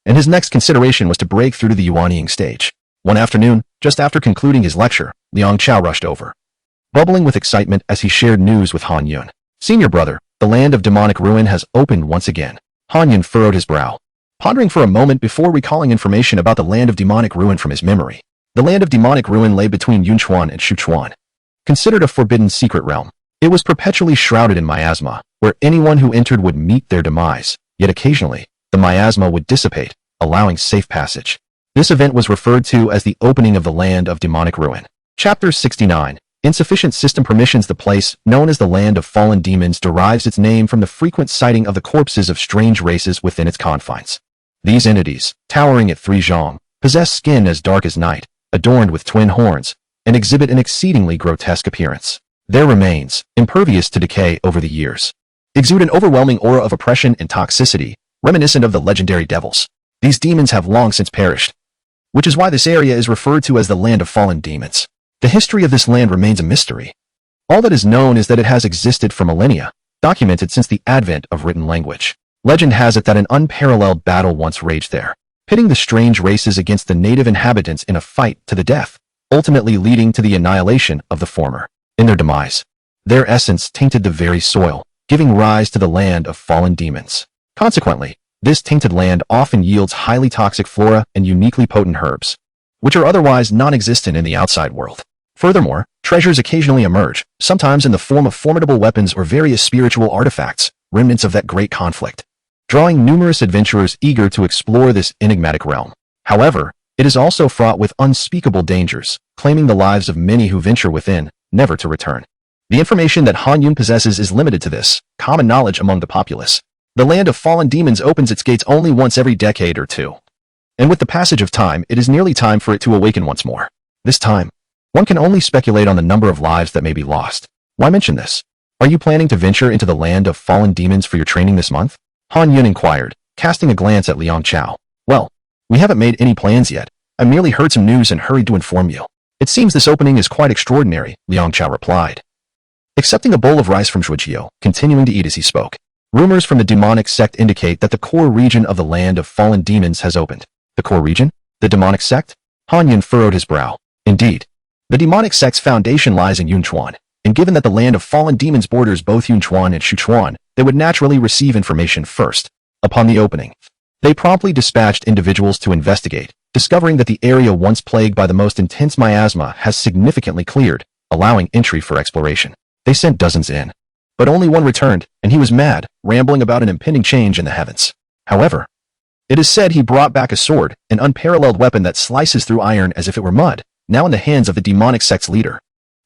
and his next consideration was to break through to the Yuanying stage. One afternoon, just after concluding his lecture, Liang Chao rushed over, bubbling with excitement as he shared news with Han Yun. Senior brother, the land of demonic ruin has opened once again. Han Yun furrowed his brow, pondering for a moment before recalling information about the land of demonic ruin from his memory. The land of demonic ruin lay between Yunchuan and Shuchuan. Considered a forbidden secret realm, it was perpetually shrouded in miasma, where anyone who entered would meet their demise, yet occasionally, the miasma would dissipate, allowing safe passage. This event was referred to as the opening of the land of demonic ruin. Chapter 69. Insufficient system permissions. The place, known as the land of fallen demons, derives its name from the frequent sighting of the corpses of strange races within its confines. These entities, towering at 3 zhong, possess skin as dark as night, adorned with twin horns, and exhibit an exceedingly grotesque appearance. Their remains, impervious to decay over the years, exude an overwhelming aura of oppression and toxicity, reminiscent of the legendary devils. These demons have long since perished, which is why this area is referred to as the land of fallen demons. The history of this land remains a mystery. All that is known is that it has existed for millennia, documented since the advent of written language. Legend has it that an unparalleled battle once raged there, pitting the strange races against the native inhabitants in a fight to the death, ultimately leading to the annihilation of the former. In their demise, their essence tainted the very soil, giving rise to the land of fallen demons. Consequently, this tainted land often yields highly toxic flora and uniquely potent herbs, which are otherwise non-existent in the outside world. Furthermore, treasures occasionally emerge, sometimes in the form of formidable weapons or various spiritual artifacts, remnants of that great conflict, drawing numerous adventurers eager to explore this enigmatic realm. However, it is also fraught with unspeakable dangers, claiming the lives of many who venture within, never to return. The information that Han Yun possesses is limited to this, common knowledge among the populace. The land of fallen demons opens its gates only once every decade or two, and with the passage of time, it is nearly time for it to awaken once more. This time, one can only speculate on the number of lives that may be lost. Why mention this? Are you planning to venture into the land of fallen demons for your training this month? Han Yun inquired, casting a glance at Liang Chao. Well, we haven't made any plans yet. I merely heard some news and hurried to inform you. It seems this opening is quite extraordinary, Liang Chao replied, accepting a bowl of rice from Shuijiao, continuing to eat as he spoke. Rumors from the demonic sect indicate that the core region of the land of fallen demons has opened. The core region? The demonic sect? Han Yun furrowed his brow. Indeed, the demonic sect's foundation lies in Yunchuan, and given that the land of fallen demons borders both Yunchuan and Shuchuan, they would naturally receive information first. Upon the opening, they promptly dispatched individuals to investigate, discovering that the area once plagued by the most intense miasma has significantly cleared, allowing entry for exploration. They sent dozens in, but only one returned, and he was mad, rambling about an impending change in the heavens. However, it is said he brought back a sword, an unparalleled weapon that slices through iron as if it were mud, now in the hands of the demonic sect's leader.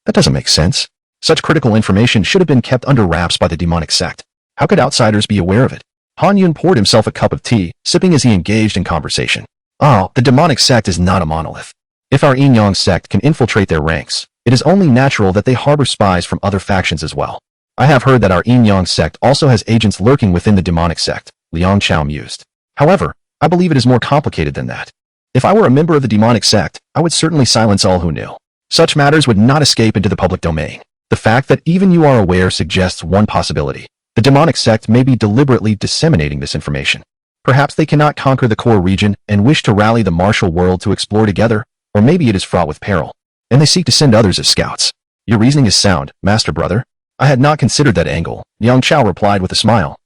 That doesn't make sense. Such critical information should have been kept under wraps by the demonic sect. How could outsiders be aware of it? Han Yun poured himself a cup of tea, sipping as he engaged in conversation. Oh, the demonic sect is not a monolith. If our Yinyong Sect can infiltrate their ranks, it is only natural that they harbor spies from other factions as well. I have heard that our Yinyong Sect also has agents lurking within the demonic sect, Liang Chao mused. However, I believe it is more complicated than that. If I were a member of the demonic sect, I would certainly silence all who knew. Such matters would not escape into the public domain. The fact that even you are aware suggests one possibility. The demonic sect may be deliberately disseminating this information. Perhaps they cannot conquer the core region and wish to rally the martial world to explore together, or maybe it is fraught with peril, and they seek to send others as scouts. Your reasoning is sound, Master Brother. I had not considered that angle, Yang Chao replied with a smile.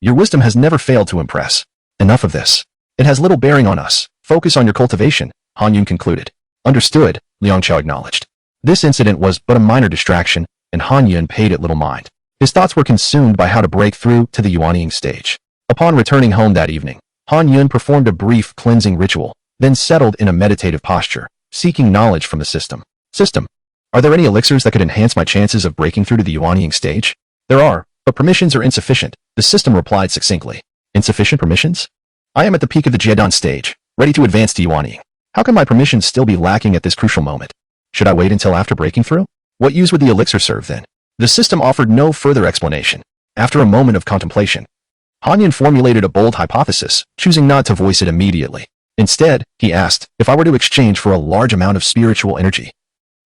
Your wisdom has never failed to impress. Enough of this. It has little bearing on us. Focus on your cultivation, Han Yun concluded. Understood, Liang Chao acknowledged. This incident was but a minor distraction, and Han Yun paid it little mind. His thoughts were consumed by how to break through to the Yuanying stage. Upon returning home that evening, Han Yun performed a brief cleansing ritual, then settled in a meditative posture, seeking knowledge from the system. System. Are there any elixirs that could enhance my chances of breaking through to the Yuanying stage? There are, but permissions are insufficient, the system replied succinctly. Insufficient permissions? I am at the peak of the Jiedan stage, ready to advance to Yuanying. How can my permissions still be lacking at this crucial moment? Should I wait until after breaking through? What use would the elixir serve then? The system offered no further explanation. After a moment of contemplation, Han Yun formulated a bold hypothesis, choosing not to voice it immediately. Instead, he asked, if I were to exchange for a large amount of spiritual energy,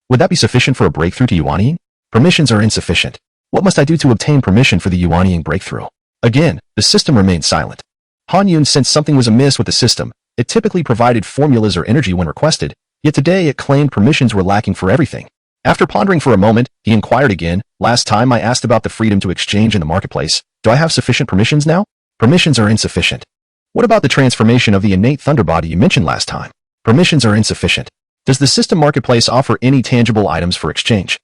would that be sufficient for a breakthrough to Yuanying? Permissions are insufficient. What must I do to obtain permission for the Yuanying breakthrough? Again, the system remained silent. Han Yun sensed something was amiss with the system. It typically provided formulas or energy when requested, yet today it claimed permissions were lacking for everything. After pondering for a moment, he inquired again, last time I asked about the freedom to exchange in the marketplace. Do I have sufficient permissions now? Permissions are insufficient. What about the transformation of the innate thunder body you mentioned last time? Permissions are insufficient. Does the system marketplace offer any tangible items for exchange,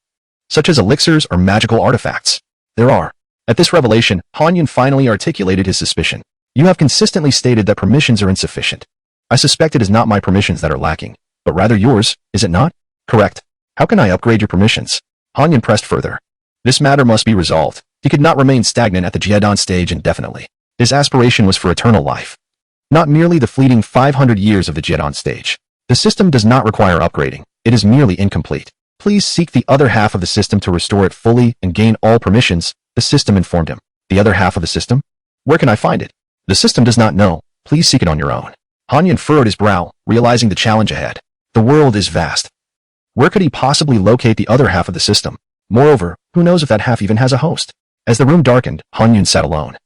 such as elixirs or magical artifacts? There are. At this revelation, Han Yun finally articulated his suspicion. You have consistently stated that permissions are insufficient. I suspect it is not my permissions that are lacking, but rather yours, is it not? Correct. How can I upgrade your permissions? Han Yun pressed further. This matter must be resolved. He could not remain stagnant at the Jiedan stage indefinitely. His aspiration was for eternal life, not merely the fleeting 500 years of the Jiedan stage. The system does not require upgrading. It is merely incomplete. Please seek the other half of the system to restore it fully and gain all permissions, the system informed him. The other half of the system? Where can I find it? The system does not know. Please seek it on your own. Han Yun furrowed his brow, realizing the challenge ahead. The world is vast. Where could he possibly locate the other half of the system? Moreover, who knows if that half even has a host? As the room darkened, Han Yun sat alone,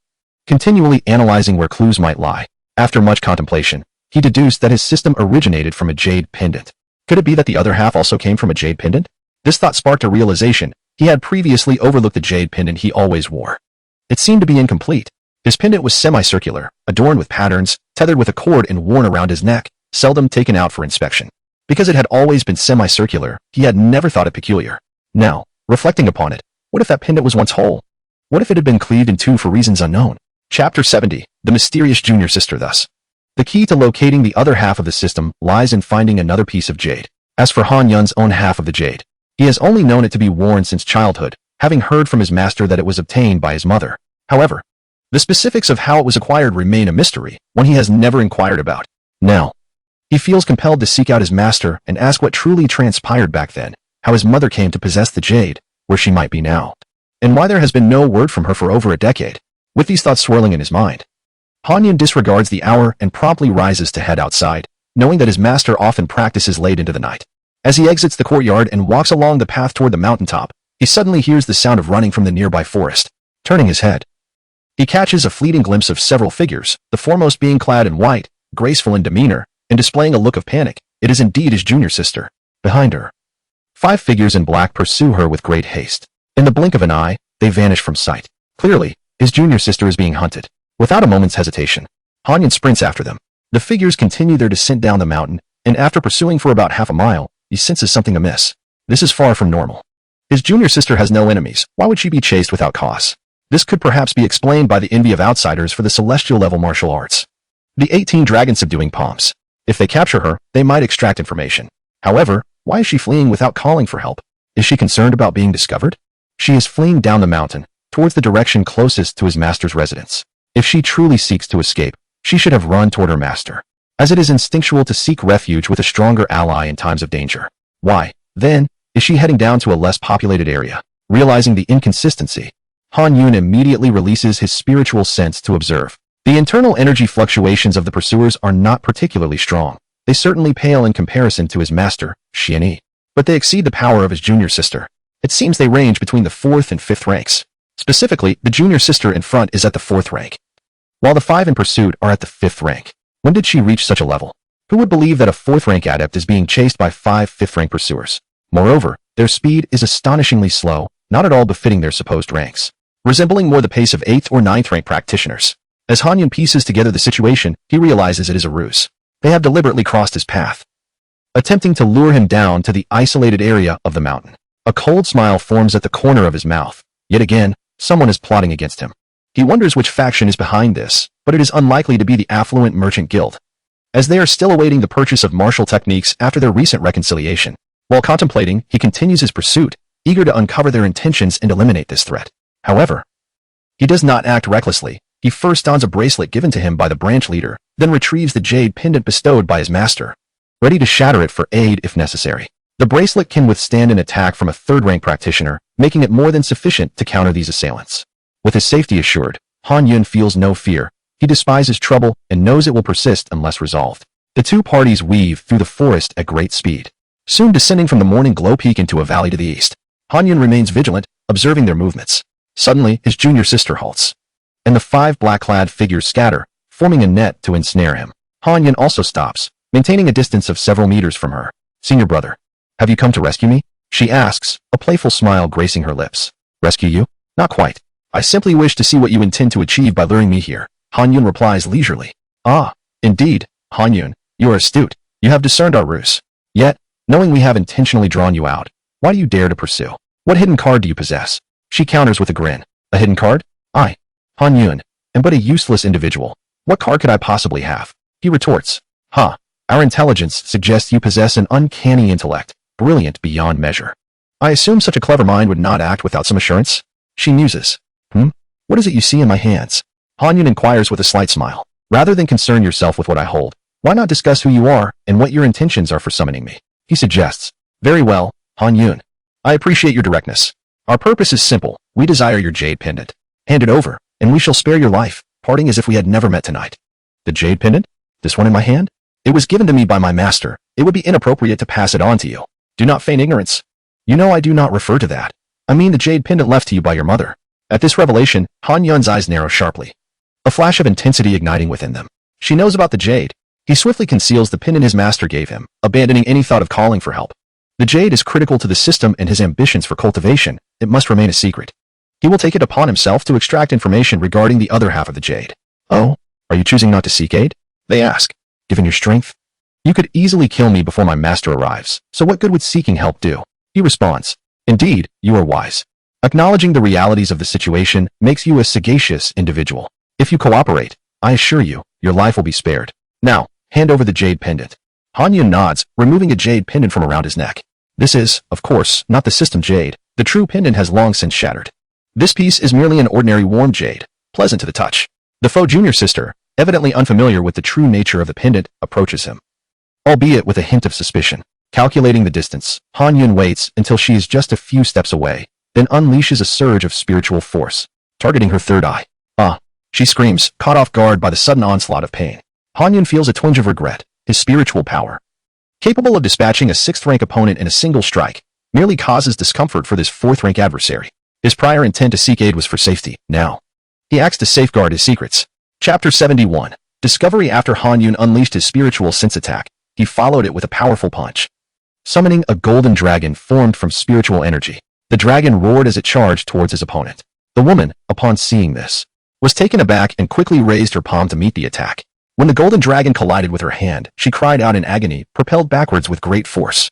continually analyzing where clues might lie. After much contemplation, he deduced that his system originated from a jade pendant. Could it be that the other half also came from a jade pendant? This thought sparked a realization. He had previously overlooked the jade pendant he always wore. It seemed to be incomplete. His pendant was semicircular, adorned with patterns, tethered with a cord and worn around his neck, seldom taken out for inspection. Because it had always been semicircular, he had never thought it peculiar. Now, reflecting upon it, what if that pendant was once whole? What if it had been cleaved in two for reasons unknown? Chapter 70, The Mysterious Junior Sister. Thus, the key to locating the other half of the system lies in finding another piece of jade. As for Han Yun's own half of the jade, he has only known it to be worn since childhood, having heard from his master that it was obtained by his mother. However, the specifics of how it was acquired remain a mystery, one he has never inquired about. Now, he feels compelled to seek out his master and ask what truly transpired back then, how his mother came to possess the jade, where she might be now, and why there has been no word from her for over a decade. With these thoughts swirling in his mind, Han Yun disregards the hour and promptly rises to head outside, knowing that his master often practices late into the night. As he exits the courtyard and walks along the path toward the mountaintop, he suddenly hears the sound of running from the nearby forest. Turning his head, he catches a fleeting glimpse of several figures, the foremost being clad in white, graceful in demeanor, and displaying a look of panic. It is indeed his junior sister. Behind her, 5 figures in black pursue her with great haste. In the blink of an eye, they vanish from sight. Clearly, his junior sister is being hunted. Without a moment's hesitation, Han Yun sprints after them. The figures continue their descent down the mountain, and after pursuing for about half a mile, he senses something amiss. This is far from normal. His junior sister has no enemies. Why would she be chased without cause? This could perhaps be explained by the envy of outsiders for the celestial level martial arts. The 18 dragon subduing palms. If they capture her, they might extract information. However, why is she fleeing without calling for help? Is she concerned about being discovered? She is fleeing down the mountain, towards the direction closest to his master's residence. If she truly seeks to escape, she should have run toward her master, as it is instinctual to seek refuge with a stronger ally in times of danger. Why, then, is she heading down to a less populated area? Realizing the inconsistency, Han Yun immediately releases his spiritual sense to observe. The internal energy fluctuations of the pursuers are not particularly strong. They certainly pale in comparison to his master, Xianyi, but they exceed the power of his junior sister. It seems they range between the 4th and 5th ranks. Specifically, the junior sister in front is at the 4th rank. while the 5 in pursuit are at the 5th rank. When did she reach such a level? Who would believe that a 4th rank adept is being chased by 5 5th rank pursuers? Moreover, their speed is astonishingly slow, not at all befitting their supposed ranks, resembling more the pace of 8th or 9th rank practitioners. As Han Yun pieces together the situation, he realizes it is a ruse. They have deliberately crossed his path, attempting to lure him down to the isolated area of the mountain. A cold smile forms at the corner of his mouth. Yet again, someone is plotting against him. He wonders which faction is behind this, but it is unlikely to be the affluent merchant guild, as they are still awaiting the purchase of martial techniques after their recent reconciliation. While contemplating, he continues his pursuit, eager to uncover their intentions and eliminate this threat. However, he does not act recklessly. He first dons a bracelet given to him by the branch leader, then retrieves the jade pendant bestowed by his master, ready to shatter it for aid if necessary. The bracelet can withstand an attack from a 3rd rank practitioner, making it more than sufficient to counter these assailants. With his safety assured, Han Yun feels no fear. He despises trouble and knows it will persist unless resolved. The two parties weave through the forest at great speed, soon descending from the morning glow peak into a valley to the east. Han Yun remains vigilant, observing their movements. Suddenly, his junior sister halts, and the 5 black-clad figures scatter, forming a net to ensnare him. Han Yun also stops, maintaining a distance of several meters from her. "Senior brother, have you come to rescue me?" she asks, a playful smile gracing her lips. "Rescue you? Not quite. I simply wish to see what you intend to achieve by luring me here," Han Yun replies leisurely. "Ah, indeed, Han Yun, you are astute. You have discerned our ruse. Yet, knowing we have intentionally drawn you out, why do you dare to pursue? What hidden card do you possess?" She counters with a grin. "A hidden card? I, Han Yun, am but a useless individual. What card could I possibly have?" He retorts. "Huh, our intelligence suggests you possess an uncanny intellect, brilliant beyond measure. I assume such a clever mind would not act without some assurance?" She muses. What is it you see in my hands?" Han Yun inquires with a slight smile. "Rather than concern yourself with what I hold, why not discuss who you are and what your intentions are for summoning me?" He suggests. "Very well, Han Yun. I appreciate your directness. Our purpose is simple. We desire your jade pendant. Hand it over, and we shall spare your life, parting as if we had never met tonight." "The jade pendant? This one in my hand? It was given to me by my master. It would be inappropriate to pass it on to you. Do not feign ignorance. You know I do not refer to that. I mean the jade pendant left to you by your mother." At this revelation, Han Yun's eyes narrow sharply, a flash of intensity igniting within them. She knows about the jade. He swiftly conceals the pendant his master gave him, abandoning any thought of calling for help. The jade is critical to the system and his ambitions for cultivation. It must remain a secret. He will take it upon himself to extract information regarding the other half of the jade. "Oh, are you choosing not to seek aid?" they ask. "Given your strength, you could easily kill me before my master arrives, so what good would seeking help do?" He responds. "Indeed, you are wise. Acknowledging the realities of the situation makes you a sagacious individual. If you cooperate, I assure you, your life will be spared. Now, hand over the jade pendant." Han Yun nods, removing a jade pendant from around his neck. This is, of course, not the system jade. The true pendant has long since shattered. This piece is merely an ordinary warm jade, pleasant to the touch. The faux junior sister, evidently unfamiliar with the true nature of the pendant, approaches him, albeit with a hint of suspicion. Calculating the distance, Han Yun waits until she is just a few steps away, then unleashes a surge of spiritual force, targeting her 3rd eye. "Ah!" she screams, caught off guard by the sudden onslaught of pain. Han Yun feels a twinge of regret. His spiritual power, capable of dispatching a 6th rank opponent in a single strike, merely causes discomfort for this 4th rank adversary. His prior intent to seek aid was for safety. Now, he acts to safeguard his secrets. Chapter 71. Discovery. After Han Yun unleashed his spiritual sense attack, he followed it with a powerful punch, summoning a golden dragon formed from spiritual energy. The dragon roared as it charged towards his opponent. The woman, upon seeing this, was taken aback and quickly raised her palm to meet the attack. When the golden dragon collided with her hand, she cried out in agony, propelled backwards with great force.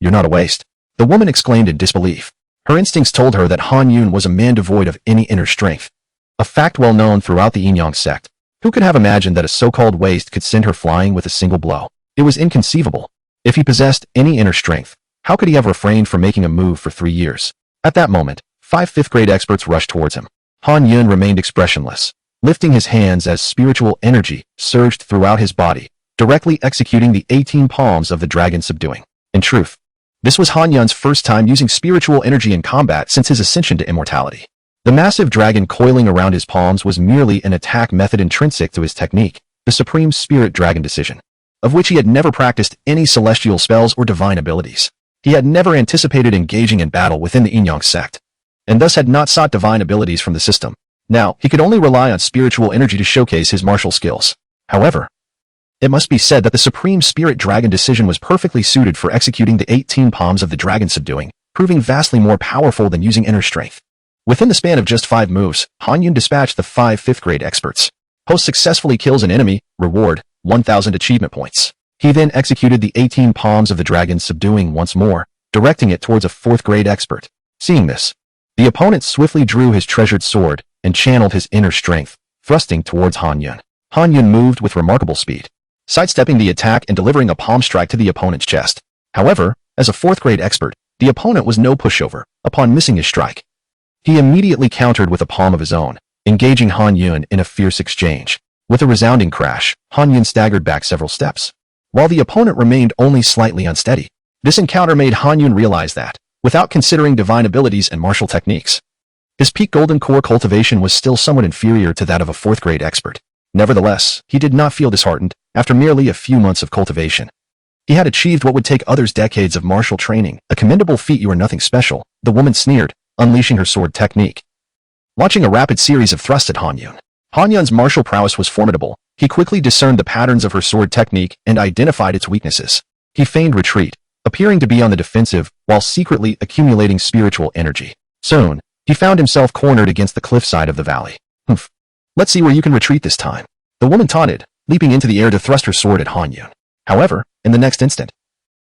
"You're not a waste," the woman exclaimed in disbelief. Her instincts told her that Han Yun was a man devoid of any inner strength, a fact well known throughout the Yinyong Sect. Who could have imagined that a so-called waste could send her flying with a single blow? It was inconceivable. If he possessed any inner strength, how could he have refrained from making a move for 3 years? At that moment, 5 5th-grade experts rushed towards him. Han Yun remained expressionless, lifting his hands as spiritual energy surged throughout his body, directly executing the 18 palms of the dragon subduing. In truth, this was Han Yun's first time using spiritual energy in combat since his ascension to immortality. The massive dragon coiling around his palms was merely an attack method intrinsic to his technique, the Supreme Spirit Dragon Decision, of which he had never practiced any celestial spells or divine abilities. He had never anticipated engaging in battle within the Yinyong Sect, and thus had not sought divine abilities from the system. Now, he could only rely on spiritual energy to showcase his martial skills. However, it must be said that the Supreme Spirit Dragon decision was perfectly suited for executing the 18 palms of the dragon subduing, proving vastly more powerful than using inner strength. Within the span of just 5 moves, Han Yun dispatched the 5 5th-grade experts. Host successfully kills an enemy, reward, 1,000 achievement points. He then executed the 18 palms of the dragon subduing once more, directing it towards a 4th-grade expert. Seeing this, the opponent swiftly drew his treasured sword and channeled his inner strength, thrusting towards Han Yun. Han Yun moved with remarkable speed, sidestepping the attack and delivering a palm strike to the opponent's chest. However, as a 4th-grade expert, the opponent was no pushover. Upon missing his strike, he immediately countered with a palm of his own, engaging Han Yun in a fierce exchange. With a resounding crash, Han Yun staggered back several steps, while the opponent remained only slightly unsteady. This encounter made Han Yun realize that, without considering divine abilities and martial techniques, his peak golden core cultivation was still somewhat inferior to that of a 4th-grade expert. Nevertheless, he did not feel disheartened. After merely a few months of cultivation, he had achieved what would take others decades of martial training. A commendable feat. You are nothing special, the woman sneered, unleashing her sword technique. Launching a rapid series of thrusts at Han Yun. Han Yun's martial prowess was formidable. He quickly discerned the patterns of her sword technique and identified its weaknesses. He feigned retreat, appearing to be on the defensive while secretly accumulating spiritual energy. Soon, he found himself cornered against the cliffside of the valley. Humph. Let's see where you can retreat this time. The woman taunted, leaping into the air to thrust her sword at Han Yun. However, in the next instant,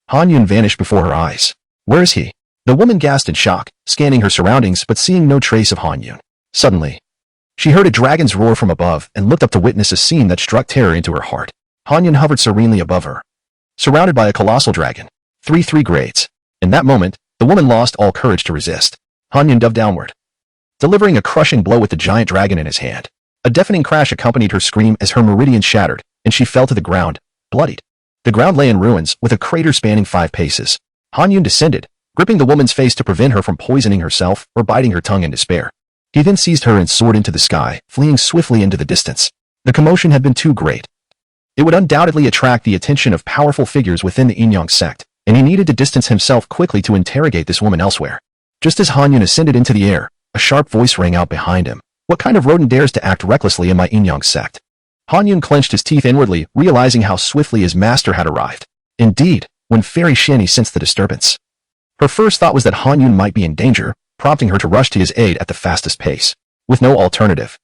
Han Yun vanished before her eyes. Where is he? The woman gasped in shock, scanning her surroundings but seeing no trace of Han Yun. Suddenly, she heard a dragon's roar from above and looked up to witness a scene that struck terror into her heart. Han Yun hovered serenely above her, surrounded by a colossal dragon. 3 grades. In that moment, the woman lost all courage to resist. Han Yun dove downward, delivering a crushing blow with the giant dragon in his hand. A deafening crash accompanied her scream as her meridian shattered, and she fell to the ground, bloodied. The ground lay in ruins, with a crater spanning 5 paces. Han Yun descended, gripping the woman's face to prevent her from poisoning herself or biting her tongue in despair. He then seized her and soared into the sky, fleeing swiftly into the distance. The commotion had been too great. It would undoubtedly attract the attention of powerful figures within the Yinyong Sect, and he needed to distance himself quickly to interrogate this woman elsewhere. Just as Han Yun ascended into the air, a sharp voice rang out behind him. What kind of rodent dares to act recklessly in my Yinyong Sect? Han Yun clenched his teeth inwardly, realizing how swiftly his master had arrived. Indeed, when Fairy Shani sensed the disturbance, her first thought was that Han Yun might be in danger, prompting her to rush to his aid at the fastest pace. With no alternative,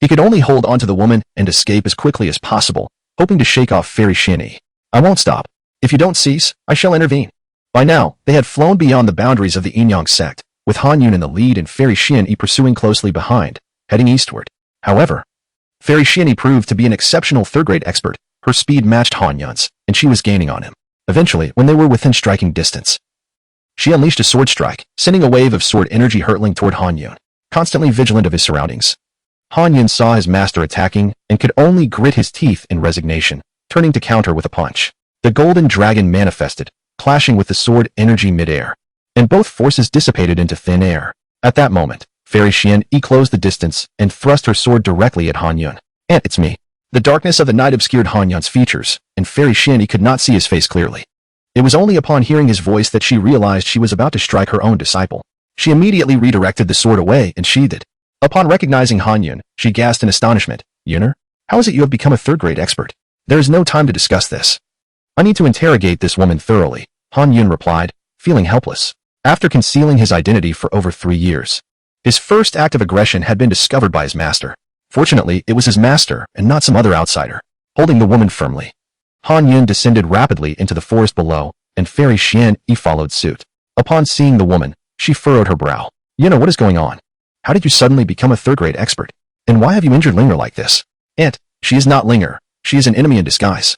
he could only hold onto the woman and escape as quickly as possible, hoping to shake off Fairy Shani. I won't stop. If you don't cease, I shall intervene. By now, they had flown beyond the boundaries of the Yinyong Sect, with Han Yun in the lead and Fairy Shani pursuing closely behind, heading eastward. However, Fairy Shani proved to be an exceptional 3rd-grade expert. Her speed matched Han Yun's, and she was gaining on him. Eventually, when they were within striking distance, she unleashed a sword strike, sending a wave of sword energy hurtling toward Han Yun. Constantly vigilant of his surroundings, Han Yun saw his master attacking and could only grit his teeth in resignation, turning to counter with a punch. The golden dragon manifested, clashing with the sword energy midair, and both forces dissipated into thin air. At that moment, Fairy Xian closed the distance and thrust her sword directly at Han Yun. And it's me. The darkness of the night obscured Han Yun's features, and Fairy Xian could not see his face clearly. It was only upon hearing his voice that she realized she was about to strike her own disciple. She immediately redirected the sword away and sheathed it. Upon recognizing Han Yun, she gasped in astonishment. Yuner, how is it you have become a 3rd-grade expert? There is no time to discuss this. I need to interrogate this woman thoroughly, Han Yun replied, feeling helpless. After concealing his identity for over 3 years, his first act of aggression had been discovered by his master. Fortunately, it was his master and not some other outsider. Holding the woman firmly, Han Yun descended rapidly into the forest below, and Fairy Xian followed suit. Upon seeing the woman, she furrowed her brow. Yuna, what is going on? How did you suddenly become a 3rd-grade expert? And why have you injured Linger like this? Aunt, she is not Linger. She is an enemy in disguise.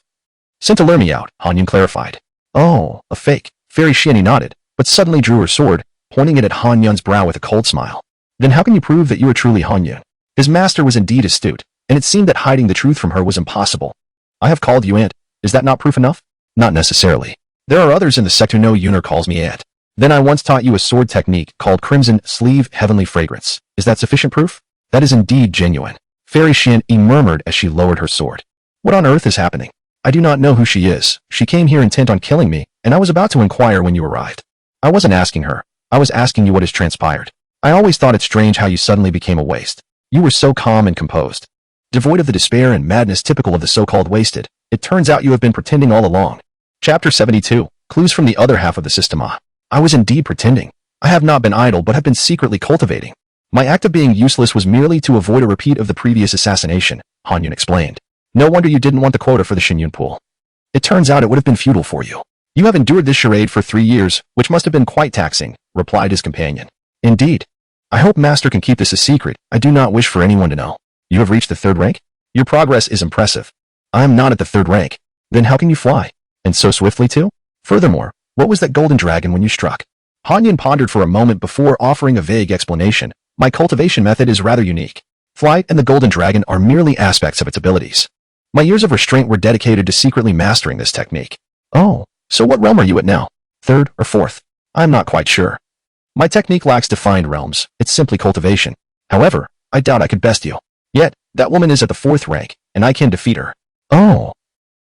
Sent to lure me out, Han Yun clarified. Oh, a fake. Fairy Xian nodded, but suddenly drew her sword, pointing it at Han Yun's brow with a cold smile. Then how can you prove that you are truly Han Yun? His master was indeed astute, and it seemed that hiding the truth from her was impossible. I have called you Aunt. Is that not proof enough? Not necessarily. There are others in the sect who know Yuner calls me Aunt. Then I once taught you a sword technique called Crimson Sleeve Heavenly Fragrance. Is that sufficient proof? That is indeed genuine. Fairy Xian murmured as she lowered her sword. What on earth is happening? I do not know who she is. She came here intent on killing me, and I was about to inquire when you arrived. I wasn't asking her. I was asking you what has transpired. I always thought it strange how you suddenly became a waste. You were so calm and composed. Devoid of the despair and madness typical of the so-called wasted, it turns out you have been pretending all along. Chapter 72. Clues from the other half of the system. I was indeed pretending. I have not been idle but have been secretly cultivating. My act of being useless was merely to avoid a repeat of the previous assassination, Hanyun explained. No wonder you didn't want the quota for the Shinyun pool. It turns out it would have been futile for you. You have endured this charade for 3 years, which must have been quite taxing, replied his companion. Indeed. I hope Master can keep this a secret. I do not wish for anyone to know. You have reached the 3rd rank? Your progress is impressive. I am not at the 3rd rank. Then how can you fly? And so swiftly too? Furthermore, what was that golden dragon when you struck? Hanyun pondered for a moment before offering a vague explanation. My cultivation method is rather unique. Flight and the golden dragon are merely aspects of its abilities. My years of restraint were dedicated to secretly mastering this technique. Oh, so what realm are you at now? 3rd or 4th? I'm not quite sure. My technique lacks defined realms, it's simply cultivation. However, I doubt I could best you. Yet, that woman is at the 4th rank, and I can defeat her. Oh.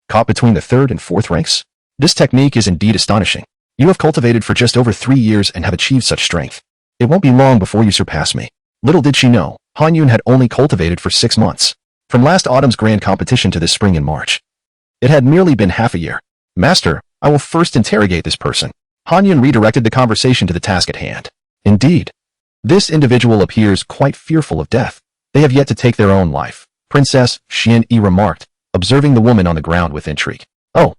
Caught between the 3rd and 4th ranks? This technique is indeed astonishing. You have cultivated for just over 3 years and have achieved such strength. It won't be long before you surpass me. Little did she know, Hanyun had only cultivated for 6 months. From last autumn's grand competition to this spring in March. It had merely been half a year. Master, I will first interrogate this person. Hanyun redirected the conversation to the task at hand. Indeed. This individual appears quite fearful of death. They have yet to take their own life, Princess Xian-yi remarked, observing the woman on the ground with intrigue. Oh,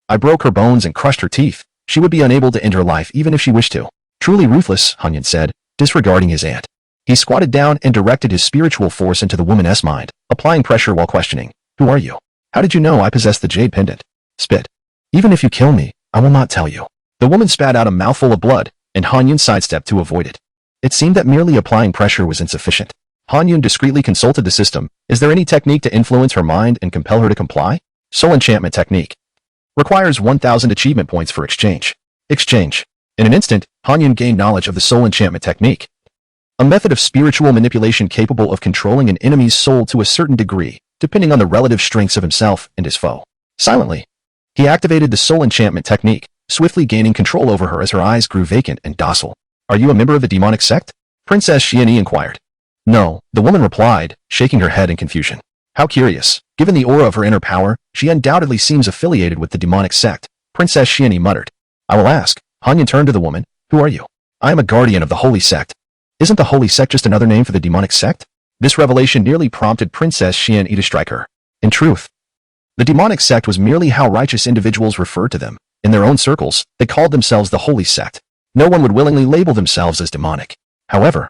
I broke her bones and crushed her teeth. She would be unable to end her life even if she wished to. Truly ruthless, Hanyun said, disregarding his aunt. He squatted down and directed his spiritual force into the woman's mind, applying pressure while questioning. Who are you? How did you know I possess the jade pendant? Spit. Even if you kill me, I will not tell you. The woman spat out a mouthful of blood, and Hanyun sidestepped to avoid it. It seemed that merely applying pressure was insufficient. Hanyun discreetly consulted the system. Is there any technique to influence her mind and compel her to comply? Soul enchantment technique. Requires 1,000 achievement points for exchange. Exchange. In an instant, Hanyun gained knowledge of the soul enchantment technique. A method of spiritual manipulation capable of controlling an enemy's soul to a certain degree, depending on the relative strengths of himself and his foe. Silently, he activated the soul enchantment technique, swiftly gaining control over her as her eyes grew vacant and docile. Are you a member of the demonic sect? Princess Xian-yi inquired. No, the woman replied, shaking her head in confusion. How curious. Given the aura of her inner power, she undoubtedly seems affiliated with the demonic sect. Princess Xian-yi muttered. I will ask. Hanyun turned to the woman. Who are you? I am a guardian of the holy sect. Isn't the holy sect just another name for the demonic sect? This revelation nearly prompted Princess Xian-yi to strike her. In truth, the demonic sect was merely how righteous individuals referred to them. In their own circles, they called themselves the holy sect. No one would willingly label themselves as demonic. However,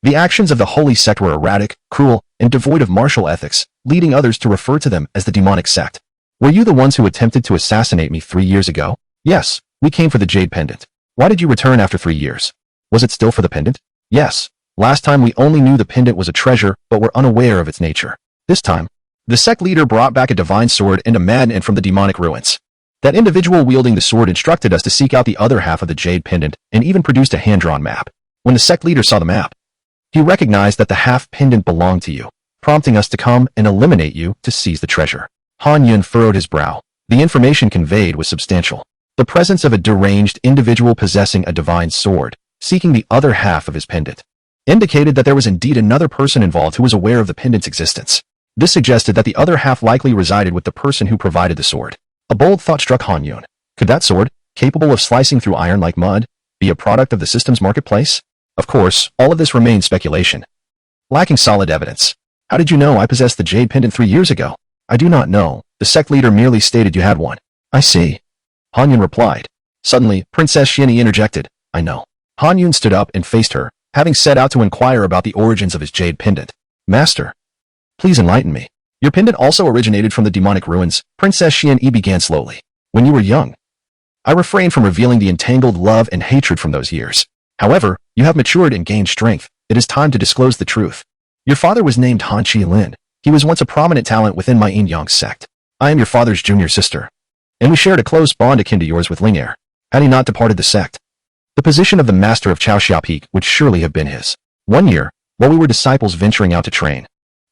the actions of the holy sect were erratic, cruel, and devoid of martial ethics, leading others to refer to them as the demonic sect. Were you the ones who attempted to assassinate me 3 years ago? Yes, we came for the jade pendant. Why did you return after 3 years? Was it still for the pendant? Yes. Last time we only knew the pendant was a treasure, but were unaware of its nature. This time, the sect leader brought back a divine sword and a madman from the demonic ruins. That individual wielding the sword instructed us to seek out the other half of the jade pendant and even produced a hand-drawn map. When the sect leader saw the map, he recognized that the half pendant belonged to you, prompting us to come and eliminate you to seize the treasure. Hanyun furrowed his brow. The information conveyed was substantial. The presence of a deranged individual possessing a divine sword, seeking the other half of his pendant, indicated that there was indeed another person involved who was aware of the pendant's existence. This suggested that the other half likely resided with the person who provided the sword. A bold thought struck Hanyun. Could that sword, capable of slicing through iron like mud, be a product of the system's marketplace? Of course, all of this remained speculation, lacking solid evidence. How did you know I possessed the jade pendant 3 years ago? I do not know. The sect leader merely stated you had one. I see. Hanyun replied. Suddenly, Princess Xian-yi interjected. I know. Hanyun stood up and faced her, having set out to inquire about the origins of his jade pendant. Master, please enlighten me. Your pendant also originated from the demonic ruins, Princess Xian-yi began slowly. When you were young, I refrained from revealing the entangled love and hatred from those years. However, you have matured and gained strength. It is time to disclose the truth. Your father was named Han Chi-lin. He was once a prominent talent within my Yinyong Sect. I am your father's junior sister, and we shared a close bond akin to yours with Ling Er. Had he not departed the sect, the position of the master of Chao Xia Peak would surely have been his. One year, while we were disciples venturing out to train,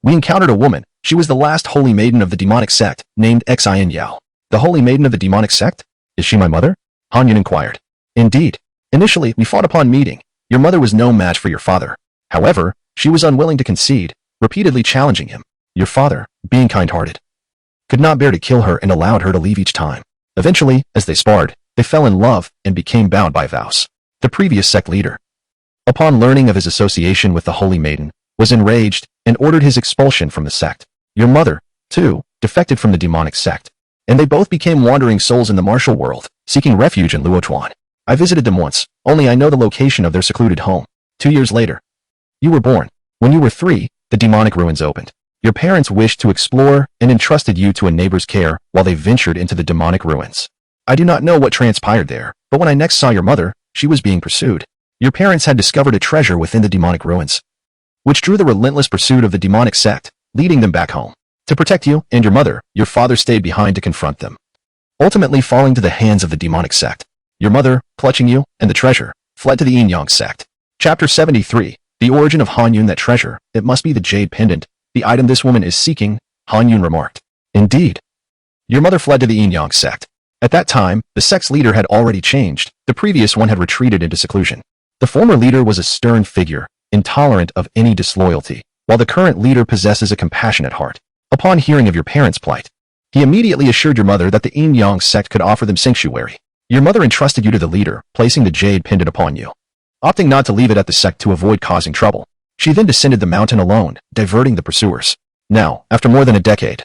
we encountered a woman. She was the last holy maiden of the demonic sect, named Xin Yao. The holy maiden of the demonic sect? Is she my mother? Hanyun inquired. Indeed. Initially, we fought upon meeting. Your mother was no match for your father. However, she was unwilling to concede, repeatedly challenging him. Your father, being kind-hearted, could not bear to kill her and allowed her to leave each time. Eventually, as they sparred, they fell in love and became bound by vows. The previous sect leader, upon learning of his association with the Holy Maiden, was enraged and ordered his expulsion from the sect. Your mother, too, defected from the demonic sect, and they both became wandering souls in the martial world, seeking refuge in Luochuan. I visited them once, only I know the location of their secluded home. 2 years later, you were born. When you were 3, the demonic ruins opened. Your parents wished to explore and entrusted you to a neighbor's care while they ventured into the demonic ruins. I do not know what transpired there, but when I next saw your mother, she was being pursued. Your parents had discovered a treasure within the demonic ruins, which drew the relentless pursuit of the demonic sect, leading them back home. To protect you and your mother, your father stayed behind to confront them, ultimately falling to the hands of the demonic sect. Your mother, clutching you and the treasure, fled to the Yinyong Sect. Chapter 73. The origin of Hanyun. That treasure, it must be the jade pendant, the item this woman is seeking, Hanyun remarked. Indeed. Your mother fled to the Yinyong Sect. At that time, the sect's leader had already changed. The previous one had retreated into seclusion. The former leader was a stern figure, intolerant of any disloyalty, while the current leader possesses a compassionate heart. Upon hearing of your parents' plight, he immediately assured your mother that the Yinyong Sect could offer them sanctuary. Your mother entrusted you to the leader, placing the jade pendant upon you, opting not to leave it at the sect to avoid causing trouble. She then descended the mountain alone, diverting the pursuers. Now, after more than a decade,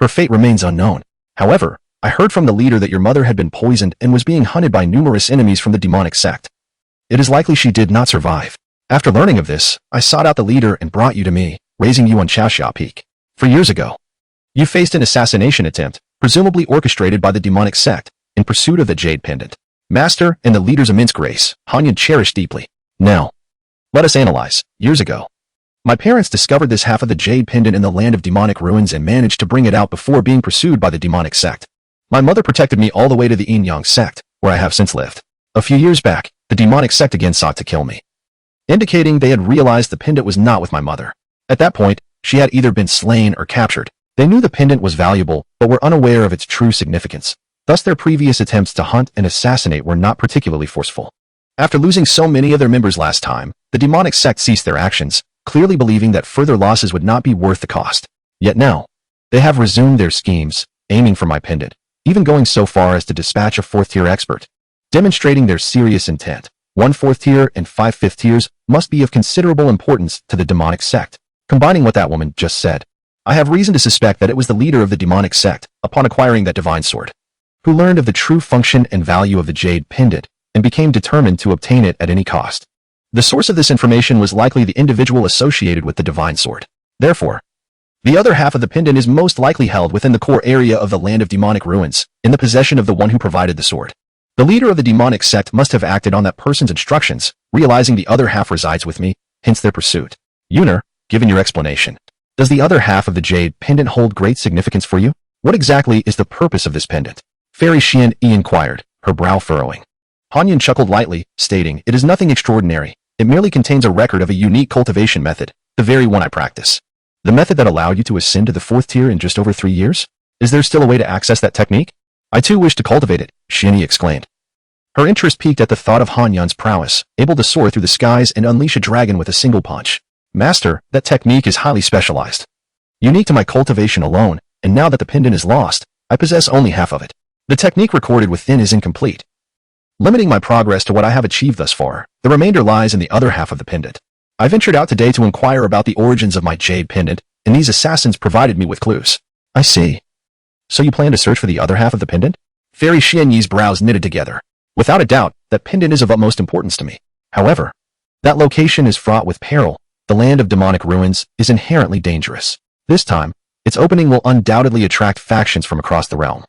her fate remains unknown. However, I heard from the leader that your mother had been poisoned and was being hunted by numerous enemies from the demonic sect. It is likely she did not survive. After learning of this, I sought out the leader and brought you to me, raising you on Chaoxia Peak. 4 years ago, you faced an assassination attempt, presumably orchestrated by the demonic sect, in pursuit of the jade pendant. Master and the leader's immense grace, Hanyun cherished deeply. Now, let us analyze. Years ago, my parents discovered this half of the jade pendant in the land of demonic ruins and managed to bring it out before being pursued by the demonic sect. My mother protected me all the way to the Yinyong Sect, where I have since lived. A few years back, the demonic sect again sought to kill me, indicating they had realized the pendant was not with my mother. At that point, she had either been slain or captured. They knew the pendant was valuable, but were unaware of its true significance. Thus their previous attempts to hunt and assassinate were not particularly forceful. After losing so many of their members last time, the demonic sect ceased their actions, clearly believing that further losses would not be worth the cost. Yet now, they have resumed their schemes, aiming for my pendant, even going so far as to dispatch a 4th-tier expert, demonstrating their serious intent. 1 4th tier and 5 5th tiers must be of considerable importance to the demonic sect. Combining what that woman just said, I have reason to suspect that it was the leader of the demonic sect, upon acquiring that divine sword, who learned of the true function and value of the jade pendant and became determined to obtain it at any cost. The source of this information was likely the individual associated with the divine sword. Therefore, the other half of the pendant is most likely held within the core area of the land of demonic ruins, in the possession of the one who provided the sword. The leader of the demonic sect must have acted on that person's instructions, realizing the other half resides with me, hence their pursuit. Yuner, given your explanation, does the other half of the jade pendant hold great significance for you? What exactly is the purpose of this pendant? Fairy Xian Yi inquired, her brow furrowing. Hanyun chuckled lightly, stating, it is nothing extraordinary. It merely contains a record of a unique cultivation method, the very one I practice. The method that allowed you to ascend to the 4th tier in just over 3 years? Is there still a way to access that technique? I too wish to cultivate it, Xian Yi exclaimed. Her interest piqued at the thought of Hanyun's prowess, able to soar through the skies and unleash a dragon with a single punch. Master, that technique is highly specialized, unique to my cultivation alone, and now that the pendant is lost, I possess only half of it. The technique recorded within is incomplete, limiting my progress to what I have achieved thus far. The remainder lies in the other half of the pendant. I ventured out today to inquire about the origins of my jade pendant, and these assassins provided me with clues. I see. So you plan to search for the other half of the pendant? Fairy Xian Yi's brows knitted together. Without a doubt, that pendant is of utmost importance to me. However, that location is fraught with peril. The land of demonic ruins is inherently dangerous. This time, its opening will undoubtedly attract factions from across the realm.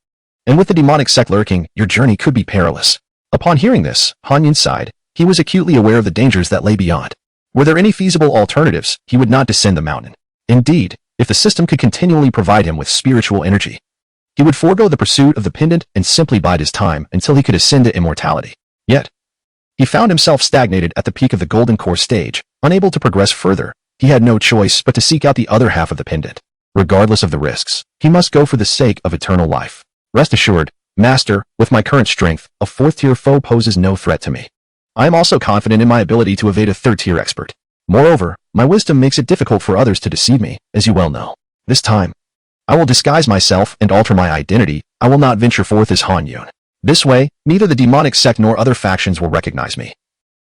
And with the demonic sect lurking, your journey could be perilous. Upon hearing this, Hanyun sighed. He was acutely aware of the dangers that lay beyond. Were there any feasible alternatives, he would not descend the mountain. Indeed, if the system could continually provide him with spiritual energy, he would forego the pursuit of the pendant and simply bide his time until he could ascend to immortality. Yet, he found himself stagnated at the peak of the golden core stage, unable to progress further. He had no choice but to seek out the other half of the pendant. Regardless of the risks, he must go for the sake of eternal life. Rest assured, Master, with my current strength, a 4th-tier foe poses no threat to me. I am also confident in my ability to evade a 3rd-tier expert. Moreover, my wisdom makes it difficult for others to deceive me, as you well know. This time, I will disguise myself and alter my identity. I will not venture forth as Han Yun. This way, neither the demonic sect nor other factions will recognize me,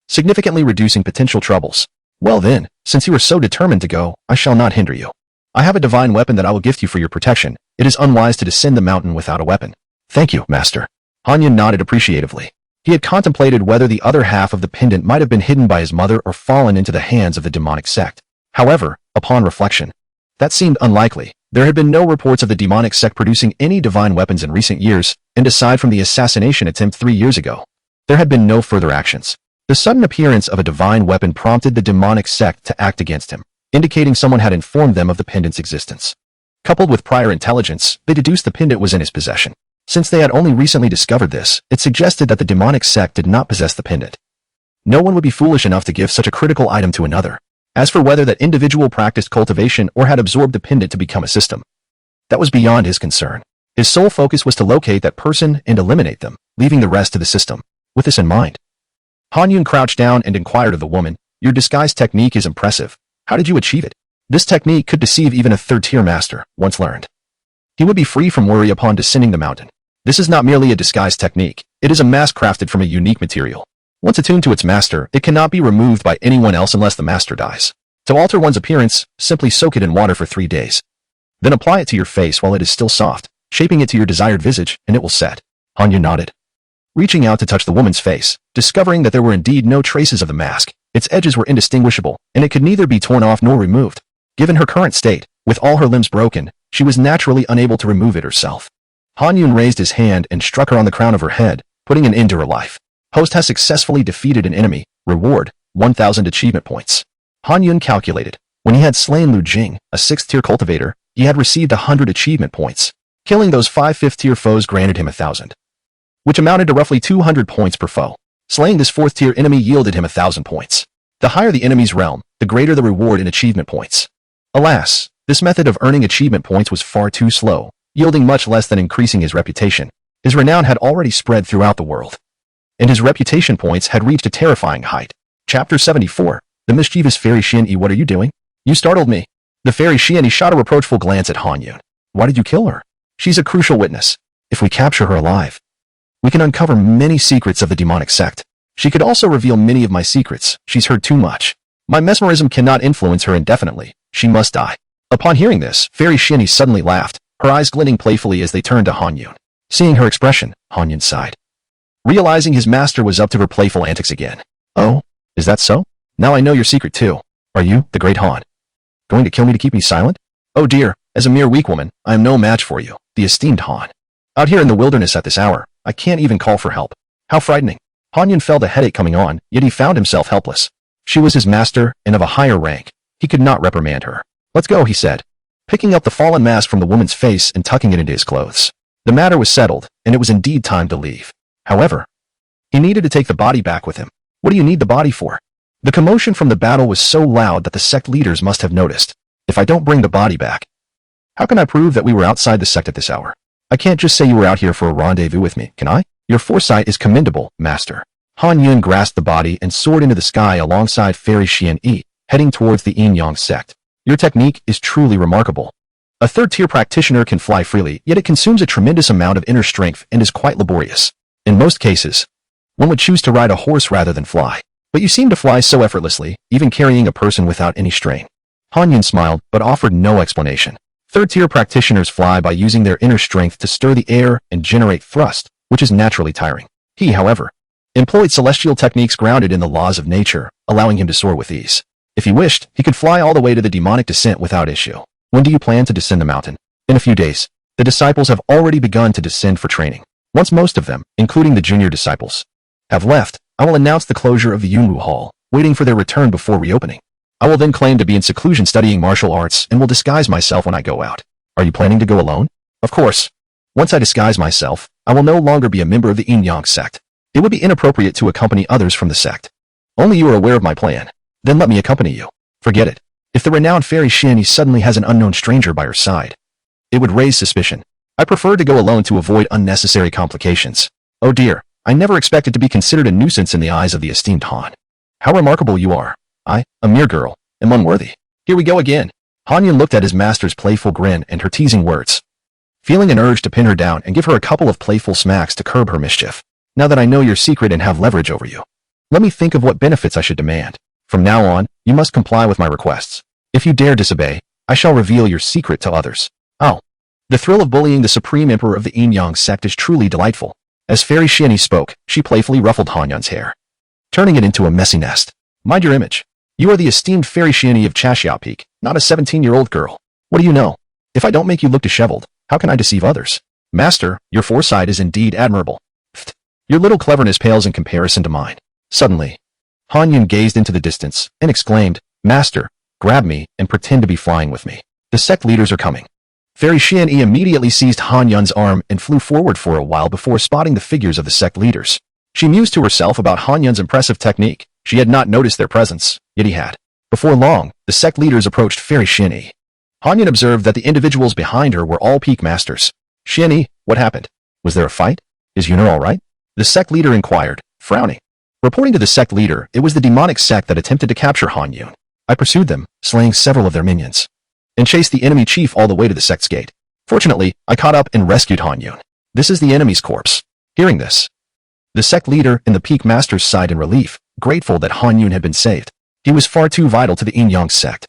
significantly reducing potential troubles. Well then, since you are so determined to go, I shall not hinder you. I have a divine weapon that I will gift you for your protection. It is unwise to descend the mountain without a weapon. Thank you, Master. Han Yun nodded appreciatively. He had contemplated whether the other half of the pendant might have been hidden by his mother or fallen into the hands of the demonic sect. However, upon reflection, that seemed unlikely. There had been no reports of the demonic sect producing any divine weapons in recent years, and aside from the assassination attempt 3 years ago, there had been no further actions. The sudden appearance of a divine weapon prompted the demonic sect to act against him, indicating someone had informed them of the pendant's existence. Coupled with prior intelligence, they deduced the pendant was in his possession. Since they had only recently discovered this, it suggested that the demonic sect did not possess the pendant. No one would be foolish enough to give such a critical item to another. As for whether that individual practiced cultivation or had absorbed the pendant to become a system, that was beyond his concern. His sole focus was to locate that person and eliminate them, leaving the rest to the system. With this in mind, Han Yun crouched down and inquired of the woman, "Your disguise technique is impressive. How did you achieve it?" This technique could deceive even a third-tier master, once learned. He would be free from worry upon descending the mountain. This is not merely a disguise technique. It is a mask crafted from a unique material. Once attuned to its master, it cannot be removed by anyone else unless the master dies. To alter one's appearance, simply soak it in water for 3 days. Then apply it to your face while it is still soft, shaping it to your desired visage, and it will set. Han Yun nodded, reaching out to touch the woman's face, discovering that there were indeed no traces of the mask. Its edges were indistinguishable, and it could neither be torn off nor removed. Given her current state, with all her limbs broken, she was naturally unable to remove it herself. Han Yun raised his hand and struck her on the crown of her head, putting an end to her life. Host has successfully defeated an enemy. Reward, 1,000 achievement points. Han Yun calculated. When he had slain Lu Jing, a 6th-tier cultivator, he had received 100 achievement points. Killing those 5 5th-tier foes granted him 1,000, which amounted to roughly 200 points per foe. Slaying this 4th-tier enemy yielded him 1,000 points. The higher the enemy's realm, the greater the reward in achievement points. Alas, this method of earning achievement points was far too slow, yielding much less than increasing his reputation. His renown had already spread throughout the world, and his reputation points had reached a terrifying height. Chapter 74. The mischievous fairy Xianyi. What are you doing? You startled me. The fairy Xianyi shot a reproachful glance at Han Yun. Why did you kill her? She's a crucial witness. If we capture her alive, we can uncover many secrets of the demonic sect. She could also reveal many of my secrets. She's heard too much. My mesmerism cannot influence her indefinitely. She must die. Upon hearing this, fairy Xianyi suddenly laughed, her eyes glinting playfully as they turned to Han Yun. Seeing her expression, Han Yun sighed, realizing his master was up to her playful antics again. Oh, is that so? Now I know your secret too. Are you, the great Han, going to kill me to keep me silent? Oh dear, as a mere weak woman, I am no match for you, the esteemed Han. Out here in the wilderness at this hour, I can't even call for help. How frightening. Han Yun felt a headache coming on, yet he found himself helpless. She was his master, and of a higher rank. He could not reprimand her. Let's go, he said, picking up the fallen mask from the woman's face and tucking it into his clothes. The matter was settled, and it was indeed time to leave. However, he needed to take the body back with him. What do you need the body for? The commotion from the battle was so loud that the sect leaders must have noticed. If I don't bring the body back, how can I prove that we were outside the sect at this hour? I can't just say you were out here for a rendezvous with me, can I? Your foresight is commendable, master. Han Yun grasped the body and soared into the sky alongside fairy Xianyi, heading towards the Yinyong Sect. Your technique is truly remarkable. A third-tier practitioner can fly freely, yet it consumes a tremendous amount of inner strength and is quite laborious. In most cases, one would choose to ride a horse rather than fly. But you seem to fly so effortlessly, even carrying a person without any strain. Han Yun smiled, but offered no explanation. Third-tier practitioners fly by using their inner strength to stir the air and generate thrust, which is naturally tiring. He, however, employed celestial techniques grounded in the laws of nature, allowing him to soar with ease. If he wished, he could fly all the way to the demonic descent without issue. When do you plan to descend the mountain? In a few days. The disciples have already begun to descend for training. Once most of them, including the junior disciples, have left, I will announce the closure of the Yunwu Hall, waiting for their return before reopening. I will then claim to be in seclusion studying martial arts and will disguise myself when I go out. Are you planning to go alone? Of course. Once I disguise myself, I will no longer be a member of the Yinyong Sect. It would be inappropriate to accompany others from the sect. Only you are aware of my plan. Then let me accompany you. Forget it. If the renowned fairy Xianyi suddenly has an unknown stranger by her side, it would raise suspicion. I prefer to go alone to avoid unnecessary complications. Oh dear. I never expected to be considered a nuisance in the eyes of the esteemed Han. How remarkable you are. I, a mere girl, am unworthy. Here we go again. Han Yun looked at his master's playful grin and her teasing words, feeling an urge to pin her down and give her a couple of playful smacks to curb her mischief. Now that I know your secret and have leverage over you, let me think of what benefits I should demand. From now on, you must comply with my requests. If you dare disobey, I shall reveal your secret to others. Oh. The thrill of bullying the supreme emperor of the Yinyong Sect is truly delightful. As Fairy Shieni spoke, she playfully ruffled Han Yun's hair, turning it into a messy nest. Mind your image. You are the esteemed Fairy Shieni of Chashia Peak, not a 17-year-old girl. What do you know? If I don't make you look disheveled, how can I deceive others? Master, your foresight is indeed admirable. Pfft. Your little cleverness pales in comparison to mine. Suddenly, Han Yun gazed into the distance and exclaimed, Master, grab me and pretend to be flying with me. The sect leaders are coming. Fairy Shieni immediately seized Han Yun's arm and flew forward for a while before spotting the figures of the sect leaders. She mused to herself about Han Yun's impressive technique. She had not noticed their presence, yet he had. Before long, the sect leaders approached Fairy Shieni. Han Yun observed that the individuals behind her were all peak masters. Shieni, what happened? Was there a fight? Is Yuner all right? The sect leader inquired, frowning. Reporting to the sect leader, it was the demonic sect that attempted to capture Han Yun. I pursued them, slaying several of their minions, and chased the enemy chief all the way to the sect's gate. Fortunately, I caught up and rescued Han Yun. This is the enemy's corpse. Hearing this, the sect leader and the peak masters sighed in relief, grateful that Han Yun had been saved. He was far too vital to the Yinyong Sect.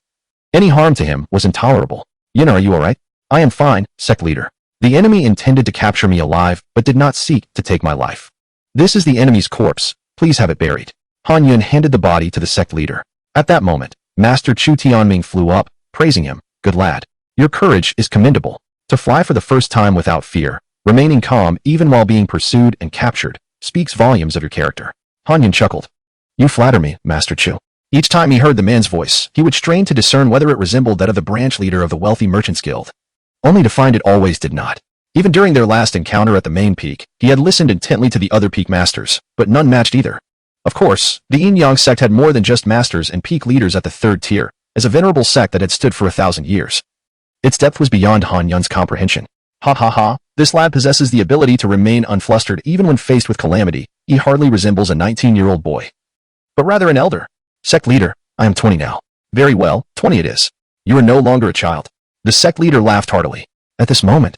Any harm to him was intolerable. Yun, are you alright? I am fine, sect leader. The enemy intended to capture me alive, but did not seek to take my life. This is the enemy's corpse. Please have it buried. Han Yun handed the body to the sect leader. At that moment, Master Chu Tianming flew up, praising him. Good lad. Your courage is commendable. To fly for the first time without fear, remaining calm even while being pursued and captured, speaks volumes of your character. Han Yun chuckled. You flatter me, Master Chu. Each time he heard the man's voice, he would strain to discern whether it resembled that of the branch leader of the Wealthy Merchants Guild, only to find it always did not. Even during their last encounter at the main peak, he had listened intently to the other peak masters, but none matched either. Of course, the Yinyong Sect had more than just masters and peak leaders at the third tier, as a venerable sect that had stood for 1,000 years. Its depth was beyond Han Yun's comprehension. Ha ha ha, this lad possesses the ability to remain unflustered even when faced with calamity. He hardly resembles a 19-year-old boy, but rather an elder. Sect leader, I am 20 now. Very well, 20 it is. You are no longer a child. The sect leader laughed heartily. At this moment,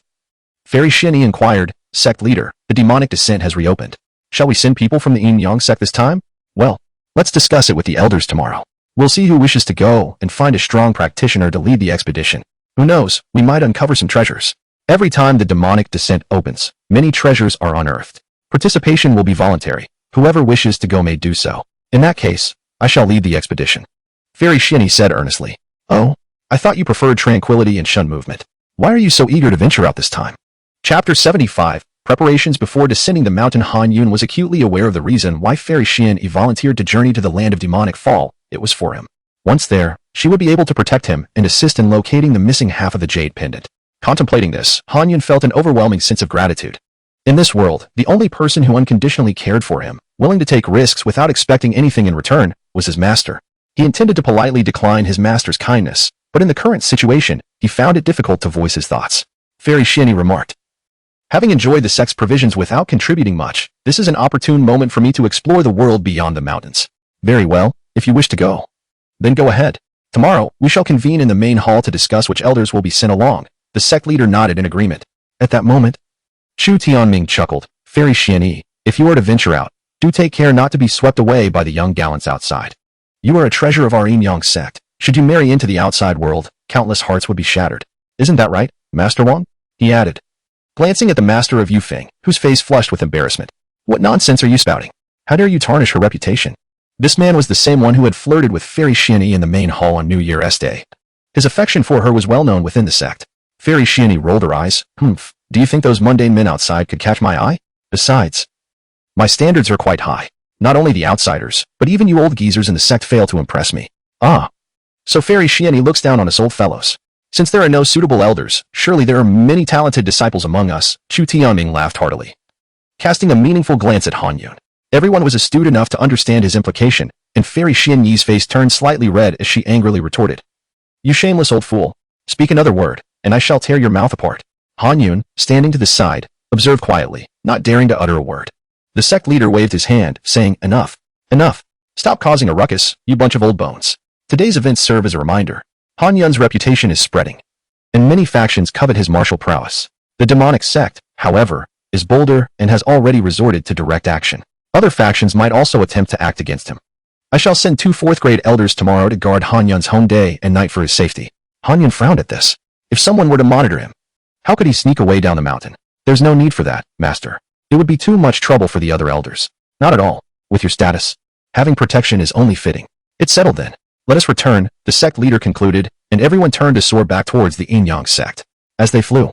Fairy Shieni inquired, Sect leader, the demonic descent has reopened. Shall we send people from the Yinyong Sect this time? Well, let's discuss it with the elders tomorrow. We'll see who wishes to go and find a strong practitioner to lead the expedition. Who knows, we might uncover some treasures. Every time the demonic descent opens, many treasures are unearthed. Participation will be voluntary. Whoever wishes to go may do so. In that case, I shall lead the expedition. Fairy Shieni said earnestly. Oh, I thought you preferred tranquility and shun movement. Why are you so eager to venture out this time? Chapter 75, Preparations before descending the mountain. Han Yun was acutely aware of the reason why Fairy Shieni volunteered to journey to the land of demonic fall. It was for him. Once there, she would be able to protect him and assist in locating the missing half of the jade pendant. Contemplating this, Han Yun felt an overwhelming sense of gratitude. In this world, the only person who unconditionally cared for him, willing to take risks without expecting anything in return, was his master. He intended to politely decline his master's kindness, but in the current situation, he found it difficult to voice his thoughts. Fairy Shieni remarked, having enjoyed the sect's provisions without contributing much, this is an opportune moment for me to explore the world beyond the mountains. Very well, if you wish to go, then go ahead. Tomorrow, we shall convene in the main hall to discuss which elders will be sent along. The sect leader nodded in agreement. At that moment, Chu Tianming chuckled. Fairy Shieni, if you are to venture out, do take care not to be swept away by the young gallants outside. You are a treasure of our Yinyong Sect. Should you marry into the outside world, countless hearts would be shattered. Isn't that right, Master Wang? He added, glancing at the master of Yufeng, whose face flushed with embarrassment. What nonsense are you spouting? How dare you tarnish her reputation? This man was the same one who had flirted with Fairy Shieni in the main hall on New Year's Day. His affection for her was well known within the sect. Fairy Shieni rolled her eyes. Do you think those mundane men outside could catch my eye? Besides, my standards are quite high. Not only the outsiders, but even you old geezers in the sect fail to impress me. Ah. So Fairy Shieni looks down on us old fellows. Since there are no suitable elders, surely there are many talented disciples among us. Chu Tianming laughed heartily, casting a meaningful glance at Han Yun. Everyone was astute enough to understand his implication, and Fairy Shieni's face turned slightly red as she angrily retorted. You shameless old fool. Speak another word, and I shall tear your mouth apart. Han Yun, standing to the side, observed quietly, not daring to utter a word. The sect leader waved his hand, saying, Enough. Enough. Stop causing a ruckus, you bunch of old bones. Today's events serve as a reminder. Han Yun's reputation is spreading, and many factions covet his martial prowess. The demonic sect, however, is bolder and has already resorted to direct action. Other factions might also attempt to act against him. I shall send 2 4th-grade elders tomorrow to guard Han Yun's home day and night for his safety. Han Yun frowned at this. If someone were to monitor him, how could he sneak away down the mountain? There's no need for that, Master. It would be too much trouble for the other elders. Not at all. With your status, having protection is only fitting. It's settled then. Let us return, the sect leader concluded, and everyone turned to soar back towards the Yinyong Sect. As they flew,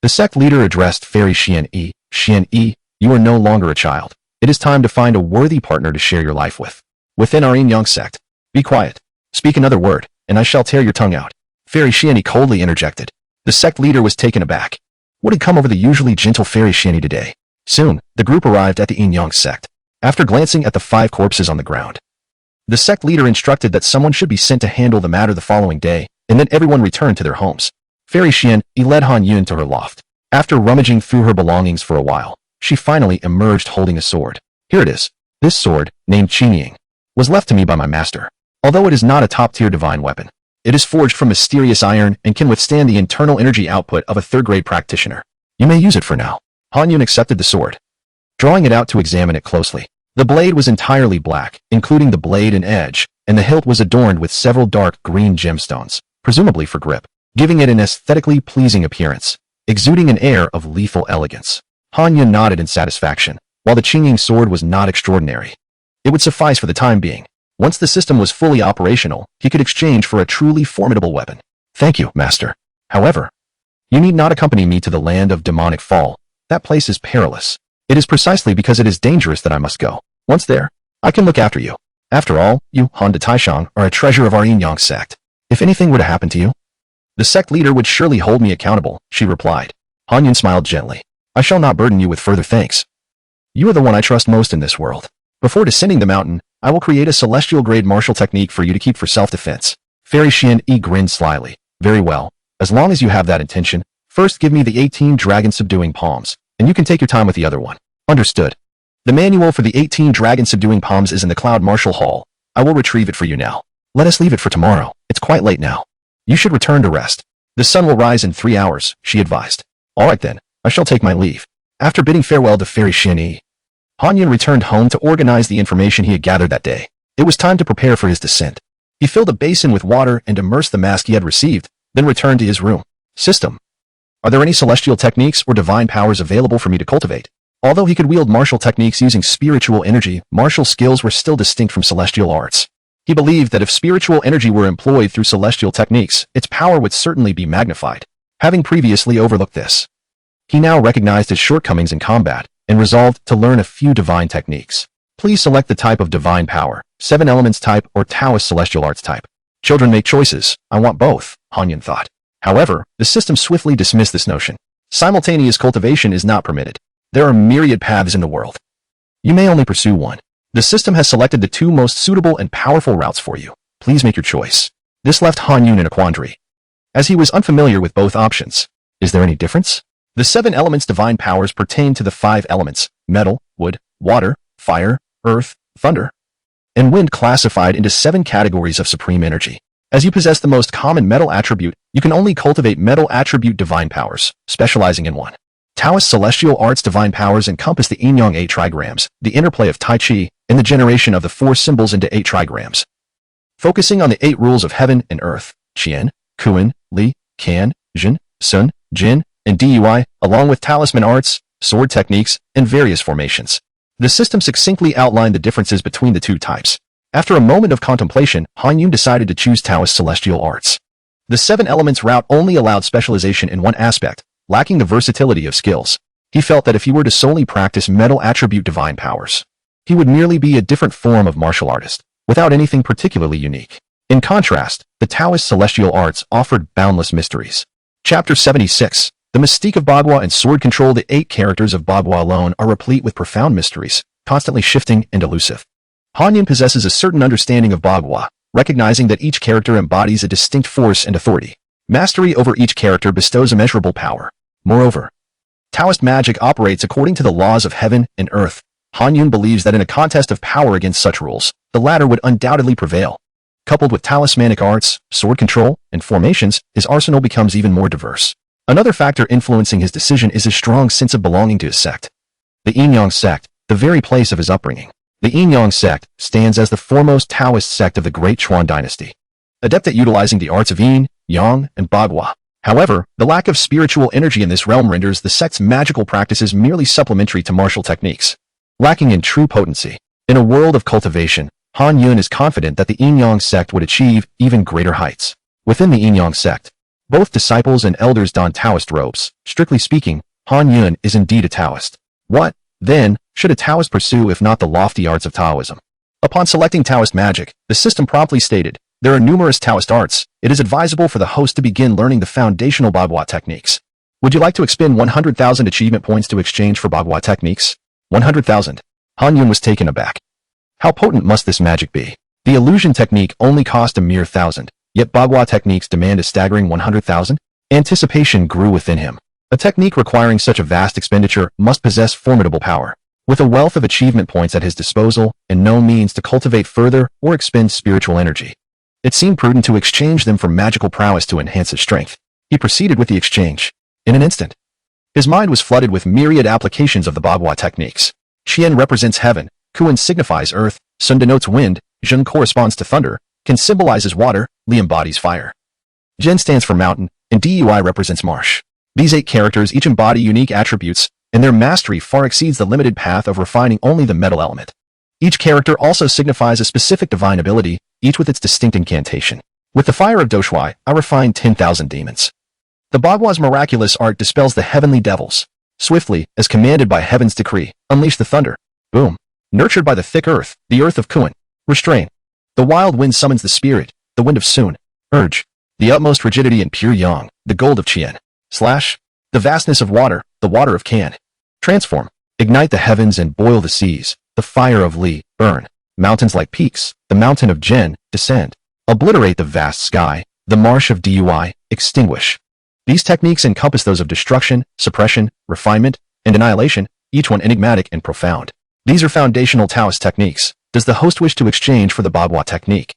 the sect leader addressed Fairy Xian-Yi. Xian-Yi, you are no longer a child. It is time to find a worthy partner to share your life with. Within our Yinyong Sect, be quiet. Speak another word, and I shall tear your tongue out. Fairy Xian-Yi coldly interjected. The sect leader was taken aback. What had come over the usually gentle Fairy Xian-Yi today? Soon, the group arrived at the Yinyong Sect. After glancing at the 5 corpses on the ground, the sect leader instructed that someone should be sent to handle the matter the following day, and then everyone returned to their homes. Fairy Xian-Yi led Han Yun to her loft. After rummaging through her belongings for a while, she finally emerged holding a sword. Here it is. This sword, named Yinyong, was left to me by my master. Although it is not a top-tier divine weapon, it is forged from mysterious iron and can withstand the internal energy output of a 3rd-grade practitioner. You may use it for now. Han Yun accepted the sword, drawing it out to examine it closely. The blade was entirely black, including the blade and edge, and the hilt was adorned with several dark green gemstones, presumably for grip, giving it an aesthetically pleasing appearance, exuding an air of lethal elegance. Han Yun nodded in satisfaction. While the Yinyong sword was not extraordinary, it would suffice for the time being. Once the system was fully operational, he could exchange for a truly formidable weapon. Thank you, Master. However, you need not accompany me to the land of demonic fall. That place is perilous. It is precisely because it is dangerous that I must go. Once there, I can look after you. After all, you, Han de Taishang, are a treasure of our Yinyong sect. If anything were to happen to you, the sect leader would surely hold me accountable, she replied. Han Yun smiled gently. I shall not burden you with further thanks. You are the one I trust most in this world. Before descending the mountain, I will create a celestial-grade martial technique for you to keep for self-defense. Fairy Xian-Yi grinned slyly. Very well. As long as you have that intention, first give me the 18 dragon-subduing palms, and you can take your time with the other one. Understood. The manual for the 18 dragon-subduing palms is in the Cloud Martial Hall. I will retrieve it for you now. Let us leave it for tomorrow. It's quite late now. You should return to rest. The sun will rise in 3 hours, she advised. All right then, I shall take my leave. After bidding farewell to Fairy Xian-Yi, Han Yun returned home to organize the information he had gathered that day. It was time to prepare for his descent. He filled a basin with water and immersed the mask he had received, then returned to his room. System. Are there any celestial techniques or divine powers available for me to cultivate? Although he could wield martial techniques using spiritual energy, martial skills were still distinct from celestial arts. He believed that if spiritual energy were employed through celestial techniques, its power would certainly be magnified. Having previously overlooked this, he now recognized his shortcomings in combat and resolved to learn a few divine techniques. Please select the type of divine power, 7 elements type or Taoist celestial arts type. Children make choices. I want both, Han Yun thought. However, the system swiftly dismissed this notion. Simultaneous cultivation is not permitted. There are myriad paths in the world. You may only pursue one. The system has selected the 2 most suitable and powerful routes for you. Please make your choice. This left Han Yun in a quandary, as he was unfamiliar with both options. Is there any difference? The 7 elements divine powers pertain to the 5 elements, metal, wood, water, fire, earth, thunder, and wind, classified into 7 categories of supreme energy. As you possess the most common metal attribute, you can only cultivate metal attribute divine powers, specializing in one. Taoist celestial arts divine powers encompass the Yinyong 8 trigrams, the interplay of Tai Chi, and the generation of the 4 symbols into 8 trigrams. Focusing on the 8 rules of heaven and earth, Qian, Kuan, Li, Kan, Jin, Sun, Jin, and Dui, along with talisman arts, sword techniques, and various formations. The system succinctly outlined the differences between the 2 types. After a moment of contemplation, Han Yun decided to choose Taoist celestial arts. The 7 elements route only allowed specialization in one aspect, lacking the versatility of skills. He felt that if he were to solely practice metal attribute divine powers, he would merely be a different form of martial artist, without anything particularly unique. In contrast, the Taoist celestial arts offered boundless mysteries. Chapter 76. The mystique of Bagua and sword control. The 8 characters of Bagua alone are replete with profound mysteries, constantly shifting and elusive. Han Yun possesses a certain understanding of Bagua, recognizing that each character embodies a distinct force and authority. Mastery over each character bestows immeasurable power. Moreover, Taoist magic operates according to the laws of heaven and earth, Han Yun believes that in a contest of power against such rules, the latter would undoubtedly prevail. Coupled with talismanic arts, sword control, and formations, his arsenal becomes even more diverse. Another factor influencing his decision is his strong sense of belonging to his sect. The Yinyong Sect, the very place of his upbringing. The Yinyong Sect stands as the foremost Taoist sect of the Great Chuan dynasty, adept at utilizing the arts of Yin, Yang, and Bagua. However, the lack of spiritual energy in this realm renders the sect's magical practices merely supplementary to martial techniques, lacking in true potency. In a world of cultivation, Han Yun is confident that the Yinyong Sect would achieve even greater heights. Within the Yinyong Sect, both disciples and elders don Taoist robes. Strictly speaking, Han Yun is indeed a Taoist. What, then, should a Taoist pursue if not the lofty arts of Taoism? Upon selecting Taoist magic, the system promptly stated, there are numerous Taoist arts. It is advisable for the host to begin learning the foundational Bagua techniques. Would you like to expend 100,000 achievement points to exchange for Bagua techniques? 100,000. Han Yun was taken aback. How potent must this magic be? The illusion technique only cost a mere 1,000, yet Bagua techniques demand a staggering 100,000? Anticipation grew within him. A technique requiring such a vast expenditure must possess formidable power. With a wealth of achievement points at his disposal and no means to cultivate further or expend spiritual energy, it seemed prudent to exchange them for magical prowess to enhance his strength. He proceeded with the exchange. In an instant, his mind was flooded with myriad applications of the Bagua techniques. Qian represents heaven, Kuan signifies earth, Sun denotes wind, Zheng corresponds to thunder, Qin symbolizes water, Li embodies fire. Zhen stands for mountain, and Dui represents marsh. These 8 characters each embody unique attributes, and their mastery far exceeds the limited path of refining only the metal element. Each character also signifies a specific divine ability, each with its distinct incantation. With the fire of Doshui, I refine 10,000 demons. The Bagua's miraculous art dispels the heavenly devils. Swiftly, as commanded by heaven's decree, unleash the thunder. Boom. Nurtured by the thick earth, the earth of Kuan. Restrain. The wild wind summons the spirit, the wind of Sun. Urge. The utmost rigidity and pure yang, the gold of Qian. Slash. The vastness of water, the water of Kan. Transform. Ignite the heavens and boil the seas, the fire of Li. Burn. Mountains like peaks, the mountain of Zhen. Descend. Obliterate the vast sky, the marsh of Dui. Extinguish. These techniques encompass those of destruction, suppression, refinement, and annihilation, each one enigmatic and profound. These are foundational Taoist techniques. Does the host wish to exchange for the Bagua technique?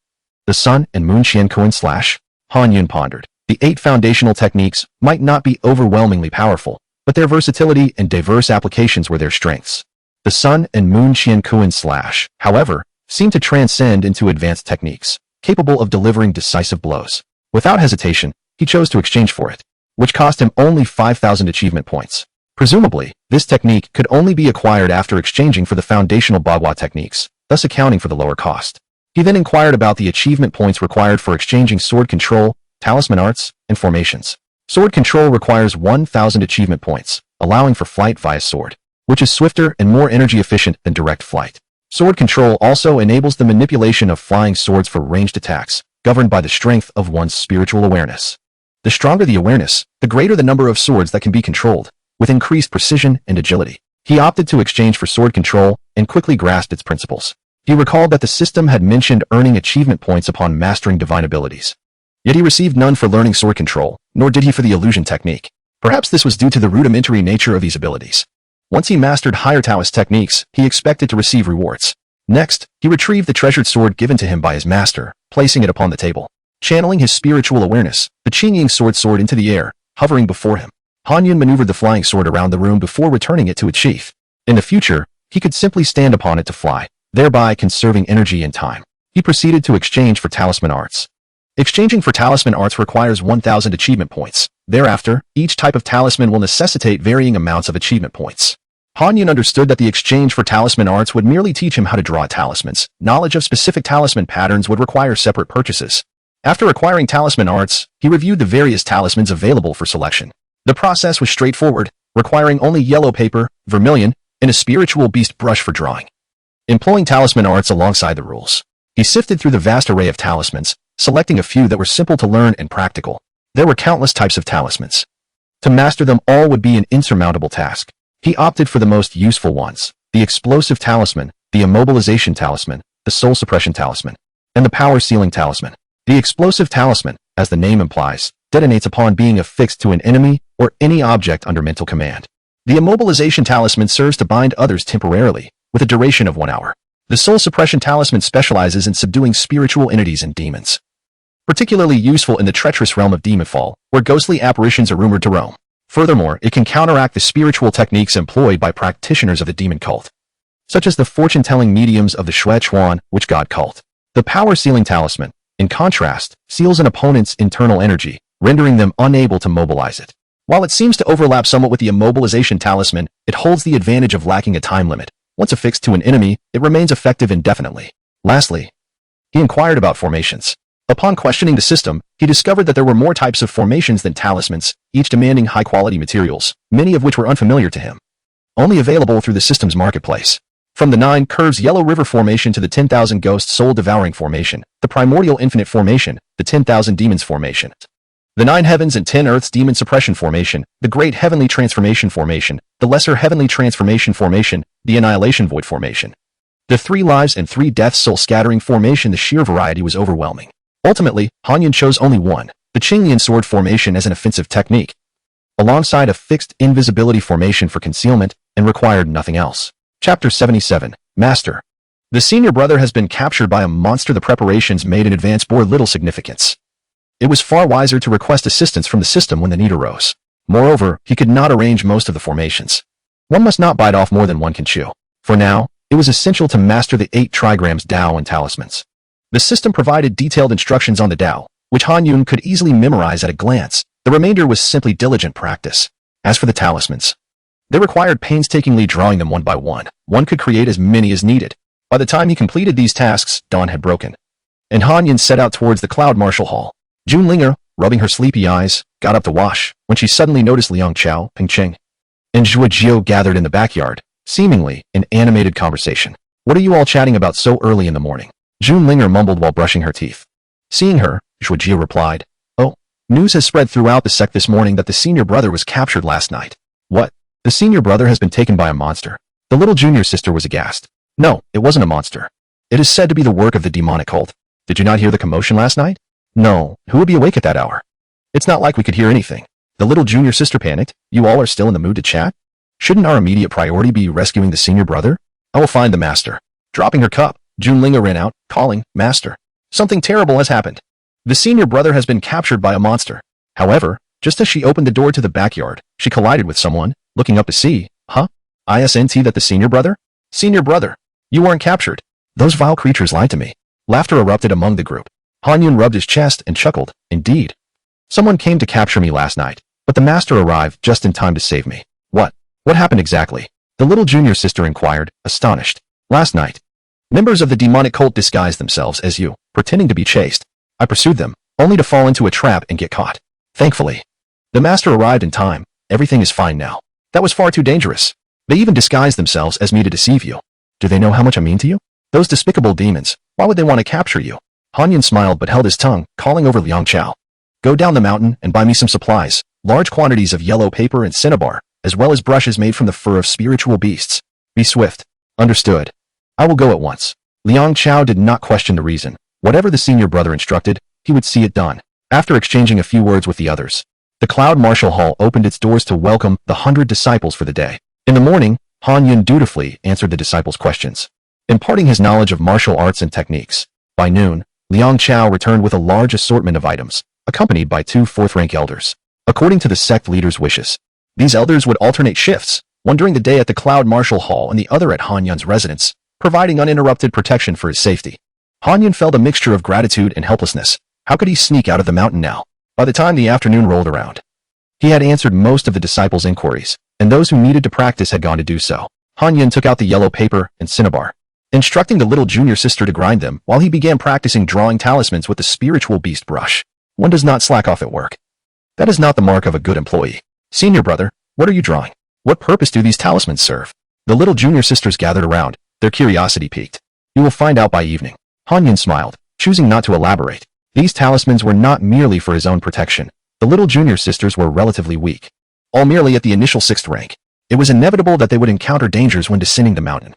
The Sun and Moon Qian Kuan slash. Han Yun pondered. The 8 foundational techniques might not be overwhelmingly powerful, but their versatility and diverse applications were their strengths. The Sun and Moon Qian Kuan slash, however, seemed to transcend into advanced techniques, capable of delivering decisive blows. Without hesitation, he chose to exchange for it, which cost him only 5,000 achievement points. Presumably, this technique could only be acquired after exchanging for the foundational Bagua techniques, thus accounting for the lower cost. He then inquired about the achievement points required for exchanging sword control, talisman arts, and formations. Sword control requires 1,000 achievement points, allowing for flight via sword, which is swifter and more energy efficient than direct flight. Sword control also enables the manipulation of flying swords for ranged attacks, governed by the strength of one's spiritual awareness. The stronger the awareness, the greater the number of swords that can be controlled, with increased precision and agility. He opted to exchange for sword control and quickly grasped its principles. He recalled that the system had mentioned earning achievement points upon mastering divine abilities. Yet he received none for learning sword control, nor did he for the illusion technique. Perhaps this was due to the rudimentary nature of these abilities. Once he mastered higher Taoist techniques, he expected to receive rewards. Next, he retrieved the treasured sword given to him by his master, placing it upon the table. Channeling his spiritual awareness, the Qingying sword soared into the air, hovering before him. Han Yun maneuvered the flying sword around the room before returning it to its sheath. In the future, he could simply stand upon it to fly, thereby conserving energy and time. He proceeded to exchange for talisman arts. Exchanging for talisman arts requires 1,000 achievement points. Thereafter, each type of talisman will necessitate varying amounts of achievement points. Han Yun understood that the exchange for talisman arts would merely teach him how to draw talismans. Knowledge of specific talisman patterns would require separate purchases. After acquiring talisman arts, he reviewed the various talismans available for selection. The process was straightforward, requiring only yellow paper, vermilion, and a spiritual beast brush for drawing. Employing talisman arts alongside the rules, he sifted through the vast array of talismans, selecting a few that were simple to learn and practical. There were countless types of talismans. To master them all would be an insurmountable task. He opted for the most useful ones: the explosive talisman, the immobilization talisman, the soul suppression talisman, and the power sealing talisman. The explosive talisman, as the name implies, detonates upon being affixed to an enemy or any object under mental command. The immobilization talisman serves to bind others temporarily, with a duration of 1 hour. The Soul Suppression Talisman specializes in subduing spiritual entities and demons, particularly useful in the treacherous realm of Demonfall, where ghostly apparitions are rumored to roam. Furthermore, it can counteract the spiritual techniques employed by practitioners of the demon cult, such as the fortune-telling mediums of the Shuechuan Witch God cult. The Power Sealing Talisman, in contrast, seals an opponent's internal energy, rendering them unable to mobilize it. While it seems to overlap somewhat with the Immobilization Talisman, it holds the advantage of lacking a time limit. Once affixed to an enemy, it remains effective indefinitely. Lastly, he inquired about formations. Upon questioning the system, he discovered that there were more types of formations than talismans, each demanding high-quality materials, many of which were unfamiliar to him, only available through the system's marketplace. From the 9 Curves Yellow River Formation to the 10,000 Ghost Soul Devouring Formation, the Primordial Infinite Formation, the 10,000 Demons Formation, the 9 Heavens and 10 Earths Demon Suppression Formation, the Great Heavenly Transformation Formation, the Lesser Heavenly Transformation Formation, the Annihilation Void Formation, the 3 Lives and 3 Deaths Soul Scattering Formation. The sheer variety was overwhelming. Ultimately, Hanyan chose only one, the Qinglian Sword Formation, as an offensive technique, alongside a fixed invisibility formation for concealment, and required nothing else. Chapter 77, Master. The senior brother has been captured by a monster. The preparations made in advance bore little significance. It was far wiser to request assistance from the system when the need arose. Moreover, he could not arrange most of the formations. One must not bite off more than one can chew. For now, it was essential to master the 8 trigrams Dao and talismans. The system provided detailed instructions on the Dao, which Han Yun could easily memorize at a glance. The remainder was simply diligent practice. As for the talismans, they required painstakingly drawing them one by one. One could create as many as needed. By the time he completed these tasks, dawn had broken, and Han Yun set out towards the Cloud Martial Hall. Jun Linger, rubbing her sleepy eyes, got up to wash, when she suddenly noticed Liang Chao, Ping Ching, and Zhuo Jiu gathered in the backyard, seemingly in animated conversation. What are you all chatting about so early in the morning? Jun Linger mumbled while brushing her teeth. Seeing her, Zhuo Jiu replied, "Oh, news has spread throughout the sect this morning that the senior brother was captured last night." What? The senior brother has been taken by a monster? The little junior sister was aghast. No, it wasn't a monster. It is said to be the work of the demonic cult. Did you not hear the commotion last night? No, who would be awake at that hour? It's not like we could hear anything. The little junior sister panicked. You all are still in the mood to chat? Shouldn't our immediate priority be rescuing the senior brother? I will find the master. Dropping her cup, Jun Linger ran out, calling, "Master, something terrible has happened. The senior brother has been captured by a monster." However, just as she opened the door to the backyard, she collided with someone, looking up to see, Isn't that the senior brother? Senior brother, you weren't captured. Those vile creatures lied to me. Laughter erupted among the group. Han Yun rubbed his chest and chuckled. Indeed. Someone came to capture me last night, but the master arrived just in time to save me. What? What happened exactly? The little junior sister inquired, astonished. Last night, members of the demonic cult disguised themselves as you, pretending to be chased. I pursued them, only to fall into a trap and get caught. Thankfully, the master arrived in time. Everything is fine now. That was far too dangerous. They even disguised themselves as me to deceive you. Do they know how much I mean to you? Those despicable demons, why would they want to capture you? Han Yun smiled but held his tongue, calling over Liang Chao. Go down the mountain and buy me some supplies, large quantities of yellow paper and cinnabar, as well as brushes made from the fur of spiritual beasts. Be swift. Understood. I will go at once. Liang Chao did not question the reason. Whatever the senior brother instructed, he would see it done. After exchanging a few words with the others, the Cloud Martial Hall opened its doors to welcome the 100 disciples for the day. In the morning, Han Yun dutifully answered the disciples' questions, imparting his knowledge of martial arts and techniques. By noon, Liang Chao returned with a large assortment of items, accompanied by 2 fourth-rank elders. According to the sect leader's wishes, these elders would alternate shifts, one during the day at the Cloud Martial Hall and the other at Han Yun's residence, providing uninterrupted protection for his safety. Han Yun felt a mixture of gratitude and helplessness. How could he sneak out of the mountain now? By the time the afternoon rolled around, he had answered most of the disciples' inquiries, and those who needed to practice had gone to do so. Han Yun took out the yellow paper and cinnabar, instructing the little junior sister to grind them while he began practicing drawing talismans with the spiritual beast brush. One does not slack off at work. That is not the mark of a good employee. Senior brother, what are you drawing? What purpose do these talismans serve? The little junior sisters gathered around, their curiosity piqued. You will find out by evening. Han Yun smiled, choosing not to elaborate. These talismans were not merely for his own protection. The little junior sisters were relatively weak, all merely at the initial 6th rank. It was inevitable that they would encounter dangers when descending the mountain,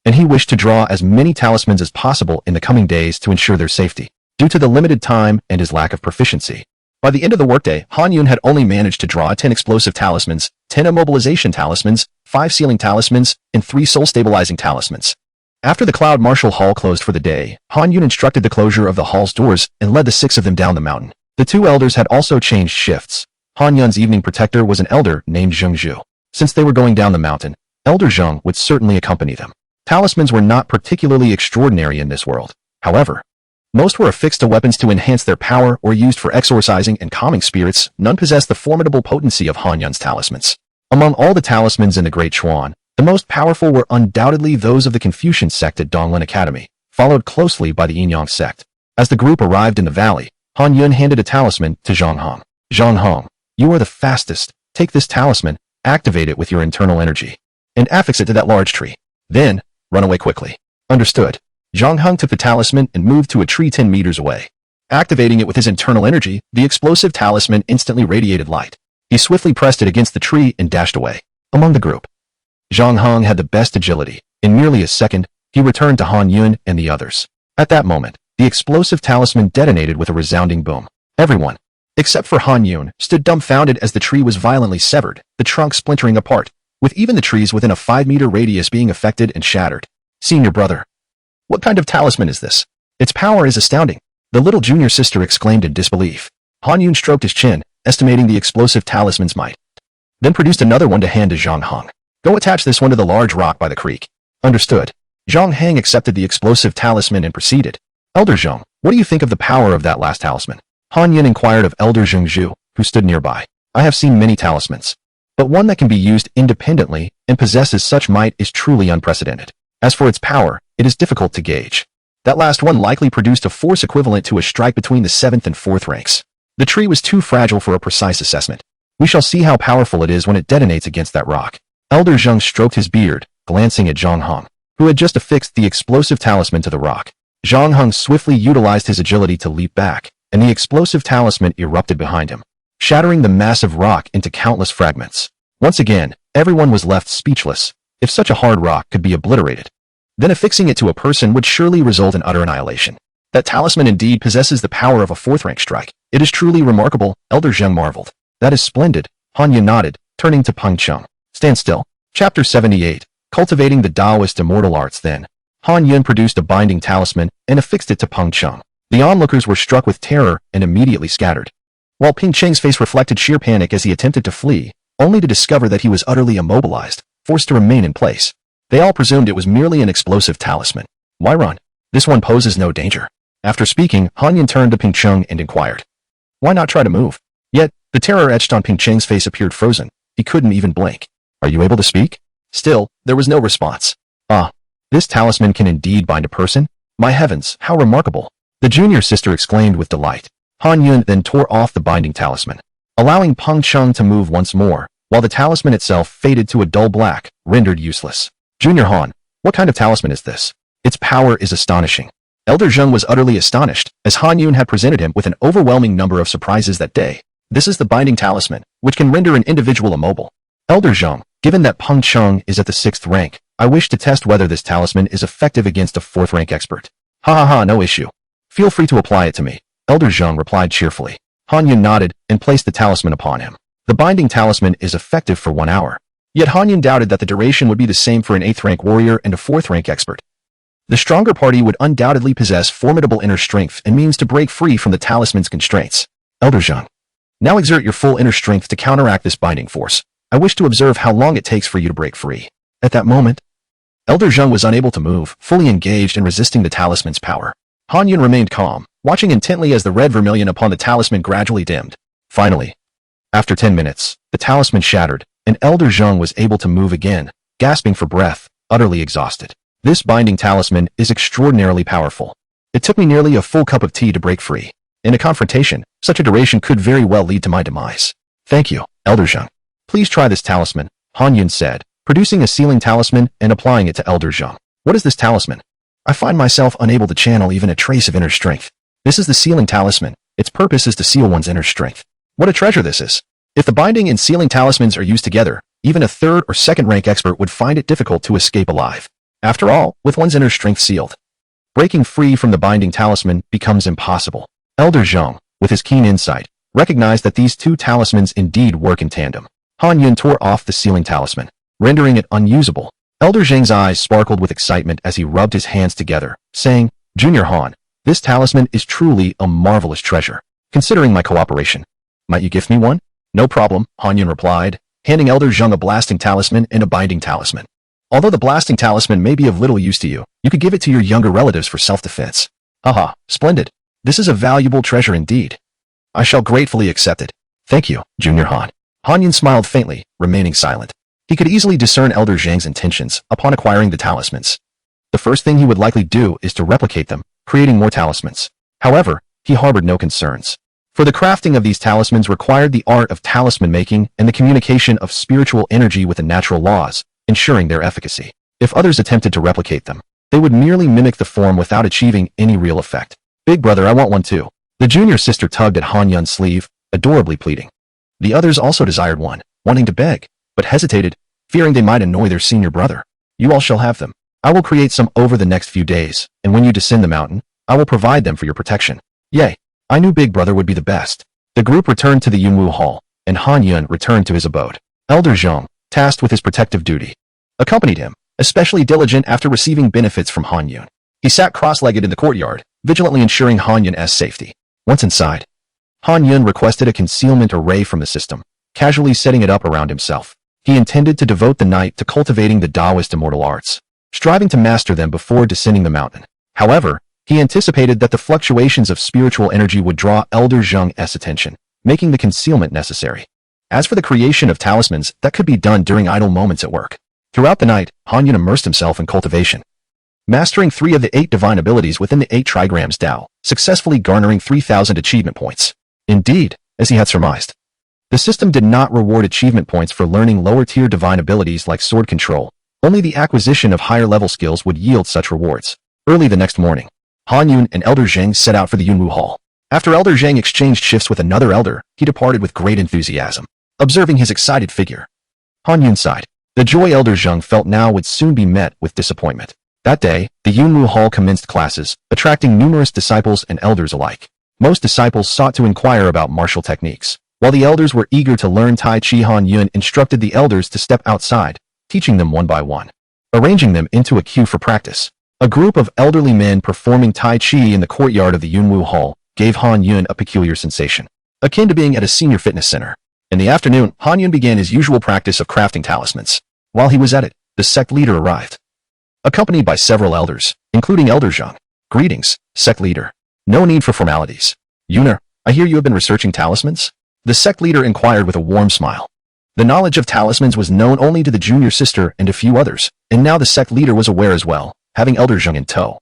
and he wished to draw as many talismans as possible in the coming days to ensure their safety. Due to the limited time and his lack of proficiency, By the end of the workday, Han Yun had only managed to draw 10 explosive talismans, 10 immobilization talismans, 5 sealing talismans, and 3 soul-stabilizing talismans. After the Cloud Martial Hall closed for the day, Han Yun instructed the closure of the hall's doors and led the 6 of them down the mountain. The 2 elders had also changed shifts. Han Yun's evening protector was an elder named Zheng Zhu. Since they were going down the mountain, Elder Zheng would certainly accompany them. Talismans were not particularly extraordinary in this world. However, most were affixed to weapons to enhance their power or used for exorcising and calming spirits. None possessed the formidable potency of Han Yun's talismans. Among all the talismans in the Great Chuan, the most powerful were undoubtedly those of the Confucian sect at Donglin Academy, followed closely by the Yinyong Sect. As the group arrived in the valley, Han Yun handed a talisman to Zhang Hong. Zhang Hong, you are the fastest. Take this talisman, activate it with your internal energy, and affix it to that large tree. Then, run away quickly. Understood. Zhang Hong took the talisman and moved to a tree 10 meters away. Activating it with his internal energy, the explosive talisman instantly radiated light. He swiftly pressed it against the tree and dashed away. Among the group, Zhang Hong had the best agility. In merely a second, he returned to Han Yun and the others. At that moment, the explosive talisman detonated with a resounding boom. Everyone, except for Han Yun, stood dumbfounded as the tree was violently severed, the trunk splintering apart, with even the trees within a 5-meter radius being affected and shattered. Senior brother, what kind of talisman is this? Its power is astounding. The little junior sister exclaimed in disbelief. Han Yun stroked his chin, estimating the explosive talisman's might. Then produced another one to hand to Zhang Hong. Go attach this one to the large rock by the creek. Understood. Zhang Hang accepted the explosive talisman and proceeded. Elder Zheng, what do you think of the power of that last talisman? Han Yun inquired of Elder Zheng Zhu, who stood nearby. I have seen many talismans, but one that can be used independently and possesses such might is truly unprecedented. As for its power, it is difficult to gauge. That last one likely produced a force equivalent to a strike between the 7th and 4th ranks. The tree was too fragile for a precise assessment. We shall see how powerful it is when it detonates against that rock. Elder Zheng stroked his beard, glancing at Zhang Hong, who had just affixed the explosive talisman to the rock. Zhang Hong swiftly utilized his agility to leap back, and the explosive talisman erupted behind him, shattering the massive rock into countless fragments. Once again, everyone was left speechless. If such a hard rock could be obliterated, then affixing it to a person would surely result in utter annihilation. That talisman indeed possesses the power of a 4th-rank strike. It is truly remarkable, Elder Zheng marveled. That is splendid. Han Yun nodded, turning to Peng Cheng. Stand still. Chapter 78. Cultivating the Taoist Immortal Arts. Then, Han Yun produced a binding talisman and affixed it to Peng Cheng. The onlookers were struck with terror and immediately scattered, while Peng Cheng's face reflected sheer panic as he attempted to flee, only to discover that he was utterly immobilized, forced to remain in place. They all presumed it was merely an explosive talisman. Why run? This one poses no danger. After speaking, Han Yun turned to Peng Cheng and inquired, why not try to move? Yet, the terror etched on Peng Cheng's face appeared frozen. He couldn't even blink. Are you able to speak? Still, there was no response. Ah, this talisman can indeed bind a person? My heavens, how remarkable! The junior sister exclaimed with delight. Han Yun then tore off the binding talisman, allowing Peng Cheng to move once more, while the talisman itself faded to a dull black, rendered useless. Junior Han, what kind of talisman is this? Its power is astonishing. Elder Zheng was utterly astonished, as Han Yun had presented him with an overwhelming number of surprises that day. This is the binding talisman, which can render an individual immobile. Elder Zheng, given that Peng Cheng is at the 6th rank, I wish to test whether this talisman is effective against a 4th-rank expert. Ha ha ha, no issue. Feel free to apply it to me. Elder Zheng replied cheerfully. Han Yun nodded and placed the talisman upon him. The binding talisman is effective for 1 hour. Yet Han Yun doubted that the duration would be the same for an 8th-rank warrior and a 4th-rank expert. The stronger party would undoubtedly possess formidable inner strength and means to break free from the talisman's constraints. Elder Zheng, now exert your full inner strength to counteract this binding force. I wish to observe how long it takes for you to break free. At that moment, Elder Zheng was unable to move, fully engaged in resisting the talisman's power. Han Yun remained calm, watching intently as the red vermilion upon the talisman gradually dimmed. Finally, after 10 minutes, the talisman shattered, and Elder Zheng was able to move again, gasping for breath, utterly exhausted. This binding talisman is extraordinarily powerful. It took me nearly a full cup of tea to break free. In a confrontation, such a duration could very well lead to my demise. Thank you, Elder Zheng. Please try this talisman, Han Yun said, producing a sealing talisman and applying it to Elder Zheng. What is this talisman? I find myself unable to channel even a trace of inner strength. This is the sealing talisman. Its purpose is to seal one's inner strength. What a treasure this is. If the binding and sealing talismans are used together, even a 3rd or 2nd rank expert would find it difficult to escape alive. After all, with one's inner strength sealed, breaking free from the binding talisman becomes impossible. Elder Zheng, with his keen insight, recognized that these two talismans indeed work in tandem. Han Yun tore off the sealing talisman, rendering it unusable. Elder Zhang's eyes sparkled with excitement as he rubbed his hands together, saying, Junior Han, this talisman is truly a marvelous treasure. Considering my cooperation, might you gift me one? No problem, Han Yun replied, handing Elder Zhang a blasting talisman and a binding talisman. Although the blasting talisman may be of little use to you, you could give it to your younger relatives for self-defense. Aha, splendid. This is a valuable treasure indeed. I shall gratefully accept it. Thank you, Junior Han. Han Yun smiled faintly, remaining silent. He could easily discern Elder Zhang's intentions upon acquiring the talismans. The first thing he would likely do is to replicate them, creating more talismans. However, he harbored no concerns. For the crafting of these talismans required the art of talisman making and the communication of spiritual energy with the natural laws, ensuring their efficacy. If others attempted to replicate them, they would merely mimic the form without achieving any real effect. Big brother, I want one too. The junior sister tugged at Han Yun's sleeve, adorably pleading. The others also desired one, wanting to beg, but hesitated, fearing they might annoy their senior brother. You all shall have them. I will create some over the next few days, and when you descend the mountain, I will provide them for your protection. Yay! I knew Big Brother would be the best. The group returned to the Yunwu Hall, and Han Yun returned to his abode. Elder Zhang, tasked with his protective duty, accompanied him, especially diligent after receiving benefits from Han Yun. He sat cross-legged in the courtyard, vigilantly ensuring Han Yun's safety. Once inside, Han Yun requested a concealment array from the system, casually setting it up around himself. He intended to devote the night to cultivating the Taoist immortal arts, striving to master them before descending the mountain. However, he anticipated that the fluctuations of spiritual energy would draw Elder Zhang's attention, making the concealment necessary. As for the creation of talismans, that could be done during idle moments at work. Throughout the night, Han Yun immersed himself in cultivation, mastering 3 of the 8 divine abilities within the 8 trigrams Tao, successfully garnering 3,000 achievement points. Indeed, as he had surmised, the system did not reward achievement points for learning lower-tier divine abilities like sword control. Only the acquisition of higher-level skills would yield such rewards. Early the next morning, Han Yun and Elder Zhang set out for the Yunwu Hall. After Elder Zhang exchanged shifts with another elder, he departed with great enthusiasm, observing his excited figure. Han Yun sighed. The joy Elder Zhang felt now would soon be met with disappointment. That day, the Yunwu Hall commenced classes, attracting numerous disciples and elders alike. Most disciples sought to inquire about martial techniques. While the elders were eager to learn Tai Chi, Han Yun instructed the elders to step outside, teaching them one by one, arranging them into a queue for practice. A group of elderly men performing Tai Chi in the courtyard of the Yunwu Hall gave Han Yun a peculiar sensation, akin to being at a senior fitness center. In the afternoon, Han Yun began his usual practice of crafting talismans. While he was at it, the sect leader arrived, accompanied by several elders, including Elder Zhang. Greetings, sect leader. No need for formalities. Yuner, I hear you have been researching talismans? The sect leader inquired with a warm smile. The knowledge of talismans was known only to the junior sister and a few others, and now the sect leader was aware as well, having Elder Zhang in tow,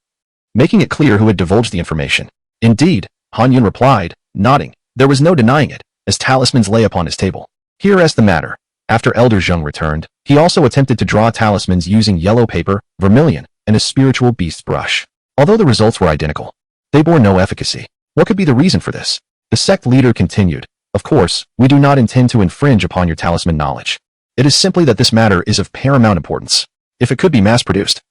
making it clear who had divulged the information. Indeed, Han Yun replied, nodding. There was no denying it, as talismans lay upon his table. Here is the matter. After Elder Zhang returned, he also attempted to draw talismans using yellow paper, vermilion, and a spiritual beast's brush. Although the results were identical, they bore no efficacy. What could be the reason for this? The sect leader continued. Of course, we do not intend to infringe upon your talisman knowledge. It is simply that this matter is of paramount importance. If it could be mass-produced,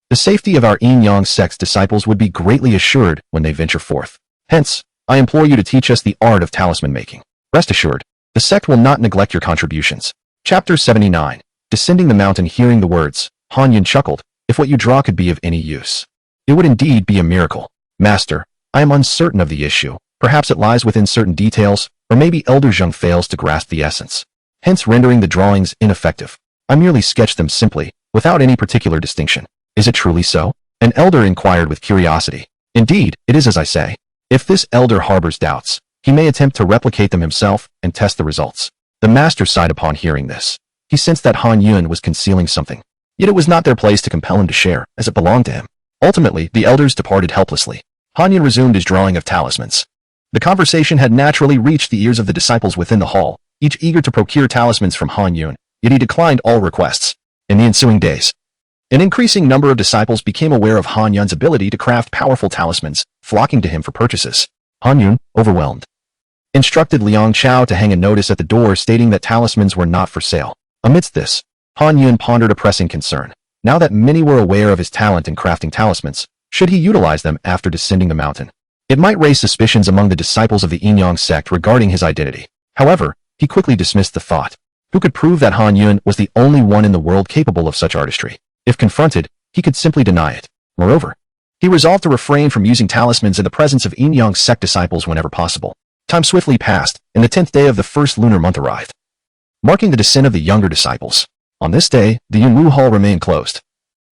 the safety of our Yinyong Sect's disciples would be greatly assured when they venture forth. Hence, I implore you to teach us the art of talisman making. Rest assured, the sect will not neglect your contributions. Chapter 79. Descending the mountain. Hearing the words, Han Yun chuckled. If what you draw could be of any use, it would indeed be a miracle. Master, I am uncertain of the issue. Perhaps it lies within certain details, or maybe Elder Zhang fails to grasp the essence, hence rendering the drawings ineffective. I merely sketched them simply, without any particular distinction. Is it truly so? An elder inquired with curiosity. Indeed, it is as I say. If this elder harbors doubts, he may attempt to replicate them himself and test the results. The master sighed upon hearing this. He sensed that Han Yun was concealing something. Yet it was not their place to compel him to share, as it belonged to him. Ultimately, the elders departed helplessly. Han Yun resumed his drawing of talismans. The conversation had naturally reached the ears of the disciples within the hall, each eager to procure talismans from Han Yun, yet he declined all requests. In the ensuing days, an increasing number of disciples became aware of Han Yun's ability to craft powerful talismans, flocking to him for purchases. Han Yun, overwhelmed, instructed Liang Chao to hang a notice at the door stating that talismans were not for sale. Amidst this, Han Yun pondered a pressing concern. Now that many were aware of his talent in crafting talismans, should he utilize them after descending the mountain? It might raise suspicions among the disciples of the Yinyong Sect regarding his identity. However, he quickly dismissed the thought. Who could prove that Han Yun was the only one in the world capable of such artistry? If confronted, he could simply deny it. Moreover, he resolved to refrain from using talismans in the presence of Yinyong Sect disciples whenever possible. Time swiftly passed, and the 10th day of the first lunar month arrived, marking the descent of the younger disciples. On this day, the Yunwu Hall remained closed,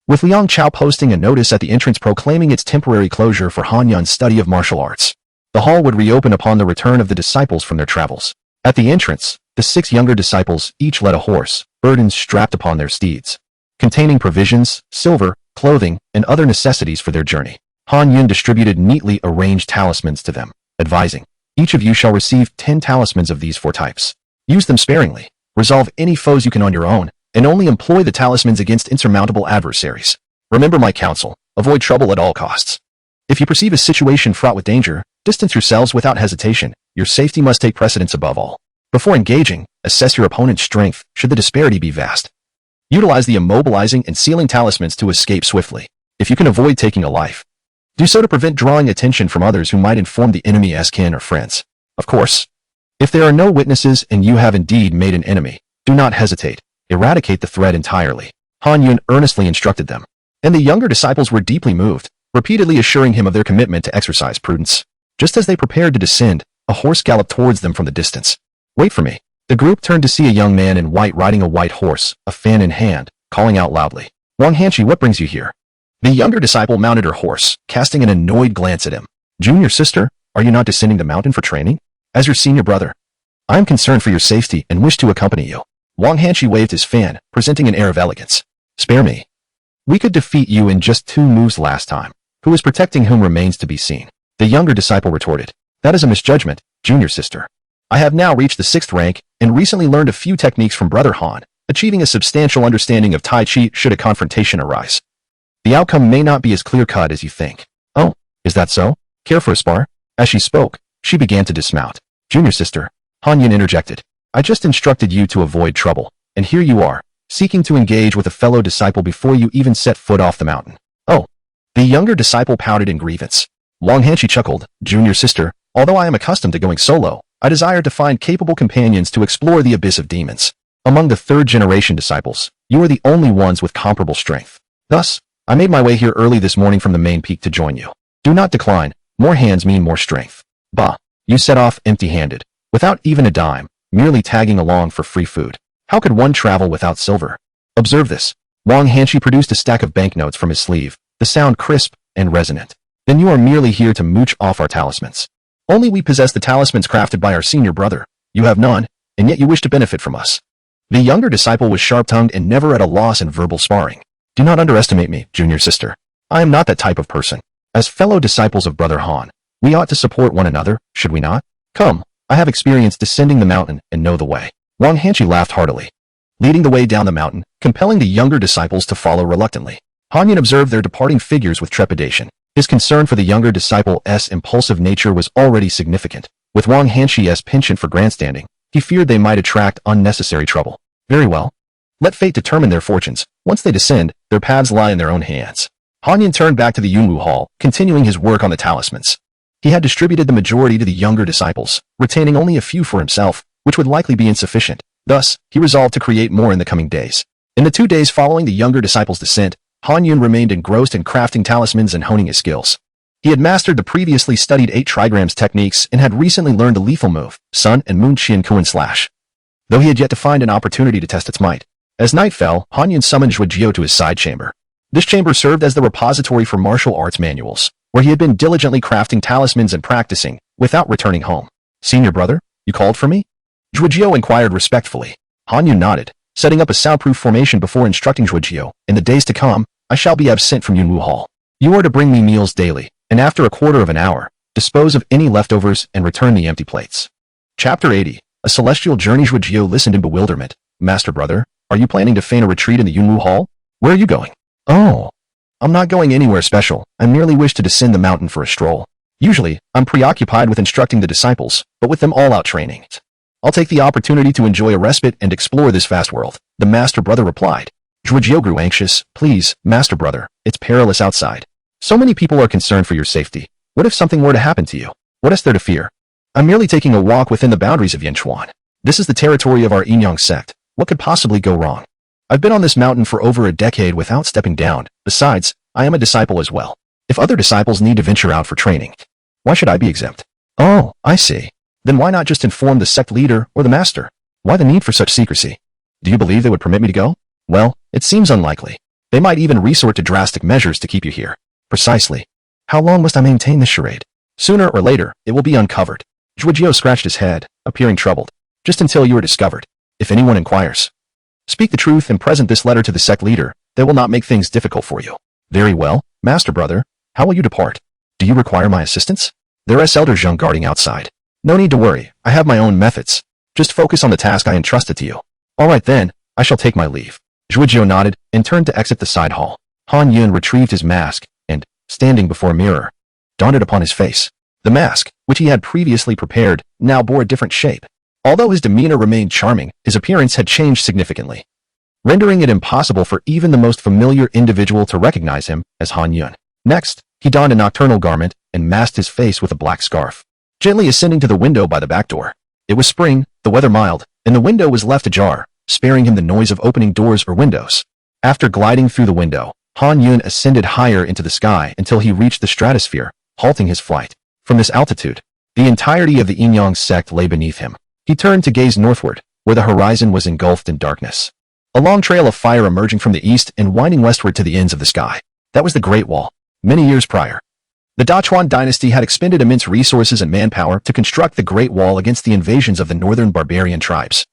with Liang Chao posting a notice at the entrance proclaiming its temporary closure for Han Yun's study of martial arts. The hall would reopen upon the return of the disciples from their travels. At the entrance, the 6 younger disciples each led a horse, burdens strapped upon their steeds, containing provisions, silver, clothing, and other necessities for their journey. Han Yun distributed neatly arranged talismans to them, advising, "Each of you shall receive 10 talismans of these 4 types. Use them sparingly, resolve any foes you can on your own, and only employ the talismans against insurmountable adversaries. Remember my counsel, avoid trouble at all costs. If you perceive a situation fraught with danger, distance yourselves without hesitation. Your safety must take precedence above all. Before engaging, assess your opponent's strength should the disparity be vast. Utilize the immobilizing and sealing talismans to escape swiftly. If you can avoid taking a life, do so to prevent drawing attention from others who might inform the enemy as kin or friends. Of course, if there are no witnesses and you have indeed made an enemy, do not hesitate. Eradicate the threat entirely." Han Yun earnestly instructed them, and the younger disciples were deeply moved, repeatedly assuring him of their commitment to exercise prudence. Just as they prepared to descend, a horse galloped towards them from the distance. "Wait for me." The group turned to see a young man in white riding a white horse, a fan in hand, calling out loudly, "Wang Hanshi, what brings you here?" The younger disciple mounted her horse, casting an annoyed glance at him. "Junior sister, are you not descending the mountain for training? As your senior brother, I am concerned for your safety and wish to accompany you." Wang Hanshi waved his fan, presenting an air of elegance. "Spare me. We could defeat you in just 2 moves last time. Who is protecting whom remains to be seen." The younger disciple retorted, "That is a misjudgment, junior sister. I have now reached the 6th rank and recently learned a few techniques from Brother Han, achieving a substantial understanding of Tai Chi should a confrontation arise. The outcome may not be as clear-cut as you think." "Oh, is that so? Care for a spar?" As she spoke, she began to dismount. "Junior sister," Han Yun interjected, "I just instructed you to avoid trouble, and here you are, seeking to engage with a fellow disciple before you even set foot off the mountain." "Oh." The younger disciple pouted in grievance. Wang Hanshi chuckled, "Junior sister, although I am accustomed to going solo, I desire to find capable companions to explore the abyss of demons. Among the 3rd-generation disciples, you are the only ones with comparable strength. Thus, I made my way here early this morning from the main peak to join you. Do not decline. More hands mean more strength." "Bah, you set off empty-handed, without even a dime, merely tagging along for free food. How could one travel without silver? Observe this." Wang Hanshi produced a stack of banknotes from his sleeve, the sound crisp and resonant. "Then you are merely here to mooch off our talismans. Only we possess the talismans crafted by our senior brother. You have none, and yet you wish to benefit from us." The younger disciple was sharp-tongued and never at a loss in verbal sparring. "Do not underestimate me, junior sister. I am not that type of person. As fellow disciples of Brother Han, we ought to support one another, should we not? Come, I have experience descending the mountain and know the way." Wang Hanshi laughed heartily, leading the way down the mountain, compelling the younger disciples to follow reluctantly. Han Yun observed their departing figures with trepidation. His concern for the younger disciple's impulsive nature was already significant. With Wang Hanshi's penchant for grandstanding, he feared they might attract unnecessary trouble. Very well. Let fate determine their fortunes. Once they descend, their paths lie in their own hands. Han Yun turned back to the Yunwu Hall, continuing his work on the talismans. He had distributed the majority to the younger disciples, retaining only a few for himself, which would likely be insufficient. Thus, he resolved to create more in the coming days. In the 2 days following the younger disciples' descent, Han Yun remained engrossed in crafting talismans and honing his skills. He had mastered the previously studied 8 trigrams techniques and had recently learned the lethal move, Sun and Moon Qian Kuan Slash, though he had yet to find an opportunity to test its might. As night fell, Han Yun summoned Zhujiao to his side chamber. This chamber served as the repository for martial arts manuals, where he had been diligently crafting talismans and practicing, without returning home. "Senior brother, you called for me?" Zhujiao inquired respectfully. Han Yun nodded, setting up a soundproof formation before instructing Zhujiao, "In the days to come, I shall be absent from Yunwu Hall. You are to bring me meals daily, and after a quarter of an hour, dispose of any leftovers and return the empty plates." Chapter 80. A Celestial Journey. Zhujiao listened in bewilderment. "Master brother, are you planning to feign a retreat in the Yunwu Hall? Where are you going?" "Oh, I'm not going anywhere special. I merely wish to descend the mountain for a stroll. Usually, I'm preoccupied with instructing the disciples, but with them all out training, I'll take the opportunity to enjoy a respite and explore this vast world," the master brother replied. Zhujiao grew anxious. "Please, master brother, it's perilous outside. So many people are concerned for your safety. What if something were to happen to you? What is there to fear? I'm merely taking a walk within the boundaries of Yinyong. This is the territory of our Yinyong Sect. What could possibly go wrong? I've been on this mountain for over a decade without stepping down. Besides, I am a disciple as well. If other disciples need to venture out for training, why should I be exempt? Oh, I see. Then why not just inform the sect leader or the master? Why the need for such secrecy? Do you believe they would permit me to go? Well, it seems unlikely. They might even resort to drastic measures to keep you here. Precisely. How long must I maintain this charade? Sooner or later, it will be uncovered. Zhujiao scratched his head, appearing troubled. Just until you are discovered. If anyone inquires, speak the truth and present this letter to the sect leader. They will not make things difficult for you. Very well, master brother. How will you depart? Do you require my assistance? There is Elder Zheng guarding outside. No need to worry. I have my own methods. Just focus on the task I entrusted to you. All right then, I shall take my leave. Zhujiao nodded and turned to exit the side hall. Han Yun retrieved his mask and, standing before a mirror, donned it upon his face. The mask, which he had previously prepared, now bore a different shape. Although his demeanor remained charming, his appearance had changed significantly, rendering it impossible for even the most familiar individual to recognize him as Han Yun. Next, he donned a nocturnal garment and masked his face with a black scarf, gently ascending to the window by the back door. It was spring, the weather mild, and the window was left ajar, sparing him the noise of opening doors or windows. After gliding through the window, Han Yun ascended higher into the sky until he reached the stratosphere, halting his flight. From this altitude, the entirety of the Yinyong Sect lay beneath him. He turned to gaze northward, where the horizon was engulfed in darkness. A long trail of fire emerging from the east and winding westward to the ends of the sky. That was the Great Wall. Many years prior, the Dachuan dynasty had expended immense resources and manpower to construct the Great Wall against the invasions of the northern barbarian tribes,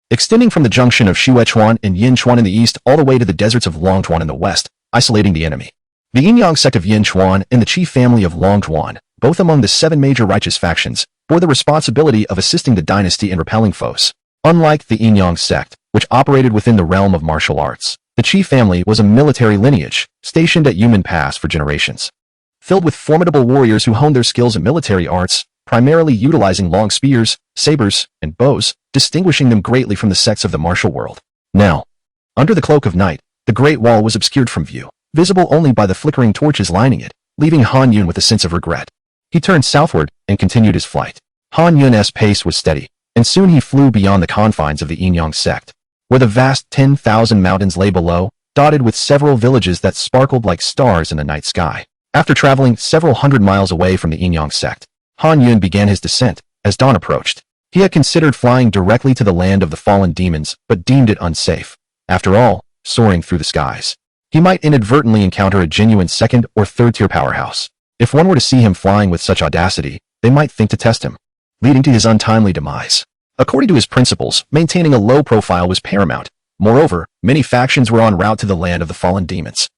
extending from the junction of Xuechuan and Yinchuan in the east all the way to the deserts of Longchuan in the west, isolating the enemy. The Yinyong Sect of Yinchuan and the chief family of Longchuan, both among the 7 major righteous factions, bore the responsibility of assisting the dynasty in repelling foes. Unlike the Yinyong Sect, which operated within the realm of martial arts, the chief family was a military lineage, stationed at Yumen Pass for generations, filled with formidable warriors who honed their skills in military arts, primarily utilizing long spears, sabers, and bows, distinguishing them greatly from the sects of the martial world. Now, under the cloak of night, the Great Wall was obscured from view, visible only by the flickering torches lining it, leaving Han Yun with a sense of regret. He turned southward and continued his flight. Han Yun's pace was steady, and soon he flew beyond the confines of the Yinyong Sect, where the vast 10,000 mountains lay below, dotted with several villages that sparkled like stars in the night sky. After traveling several hundred miles away from the Yinyong Sect, Han Yun began his descent. As dawn approached, he had considered flying directly to the land of the fallen demons, but deemed it unsafe. After all, soaring through the skies, he might inadvertently encounter a genuine 2nd or 3rd-tier powerhouse. If one were to see him flying with such audacity, they might think to test him, leading to his untimely demise. According to his principles, maintaining a low profile was paramount. Moreover, many factions were en route to the land of the fallen demons.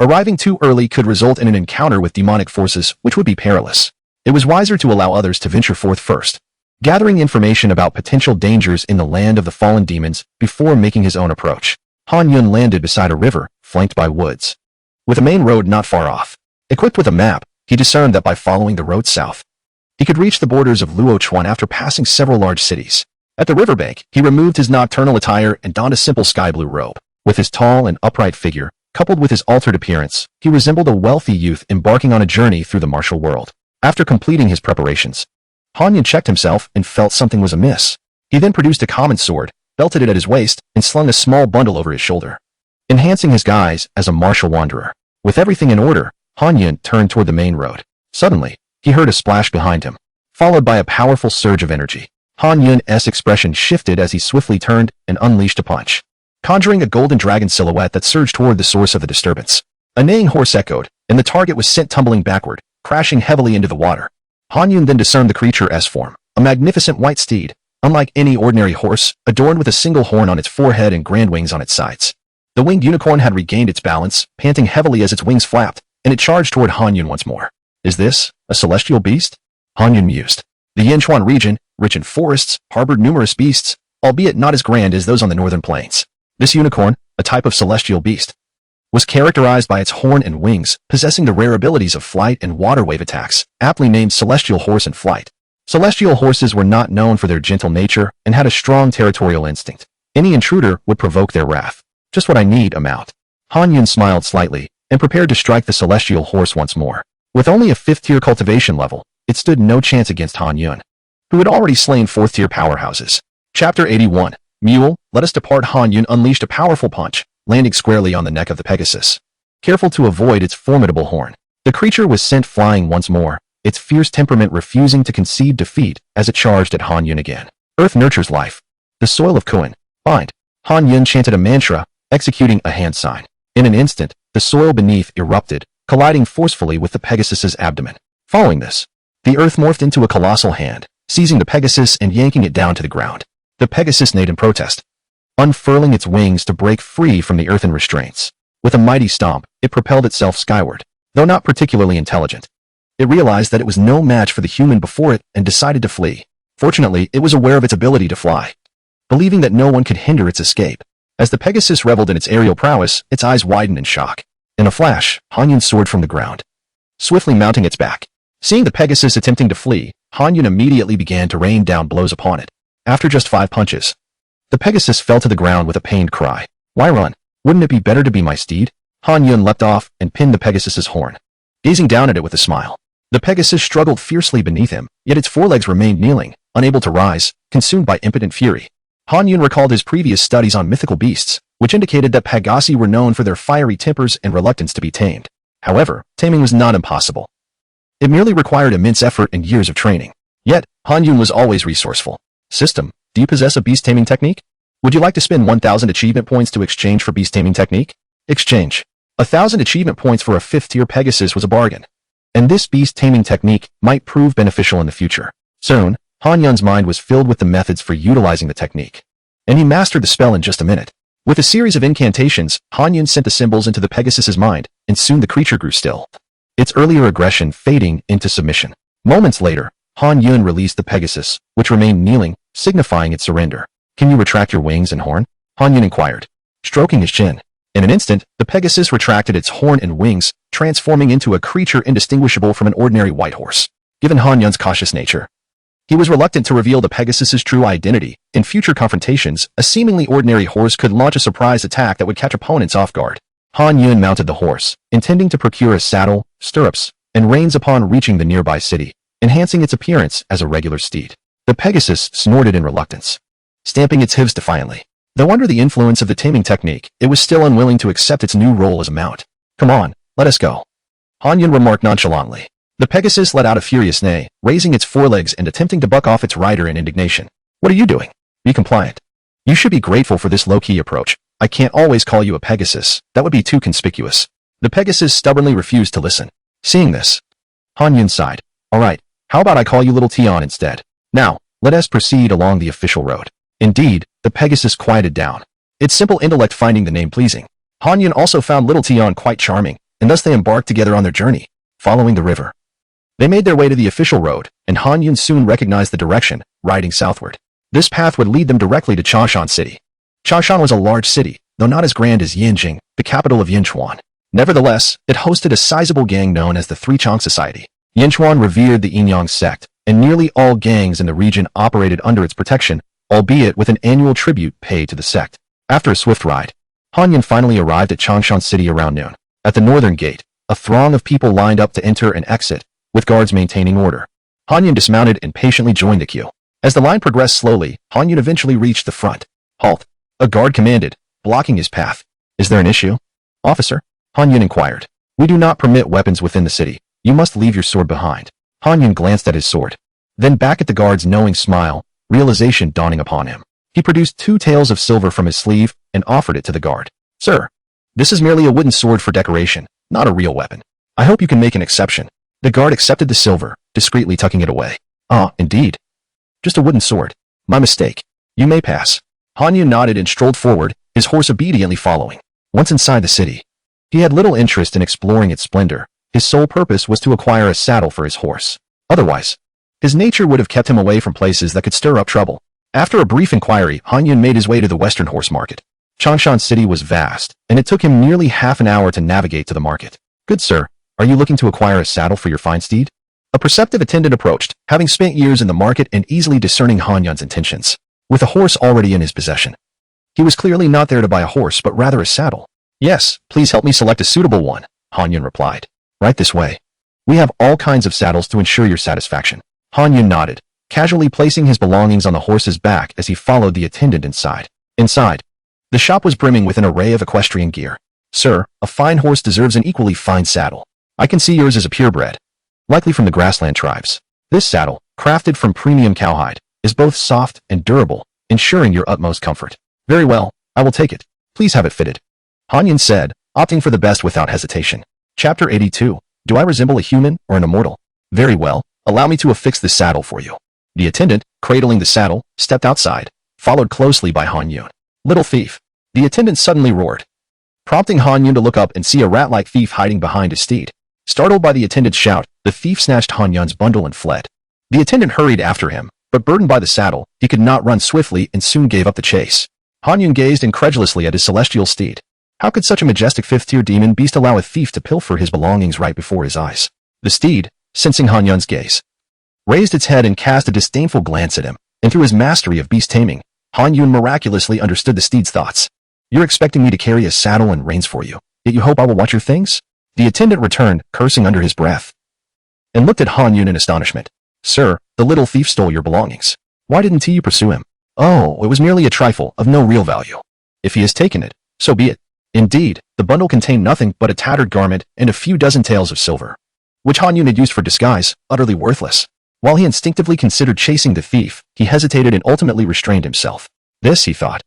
Arriving too early could result in an encounter with demonic forces, which would be perilous. It was wiser to allow others to venture forth first, gathering information about potential dangers in the land of the fallen demons before making his own approach. Han Yun landed beside a river, flanked by woods, with a main road not far off. Equipped with a map, he discerned that by following the road south, he could reach the borders of Luochuan after passing several large cities. At the riverbank, he removed his nocturnal attire and donned a simple sky blue robe. With his tall and upright figure, coupled with his altered appearance, he resembled a wealthy youth embarking on a journey through the martial world. After completing his preparations, Han Yun checked himself and felt something was amiss. He then produced a common sword, belted it at his waist, and slung a small bundle over his shoulder, enhancing his guise as a martial wanderer. With everything in order, Han Yun turned toward the main road. Suddenly, he heard a splash behind him, followed by a powerful surge of energy. Han Yun's expression shifted as he swiftly turned and unleashed a punch, conjuring a golden dragon silhouette that surged toward the source of the disturbance. A neighing horse echoed, and the target was sent tumbling backward, crashing heavily into the water. Han Yun then discerned the creature's form, a magnificent white steed, unlike any ordinary horse, adorned with a single horn on its forehead and grand wings on its sides. The winged unicorn had regained its balance, panting heavily as its wings flapped, and it charged toward Han Yun once more. Is this a celestial beast? Han Yun mused. The Yinchuan region, rich in forests, harbored numerous beasts, albeit not as grand as those on the northern plains. This unicorn, a type of celestial beast, was characterized by its horn and wings, possessing the rare abilities of flight and water wave attacks, aptly named Celestial Horse and Flight. Celestial horses were not known for their gentle nature and had a strong territorial instinct. Any intruder would provoke their wrath. Just what I need, amount. Han Yun smiled slightly and prepared to strike the Celestial Horse once more. With only a 5th-tier cultivation level, it stood no chance against Han Yun, who had already slain 4th-tier powerhouses. Chapter 81. Mule, let us depart. Han Yun unleashed a powerful punch, landing squarely on the neck of the Pegasus. Careful to avoid its formidable horn, the creature was sent flying once more, its fierce temperament refusing to concede defeat as it charged at Han Yun again. Earth nurtures life. The soil of Kuan. Bind. Han Yun chanted a mantra, executing a hand sign. In an instant, the soil beneath erupted, colliding forcefully with the Pegasus's abdomen. Following this, the earth morphed into a colossal hand, seizing the Pegasus and yanking it down to the ground. The Pegasus neighed in protest, unfurling its wings to break free from the earthen restraints. With a mighty stomp, it propelled itself skyward, though not particularly intelligent. It realized that it was no match for the human before it and decided to flee. Fortunately, it was aware of its ability to fly, believing that no one could hinder its escape. As the Pegasus reveled in its aerial prowess, its eyes widened in shock. In a flash, Han Yun soared from the ground, swiftly mounting its back. Seeing the Pegasus attempting to flee, Han Yun immediately began to rain down blows upon it. After just 5 punches, the Pegasus fell to the ground with a pained cry. Why run? Wouldn't it be better to be my steed? Han Yun leapt off and pinned the Pegasus's horn, gazing down at it with a smile. The Pegasus struggled fiercely beneath him, yet its forelegs remained kneeling, unable to rise, consumed by impotent fury. Han Yun recalled his previous studies on mythical beasts, which indicated that Pegasi were known for their fiery tempers and reluctance to be tamed. However, taming was not impossible. It merely required immense effort and years of training. Yet, Han Yun was always resourceful. System, do you possess a beast taming technique? Would you like to spend 1,000 achievement points to exchange for beast taming technique? Exchange. 1,000 achievement points for a 5th-tier Pegasus was a bargain. And this beast taming technique might prove beneficial in the future. Soon, Han Yun's mind was filled with the methods for utilizing the technique, and he mastered the spell in just a minute. With a series of incantations, Han Yun sent the symbols into the Pegasus's mind, and soon the creature grew still, its earlier aggression fading into submission. Moments later, Han Yun released the Pegasus, which remained kneeling, signifying its surrender. Can you retract your wings and horn? Han Yun inquired, stroking his chin. In an instant, the Pegasus retracted its horn and wings, transforming into a creature indistinguishable from an ordinary white horse. Given Han Yun's cautious nature, he was reluctant to reveal the Pegasus's true identity. In future confrontations, a seemingly ordinary horse could launch a surprise attack that would catch opponents off guard. Han Yun mounted the horse, intending to procure a saddle, stirrups, and reins upon reaching the nearby city, enhancing its appearance as a regular steed. The Pegasus snorted in reluctance, stamping its hooves defiantly. Though under the influence of the taming technique, it was still unwilling to accept its new role as a mount. Come on, let us go, Han Yun remarked nonchalantly. The Pegasus let out a furious neigh, raising its forelegs and attempting to buck off its rider in indignation. What are you doing? Be compliant. You should be grateful for this low-key approach. I can't always call you a Pegasus. That would be too conspicuous. The Pegasus stubbornly refused to listen. Seeing this, Han Yun sighed. All right, how about I call you Little Tion instead? Now, let us proceed along the official road. Indeed, the Pegasus quieted down, its simple intellect finding the name pleasing. Han Yun also found Little Tion quite charming, and thus they embarked together on their journey, following the river. They made their way to the official road, and Han Yun soon recognized the direction, riding southward. This path would lead them directly to Changshan City. Changshan was a large city, though not as grand as Yinjing, the capital of Yinchuan. Nevertheless, it hosted a sizable gang known as the Three Chang Society. Yinchuan revered the Yinyong Sect, and nearly all gangs in the region operated under its protection, albeit with an annual tribute paid to the sect. After a swift ride, Han Yun finally arrived at Changshan City around noon. At the northern gate, a throng of people lined up to enter and exit, with guards maintaining order. Han Yun dismounted and patiently joined the queue. As the line progressed slowly, Han Yun eventually reached the front. Halt! A guard commanded, blocking his path. Is there an issue? Officer? Han Yun inquired. We do not permit weapons within the city. You must leave your sword behind. Han Yun glanced at his sword, then back at the guard's knowing smile, realization dawning upon him. He produced 2 taels of silver from his sleeve and offered it to the guard. Sir, this is merely a wooden sword for decoration, not a real weapon. I hope you can make an exception. The guard accepted the silver, discreetly tucking it away. Ah, indeed. Just a wooden sword. My mistake. You may pass. Han Yun nodded and strolled forward, his horse obediently following. Once inside the city, he had little interest in exploring its splendor. His sole purpose was to acquire a saddle for his horse. Otherwise, his nature would have kept him away from places that could stir up trouble. After a brief inquiry, Han Yun made his way to the Western Horse Market. Changshan City was vast, and it took him nearly half an hour to navigate to the market. Good sir, are you looking to acquire a saddle for your fine steed? A perceptive attendant approached, having spent years in the market and easily discerning Han Yun's intentions. With a horse already in his possession, he was clearly not there to buy a horse but rather a saddle. Yes, please help me select a suitable one, Han Yun replied. Right this way. We have all kinds of saddles to ensure your satisfaction. Han Yun nodded, casually placing his belongings on the horse's back as he followed the attendant inside. Inside, the shop was brimming with an array of equestrian gear. Sir, a fine horse deserves an equally fine saddle. I can see yours is a purebred, likely from the grassland tribes. This saddle, crafted from premium cowhide, is both soft and durable, ensuring your utmost comfort. Very well, I will take it. Please have it fitted. Han Yun said, opting for the best without hesitation. Chapter 82. Do I resemble a human or an immortal? Very well, allow me to affix the saddle for you. The attendant, cradling the saddle, stepped outside, followed closely by Han Yun. Little thief. The attendant suddenly roared, prompting Han Yun to look up and see a rat-like thief hiding behind his steed. Startled by the attendant's shout, the thief snatched Han Yun's bundle and fled. The attendant hurried after him, but burdened by the saddle, he could not run swiftly and soon gave up the chase. Han Yun gazed incredulously at his celestial steed. How could such a majestic fifth-tier demon beast allow a thief to pilfer his belongings right before his eyes? The steed, sensing Han Yun's gaze, raised its head and cast a disdainful glance at him, and through his mastery of beast taming, Han Yun miraculously understood the steed's thoughts. You're expecting me to carry a saddle and reins for you, yet you hope I will watch your things? The attendant returned, cursing under his breath, and looked at Han Yun in astonishment. Sir, the little thief stole your belongings. Why didn't you pursue him? Oh, it was merely a trifle of no real value. If he has taken it, so be it. Indeed, the bundle contained nothing but a tattered garment and a few dozen taels of silver, which Han Yun had used for disguise, utterly worthless. While he instinctively considered chasing the thief, he hesitated and ultimately restrained himself. This, he thought,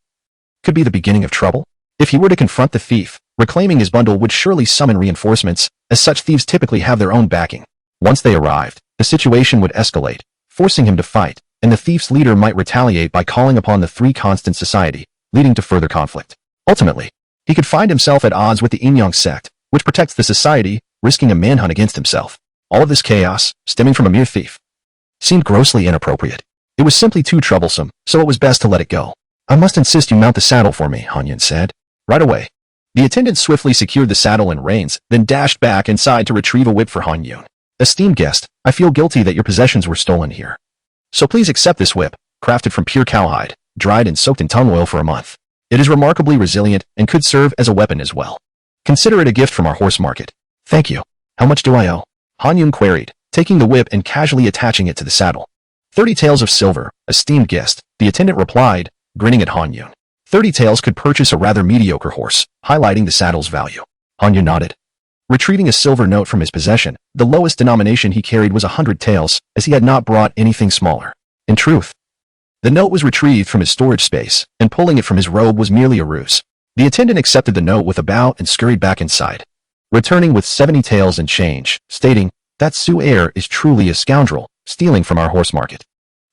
could be the beginning of trouble. If he were to confront the thief, reclaiming his bundle would surely summon reinforcements, as such thieves typically have their own backing. Once they arrived, the situation would escalate, forcing him to fight, and the thief's leader might retaliate by calling upon the Three Constant Society, leading to further conflict. Ultimately, he could find himself at odds with the Yinyong Sect, which protects the society, risking a manhunt against himself. All of this chaos, stemming from a mere thief, seemed grossly inappropriate. It was simply too troublesome, so it was best to let it go. I must insist you mount the saddle for me, Han Yun said. Right away. The attendant swiftly secured the saddle and reins, then dashed back inside to retrieve a whip for Han Yun. Esteemed guest, I feel guilty that your possessions were stolen here. So please accept this whip, crafted from pure cowhide, dried and soaked in tung oil for a month. It is remarkably resilient and could serve as a weapon as well. Consider it a gift from our horse market. Thank you. How much do I owe? Han Yun queried, taking the whip and casually attaching it to the saddle. 30 taels of silver, esteemed guest, the attendant replied, grinning at Han Yun. 30 taels could purchase a rather mediocre horse, highlighting the saddle's value. Han Yun nodded. Retrieving a silver note from his possession, the lowest denomination he carried was 100 taels, as he had not brought anything smaller. In truth, the note was retrieved from his storage space, and pulling it from his robe was merely a ruse. The attendant accepted the note with a bow and scurried back inside, returning with 70 taels and change, stating, that Su heir is truly a scoundrel, stealing from our horse market.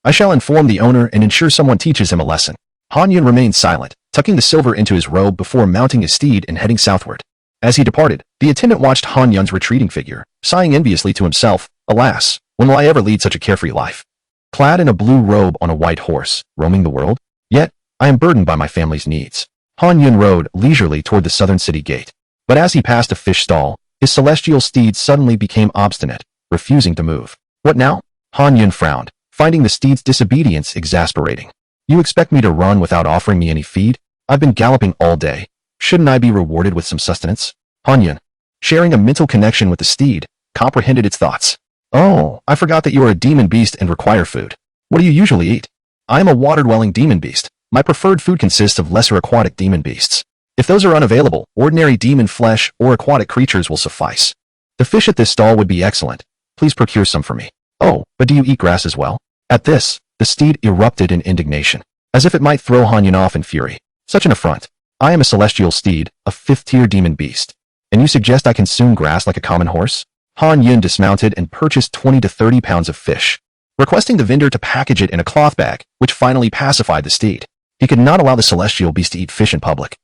I shall inform the owner and ensure someone teaches him a lesson. Han Yun remained silent, tucking the silver into his robe before mounting his steed and heading southward. As he departed, the attendant watched Han Yun's retreating figure, sighing enviously to himself, alas, when will I ever lead such a carefree life? Clad in a blue robe on a white horse, roaming the world? Yet, I am burdened by my family's needs. Han Yun rode leisurely toward the southern city gate. But as he passed a fish stall, his celestial steed suddenly became obstinate, refusing to move. What now? Han Yun frowned, finding the steed's disobedience exasperating. You expect me to run without offering me any feed? I've been galloping all day. Shouldn't I be rewarded with some sustenance? Han Yun, sharing a mental connection with the steed, comprehended its thoughts. Oh, I forgot that you are a demon beast and require food. What do you usually eat? I am a water-dwelling demon beast. My preferred food consists of lesser aquatic demon beasts. If those are unavailable, ordinary demon flesh or aquatic creatures will suffice. The fish at this stall would be excellent. Please procure some for me. Oh, but do you eat grass as well? At this, the steed erupted in indignation, as if it might throw Han Yun off in fury. Such an affront. I am a celestial steed, a fifth-tier demon beast. And you suggest I consume grass like a common horse? Han Yun dismounted and purchased 20 to 30 pounds of fish, requesting the vendor to package it in a cloth bag, which finally pacified the steed. He could not allow the celestial beast to eat fish in public.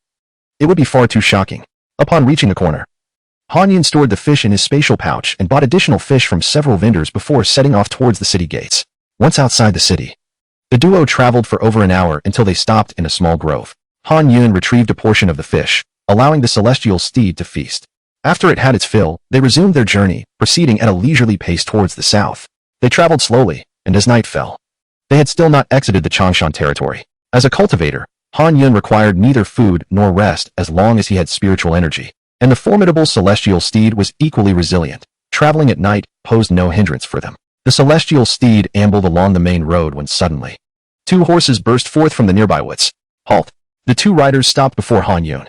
It would be far too shocking. Upon reaching a corner, Han Yun stored the fish in his spatial pouch and bought additional fish from several vendors before setting off towards the city gates. Once outside the city, the duo traveled for over an hour until they stopped in a small grove. Han Yun retrieved a portion of the fish, allowing the celestial steed to feast. After it had its fill, they resumed their journey, proceeding at a leisurely pace towards the south. They traveled slowly, and as night fell, they had still not exited the Changshan territory. As a cultivator, Han Yun required neither food nor rest as long as he had spiritual energy, and the formidable celestial steed was equally resilient, traveling at night posed no hindrance for them. The celestial steed ambled along the main road when suddenly, two horses burst forth from the nearby woods. Halt! The two riders stopped before Han Yun,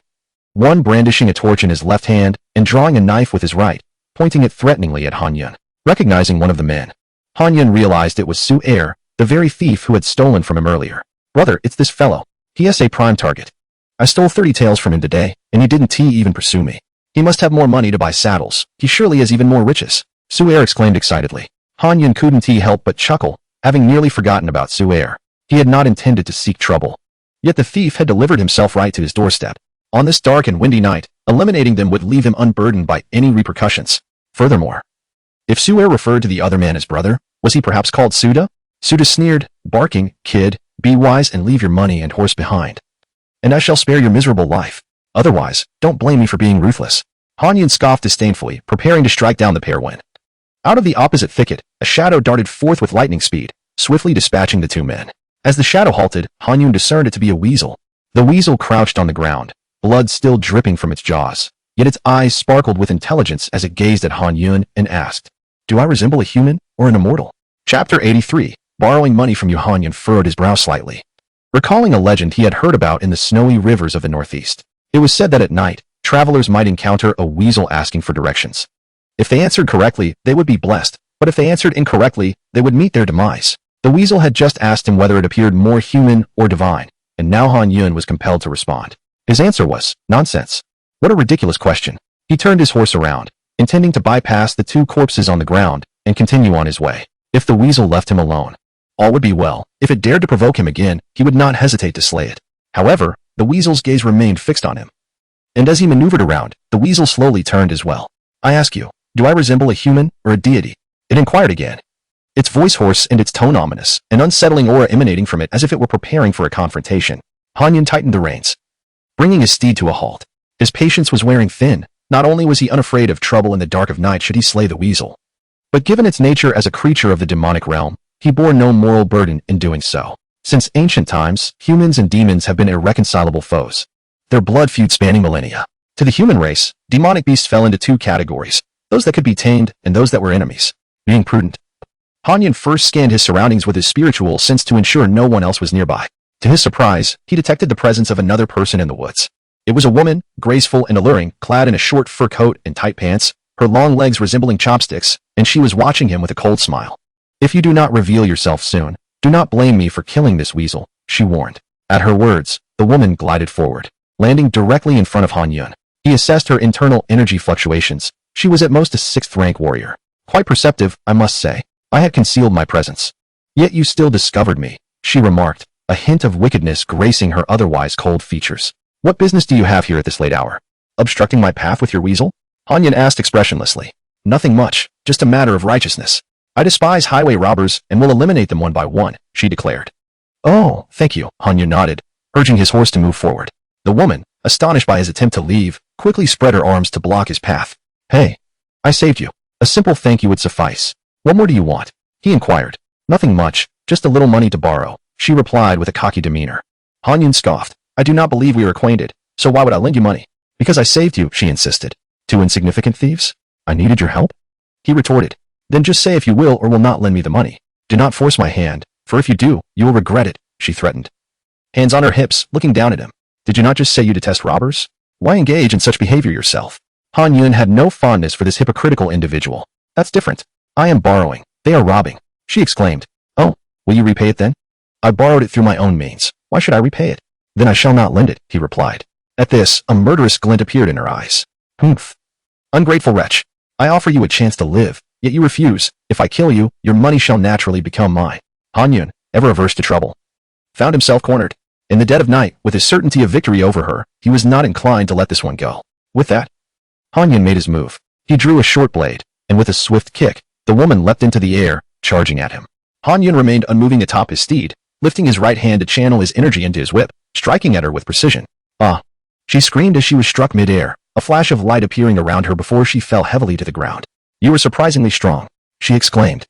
one brandishing a torch in his left hand and drawing a knife with his right, pointing it threateningly at Han Yun. Recognizing one of the men, Han Yun realized it was Su Er, the very thief who had stolen from him earlier. Brother, it's this fellow. He is a prime target. I stole 30 taels from him today, and he didn't even pursue me. He must have more money to buy saddles. He surely has even more riches. Su Er exclaimed excitedly. Han Yun couldn't help but chuckle, having nearly forgotten about Su Er. He had not intended to seek trouble. Yet the thief had delivered himself right to his doorstep. On this dark and windy night, eliminating them would leave him unburdened by any repercussions. Furthermore, if Su Er referred to the other man as brother, was he perhaps called Suda? Suda sneered, barking, "Kid, be wise and leave your money and horse behind, and I shall spare your miserable life. Otherwise, don't blame me for being ruthless." Han Yun scoffed disdainfully, preparing to strike down the pair when, out of the opposite thicket, a shadow darted forth with lightning speed, swiftly dispatching the two men. As the shadow halted, Han Yun discerned it to be a weasel. The weasel crouched on the ground, blood still dripping from its jaws, yet its eyes sparkled with intelligence as it gazed at Han Yun and asked, "Do I resemble a human or an immortal?" Chapter 83. Borrowing money from you. Han Yun furrowed his brow slightly, recalling a legend he had heard about in the snowy rivers of the northeast. It was said that at night, travelers might encounter a weasel asking for directions. If they answered correctly, they would be blessed, but if they answered incorrectly, they would meet their demise. The weasel had just asked him whether it appeared more human or divine, and now Han Yun was compelled to respond. His answer was, nonsense. What a ridiculous question. He turned his horse around, intending to bypass the two corpses on the ground and continue on his way. If the weasel left him alone, all would be well. If it dared to provoke him again, he would not hesitate to slay it. However, the weasel's gaze remained fixed on him. And as he maneuvered around, the weasel slowly turned as well. "I ask you, do I resemble a human or a deity?" it inquired again. Its voice hoarse and its tone ominous, an unsettling aura emanating from it as if it were preparing for a confrontation. Han Yun tightened the reins, bringing his steed to a halt. His patience was wearing thin. Not only was he unafraid of trouble in the dark of night should he slay the weasel, but given its nature as a creature of the demonic realm, he bore no moral burden in doing so. Since ancient times, humans and demons have been irreconcilable foes, their blood feud spanning millennia. To the human race, demonic beasts fell into two categories, those that could be tamed and those that were enemies. Being prudent, Han Yun first scanned his surroundings with his spiritual sense to ensure no one else was nearby. To his surprise, he detected the presence of another person in the woods. It was a woman, graceful and alluring, clad in a short fur coat and tight pants, her long legs resembling chopsticks, and she was watching him with a cold smile. "If you do not reveal yourself soon, do not blame me for killing this weasel," she warned. At her words, the woman glided forward, landing directly in front of Han Yun. He assessed her internal energy fluctuations. She was at most a 6th-rank warrior. "Quite perceptive, I must say. I had concealed my presence. Yet you still discovered me," she remarked, a hint of wickedness gracing her otherwise cold features. "What business do you have here at this late hour? Obstructing my path with your weasel?" Han Yun asked expressionlessly. "Nothing much, just a matter of righteousness. I despise highway robbers and will eliminate them one by one," she declared. "Oh, thank you," Han Yun nodded, urging his horse to move forward. The woman, astonished by his attempt to leave, quickly spread her arms to block his path. "Hey, I saved you. A simple thank you would suffice. What more do you want?" he inquired. "Nothing much, just a little money to borrow," she replied with a cocky demeanor. Han Yun scoffed. "I do not believe we are acquainted, so why would I lend you money?" "Because I saved you," she insisted. "Two insignificant thieves? I needed your help?" he retorted. "Then just say if you will or will not lend me the money. Do not force my hand, for if you do, you will regret it," she threatened. Hands on her hips, looking down at him. "Did you not just say you detest robbers? Why engage in such behavior yourself?" Han Yun had no fondness for this hypocritical individual. "That's different. I am borrowing. They are robbing," she exclaimed. "Oh, will you repay it then?" "I borrowed it through my own means. Why should I repay it?" "Then I shall not lend it," he replied. At this, a murderous glint appeared in her eyes. "Humph. Ungrateful wretch. I offer you a chance to live, yet you refuse. If I kill you, your money shall naturally become mine." Han Yun, ever averse to trouble, found himself cornered. In the dead of night, with his certainty of victory over her, he was not inclined to let this one go. With that, Han Yun made his move. He drew a short blade, and with a swift kick, the woman leapt into the air, charging at him. Han Yun remained unmoving atop his steed, lifting his right hand to channel his energy into his whip, striking at her with precision. "Ah!" she screamed as she was struck mid-air, a flash of light appearing around her before she fell heavily to the ground. "You are surprisingly strong," she exclaimed,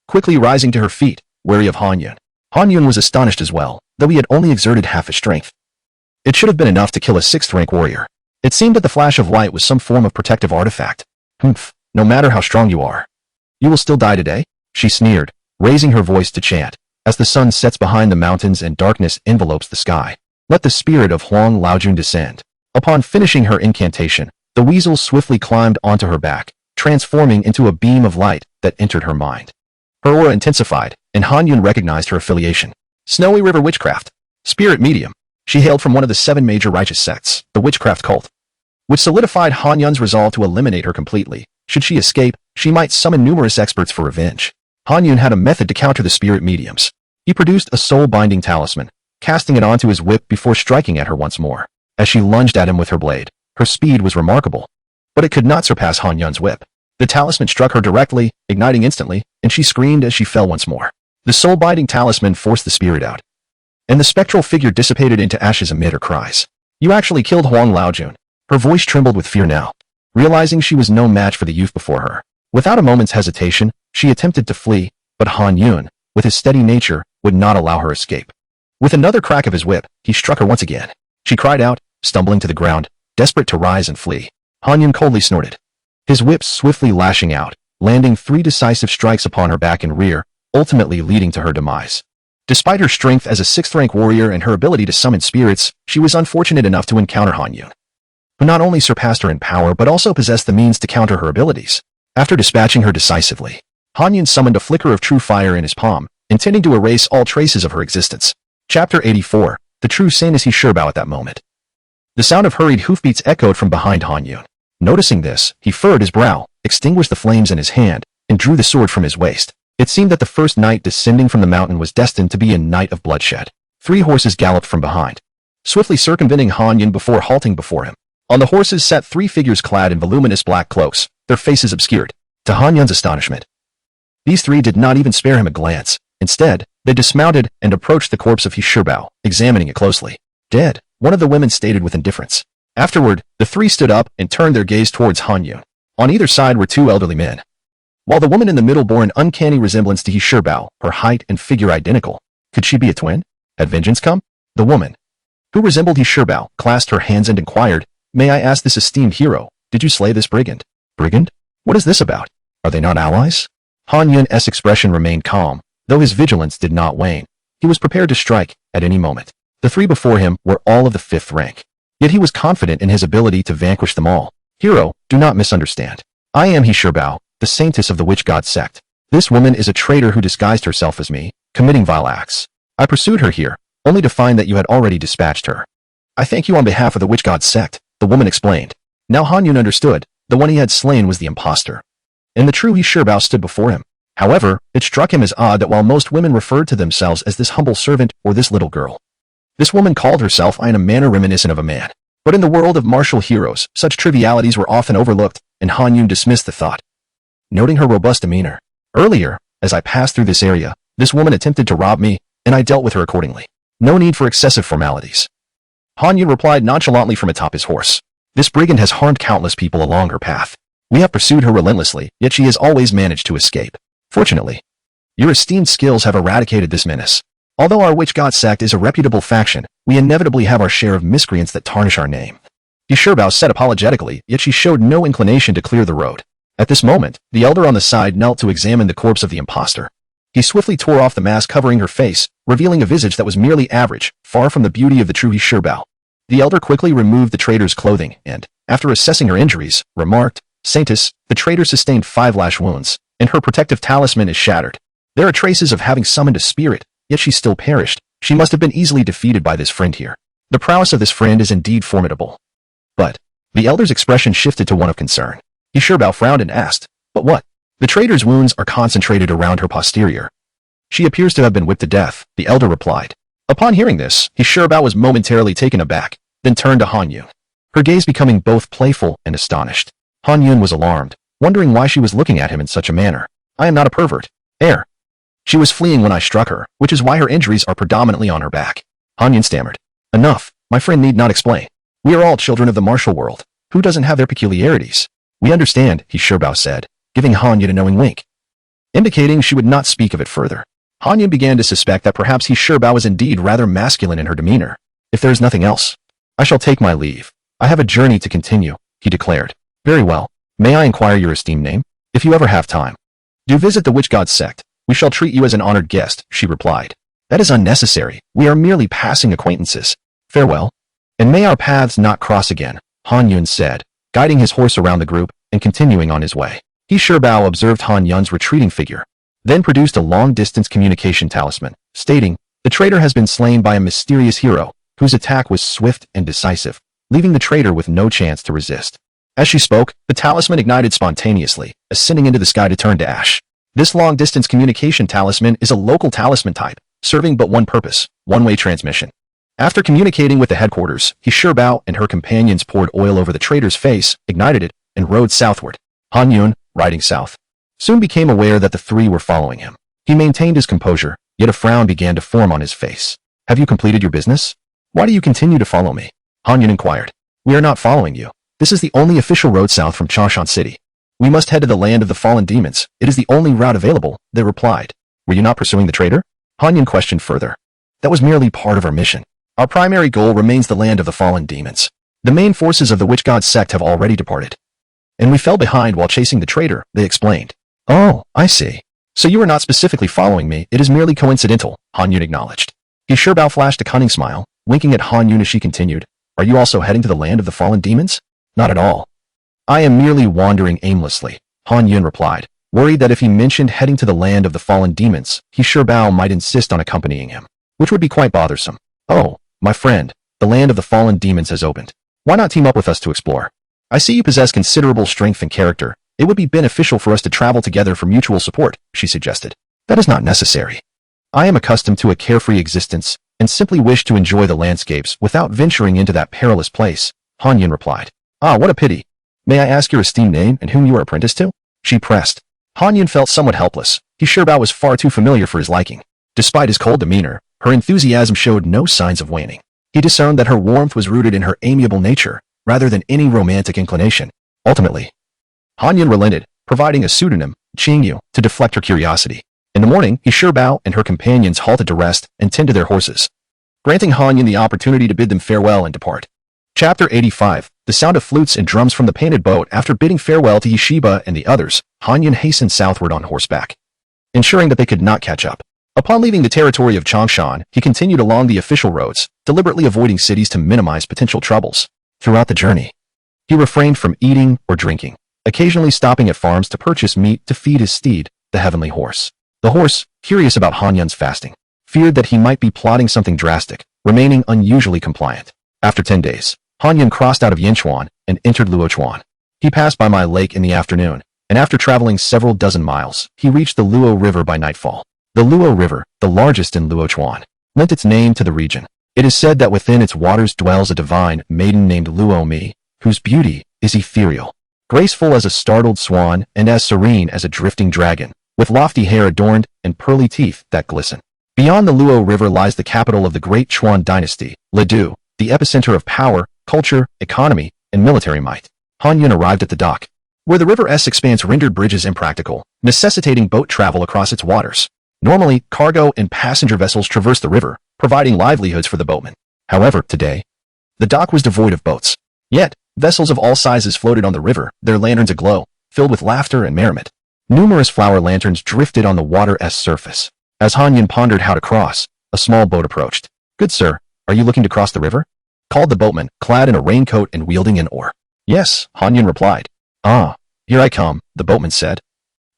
quickly rising to her feet, wary of Han Yun. Han Yun was astonished as well, though he had only exerted half his strength. It should have been enough to kill a 6th-rank warrior. It seemed that the flash of light was some form of protective artifact. "Humph. no matter how strong you are. You will still die today? She sneered, raising her voice to chant. As the sun sets behind the mountains and darkness envelopes the sky, let the spirit of Huang Laojun descend. Upon finishing her incantation, the weasel swiftly climbed onto her back, transforming into a beam of light that entered her mind. Her aura intensified, and Han Yun recognized her affiliation. Snowy River Witchcraft. Spirit Medium. She hailed from one of the 7 major righteous sects, the Witchcraft cult, which solidified Han Yun's resolve to eliminate her completely. Should she escape, she might summon numerous experts for revenge. Han Yun had a method to counter the spirit mediums. He produced a soul-binding talisman, casting it onto his whip before striking at her once more. As she lunged at him with her blade, her speed was remarkable, but it could not surpass Han Yun's whip. The talisman struck her directly, igniting instantly, and she screamed as she fell once more. The soul-binding talisman forced the spirit out, and the spectral figure dissipated into ashes amid her cries. You actually killed Huang Laojun. Her voice trembled with fear now, realizing she was no match for the youth before her. Without a moment's hesitation, she attempted to flee, but Han Yun, with his steady nature, would not allow her escape. With another crack of his whip, he struck her once again. She cried out, stumbling to the ground, desperate to rise and flee. Han Yun coldly snorted, his whip swiftly lashing out, landing 3 decisive strikes upon her back and rear, ultimately leading to her demise. Despite her strength as a 6th-rank warrior and her ability to summon spirits, she was unfortunate enough to encounter Han Yun, who not only surpassed her in power but also possessed the means to counter her abilities. After dispatching her decisively, Han Yun summoned a flicker of true fire in his palm, intending to erase all traces of her existence. Chapter 84. The true Saint is he Shirbao at that moment. The sound of hurried hoofbeats echoed from behind Han Yun. Noticing this, he furrowed his brow, extinguished the flames in his hand, and drew the sword from his waist. It seemed that the first knight descending from the mountain was destined to be a night of bloodshed. 3 horses galloped from behind, swiftly circumventing Han Yun before halting before him. On the horses sat 3 figures clad in voluminous black cloaks, their faces obscured. To Han Yun's astonishment, these 3 did not even spare him a glance. Instead, they dismounted and approached the corpse of He Shirbao, examining it closely. Dead, one of the women stated with indifference. Afterward, the 3 stood up and turned their gaze towards Han Yun. On either side were 2 elderly men, while the woman in the middle bore an uncanny resemblance to He Shirbao, her height and figure identical. Could she be a twin? Had vengeance come? The woman, who resembled He Shirbao, clasped her hands and inquired, "May I ask this esteemed hero, did you slay this brigand?" Brigand? What is this about? Are they not allies? Han Yun's expression remained calm, though his vigilance did not wane. He was prepared to strike at any moment. The 3 before him were all of the 5th rank, yet he was confident in his ability to vanquish them all. Hero, do not misunderstand. I am He Shirbao, the saintess of the Witch God Sect. This woman is a traitor who disguised herself as me, committing vile acts. I pursued her here, only to find that you had already dispatched her. I thank you on behalf of the Witch God Sect, the woman explained. Now Han Yun understood, the one he had slain was the impostor, and the true He Shirbao stood before him. However, it struck him as odd that while most women referred to themselves as this humble servant or this little girl, this woman called herself in a manner reminiscent of a man. But in the world of martial heroes, such trivialities were often overlooked, and Han Yun dismissed the thought, noting her robust demeanor. Earlier, as I passed through this area, this woman attempted to rob me, and I dealt with her accordingly. No need for excessive formalities. Han Yun replied nonchalantly from atop his horse. This brigand has harmed countless people along her path. We have pursued her relentlessly, yet she has always managed to escape. Fortunately, your esteemed skills have eradicated this menace. Although our Witch God Sect is a reputable faction, we inevitably have our share of miscreants that tarnish our name. He Shirbao said apologetically, yet she showed no inclination to clear the road. At this moment, the elder on the side knelt to examine the corpse of the impostor. He swiftly tore off the mask covering her face, revealing a visage that was merely average, far from the beauty of the true He Shirbao. The elder quickly removed the traitor's clothing and, after assessing her injuries, remarked, "Saintess, the traitor sustained 5 lash wounds, and her protective talisman is shattered. There are traces of having summoned a spirit, yet she still perished. She must have been easily defeated by this friend here. The prowess of this friend is indeed formidable." But the elder's expression shifted to one of concern. He Shirbao frowned and asked, "But what?" The traitor's wounds are concentrated around her posterior. She appears to have been whipped to death, the elder replied. Upon hearing this, He Shirbao was momentarily taken aback, then turned to Han Yun, her gaze becoming both playful and astonished. Han Yun was alarmed, wondering why she was looking at him in such a manner. "I am not a pervert. She was fleeing when I struck her, which is why her injuries are predominantly on her back." Han Yun stammered. "Enough, my friend need not explain. We are all children of the martial world. Who doesn't have their peculiarities?" "We understand," He Shirbao said, giving Han Yun a knowing wink, indicating she would not speak of it further. Han Yun began to suspect that perhaps He Shirbao was indeed rather masculine in her demeanor. "If there is nothing else, I shall take my leave. I have a journey to continue," he declared. "Very well. May I inquire your esteemed name? If you ever have time. Do visit the Witch God Sect. We shall treat you as an honored guest, she replied. That is unnecessary. We are merely passing acquaintances. Farewell. And may our paths not cross again, Han Yun said, guiding his horse around the group and continuing on his way. He Bao observed Han Yun's retreating figure, then produced a long-distance communication talisman, stating, the traitor has been slain by a mysterious hero, whose attack was swift and decisive, leaving the traitor with no chance to resist. As she spoke, the talisman ignited spontaneously, ascending into the sky to turn to ash. This long-distance communication talisman is a local talisman type, serving but one purpose, one-way transmission. After communicating with the headquarters, Bao and her companions poured oil over the traitor's face, ignited it, and rode southward. Han Yun, riding south, soon became aware that the three were following him. He maintained his composure, yet a frown began to form on his face. Have you completed your business? Why do you continue to follow me? Han Yun inquired. We are not following you. This is the only official road south from Chaoshan City. We must head to the land of the fallen demons. It is the only route available, they replied. Were you not pursuing the traitor? Han Yun questioned further. That was merely part of our mission. Our primary goal remains the land of the fallen demons. The main forces of the Witch God Sect have already departed. And we fell behind while chasing the traitor, they explained. Oh, I see. So you are not specifically following me, it is merely coincidental, Han Yun acknowledged. Bao flashed a cunning smile, winking at Han Yun as she continued. Are you also heading to the land of the fallen demons? Not at all. I am merely wandering aimlessly, Han Yun replied, worried that if he mentioned heading to the land of the fallen demons, Bao might insist on accompanying him, which would be quite bothersome. Oh, my friend, the land of the fallen demons has opened. Why not team up with us to explore? I see you possess considerable strength and character. It would be beneficial for us to travel together for mutual support, she suggested. That is not necessary. I am accustomed to a carefree existence and simply wish to enjoy the landscapes without venturing into that perilous place, Han Yun replied. Ah, what a pity. May I ask your esteemed name and whom you are apprenticed to? She pressed. Han Yun felt somewhat helpless. Bao was far too familiar for his liking. Despite his cold demeanor, her enthusiasm showed no signs of waning. He discerned that her warmth was rooted in her amiable nature, rather than any romantic inclination. Ultimately, Han Yun relented, providing a pseudonym, Qingyu, to deflect her curiosity. In the morning, Bao and her companions halted to rest and tend to their horses, granting Han Yun the opportunity to bid them farewell and depart. Chapter 85. The sound of flutes and drums from the painted boat. After bidding farewell to Yishiba and the others, Han Yun hastened southward on horseback, ensuring that they could not catch up. Upon leaving the territory of Changshan, he continued along the official roads, deliberately avoiding cities to minimize potential troubles. Throughout the journey, he refrained from eating or drinking, occasionally stopping at farms to purchase meat to feed his steed, the heavenly horse. The horse, curious about Han Yun's fasting, feared that he might be plotting something drastic, remaining unusually compliant. After 10 days, Han Yun crossed out of Yanchuan and entered Luochuan. He passed by my lake in the afternoon, and after traveling several dozen miles, he reached the Luo River by nightfall. The Luo River, the largest in Luochuan, lent its name to the region. It is said that within its waters dwells a divine maiden named Luo Mi, whose beauty is ethereal, graceful as a startled swan and as serene as a drifting dragon, with lofty hair adorned and pearly teeth that glisten. Beyond the Luo River lies the capital of the Great Chuan Dynasty, Ledu, the epicenter of power, culture, economy, and military might. Han Yun arrived at the dock, where the river's expanse rendered bridges impractical, necessitating boat travel across its waters. Normally, cargo and passenger vessels traverse the river, providing livelihoods for the boatmen. However, today, the dock was devoid of boats. Yet, vessels of all sizes floated on the river, their lanterns aglow, filled with laughter and merriment. Numerous flower lanterns drifted on the water's surface. As Han Yun pondered how to cross, a small boat approached. Good sir, are you looking to cross the river? Called the boatman, clad in a raincoat and wielding an oar. Yes, Han Yun replied. Ah, here I come, the boatman said,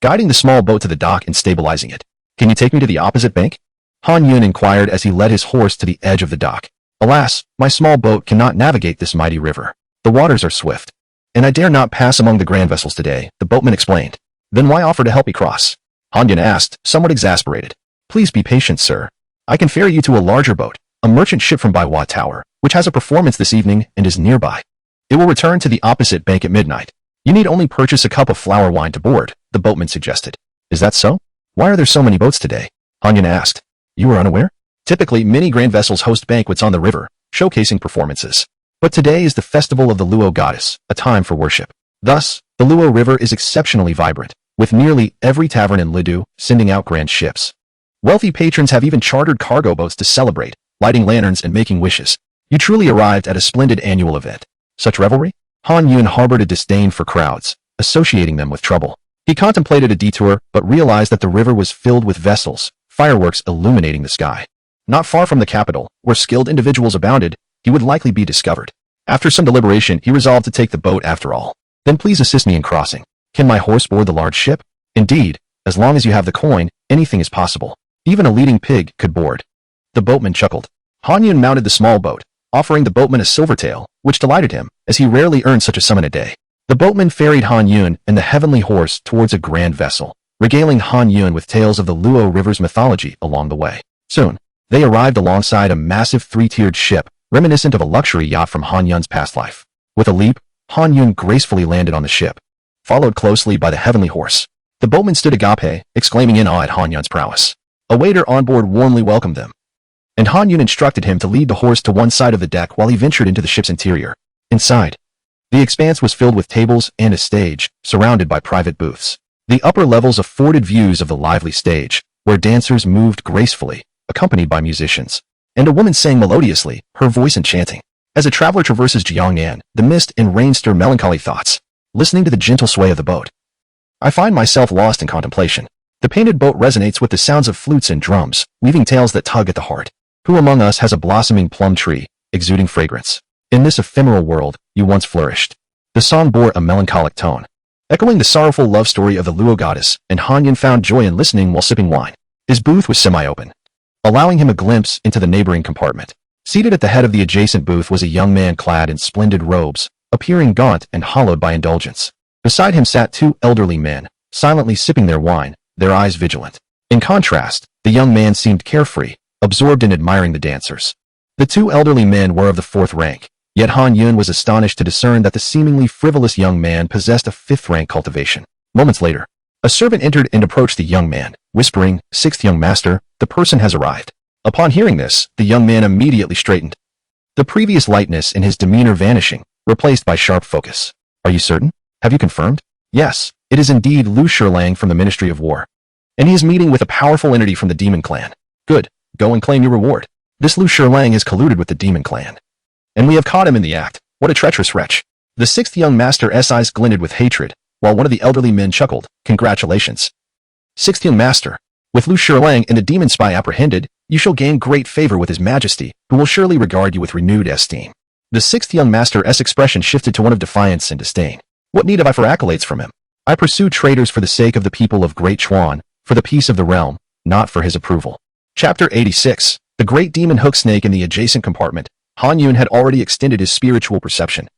guiding the small boat to the dock and stabilizing it. Can you take me to the opposite bank? Han Yun inquired as he led his horse to the edge of the dock. Alas, my small boat cannot navigate this mighty river. The waters are swift, and I dare not pass among the grand vessels today, the boatman explained. Then why offer to help me cross? Han Yun asked, somewhat exasperated. Please be patient, sir. I can ferry you to a larger boat, a merchant ship from Baiwa Tower, which has a performance this evening and is nearby. It will return to the opposite bank at midnight. You need only purchase a cup of flower wine to board, the boatman suggested. Is that so? Why are there so many boats today? Han Yun asked. You were unaware? Typically, many grand vessels host banquets on the river, showcasing performances. But today is the festival of the Luo goddess, a time for worship. Thus, the Luo River is exceptionally vibrant, with nearly every tavern in Lidu sending out grand ships. Wealthy patrons have even chartered cargo boats to celebrate, lighting lanterns and making wishes. You truly arrived at a splendid annual event. Such revelry? Han Yun harbored a disdain for crowds, associating them with trouble. He contemplated a detour, but realized that the river was filled with vessels, fireworks illuminating the sky. Not far from the capital, where skilled individuals abounded, he would likely be discovered. After some deliberation, he resolved to take the boat after all. Then please assist me in crossing. Can my horse board the large ship? Indeed, as long as you have the coin, anything is possible. Even a leading pig could board. The boatman chuckled. Han Yun mounted the small boat, offering the boatman a silver tael, which delighted him, as he rarely earned such a sum in a day. The boatman ferried Han Yun and the heavenly horse towards a grand vessel, regaling Han Yun with tales of the Luo River's mythology along the way. Soon, they arrived alongside a massive three-tiered ship, reminiscent of a luxury yacht from Han Yun's past life. With a leap, Han Yun gracefully landed on the ship, followed closely by the heavenly horse. The boatman stood agape, exclaiming in awe at Han Yun's prowess. A waiter on board warmly welcomed them, and Han Yun instructed him to lead the horse to one side of the deck while he ventured into the ship's interior. Inside, the expanse was filled with tables and a stage, surrounded by private booths. The upper levels afforded views of the lively stage, where dancers moved gracefully, accompanied by musicians, and a woman sang melodiously, her voice enchanting. As a traveler traverses Jiangnan, the mist and rain stir melancholy thoughts, listening to the gentle sway of the boat. I find myself lost in contemplation. The painted boat resonates with the sounds of flutes and drums, weaving tales that tug at the heart. Who among us has a blossoming plum tree, exuding fragrance? In this ephemeral world, you once flourished. The song bore a melancholic tone, echoing the sorrowful love story of the Luo goddess, and Han Yun found joy in listening while sipping wine. His booth was semi-open, allowing him a glimpse into the neighboring compartment. Seated at the head of the adjacent booth was a young man clad in splendid robes, appearing gaunt and hollowed by indulgence. Beside him sat two elderly men, silently sipping their wine, their eyes vigilant. In contrast, the young man seemed carefree, absorbed in admiring the dancers. The two elderly men were of the fourth rank, yet Han Yun was astonished to discern that the seemingly frivolous young man possessed a fifth-rank cultivation. Moments later, a servant entered and approached the young man, whispering, "Sixth young master, the person has arrived." Upon hearing this, the young man immediately straightened, the previous lightness in his demeanor vanishing, replaced by sharp focus. "Are you certain? Have you confirmed?" "Yes, it is indeed Lu Shirlang from the Ministry of War, and he is meeting with a powerful entity from the Demon Clan." "Good, go and claim your reward. This Lu Shirlang has colluded with the Demon Clan, and we have caught him in the act. What a treacherous wretch." The sixth young master's eyes glinted with hatred, while one of the elderly men chuckled, "Congratulations, sixth young master. With Lu Shirlang and the demon spy apprehended, you shall gain great favor with his majesty, who will surely regard you with renewed esteem." The sixth young master's expression shifted to one of defiance and disdain. "What need have I for accolades from him? I pursue traitors for the sake of the people of Great Chuan, for the peace of the realm, not for his approval." Chapter 86. The great demon hook snake in the adjacent compartment. Han Yun had already extended his spiritual perception,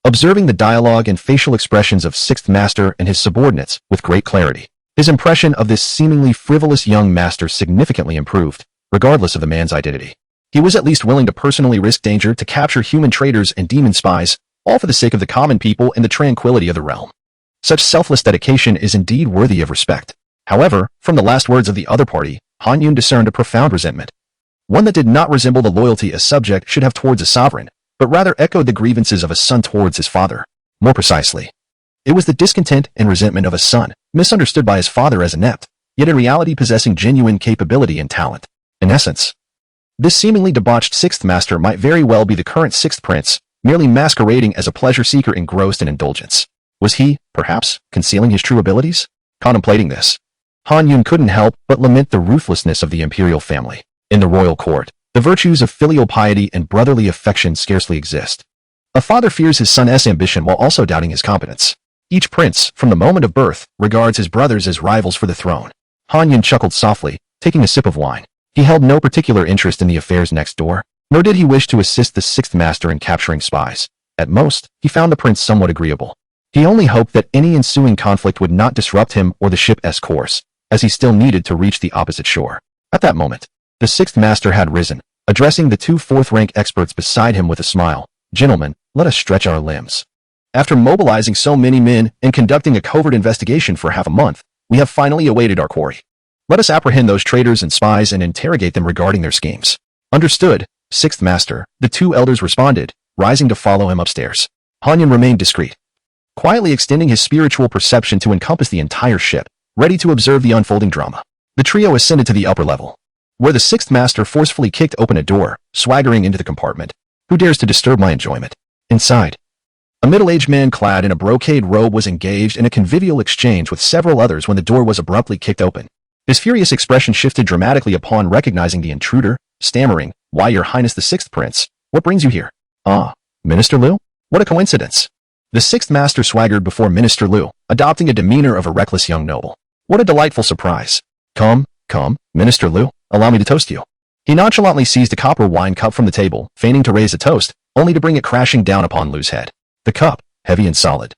observing the dialogue and facial expressions of sixth master and his subordinates with great clarity. His impression of this seemingly frivolous young master significantly improved, regardless of the man's identity. He was at least willing to personally risk danger to capture human traitors and demon spies, all for the sake of the common people and the tranquility of the realm. Such selfless dedication is indeed worthy of respect. However, from the last words of the other party, Han Yun discerned a profound resentment, one that did not resemble the loyalty a subject should have towards a sovereign, but rather echoed the grievances of a son towards his father. More precisely, it was the discontent and resentment of a son, misunderstood by his father as inept, yet in reality possessing genuine capability and talent. In essence, this seemingly debauched sixth master might very well be the current sixth prince, merely masquerading as a pleasure seeker engrossed in indulgence. Was he, perhaps, concealing his true abilities? Contemplating this, Han Yun couldn't help but lament the ruthlessness of the imperial family. In the royal court, the virtues of filial piety and brotherly affection scarcely exist. A father fears his son's ambition while also doubting his competence. Each prince, from the moment of birth, regards his brothers as rivals for the throne. Han Yun chuckled softly, taking a sip of wine. He held no particular interest in the affairs next door, nor did he wish to assist the sixth master in capturing spies. At most, he found the prince somewhat agreeable. He only hoped that any ensuing conflict would not disrupt him or the ship's course, as he still needed to reach the opposite shore. At that moment, the sixth master had risen, addressing the two fourth-rank experts beside him with a smile. "Gentlemen, let us stretch our limbs. After mobilizing so many men and conducting a covert investigation for half a month, we have finally awaited our quarry. Let us apprehend those traitors and spies and interrogate them regarding their schemes." "Understood, sixth master," the two elders responded, rising to follow him upstairs. Han Yun remained discreet, quietly extending his spiritual perception to encompass the entire ship, ready to observe the unfolding drama. The trio ascended to the upper level, where the sixth master forcefully kicked open a door, swaggering into the compartment. "Who dares to disturb my enjoyment?" Inside, A middle-aged man clad in a brocade robe was engaged in a convivial exchange with several others when the door was abruptly kicked open. His furious expression shifted dramatically upon recognizing the intruder, stammering, "Why, Your Highness the Sixth Prince? What brings you here?" "Ah, Minister Liu? What a coincidence." The Sixth Master swaggered before Minister Liu, adopting a demeanor of a reckless young noble. "What a delightful surprise. Come, Minister Liu, allow me to toast you." He nonchalantly seized a copper wine cup from the table, feigning to raise a toast, only to bring it crashing down upon Liu's head. The cup, heavy and solid,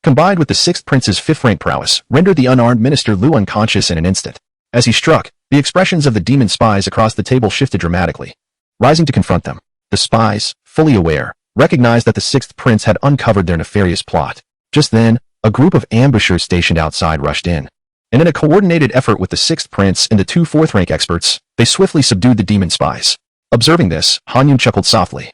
combined with the Sixth Prince's fifth-rank prowess, rendered the unarmed Minister Liu unconscious in an instant. As he struck, the expressions of the demon spies across the table shifted dramatically. Rising to confront them, the spies, fully aware, recognized that the Sixth Prince had uncovered their nefarious plot. Just then, a group of ambushers stationed outside rushed in, and in a coordinated effort with the Sixth Prince and the two fourth-rank experts, they swiftly subdued the demon spies. Observing this, Han Yun chuckled softly.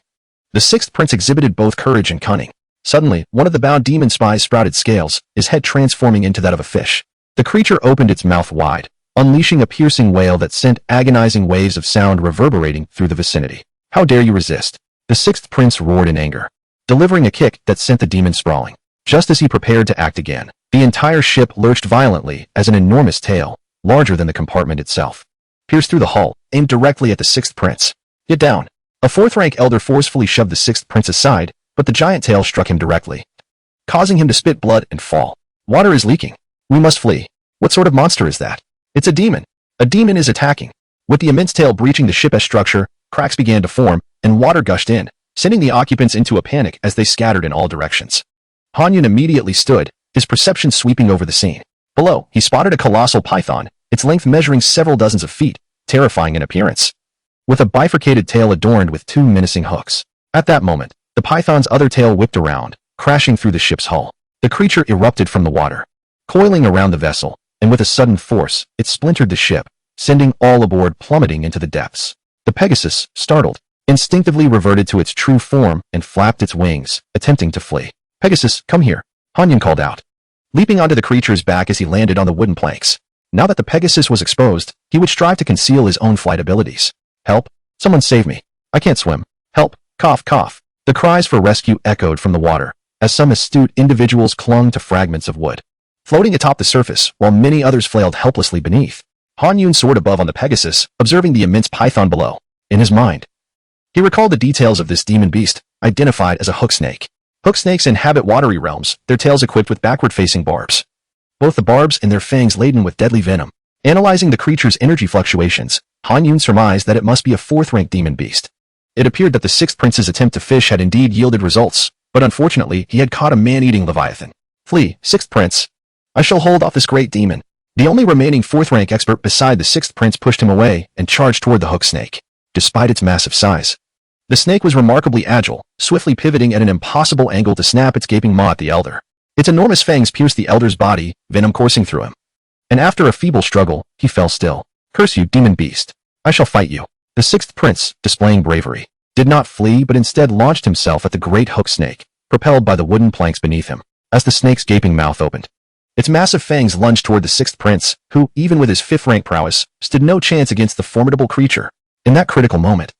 The Sixth Prince exhibited both courage and cunning. Suddenly, one of the bound demon spies sprouted scales, his head transforming into that of a fish. The creature opened its mouth wide, unleashing a piercing wail that sent agonizing waves of sound reverberating through the vicinity. "How dare you resist?" The Sixth Prince roared in anger, delivering a kick that sent the demon sprawling. Just as he prepared to act again, the entire ship lurched violently as an enormous tail, larger than the compartment itself, pierced through the hull, aimed directly at the Sixth Prince. "Get down!" A fourth-rank elder forcefully shoved the Sixth Prince aside, but the giant tail struck him directly, causing him to spit blood and fall. "Water is leaking. We must flee." "What sort of monster is that?" "It's a demon. A demon is attacking." With the immense tail breaching the ship's structure, cracks began to form, and water gushed in, sending the occupants into a panic as they scattered in all directions. Han Yun immediately stood, his perception sweeping over the scene. Below, he spotted a colossal python, its length measuring several dozens of feet, terrifying in appearance, with a bifurcated tail adorned with two menacing hooks. At that moment, the python's other tail whipped around, crashing through the ship's hull. The creature erupted from the water, coiling around the vessel, and with a sudden force, it splintered the ship, sending all aboard plummeting into the depths. The Pegasus, startled, instinctively reverted to its true form and flapped its wings, attempting to flee. "Pegasus, come here," Han Yun called out, leaping onto the creature's back as he landed on the wooden planks. Now that the Pegasus was exposed, he would strive to conceal his own flight abilities. "Help! Someone save me! I can't swim! Help! Cough, cough!" The cries for rescue echoed from the water, as some astute individuals clung to fragments of wood, floating atop the surface, while many others flailed helplessly beneath. Han Yun soared above on the Pegasus, observing the immense python below. In his mind, he recalled the details of this demon beast, identified as a hook snake. Hook snakes inhabit watery realms, their tails equipped with backward-facing barbs, both the barbs and their fangs laden with deadly venom. Analyzing the creature's energy fluctuations, Han Yun surmised that it must be a fourth-rank demon beast. It appeared that the Sixth Prince's attempt to fish had indeed yielded results, but unfortunately he had caught a man-eating leviathan. "Flee, Sixth Prince! I shall hold off this great demon." The only remaining fourth-rank expert beside the Sixth Prince pushed him away and charged toward the hook snake. Despite its massive size, the snake was remarkably agile, swiftly pivoting at an impossible angle to snap its gaping maw at the elder. Its enormous fangs pierced the elder's body, venom coursing through him. And after a feeble struggle, he fell still. "Curse you, demon beast! I shall fight you." The Sixth Prince, displaying bravery, did not flee but instead launched himself at the great hook snake, propelled by the wooden planks beneath him. As the snake's gaping mouth opened, its massive fangs lunged toward the Sixth Prince, who, even with his fifth-rank prowess, stood no chance against the formidable creature. In that critical moment,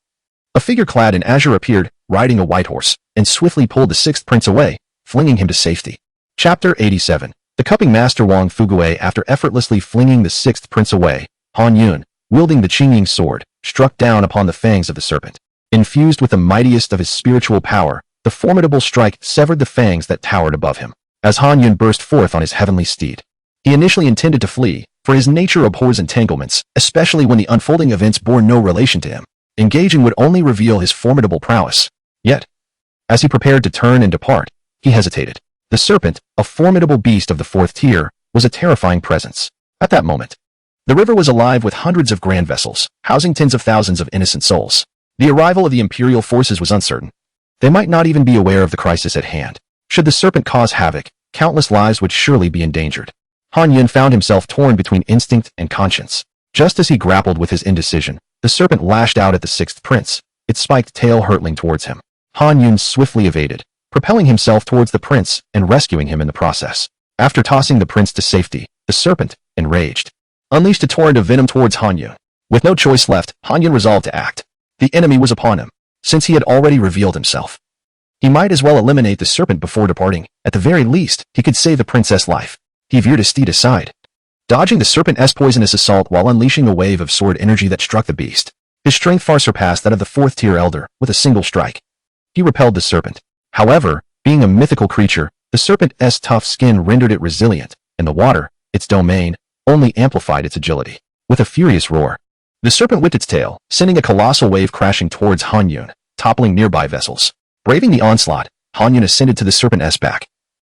a figure clad in azure appeared, riding a white horse, and swiftly pulled the Sixth Prince away, flinging him to safety. Chapter 87. The Cupping Master Wang Fuguwei. After effortlessly flinging the Sixth Prince away, Han Yun, wielding the Qingying sword, struck down upon the fangs of the serpent. Infused with the mightiest of his spiritual power, the formidable strike severed the fangs that towered above him. As Han Yun burst forth on his heavenly steed, he initially intended to flee, for his nature abhors entanglements, especially when the unfolding events bore no relation to him. Engaging would only reveal his formidable prowess. Yet, as he prepared to turn and depart, he hesitated. The serpent, a formidable beast of the fourth tier, was a terrifying presence. At that moment, the river was alive with hundreds of grand vessels, housing tens of thousands of innocent souls. The arrival of the imperial forces was uncertain. They might not even be aware of the crisis at hand. Should the serpent cause havoc, countless lives would surely be endangered. Han Yun found himself torn between instinct and conscience. Just as he grappled with his indecision, the serpent lashed out at the Sixth Prince, its spiked tail hurtling towards him. Han Yun swiftly evaded, propelling himself towards the prince and rescuing him in the process. After tossing the prince to safety, the serpent, enraged, unleashed a torrent of venom towards Han Yun. With no choice left, Han Yun resolved to act. The enemy was upon him, since he had already revealed himself. He might as well eliminate the serpent before departing. At the very least, he could save the princess' life. He veered his steed aside, dodging the serpent's poisonous assault while unleashing a wave of sword energy that struck the beast. His strength far surpassed that of the fourth-tier elder with a single strike. He repelled the serpent. However, being a mythical creature, the serpent's tough skin rendered it resilient, and the water, its domain, only amplified its agility. With a furious roar, the serpent whipped its tail, sending a colossal wave crashing towards Han Yun, toppling nearby vessels. Braving the onslaught, Han Yun ascended to the serpent's back,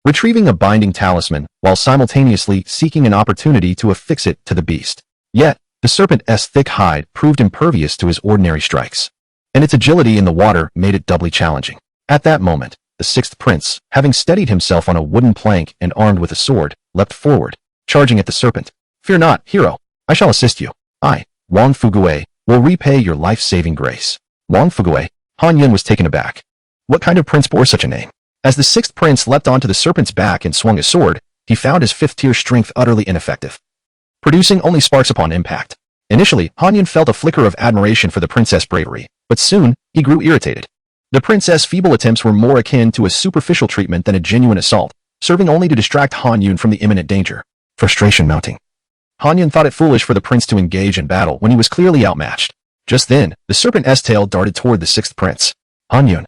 retrieving a binding talisman while simultaneously seeking an opportunity to affix it to the beast. Yet, the serpent's thick hide proved impervious to his ordinary strikes, and its agility in the water made it doubly challenging. At that moment, the sixth prince, having steadied himself on a wooden plank and armed with a sword, leapt forward, charging at the serpent. "Fear not, hero. I shall assist you. I, Wang Fugue, will repay your life-saving grace." Wang Fugue? Han Yun was taken aback. What kind of prince bore such a name? As the sixth prince leapt onto the serpent's back and swung his sword, he found his fifth-tier strength utterly ineffective, producing only sparks upon impact. Initially, Han Yun felt a flicker of admiration for the princess' bravery, but soon, he grew irritated. The princess' feeble attempts were more akin to a superficial treatment than a genuine assault, serving only to distract Han Yun from the imminent danger. Frustration mounting. Han Yun thought it foolish for the prince to engage in battle when he was clearly outmatched. Just then, the serpent's tail darted toward the sixth prince. Han Yun,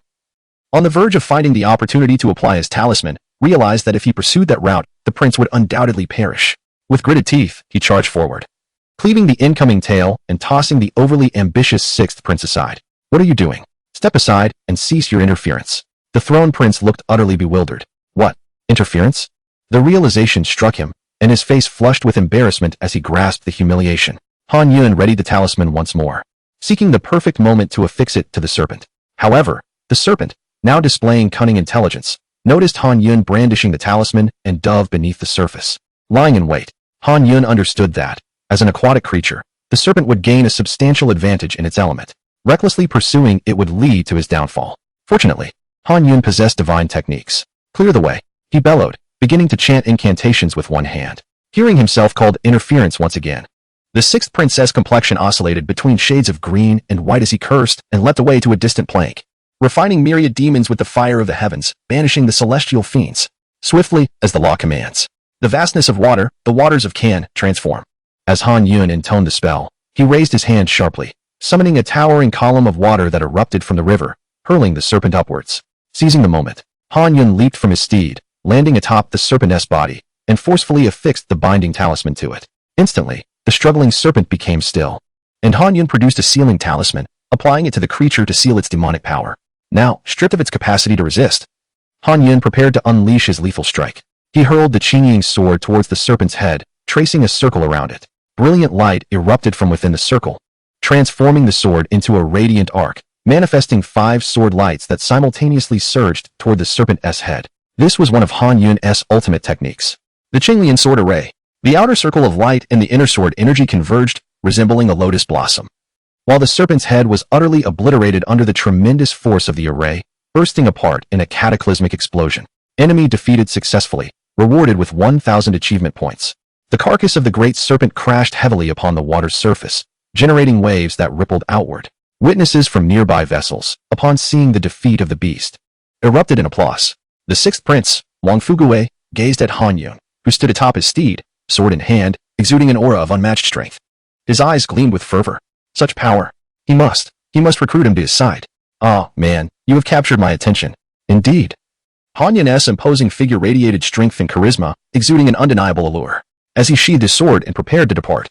on the verge of finding the opportunity to apply his talisman, realized that if he pursued that route, the prince would undoubtedly perish. With gritted teeth, he charged forward, cleaving the incoming tail and tossing the overly ambitious sixth prince aside. "What are you doing? Step aside and cease your interference." The throne prince looked utterly bewildered. What? Interference? The realization struck him, and his face flushed with embarrassment as he grasped the humiliation. Han Yun readied the talisman once more, seeking the perfect moment to affix it to the serpent. However, the serpent, now displaying cunning intelligence, noticed Han Yun brandishing the talisman and dove beneath the surface. Lying in wait, Han Yun understood that, as an aquatic creature, the serpent would gain a substantial advantage in its element. Recklessly pursuing it would lead to his downfall. Fortunately, Han Yun possessed divine techniques. "Clear the way," he bellowed, beginning to chant incantations with one hand. Hearing himself called interference once again, the sixth prince's complexion oscillated between shades of green and white as he cursed and leapt away to a distant plank, refining myriad demons with the fire of the heavens, banishing the celestial fiends, swiftly as the law commands. The vastness of water, the waters of Can, transform. As Han Yun intoned the spell, he raised his hand sharply, summoning a towering column of water that erupted from the river, hurling the serpent upwards. Seizing the moment, Han Yun leaped from his steed, landing atop the serpent's body, and forcefully affixed the binding talisman to it. Instantly, the struggling serpent became still, and Han Yun produced a sealing talisman, applying it to the creature to seal its demonic power. Now, stripped of its capacity to resist, Han Yun prepared to unleash his lethal strike. He hurled the Yinyong sword towards the serpent's head, tracing a circle around it. Brilliant light erupted from within the circle, transforming the sword into a radiant arc, manifesting 5 sword lights that simultaneously surged toward the serpent's head. This was one of Han Yun's ultimate techniques, the Qinglian sword array. The outer circle of light and the inner sword energy converged, resembling a lotus blossom, while the serpent's head was utterly obliterated under the tremendous force of the array, bursting apart in a cataclysmic explosion. Enemy defeated successfully, rewarded with 1,000 achievement points. The carcass of the great serpent crashed heavily upon the water's surface, generating waves that rippled outward. Witnesses from nearby vessels, upon seeing the defeat of the beast, erupted in applause. The sixth prince, Wang Fugue, gazed at Han Yun, who stood atop his steed, sword in hand, exuding an aura of unmatched strength. His eyes gleamed with fervor. Such power. He must recruit him to his side. "Ah, man, you have captured my attention." Indeed. Han Yun's imposing figure radiated strength and charisma, exuding an undeniable allure. As he sheathed his sword and prepared to depart,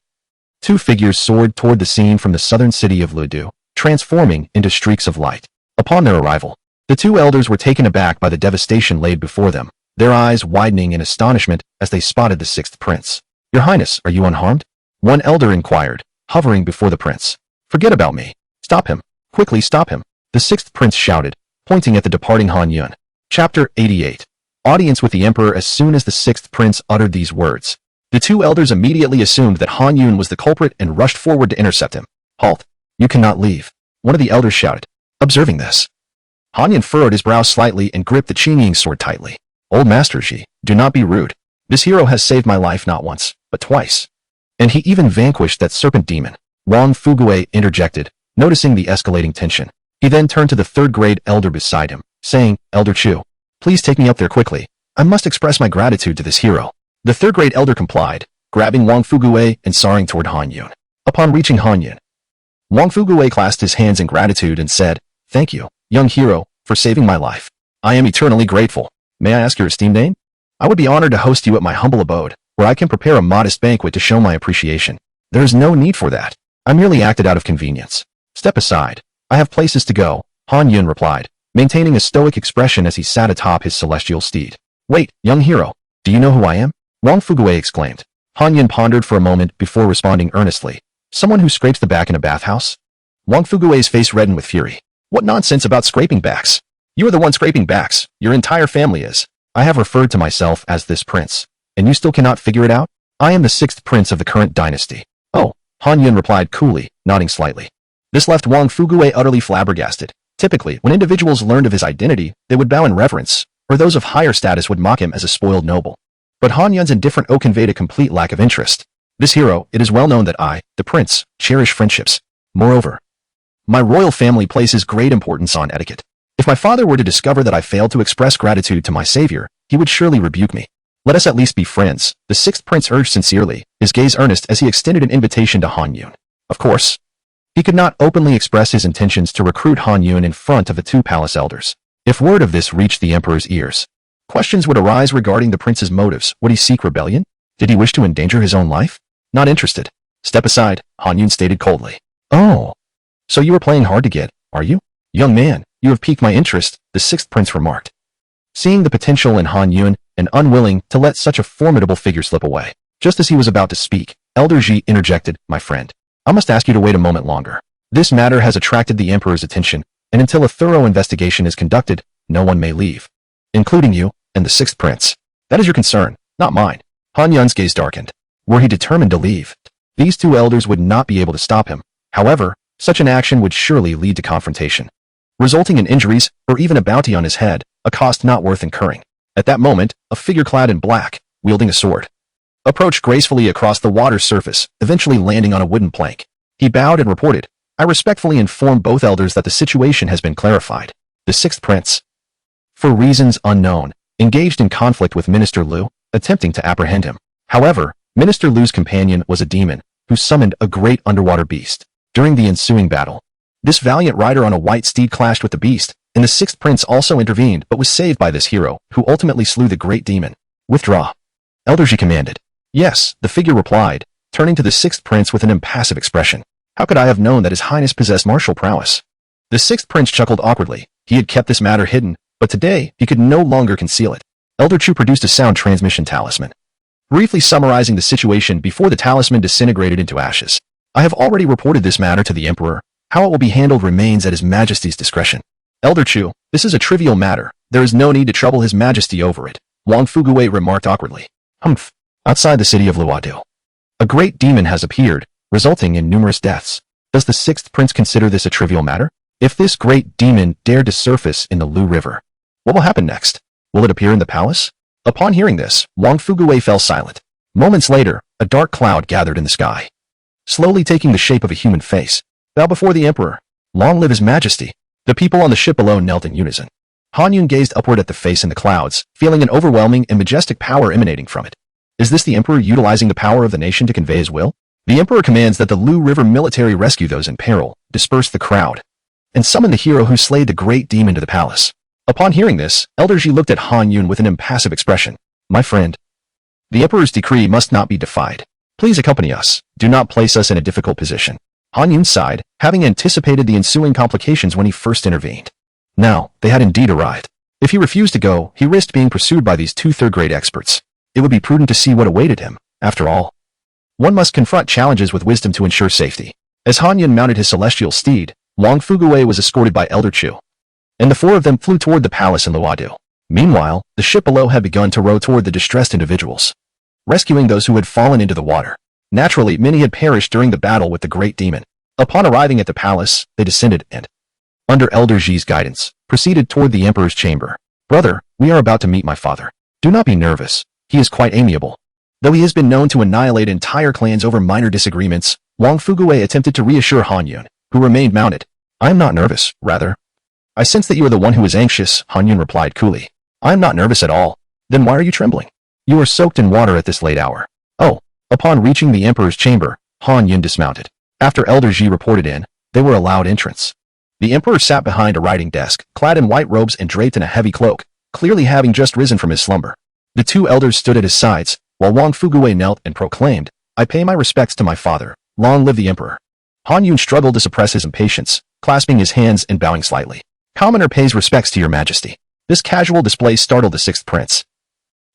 2 figures soared toward the scene from the southern city of Ludu, transforming into streaks of light. Upon their arrival, the 2 elders were taken aback by the devastation laid before them, their eyes widening in astonishment as they spotted the sixth prince. "Your Highness, are you unharmed?" one elder inquired, hovering before the prince. "Forget about me. Stop him. Quickly stop him," the sixth prince shouted, pointing at the departing Han Yun. Chapter 88. Audience with the Emperor. As soon as the sixth prince uttered these words, the 2 elders immediately assumed that Han Yun was the culprit and rushed forward to intercept him. "Halt! You cannot leave," one of the elders shouted. Observing this, Han Yun furrowed his brow slightly and gripped the Yinyong sword tightly. "Old Master Ji, do not be rude. This hero has saved my life not once, but twice. And he even vanquished that serpent demon." Wang Fugue interjected, noticing the escalating tension. He then turned to the third-grade elder beside him, saying, "Elder Chu, please take me up there quickly. I must express my gratitude to this hero." The third-grade elder complied, grabbing Wang Fugui and soaring toward Han Yun. Upon reaching Han Yun, Wang Fugui clasped his hands in gratitude and said, "Thank you, young hero, for saving my life. I am eternally grateful. May I ask your esteemed name? I would be honored to host you at my humble abode, where I can prepare a modest banquet to show my appreciation." "There is no need for that. I merely acted out of convenience. Step aside. I have places to go," Han Yun replied, maintaining a stoic expression as he sat atop his celestial steed. "Wait, young hero, do you know who I am?" Wang Fugui exclaimed. Han Yun pondered for a moment before responding earnestly. "Someone who scrapes the back in a bathhouse?" Wang Fugui's face reddened with fury. "What nonsense about scraping backs? You are the one scraping backs. Your entire family is. I have referred to myself as this prince, and you still cannot figure it out? I am the sixth prince of the current dynasty." "Oh," Han Yun replied coolly, nodding slightly. This left Wang Fugui utterly flabbergasted. Typically, when individuals learned of his identity, they would bow in reverence, or those of higher status would mock him as a spoiled noble. But Han Yun's indifferent conveyed a complete lack of interest. "This hero, it is well known that I, the prince, cherish friendships. Moreover, my royal family places great importance on etiquette. If my father were to discover that I failed to express gratitude to my savior, he would surely rebuke me. Let us at least be friends," the sixth prince urged sincerely, his gaze earnest as he extended an invitation to Han Yun. Of course, he could not openly express his intentions to recruit Han Yun in front of the two palace elders. If word of this reached the emperor's ears, questions would arise regarding the prince's motives. Would he seek rebellion? Did he wish to endanger his own life? "Not interested." "Step aside," Han Yun stated coldly. "Oh, so you are playing hard to get, are you? Young man, you have piqued my interest," the sixth prince remarked, seeing the potential in Han Yun and unwilling to let such a formidable figure slip away. Just as he was about to speak, Elder Ji interjected, "My friend, I must ask you to wait a moment longer. This matter has attracted the emperor's attention, and until a thorough investigation is conducted, no one may leave, including you and the sixth prince. That is your concern, not mine." Han Yun's gaze darkened. Were he determined to leave, these two elders would not be able to stop him. However, such an action would surely lead to confrontation, resulting in injuries or even a bounty on his head, a cost not worth incurring. At that moment, a figure clad in black, wielding a sword, approached gracefully across the water's surface, eventually landing on a wooden plank. He bowed and reported, "I respectfully inform both elders that the situation has been clarified. The sixth prince, for reasons unknown, engaged in conflict with Minister Liu, attempting to apprehend him. However, Minister Liu's companion was a demon, who summoned a great underwater beast. During the ensuing battle, this valiant rider on a white steed clashed with the beast, and the sixth prince also intervened but was saved by this hero, who ultimately slew the great demon. Withdraw." Elder Ji commanded. "Yes," the figure replied, turning to the sixth prince with an impassive expression. "How could I have known that his highness possessed martial prowess?" The sixth prince chuckled awkwardly. He had kept this matter hidden, but today he could no longer conceal it. Elder Chu produced a sound transmission talisman, briefly summarizing the situation before the talisman disintegrated into ashes. "I have already reported this matter to the emperor. How it will be handled remains at his majesty's discretion." "Elder Chu, this is a trivial matter. There is no need to trouble his majesty over it," Wang Fugui remarked awkwardly. "Humph." Outside the city of Luodu, a great demon has appeared, resulting in numerous deaths. Does the sixth prince consider this a trivial matter? If this great demon dared to surface in the Lu River, what will happen next? Will it appear in the palace? Upon hearing this, Wang Fugui fell silent. Moments later, a dark cloud gathered in the sky, slowly taking the shape of a human face. "Bow before the emperor. Long live his majesty." The people on the ship below knelt in unison. Han Yun gazed upward at the face in the clouds, feeling an overwhelming and majestic power emanating from it. Is this the emperor utilizing the power of the nation to convey his will? The emperor commands that the Lu River military rescue those in peril, disperse the crowd, and summon the hero who slayed the great demon to the palace. Upon hearing this, Elder Ji looked at Han Yun with an impassive expression. "My friend, the emperor's decree must not be defied. Please accompany us. Do not place us in a difficult position." Han Yun sighed, having anticipated the ensuing complications when he first intervened. Now, they had indeed arrived. If he refused to go, he risked being pursued by these two third-grade experts. It would be prudent to see what awaited him. After all, one must confront challenges with wisdom to ensure safety. As Han Yun mounted his celestial steed, Wang Fugui was escorted by Elder Chu, and the four of them flew toward the palace in Luodu. Meanwhile, the ship below had begun to row toward the distressed individuals, rescuing those who had fallen into the water. Naturally, many had perished during the battle with the great demon. Upon arriving at the palace, they descended and, under Elder Ji's guidance, proceeded toward the emperor's chamber. "Brother, we are about to meet my father. Do not be nervous. He is quite amiable." Though he has been known to annihilate entire clans over minor disagreements, Wang Fugui attempted to reassure Han Yun, who remained mounted. "I am not nervous, rather, I sense that you are the one who is anxious, Han Yun replied coolly. I am not nervous at all. Then why are you trembling? You are soaked in water at this late hour. Oh. Upon reaching the emperor's chamber, Han Yun dismounted. After Elder Ji reported in, they were allowed entrance. The emperor sat behind a writing desk, clad in white robes and draped in a heavy cloak, clearly having just risen from his slumber. The two elders stood at his sides, while Wang Fuguwei knelt and proclaimed, I pay my respects to my father. Long live the emperor. Han Yun struggled to suppress his impatience, clasping his hands and bowing slightly. Commoner pays respects to your majesty. This casual display startled the sixth prince.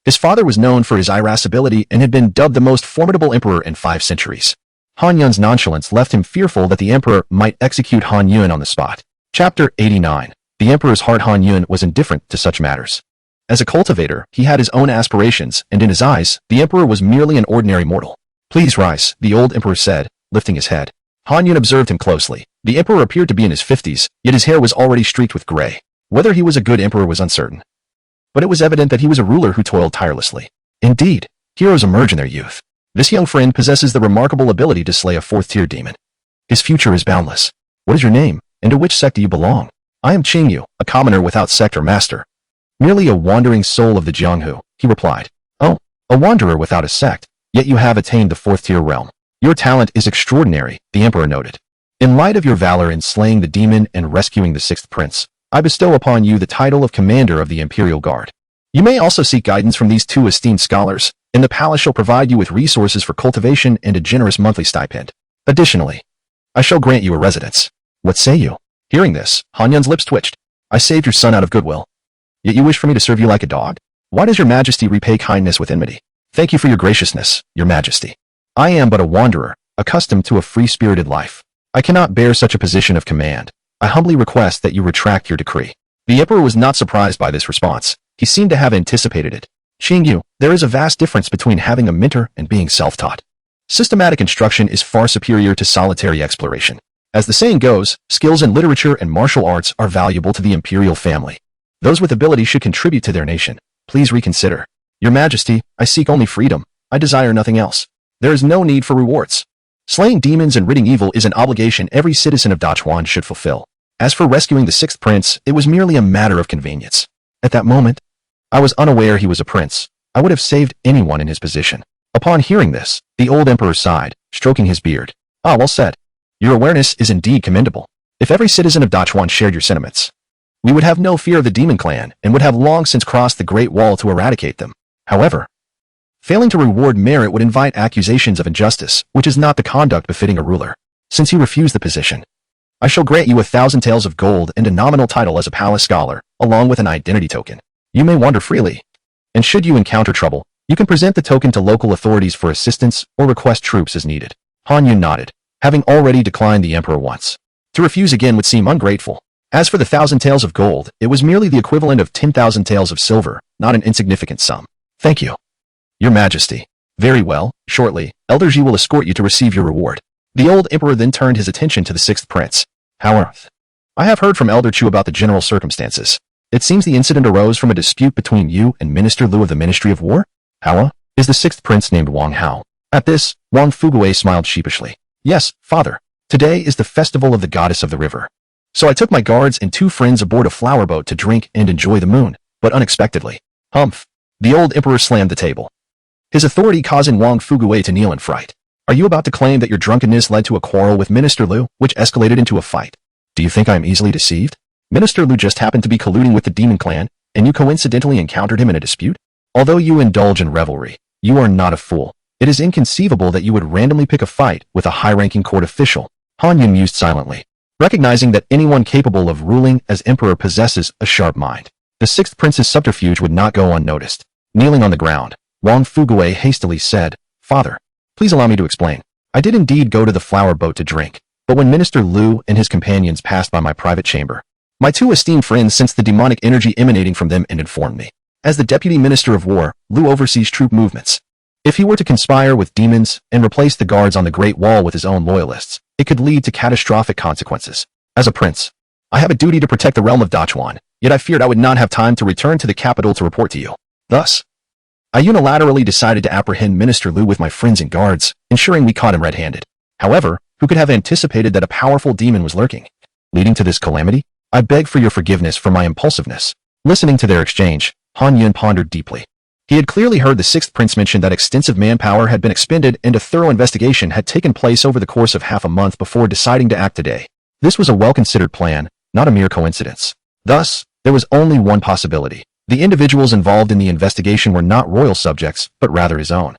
His father was known for his irascibility and had been dubbed the most formidable emperor in 5 centuries. Han Yun's nonchalance left him fearful that the emperor might execute Han Yun on the spot. Chapter 89. The emperor's heart. Han Yun was indifferent to such matters. As a cultivator, he had his own aspirations, and in his eyes, the emperor was merely an ordinary mortal. Please rise, the old emperor said, lifting his head. Han Yun observed him closely. The emperor appeared to be in his 50s, yet his hair was already streaked with gray. Whether he was a good emperor was uncertain. But it was evident that he was a ruler who toiled tirelessly. Indeed, heroes emerge in their youth. This young friend possesses the remarkable ability to slay a 4th-tier demon. His future is boundless. What is your name, and to which sect do you belong? I am Qingyu, a commoner without sect or master. Merely a wandering soul of the Jianghu, he replied. Oh, a wanderer without a sect, yet you have attained the 4th-tier realm. Your talent is extraordinary, the emperor noted. In light of your valor in slaying the demon and rescuing the 6th prince, I bestow upon you the title of Commander of the Imperial Guard. You may also seek guidance from these 2 esteemed scholars, and the palace shall provide you with resources for cultivation and a generous monthly stipend. Additionally, I shall grant you a residence. What say you? Hearing this, Han Yun's lips twitched. I saved your son out of goodwill. Yet you wish for me to serve you like a dog? Why does your majesty repay kindness with enmity? Thank you for your graciousness, your majesty. I am but a wanderer, accustomed to a free-spirited life. I cannot bear such a position of command. I humbly request that you retract your decree. The emperor was not surprised by this response. He seemed to have anticipated it. Qingyu, there is a vast difference between having a mentor and being self-taught. Systematic instruction is far superior to solitary exploration. As the saying goes, skills in literature and martial arts are valuable to the imperial family. Those with ability should contribute to their nation. Please reconsider. Your majesty, I seek only freedom. I desire nothing else. There is no need for rewards. Slaying demons and ridding evil is an obligation every citizen of Dachuan should fulfill. As for rescuing the 6th prince, it was merely a matter of convenience. At that moment, I was unaware he was a prince. I would have saved anyone in his position. Upon hearing this, the old emperor sighed, stroking his beard. Ah, well said. Your awareness is indeed commendable. If every citizen of Dachuan shared your sentiments, we would have no fear of the demon clan and would have long since crossed the Great Wall to eradicate them. However, failing to reward merit would invite accusations of injustice, which is not the conduct befitting a ruler. Since you refuse the position, I shall grant you 1,000 taels of gold and a nominal title as a palace scholar, along with an identity token. You may wander freely, and should you encounter trouble, you can present the token to local authorities for assistance or request troops as needed. Han Yun nodded, having already declined the emperor once. To refuse again would seem ungrateful. As for the 1,000 taels of gold, it was merely the equivalent of 10,000 taels of silver, not an insignificant sum. Thank you. Your majesty. Very well, shortly, Elder Ji will escort you to receive your reward. The old emperor then turned his attention to the 6th prince. However, I have heard from Elder Chu about the general circumstances. It seems the incident arose from a dispute between you and Minister Lu of the Ministry of War? Hao is the 6th prince named Wang Hao. At this, Wang Fuguwei smiled sheepishly. Yes, father. Today is the festival of the goddess of the river. So I took my guards and 2 friends aboard a flower boat to drink and enjoy the moon, but unexpectedly. Humph. The old emperor slammed the table, his authority causing Wang Fuguwei to kneel in fright. Are you about to claim that your drunkenness led to a quarrel with Minister Lu, which escalated into a fight? Do you think I am easily deceived? Minister Lu just happened to be colluding with the demon clan, and you coincidentally encountered him in a dispute? Although you indulge in revelry, you are not a fool. It is inconceivable that you would randomly pick a fight with a high-ranking court official. Han Yun mused silently, recognizing that anyone capable of ruling as emperor possesses a sharp mind. The 6th prince's subterfuge would not go unnoticed. Kneeling on the ground, Wang Fuguwei hastily said, Father, please allow me to explain. I did indeed go to the flower boat to drink, but when Minister Lu and his companions passed by my private chamber, my 2 esteemed friends sensed the demonic energy emanating from them and informed me. As the Deputy Minister of War, Lu oversees troop movements. If he were to conspire with demons and replace the guards on the Great Wall with his own loyalists, it could lead to catastrophic consequences. As a prince, I have a duty to protect the realm of Dachuan, yet I feared I would not have time to return to the capital to report to you. Thus, I unilaterally decided to apprehend Minister Lu with my friends and guards, ensuring we caught him red-handed. However, who could have anticipated that a powerful demon was lurking? Leading to this calamity? I beg for your forgiveness for my impulsiveness. Listening to their exchange, Han Yun pondered deeply. He had clearly heard the sixth prince mention that extensive manpower had been expended and a thorough investigation had taken place over the course of half a month before deciding to act today. This was a well-considered plan, not a mere coincidence. Thus, there was only one possibility. The individuals involved in the investigation were not royal subjects, but rather his own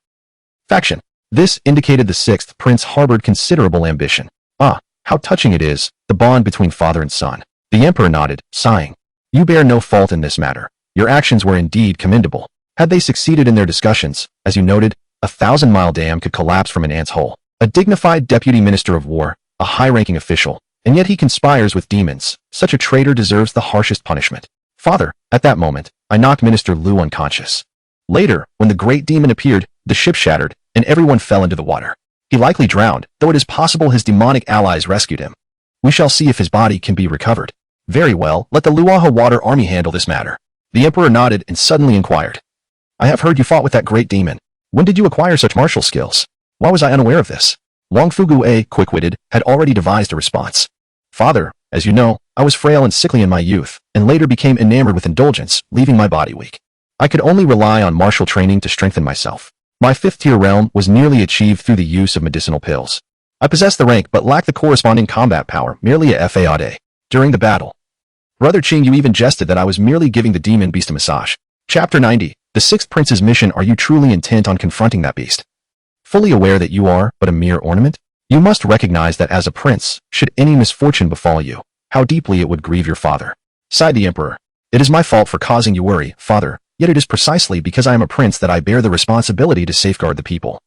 faction. This indicated the sixth prince harbored considerable ambition. Ah, how touching it is, the bond between father and son. The emperor nodded, sighing. You bear no fault in this matter. Your actions were indeed commendable. Had they succeeded in their discussions, as you noted, a 1,000-mile dam could collapse from an ant's hole. A dignified deputy minister of war, a high-ranking official, and yet he conspires with demons. Such a traitor deserves the harshest punishment. Father, at that moment, I knocked Minister Liu unconscious. Later, when the great demon appeared, the ship shattered, and everyone fell into the water. He likely drowned, though it is possible his demonic allies rescued him. We shall see if his body can be recovered. Very well, let the Luaha Water Army handle this matter. The emperor nodded and suddenly inquired. I have heard you fought with that great demon. When did you acquire such martial skills? Why was I unaware of this? Wang Fugue, quick-witted, had already devised a response. Father, as you know, I was frail and sickly in my youth, and later became enamored with indulgence, leaving my body weak. I could only rely on martial training to strengthen myself. My fifth-tier realm was nearly achieved through the use of medicinal pills. I possessed the rank but lacked the corresponding combat power, merely a fade. During the battle, Brother Qing, you even jested that I was merely giving the demon beast a massage. Chapter 90. The sixth prince's mission. Are you truly intent on confronting that beast? Fully aware that you are but a mere ornament? You must recognize that as a prince, should any misfortune befall you, how deeply it would grieve your father. Sighed the emperor. It is my fault for causing you worry, father, yet it is precisely because I am a prince that I bear the responsibility to safeguard the people.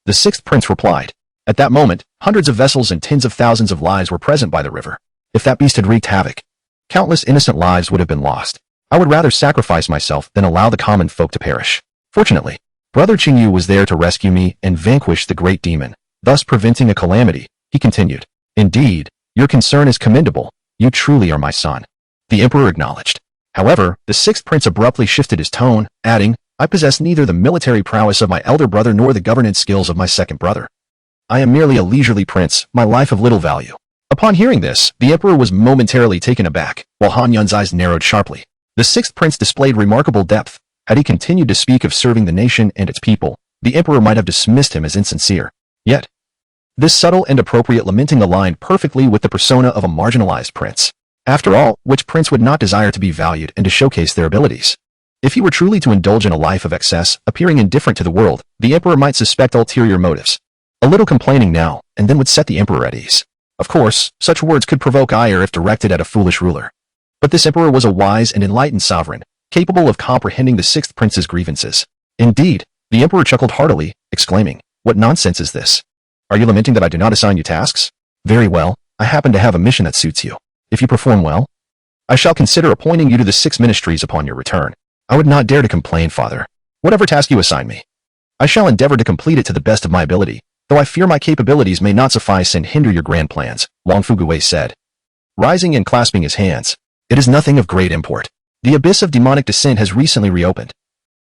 The sixth prince replied. At that moment, hundreds of vessels and tens of thousands of lives were present by the river. If that beast had wreaked havoc, countless innocent lives would have been lost. I would rather sacrifice myself than allow the common folk to perish. Fortunately, Brother Qingyu was there to rescue me and vanquish the great demon, thus preventing a calamity. He continued. Indeed, your concern is commendable. You truly are my son. The emperor acknowledged. However, the sixth prince abruptly shifted his tone, adding, I possess neither the military prowess of my elder brother nor the governance skills of my second brother. I am merely a leisurely prince, my life of little value. Upon hearing this, the emperor was momentarily taken aback, while Han Yun's eyes narrowed sharply. The sixth prince displayed remarkable depth. Had he continued to speak of serving the nation and its people, the emperor might have dismissed him as insincere. Yet, this subtle and appropriate lamenting aligned perfectly with the persona of a marginalized prince. After all, which prince would not desire to be valued and to showcase their abilities? If he were truly to indulge in a life of excess, appearing indifferent to the world, the emperor might suspect ulterior motives. A little complaining now, and then would set the emperor at ease. Of course, such words could provoke ire if directed at a foolish ruler. But this emperor was a wise and enlightened sovereign, capable of comprehending the sixth prince's grievances. Indeed, the emperor chuckled heartily, exclaiming, What nonsense is this? Are you lamenting that I do not assign you tasks? Very well, I happen to have a mission that suits you. If you perform well, I shall consider appointing you to the 6 ministries upon your return. I would not dare to complain, father. Whatever task you assign me, I shall endeavor to complete it to the best of my ability, though I fear my capabilities may not suffice and hinder your grand plans, Wang Fugue said. Rising and clasping his hands, it is nothing of great import. The abyss of demonic descent has recently reopened,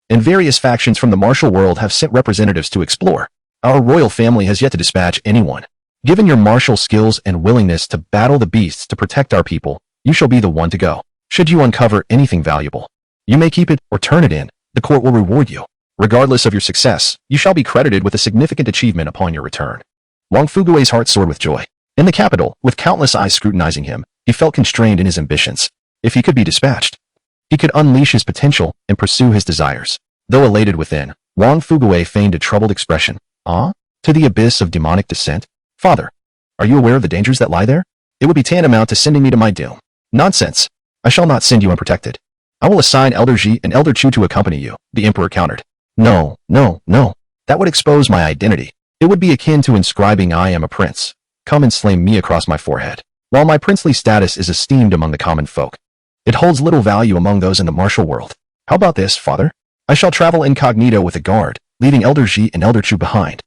and various factions from the martial world have sent representatives to explore. Our royal family has yet to dispatch anyone. Given your martial skills and willingness to battle the beasts to protect our people, you shall be the one to go. Should you uncover anything valuable, you may keep it or turn it in. The court will reward you. Regardless of your success, you shall be credited with a significant achievement upon your return. Wang Fugue's heart soared with joy. In the capital, with countless eyes scrutinizing him, he felt constrained in his ambitions. If he could be dispatched, he could unleash his potential and pursue his desires. Though elated within, Wang Fugue feigned a troubled expression. Ah? To the abyss of demonic descent? Father, are you aware of the dangers that lie there? It would be tantamount to sending me to my doom. Nonsense. I shall not send you unprotected. I will assign Elder Ji and Elder Chu to accompany you, the emperor countered. No. That would expose my identity. It would be akin to inscribing I am a prince. Come and slay me across my forehead. While my princely status is esteemed among the common folk, it holds little value among those in the martial world. How about this, father? I shall travel incognito with a guard, leaving Elder Ji and Elder Chu behind.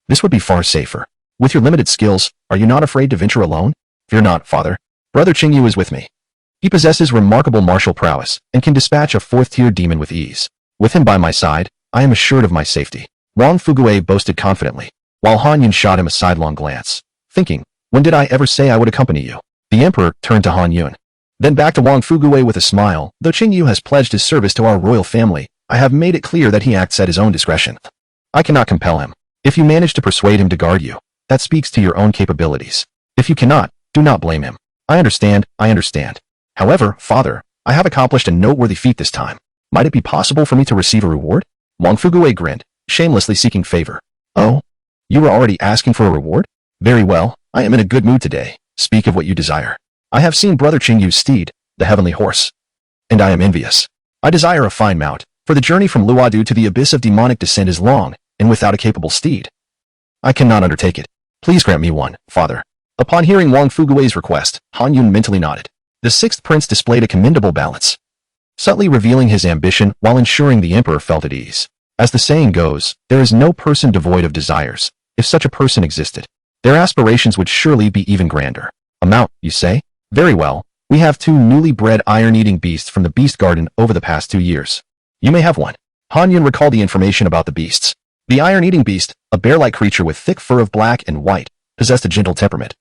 This would be far safer. With your limited skills, are you not afraid to venture alone? Fear not, father. Brother Qingyu is with me. He possesses remarkable martial prowess and can dispatch a 4th-tier demon with ease. With him by my side, I am assured of my safety. Wang Fugue boasted confidently, while Han Yun shot him a sidelong glance, thinking, when did I ever say I would accompany you? The emperor turned to Han Yun. Then back to Wang Fuguwei with a smile. Though Qingyu has pledged his service to our royal family, I have made it clear that he acts at his own discretion. I cannot compel him. If you manage to persuade him to guard you, that speaks to your own capabilities. If you cannot, do not blame him. I understand. However, father, I have accomplished a noteworthy feat this time. Might it be possible for me to receive a reward? Wang Fuguwei grinned, shamelessly seeking favor. Oh? You were already asking for a reward? Very well, I am in a good mood today. Speak of what you desire. I have seen Brother Qingyu's steed, the heavenly horse. And I am envious. I desire a fine mount, for the journey from Luodu to the abyss of demonic descent is long, and without a capable steed, I cannot undertake it. Please grant me one, father. Upon hearing Wang Fuguwei's request, Han Yun mentally nodded. The sixth prince displayed a commendable balance, subtly revealing his ambition while ensuring the emperor felt at ease. As the saying goes, there is no person devoid of desires. If such a person existed, their aspirations would surely be even grander. A mount, you say? Very well. We have 2 newly bred iron-eating beasts from the beast garden over the past 2 years. You may have one. Han Yun recalled the information about the beasts. The iron-eating beast, a bear-like creature with thick fur of black and white, possessed a gentle temperament,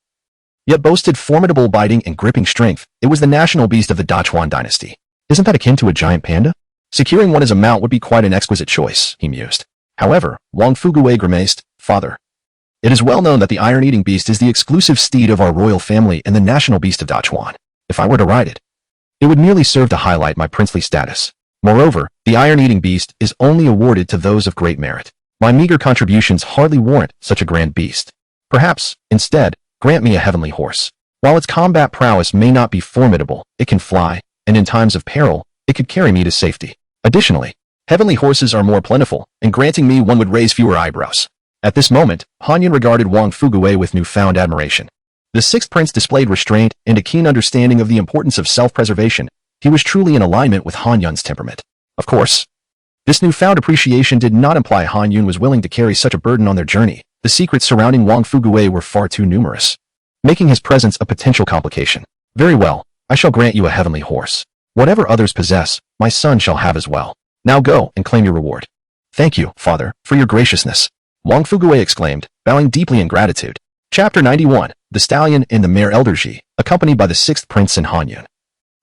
yet boasted formidable biting and gripping strength. It was the national beast of the Dachuan dynasty. Isn't that akin to a giant panda? Securing one as a mount would be quite an exquisite choice, he mused. However, Wang Fuguwei grimaced, Father, it is well known that the iron-eating beast is the exclusive steed of our royal family and the national beast of Dachuan. If I were to ride it, it would merely serve to highlight my princely status. Moreover, the iron-eating beast is only awarded to those of great merit. My meager contributions hardly warrant such a grand beast. Perhaps, instead, grant me a heavenly horse. While its combat prowess may not be formidable, it can fly, and in times of peril, it could carry me to safety. Additionally, heavenly horses are more plentiful, and granting me one would raise fewer eyebrows. At this moment, Han Yun regarded Wang Fuguwei with newfound admiration. The sixth prince displayed restraint and a keen understanding of the importance of self-preservation. He was truly in alignment with Han Yun's temperament. Of course, this newfound appreciation did not imply Han Yun was willing to carry such a burden on their journey. The secrets surrounding Wang Fuguwei were far too numerous, making his presence a potential complication. Very well, I shall grant you a heavenly horse. Whatever others possess, my son shall have as well. Now go and claim your reward. Thank you, father, for your graciousness, Wang Fuguwei exclaimed, bowing deeply in gratitude. Chapter 91, The Stallion and the Mare Elderji, accompanied by the sixth prince and Han Yun,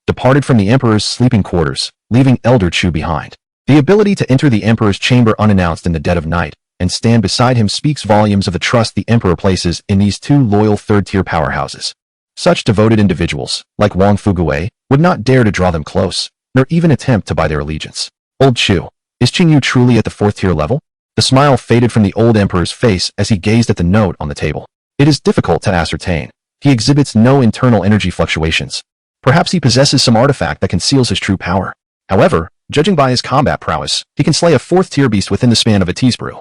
departed from the emperor's sleeping quarters, leaving Elder Chu behind. The ability to enter the emperor's chamber unannounced in the dead of night and stand beside him speaks volumes of the trust the emperor places in these 2 loyal third-tier powerhouses. Such devoted individuals, like Wang Fuguwei, would not dare to draw them close, nor even attempt to buy their allegiance. Old Chu, is Qingyu truly at the 4th-tier level? The smile faded from the old emperor's face as he gazed at the note on the table. It is difficult to ascertain. He exhibits no internal energy fluctuations. Perhaps he possesses some artifact that conceals his true power. However, judging by his combat prowess, he can slay a 4th-tier beast within the span of a teaspoon.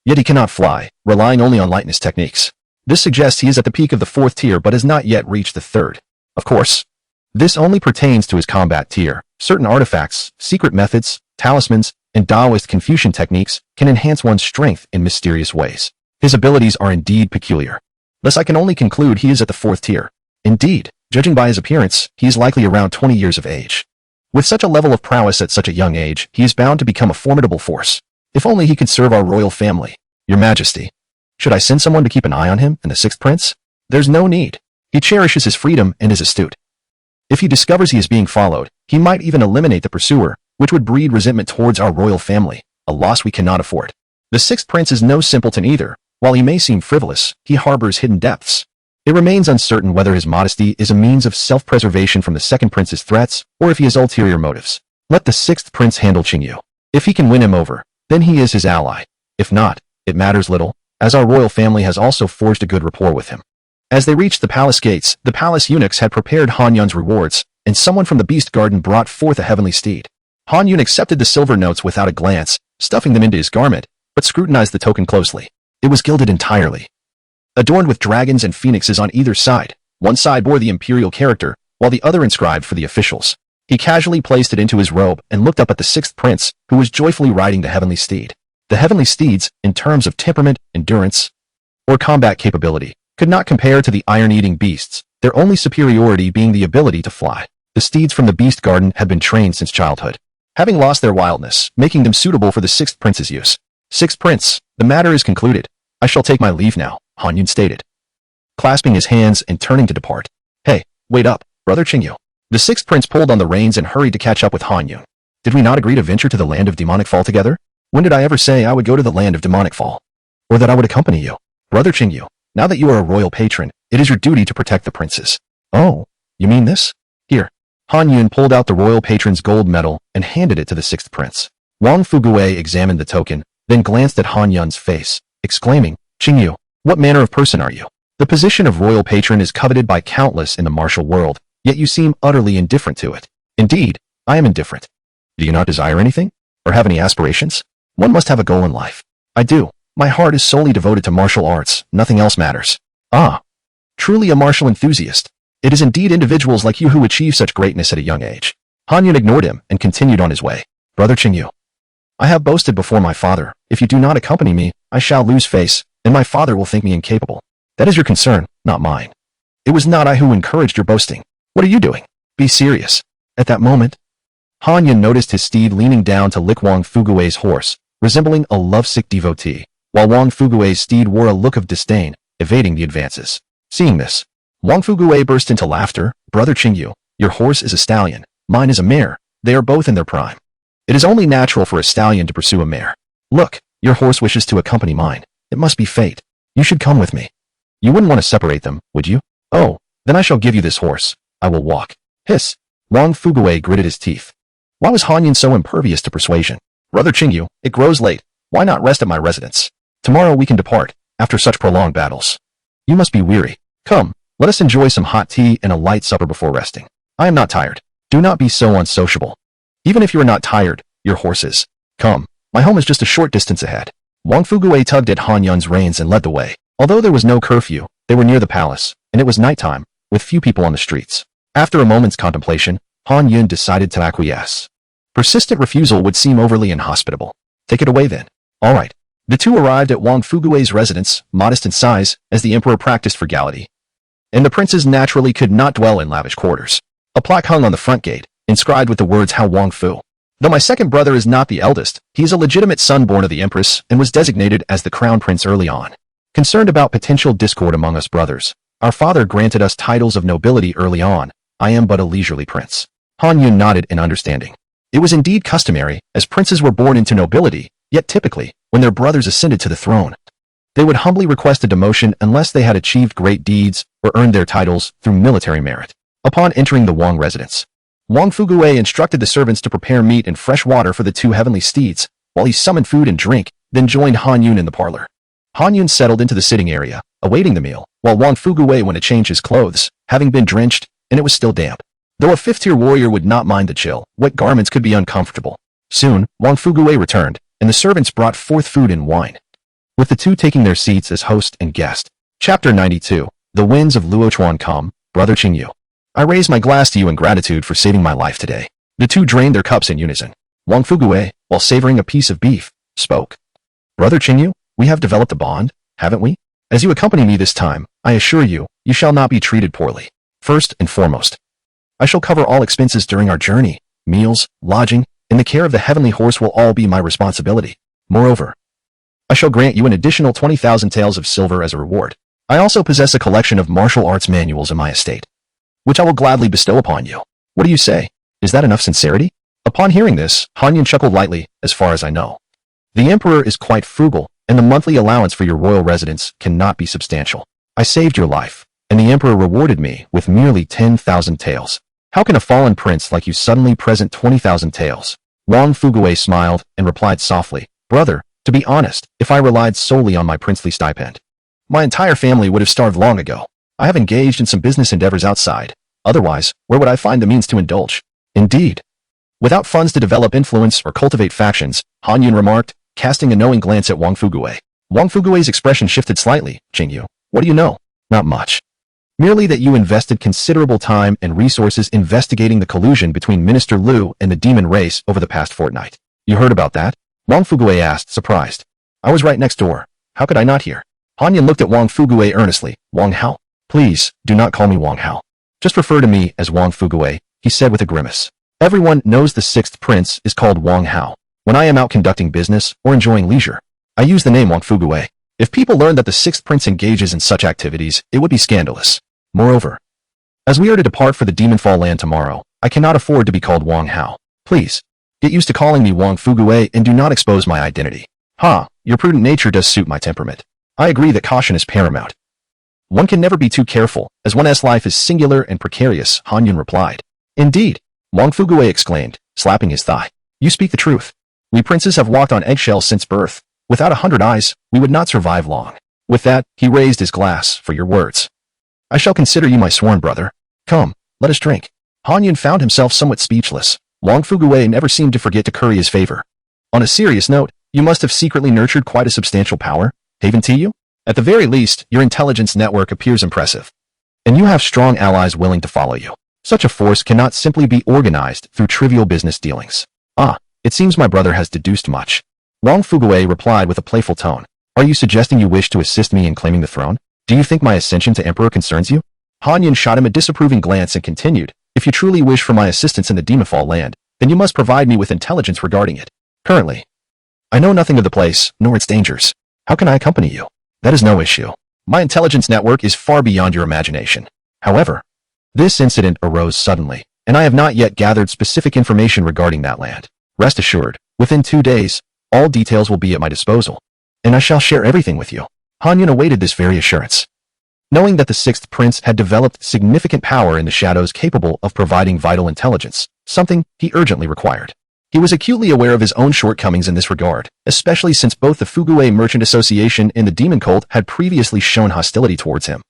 Yet he cannot fly, relying only on lightness techniques. This suggests he is at the peak of the 4th tier but has not yet reached the 3rd. Of course, this only pertains to his combat tier. Certain artifacts, secret methods, talismans, and Taoist Confucian techniques can enhance one's strength in mysterious ways. His abilities are indeed peculiar. Thus I can only conclude he is at the 4th tier. Indeed, judging by his appearance, he is likely around 20 years of age. With such a level of prowess at such a young age, he is bound to become a formidable force. If only he could serve our royal family. Your Majesty, should I send someone to keep an eye on him and the sixth prince? There's no need. He cherishes his freedom and is astute. If he discovers he is being followed, he might even eliminate the pursuer, which would breed resentment towards our royal family, a loss we cannot afford. The sixth prince is no simpleton either. While he may seem frivolous, he harbors hidden depths. It remains uncertain whether his modesty is a means of self-preservation from the second prince's threats, or if he has ulterior motives. Let the sixth prince handle Qingyu. If he can win him over, then he is his ally. If not, it matters little, as our royal family has also forged a good rapport with him. As they reached the palace gates, the palace eunuchs had prepared Han Yun's rewards, and someone from the beast garden brought forth a heavenly steed. Han Yun accepted the silver notes without a glance, stuffing them into his garment, but scrutinized the token closely. It was gilded entirely, adorned with dragons and phoenixes on either side. One side bore the imperial character, while the other inscribed for the officials. He casually placed it into his robe and looked up at the sixth prince, who was joyfully riding the heavenly steed. The heavenly steeds, in terms of temperament, endurance, or combat capability, could not compare to the iron-eating beasts, their only superiority being the ability to fly. The steeds from the beast garden had been trained since childhood, having lost their wildness, making them suitable for the sixth prince's use. Sixth prince, the matter is concluded. I shall take my leave now, Han Yun stated, clasping his hands and turning to depart. Hey, wait up, brother Qingyu. The sixth prince pulled on the reins and hurried to catch up with Han Yun. Did we not agree to venture to the land of demonic fall together? When did I ever say I would go to the land of demonic fall? Or that I would accompany you? Brother Qingyu, now that you are a royal patron, it is your duty to protect the princes. Oh, you mean this? Here. Han Yun pulled out the royal patron's gold medal and handed it to the sixth prince. Wang Fugui examined the token, then glanced at Han Yun's face, exclaiming, Qingyu, what manner of person are you? The position of royal patron is coveted by countless in the martial world, yet you seem utterly indifferent to it. Indeed, I am indifferent. Do you not desire anything? Or have any aspirations? One must have a goal in life. I do. My heart is solely devoted to martial arts, nothing else matters. Ah, truly a martial enthusiast. It is indeed individuals like you who achieve such greatness at a young age. Han Yun ignored him and continued on his way. Brother Qingyu, I have boasted before my father, if you do not accompany me, I shall lose face, and my father will think me incapable. That is your concern, not mine. It was not I who encouraged your boasting. What are you doing? Be serious. At that moment, Han Yun noticed his steed leaning down to lick Wang Fugui's horse, resembling a lovesick devotee, while Wang Fugui's steed wore a look of disdain, evading the advances. Seeing this, Wang Fugui burst into laughter. Brother Qingyu, your horse is a stallion, mine is a mare, they are both in their prime. It is only natural for a stallion to pursue a mare. Look, your horse wishes to accompany mine. It must be fate. You should come with me. You wouldn't want to separate them, would you? Oh, then I shall give you this horse. I will walk. Hiss. Wang Fugui gritted his teeth. Why was Han Yun so impervious to persuasion? Brother Qingyu, it grows late. Why not rest at my residence? Tomorrow we can depart, after such prolonged battles. You must be weary. Come, let us enjoy some hot tea and a light supper before resting. I am not tired. Do not be so unsociable. Even if you are not tired, your horse is. Come, my home is just a short distance ahead. Wang Fugui tugged at Han Yun's reins and led the way. Although there was no curfew, they were near the palace, and it was nighttime, with few people on the streets. After a moment's contemplation, Han Yun decided to acquiesce. Persistent refusal would seem overly inhospitable. Take it away then. All right. The two arrived at Wang Fugui's residence, modest in size, as the emperor practiced frugality. And the princes naturally could not dwell in lavish quarters. A plaque hung on the front gate, inscribed with the words How Wang Fu. Though my second brother is not the eldest, he is a legitimate son born of the empress and was designated as the crown prince early on. Concerned about potential discord among us brothers, our father granted us titles of nobility early on. I am but a leisurely prince. Han Yun nodded in understanding. It was indeed customary, as princes were born into nobility, yet typically, when their brothers ascended to the throne, they would humbly request a demotion unless they had achieved great deeds or earned their titles through military merit. Upon entering the Wang residence, Wang Fugui instructed the servants to prepare meat and fresh water for the two heavenly steeds, while he summoned food and drink, then joined Han Yun in the parlor. Han Yun settled into the sitting area, awaiting the meal, while Wang Fugui went to change his clothes, having been drenched, and it was still damp. Though a fifth-tier warrior would not mind the chill, wet garments could be uncomfortable. Soon, Wang Fugui returned, and the servants brought forth food and wine, with the two taking their seats as host and guest. Chapter 92. The winds of Luochuan come, Brother Qingyu. I raise my glass to you in gratitude for saving my life today. The two drained their cups in unison. Wang Fugui, while savoring a piece of beef, spoke. Brother Qingyu, we have developed a bond, haven't we? As you accompany me this time, I assure you, you shall not be treated poorly. First and foremost, I shall cover all expenses during our journey. Meals, lodging, and the care of the heavenly horse will all be my responsibility. Moreover, I shall grant you an additional 20,000 taels of silver as a reward. I also possess a collection of martial arts manuals in my estate, which I will gladly bestow upon you. What do you say? Is that enough sincerity? Upon hearing this, Han Yun chuckled lightly, as far as I know. The emperor is quite frugal, and the monthly allowance for your royal residence cannot be substantial. I saved your life, and the emperor rewarded me with merely 10,000 taels. How can a fallen prince like you suddenly present 20,000 taels? Wang Fugui smiled and replied softly, Brother, to be honest, if I relied solely on my princely stipend, my entire family would have starved long ago. I have engaged in some business endeavors outside. Otherwise, where would I find the means to indulge? Indeed. Without funds to develop influence or cultivate factions, Han Yun remarked, casting a knowing glance at Wang Fugui. Wang Fugui's expression shifted slightly. Qingyu, what do you know? Not much. Merely that you invested considerable time and resources investigating the collusion between Minister Liu and the demon race over the past fortnight. You heard about that? Wang Fugui asked, surprised. I was right next door. How could I not hear? Han Yun looked at Wang Fugui earnestly. Wang Hao? Please, do not call me Wang Hao. Just refer to me as Wang Fugui, he said with a grimace. Everyone knows the sixth prince is called Wang Hao. When I am out conducting business or enjoying leisure, I use the name Wang Fugui. If people learned that the sixth prince engages in such activities, it would be scandalous. Moreover, As we are to depart for the Demon Fall land tomorrow, I cannot afford to be called Wang Hao. Please, get used to calling me Wang Fuguei and do not expose my identity. Ha, your prudent nature does suit my temperament. I agree that caution is paramount. One can never be too careful, as one's life is singular and precarious, Han Yun replied. Indeed, Wang Fuguei exclaimed, slapping his thigh. You speak the truth. We princes have walked on eggshells since birth. Without 100 eyes, we would not survive long. With that, he raised his glass for your words. I shall consider you my sworn brother. Come, let us drink. Han Yun found himself somewhat speechless. Wang Fuguei never seemed to forget to curry his favor. On a serious note, you must have secretly nurtured quite a substantial power, haven't you? At the very least, your intelligence network appears impressive. And you have strong allies willing to follow you. Such a force cannot simply be organized through trivial business dealings. Ah, it seems my brother has deduced much. Wang Fuguei replied with a playful tone. Are you suggesting you wish to assist me in claiming the throne? Do you think my ascension to emperor concerns you? Han Yun shot him a disapproving glance and continued, if you truly wish for my assistance in the Demonfall land, then you must provide me with intelligence regarding it. Currently, I know nothing of the place, nor its dangers. How can I accompany you? That is no issue. My intelligence network is far beyond your imagination. However, this incident arose suddenly, and I have not yet gathered specific information regarding that land. Rest assured, within 2 days, all details will be at my disposal, and I shall share everything with you. Han Yun awaited this very assurance. Knowing that the sixth prince had developed significant power in the shadows capable of providing vital intelligence, something he urgently required. He was acutely aware of his own shortcomings in this regard, especially since both the Fuguei Merchant Association and the Demon Cult had previously shown hostility towards him,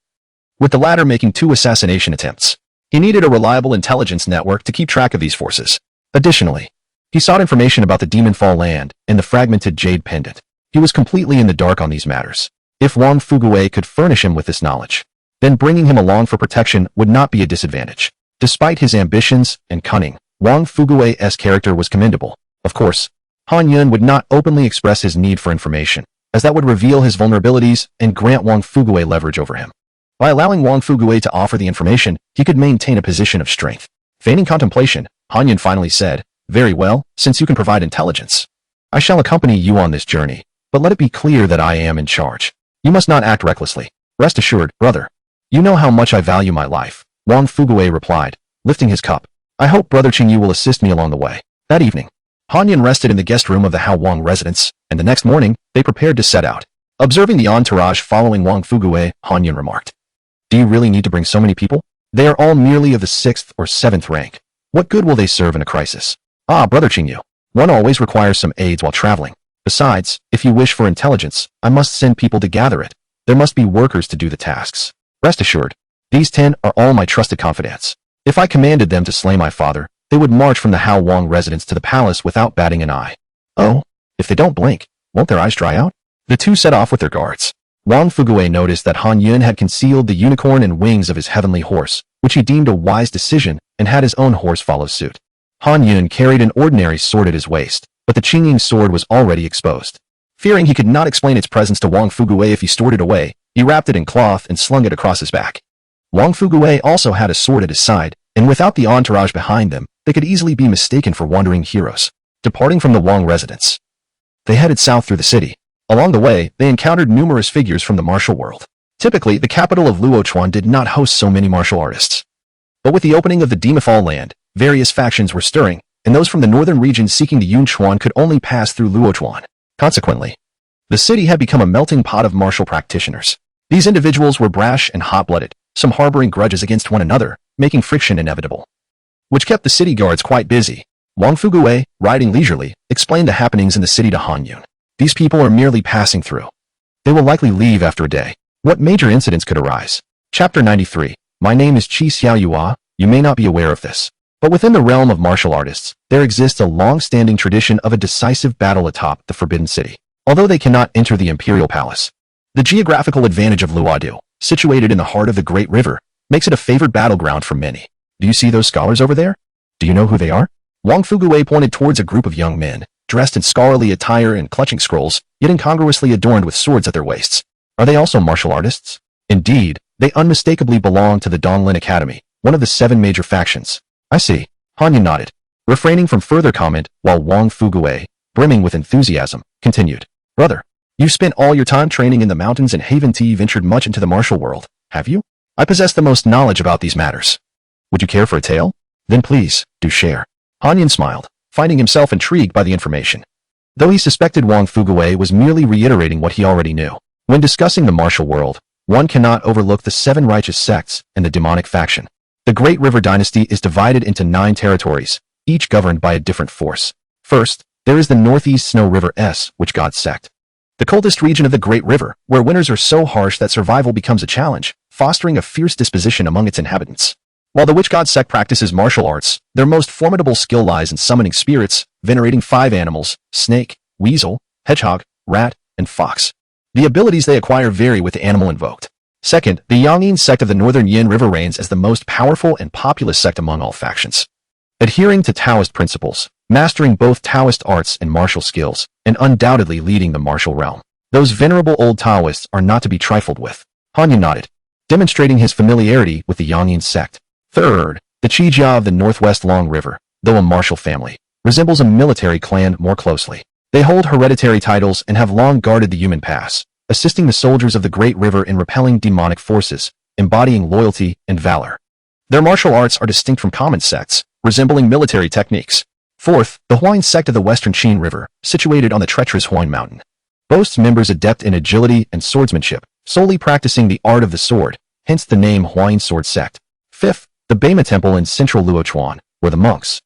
with the latter making 2 assassination attempts. He needed a reliable intelligence network to keep track of these forces. Additionally, he sought information about the Demon Fall land and the fragmented Jade Pendant. He was completely in the dark on these matters. If Wang Fuguei could furnish him with this knowledge, then bringing him along for protection would not be a disadvantage. Despite his ambitions and cunning, Wang Fuguei's character was commendable. Of course, Han Yun would not openly express his need for information, as that would reveal his vulnerabilities and grant Wang Fuguei leverage over him. By allowing Wang Fuguei to offer the information, he could maintain a position of strength. Feigning contemplation, Han Yun finally said, Very well, since you can provide intelligence. I shall accompany you on this journey, but let it be clear that I am in charge. You must not act recklessly. Rest assured, brother. You know how much I value my life, Wang Fuguei replied, lifting his cup. I hope Brother Qingyu will assist me along the way. That evening, Han Yun rested in the guest room of the Hao Wang residence, and the next morning, they prepared to set out. Observing the entourage following Wang Fuguei, Han Yun remarked, Do you really need to bring so many people? They are all merely of the 6th or 7th rank. What good will they serve in a crisis? Ah, Brother Qingyu, one always requires some aids while traveling. Besides, if you wish for intelligence, I must send people to gather it. There must be workers to do the tasks. Rest assured, these 10 are all my trusted confidants. If I commanded them to slay my father, they would march from the Hao Wang residence to the palace without batting an eye. Oh, if they don't blink, won't their eyes dry out? The 2 set off with their guards. Wang Fuguei noticed that Han Yun had concealed the unicorn and wings of his heavenly horse, which he deemed a wise decision, and had his own horse follow suit. Han Yun carried an ordinary sword at his waist, but the Qingying sword was already exposed. Fearing he could not explain its presence to Wang Fuguei if he stored it away, he wrapped it in cloth and slung it across his back. Wang Fuguei also had a sword at his side, and without the entourage behind them, they could easily be mistaken for wandering heroes. Departing from the Wang residence, they headed south through the city. Along the way, they encountered numerous figures from the martial world. Typically, the capital of Luochuan did not host so many martial artists. But with the opening of the Demafall land, various factions were stirring, and those from the northern region seeking the Yunchuan could only pass through Luochuan. Consequently, the city had become a melting pot of martial practitioners. These individuals were brash and hot-blooded, some harboring grudges against one another, making friction inevitable, which kept the city guards quite busy. Wang Fuguei, riding leisurely, explained the happenings in the city to Han Yun. These people are merely passing through. They will likely leave after a day. What major incidents could arise? Chapter 93. My name is Qi Xiaoyua. You may not be aware of this, but within the realm of martial artists, there exists a long-standing tradition of a decisive battle atop the Forbidden City. Although they cannot enter the Imperial Palace, the geographical advantage of Luodu, situated in the heart of the Great River, makes it a favored battleground for many. Do you see those scholars over there? Do you know who they are? Wang Fuguei pointed towards a group of young men, dressed in scholarly attire and clutching scrolls, yet incongruously adorned with swords at their waists. Are they also martial artists? Indeed, they unmistakably belong to the Donglin Academy, one of the 7 major factions. I see. Han Yun nodded, refraining from further comment, while Wang Fuguei, brimming with enthusiasm, continued. Brother, you've spent all your time training in the mountains and haven't ventured much into the martial world, have you? I possess the most knowledge about these matters. Would you care for a tale? Then please, do share. Han Yun smiled, finding himself intrigued by the information. Though he suspected Wang Fuguwei was merely reiterating what he already knew. When discussing the martial world, one cannot overlook the 7 righteous sects and the demonic faction. The Great River Dynasty is divided into 9 territories, each governed by a different force. First, there is the Northeast Snow River Witch God Sect. The coldest region of the Great River, where winters are so harsh that survival becomes a challenge, fostering a fierce disposition among its inhabitants. While the Witch God Sect practices martial arts, their most formidable skill lies in summoning spirits, venerating 5 animals: snake, weasel, hedgehog, rat, and fox. The abilities they acquire vary with the animal invoked. Second, the Yinyong Sect of the Northern Yin River reigns as the most powerful and populous sect among all factions. Adhering to Taoist principles, mastering both Taoist arts and martial skills, and undoubtedly leading the martial realm. Those venerable old Taoists are not to be trifled with. Han Yun nodded, demonstrating his familiarity with the Yinyong Sect. Third, the Qijia of the Northwest Long River, though a martial family, resembles a military clan more closely. They hold hereditary titles and have long guarded the human pass, assisting the soldiers of the Great River in repelling demonic forces, embodying loyalty and valor. Their martial arts are distinct from common sects, resembling military techniques. Fourth, the Huayin Sect of the Western Qin River, situated on the treacherous Huayin Mountain, boasts members adept in agility and swordsmanship, solely practicing the art of the sword, hence the name Huayin Sword Sect. Fifth, the Beima Temple in central Luochuan, where the monks,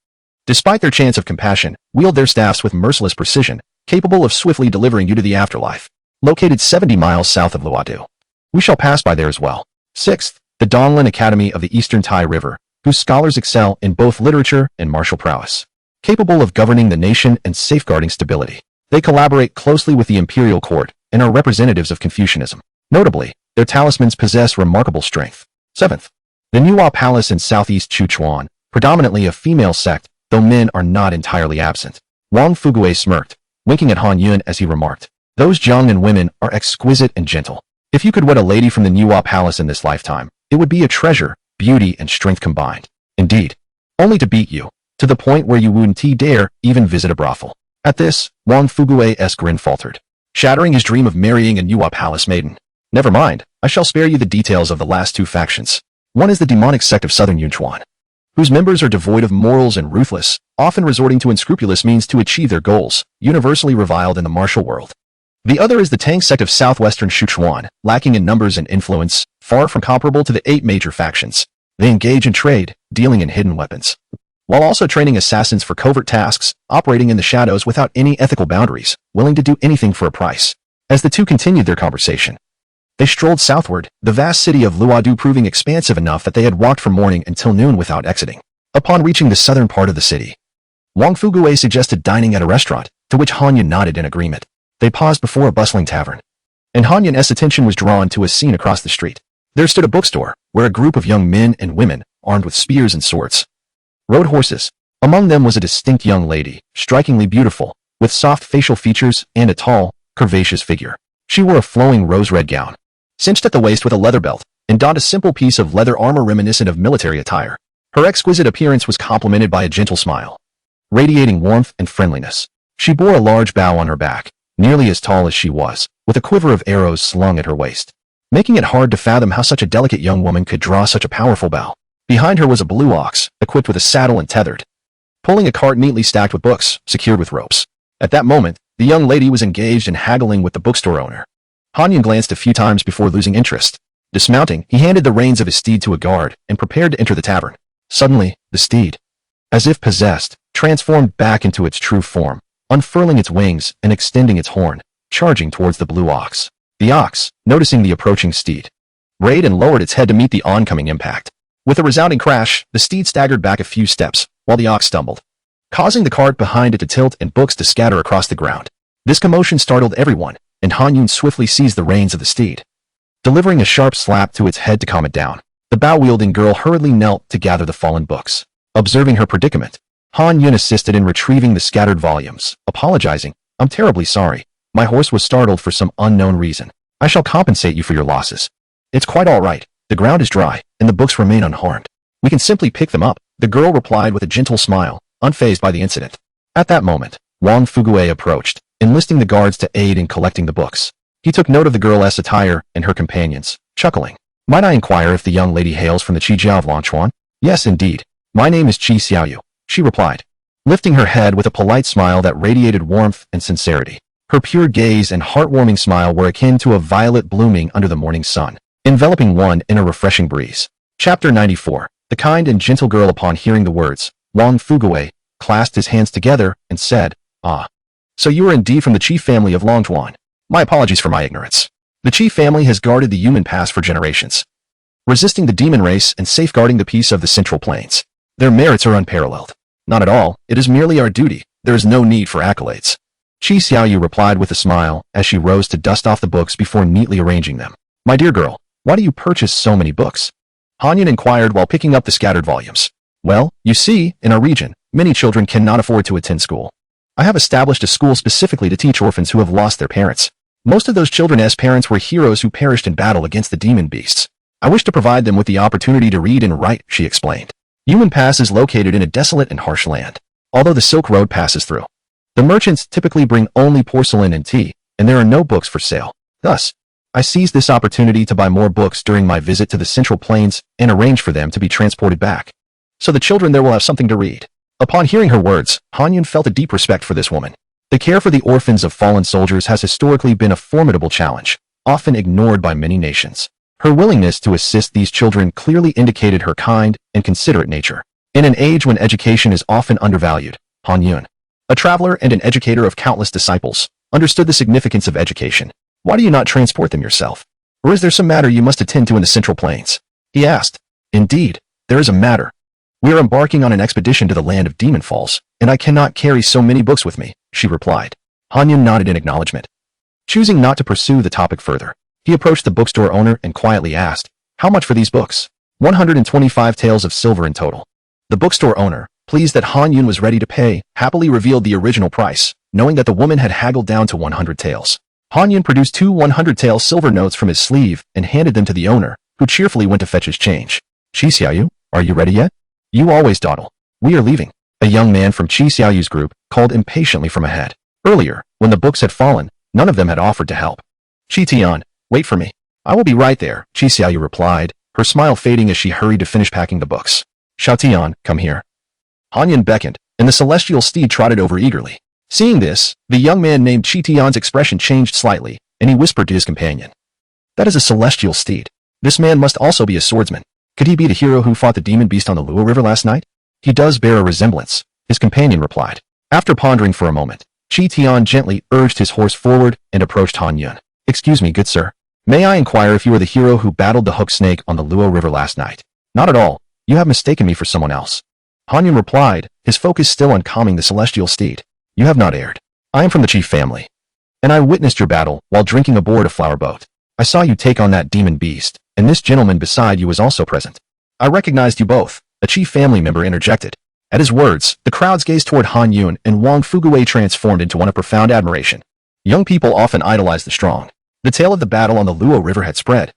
despite their chants of compassion, wield their staffs with merciless precision, capable of swiftly delivering you to the afterlife. Located 70 miles south of Luodu. We shall pass by there as well. Sixth, the Donglin Academy of the Eastern Tai River, whose scholars excel in both literature and martial prowess. Capable of governing the nation and safeguarding stability. They collaborate closely with the imperial court and are representatives of Confucianism. Notably, their talismans possess remarkable strength. Seventh, the Nuwa Palace in southeast Chuchuan, predominantly a female sect, though men are not entirely absent. Wang Fuguwei smirked, winking at Han Yun as he remarked, "Those Jiangnan women are exquisite and gentle. If you could wed a lady from the Nuwa Palace in this lifetime, it would be a treasure, beauty and strength combined. Indeed, only to beat you, to the point where you wouldn't dare even visit a brothel." At this, Wang Fuguwei's grin faltered, shattering his dream of marrying a Nuwa Palace maiden. "Never mind, I shall spare you the details of the last 2 factions. One is the demonic sect of Southern Yunchuan, whose members are devoid of morals and ruthless, often resorting to unscrupulous means to achieve their goals, universally reviled in the martial world. The other is the Tang sect of southwestern Sichuan, lacking in numbers and influence, far from comparable to the 8 major factions. They engage in trade, dealing in hidden weapons, while also training assassins for covert tasks, operating in the shadows without any ethical boundaries, willing to do anything for a price. As the 2 continued their conversation, they strolled southward, the vast city of Luodu proving expansive enough that they had walked from morning until noon without exiting. Upon reaching the southern part of the city, Wang Fuguwei suggested dining at a restaurant, to which Han Yun nodded in agreement. They paused before a bustling tavern, and Han Yun's attention was drawn to a scene across the street. There stood a bookstore, where a group of young men and women, armed with spears and swords, rode horses. Among them was a distinct young lady, strikingly beautiful, with soft facial features and a tall, curvaceous figure. She wore a flowing rose-red gown, cinched at the waist with a leather belt, and donned a simple piece of leather armor reminiscent of military attire. Her exquisite appearance was complemented by a gentle smile, radiating warmth and friendliness. She bore a large bow on her back, nearly as tall as she was, with a quiver of arrows slung at her waist, making it hard to fathom how such a delicate young woman could draw such a powerful bow. Behind her was a blue ox, equipped with a saddle and tethered, pulling a cart neatly stacked with books, secured with ropes. At that moment, the young lady was engaged in haggling with the bookstore owner. Han Yun glanced a few times before losing interest. Dismounting, he handed the reins of his steed to a guard and prepared to enter the tavern. Suddenly, the steed, as if possessed, transformed back into its true form, unfurling its wings and extending its horn, charging towards the blue ox. The ox, noticing the approaching steed, brayed and lowered its head to meet the oncoming impact. With a resounding crash, the steed staggered back a few steps, while the ox stumbled, causing the cart behind it to tilt and books to scatter across the ground. This commotion startled everyone, and Han Yun swiftly seized the reins of the steed, delivering a sharp slap to its head to calm it down. The bow-wielding girl hurriedly knelt to gather the fallen books. Observing her predicament, Han Yun assisted in retrieving the scattered volumes, apologizing, "I'm terribly sorry. My horse was startled for some unknown reason. I shall compensate you for your losses." "It's quite all right. The ground is dry, and the books remain unharmed. We can simply pick them up," the girl replied with a gentle smile, unfazed by the incident. At that moment, Wang Fuguwei approached, enlisting the guards to aid in collecting the books. He took note of the girl's attire and her companions, chuckling. "Might I inquire if the young lady hails from the Qijia of Longchuan?" Yes, indeed. My name is Chi Xiaoyu, she replied, lifting her head with a polite smile that radiated warmth and sincerity. Her pure gaze and heartwarming smile were akin to a violet blooming under the morning sun, enveloping one in a refreshing breeze. Chapter 94. The kind and gentle girl. Upon hearing the words, Wang Fuguwei clasped his hands together and said, "Ah. So you are indeed from the chief family of Longtuan. My apologies for my ignorance. The chief family has guarded the human past for generations, resisting the demon race and safeguarding the peace of the Central Plains. Their merits are unparalleled. Not at all, it is merely our duty. There is no need for accolades." Chi Xiaoyu replied with a smile as she rose to dust off the books before neatly arranging them. "My dear girl, why do you purchase so many books?" Hanyan inquired while picking up the scattered volumes. "Well, you see, in our region, many children cannot afford to attend school. I have established a school specifically to teach orphans who have lost their parents. Most of those children's parents were heroes who perished in battle against the demon beasts. I wish to provide them with the opportunity to read and write," she explained. Human Pass is located in a desolate and harsh land, although the Silk Road passes through. The merchants typically bring only porcelain and tea, and there are no books for sale. Thus, I seized this opportunity to buy more books during my visit to the Central Plains and arrange for them to be transported back, so the children there will have something to read. Upon hearing her words, Hanyan felt a deep respect for this woman. The care for the orphans of fallen soldiers has historically been a formidable challenge, often ignored by many nations. Her willingness to assist these children clearly indicated her kind and considerate nature. In an age when education is often undervalued, Han Yun, a traveler and an educator of countless disciples, understood the significance of education. "Why do you not transport them yourself? Or is there some matter you must attend to in the Central Plains?" he asked. "Indeed, there is a matter. We are embarking on an expedition to the land of Demon Falls, and I cannot carry so many books with me," she replied. Han Yun nodded in acknowledgement. Choosing not to pursue the topic further, he approached the bookstore owner and quietly asked, "How much for these books?" 125 taels of silver in total. The bookstore owner, pleased that Han Yun was ready to pay, happily revealed the original price, knowing that the woman had haggled down to 100 taels. Han Yun produced 2 100-tael silver notes from his sleeve and handed them to the owner, who cheerfully went to fetch his change. "Chi Xiaoyu, are you ready yet? You always dawdle. We are leaving." A young man from Chi Xiaoyu's group called impatiently from ahead. Earlier, when the books had fallen, none of them had offered to help. "Chi Tian, wait for me. I will be right there," Chi Xiaoyu replied, her smile fading as she hurried to finish packing the books. "Xiao Tian, come here." Han Yun beckoned, and the celestial steed trotted over eagerly. Seeing this, the young man named Chi Tian's expression changed slightly, and he whispered to his companion, "That is a celestial steed. This man must also be a swordsman. Could he be the hero who fought the demon beast on the Luo River last night?" "He does bear a resemblance," his companion replied. After pondering for a moment, Chi Tian gently urged his horse forward and approached Han Yun. "Excuse me, good sir. May I inquire if you are the hero who battled the hook snake on the Luo River last night?" "Not at all. You have mistaken me for someone else," Han Yun replied, his focus still on calming the celestial steed. "You have not erred. I am from the chief family, and I witnessed your battle while drinking aboard a flower boat. I saw you take on that demon beast, and this gentleman beside you was also present." "I recognized you both," a chief family member interjected. At his words, the crowds gazed toward Han Yun, and Wang Fuguwei transformed into one of profound admiration. Young people often idolize the strong. The tale of the battle on the Luo River had spread,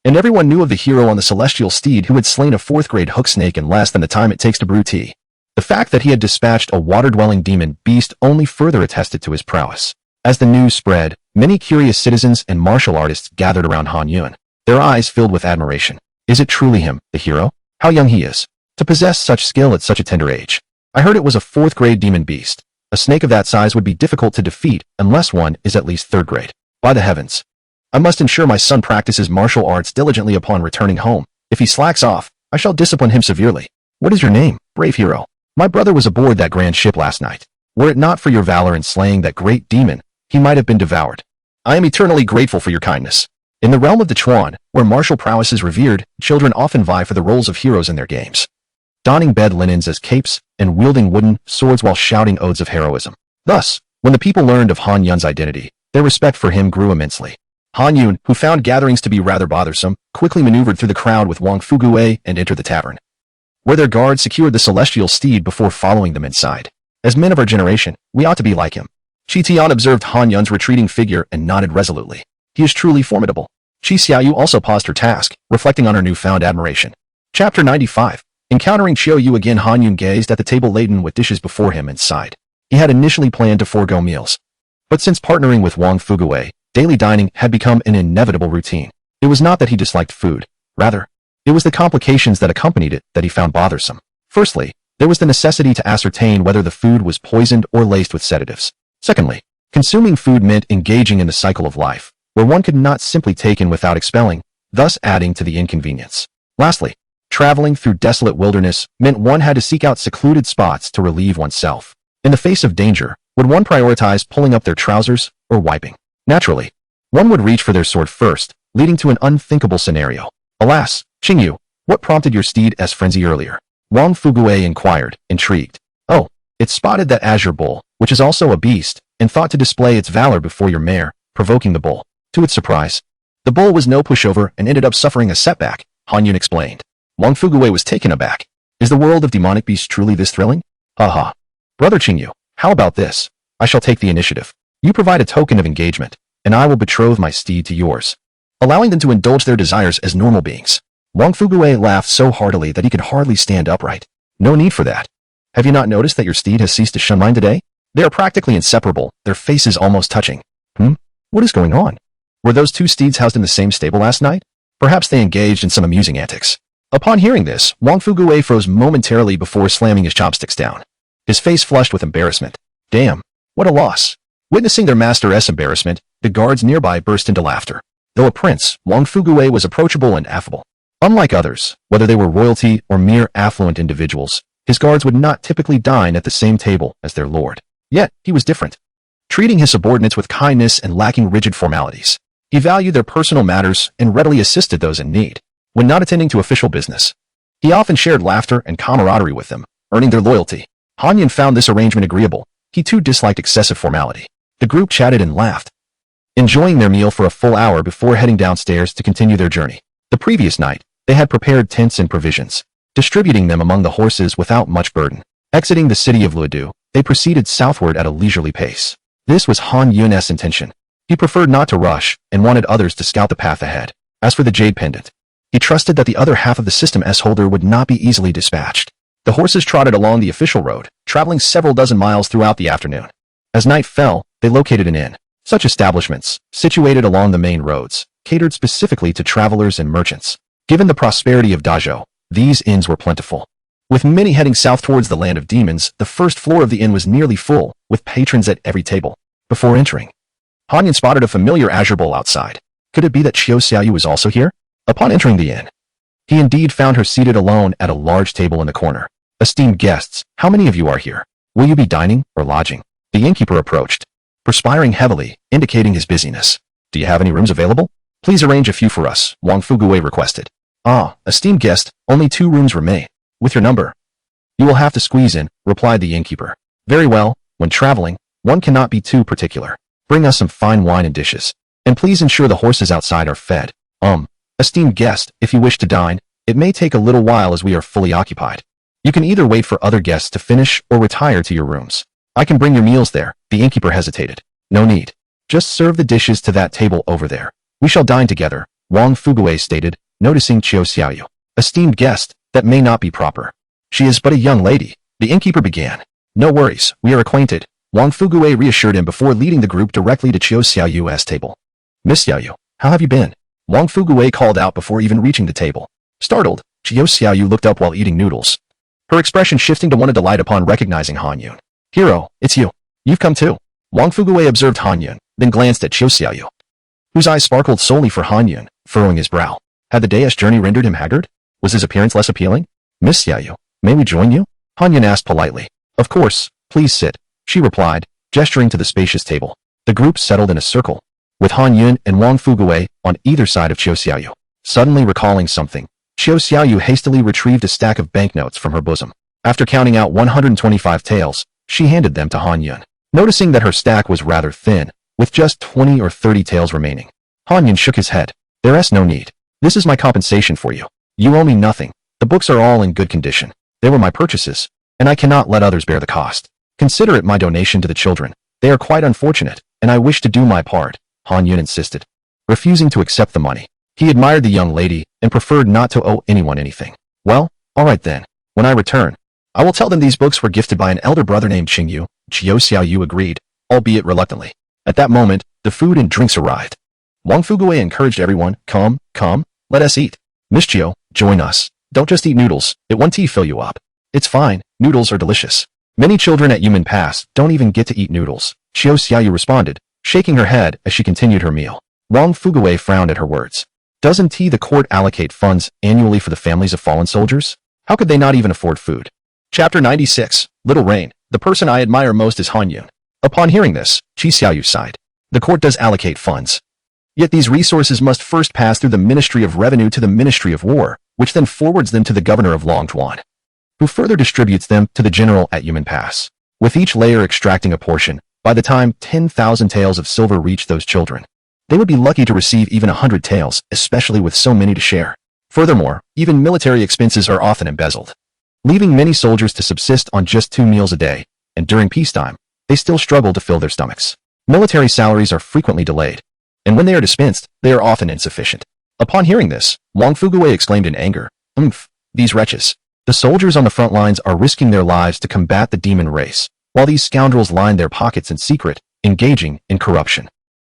and everyone knew of the hero on the celestial steed who had slain a 4th-grade hook snake in less than the time it takes to brew tea. The fact that he had dispatched a water-dwelling demon beast only further attested to his prowess. As the news spread, many curious citizens and martial artists gathered around Han Yun, their eyes filled with admiration. Is it truly him, the hero? How young he is, to possess such skill at such a tender age. I heard it was a 4th-grade demon beast. A snake of that size would be difficult to defeat unless one is at least 3rd grade. By the heavens, I must ensure my son practices martial arts diligently upon returning home. If he slacks off, I shall discipline him severely. What is your name, brave hero? My brother was aboard that grand ship last night. Were it not for your valor in slaying that great demon, he might have been devoured. I am eternally grateful for your kindness." In the realm of the Chuan, where martial prowess is revered, children often vie for the roles of heroes in their games, donning bed linens as capes and wielding wooden swords while shouting odes of heroism. Thus, when the people learned of Han Yun's identity, their respect for him grew immensely. Han Yun, who found gatherings to be rather bothersome, quickly maneuvered through the crowd with Wang Fuguwei and entered the tavern, where their guards secured the celestial steed before following them inside. "As men of our generation, we ought to be like him." Chi Tian observed Han Yun's retreating figure and nodded resolutely. "He is truly formidable." Chi Xiaoyu also paused her task, reflecting on her newfound admiration. Chapter 95. Encountering Chiao Yu again, Han Yun gazed at the table laden with dishes before him and sighed. He had initially planned to forego meals, but since partnering with Wang Fuguwei, daily dining had become an inevitable routine. It was not that he disliked food. Rather, It was the complications that accompanied it that he found bothersome. Firstly, there was the necessity to ascertain whether the food was poisoned or laced with sedatives. Secondly, consuming food meant engaging in the cycle of life, where one could not simply take in without expelling, thus adding to the inconvenience. Lastly, traveling through desolate wilderness meant one had to seek out secluded spots to relieve oneself. In the face of danger, would one prioritize pulling up their trousers or wiping? Naturally, one would reach for their sword first, leading to an unthinkable scenario. Alas, Qingyu, what prompted your steed's frenzy earlier? Wang Fugui inquired, intrigued. Oh, it spotted that azure bull, which is also a beast, and thought to display its valor before your mare, provoking the bull. To its surprise, the bull was no pushover and ended up suffering a setback, Han Yun explained. Wang Fugui was taken aback. Is the world of demonic beasts truly this thrilling? Haha. Brother Qingyu, how about this? I shall take the initiative. You provide a token of engagement, and I will betroth my steed to yours, allowing them to indulge their desires as normal beings. Wang Fugui laughed so heartily that he could hardly stand upright. No need for that. Have you not noticed that your steed has ceased to shun mine today? They are practically inseparable, their faces almost touching. What is going on? Were those two steeds housed in the same stable last night? Perhaps they engaged in some amusing antics. Upon hearing this, Wang Fugui froze momentarily before slamming his chopsticks down. His face flushed with embarrassment. Damn, what a loss. Witnessing their master's embarrassment, the guards nearby burst into laughter. Though a prince, Wang Fugui was approachable and affable. Unlike others, whether they were royalty or mere affluent individuals, his guards would not typically dine at the same table as their lord. Yet, he was different. Treating his subordinates with kindness and lacking rigid formalities. He valued their personal matters and readily assisted those in need. When not attending to official business, he often shared laughter and camaraderie with them, earning their loyalty. Han Yun found this arrangement agreeable. He too disliked excessive formality. The group chatted and laughed, enjoying their meal for a full hour before heading downstairs to continue their journey. The previous night, they had prepared tents and provisions, distributing them among the horses without much burden. Exiting the city of Luodu, they proceeded southward at a leisurely pace. This was Han Yun's intention. He preferred not to rush and wanted others to scout the path ahead. As for the jade pendant, he trusted that the other half of the system's holder would not be easily dispatched. The horses trotted along the official road, traveling several dozen miles throughout the afternoon. As night fell, they located an inn. Such establishments, situated along the main roads, catered specifically to travelers and merchants. Given the prosperity of Dazhou, these inns were plentiful. With many heading south towards the land of demons, the first floor of the inn was nearly full, with patrons at every table. Before entering, Han Yun spotted a familiar azure bowl outside. Could it be that Qiu Xiaoyu was also here? Upon entering the inn, he indeed found her seated alone at a large table in the corner. Esteemed guests, how many of you are here? Will you be dining or lodging? The innkeeper approached, perspiring heavily, indicating his busyness. Do you have any rooms available? Please arrange a few for us, Wang Fugui requested. Ah, esteemed guest, only 2 rooms remain. With your number, you will have to squeeze in, replied the innkeeper. Very well, when traveling, one cannot be too particular. Bring us some fine wine and dishes. And please ensure the horses outside are fed. Esteemed guest, if you wish to dine, it may take a little while as we are fully occupied. You can either wait for other guests to finish or retire to your rooms. I can bring your meals there, the innkeeper hesitated. No need. Just serve the dishes to that table over there. We shall dine together, Wang Fugui stated, noticing Qiu Xiaoyu. Esteemed guest, that may not be proper. She is but a young lady, the innkeeper began. No worries, we are acquainted, Wang Fugui reassured him before leading the group directly to Qiu Xiaoyu's table. Miss Xiaoyu, how have you been? Wang Fugui called out before even reaching the table. Startled, Qiu Xiaoyu looked up while eating noodles, her expression shifting to one of delight upon recognizing Han Yun. Hero, it's you. You've come too. Wang Fugui observed Han Yun, then glanced at Qiu Xiaoyu, whose eyes sparkled solely for Han Yun, furrowing his brow. Had the day's journey rendered him haggard? Was his appearance less appealing? Miss Xiaoyu, may we join you? Han Yun asked politely. Of course, please sit, she replied, gesturing to the spacious table. The group settled in a circle, with Han Yun and Wang Fugui on either side of Qiu Xiaoyu. Suddenly recalling something, Qiu Xiaoyu hastily retrieved a stack of banknotes from her bosom. After counting out 125 taels, she handed them to Han Yun. Noticing that her stack was rather thin, with just 20 or 30 taels remaining, Han Yun shook his head. There's no need. This is my compensation for you. You owe me nothing. The books are all in good condition. They were my purchases, and I cannot let others bear the cost. Consider it my donation to the children. They are quite unfortunate, and I wish to do my part, Han Yun insisted, refusing to accept the money. He admired the young lady and preferred not to owe anyone anything. Well, all right then. When I return, I will tell them these books were gifted by an elder brother named Qingyu. Qiu Xiaoyu agreed, albeit reluctantly. At that moment, the food and drinks arrived. Wang Fugui encouraged everyone, come, let us eat. Miss Qiu, Join us. Don't just eat noodles. It won't fill you up. It's fine. Noodles are delicious. Many children at Human Pass don't even get to eat noodles. Xiao Xiaoyu responded, shaking her head as she continued her meal. Wang Fugui frowned at her words. Doesn't the court allocate funds annually for the families of fallen soldiers? How could they not even afford food? Chapter 96. Little Rain. The person I admire most is Han Yun. Upon hearing this, Qi Xiaoyu sighed. The court does allocate funds. Yet these resources must first pass through the Ministry of Revenue to the Ministry of War, which then forwards them to the governor of Longtuan, who further distributes them to the general at Human Pass, with each layer extracting a portion. By the time 10,000 taels of silver reach those children, they would be lucky to receive even 100 taels, especially with so many to share. Furthermore, even military expenses are often embezzled, leaving many soldiers to subsist on just 2 meals a day, and during peacetime, they still struggle to fill their stomachs. Military salaries are frequently delayed, and when they are dispensed, they are often insufficient. Upon hearing this, Wang Fugui exclaimed in anger, these wretches. The soldiers on the front lines are risking their lives to combat the demon race, while these scoundrels line their pockets in secret, engaging in corruption.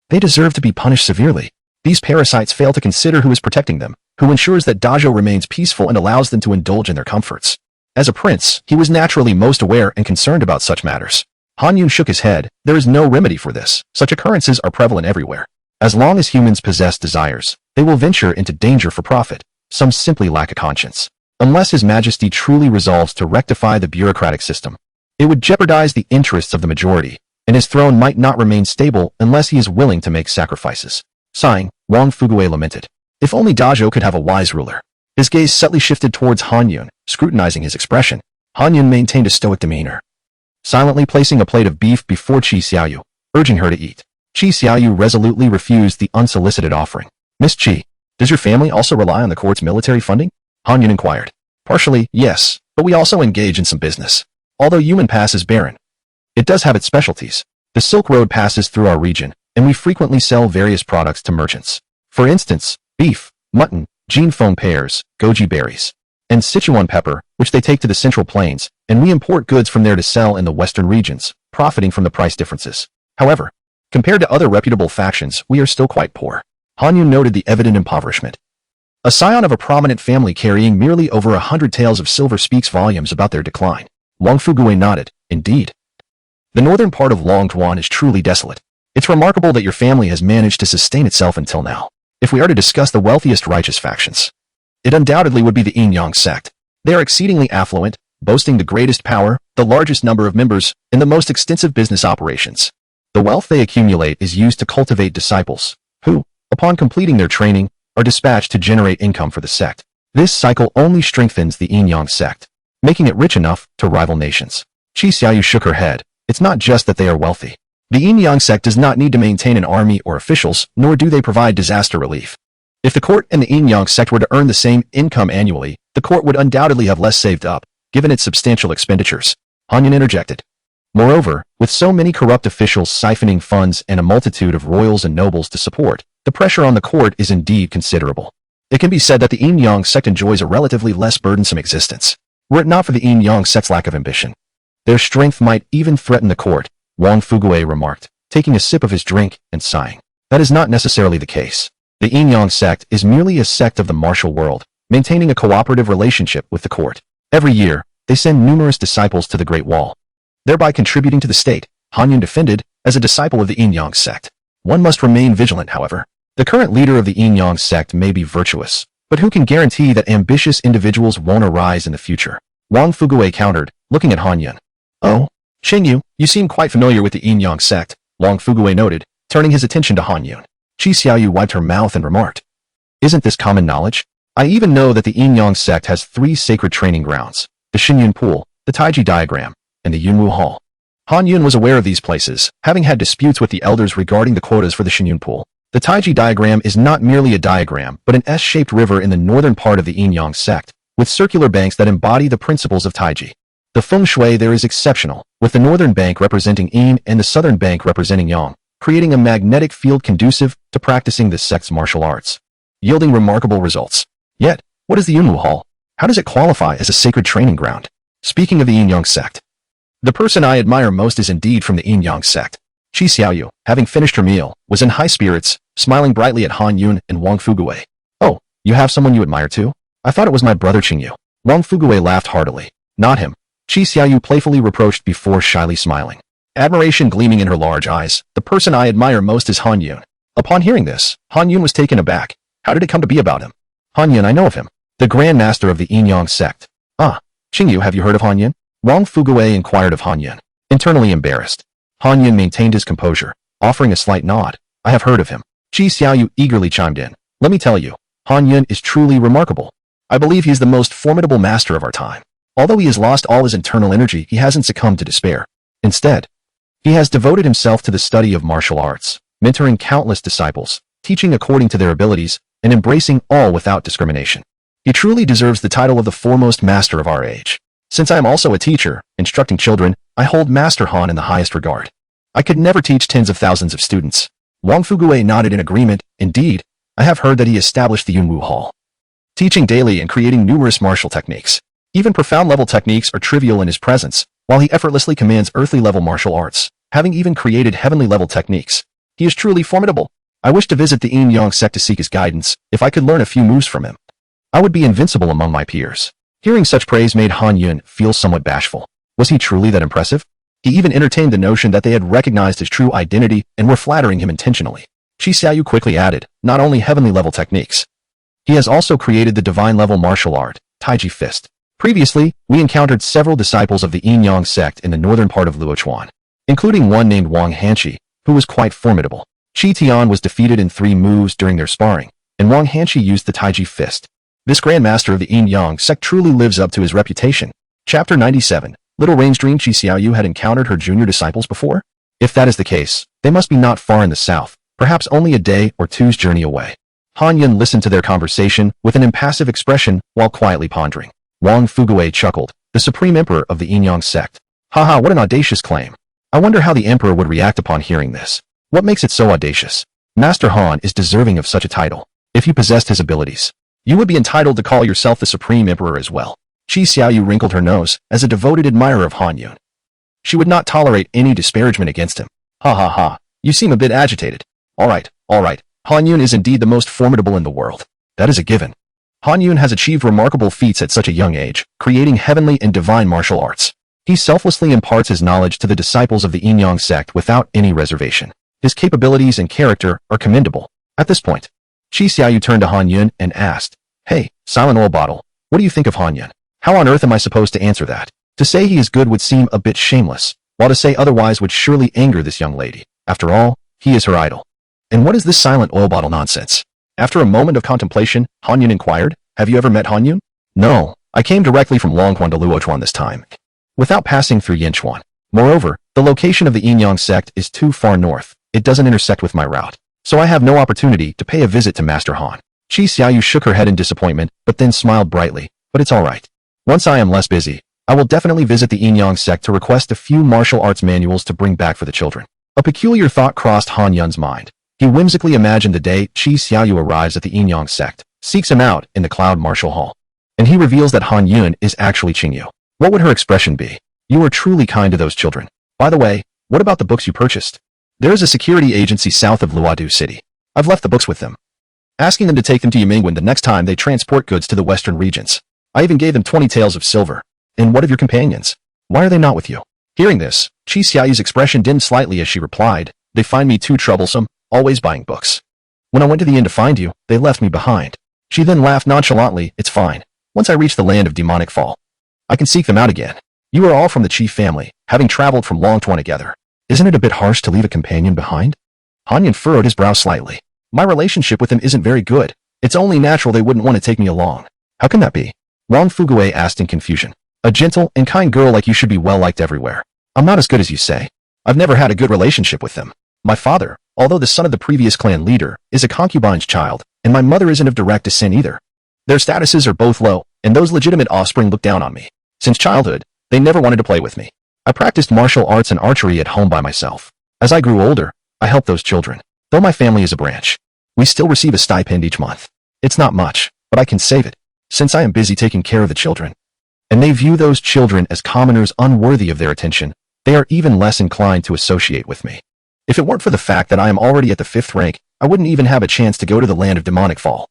They deserve to be punished severely. These parasites fail to consider who is protecting them, who ensures that Dazhou remains peaceful and allows them to indulge in their comforts. As a prince, he was naturally most aware and concerned about such matters. Han Yun shook his head. There is no remedy for this. Such occurrences are prevalent everywhere. As long as humans possess desires, they will venture into danger for profit. Some simply lack a conscience. Unless His Majesty truly resolves to rectify the bureaucratic system, it would jeopardize the interests of the majority, and his throne might not remain stable unless he is willing to make sacrifices. Sighing, Wang Fugui lamented. If only Dazhou could have a wise ruler. His gaze subtly shifted towards Han Yun, scrutinizing his expression. Han Yun maintained a stoic demeanor, silently placing a plate of beef before Qi Xiaoyu, urging her to eat. Qi Xiaoyu resolutely refused the unsolicited offering. Miss Qi, does your family also rely on the court's military funding? Han Yun inquired. Partially, yes, but we also engage in some business. Although Human Pass is barren, it does have its specialties. The Silk Road passes through our region, and we frequently sell various products to merchants. For instance, beef, mutton, Jin foam pears, goji berries, and Sichuan pepper, which they take to the Central Plains, and we import goods from there to sell in the western regions, profiting from the price differences. However, compared to other reputable factions, we are still quite poor. Han Yun noted the evident impoverishment. A scion of a prominent family carrying merely over 100 taels of silver speaks volumes about their decline. Wang Fugui nodded. Indeed. The northern part of Longtuan is truly desolate. It's remarkable that your family has managed to sustain itself until now. If we are to discuss the wealthiest righteous factions, it undoubtedly would be the Yinyong Sect. They are exceedingly affluent, boasting the greatest power, the largest number of members, and the most extensive business operations. The wealth they accumulate is used to cultivate disciples, who, upon completing their training, are dispatched to generate income for the sect. This cycle only strengthens the Yinyong Sect, making it rich enough to rival nations. Qi Xiaoyu shook her head. It's not just that they are wealthy. The Yinyong Sect does not need to maintain an army or officials, nor do they provide disaster relief. If the court and the Yinyong Sect were to earn the same income annually, the court would undoubtedly have less saved up, given its substantial expenditures. Han Yun interjected. Moreover, with so many corrupt officials siphoning funds and a multitude of royals and nobles to support, the pressure on the court is indeed considerable. It can be said that the Yinyong Sect enjoys a relatively less burdensome existence. Were it not for the Yinyong Sect's lack of ambition, their strength might even threaten the court, Wang Fugui remarked, taking a sip of his drink and sighing. That is not necessarily the case. The Yinyong Sect is merely a sect of the martial world, maintaining a cooperative relationship with the court. Every year, they send numerous disciples to the Great Wall, thereby contributing to the state. Han Yun defended. As a disciple of the Yinyong Sect, one must remain vigilant, however. The current leader of the Yinyong Sect may be virtuous, but who can guarantee that ambitious individuals won't arise in the future? Wang Fugui countered, looking at Han Yun. Oh, Qingyu, you seem quite familiar with the Yinyong Sect, Wang Fugui noted, turning his attention to Han Yun. Qi Xiaoyu wiped her mouth and remarked. Isn't this common knowledge? I even know that the Yinyong Sect has 3 sacred training grounds, the Xinyun Pool, the Taiji Diagram, and the Yunwu Hall. Han Yun was aware of these places, having had disputes with the elders regarding the quotas for the Xinyun Pool. The Taiji Diagram is not merely a diagram, but an S-shaped river in the northern part of the Yinyong Sect, with circular banks that embody the principles of Taiji. The feng shui there is exceptional, with the northern bank representing Yin and the southern bank representing Yang, creating a magnetic field conducive to practicing the sect's martial arts, yielding remarkable results. Yet, what is the Yunwu Hall? How does it qualify as a sacred training ground? Speaking of the Yinyong Sect, the person I admire most is indeed from the Yinyong Sect. Qi Xiaoyu, having finished her meal, was in high spirits, smiling brightly at Han Yun and Wang Fugui. Oh, you have someone you admire too? I thought it was my brother Qingyu. Wang Fugui laughed heartily. Not him. Qi Xiaoyu playfully reproached before shyly smiling. Admiration gleaming in her large eyes. The person I admire most is Han Yun. Upon hearing this, Han Yun was taken aback. How did it come to be about him? Han Yun, I know of him. The Grand Master of the Yinyong Sect. Ah, Qingyu, have you heard of Han Yun? Wang Fugui inquired of Han Yun. Internally embarrassed, Han Yun maintained his composure, offering a slight nod. I have heard of him. Qi Xiaoyu eagerly chimed in. Let me tell you, Han Yun is truly remarkable. I believe he is the most formidable master of our time. Although he has lost all his internal energy, he hasn't succumbed to despair. Instead, he has devoted himself to the study of martial arts, mentoring countless disciples, teaching according to their abilities, and embracing all without discrimination. He truly deserves the title of the foremost master of our age. Since I am also a teacher, instructing children, I hold Master Han in the highest regard. I could never teach tens of thousands of students. Wang Fugui nodded in agreement. Indeed, I have heard that he established the Yunwu Hall, teaching daily and creating numerous martial techniques. Even profound-level techniques are trivial in his presence, while he effortlessly commands earthly-level martial arts, having even created heavenly-level techniques. He is truly formidable. I wish to visit the Yinyong Sect to seek his guidance. If I could learn a few moves from him, I would be invincible among my peers. Hearing such praise made Han Yun feel somewhat bashful. Was he truly that impressive? He even entertained the notion that they had recognized his true identity and were flattering him intentionally. Qi Xiaoyu quickly added, not only heavenly-level techniques, he has also created the divine-level martial art, Taiji Fist. Previously, we encountered several disciples of the Yinyong Sect in the northern part of Luochuan, including one named Wang Hanqi, who was quite formidable. Qi Tian was defeated in 3 moves during their sparring, and Wang Hanqi used the Taiji Fist. This Grand Master of the Yinyong Sect truly lives up to his reputation. Chapter 97. Little Range Dream. Qi Xiaoyu had encountered her junior disciples before? If that is the case, they must be not far in the south, perhaps only a day or two's journey away. Han Yun listened to their conversation with an impassive expression while quietly pondering. Wang Fugui chuckled, the Supreme Emperor of the Yinyong Sect. Haha, what an audacious claim. I wonder how the Emperor would react upon hearing this. What makes it so audacious? Master Han is deserving of such a title. If you possessed his abilities, you would be entitled to call yourself the Supreme Emperor as well. Qi Xiaoyu wrinkled her nose as a devoted admirer of Han Yun. She would not tolerate any disparagement against him. Ha ha ha, you seem a bit agitated. All right. Han Yun is indeed the most formidable in the world. That is a given. Han Yun has achieved remarkable feats at such a young age, creating heavenly and divine martial arts. He selflessly imparts his knowledge to the disciples of the Yinyong Sect without any reservation. His capabilities and character are commendable. At this point, Qi Xiaoyu turned to Han Yun and asked, Hey, Silent Oil Bottle, what do you think of Han Yun? How on earth am I supposed to answer that? To say he is good would seem a bit shameless, while to say otherwise would surely anger this young lady. After all, he is her idol. And what is this Silent Oil Bottle nonsense? After a moment of contemplation, Han Yun inquired, Have you ever met Han Yun? No, I came directly from Longquan to Luochuan this time, without passing through Yinchuan. Moreover, the location of the Yinyong Sect is too far north. It doesn't intersect with my route, so I have no opportunity to pay a visit to Master Han. Qi Xiaoyu shook her head in disappointment, but then smiled brightly. But it's all right. Once I am less busy, I will definitely visit the Yinyong Sect to request a few martial arts manuals to bring back for the children. A peculiar thought crossed Han Yun's mind. He whimsically imagined the day Qi Xiaoyu arrives at the Yinyong Sect, seeks him out in the Cloud Martial Hall, and he reveals that Han Yun is actually Qingyu. What would her expression be? You are truly kind to those children. By the way, what about the books you purchased? There is a security agency south of Luodu City. I've left the books with them, asking them to take them to Yimingwen the next time they transport goods to the western regions. I even gave them 20 taels of silver. And what of your companions? Why are they not with you? Hearing this, Qi Xiaoyu's expression dimmed slightly as she replied, They find me too troublesome, always buying books. When I went to the inn to find you, they left me behind. She then laughed nonchalantly, It's fine. Once I reach the land of demonic fall, I can seek them out again. You are all from the chief family, having traveled from Longtuan together. Isn't it a bit harsh to leave a companion behind? Han Yun furrowed his brow slightly. My relationship with them isn't very good. It's only natural they wouldn't want to take me along. How can that be? Wang Fugui asked in confusion. A gentle and kind girl like you should be well liked everywhere. I'm not as good as you say. I've never had a good relationship with them. My father, although the son of the previous clan leader, is a concubine's child, and my mother isn't of direct descent either. Their statuses are both low, and those legitimate offspring look down on me. Since childhood, they never wanted to play with me. I practiced martial arts and archery at home by myself. As I grew older, I helped those children. Though my family is a branch, we still receive a stipend each month. It's not much, but I can save it, since I am busy taking care of the children. And they view those children as commoners unworthy of their attention. They are even less inclined to associate with me. If it weren't for the fact that I am already at the 5th rank, I wouldn't even have a chance to go to the land of demonic fall.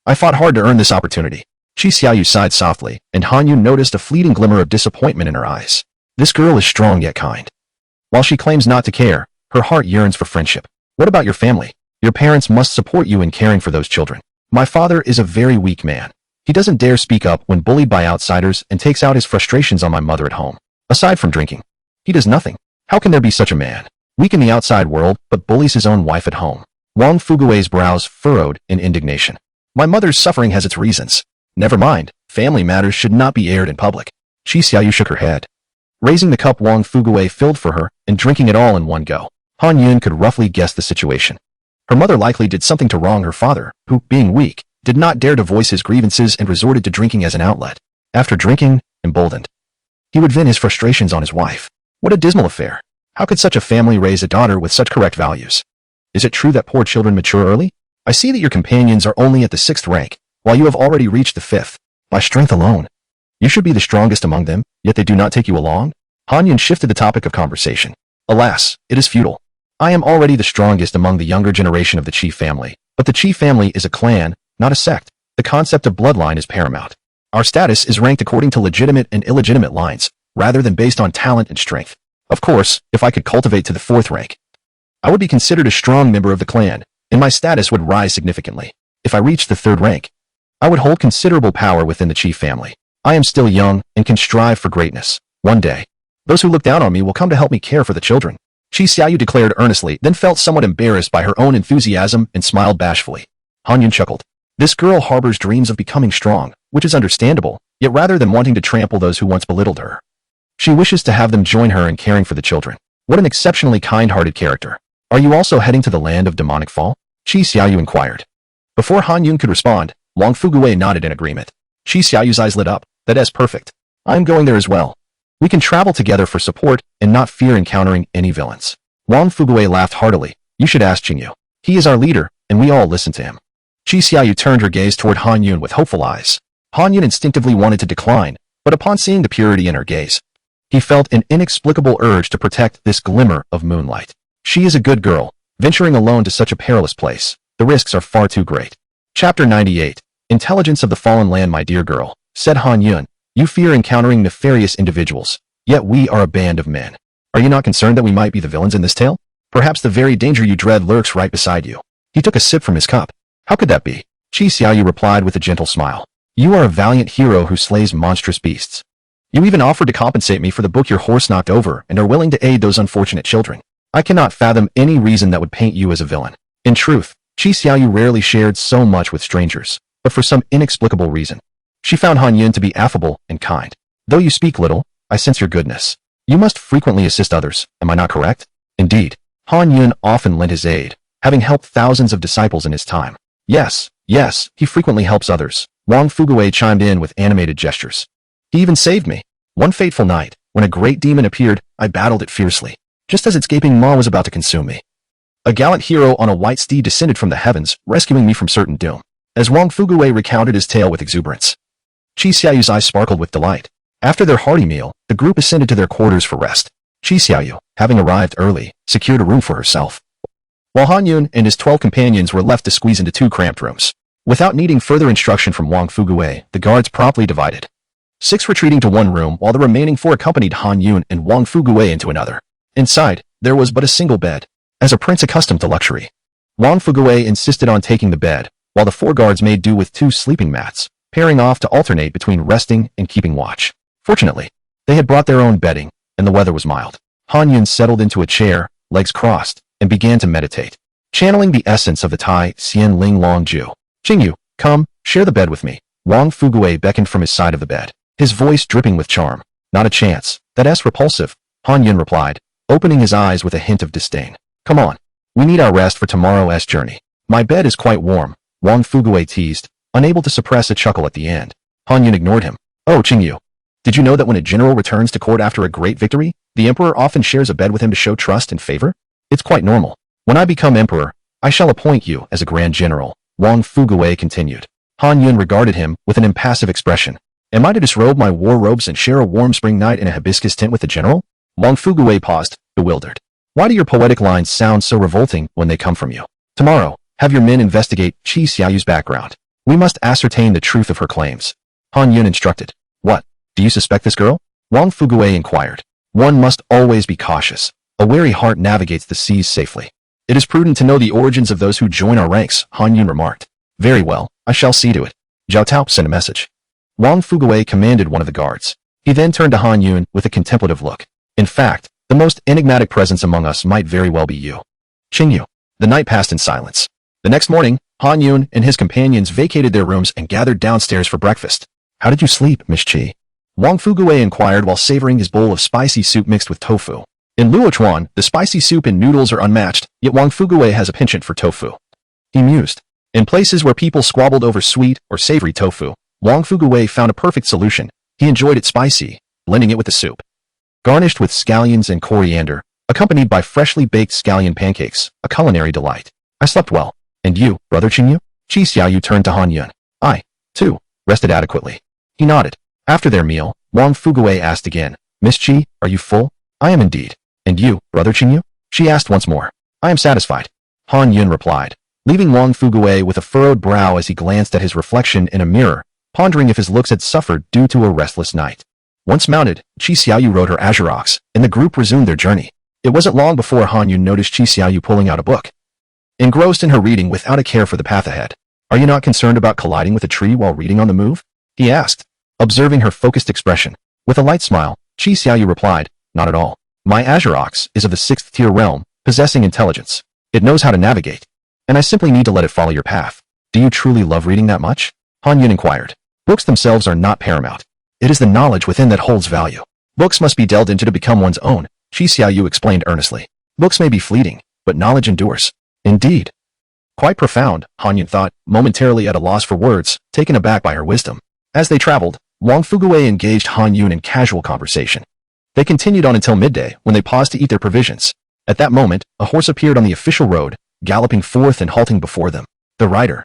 I fought hard to earn this opportunity. Chi Xiaoyu sighed softly, and Han Yun noticed a fleeting glimmer of disappointment in her eyes. This girl is strong yet kind. While she claims not to care, her heart yearns for friendship. What about your family? Your parents must support you in caring for those children. My father is a very weak man. He doesn't dare speak up when bullied by outsiders and takes out his frustrations on my mother at home. Aside from drinking, he does nothing. How can there be such a man? Weak in the outside world, but bullies his own wife at home. Wang Fugui's brows furrowed in indignation. My mother's suffering has its reasons. Never mind, family matters should not be aired in public. Chi Xiaoyu shook her head. Raising the cup Wang Fugui filled for her and drinking it all in one go, Han Yun could roughly guess the situation. Her mother likely did something to wrong her father, who, being weak, did not dare to voice his grievances and resorted to drinking as an outlet. After drinking, emboldened, he would vent his frustrations on his wife. What a dismal affair. How could such a family raise a daughter with such correct values? Is it true that poor children mature early? I see that your companions are only at the 6th rank, while you have already reached the 5th. By strength alone, you should be the strongest among them, yet they do not take you along? Han Yun shifted the topic of conversation. Alas, it is futile. I am already the strongest among the younger generation of the Chi family, but the Chi family is a clan, not a sect. The concept of bloodline is paramount. Our status is ranked according to legitimate and illegitimate lines, rather than based on talent and strength. Of course, if I could cultivate to the 4th rank, I would be considered a strong member of the clan, and my status would rise significantly. If I reached the 3rd rank, I would hold considerable power within the Chi family. I am still young and can strive for greatness. One day, those who look down on me will come to help me care for the children. Chi Xiaoyu declared earnestly, then felt somewhat embarrassed by her own enthusiasm and smiled bashfully. Han Yun chuckled. This girl harbors dreams of becoming strong, which is understandable, yet rather than wanting to trample those who once belittled her, she wishes to have them join her in caring for the children. What an exceptionally kind-hearted character. Are you also heading to the land of demonic fall? Chi Xiaoyu inquired. Before Han Yun could respond, Wang Fugui nodded in agreement. Chi Xiaoyu's eyes lit up. That is perfect. I'm going there as well. We can travel together for support and not fear encountering any villains. Wang Fugui laughed heartily. You should ask Jingyu. He is our leader, and we all listen to him. Chi Xiaoyu turned her gaze toward Han Yun with hopeful eyes. Han Yun instinctively wanted to decline, but upon seeing the purity in her gaze, he felt an inexplicable urge to protect this glimmer of moonlight. She is a good girl, venturing alone to such a perilous place. The risks are far too great. Chapter 98. Intelligence of the Fallen Land. My dear girl, said Han Yun, you fear encountering nefarious individuals, yet we are a band of men. Are you not concerned that we might be the villains in this tale? Perhaps the very danger you dread lurks right beside you. He took a sip from his cup. How could that be? Chi Xiaoyu replied with a gentle smile. You are a valiant hero who slays monstrous beasts. You even offered to compensate me for the book your horse knocked over and are willing to aid those unfortunate children. I cannot fathom any reason that would paint you as a villain. In truth, Chi Xiaoyu rarely shared so much with strangers, but for some inexplicable reason, she found Han Yun to be affable and kind. Though you speak little, I sense your goodness. You must frequently assist others, am I not correct? Indeed, Han Yun often lent his aid, having helped thousands of disciples in his time. Yes, he frequently helps others. Wang Fugui chimed in with animated gestures. He even saved me. One fateful night, when a great demon appeared, I battled it fiercely, just as its gaping maw was about to consume me. A gallant hero on a white steed descended from the heavens, rescuing me from certain doom. As Wang Fugui recounted his tale with exuberance, Chi Xiaoyu's eyes sparkled with delight. After their hearty meal, the group ascended to their quarters for rest. Chi Xiaoyu, having arrived early, secured a room for herself, while Han Yun and his 12 companions were left to squeeze into 2 cramped rooms. Without needing further instruction from Wang Fugui, the guards promptly divided, 6 retreating to one room while the remaining 4 accompanied Han Yun and Wang Fugui into another. Inside, there was but a single bed. As a prince accustomed to luxury, Wang Fugui insisted on taking the bed, while the 4 guards made do with 2 sleeping mats, pairing off to alternate between resting and keeping watch. Fortunately, they had brought their own bedding, and the weather was mild. Han Yun settled into a chair, legs crossed, and began to meditate, channeling the essence of the Tai Xian Ling Long Ju. Jingyu, come, share the bed with me. Wang Fugui beckoned from his side of the bed, his voice dripping with charm. Not a chance. That's repulsive, Han Yun replied, opening his eyes with a hint of disdain. Come on. We need our rest for tomorrow's journey. My bed is quite warm, Wang Fugui teased, unable to suppress a chuckle at the end. Han Yun ignored him. Oh, Jingyu, did you know that when a general returns to court after a great victory, the emperor often shares a bed with him to show trust and favor? It's quite normal. When I become emperor, I shall appoint you as a grand general, Wang Fugui continued. Han Yun regarded him with an impassive expression. Am I to disrobe my war robes and share a warm spring night in a hibiscus tent with the general? Wang Fugui paused, bewildered. Why do your poetic lines sound so revolting when they come from you? Tomorrow, have your men investigate Chi Xiaoyu's background. We must ascertain the truth of her claims. Han Yun instructed. What? Do you suspect this girl? Wang Fugui inquired. One must always be cautious. A wary heart navigates the seas safely. It is prudent to know the origins of those who join our ranks, Han Yun remarked. Very well, I shall see to it. Zhao Tao sent a message. Wang Fugui commanded one of the guards. He then turned to Han Yun with a contemplative look. In fact, the most enigmatic presence among us might very well be you. Qingyu. The night passed in silence. The next morning, Han Yun and his companions vacated their rooms and gathered downstairs for breakfast. How did you sleep, Miss Qi? Wang Fugui inquired while savoring his bowl of spicy soup mixed with tofu. In Luochuan, the spicy soup and noodles are unmatched, yet Wang Fugui has a penchant for tofu. He mused. In places where people squabbled over sweet or savory tofu, Wang Fugui found a perfect solution. He enjoyed it spicy, blending it with the soup. Garnished with scallions and coriander, accompanied by freshly baked scallion pancakes, a culinary delight. I slept well. And you, Brother Qingyu? Qi Xiaoyu turned to Han Yun. I, too, rested adequately. He nodded. After their meal, Wang Fugui asked again, Miss Qi, are you full? I am indeed. And you, Brother Qingyu? She asked once more. I am satisfied. Han Yun replied, leaving Wang Fugui with a furrowed brow as he glanced at his reflection in a mirror, pondering if his looks had suffered due to a restless night. Once mounted, Qi Xiaoyu rode her azure ox, and the group resumed their journey. It wasn't long before Han Yun noticed Qi Xiaoyu pulling out a book. Engrossed in her reading without a care for the path ahead. Are you not concerned about colliding with a tree while reading on the move? He asked, observing her focused expression. With a light smile, Qi Xiaoyu replied, not at all. My azure ox is of the 6th tier realm, possessing intelligence. It knows how to navigate. And I simply need to let it follow your path. Do you truly love reading that much? Han Yun inquired. Books themselves are not paramount. It is the knowledge within that holds value. Books must be delved into to become one's own, Qi Xiaoyu explained earnestly. Books may be fleeting, but knowledge endures. Indeed. Quite profound, Han Yun thought, momentarily at a loss for words, taken aback by her wisdom. As they traveled, Wang Fugui engaged Han Yun in casual conversation. They continued on until midday, when they paused to eat their provisions. At that moment, a horse appeared on the official road, galloping forth and halting before them. The rider,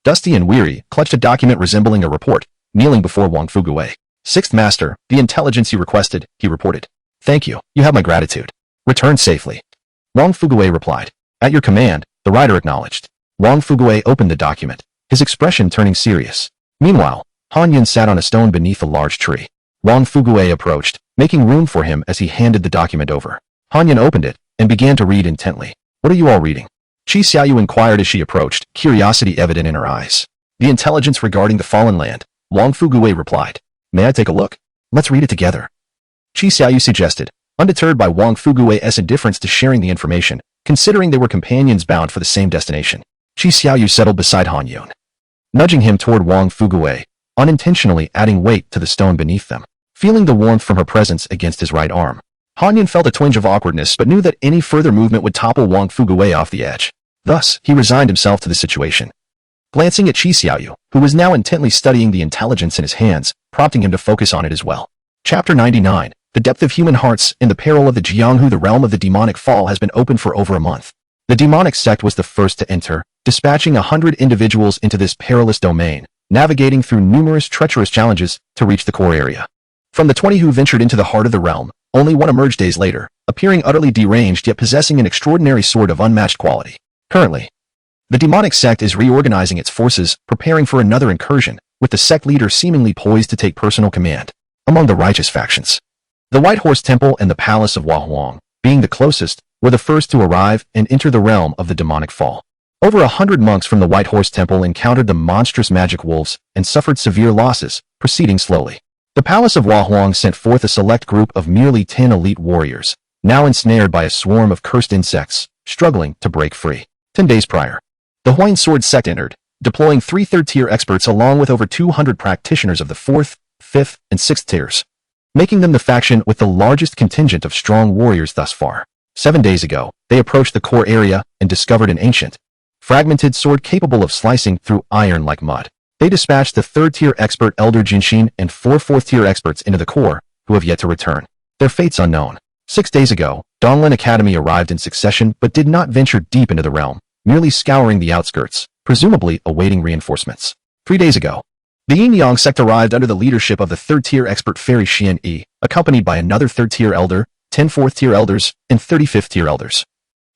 dusty and weary, clutched a document resembling a report, kneeling before Wang Fugui. Sixth Master, the intelligence you requested, he reported. Thank you, you have my gratitude. Return safely. Wang Fugui replied. At your command, the rider acknowledged. Wang Fugui opened the document, his expression turning serious. Meanwhile, Han Yun sat on a stone beneath a large tree. Wang Fugui approached, making room for him as he handed the document over. Han Yun opened it and began to read intently. What are you all reading? Qi Xiaoyu inquired as she approached, curiosity evident in her eyes. The intelligence regarding the fallen land, Wang Fugui replied. May I take a look? Let's read it together. Qi Xiaoyu suggested, undeterred by Wang Fugui's indifference to sharing the information, considering they were companions bound for the same destination. Qi Xiaoyu settled beside Han Yun, nudging him toward Wang Fugui, unintentionally adding weight to the stone beneath them. Feeling the warmth from her presence against his right arm, Han Yun felt a twinge of awkwardness but knew that any further movement would topple Wang Fugui off the edge. Thus, he resigned himself to the situation. Glancing at Qi Xiaoyu, who was now intently studying the intelligence in his hands, prompting him to focus on it as well. Chapter 99. The depth of human hearts in the peril of the Jianghu. The realm of the demonic fall has been open for over a month. The demonic sect was the first to enter, dispatching 100 individuals into this perilous domain, navigating through numerous treacherous challenges to reach the core area. From the 20 who ventured into the heart of the realm, only one emerged days later, appearing utterly deranged yet possessing an extraordinary sword of unmatched quality. Currently, the demonic sect is reorganizing its forces, preparing for another incursion, with the sect leader seemingly poised to take personal command. Among the righteous factions, the White Horse Temple and the Palace of Huahuang, being the closest, were the first to arrive and enter the realm of the demonic fall. Over 100 monks from the White Horse Temple encountered the monstrous magic wolves and suffered severe losses, proceeding slowly. The Palace of Huahuang sent forth a select group of merely 10 elite warriors, now ensnared by a swarm of cursed insects, struggling to break free. 10 days prior, the Huayan Sword Sect entered, deploying 3 third-tier experts along with over 200 practitioners of the 4th, 5th, and 6th tiers, making them the faction with the largest contingent of strong warriors thus far. 7 days ago, they approached the core area and discovered an ancient, fragmented sword capable of slicing through iron like mud. They dispatched the 3rd-tier expert Elder Jinshin and 4 4th-tier experts into the core, who have yet to return. Their fates unknown. 6 days ago, Donglin Academy arrived in succession but did not venture deep into the realm, merely scouring the outskirts, presumably awaiting reinforcements. 3 days ago, the Yinyong Sect arrived under the leadership of the 3rd-tier expert Fairy Xian Yi, accompanied by another 3rd-tier elder, 10 4th-tier elders, and 35th-tier elders.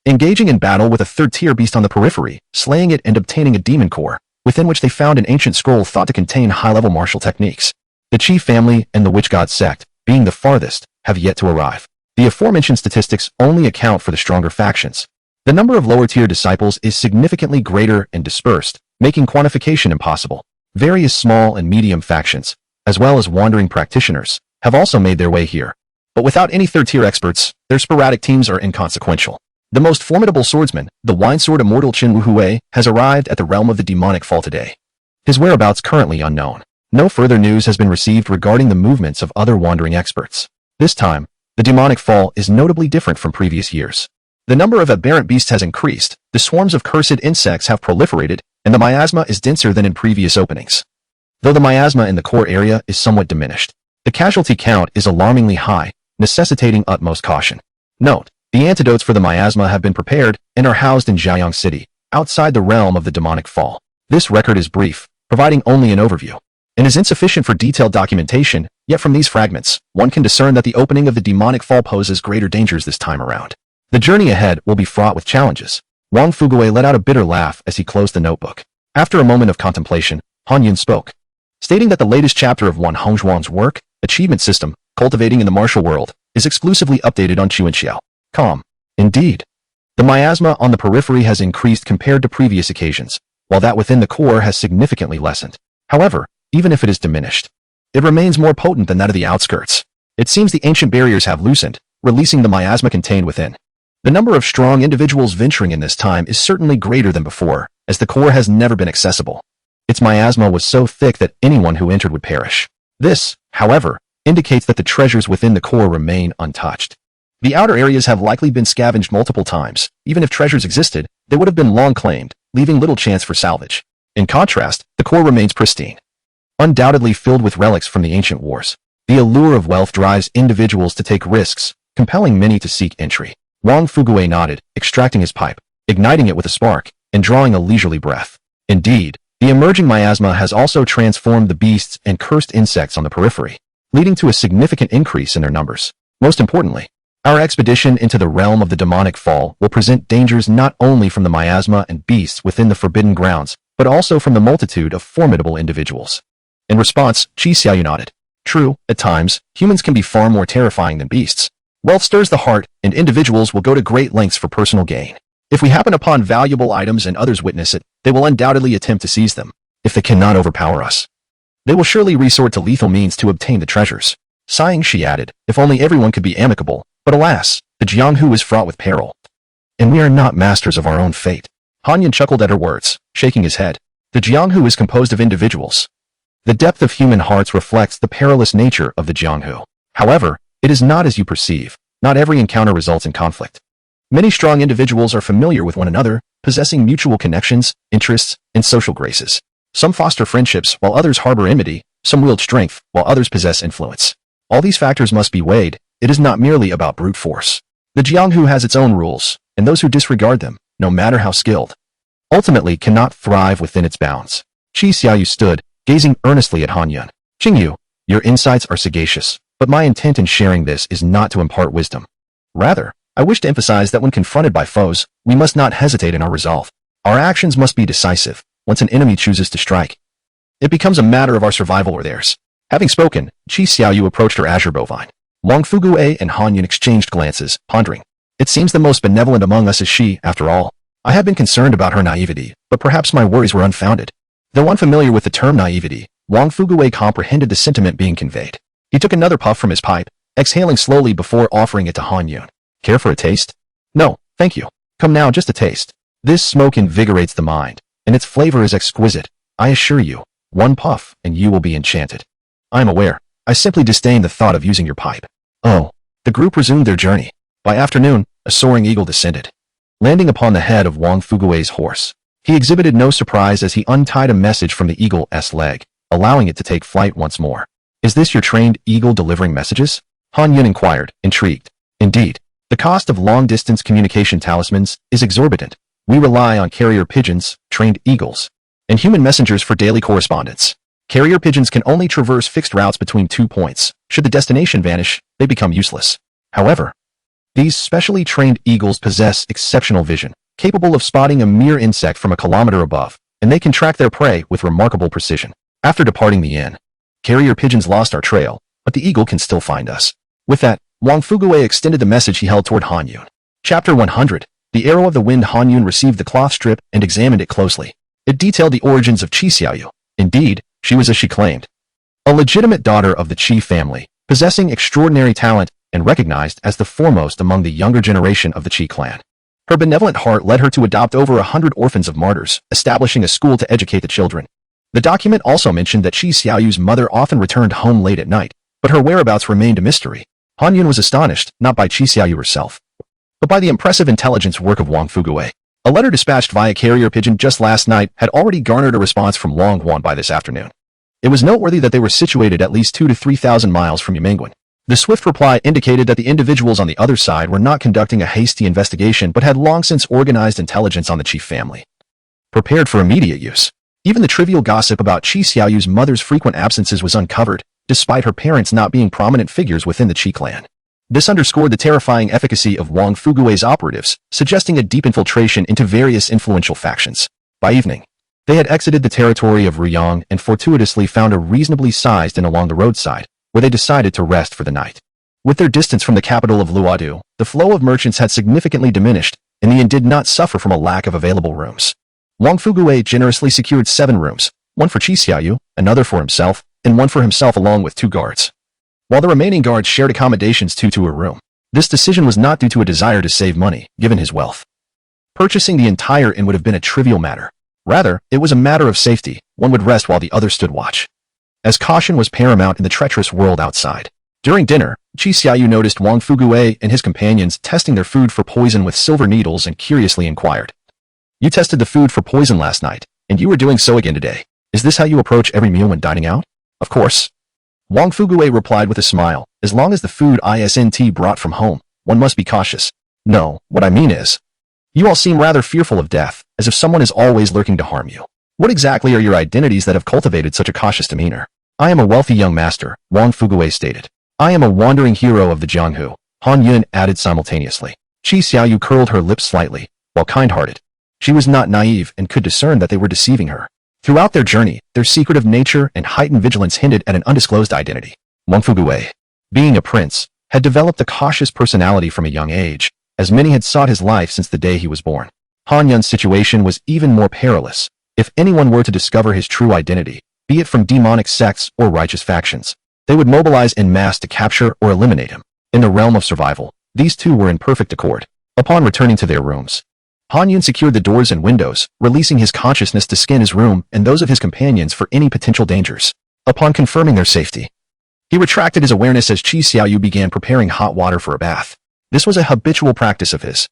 Engaging in battle with a 3rd-tier beast on the periphery, slaying it and obtaining a demon core, within which they found an ancient scroll thought to contain high-level martial techniques. The Chi family and the Witch God Sect, being the farthest, have yet to arrive. The aforementioned statistics only account for the stronger factions. The number of lower-tier disciples is significantly greater and dispersed, making quantification impossible. Various small and medium factions, as well as wandering practitioners, have also made their way here. But without any third-tier experts, their sporadic teams are inconsequential. The most formidable swordsman, the Winesword Immortal Qin Wuhui, has arrived at the realm of the demonic fall today. His whereabouts currently unknown. No further news has been received regarding the movements of other wandering experts. This time, the demonic fall is notably different from previous years. The number of aberrant beasts has increased, the swarms of cursed insects have proliferated, and the miasma is denser than in previous openings. Though the miasma in the core area is somewhat diminished, the casualty count is alarmingly high, necessitating utmost caution. Note, the antidotes for the miasma have been prepared and are housed in Yinyong City, outside the realm of the demonic fall. This record is brief, providing only an overview, and is insufficient for detailed documentation, yet from these fragments, one can discern that the opening of the demonic fall poses greater dangers this time around. The journey ahead will be fraught with challenges. Wang Fugui let out a bitter laugh as he closed the notebook. After a moment of contemplation, Han Yun spoke, stating that the latest chapter of Wan Hongzhuang's work, Achievement System, Cultivating in the Martial World, is exclusively updated on Chuanxiao.com. Indeed, the miasma on the periphery has increased compared to previous occasions, while that within the core has significantly lessened. However, even if it is diminished, it remains more potent than that of the outskirts. It seems the ancient barriers have loosened, releasing the miasma contained within. The number of strong individuals venturing in this time is certainly greater than before, as the core has never been accessible. Its miasma was so thick that anyone who entered would perish. This, however, indicates that the treasures within the core remain untouched. The outer areas have likely been scavenged multiple times. Even if treasures existed, they would have been long claimed, leaving little chance for salvage. In contrast, the core remains pristine, undoubtedly filled with relics from the ancient wars. The allure of wealth drives individuals to take risks, compelling many to seek entry. Wang Fugui nodded, extracting his pipe, igniting it with a spark, and drawing a leisurely breath. Indeed, the emerging miasma has also transformed the beasts and cursed insects on the periphery, leading to a significant increase in their numbers. Most importantly, our expedition into the realm of the demonic fall will present dangers not only from the miasma and beasts within the forbidden grounds, but also from the multitude of formidable individuals. In response, Qi Xiaoyu nodded. True, at times, humans can be far more terrifying than beasts. Wealth stirs the heart, and individuals will go to great lengths for personal gain. If we happen upon valuable items and others witness it, they will undoubtedly attempt to seize them. If they cannot overpower us, they will surely resort to lethal means to obtain the treasures. Sighing, she added, if only everyone could be amicable, but alas, the Jianghu is fraught with peril. And we are not masters of our own fate. Han Yun chuckled at her words, shaking his head. The Jianghu is composed of individuals. The depth of human hearts reflects the perilous nature of the Jianghu. However, it is not as you perceive. Not every encounter results in conflict. Many strong individuals are familiar with one another, possessing mutual connections, interests, and social graces. Some foster friendships while others harbor enmity, some wield strength while others possess influence. All these factors must be weighed. It is not merely about brute force. The Jianghu has its own rules, and those who disregard them, no matter how skilled, ultimately cannot thrive within its bounds. Qi Xiaoyu stood, gazing earnestly at Han Yun. Qingyu, your insights are sagacious, but my intent in sharing this is not to impart wisdom. Rather, I wish to emphasize that when confronted by foes, we must not hesitate in our resolve. Our actions must be decisive. Once an enemy chooses to strike, it becomes a matter of our survival or theirs. Having spoken, Qi Xiaoyu approached her azure bovine. Wang Fugui and Han Yun exchanged glances, pondering. It seems the most benevolent among us is she, after all. I had been concerned about her naivety, but perhaps my worries were unfounded. Though unfamiliar with the term naivety, Wang Fugui comprehended the sentiment being conveyed. He took another puff from his pipe, exhaling slowly before offering it to Han Yun. Care for a taste? No, thank you. Come now, just a taste. This smoke invigorates the mind, and its flavor is exquisite. I assure you, one puff and you will be enchanted. I am aware. I simply disdain the thought of using your pipe. Oh. The group resumed their journey. By afternoon, a soaring eagle descended, landing upon the head of Wang Fugui's horse. He exhibited no surprise as he untied a message from the eagle's leg, allowing it to take flight once more. Is this your trained eagle delivering messages? Han Yun inquired, intrigued. Indeed. The cost of long-distance communication talismans is exorbitant. We rely on carrier pigeons, trained eagles, and human messengers for daily correspondence. Carrier pigeons can only traverse fixed routes between 2 points. Should the destination vanish, they become useless. However, these specially trained eagles possess exceptional vision, capable of spotting a mere insect from a kilometer above. and they can track their prey with remarkable precision. After departing the inn, carrier pigeons lost our trail, but the eagle can still find us. With that, Wang Fugui extended the message he held toward Han Yun. Chapter 100. The Arrow of the Wind. Han Yun received the cloth strip and examined it closely. It detailed the origins of Qi Xiaoyu. Indeed, she was as she claimed, a legitimate daughter of the Qi family, possessing extraordinary talent and recognized as the foremost among the younger generation of the Qi clan. Her benevolent heart led her to adopt over 100 orphans of martyrs, establishing a school to educate the children. The document also mentioned that Qi Xiaoyu's mother often returned home late at night, but her whereabouts remained a mystery. Han Yun was astonished, not by Qi Xiaoyu herself, but by the impressive intelligence work of Wang Fugui. A letter dispatched via carrier pigeon just last night had already garnered a response from Long Huan by this afternoon. It was noteworthy that they were situated at least 2,000 to 3,000 miles from Yimengguan. The swift reply indicated that the individuals on the other side were not conducting a hasty investigation but had long since organized intelligence on the Qi family, prepared for immediate use. Even the trivial gossip about Qi Xiaoyu's mother's frequent absences was uncovered, despite her parents not being prominent figures within the Qi clan. This underscored the terrifying efficacy of Wang Fugui's operatives, suggesting a deep infiltration into various influential factions. By evening, they had exited the territory of Ruyang and fortuitously found a reasonably sized inn along the roadside, where they decided to rest for the night. With their distance from the capital of Luodu, the flow of merchants had significantly diminished, and the inn did not suffer from a lack of available rooms. Wang Fugui generously secured 7 rooms, one for Qi Xiaoyu, another for himself, and one for himself along with 2 guards, while the remaining guards shared accommodations to a room. This decision was not due to a desire to save money, given his wealth. Purchasing the entire inn would have been a trivial matter. Rather, it was a matter of safety. One would rest while the other stood watch, as caution was paramount in the treacherous world outside. During dinner, Qi Xiaoyu noticed Wang Fugui and his companions testing their food for poison with silver needles and curiously inquired, "You tested the food for poison last night, and you were doing so again today. Is this how you approach every meal when dining out?" "Of course," Wang Fugui replied with a smile. "As long as the food isn't brought from home, one must be cautious." "No, what I mean is, you all seem rather fearful of death, as if someone is always lurking to harm you. What exactly are your identities that have cultivated such a cautious demeanor?" "I am a wealthy young master," Wang Fugui stated. "I am a wandering hero of the Jianghu," Han Yun added simultaneously. Qi Xiaoyu curled her lips slightly, while kind-hearted. She was not naive and could discern that they were deceiving her. Throughout their journey, their secretive nature and heightened vigilance hinted at an undisclosed identity. Wang Fugui, being a prince, had developed a cautious personality from a young age, as many had sought his life since the day he was born. Han Yun's situation was even more perilous. If anyone were to discover his true identity, be it from demonic sects or righteous factions, they would mobilize en masse to capture or eliminate him. In the realm of survival, these two were in perfect accord. Upon returning to their rooms, Han Yun secured the doors and windows, releasing his consciousness to scan his room and those of his companions for any potential dangers. Upon confirming their safety, he retracted his awareness as Qi Xiaoyu began preparing hot water for a bath. This was a habitual practice of his.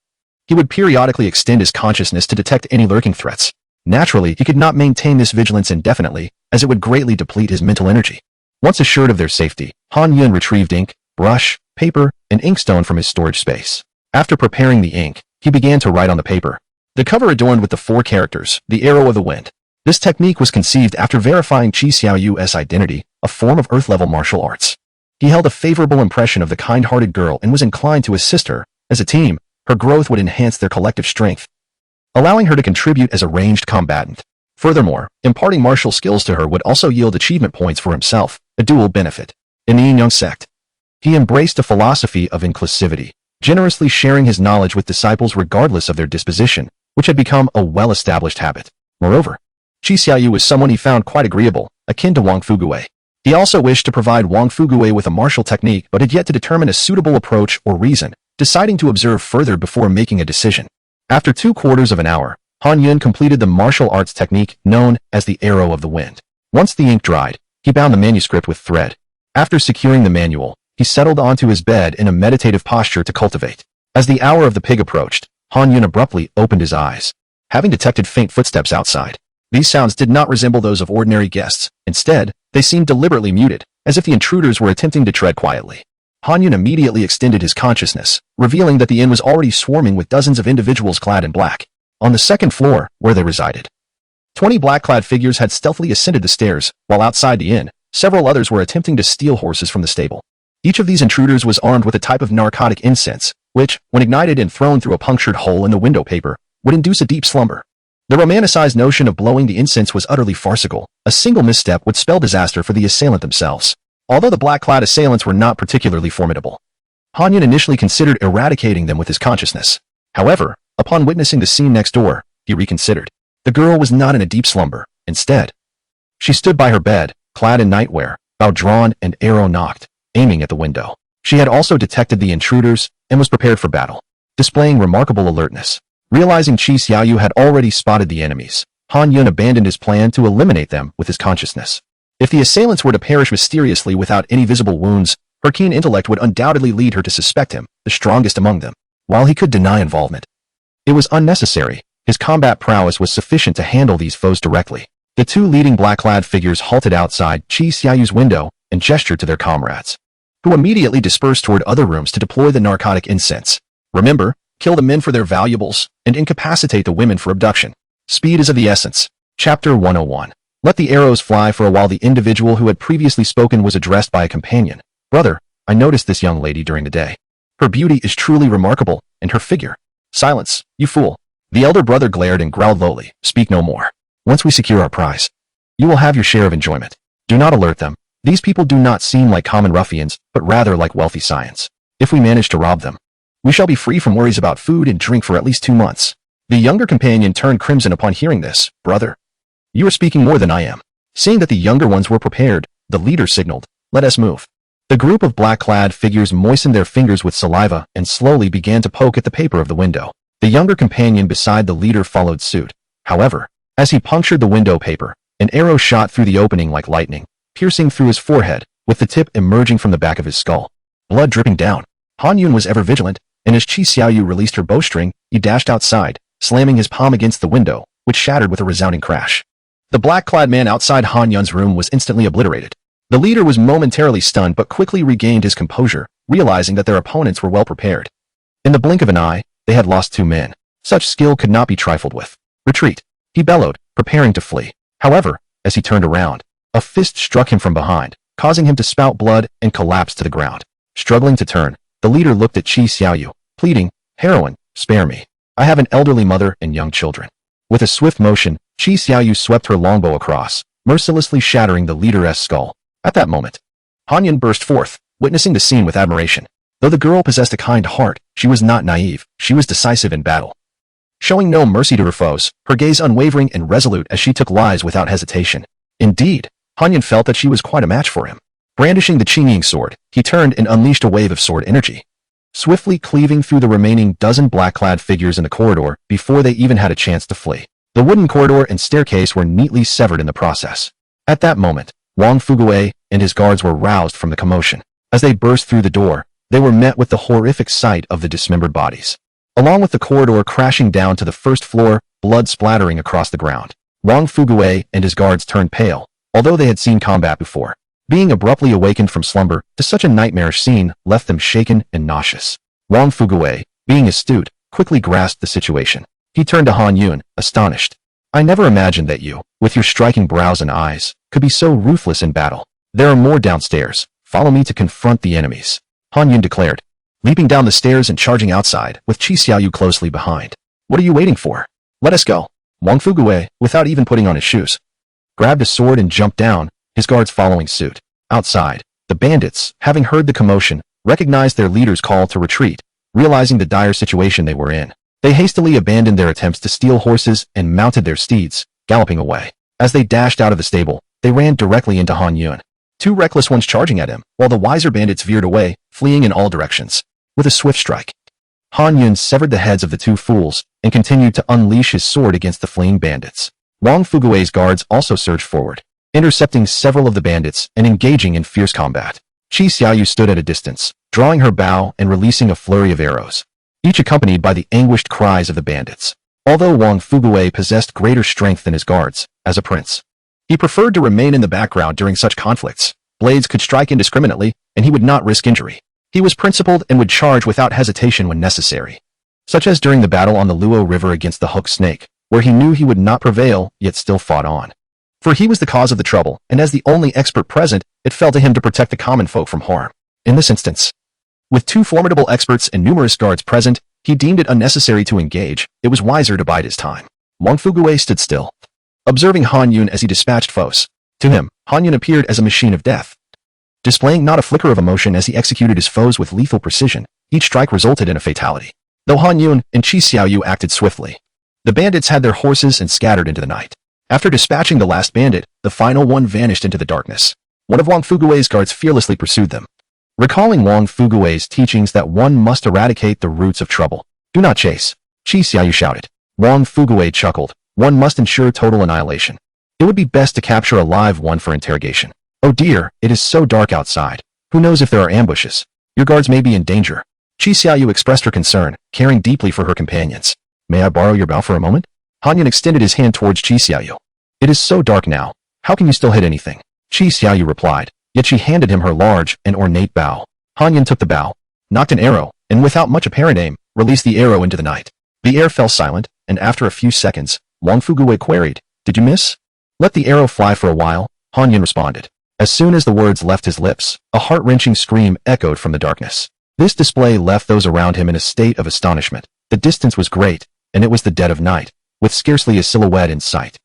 He would periodically extend his consciousness to detect any lurking threats. Naturally, he could not maintain this vigilance indefinitely, as it would greatly deplete his mental energy. Once assured of their safety, Han Yun retrieved ink, brush, paper, and inkstone from his storage space. After preparing the ink, he began to write on the paper. The cover adorned with the 4 characters, the Arrow of the Wind. This technique was conceived after verifying Qi Xiaoyu's identity, a form of Earth-level martial arts. He held a favorable impression of the kind-hearted girl and was inclined to assist her. As a team, her growth would enhance their collective strength, allowing her to contribute as a ranged combatant. Furthermore, imparting martial skills to her would also yield achievement points for himself, a dual benefit. In the Yinyong Sect, he embraced a philosophy of inclusivity, generously sharing his knowledge with disciples regardless of their disposition, which had become a well-established habit. Moreover, Qi Xiaoyu was someone he found quite agreeable, akin to Wang Fugui. He also wished to provide Wang Fugui with a martial technique but had yet to determine a suitable approach or reason, deciding to observe further before making a decision. After 2/4 of an hour, Han Yun completed the martial arts technique known as the Arrow of the Wind. Once the ink dried, he bound the manuscript with thread. After securing the manual, he settled onto his bed in a meditative posture to cultivate. As the hour of the pig approached, Han Yun abruptly opened his eyes, having detected faint footsteps outside. These sounds did not resemble those of ordinary guests. Instead, they seemed deliberately muted, as if the intruders were attempting to tread quietly. Han Yun immediately extended his consciousness, revealing that the inn was already swarming with dozens of individuals clad in black. On the second floor, where they resided, 20 black-clad figures had stealthily ascended the stairs, while outside the inn, several others were attempting to steal horses from the stable. Each of these intruders was armed with a type of narcotic incense, which, when ignited and thrown through a punctured hole in the window paper, would induce a deep slumber. The romanticized notion of blowing the incense was utterly farcical. A single misstep would spell disaster for the assailant themselves. Although the black-clad assailants were not particularly formidable, Han Yun initially considered eradicating them with his consciousness. However, upon witnessing the scene next door, he reconsidered. The girl was not in a deep slumber. Instead, she stood by her bed, clad in nightwear, bow drawn and arrow nocked, aiming at the window. She had also detected the intruders and was prepared for battle, displaying remarkable alertness. Realizing Qi Xiaoyu had already spotted the enemies, Han Yun abandoned his plan to eliminate them with his consciousness. If the assailants were to perish mysteriously without any visible wounds, her keen intellect would undoubtedly lead her to suspect him, the strongest among them. While he could deny involvement, it was unnecessary. His combat prowess was sufficient to handle these foes directly. The two leading black-clad figures halted outside Qi Xiaoyu's window and gestured to their comrades, who immediately dispersed toward other rooms to deploy the narcotic incense. Remember, kill the men for their valuables and incapacitate the women for abduction. Speed is of the essence. Chapter 101. Let the arrows fly. For a while the individual who had previously spoken was addressed by a companion. Brother, I noticed this young lady during the day. Her beauty is truly remarkable, and her figure. Silence, you fool. The elder brother glared and growled lowly. Speak no more. Once we secure our prize, you will have your share of enjoyment. Do not alert them. These people do not seem like common ruffians, but rather like wealthy scions. If we manage to rob them, we shall be free from worries about food and drink for at least 2 months. The younger companion turned crimson upon hearing this. Brother, you are speaking more than I am. Seeing that the younger ones were prepared, the leader signaled, let us move. The group of black-clad figures moistened their fingers with saliva and slowly began to poke at the paper of the window. The younger companion beside the leader followed suit. However, as he punctured the window paper, an arrow shot through the opening like lightning, piercing through his forehead, with the tip emerging from the back of his skull. Blood dripping down. Han Yun was ever vigilant, and as Qi Xiaoyu released her bowstring, he dashed outside, slamming his palm against the window, which shattered with a resounding crash. The black-clad man outside Han Yun's room was instantly obliterated. The leader was momentarily stunned but quickly regained his composure, realizing that their opponents were well prepared. In the blink of an eye, they had lost 2 men. Such skill could not be trifled with. Retreat, he bellowed, preparing to flee. However, as he turned around, a fist struck him from behind, causing him to spout blood and collapse to the ground. Struggling to turn, the leader looked at Qi Xiaoyu, pleading, Heroine, spare me. I have an elderly mother and young children. With a swift motion, Qi Xiaoyu swept her longbow across, mercilessly shattering the leader's skull. At that moment, Han Yun burst forth, witnessing the scene with admiration. Though the girl possessed a kind heart, she was not naive. She was decisive in battle, showing no mercy to her foes, her gaze unwavering and resolute as she took lives without hesitation. Indeed, Han Yun felt that she was quite a match for him. Brandishing the Yinyong sword, he turned and unleashed a wave of sword energy, swiftly cleaving through the remaining dozen black-clad figures in the corridor before they even had a chance to flee. The wooden corridor and staircase were neatly severed in the process. At that moment, Wang Fugui and his guards were roused from the commotion. As they burst through the door, they were met with the horrific sight of the dismembered bodies, along with the corridor crashing down to the first floor, blood splattering across the ground. Wang Fugui and his guards turned pale, although they had seen combat before. Being abruptly awakened from slumber to such a nightmarish scene left them shaken and nauseous. Wang Fugui, being astute, quickly grasped the situation. He turned to Han Yun, astonished. I never imagined that you, with your striking brows and eyes, could be so ruthless in battle. There are more downstairs. Follow me to confront the enemies, Han Yun declared, leaping down the stairs and charging outside, with Qi Xiaoyu closely behind. What are you waiting for? Let us go. Wang Fugui, without even putting on his shoes, grabbed a sword and jumped down, his guards following suit. Outside, the bandits, having heard the commotion, recognized their leader's call to retreat. Realizing the dire situation they were in, they hastily abandoned their attempts to steal horses and mounted their steeds, galloping away. As they dashed out of the stable, they ran directly into Han Yun, 2 reckless ones charging at him, while the wiser bandits veered away, fleeing in all directions. With a swift strike, Han Yun severed the heads of the 2 fools and continued to unleash his sword against the fleeing bandits. Wang Fugui's guards also surged forward, intercepting several of the bandits and engaging in fierce combat. Qi Xiaoyu stood at a distance, drawing her bow and releasing a flurry of arrows, each accompanied by the anguished cries of the bandits. Although Wang Fugui possessed greater strength than his guards, as a prince, he preferred to remain in the background during such conflicts. Blades could strike indiscriminately, and he would not risk injury. He was principled and would charge without hesitation when necessary, such as during the battle on the Luo River against the Hook Snake, where he knew he would not prevail, yet still fought on. For he was the cause of the trouble, and as the only expert present, it fell to him to protect the common folk from harm. In this instance, with 2 formidable experts and numerous guards present, he deemed it unnecessary to engage. It was wiser to bide his time. Wang Fugui stood still, observing Han Yun as he dispatched foes. To him, Han Yun appeared as a machine of death, displaying not a flicker of emotion as he executed his foes with lethal precision. Each strike resulted in a fatality. Though Han Yun and Qi Xiaoyu acted swiftly, the bandits had their horses and scattered into the night. After dispatching the last bandit, the final one vanished into the darkness. One of Wang Fugui's guards fearlessly pursued them. Recalling Wang Fugui's teachings that one must eradicate the roots of trouble. Do not chase, Qi Xiaoyu shouted. Wang Fugui chuckled. One must ensure total annihilation. It would be best to capture a live one for interrogation. Oh dear, it is so dark outside. Who knows if there are ambushes? Your guards may be in danger. Qi Xiaoyu expressed her concern, caring deeply for her companions. May I borrow your bow for a moment? Han Yun extended his hand towards Qi Xiaoyu. It is so dark now. How can you still hit anything? Qi Xiaoyu replied, yet she handed him her large and ornate bow. Han Yun took the bow, knocked an arrow, and without much apparent aim, released the arrow into the night. The air fell silent, and after a few seconds, Wang Fugui queried, did you miss? Let the arrow fly for a while, Han Yun responded. As soon as the words left his lips, a heart-wrenching scream echoed from the darkness. This display left those around him in a state of astonishment. The distance was great, and it was the dead of night, with scarcely a silhouette in sight.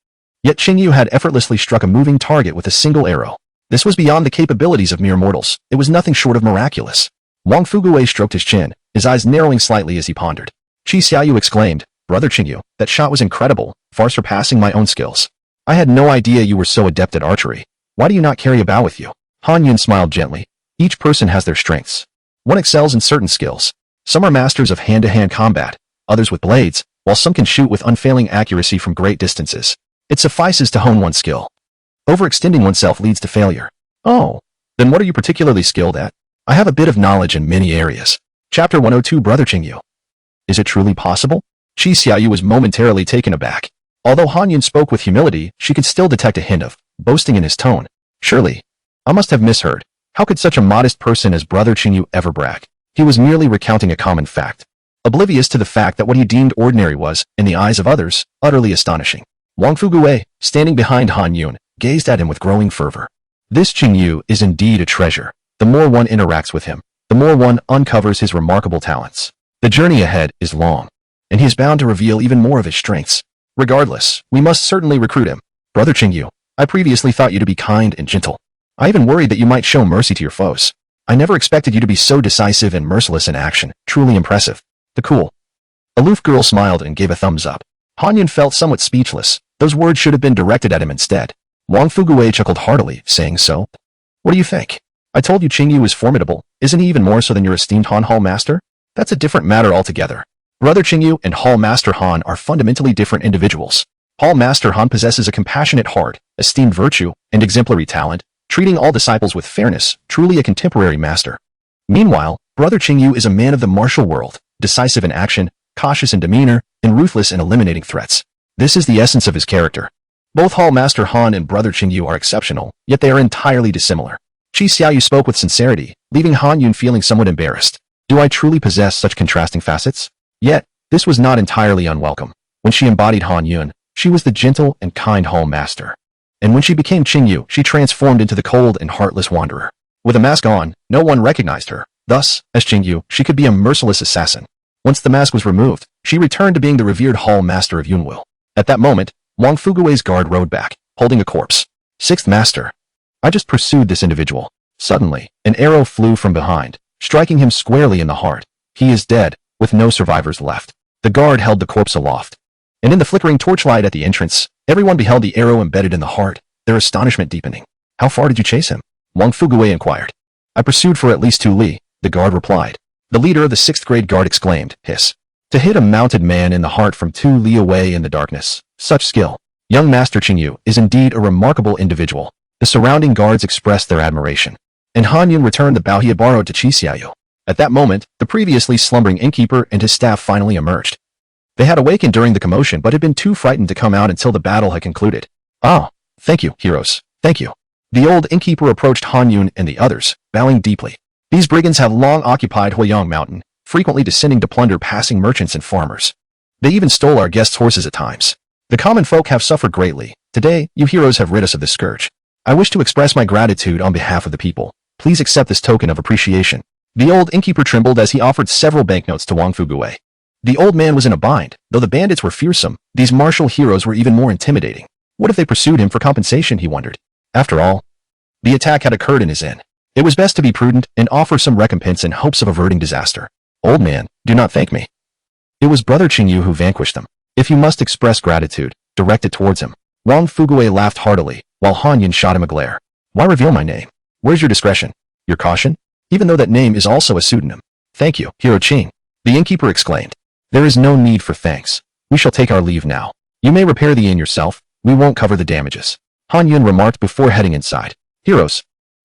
Yet Qingyu had effortlessly struck a moving target with a single arrow. This was beyond the capabilities of mere mortals. It was nothing short of miraculous. Wang Fugui stroked his chin, his eyes narrowing slightly as he pondered. Qi Xiaoyu exclaimed, Brother Qingyu, that shot was incredible, far surpassing my own skills. I had no idea you were so adept at archery. Why do you not carry a bow with you? Han Yun smiled gently. Each person has their strengths. One excels in certain skills. Some are masters of hand-to-hand combat, others with blades, while some can shoot with unfailing accuracy from great distances. It suffices to hone one's skill. Overextending oneself leads to failure. Oh, then what are you particularly skilled at? I have a bit of knowledge in many areas. Chapter 102 Brother Qingyu. Is it truly possible? Qi Xiaoyu was momentarily taken aback. Although Han Yun spoke with humility, she could still detect a hint of boasting in his tone. Surely, I must have misheard. How could such a modest person as Brother Qingyu ever brag? He was merely recounting a common fact, oblivious to the fact that what he deemed ordinary was, in the eyes of others, utterly astonishing. Wang Fugui, standing behind Han Yun, gazed at him with growing fervor. This Qingyu is indeed a treasure. The more one interacts with him, the more one uncovers his remarkable talents. The journey ahead is long, and he is bound to reveal even more of his strengths. Regardless, we must certainly recruit him. Brother Qingyu, I previously thought you to be kind and gentle. I even worried that you might show mercy to your foes. I never expected you to be so decisive and merciless in action. Truly impressive. The cool, aloof girl smiled and gave a thumbs up. Han Yun felt somewhat speechless. Those words should have been directed at him instead. Wang Fugui chuckled heartily, saying so. What do you think? I told you Qingyu is formidable. Isn't he even more so than your esteemed Han Hall Master? That's a different matter altogether. Brother Qingyu and Hall Master Han are fundamentally different individuals. Hall Master Han possesses a compassionate heart, esteemed virtue, and exemplary talent, treating all disciples with fairness, truly a contemporary master. Meanwhile, Brother Qingyu is a man of the martial world, decisive in action, cautious in demeanor, and ruthless in eliminating threats. This is the essence of his character. Both Hall Master Han and Brother Qingyu are exceptional, yet they are entirely dissimilar. Qi Xiaoyu spoke with sincerity, leaving Han Yun feeling somewhat embarrassed. Do I truly possess such contrasting facets? Yet, this was not entirely unwelcome. When she embodied Han Yun, she was the gentle and kind Hall Master. And when she became Qingyu, she transformed into the cold and heartless wanderer. With a mask on, no one recognized her. Thus, as Qingyu, she could be a merciless assassin. Once the mask was removed, she returned to being the revered Hall Master of Yunwu. At that moment, Wang Fugui's guard rode back, holding a corpse. Sixth Master. I just pursued this individual. Suddenly, an arrow flew from behind, striking him squarely in the heart. He is dead, with no survivors left. The guard held the corpse aloft. And in the flickering torchlight at the entrance, everyone beheld the arrow embedded in the heart, their astonishment deepening. How far did you chase him? Wang Fugui inquired. I pursued for at least 2 li, the guard replied. The leader of the 6th grade guard exclaimed, hiss. To hit a mounted man in the heart from 2 li away in the darkness, such skill. Young Master Qingyu is indeed a remarkable individual. The surrounding guards expressed their admiration. And Han Yun returned the bow he had borrowed to Qi Xiaoyu. At that moment, the previously slumbering innkeeper and his staff finally emerged. They had awakened during the commotion but had been too frightened to come out until the battle had concluded. Ah, thank you, heroes, thank you. The old innkeeper approached Han Yun and the others, bowing deeply. These brigands have long occupied Huiyang Mountain, frequently descending to plunder passing merchants and farmers. They even stole our guests' horses at times. The common folk have suffered greatly. Today, you heroes have rid us of this scourge. I wish to express my gratitude on behalf of the people. Please accept this token of appreciation. The old innkeeper trembled as he offered several banknotes to Wang Fugui. The old man was in a bind. Though the bandits were fearsome, these martial heroes were even more intimidating. What if they pursued him for compensation, he wondered. After all, the attack had occurred in his inn. It was best to be prudent and offer some recompense in hopes of averting disaster. Old man, do not thank me. It was Brother Qingyu who vanquished them. If you must express gratitude, direct it towards him. Wang Fugui laughed heartily, while Han Yun shot him a glare. Why reveal my name? Where's your discretion? Your caution? Even though that name is also a pseudonym. Thank you, Hero Qing. The innkeeper exclaimed. There is no need for thanks. We shall take our leave now. You may repair the inn yourself. We won't cover the damages. Han Yun remarked before heading inside. Heroes,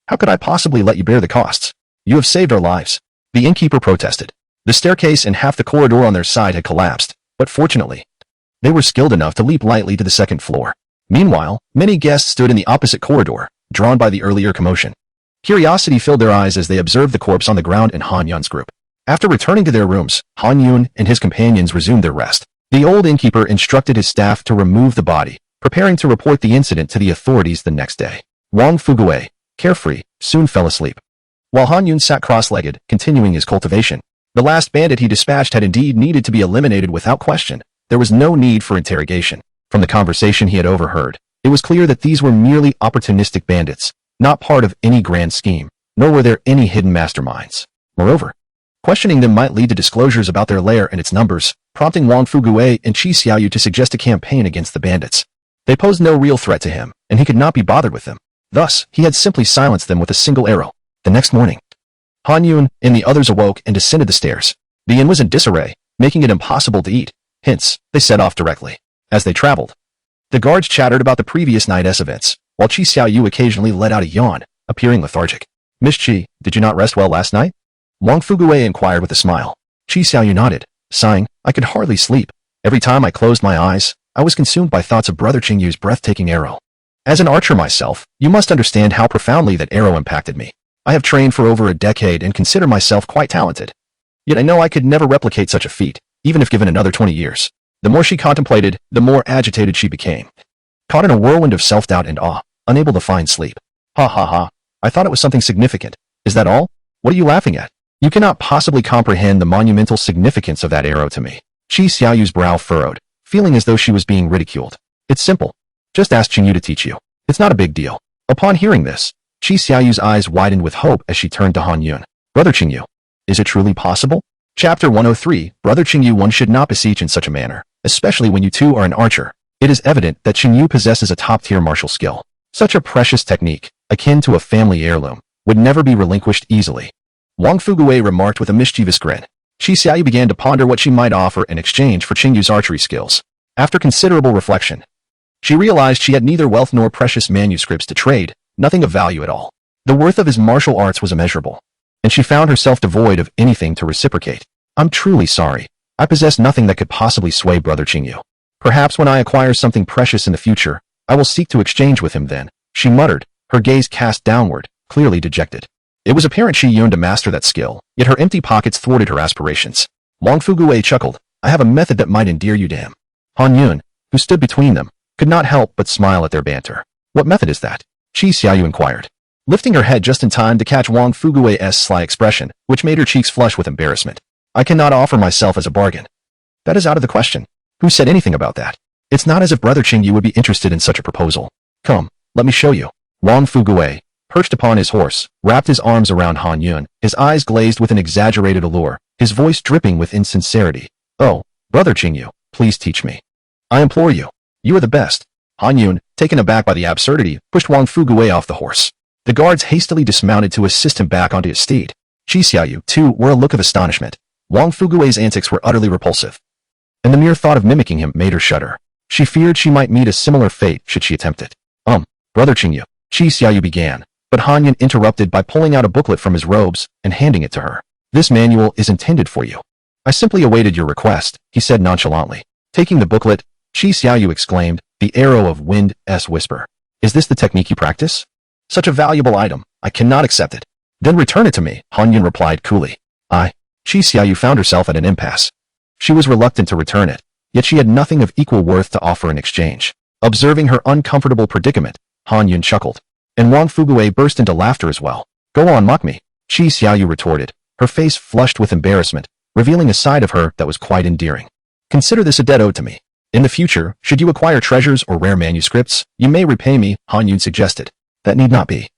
how could I possibly let you bear the costs? You have saved our lives. The innkeeper protested. The staircase and half the corridor on their side had collapsed, but fortunately, they were skilled enough to leap lightly to the second floor. Meanwhile, many guests stood in the opposite corridor, drawn by the earlier commotion. Curiosity filled their eyes as they observed the corpse on the ground and Han Yun's group. After returning to their rooms, Han Yun and his companions resumed their rest. The old innkeeper instructed his staff to remove the body, preparing to report the incident to the authorities the next day. Wang Fugui, carefree, soon fell asleep. While Han Yun sat cross-legged, continuing his cultivation. The last bandit he dispatched had indeed needed to be eliminated without question. There was no need for interrogation. From the conversation he had overheard, it was clear that these were merely opportunistic bandits, not part of any grand scheme, nor were there any hidden masterminds. Moreover, questioning them might lead to disclosures about their lair and its numbers, prompting Wang Fugui and Qi Xiaoyu to suggest a campaign against the bandits. They posed no real threat to him, and he could not be bothered with them. Thus, he had simply silenced them with a single arrow. The next morning, Han Yun and the others awoke and descended the stairs. The inn was in disarray, making it impossible to eat. Hence, they set off directly. As they traveled, the guards chattered about the previous night's events, while Qi Xiaoyu occasionally let out a yawn, appearing lethargic. Miss Qi, did you not rest well last night? Wang Fugui inquired with a smile. Qi Xiaoyu nodded, sighing. I could hardly sleep. Every time I closed my eyes, I was consumed by thoughts of Brother Qingyu's breathtaking arrow. As an archer myself, you must understand how profoundly that arrow impacted me. I have trained for over a decade and consider myself quite talented. Yet I know I could never replicate such a feat, even if given another 20 years. The more she contemplated, the more agitated she became. Caught in a whirlwind of self-doubt and awe, unable to find sleep. Ha ha ha, I thought it was something significant. Is that all? What are you laughing at? You cannot possibly comprehend the monumental significance of that arrow to me. Qi Xiaoyu's brow furrowed, feeling as though she was being ridiculed. It's simple. Just ask Qingyu to teach you. It's not a big deal. Upon hearing this, Qi Xiaoyu's eyes widened with hope as she turned to Han Yun. Brother Qingyu, is it truly possible? Chapter 103, Brother Qingyu, one should not beseech in such a manner, especially when you two are an archer. It is evident that Qingyu possesses a top-tier martial skill. Such a precious technique, akin to a family heirloom, would never be relinquished easily. Wang Fugui remarked with a mischievous grin. Qi Xiaoyu began to ponder what she might offer in exchange for Qingyu's archery skills. After considerable reflection, she realized she had neither wealth nor precious manuscripts to trade, nothing of value at all. The worth of his martial arts was immeasurable, and she found herself devoid of anything to reciprocate. I'm truly sorry. I possess nothing that could possibly sway Brother Qingyu. Perhaps when I acquire something precious in the future, I will seek to exchange with him then, she muttered, her gaze cast downward, clearly dejected. It was apparent she yearned to master that skill, yet her empty pockets thwarted her aspirations. Wang Fugui chuckled. I have a method that might endear you to him. Han Yun, who stood between them, could not help but smile at their banter. What method is that? Qi Xiaoyu inquired, lifting her head just in time to catch Wang Fugui's sly expression, which made her cheeks flush with embarrassment. I cannot offer myself as a bargain. That is out of the question. Who said anything about that? It's not as if Brother Qingyu would be interested in such a proposal. Come, let me show you. Wang Fugui, perched upon his horse, wrapped his arms around Han Yun, his eyes glazed with an exaggerated allure, his voice dripping with insincerity. Oh, Brother Qingyu, please teach me. I implore you. You are the best. Han Yun, taken aback by the absurdity, pushed Wang Fugui off the horse. The guards hastily dismounted to assist him back onto his steed. Qi Xiaoyu, too, wore a look of astonishment. Wang Fugui's antics were utterly repulsive, and the mere thought of mimicking him made her shudder. She feared she might meet a similar fate should she attempt it. Brother Qingyu, Qi Xiaoyu began, but Han Yun interrupted by pulling out a booklet from his robes and handing it to her. This manual is intended for you. I simply awaited your request, he said nonchalantly. Taking the booklet, Qi Xiaoyu exclaimed, the arrow of wind's whisper. Is this the technique you practice? Such a valuable item, I cannot accept it. Then return it to me, Han Yun replied coolly. Qi Xiaoyu found herself at an impasse. She was reluctant to return it, yet she had nothing of equal worth to offer in exchange. Observing her uncomfortable predicament, Han Yun chuckled, and Wang Fugui burst into laughter as well. Go on, mock me, Qi Xiaoyu retorted, her face flushed with embarrassment, revealing a side of her that was quite endearing. Consider this a debt owed to me. In the future, should you acquire treasures or rare manuscripts, you may repay me, Han Yun suggested. That need not be.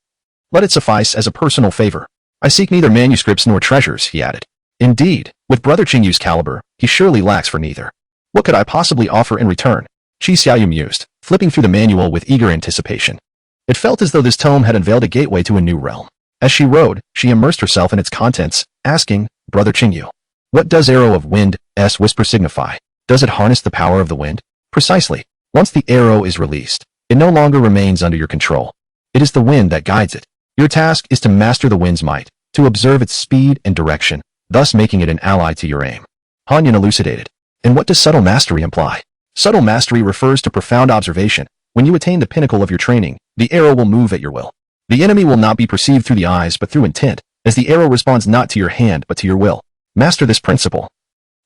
Let it suffice as a personal favor. I seek neither manuscripts nor treasures, he added. Indeed, with Brother Qingyu's caliber, he surely lacks for neither. What could I possibly offer in return? Qi Xiaoyu mused, flipping through the manual with eager anticipation. It felt as though this tome had unveiled a gateway to a new realm. As she rode, she immersed herself in its contents, asking, Brother Qingyu, what does Arrow of Wind's whisper signify? Does it harness the power of the wind? Precisely. Once the arrow is released, it no longer remains under your control. It is the wind that guides it. Your task is to master the wind's might, to observe its speed and direction, thus making it an ally to your aim. Han Yun elucidated. And what does subtle mastery imply? Subtle mastery refers to profound observation. When you attain the pinnacle of your training, the arrow will move at your will. The enemy will not be perceived through the eyes but through intent, as the arrow responds not to your hand but to your will. Master this principle,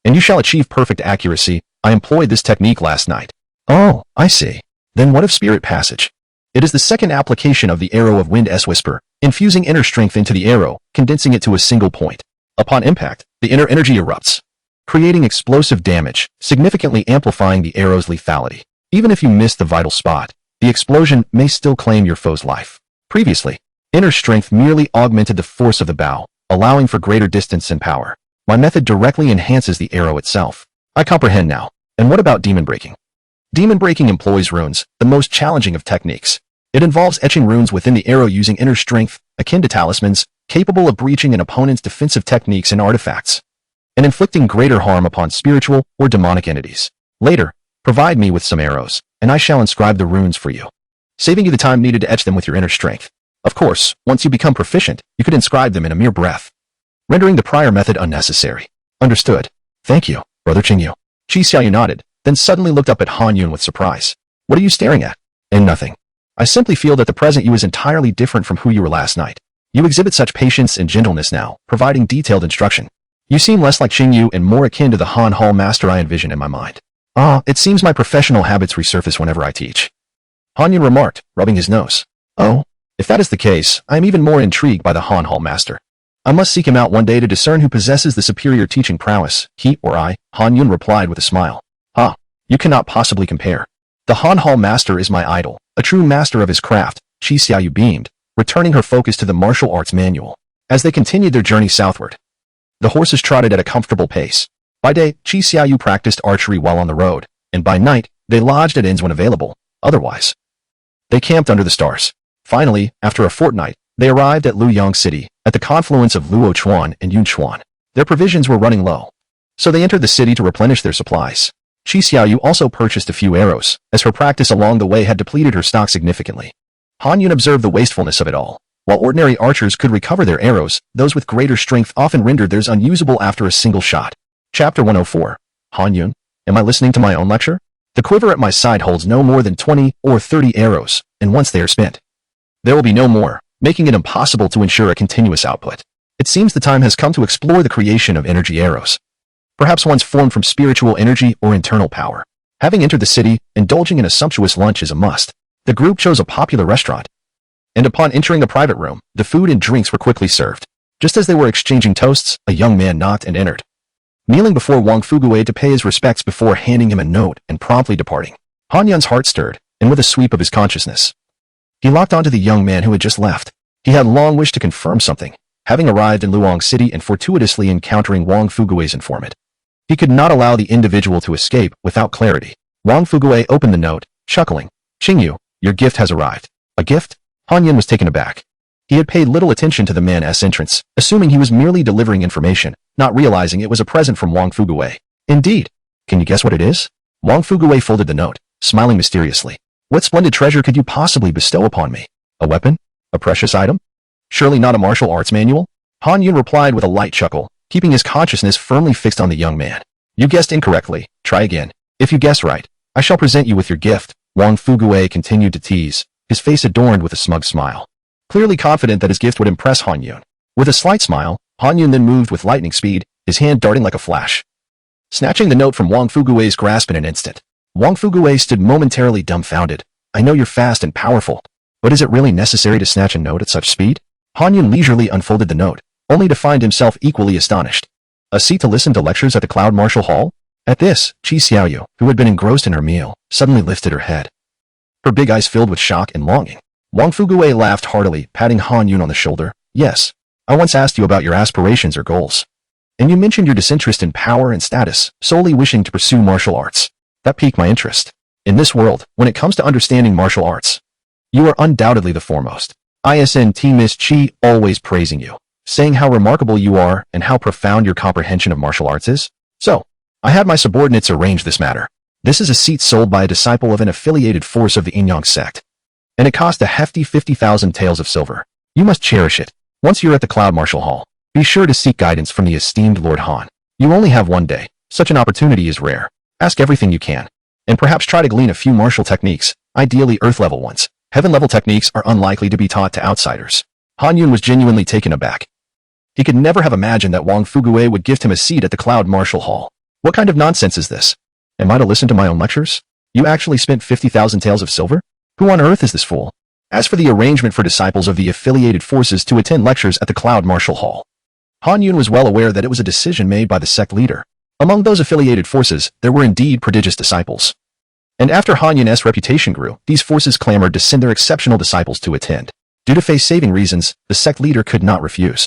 and you shall achieve perfect accuracy. I employed this technique last night. Oh, I see. Then what of spirit passage? It is the second application of the Arrow of Wind's whisper, infusing inner strength into the arrow, condensing it to a single point. Upon impact, the inner energy erupts, creating explosive damage, significantly amplifying the arrow's lethality. Even if you miss the vital spot, the explosion may still claim your foe's life. Previously, inner strength merely augmented the force of the bow, allowing for greater distance and power. My method directly enhances the arrow itself. I comprehend now. And what about demon breaking? Demon breaking employs runes, the most challenging of techniques. It involves etching runes within the arrow using inner strength, akin to talismans, capable of breaching an opponent's defensive techniques and artifacts, and inflicting greater harm upon spiritual or demonic entities. Later, provide me with some arrows, and I shall inscribe the runes for you, saving you the time needed to etch them with your inner strength. Of course, once you become proficient, you could inscribe them in a mere breath, rendering the prior method unnecessary. Understood. Thank you, Brother Qingyu. Qi Xiaoyu nodded, then suddenly looked up at Han Yun with surprise. What are you staring at? And nothing. I simply feel that the present you is entirely different from who you were last night. You exhibit such patience and gentleness now, providing detailed instruction. You seem less like Qingyu and more akin to the Han Hall master I envision in my mind. Ah, it seems my professional habits resurface whenever I teach. Han Yun remarked, rubbing his nose. Oh, if that is the case, I am even more intrigued by the Han Hall master. I must seek him out one day to discern who possesses the superior teaching prowess, he or I, Han Yun replied with a smile. Ah, you cannot possibly compare. The Han Hall master is my idol, a true master of his craft, Qi Xiaoyu beamed, returning her focus to the martial arts manual. As they continued their journey southward, the horses trotted at a comfortable pace. By day, Qi Xiaoyu practiced archery while on the road, and by night, they lodged at inns when available. Otherwise, they camped under the stars. Finally, after a fortnight, they arrived at Luoyang City, at the confluence of Luochuan and Yunchuan. Their provisions were running low, so they entered the city to replenish their supplies. Qi Xiaoyu also purchased a few arrows, as her practice along the way had depleted her stock significantly. Han Yun observed the wastefulness of it all. While ordinary archers could recover their arrows, those with greater strength often rendered theirs unusable after a single shot. Chapter 104. Han Yun, am I listening to my own lecture? The quiver at my side holds no more than 20 or 30 arrows, and once they are spent, there will be no more, making it impossible to ensure a continuous output. It seems the time has come to explore the creation of energy arrows. Perhaps ones formed from spiritual energy or internal power. Having entered the city, indulging in a sumptuous lunch is a must. The group chose a popular restaurant, and upon entering the private room, the food and drinks were quickly served. Just as they were exchanging toasts, a young man knocked and entered, kneeling before Wang Fuguwei to pay his respects before handing him a note and promptly departing. Han Yun's heart stirred, and with a sweep of his consciousness, he locked onto the young man who had just left. He had long wished to confirm something, having arrived in Luoyang City and fortuitously encountering Wang Fuguwei's informant. He could not allow the individual to escape without clarity. Wang Fuguwei opened the note, chuckling. Qingyu, your gift has arrived. A gift? Han Yun was taken aback. He had paid little attention to the man's entrance, assuming he was merely delivering information, not realizing it was a present from Wang Fuguwei. Indeed. Can you guess what it is? Wang Fuguwei folded the note, smiling mysteriously. What splendid treasure could you possibly bestow upon me? A weapon? A precious item? Surely not a martial arts manual? Han Yun replied with a light chuckle, keeping his consciousness firmly fixed on the young man. You guessed incorrectly. Try again. If you guess right, I shall present you with your gift. Wang Fuguwei continued to tease, his face adorned with a smug smile, clearly confident that his gift would impress Han Yun. With a slight smile, Han Yun then moved with lightning speed, his hand darting like a flash, snatching the note from Wang Fuguwei's grasp in an instant. Wang Fuguwei stood momentarily dumbfounded. I know you're fast and powerful, but is it really necessary to snatch a note at such speed? Han Yun leisurely unfolded the note, only to find himself equally astonished. A seat to listen to lectures at the Cloud Martial Hall? At this, Qi Xiaoyu, who had been engrossed in her meal, suddenly lifted her head. Her big eyes filled with shock and longing. Wang Fuguwei laughed heartily, patting Han Yun on the shoulder. Yes, I once asked you about your aspirations or goals. And you mentioned your disinterest in power and status, solely wishing to pursue martial arts. That piqued my interest. In this world, when it comes to understanding martial arts, you are undoubtedly the foremost. ISNT Miss Qi always praising you, saying how remarkable you are and how profound your comprehension of martial arts is. So, I had my subordinates arrange this matter. This is a seat sold by a disciple of an affiliated force of the Yinyong Sect. And it cost a hefty 50,000 taels of silver. You must cherish it. Once you're at the Cloud Martial Hall, be sure to seek guidance from the esteemed Lord Han. You only have one day. Such an opportunity is rare. Ask everything you can. And perhaps try to glean a few martial techniques, ideally earth-level ones. Heaven-level techniques are unlikely to be taught to outsiders. Han Yun was genuinely taken aback. He could never have imagined that Wang Fuguwei would gift him a seat at the Cloud Martial Hall. What kind of nonsense is this? Am I to listen to my own lectures? You actually spent 50,000 taels of silver? Who on earth is this fool? As for the arrangement for disciples of the affiliated forces to attend lectures at the Cloud Martial Hall, Han Yun was well aware that it was a decision made by the sect leader. Among those affiliated forces, there were indeed prodigious disciples. And after Han Yun's reputation grew, these forces clamored to send their exceptional disciples to attend. Due to face-saving reasons, the sect leader could not refuse,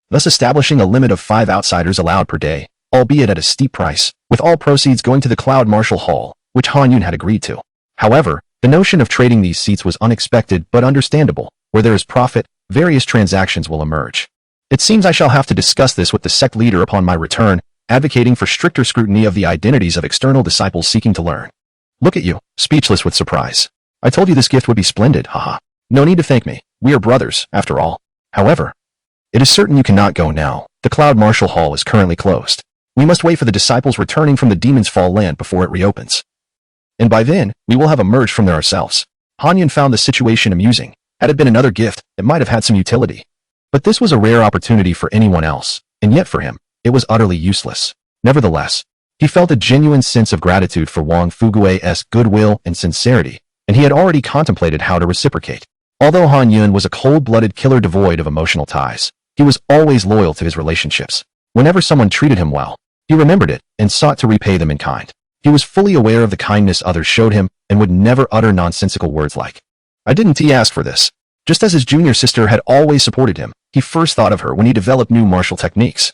thus establishing a limit of 5 outsiders allowed per day, albeit at a steep price, with all proceeds going to the Cloud Martial Hall, which Han Yun had agreed to. However, the notion of trading these seats was unexpected but understandable. Where there is profit, various transactions will emerge. It seems I shall have to discuss this with the sect leader upon my return, advocating for stricter scrutiny of the identities of external disciples seeking to learn. Look at you, speechless with surprise. I told you this gift would be splendid, haha. No need to thank me. We are brothers, after all. However, it is certain you cannot go now. The Cloud Martial Hall is currently closed. We must wait for the disciples returning from the Demon's Fall land before it reopens. And by then, we will have emerged from there ourselves. Han Yun found the situation amusing. Had it been another gift, it might have had some utility. But this was a rare opportunity for anyone else, and yet for him, it was utterly useless. Nevertheless, he felt a genuine sense of gratitude for Wang Fuguwei's goodwill and sincerity, and he had already contemplated how to reciprocate. Although Han Yun was a cold-blooded killer devoid of emotional ties, he was always loyal to his relationships. Whenever someone treated him well, he remembered it and sought to repay them in kind. He was fully aware of the kindness others showed him and would never utter nonsensical words like, "I didn't ask for this." Just as his junior sister had always supported him, he first thought of her when he developed new martial techniques,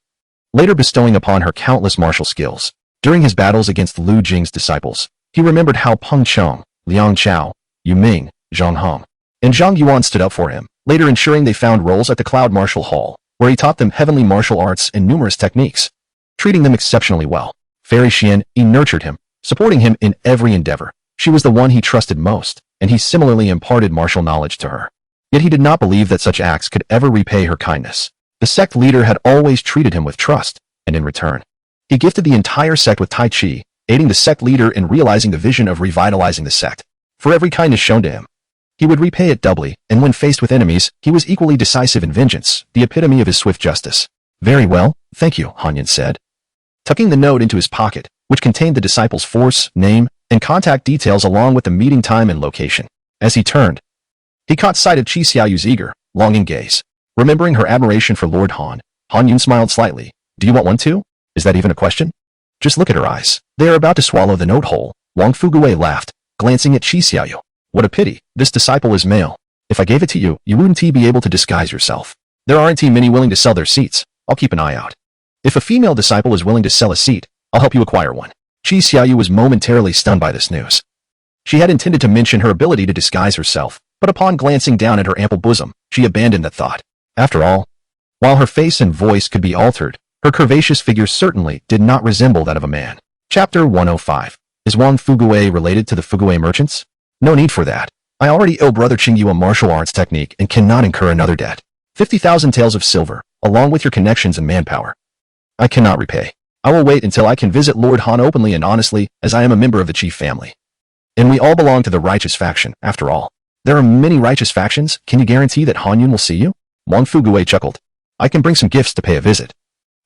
later bestowing upon her countless martial skills. During his battles against Lu Jing's disciples, he remembered how Peng Chong, Liang Chao, Yu Ming, Zhang Hong, and Zhang Yuan stood up for him, later ensuring they found roles at the Cloud Martial Hall, where he taught them heavenly martial arts and numerous techniques, treating them exceptionally well. Fairy Xian, he nurtured him, supporting him in every endeavor. She was the one he trusted most, and he similarly imparted martial knowledge to her. Yet he did not believe that such acts could ever repay her kindness. The sect leader had always treated him with trust, and in return, he gifted the entire sect with Tai Chi, aiding the sect leader in realizing the vision of revitalizing the sect. For every kindness shown to him, he would repay it doubly, and when faced with enemies, he was equally decisive in vengeance, the epitome of his swift justice. "Very well, thank you," Han Yun said, tucking the note into his pocket, which contained the disciple's force, name, and contact details along with the meeting time and location. As he turned, he caught sight of Qi Xiaoyu's eager, longing gaze. Remembering her admiration for Lord Han, Han Yun smiled slightly. "Do you want one too? Is that even a question? Just look at her eyes. They are about to swallow the note whole." Wang Fuguwei laughed, glancing at Qi Xiaoyu. "What a pity. This disciple is male. If I gave it to you, you wouldn't be able to disguise yourself. There aren't many willing to sell their seats. I'll keep an eye out. If a female disciple is willing to sell a seat, I'll help you acquire one." Qi Xiaoyu was momentarily stunned by this news. She had intended to mention her ability to disguise herself, but upon glancing down at her ample bosom, she abandoned that thought. After all, while her face and voice could be altered, her curvaceous figure certainly did not resemble that of a man. Chapter 105. Is Wang Fuguwei related to the Fuguwei merchants? No need for that. I already owe Brother Qingyu a martial arts technique and cannot incur another debt. 50,000 taels of silver, along with your connections and manpower, I cannot repay. I will wait until I can visit Lord Han openly and honestly, as I am a member of the chief family. And we all belong to the righteous faction, after all. There are many righteous factions. Can you guarantee that Han Yun will see you? Wang Fuguwei chuckled. I can bring some gifts to pay a visit,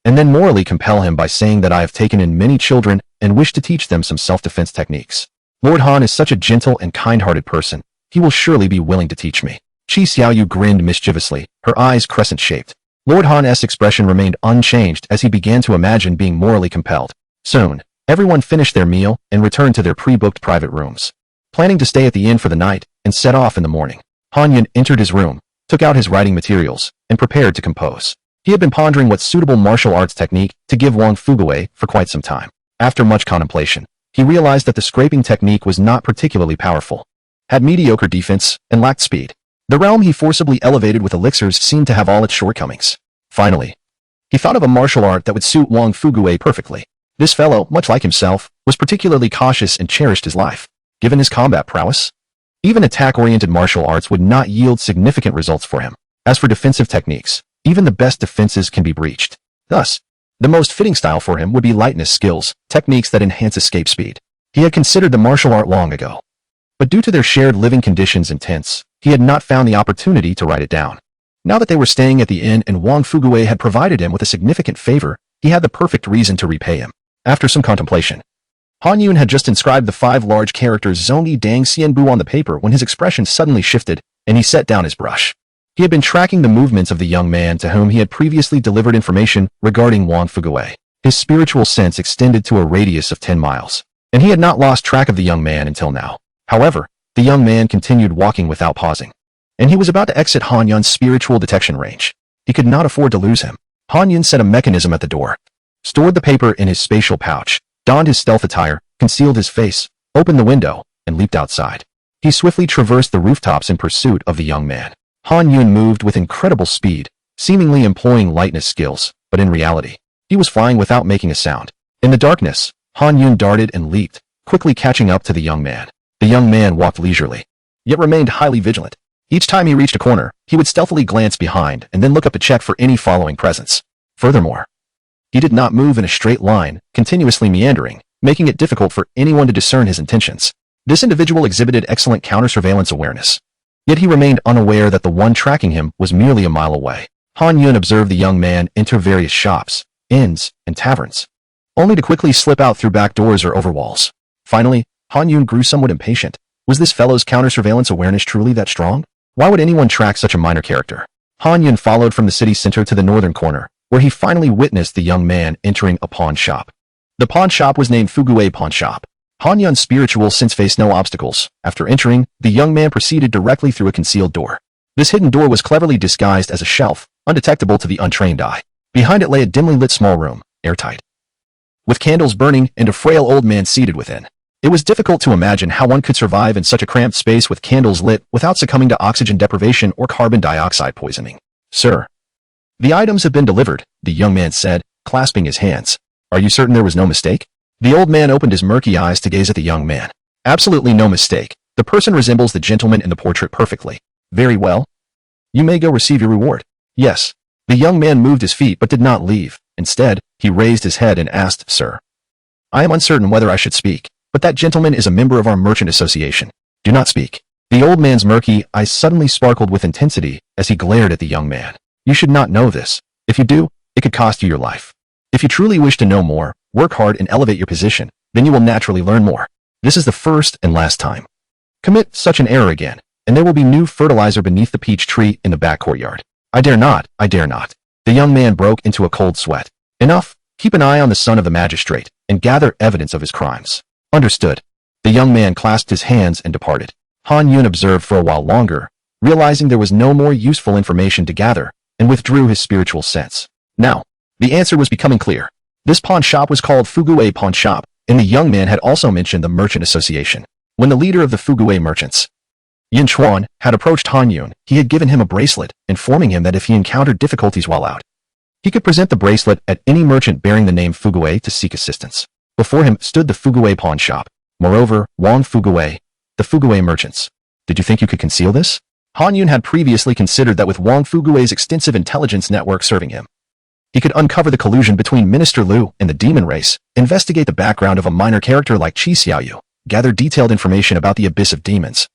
and then morally compel him by saying that I have taken in many children and wish to teach them some self-defense techniques. Lord Han is such a gentle and kind-hearted person. He will surely be willing to teach me. Qi Xiaoyu grinned mischievously, her eyes crescent-shaped. Lord Han's expression remained unchanged as he began to imagine being morally compelled. Soon, everyone finished their meal and returned to their pre-booked private rooms. Planning to stay at the inn for the night and set off in the morning, Han Yun entered his room, took out his writing materials, and prepared to compose. He had been pondering what suitable martial arts technique to give Wang Fuguwei for quite some time. After much contemplation, he realized that the scraping technique was not particularly powerful, had mediocre defense, and lacked speed. The realm he forcibly elevated with elixirs seemed to have all its shortcomings. Finally, he thought of a martial art that would suit Wang Fuguwei perfectly. This fellow, much like himself, was particularly cautious and cherished his life. Given his combat prowess, even attack-oriented martial arts would not yield significant results for him. As for defensive techniques, even the best defenses can be breached. Thus, the most fitting style for him would be lightness skills, techniques that enhance escape speed. He had considered the martial art long ago, but due to their shared living conditions and tents, he had not found the opportunity to write it down. Now that they were staying at the inn and Wang Fuguwei had provided him with a significant favor, he had the perfect reason to repay him. After some contemplation, Han Yun had just inscribed the 5 large characters Zhongyi Dang Xianbu on the paper when his expression suddenly shifted, and he set down his brush. He had been tracking the movements of the young man to whom he had previously delivered information regarding Wang Fuguwei. His spiritual sense extended to a radius of 10 miles, and he had not lost track of the young man until now. However, the young man continued walking without pausing, and he was about to exit Han Yun's spiritual detection range. He could not afford to lose him. Han Yun set a mechanism at the door, stored the paper in his spatial pouch, donned his stealth attire, concealed his face, opened the window, and leaped outside. He swiftly traversed the rooftops in pursuit of the young man. Han Yun moved with incredible speed, seemingly employing lightness skills, but in reality, he was flying without making a sound. In the darkness, Han Yun darted and leaped, quickly catching up to the young man. The young man walked leisurely, yet remained highly vigilant. Each time he reached a corner, he would stealthily glance behind and then look up to check for any following presence. Furthermore, he did not move in a straight line, continuously meandering, making it difficult for anyone to discern his intentions. This individual exhibited excellent counter-surveillance awareness, yet he remained unaware that the one tracking him was merely a mile away. Han Yun observed the young man enter various shops, inns, and taverns, only to quickly slip out through back doors or over walls. Finally, Han Yun grew somewhat impatient. Was this fellow's counter-surveillance awareness truly that strong? Why would anyone track such a minor character? Han Yun followed from the city center to the northern corner, where he finally witnessed the young man entering a pawn shop. The pawn shop was named Fuguwei Pawn Shop. Han Yun's spiritual sense faced no obstacles. After entering, the young man proceeded directly through a concealed door. This hidden door was cleverly disguised as a shelf, undetectable to the untrained eye. Behind it lay a dimly lit small room, airtight, with candles burning and a frail old man seated within. It was difficult to imagine how one could survive in such a cramped space with candles lit without succumbing to oxygen deprivation or carbon dioxide poisoning. "Sir, the items have been delivered," the young man said, clasping his hands. "Are you certain there was no mistake?" The old man opened his murky eyes to gaze at the young man. "Absolutely no mistake. The person resembles the gentleman in the portrait perfectly." "Very well. You may go receive your reward." "Yes." The young man moved his feet but did not leave. Instead, he raised his head and asked, "Sir, I am uncertain whether I should speak, but that gentleman is a member of our merchant association." "Do not speak." The old man's murky eyes suddenly sparkled with intensity as he glared at the young man. "You should not know this. If you do, it could cost you your life. If you truly wish to know more, work hard and elevate your position, then you will naturally learn more. This is the first and last time. Commit such an error again, and there will be new fertilizer beneath the peach tree in the back courtyard." "I dare not, I dare not." The young man broke into a cold sweat. "Enough. Keep an eye on the son of the magistrate, and gather evidence of his crimes." "Understood." The young man clasped his hands and departed. Han Yun observed for a while longer, realizing there was no more useful information to gather, and withdrew his spiritual sense. Now, the answer was becoming clear. This pawn shop was called Fuguwei Pawn Shop, and the young man had also mentioned the merchant association. When the leader of the Fuguwei merchants, Yin Chuan, had approached Han Yun, he had given him a bracelet, informing him that if he encountered difficulties while out, he could present the bracelet at any merchant bearing the name Fuguwei to seek assistance. Before him stood the Fuguwei Pawn Shop. Moreover, Wang Fuguwei, the Fuguwei merchants. "Did you think you could conceal this?" Han Yun had previously considered that with Wang Fuguwei's extensive intelligence network serving him, he could uncover the collusion between Minister Liu and the demon race, investigate the background of a minor character like Qi Xiaoyu, gather detailed information about the abyss of demons,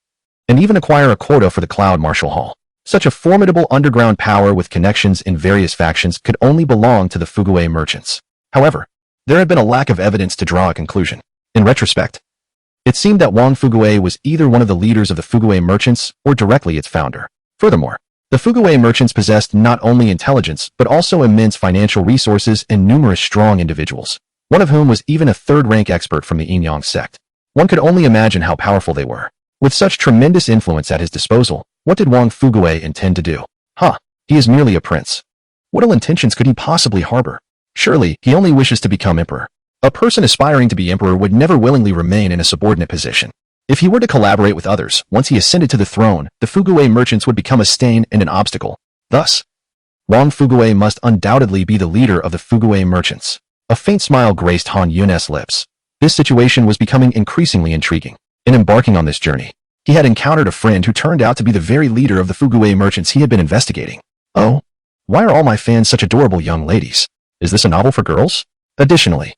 and even acquire a quota for the Cloud Martial Hall. Such a formidable underground power with connections in various factions could only belong to the Fuguwei merchants. However, there had been a lack of evidence to draw a conclusion. In retrospect, it seemed that Wang Fuguwei was either one of the leaders of the Fuguwei merchants or directly its founder. Furthermore, The Fuguwei merchants possessed not only intelligence, but also immense financial resources and numerous strong individuals, one of whom was even a third-rank expert from the Yinyong Sect. One could only imagine how powerful they were. With such tremendous influence at his disposal, what did Wang Fuguwei intend to do? He is merely a prince. What ill intentions could he possibly harbor? Surely, he only wishes to become emperor. A person aspiring to be emperor would never willingly remain in a subordinate position. If he were to collaborate with others, once he ascended to the throne, the Fuguwei merchants would become a stain and an obstacle. Thus, Wang Fuguwei must undoubtedly be the leader of the Fuguwei merchants. A faint smile graced Han Yun's lips. This situation was becoming increasingly intriguing. In embarking on this journey, he had encountered a friend who turned out to be the very leader of the Fuguwei merchants he had been investigating. Oh, why are all my fans such adorable young ladies? Is this a novel for girls? Additionally,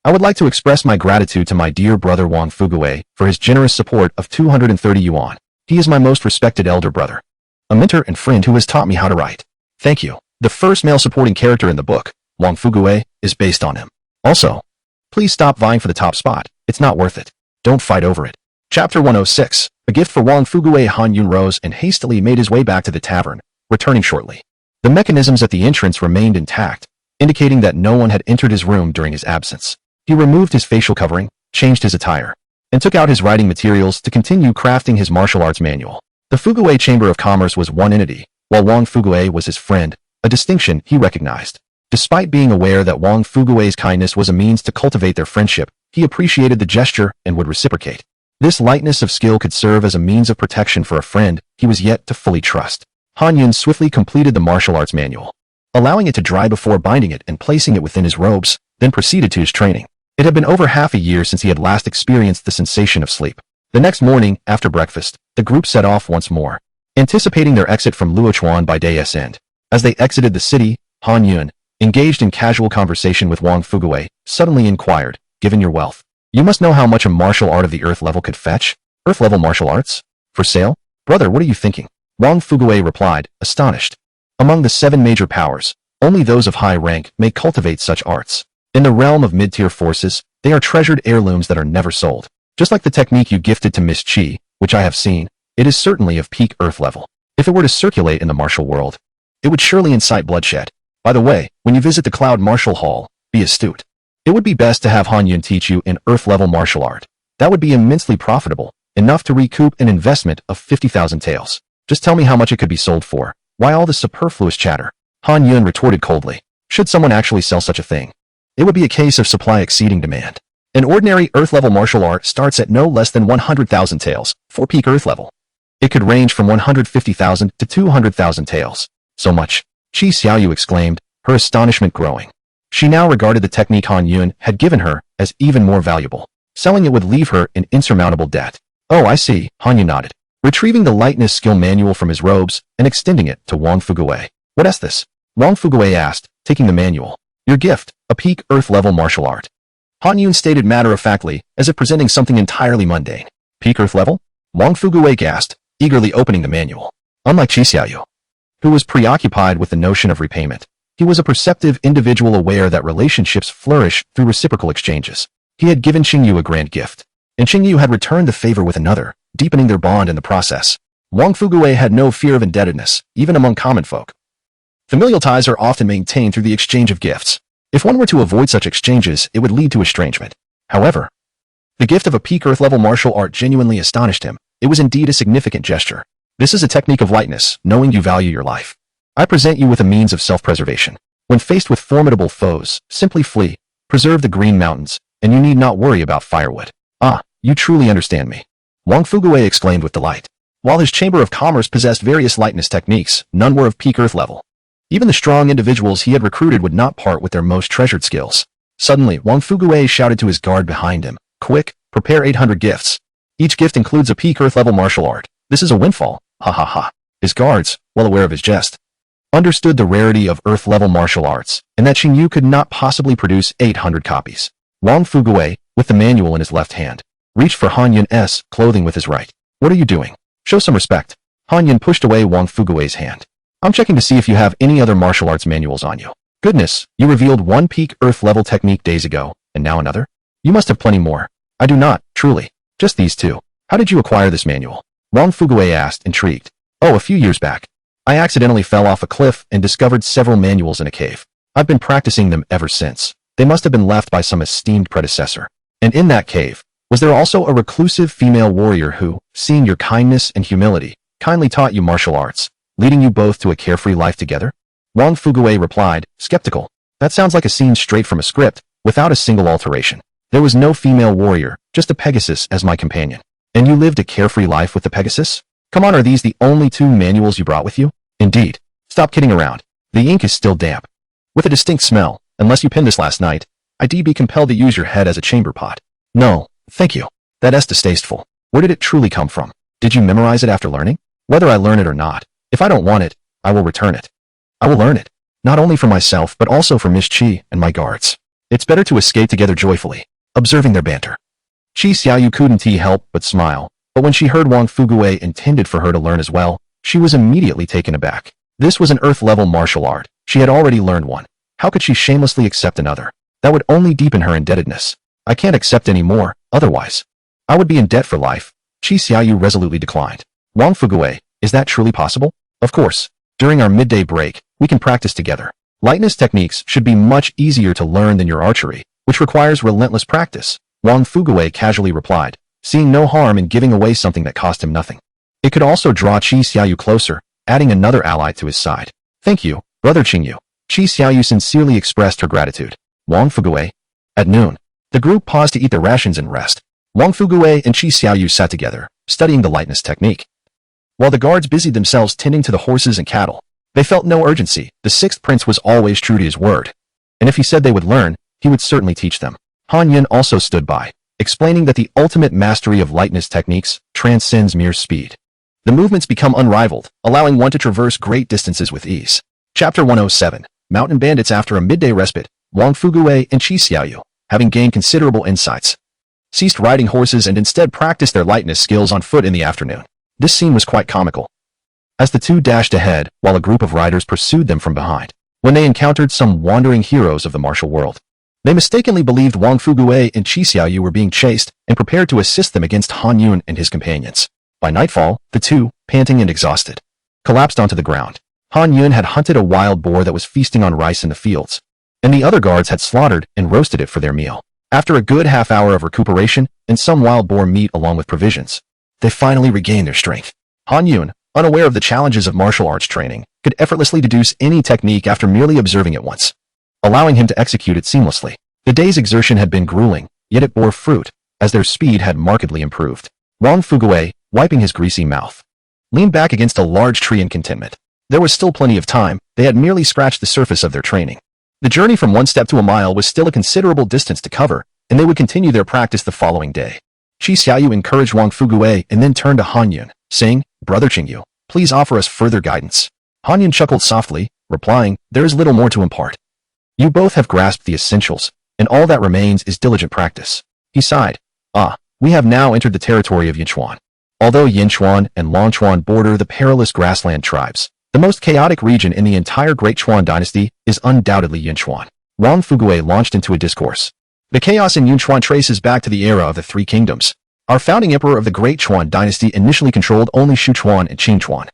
I would like to express my gratitude to my dear brother Wang Fuguwei for his generous support of 230 yuan. He is my most respected elder brother, a mentor and friend who has taught me how to write. Thank you. The first male supporting character in the book, Wang Fuguwei, is based on him. Also, please stop vying for the top spot. It's not worth it. Don't fight over it. Chapter 106. A gift for Wang Fuguwei. Han Yun rose and hastily made his way back to the tavern, returning shortly. The mechanisms at the entrance remained intact, indicating that no one had entered his room during his absence. He removed his facial covering, changed his attire, and took out his writing materials to continue crafting his martial arts manual. The Fuguwei Chamber of Commerce was one entity, while Wang Fuguwei was his friend, a distinction he recognized. Despite being aware that Wang Fuguwei's kindness was a means to cultivate their friendship, he appreciated the gesture and would reciprocate. This lightness of skill could serve as a means of protection for a friend he was yet to fully trust. Han Yun swiftly completed the martial arts manual, allowing it to dry before binding it and placing it within his robes, then proceeded to his training. It had been over half a year since he had last experienced the sensation of sleep. The next morning, after breakfast, the group set off once more, anticipating their exit from Luochuan by day's end. As they exited the city, Han Yun, engaged in casual conversation with Wang Fuguwei, suddenly inquired, "Given your wealth, you must know how much a martial art of the earth level could fetch? Earth level martial arts? For sale? Brother, what are you thinking?" Wang Fuguwei replied, astonished. Among the 7 major powers, only those of high rank may cultivate such arts. In the realm of mid-tier forces, they are treasured heirlooms that are never sold. Just like the technique you gifted to Miss Qi, which I have seen, it is certainly of peak earth level. If it were to circulate in the martial world, it would surely incite bloodshed. By the way, when you visit the Cloud Martial Hall, be astute. It would be best to have Han Yun teach you an earth-level martial art. That would be immensely profitable, enough to recoup an investment of 50,000 taels. Just tell me how much it could be sold for. Why all this superfluous chatter? Han Yun retorted coldly. Should someone actually sell such a thing, it would be a case of supply exceeding demand. An ordinary earth-level martial art starts at no less than 100,000 taels for peak earth level. It could range from 150,000 to 200,000 taels. So much. Qi Xiaoyu exclaimed, her astonishment growing. She now regarded the technique Han Yun had given her as even more valuable. Selling it would leave her in insurmountable debt. Oh, I see, Han Yun nodded, retrieving the lightness skill manual from his robes and extending it to Wang Fuguwei. What is this? Wang Fuguwei asked, taking the manual. Your gift, a peak earth-level martial art. Han Yun stated matter-of-factly, as if presenting something entirely mundane. Peak earth level? Wang Fuguwei gasped, eagerly opening the manual. Unlike Qi Xiaoyu, who was preoccupied with the notion of repayment, he was a perceptive individual aware that relationships flourish through reciprocal exchanges. He had given Qingyu a grand gift, and Qingyu had returned the favor with another, deepening their bond in the process. Wang Fuguwei had no fear of indebtedness, even among common folk. Familial ties are often maintained through the exchange of gifts. If one were to avoid such exchanges, it would lead to estrangement. However, the gift of a peak earth-level martial art genuinely astonished him. It was indeed a significant gesture. This is a technique of lightness, knowing you value your life. I present you with a means of self-preservation. When faced with formidable foes, simply flee, preserve the green mountains, and you need not worry about firewood. Ah, you truly understand me. Wang Fuguwei exclaimed with delight. While his Chamber of Commerce possessed various lightness techniques, none were of peak earth level. Even the strong individuals he had recruited would not part with their most treasured skills. Suddenly, Wang Fuguwei shouted to his guard behind him, "Quick, prepare 800 gifts. Each gift includes a peak earth-level martial art. This is a windfall. Ha ha ha." His guards, well aware of his jest, understood the rarity of earth-level martial arts, and that Xingyu could not possibly produce 800 copies. Wang Fuguwei, with the manual in his left hand, reached for Han Yun's clothing with his right. "What are you doing? Show some respect." Han Yun pushed away Wang Fuguwei's hand. "I'm checking to see if you have any other martial arts manuals on you." "Goodness, you revealed one peak earth-level technique days ago, and now another? You must have plenty more." "I do not, truly. Just these two." "How did you acquire this manual?" Wang Fuguwei asked, intrigued. "Oh, a few years back. I accidentally fell off a cliff and discovered several manuals in a cave. I've been practicing them ever since. They must have been left by some esteemed predecessor. And in that cave, was there also a reclusive female warrior who, seeing your kindness and humility, kindly taught you martial arts, leading you both to a carefree life together? Wang Fuguwei replied, skeptical. That sounds like a scene straight from a script, without a single alteration. There was no female warrior, just a Pegasus as my companion. And you lived a carefree life with the Pegasus? Come on, are these the only 2 manuals you brought with you? Indeed. Stop kidding around. The ink is still damp. With a distinct smell, unless you pinned this last night, I'd be compelled to use your head as a chamber pot. No, thank you. That is distasteful. Where did it truly come from? Did you memorize it after learning? Whether I learn it or not, if I don't want it, I will return it. I will learn it. Not only for myself but also for Miss Qi and my guards. It's better to escape together joyfully, observing their banter. Qi Xiaoyu couldn't help but smile, but when she heard Wang Fuguwei intended for her to learn as well, she was immediately taken aback. This was an earth-level martial art. She had already learned one. How could she shamelessly accept another? That would only deepen her indebtedness. I can't accept any more, otherwise I would be in debt for life. Qi Xiaoyu resolutely declined. Wang Fuguwei, is that truly possible? Of course. During our midday break, we can practice together. Lightness techniques should be much easier to learn than your archery, which requires relentless practice. Wang Fuguwei casually replied, seeing no harm in giving away something that cost him nothing. It could also draw Qi Xiaoyu closer, adding another ally to his side. Thank you, Brother Qingyu. Qi Xiaoyu sincerely expressed her gratitude. Wang Fuguwei. At noon, the group paused to eat their rations and rest. Wang Fuguwei and Qi Xiaoyu sat together, studying the lightness technique. While the guards busied themselves tending to the horses and cattle, they felt no urgency. The 6th prince was always true to his word. And if he said they would learn, he would certainly teach them. Han Yin also stood by, explaining that the ultimate mastery of lightness techniques transcends mere speed. The movements become unrivaled, allowing one to traverse great distances with ease. Chapter 107, Mountain Bandits. After a midday respite, Wang Fuguwei and Qi Xiaoyu, having gained considerable insights, ceased riding horses and instead practiced their lightness skills on foot in the afternoon. This scene was quite comical, as the 2 dashed ahead while a group of riders pursued them from behind. When they encountered some wandering heroes of the martial world, they mistakenly believed Wang Fuguwei and Qi Xiaoyu were being chased and prepared to assist them against Han Yun and his companions. By nightfall, the 2, panting and exhausted, collapsed onto the ground. Han Yun had hunted a wild boar that was feasting on rice in the fields, and the other guards had slaughtered and roasted it for their meal. After a good half-hour of recuperation and some wild boar meat along with provisions, they finally regained their strength. Han Yun, unaware of the challenges of martial arts training, could effortlessly deduce any technique after merely observing it once, allowing him to execute it seamlessly. The day's exertion had been grueling, yet it bore fruit, as their speed had markedly improved. Wang Fuguwei, wiping his greasy mouth, leaned back against a large tree in contentment. There was still plenty of time. They had merely scratched the surface of their training. The journey from 1 step to a mile was still a considerable distance to cover, and they would continue their practice the following day. Qi Xiaoyu encouraged Wang Fuguwei and then turned to Han Yun, saying, Brother Qingyu, please offer us further guidance. Han Yun chuckled softly, replying, there is little more to impart. You both have grasped the essentials, and all that remains is diligent practice. He sighed. We have now entered the territory of Yinchuan. Although Yinchuan and Longchuan border the perilous grassland tribes, the most chaotic region in the entire Great Chuan dynasty is undoubtedly Yinchuan. Wang Fuguwei launched into a discourse. The chaos in Yinchuan traces back to the era of the 3 kingdoms. Our founding emperor of the Great Chuan dynasty initially controlled only Shuchuan and Qingchuan,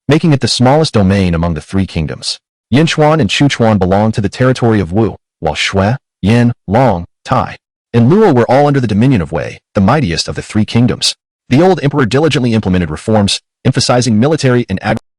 making it the smallest domain among the 3 kingdoms. Yinchuan and Shuchuan belonged to the territory of Wu, while Shui, Yin, Long, Tai, and Luo were all under the dominion of Wei, the mightiest of the 3 kingdoms. The old emperor diligently implemented reforms, emphasizing military and agriculture